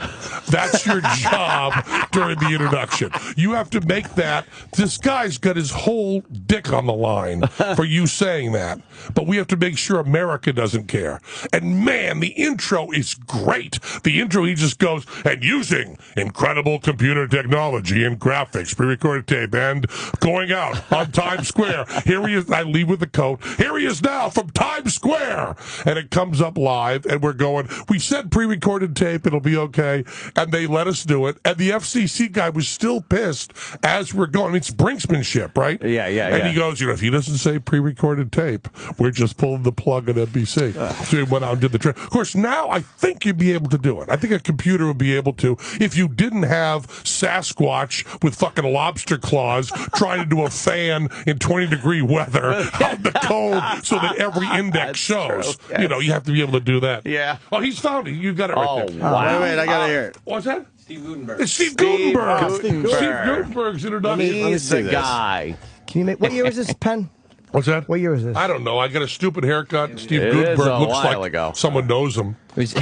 [SPEAKER 3] That's your job during the introduction. You have to make that. This guy's got his whole dick on the line for you saying that. But we have to make sure America doesn't care. And man, the intro is great. The intro, he just goes, and using incredible computer technology and graphics, pre-recorded tape, and going out on Times Square. Here he is. I leave with the coat. Here he is now from Times Square. And it comes up live, and we're going, we said pre-recorded tape, it'll be okay. And they let us do it. And the FCC guy was still pissed as we're going. It's brinksmanship, right?
[SPEAKER 13] Yeah.
[SPEAKER 3] And he goes, if he doesn't say pre-recorded tape, we're just pulling the plug at NBC. So he went out and did the trick. Of course, now I think you'd be able to do it. I think a computer would be able to, if you didn't have Sasquatch with fucking lobster claws trying to do a fan in 20-degree weather out in the cold so that every index shows.
[SPEAKER 13] True, yes.
[SPEAKER 3] You have to be able to do that.
[SPEAKER 13] Yeah.
[SPEAKER 3] Oh, he's found it. You got it right there.
[SPEAKER 13] Wow.
[SPEAKER 12] Wait, I got to hear it.
[SPEAKER 3] What's that?
[SPEAKER 4] Steve Gutenberg.
[SPEAKER 3] It's Steve Gutenberg.
[SPEAKER 13] Steve
[SPEAKER 3] Gutenberg's introduction.
[SPEAKER 13] He's the guy.
[SPEAKER 2] Can you make? What year is this, Penn?
[SPEAKER 3] What's that?
[SPEAKER 2] What year is this?
[SPEAKER 3] I don't know. I got a stupid haircut. Steve
[SPEAKER 13] It
[SPEAKER 3] Gutenberg
[SPEAKER 13] is a
[SPEAKER 3] looks
[SPEAKER 13] while
[SPEAKER 3] like
[SPEAKER 13] ago.
[SPEAKER 3] someone knows him.
[SPEAKER 7] It was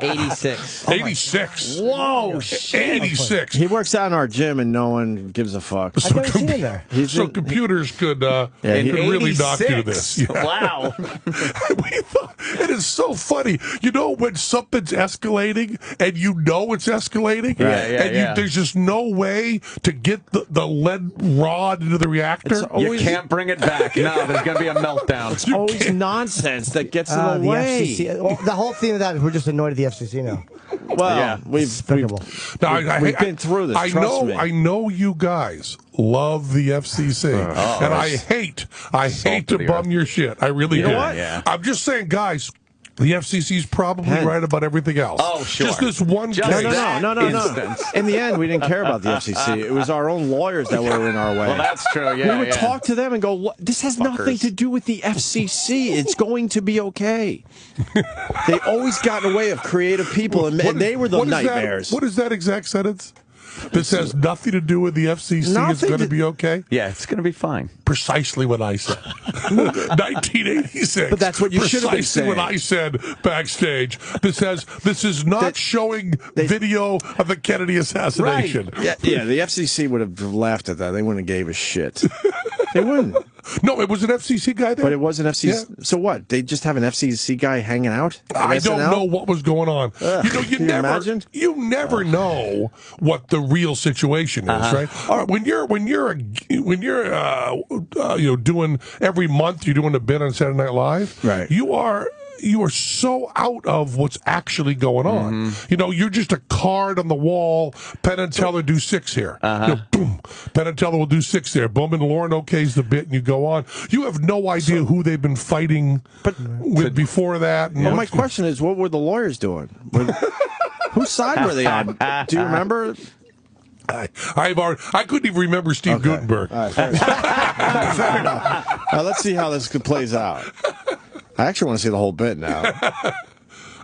[SPEAKER 7] 86.
[SPEAKER 3] 86.
[SPEAKER 2] Whoa, shit.
[SPEAKER 3] 86.
[SPEAKER 12] He works out in our gym and no one gives a fuck.
[SPEAKER 2] I've never seen him there.
[SPEAKER 3] So computers could really knock you to this. Yeah.
[SPEAKER 13] Wow.
[SPEAKER 3] We thought, it is so funny. You know when something's escalating and you know it's escalating? There's just no way to get the lead rod into the reactor?
[SPEAKER 13] You can't bring it back. No, there's going to be a meltdown.
[SPEAKER 12] It's always nonsense that gets in the way.
[SPEAKER 2] FCC. Well, the whole theme of that is we're just annoyed at the FCC now.
[SPEAKER 12] Well, we've been through this.
[SPEAKER 3] I know you guys love the FCC, and I hate to bum your shit. I really do.
[SPEAKER 12] What?
[SPEAKER 3] Yeah. I'm just saying, guys. The FCC's probably right about everything else.
[SPEAKER 5] Oh, sure.
[SPEAKER 3] Just this one case.
[SPEAKER 12] No. In the end, we didn't care about the FCC. It was our own lawyers that were in our way.
[SPEAKER 5] Well, that's true. Yeah,
[SPEAKER 12] we would talk to them and go, "What? This has nothing to do with the FCC. It's going to be okay." They always got in the way of creative people, and they were the nightmares.
[SPEAKER 3] What is that exact sentence? This has nothing to do with the FCC. It's going to be okay?
[SPEAKER 13] Yeah, it's going to be fine.
[SPEAKER 3] Precisely what I said. 1986.
[SPEAKER 12] But that's what you should have been saying.
[SPEAKER 3] Precisely what I said backstage. This is not showing video of the Kennedy assassination.
[SPEAKER 12] Right. Yeah, the FCC would have laughed at that. They wouldn't have gave a shit. They wouldn't.
[SPEAKER 3] No, it was an FCC guy there.
[SPEAKER 12] But it was an FCC. Yeah. So what? They just have an FCC guy hanging out?
[SPEAKER 3] I don't know what was going on. You never know what the real situation is, right? All right, when you're doing every month you're doing a bit on Saturday Night Live,
[SPEAKER 12] right?
[SPEAKER 3] You are so out of what's actually going on. You're just a card on the wall. Penn and Teller do 6 here. Boom. Penn and Teller will do 6 there. Boom, and Lauren okays the bit, and you go on. You have no idea who they've been fighting with before that.
[SPEAKER 12] Well, my question is, what were the lawyers doing? Whose side were they on? Do you remember?
[SPEAKER 3] I couldn't even remember Steve Gutenberg.
[SPEAKER 12] All right, fair enough. Now let's see how this plays out. I actually want to see the whole bit now.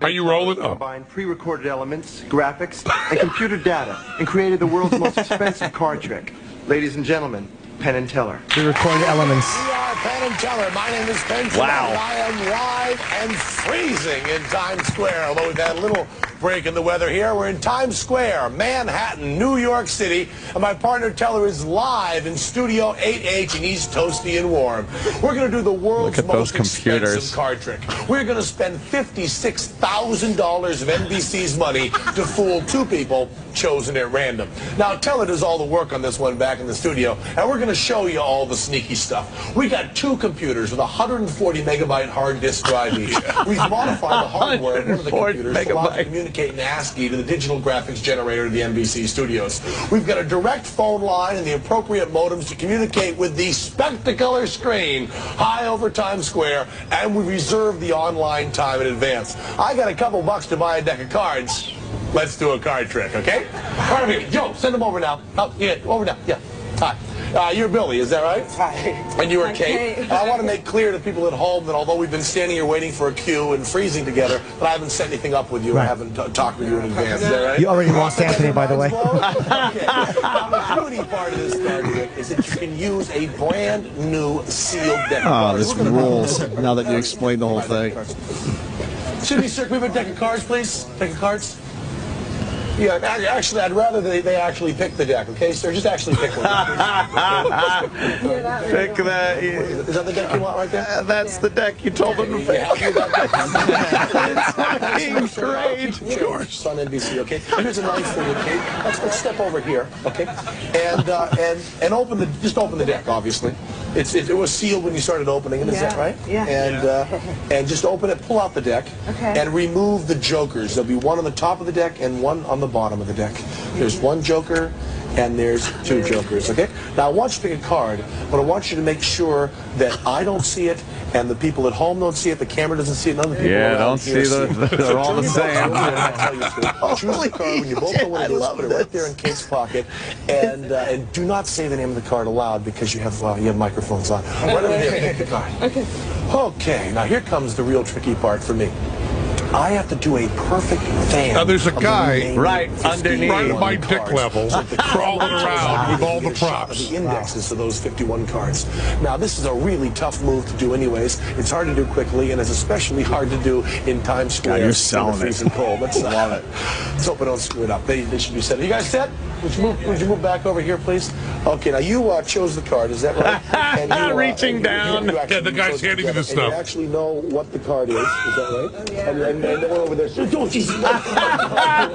[SPEAKER 3] Are you rolling?
[SPEAKER 18] Combined pre-recorded elements, graphics, and computer data, and created the world's most expensive card trick. Ladies and gentlemen, Penn and Teller.
[SPEAKER 2] Pre-recorded elements.
[SPEAKER 19] We are Penn and Teller. My name is Penn Jillette.
[SPEAKER 13] Wow.
[SPEAKER 19] I am live and freezing in Times Square. Although we've had a little break in the weather here, we're in Times Square, Manhattan, New York City, and my partner Teller is live in Studio 8H, and he's toasty and warm. We're going to do the world's most expensive card trick. We're going to spend $56,000 of NBC's money to fool 2 people chosen at random. Now, Teller does all the work on this one back in the studio, and we're going to show you all the sneaky stuff. We got 2 computers with 140 megabyte hard disk drive each. We've modified the hardware of one of the computers to allow it to communicate in ASCII to the digital graphics generator of the NBC studios. We've got a direct phone line and the appropriate modems to communicate with the spectacular screen high over Times Square, and we reserve the online time in advance. I got a couple bucks to buy a deck of cards. Let's do a card trick, okay? All right, here. Joe, send them over now. Oh, yeah, over now. Yeah. Hi. You're Billy, is that right?
[SPEAKER 20] Hi.
[SPEAKER 19] And you are Kate. I want to make clear to people at home that although we've been standing here waiting for a queue and freezing together, that I haven't set anything up with you. I haven't talked with you in advance. Is that right?
[SPEAKER 2] You already lost Anthony, by the way.
[SPEAKER 19] Okay. Now, the beauty part of this card trick is that you can use a brand new sealed deck.
[SPEAKER 12] Oh, this rules. Now that you explained the whole thing.
[SPEAKER 19] Excuse me, sir, can we have a deck of cards, please? Deck of cards? Yeah, actually, I'd rather they actually pick the deck, okay, sir? Just actually pick one.
[SPEAKER 13] Pick that.
[SPEAKER 19] Is that the deck you want right there?
[SPEAKER 13] That's the deck you told them to pick.
[SPEAKER 19] It's
[SPEAKER 13] fucking great.
[SPEAKER 19] George. On NBC, okay? Here's a knife for you, Kate. Let's step over here, okay? And open the deck, obviously. It was sealed when you started opening it, is that right?
[SPEAKER 20] Yeah.
[SPEAKER 19] And just open it, pull out the deck, and remove the jokers. There'll be one on the top of the deck and one on the bottom of the deck. There's 1 joker and there's 2 jokers, okay? Now, I want you to pick a card, but I want you to make sure that I don't see it and the people at home don't see it, the camera doesn't see it, none of the people around here see it.
[SPEAKER 13] They're all the same.
[SPEAKER 19] Choose the card when you both know what it is, put it right there in Kate's pocket, and do not say the name of the card aloud because you have microphones on. Right over there, pick the card.
[SPEAKER 20] Okay.
[SPEAKER 19] Okay, now here comes the real tricky part for me. I have to do a perfect fan.
[SPEAKER 3] Now there's a guy
[SPEAKER 13] right underneath,
[SPEAKER 3] right at my dick level, crawling around with all the props.
[SPEAKER 19] The indexes of those 51 cards. Now this is a really tough move to do, anyways. It's hard to do quickly, and it's especially hard to do in Times Square.
[SPEAKER 12] God, you're selling it.
[SPEAKER 19] Freezing cold. Let's love it. Let's hope I don't screw it up. They should be set. Are you guys set? Would you move back over here, please? Okay. Now you chose the card. Is that right? And you,
[SPEAKER 13] reaching down.
[SPEAKER 3] Yeah, the guy's handing me the stuff.
[SPEAKER 19] You actually know what the card is. Is that right?
[SPEAKER 20] Yeah.
[SPEAKER 19] And then we're over there. Oh, Jesus.
[SPEAKER 13] Look at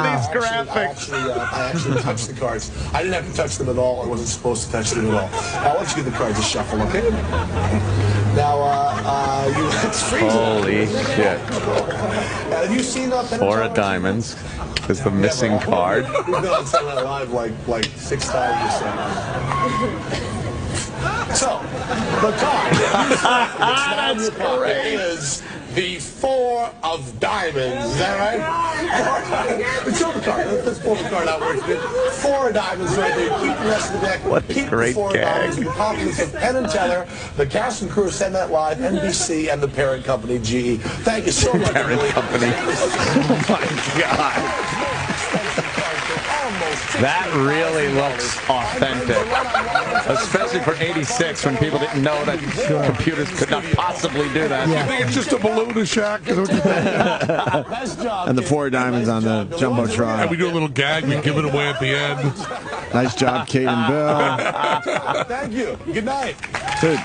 [SPEAKER 13] these graphics.
[SPEAKER 19] I actually touched the cards. I didn't have to touch them at all. I wasn't supposed to touch them at all. Now, let's give the cards a shuffle, okay? Now, it's freezing.
[SPEAKER 13] Holy shit.
[SPEAKER 19] Have you seen Penn and
[SPEAKER 13] 4
[SPEAKER 19] Teller?
[SPEAKER 13] of diamonds is the missing card.
[SPEAKER 19] We've been on Saturday Night Live like 6 times or so. So, the card
[SPEAKER 13] That's great.
[SPEAKER 19] is the Four of Diamonds. Is that right? Show the card. Let's pull the card out where it's been. Four of Diamonds right there. Keep the rest of the deck.
[SPEAKER 13] What a
[SPEAKER 19] Keep
[SPEAKER 13] great
[SPEAKER 19] the Four
[SPEAKER 13] gag.
[SPEAKER 19] of Diamonds. The confidence of Penn and Teller, the cast and crew of Send That Live, NBC, and the parent company, GE. Thank you so much.
[SPEAKER 13] Parent company.
[SPEAKER 19] Oh,
[SPEAKER 13] my God. That really looks authentic, especially for '86 when people didn't know that computers could not possibly do that.
[SPEAKER 3] You think it's just a balloon shack?
[SPEAKER 19] Best job.
[SPEAKER 12] And the Four Diamonds on the
[SPEAKER 3] And
[SPEAKER 12] Jumbotron.
[SPEAKER 3] we do a little gag, we give it away at the end.
[SPEAKER 12] Nice job, Kate and Bill.
[SPEAKER 19] Thank you. Good night.
[SPEAKER 12] Dude,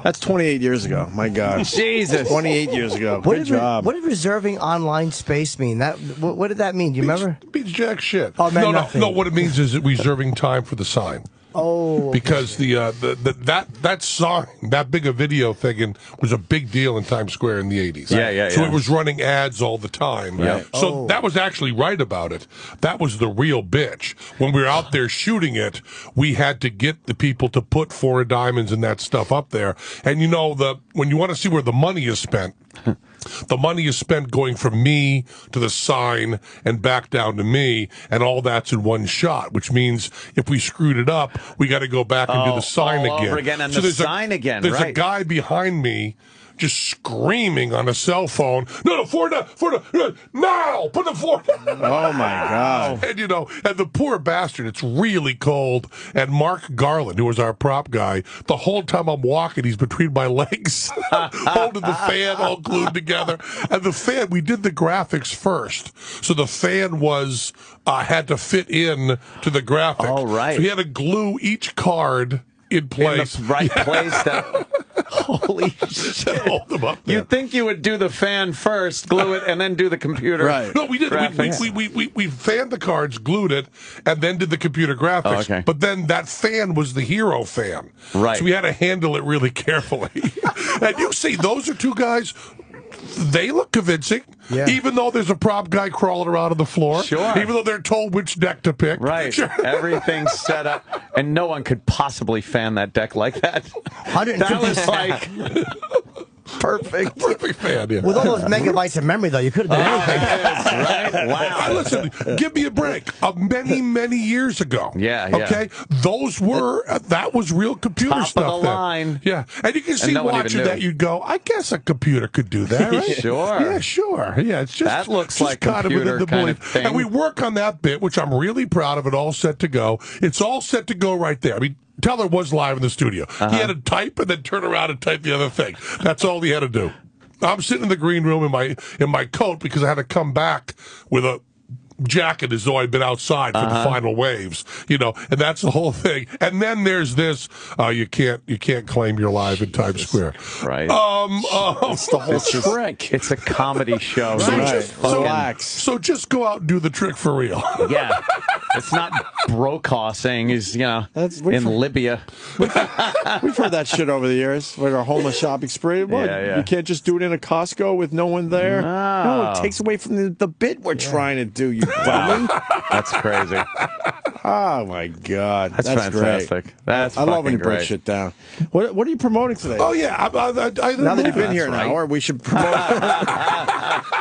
[SPEAKER 12] that's 28 years ago. My God.
[SPEAKER 13] Jesus.
[SPEAKER 12] 28 years ago. Good job.
[SPEAKER 2] What did reserving online space mean? What did that mean? Do you remember?
[SPEAKER 3] Means jack shit.
[SPEAKER 2] Oh, man,
[SPEAKER 3] no,
[SPEAKER 2] nothing.
[SPEAKER 3] no. What it means is reserving time for the sign.
[SPEAKER 2] Oh,
[SPEAKER 3] because that sign, that big a video thing, was a big deal in Times Square in the 80s. So it was running ads all the time.
[SPEAKER 13] Yeah.
[SPEAKER 3] So that was actually right about it. That was the real bitch. When we were out there shooting it, we had to get the people to put Four of Diamonds and that stuff up there. And you know, when you want to see where the money is spent, the money is spent going from me to the sign and back down to me, and all that's in one shot, which means if we screwed it up, we got to go back and do the sign
[SPEAKER 13] all
[SPEAKER 3] again.
[SPEAKER 13] over again, and
[SPEAKER 3] So
[SPEAKER 13] the
[SPEAKER 3] there's
[SPEAKER 13] sign again,
[SPEAKER 3] There's
[SPEAKER 13] right.
[SPEAKER 3] a guy behind me just screaming on a cell phone, no, now, put the Four down.
[SPEAKER 12] Oh, my God.
[SPEAKER 3] And, you know, and the poor bastard, it's really cold. And Mark Garland, who was our prop guy, the whole time I'm walking, he's between my legs, holding the fan all glued together. And the fan, we did the graphics first. So the fan was, had to fit in to the graphic.
[SPEAKER 13] Oh, right.
[SPEAKER 3] So he had to glue each card in place.
[SPEAKER 13] In the right place. Holy shit.
[SPEAKER 3] Hold them up there.
[SPEAKER 13] You'd think you would do the fan first, glue it, and then do the computer.
[SPEAKER 12] Right.
[SPEAKER 3] No, we did.
[SPEAKER 13] graphics.
[SPEAKER 3] We fanned the cards, glued it, and then did the computer graphics.
[SPEAKER 13] Oh, okay.
[SPEAKER 3] But then that fan was the hero fan.
[SPEAKER 13] Right.
[SPEAKER 3] So we had to handle it really carefully. And you see, those are two guys. They look convincing, even though there's a prop guy crawling around on the floor.
[SPEAKER 13] Sure.
[SPEAKER 3] Even though they're told which deck to pick.
[SPEAKER 13] Right.
[SPEAKER 3] Sure.
[SPEAKER 13] Everything's set up, and no one could possibly fan that deck like that.
[SPEAKER 2] 150
[SPEAKER 13] That was like
[SPEAKER 2] perfect.
[SPEAKER 3] Perfect fan, yeah.
[SPEAKER 2] With all those megabytes of memory, though, you could have done anything.
[SPEAKER 13] right? Wow.
[SPEAKER 3] Listen, give me a break. Many years ago.
[SPEAKER 13] Yeah.
[SPEAKER 3] Okay? Those were, that was real computer
[SPEAKER 13] Top
[SPEAKER 3] stuff.
[SPEAKER 13] of the
[SPEAKER 3] then.
[SPEAKER 13] line.
[SPEAKER 3] Yeah. And you can see
[SPEAKER 13] no one even
[SPEAKER 3] watching
[SPEAKER 13] knew.
[SPEAKER 3] that, you'd go, I guess a computer could do that, right?
[SPEAKER 13] Sure.
[SPEAKER 3] Yeah, sure. Yeah, it's just,
[SPEAKER 13] That looks
[SPEAKER 3] just
[SPEAKER 13] like
[SPEAKER 3] kind of
[SPEAKER 13] computer
[SPEAKER 3] within the
[SPEAKER 13] kind of
[SPEAKER 3] belief.
[SPEAKER 13] thing.
[SPEAKER 3] And we work on that bit, which I'm really proud of it, all set to go. It's all set to go right there. I mean, Teller was live in the studio. He had to type and then turn around and type the other thing. That's all he had to do. I'm sitting in the green room in my coat because I had to come back with a jacket as though I'd been outside for the final waves, you know, and that's the whole thing. And then there's this, you can't claim you're live in Times Square.
[SPEAKER 13] Right.
[SPEAKER 12] It's the whole trick.
[SPEAKER 13] It's a comedy show.
[SPEAKER 12] Relax.
[SPEAKER 3] So just go out and do the trick for real.
[SPEAKER 13] Yeah. It's not Brokaw saying he's, in Libya.
[SPEAKER 12] We've heard that shit over the years, like our homeless shopping spree. What?
[SPEAKER 13] Yeah.
[SPEAKER 12] You can't just do it in a Costco with no one there? No, it takes away from the bit we're trying to do, you dummy.
[SPEAKER 13] That's crazy.
[SPEAKER 12] Oh, my God.
[SPEAKER 13] That's fantastic.
[SPEAKER 12] Great.
[SPEAKER 13] That's
[SPEAKER 12] I love when you
[SPEAKER 13] fucking
[SPEAKER 12] break
[SPEAKER 13] great.
[SPEAKER 12] shit down. What are you promoting today?
[SPEAKER 3] Oh, yeah.
[SPEAKER 12] Now that you've been here an
[SPEAKER 13] right.
[SPEAKER 12] hour, we should promote.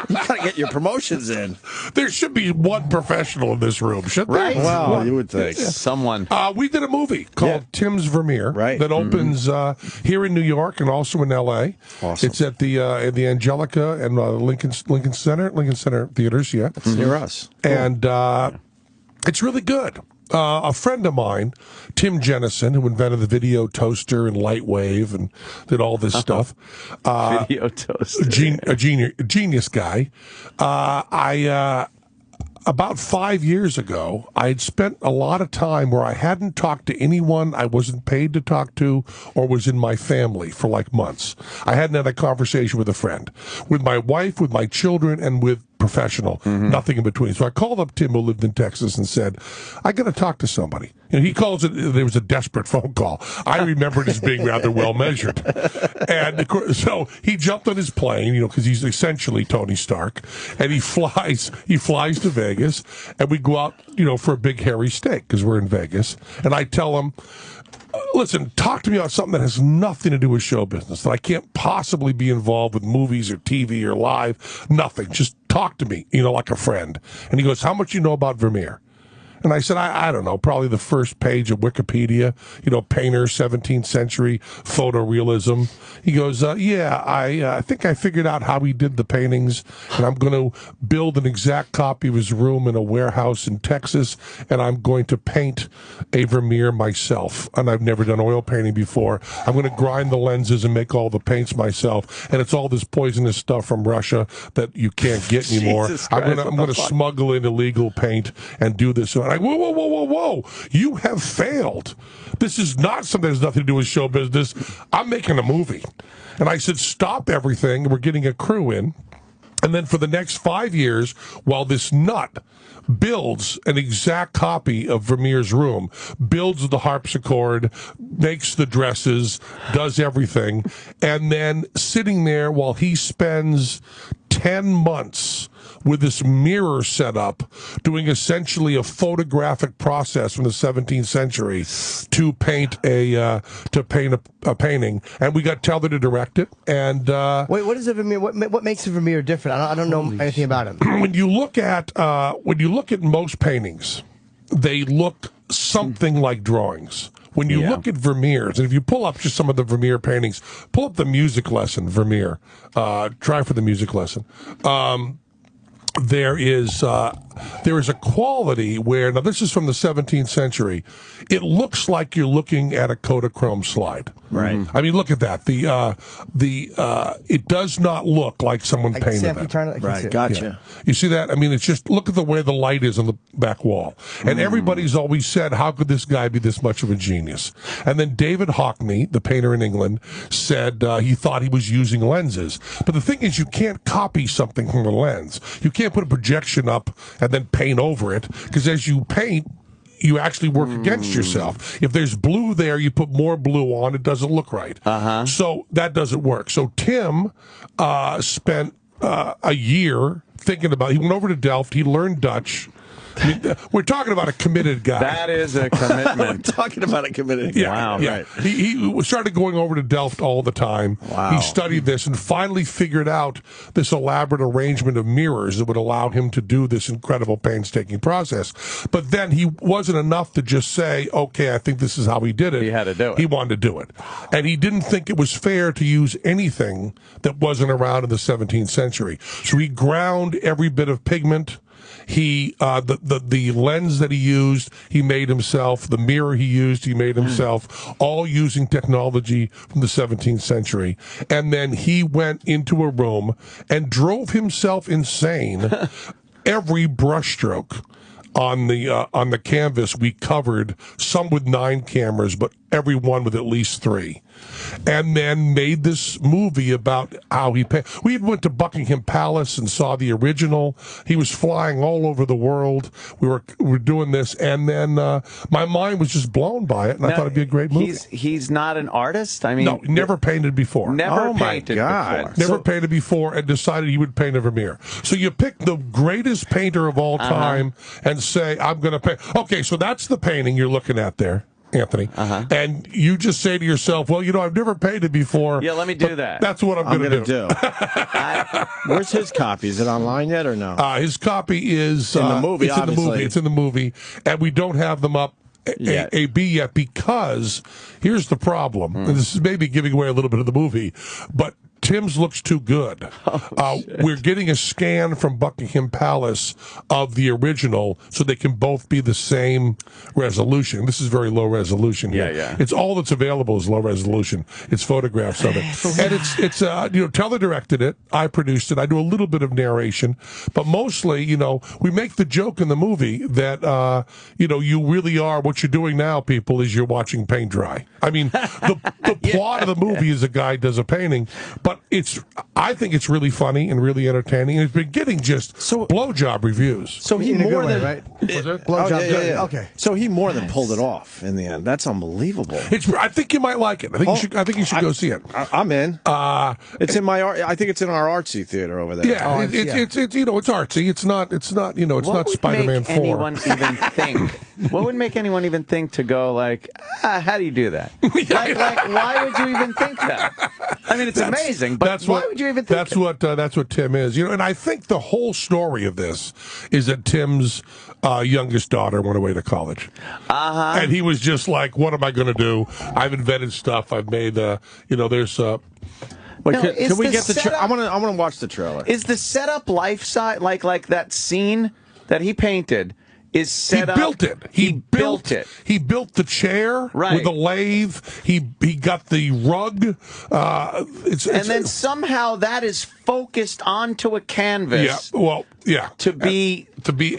[SPEAKER 12] You got to get your promotions in.
[SPEAKER 3] There should be one professional in this room, shouldn't there?
[SPEAKER 13] Right.
[SPEAKER 12] Well, you would think.
[SPEAKER 13] Someone.
[SPEAKER 3] We did a movie called Tim's Vermeer that opens here in New York and also in L.A.
[SPEAKER 12] Awesome.
[SPEAKER 3] It's at the Angelica and Lincoln Center theaters. Yeah,
[SPEAKER 12] It's near us.
[SPEAKER 3] And it's really good. A friend of mine, Tim Jennison, who invented the video toaster and Lightwave and did all this stuff.
[SPEAKER 13] Video toaster.
[SPEAKER 3] A genius guy. About 5 years ago, I had spent a lot of time where I hadn't talked to anyone I wasn't paid to talk to or was in my family for like months. I hadn't had a conversation with a friend, with my wife, with my children, and with professional, nothing in between. So I called up Tim, who lived in Texas, and said, I got to talk to somebody. You know, he calls it, there was a desperate phone call. I remember it as being rather well measured. And of course, so he jumped on his plane, you know, because he's essentially Tony Stark, and he flies to Vegas, and we go out, you know, for a big hairy steak because we're in Vegas. And I tell him, listen, talk to me about something that has nothing to do with show business, that I can't possibly be involved with movies or TV or live, nothing. Just talk to me, like a friend. And he goes, how much you know about Vermeer? And I said, I don't know, probably the first page of Wikipedia, painter, 17th century, photorealism. He goes, I think I figured out how he did the paintings, and I'm going to build an exact copy of his room in a warehouse in Texas, and I'm going to paint a Vermeer myself. And I've never done oil painting before. I'm going to grind the lenses and make all the paints myself. And it's all this poisonous stuff from Russia that you can't get anymore. I'm going to smuggle in illegal paint and do this. And whoa, you have failed. This is not something that has nothing to do with show business. I'm making a movie. And I said, stop everything. We're getting a crew in. And then for the next 5 years, while this nut builds an exact copy of Vermeer's room, builds the harpsichord, makes the dresses, does everything, and then sitting there while he spends 10 months with this mirror set up, doing essentially a photographic process from the 17th century to paint a painting, and we got Teller to direct it. And
[SPEAKER 2] wait, what is a Vermeer? What makes a Vermeer different? I don't know anything about him.
[SPEAKER 3] When you look at most paintings, they look something like drawings. When you look at Vermeer's, and if you pull up just some of the Vermeer paintings, pull up the music lesson, Vermeer. Try for the music lesson. There is a quality where, now this is from the 17th century, it looks like you're looking at a Kodachrome slide.
[SPEAKER 12] Right.
[SPEAKER 3] I mean, look at that. It does not look like someone painted that.
[SPEAKER 12] Right, gotcha.
[SPEAKER 3] Yeah. You see that? I mean, it's just, look at the way the light is on the back wall. And everybody's always said, how could this guy be this much of a genius? And then David Hockney, the painter in England, said he thought he was using lenses. But the thing is, you can't copy something from a lens. You can't put a projection up and then paint over it, because as you paint, you actually work against yourself. If there's blue there, you put more blue on, it doesn't look right. So that doesn't work. So Tim spent a year thinking about it. He went over to Delft, he learned Dutch. I mean, we're talking about a committed guy.
[SPEAKER 13] That is a commitment.
[SPEAKER 12] We're talking about a committed guy.
[SPEAKER 3] Wow. Yeah. Right. He started going over to Delft all the time.
[SPEAKER 12] Wow.
[SPEAKER 3] He studied this and finally figured out this elaborate arrangement of mirrors that would allow him to do this incredible painstaking process. But then he wasn't enough to just say, okay, I think this is how he did it.
[SPEAKER 13] He had to do it.
[SPEAKER 3] He wanted to do it. And he didn't think it was fair to use anything that wasn't around in the 17th century. So he ground every bit of pigment. He the lens that he used, he made himself. The mirror he used, he made himself. All using technology from the 17th century. And then he went into a room and drove himself insane. Every brushstroke on the canvas we covered, some with 9 cameras, but every one with at least 3. And then made this movie about how he paid. We went to Buckingham Palace and saw the original. He was flying all over the world. We were doing this, and then my mind was just blown by it, and I thought it'd be a great movie.
[SPEAKER 13] He's not an artist? I mean,
[SPEAKER 3] no, never painted before.
[SPEAKER 13] Never painted before.
[SPEAKER 3] Never painted before, and decided he would paint a Vermeer. So you pick the greatest painter of all time and say, I'm going to paint. Okay, so that's the painting you're looking at there, Anthony. And you just say to yourself, well, I've never painted before.
[SPEAKER 13] Yeah, let me do that.
[SPEAKER 3] That's what I'm going to do.
[SPEAKER 12] Where's his copy? Is it online yet or no?
[SPEAKER 3] His copy is
[SPEAKER 12] in the movie,
[SPEAKER 3] it's
[SPEAKER 12] obviously.
[SPEAKER 3] in the movie. It's in the movie. And we don't have them up A-B yet, because here's the problem. And this is maybe giving away a little bit of the movie, but Tim's looks too good. We're getting a scan from Buckingham Palace of the original, so they can both be the same resolution. This is very low resolution here.
[SPEAKER 13] Yeah.
[SPEAKER 3] It's all that's available is low resolution. It's photographs of it, and it's Teller directed it. I produced it. I do a little bit of narration, but mostly, we make the joke in the movie that you really are what you're doing now. People, is you're watching paint dry. I mean, the plot of the movie is a guy does a painting, but But I think it's really funny and really entertaining. And it's been getting just blowjob reviews.
[SPEAKER 12] So he more than
[SPEAKER 2] right?
[SPEAKER 3] Was it?
[SPEAKER 2] Blowjob.
[SPEAKER 12] yeah.
[SPEAKER 2] Okay.
[SPEAKER 12] So he more than pulled it off in the end. That's unbelievable.
[SPEAKER 3] I think you might like it. I think you should go see it.
[SPEAKER 12] I'm in. It's in my art. I think it's in our artsy theater over there.
[SPEAKER 3] Yeah, it's it's artsy. It's not not Spider-Man 4.
[SPEAKER 13] Anyone even think? What would make anyone even think to go like, how do you do that? like, why would you even think that? I mean, it's amazing, but why would you even think
[SPEAKER 3] that's what Tim is, and I think the whole story of this is that Tim's youngest daughter went away to college, and he was just like, "What am I going to do? I've invented stuff. I've made there's."
[SPEAKER 12] Wait, can we get the? I want to watch the trailer.
[SPEAKER 13] Is the setup life size like that scene that he painted? Is set up.
[SPEAKER 3] He built it. He built it. He built the chair with a lathe. He got the rug.
[SPEAKER 13] Then somehow that is focused onto a canvas.
[SPEAKER 3] Yeah. Well, yeah.
[SPEAKER 13] To be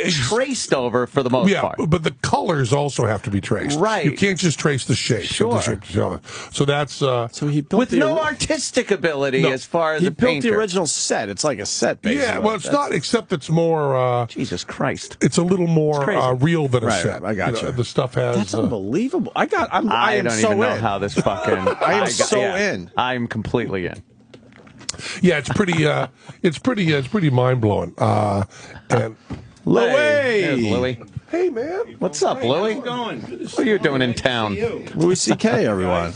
[SPEAKER 13] traced over for the most part.
[SPEAKER 3] But the colors also have to be traced.
[SPEAKER 13] Right.
[SPEAKER 3] You can't just trace the shapes.
[SPEAKER 13] Sure.
[SPEAKER 3] So that's
[SPEAKER 12] so he built
[SPEAKER 13] with no artistic ability as far as
[SPEAKER 12] he
[SPEAKER 13] a
[SPEAKER 12] built
[SPEAKER 13] painter.
[SPEAKER 12] the original set. It's like a set, basically.
[SPEAKER 3] Yeah. Well, it's not. Except it's more.
[SPEAKER 13] Jesus Christ.
[SPEAKER 3] It's a little more real than a
[SPEAKER 12] Right,
[SPEAKER 3] set.
[SPEAKER 12] I got you.
[SPEAKER 3] The stuff has.
[SPEAKER 12] That's unbelievable. I am
[SPEAKER 13] don't
[SPEAKER 12] so
[SPEAKER 13] even know
[SPEAKER 12] in.
[SPEAKER 13] how this fucking.
[SPEAKER 12] I am so in.
[SPEAKER 13] I'm completely in.
[SPEAKER 3] Yeah, it's pretty. It's pretty mind blowing. And
[SPEAKER 12] Louie,
[SPEAKER 13] There's Louie.
[SPEAKER 3] Hey man,
[SPEAKER 13] What's up, Louie?
[SPEAKER 9] How's it going?
[SPEAKER 13] What are you doing in town?
[SPEAKER 12] Louis C.K. Everyone.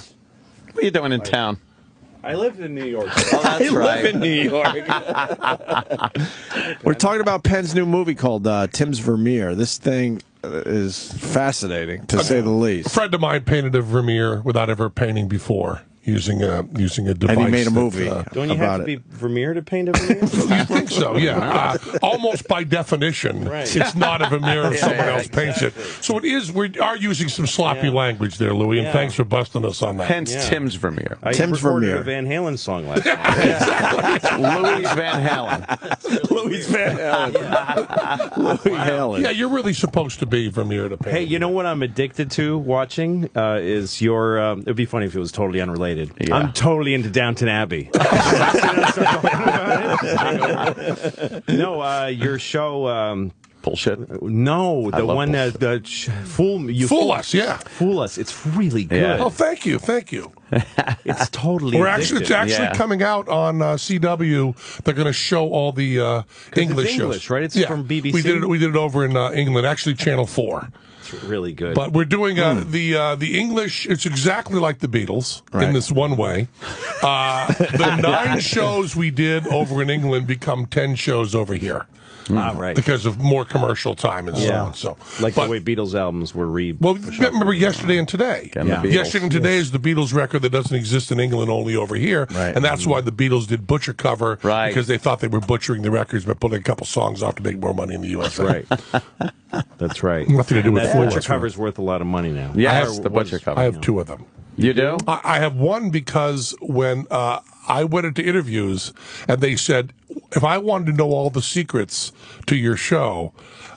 [SPEAKER 13] What are you doing in town?
[SPEAKER 9] I live in New York.
[SPEAKER 13] Oh, that's right.
[SPEAKER 12] live in New York. We're talking about Penn's new movie called Tim's Vermeer. This thing is fascinating, to say the
[SPEAKER 3] a
[SPEAKER 12] least.
[SPEAKER 3] friend of mine painted a Vermeer without ever painting before. Using a device.
[SPEAKER 12] And he made a movie
[SPEAKER 9] Don't you have to be Vermeer to paint a Vermeer?
[SPEAKER 3] You think so, yeah. Almost by definition, it's not a Vermeer if someone else paints it. So it is, we are using some sloppy language there, Louie, and thanks for busting us on that.
[SPEAKER 13] Hence Tim's Vermeer.
[SPEAKER 9] Tim's recorded a Van Halen song last night.
[SPEAKER 13] Louis Van Halen.
[SPEAKER 12] Louis Van Halen. Louis Halen.
[SPEAKER 3] Yeah, you're really supposed to be Vermeer to paint.
[SPEAKER 9] Hey, you know what I'm addicted to watching? Is your, it'd be funny if it was totally unrelated. Yeah. I'm totally into Downton Abbey. No, your show.
[SPEAKER 13] Bullshit.
[SPEAKER 9] No, the one that Fool
[SPEAKER 3] Us, yeah.
[SPEAKER 9] Fool Us. It's really good.
[SPEAKER 3] Yeah. Oh, thank you.
[SPEAKER 9] It's totally.
[SPEAKER 3] It's actually coming out on CW. They're going to show all the English shows.
[SPEAKER 9] Right? It's from BBC.
[SPEAKER 3] We did it over in England. Actually, Channel 4.
[SPEAKER 9] It's really good.
[SPEAKER 3] But we're doing the English. It's exactly like the Beatles in this one way. The 9 shows we did over in England become 10 shows over here.
[SPEAKER 9] Right.
[SPEAKER 3] Because of more commercial time and so on. So,
[SPEAKER 9] the way Beatles albums were
[SPEAKER 3] remember Yesterday and Today. Yesterday and Today is the Beatles record that doesn't exist in England, only over here.
[SPEAKER 12] Right.
[SPEAKER 3] And that's why the Beatles did Butcher Cover, because they thought they were butchering the records by putting a couple songs off to make more money in the USA.
[SPEAKER 9] Right. That's right.
[SPEAKER 3] Nothing to do with
[SPEAKER 9] that
[SPEAKER 3] Fool
[SPEAKER 9] Butcher
[SPEAKER 3] Us.
[SPEAKER 9] cover's worth a lot of money now.
[SPEAKER 13] Yes, the Butcher cover.
[SPEAKER 3] I have 2 of them.
[SPEAKER 13] You do?
[SPEAKER 3] I have one because when I went into interviews and they said, if I wanted to know all the secrets to your show,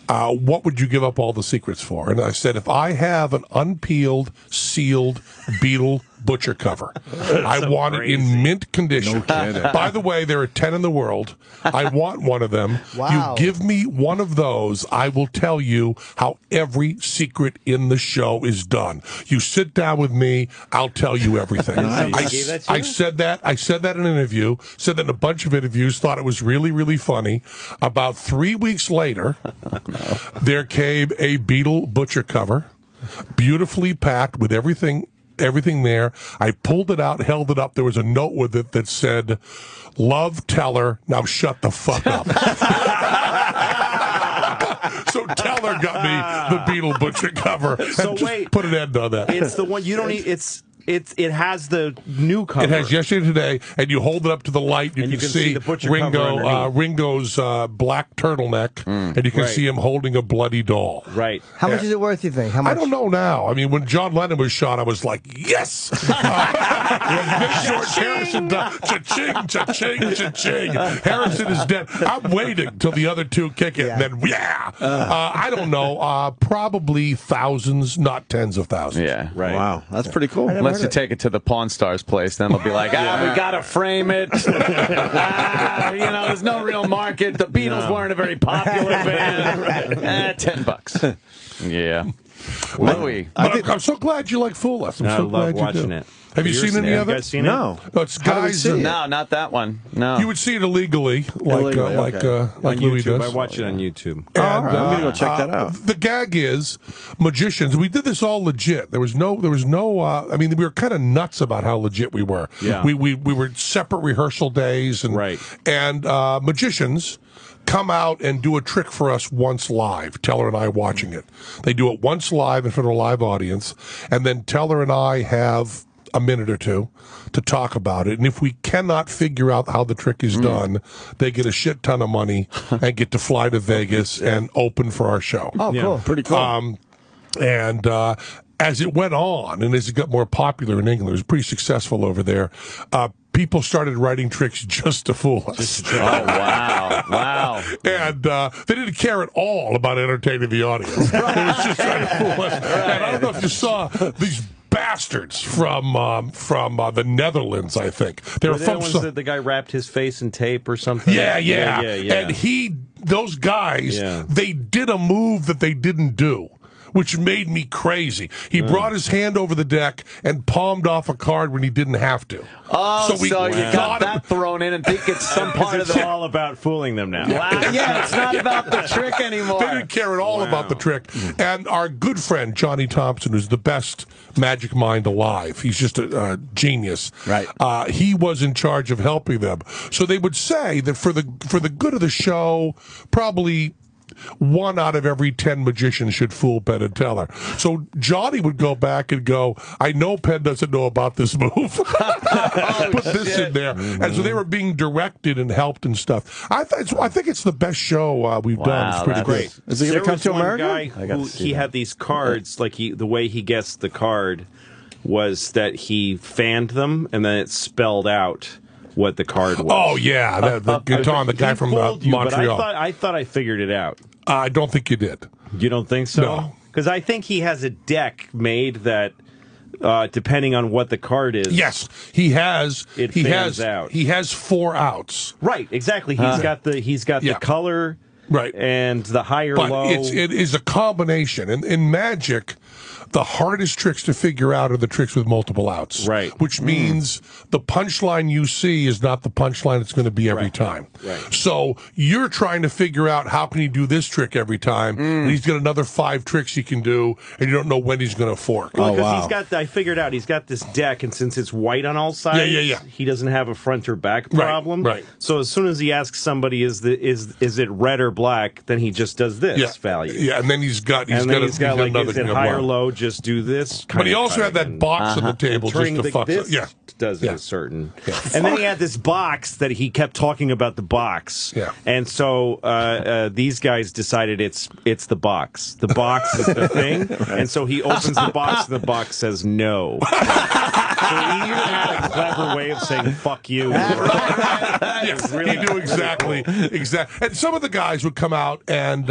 [SPEAKER 3] what would you give up all the secrets for? And I said, if I have an unpeeled, sealed Beatle Butcher cover, I want it in mint condition. By the way, there are 10 in the world. I want one of them.
[SPEAKER 2] Wow.
[SPEAKER 3] You give me one of those, I will tell you how every secret in the show is done. You sit down with me, I'll tell you everything. I said that in an interview, said that in a bunch of interviews, thought it was really, really funny. About 3 weeks later, there came a Beatle Butcher cover, beautifully packed with everything there. I pulled it out, held it up. There was a note with it that said, "Love Teller, now shut the fuck up." So Teller got me the Beatle Butcher cover.
[SPEAKER 9] So
[SPEAKER 3] and
[SPEAKER 9] wait,
[SPEAKER 3] put an end on that.
[SPEAKER 9] It's the one you don't need. It has the new cover.
[SPEAKER 3] It has Yesterday and Today, and you hold it up to the light, you can see
[SPEAKER 9] the Butcher cover
[SPEAKER 3] Ringo's black turtleneck, and you can see him holding a bloody doll.
[SPEAKER 9] Right.
[SPEAKER 2] How much is it worth, you think? How much?
[SPEAKER 3] I don't know now. I mean, when John Lennon was shot, I was like, yes! Big George Harrison died. Cha-ching, cha-ching, cha-ching. Harrison is dead. I'm waiting till the other two kick it, and then, I don't know, probably thousands, not tens of thousands.
[SPEAKER 13] Yeah.
[SPEAKER 12] Right. Wow, that's pretty cool.
[SPEAKER 13] Unless you take it to the Pawn Stars place, then they'll be like, we gotta frame it. There's no real market. The Beatles weren't a very popular band. $10. Yeah. Louis.
[SPEAKER 3] I'm so glad you like Fool Us. I'm so glad
[SPEAKER 20] watching
[SPEAKER 3] you do.
[SPEAKER 20] it.
[SPEAKER 3] Have you seen any of it?
[SPEAKER 20] You guys seen
[SPEAKER 12] No.
[SPEAKER 3] No, it's guys.
[SPEAKER 13] No, not that one. No.
[SPEAKER 3] You would see it illegally, like
[SPEAKER 20] on
[SPEAKER 3] Louis
[SPEAKER 20] YouTube.
[SPEAKER 3] does.
[SPEAKER 20] I watch it on YouTube.
[SPEAKER 3] And,
[SPEAKER 12] I'm gonna go check that out.
[SPEAKER 3] The gag is magicians. We did this all legit. There was no. I mean, we were kind of nuts about how legit we were.
[SPEAKER 20] Yeah.
[SPEAKER 3] We were separate rehearsal days, and magicians come out and do a trick for us once live. Teller and I watching it. They do it once live in front of a live audience, and then Teller and I have a minute or two to talk about it. And if we cannot figure out how the trick is done, they get a shit ton of money and get to fly to Vegas and open for our show.
[SPEAKER 12] Oh, cool. Pretty cool.
[SPEAKER 3] And as it went on and as it got more popular in England, it was pretty successful over there. People started writing tricks just to fool us.
[SPEAKER 13] Oh, wow. Wow.
[SPEAKER 3] And they didn't care at all about entertaining the audience. It was just trying to fool us. And I don't know if you saw these bastards from the Netherlands, I think. They were from
[SPEAKER 20] that the guy wrapped his face in tape or something.
[SPEAKER 3] Yeah. And those guys, they did a move that they didn't do, which made me crazy. He brought his hand over the deck and palmed off a card when he didn't have to.
[SPEAKER 13] Oh, so you got that thrown in and think it's some part of
[SPEAKER 20] it's all about fooling them now.
[SPEAKER 13] Wow. Yeah, it's not about the trick anymore.
[SPEAKER 3] They didn't care at all about the trick. And our good friend, Johnny Thompson, who's the best magic mind alive. He's just a genius.
[SPEAKER 12] Right.
[SPEAKER 3] He was in charge of helping them. So they would say that for the good of the show, probably 1 out of every 10 magicians should fool Penn and Teller. So Johnny would go back and go, I know Penn doesn't know about this move. Put this in there. And so they were being directed and helped and stuff. I think it's the best show we've done. It's pretty great.
[SPEAKER 12] Is it going to come to America?
[SPEAKER 20] Guy he had these cards, like the way he guessed the card was that he fanned them and then it spelled out what the card was.
[SPEAKER 3] Oh, yeah. The guy from Montreal.
[SPEAKER 20] But I thought I figured it out.
[SPEAKER 3] I don't think you did.
[SPEAKER 20] You don't think so?
[SPEAKER 3] No.
[SPEAKER 20] Because I think he has a deck made that, depending on what the card is.
[SPEAKER 3] Yes, he has. He has
[SPEAKER 20] out.
[SPEAKER 3] He has 4 outs.
[SPEAKER 20] Right, exactly. He's got the color,
[SPEAKER 3] right,
[SPEAKER 20] and the higher
[SPEAKER 3] but
[SPEAKER 20] low.
[SPEAKER 3] It is a combination. And in Magic, the hardest tricks to figure out are the tricks with multiple outs.
[SPEAKER 20] Right.
[SPEAKER 3] Which means the punchline you see is not the punchline it's going to be every time.
[SPEAKER 20] Right.
[SPEAKER 3] So you're trying to figure out how can he do this trick every time, and he's got another 5 tricks he can do, and you don't know when he's going to fork.
[SPEAKER 20] Well, because I figured out he's got this deck, and since it's white on all sides, he doesn't have a front or back problem.
[SPEAKER 3] Right.
[SPEAKER 20] So as soon as he asks somebody, is it red or black, then he just does this value.
[SPEAKER 3] Yeah, and then he's got like, another
[SPEAKER 20] is it high or low? Just do this.
[SPEAKER 3] But he also had that box on the table just to fuck
[SPEAKER 20] this
[SPEAKER 3] it. Yeah.
[SPEAKER 20] Does it a certain. Yeah. And then he had this box that he kept talking about the box.
[SPEAKER 3] Yeah.
[SPEAKER 20] And so these guys decided it's the box. The box is the thing.
[SPEAKER 12] Right.
[SPEAKER 20] And so he opens the box and the box says no. So he even had a clever way of saying fuck you.
[SPEAKER 3] Yes, he knew exactly. And some of the guys would come out and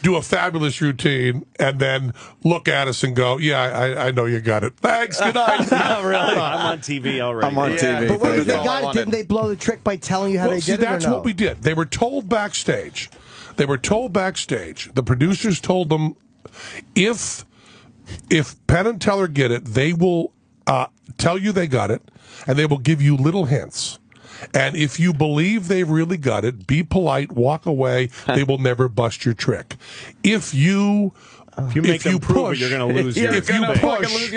[SPEAKER 3] do a fabulous routine and then look at us and go, yeah, I know you got it. Thanks, good night.
[SPEAKER 20] Not really. I'm on TV already.
[SPEAKER 12] I'm on TV.
[SPEAKER 2] But wait, didn't they blow the trick by telling you how they did it?
[SPEAKER 3] That's
[SPEAKER 2] or no?
[SPEAKER 3] what we did. They were told backstage. The producers told them, if Penn and Teller get it, they will tell you they got it, and they will give you little hints. And if you believe they've really got it, be polite, walk away. They will never bust your trick. If you
[SPEAKER 20] make them prove it, you're going to lose your
[SPEAKER 3] trick. If you push,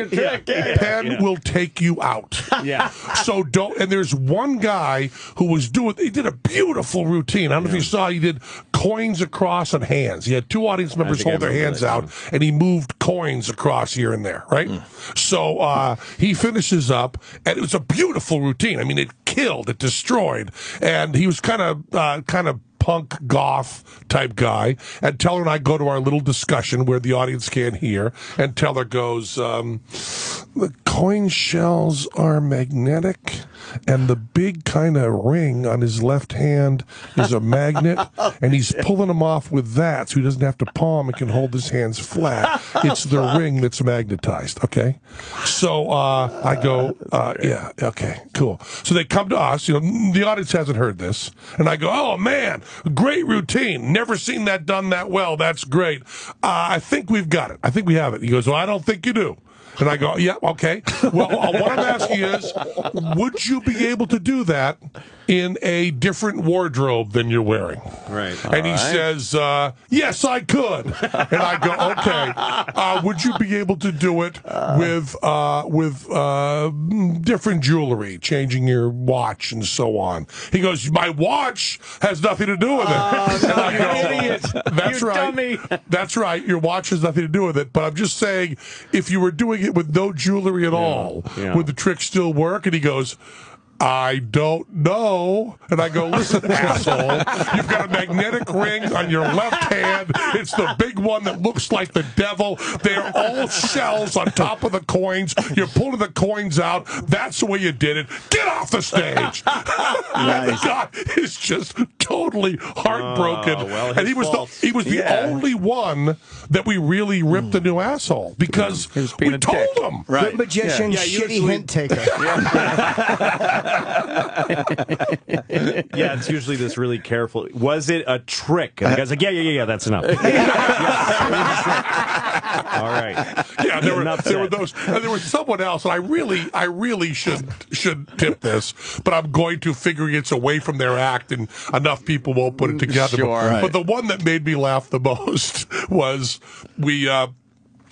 [SPEAKER 3] Penn will take you out.
[SPEAKER 20] Yeah.
[SPEAKER 3] So don't. And there's one guy who was he did a beautiful routine. I don't know if you saw. He did coins across and hands. He had 2 audience members hold their hands out, and he moved coins across here and there. Right. So he finishes up, and it was a beautiful routine. I mean, it killed, it destroyed, and he was kind of punk goth type guy, and Teller and I go to our little discussion where the audience can't hear, and Teller goes, the coin shells are magnetic, and the big kind of ring on his left hand is a magnet, and he's pulling them off with that so he doesn't have to palm and can hold his hands flat. It's the ring that's magnetized, okay? So I go, yeah, okay, cool. So they come to us, the audience hasn't heard this, and I go, oh man, great routine. Never seen that done that well. That's great. I think we've got it. I think we have it. He goes, well, I don't think you do. And I go, yeah, okay. Well, what I'm asking is, would you be able to do that in a different wardrobe than you're wearing?
[SPEAKER 20] Right.
[SPEAKER 3] And he says, yes, I could. And I go, okay. Would you be able to do it with different jewelry, changing your watch and so on? He goes, my watch has nothing to do with it. And I go,
[SPEAKER 20] idiot.
[SPEAKER 3] That's
[SPEAKER 20] You
[SPEAKER 3] right.
[SPEAKER 20] dummy.
[SPEAKER 3] That's right. Your watch has nothing to do with it. But I'm just saying, if you were doing it with no jewelry at all, would the trick still work? And he goes, I don't know. And I go, listen, asshole, you've got a magnetic ring on your left hand. It's the big one that looks like the devil. They're all shells on top of the coins. You're pulling the coins out. That's the way you did it. Get off the stage. And the guy is just totally heartbroken. And he was the only one that we really ripped a new asshole because we told him.
[SPEAKER 2] Right. Good magician, shitty hint taker.
[SPEAKER 20] Yeah, it's usually this really careful. Was it a trick? And the guy's like, yeah, that's enough. All right.
[SPEAKER 3] Yeah, there were those, and there was someone else, and I really should tip this, but I'm going to, figuring it's away from their act, and enough people won't put it together.
[SPEAKER 5] Sure.
[SPEAKER 3] But the one that made me laugh the most was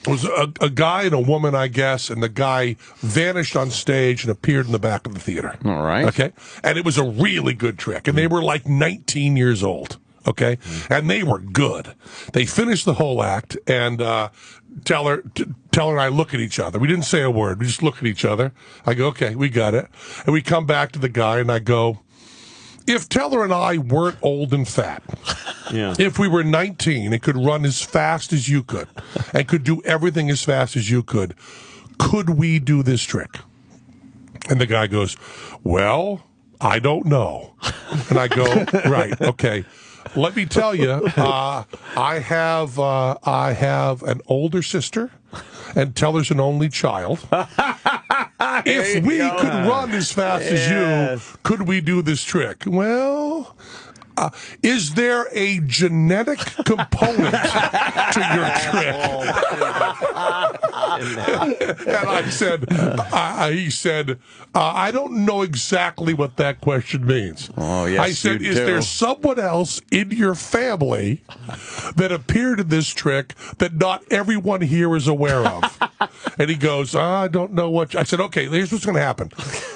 [SPEAKER 3] was a guy and a woman, I guess, and the guy vanished on stage and appeared in the back of the theater.
[SPEAKER 5] All right.
[SPEAKER 3] Okay? And it was a really good trick, and they were like 19 years old. Okay? And they were good. They finished the whole act, and Teller and I look at each other. We didn't say a word. We just look at each other. I go, okay, we got it. And we come back to the guy, and I go, if Teller and I weren't old and fat, if we were 19 and could run as fast as you could and could do everything as fast as you could we do this trick? And the guy goes, well, I don't know. And I go, right, okay. Let me tell you, I have an older sister, and Teller's an only child. If we could run as fast as you, could we do this trick? Well, is there a genetic component to your trick? And I said, he said, I don't know exactly what that question means.
[SPEAKER 5] Oh, yes,
[SPEAKER 3] I said, is there someone else in your family that appeared in this trick that not everyone here is aware of? And he goes, I don't know what. I said, okay, here's what's going to happen.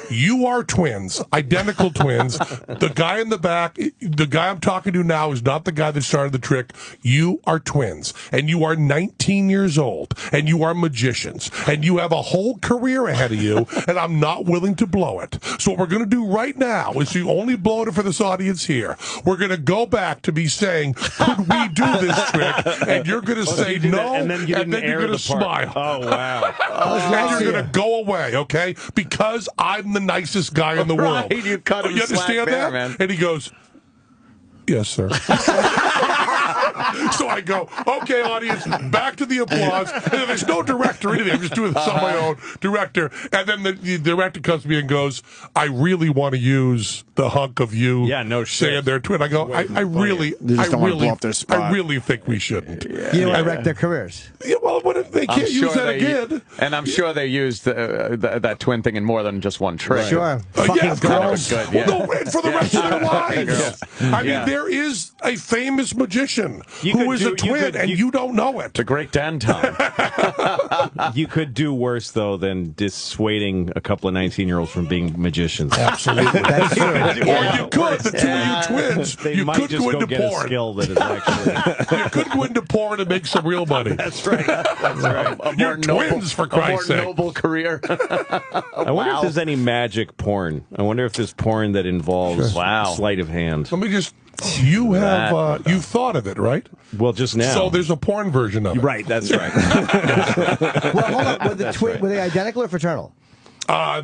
[SPEAKER 3] You are twins, identical twins. The guy in the back, the guy I'm talking to now is not the guy that started the trick. You are twins, and you are 19 years old, and you are magicians, and you have a whole career ahead of you, and I'm not willing to blow it. So what we're going to do right now is you only blow it for this audience here. We're going to go back to me saying, could we do this trick? And you're going to say no,
[SPEAKER 20] and then you're
[SPEAKER 3] going to smile.
[SPEAKER 20] Oh, wow.
[SPEAKER 3] And you're going to go away, okay? Because I'm the nicest guy in the world.
[SPEAKER 5] Right, you cut him
[SPEAKER 3] You understand
[SPEAKER 5] slack there,
[SPEAKER 3] that?
[SPEAKER 5] man.
[SPEAKER 3] And he goes, yes, sir. So I go, okay, audience, back to the applause. And there's no director or anything. I'm just doing this on my own, director. And then the director comes to me and goes, I really want to use the hunk of you saying their twin. I go, I really think we shouldn't.
[SPEAKER 2] You don't want to wreck their careers.
[SPEAKER 3] Yeah, well, what if they can't use that again?
[SPEAKER 5] And I'm sure they used that twin thing in more than just one trick.
[SPEAKER 2] Sure.
[SPEAKER 3] Yeah, of course.
[SPEAKER 5] Good,
[SPEAKER 3] Well, no, for the rest of their lives. I mean, there is a famous magician who is a twin, and you don't know it.
[SPEAKER 5] The great Danton.
[SPEAKER 20] You could do worse, though, than dissuading a couple of 19-year-olds from being magicians.
[SPEAKER 3] Absolutely.
[SPEAKER 2] That's true.
[SPEAKER 3] Or you could, the two of you twins,
[SPEAKER 20] They
[SPEAKER 3] you
[SPEAKER 20] might
[SPEAKER 3] could
[SPEAKER 20] just
[SPEAKER 3] go
[SPEAKER 20] go
[SPEAKER 3] into
[SPEAKER 20] get a
[SPEAKER 3] porn.
[SPEAKER 20] skill that is actually...
[SPEAKER 3] You could go into porn and make some real money.
[SPEAKER 20] That's right. That's right.
[SPEAKER 3] You're twins, for Christ's sake.
[SPEAKER 5] A more noble career.
[SPEAKER 20] I wonder if there's any magic porn. I wonder if there's porn that involves sleight of hand.
[SPEAKER 3] Let me just You have you've thought of it, right?
[SPEAKER 20] Well, just now.
[SPEAKER 3] So there's a porn version of it.
[SPEAKER 20] Right, that's right.
[SPEAKER 2] Well, hold on. Were they identical or fraternal?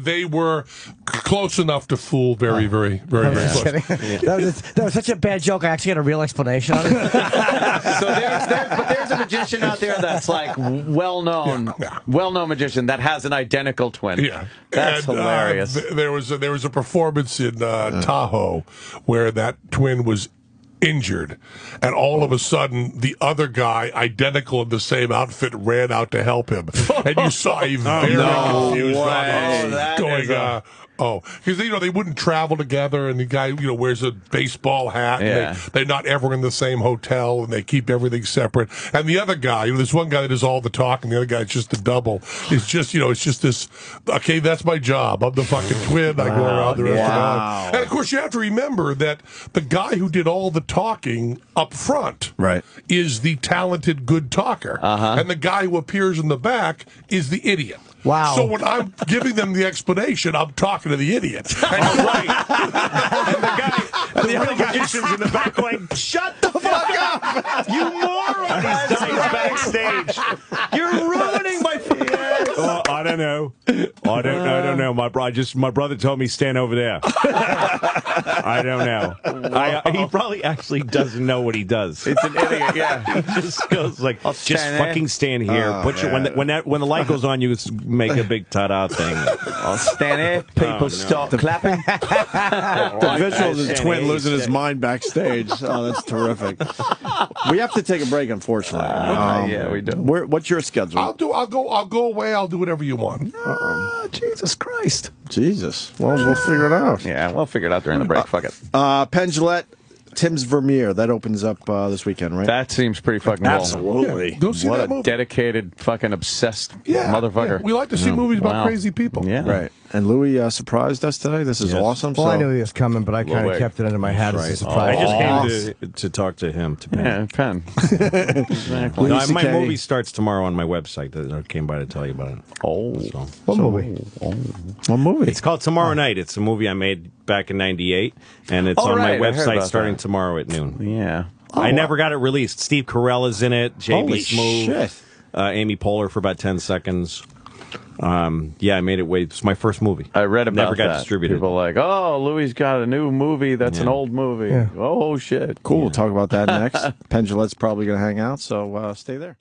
[SPEAKER 3] They were close enough to fool very close.
[SPEAKER 2] That was such a bad joke. I actually had a real explanation on it.
[SPEAKER 5] So there's a magician out there that's like well-known magician that has an identical twin.
[SPEAKER 3] Yeah,
[SPEAKER 5] that's hilarious.
[SPEAKER 3] There was a performance in Tahoe where that twin was injured, and all of a sudden the other guy, identical in the same outfit, ran out to help him, and you saw a very confused going, because they wouldn't travel together, and the guy wears a baseball hat, and they're not ever in the same hotel, and they keep everything separate. And the other guy, there's one guy that does all the talk, and the other guy is just a double. It's just it's just this. Okay, that's my job. I'm the fucking twin. I go around the restaurant, and of course you have to remember that the guy who did all the talking up front, is the talented good talker, and the guy who appears in the back is the idiot.
[SPEAKER 2] Wow.
[SPEAKER 3] So when I'm giving them the explanation, I'm talking to the idiot.
[SPEAKER 20] And the other magician's in the back going, "Shut the fuck up, you moron!" He's backstage. You're ruining my.
[SPEAKER 11] I don't know. I don't know. My brother told me stand over there. I don't know.
[SPEAKER 20] He probably actually doesn't know what he does.
[SPEAKER 5] It's an idiot. Yeah,
[SPEAKER 20] he just goes like, "Just fucking stand here. Put your when the light goes on, you make a big ta-da thing."
[SPEAKER 5] I'll stand here. People start clapping.
[SPEAKER 12] The visual of the twin losing his mind backstage. Oh, that's terrific. We have to take a break, unfortunately.
[SPEAKER 5] Yeah, we do.
[SPEAKER 12] What's your schedule?
[SPEAKER 3] I'll go away. I'll do whatever you want.
[SPEAKER 5] Jesus Christ.
[SPEAKER 12] Jesus. Well, we'll figure it out.
[SPEAKER 5] Yeah, we'll figure it out during the break. Fuck it.
[SPEAKER 12] Penn Jillette, Tim's Vermeer. That opens up this weekend, right?
[SPEAKER 5] That seems pretty fucking
[SPEAKER 12] Absolutely.
[SPEAKER 3] Yeah, go see
[SPEAKER 5] what
[SPEAKER 3] that
[SPEAKER 5] a
[SPEAKER 3] movie.
[SPEAKER 5] dedicated, fucking obsessed motherfucker.
[SPEAKER 3] Yeah. We like to see movies about crazy people.
[SPEAKER 5] Yeah.
[SPEAKER 12] Right. And Louis surprised us today. This is awesome.
[SPEAKER 2] Well, I knew he was coming, but I kind of kept it under my hat as a surprise.
[SPEAKER 20] I just came to talk to him, to Penn.
[SPEAKER 5] Yeah, Penn.
[SPEAKER 20] Exactly. No, my movie starts tomorrow on my website. I came by to tell you about it.
[SPEAKER 2] What movie?
[SPEAKER 12] What movie?
[SPEAKER 20] It's called Tomorrow Night. It's a movie I made back in '98, and it's on my website starting tomorrow at noon.
[SPEAKER 5] Yeah.
[SPEAKER 20] I never got it released. Steve Carell's in it. JB
[SPEAKER 12] Holy
[SPEAKER 20] Smoove.
[SPEAKER 12] shit.
[SPEAKER 20] Amy Poehler for about 10 seconds. I made it. It's my first movie.
[SPEAKER 5] I read about
[SPEAKER 20] Never got
[SPEAKER 5] that.
[SPEAKER 20] distributed.
[SPEAKER 5] People like, oh, Louis got a new movie that's an old movie.
[SPEAKER 2] Yeah.
[SPEAKER 5] Oh, shit.
[SPEAKER 12] Cool. We'll talk about that next. Penn Jillette's probably going to hang out, so stay there.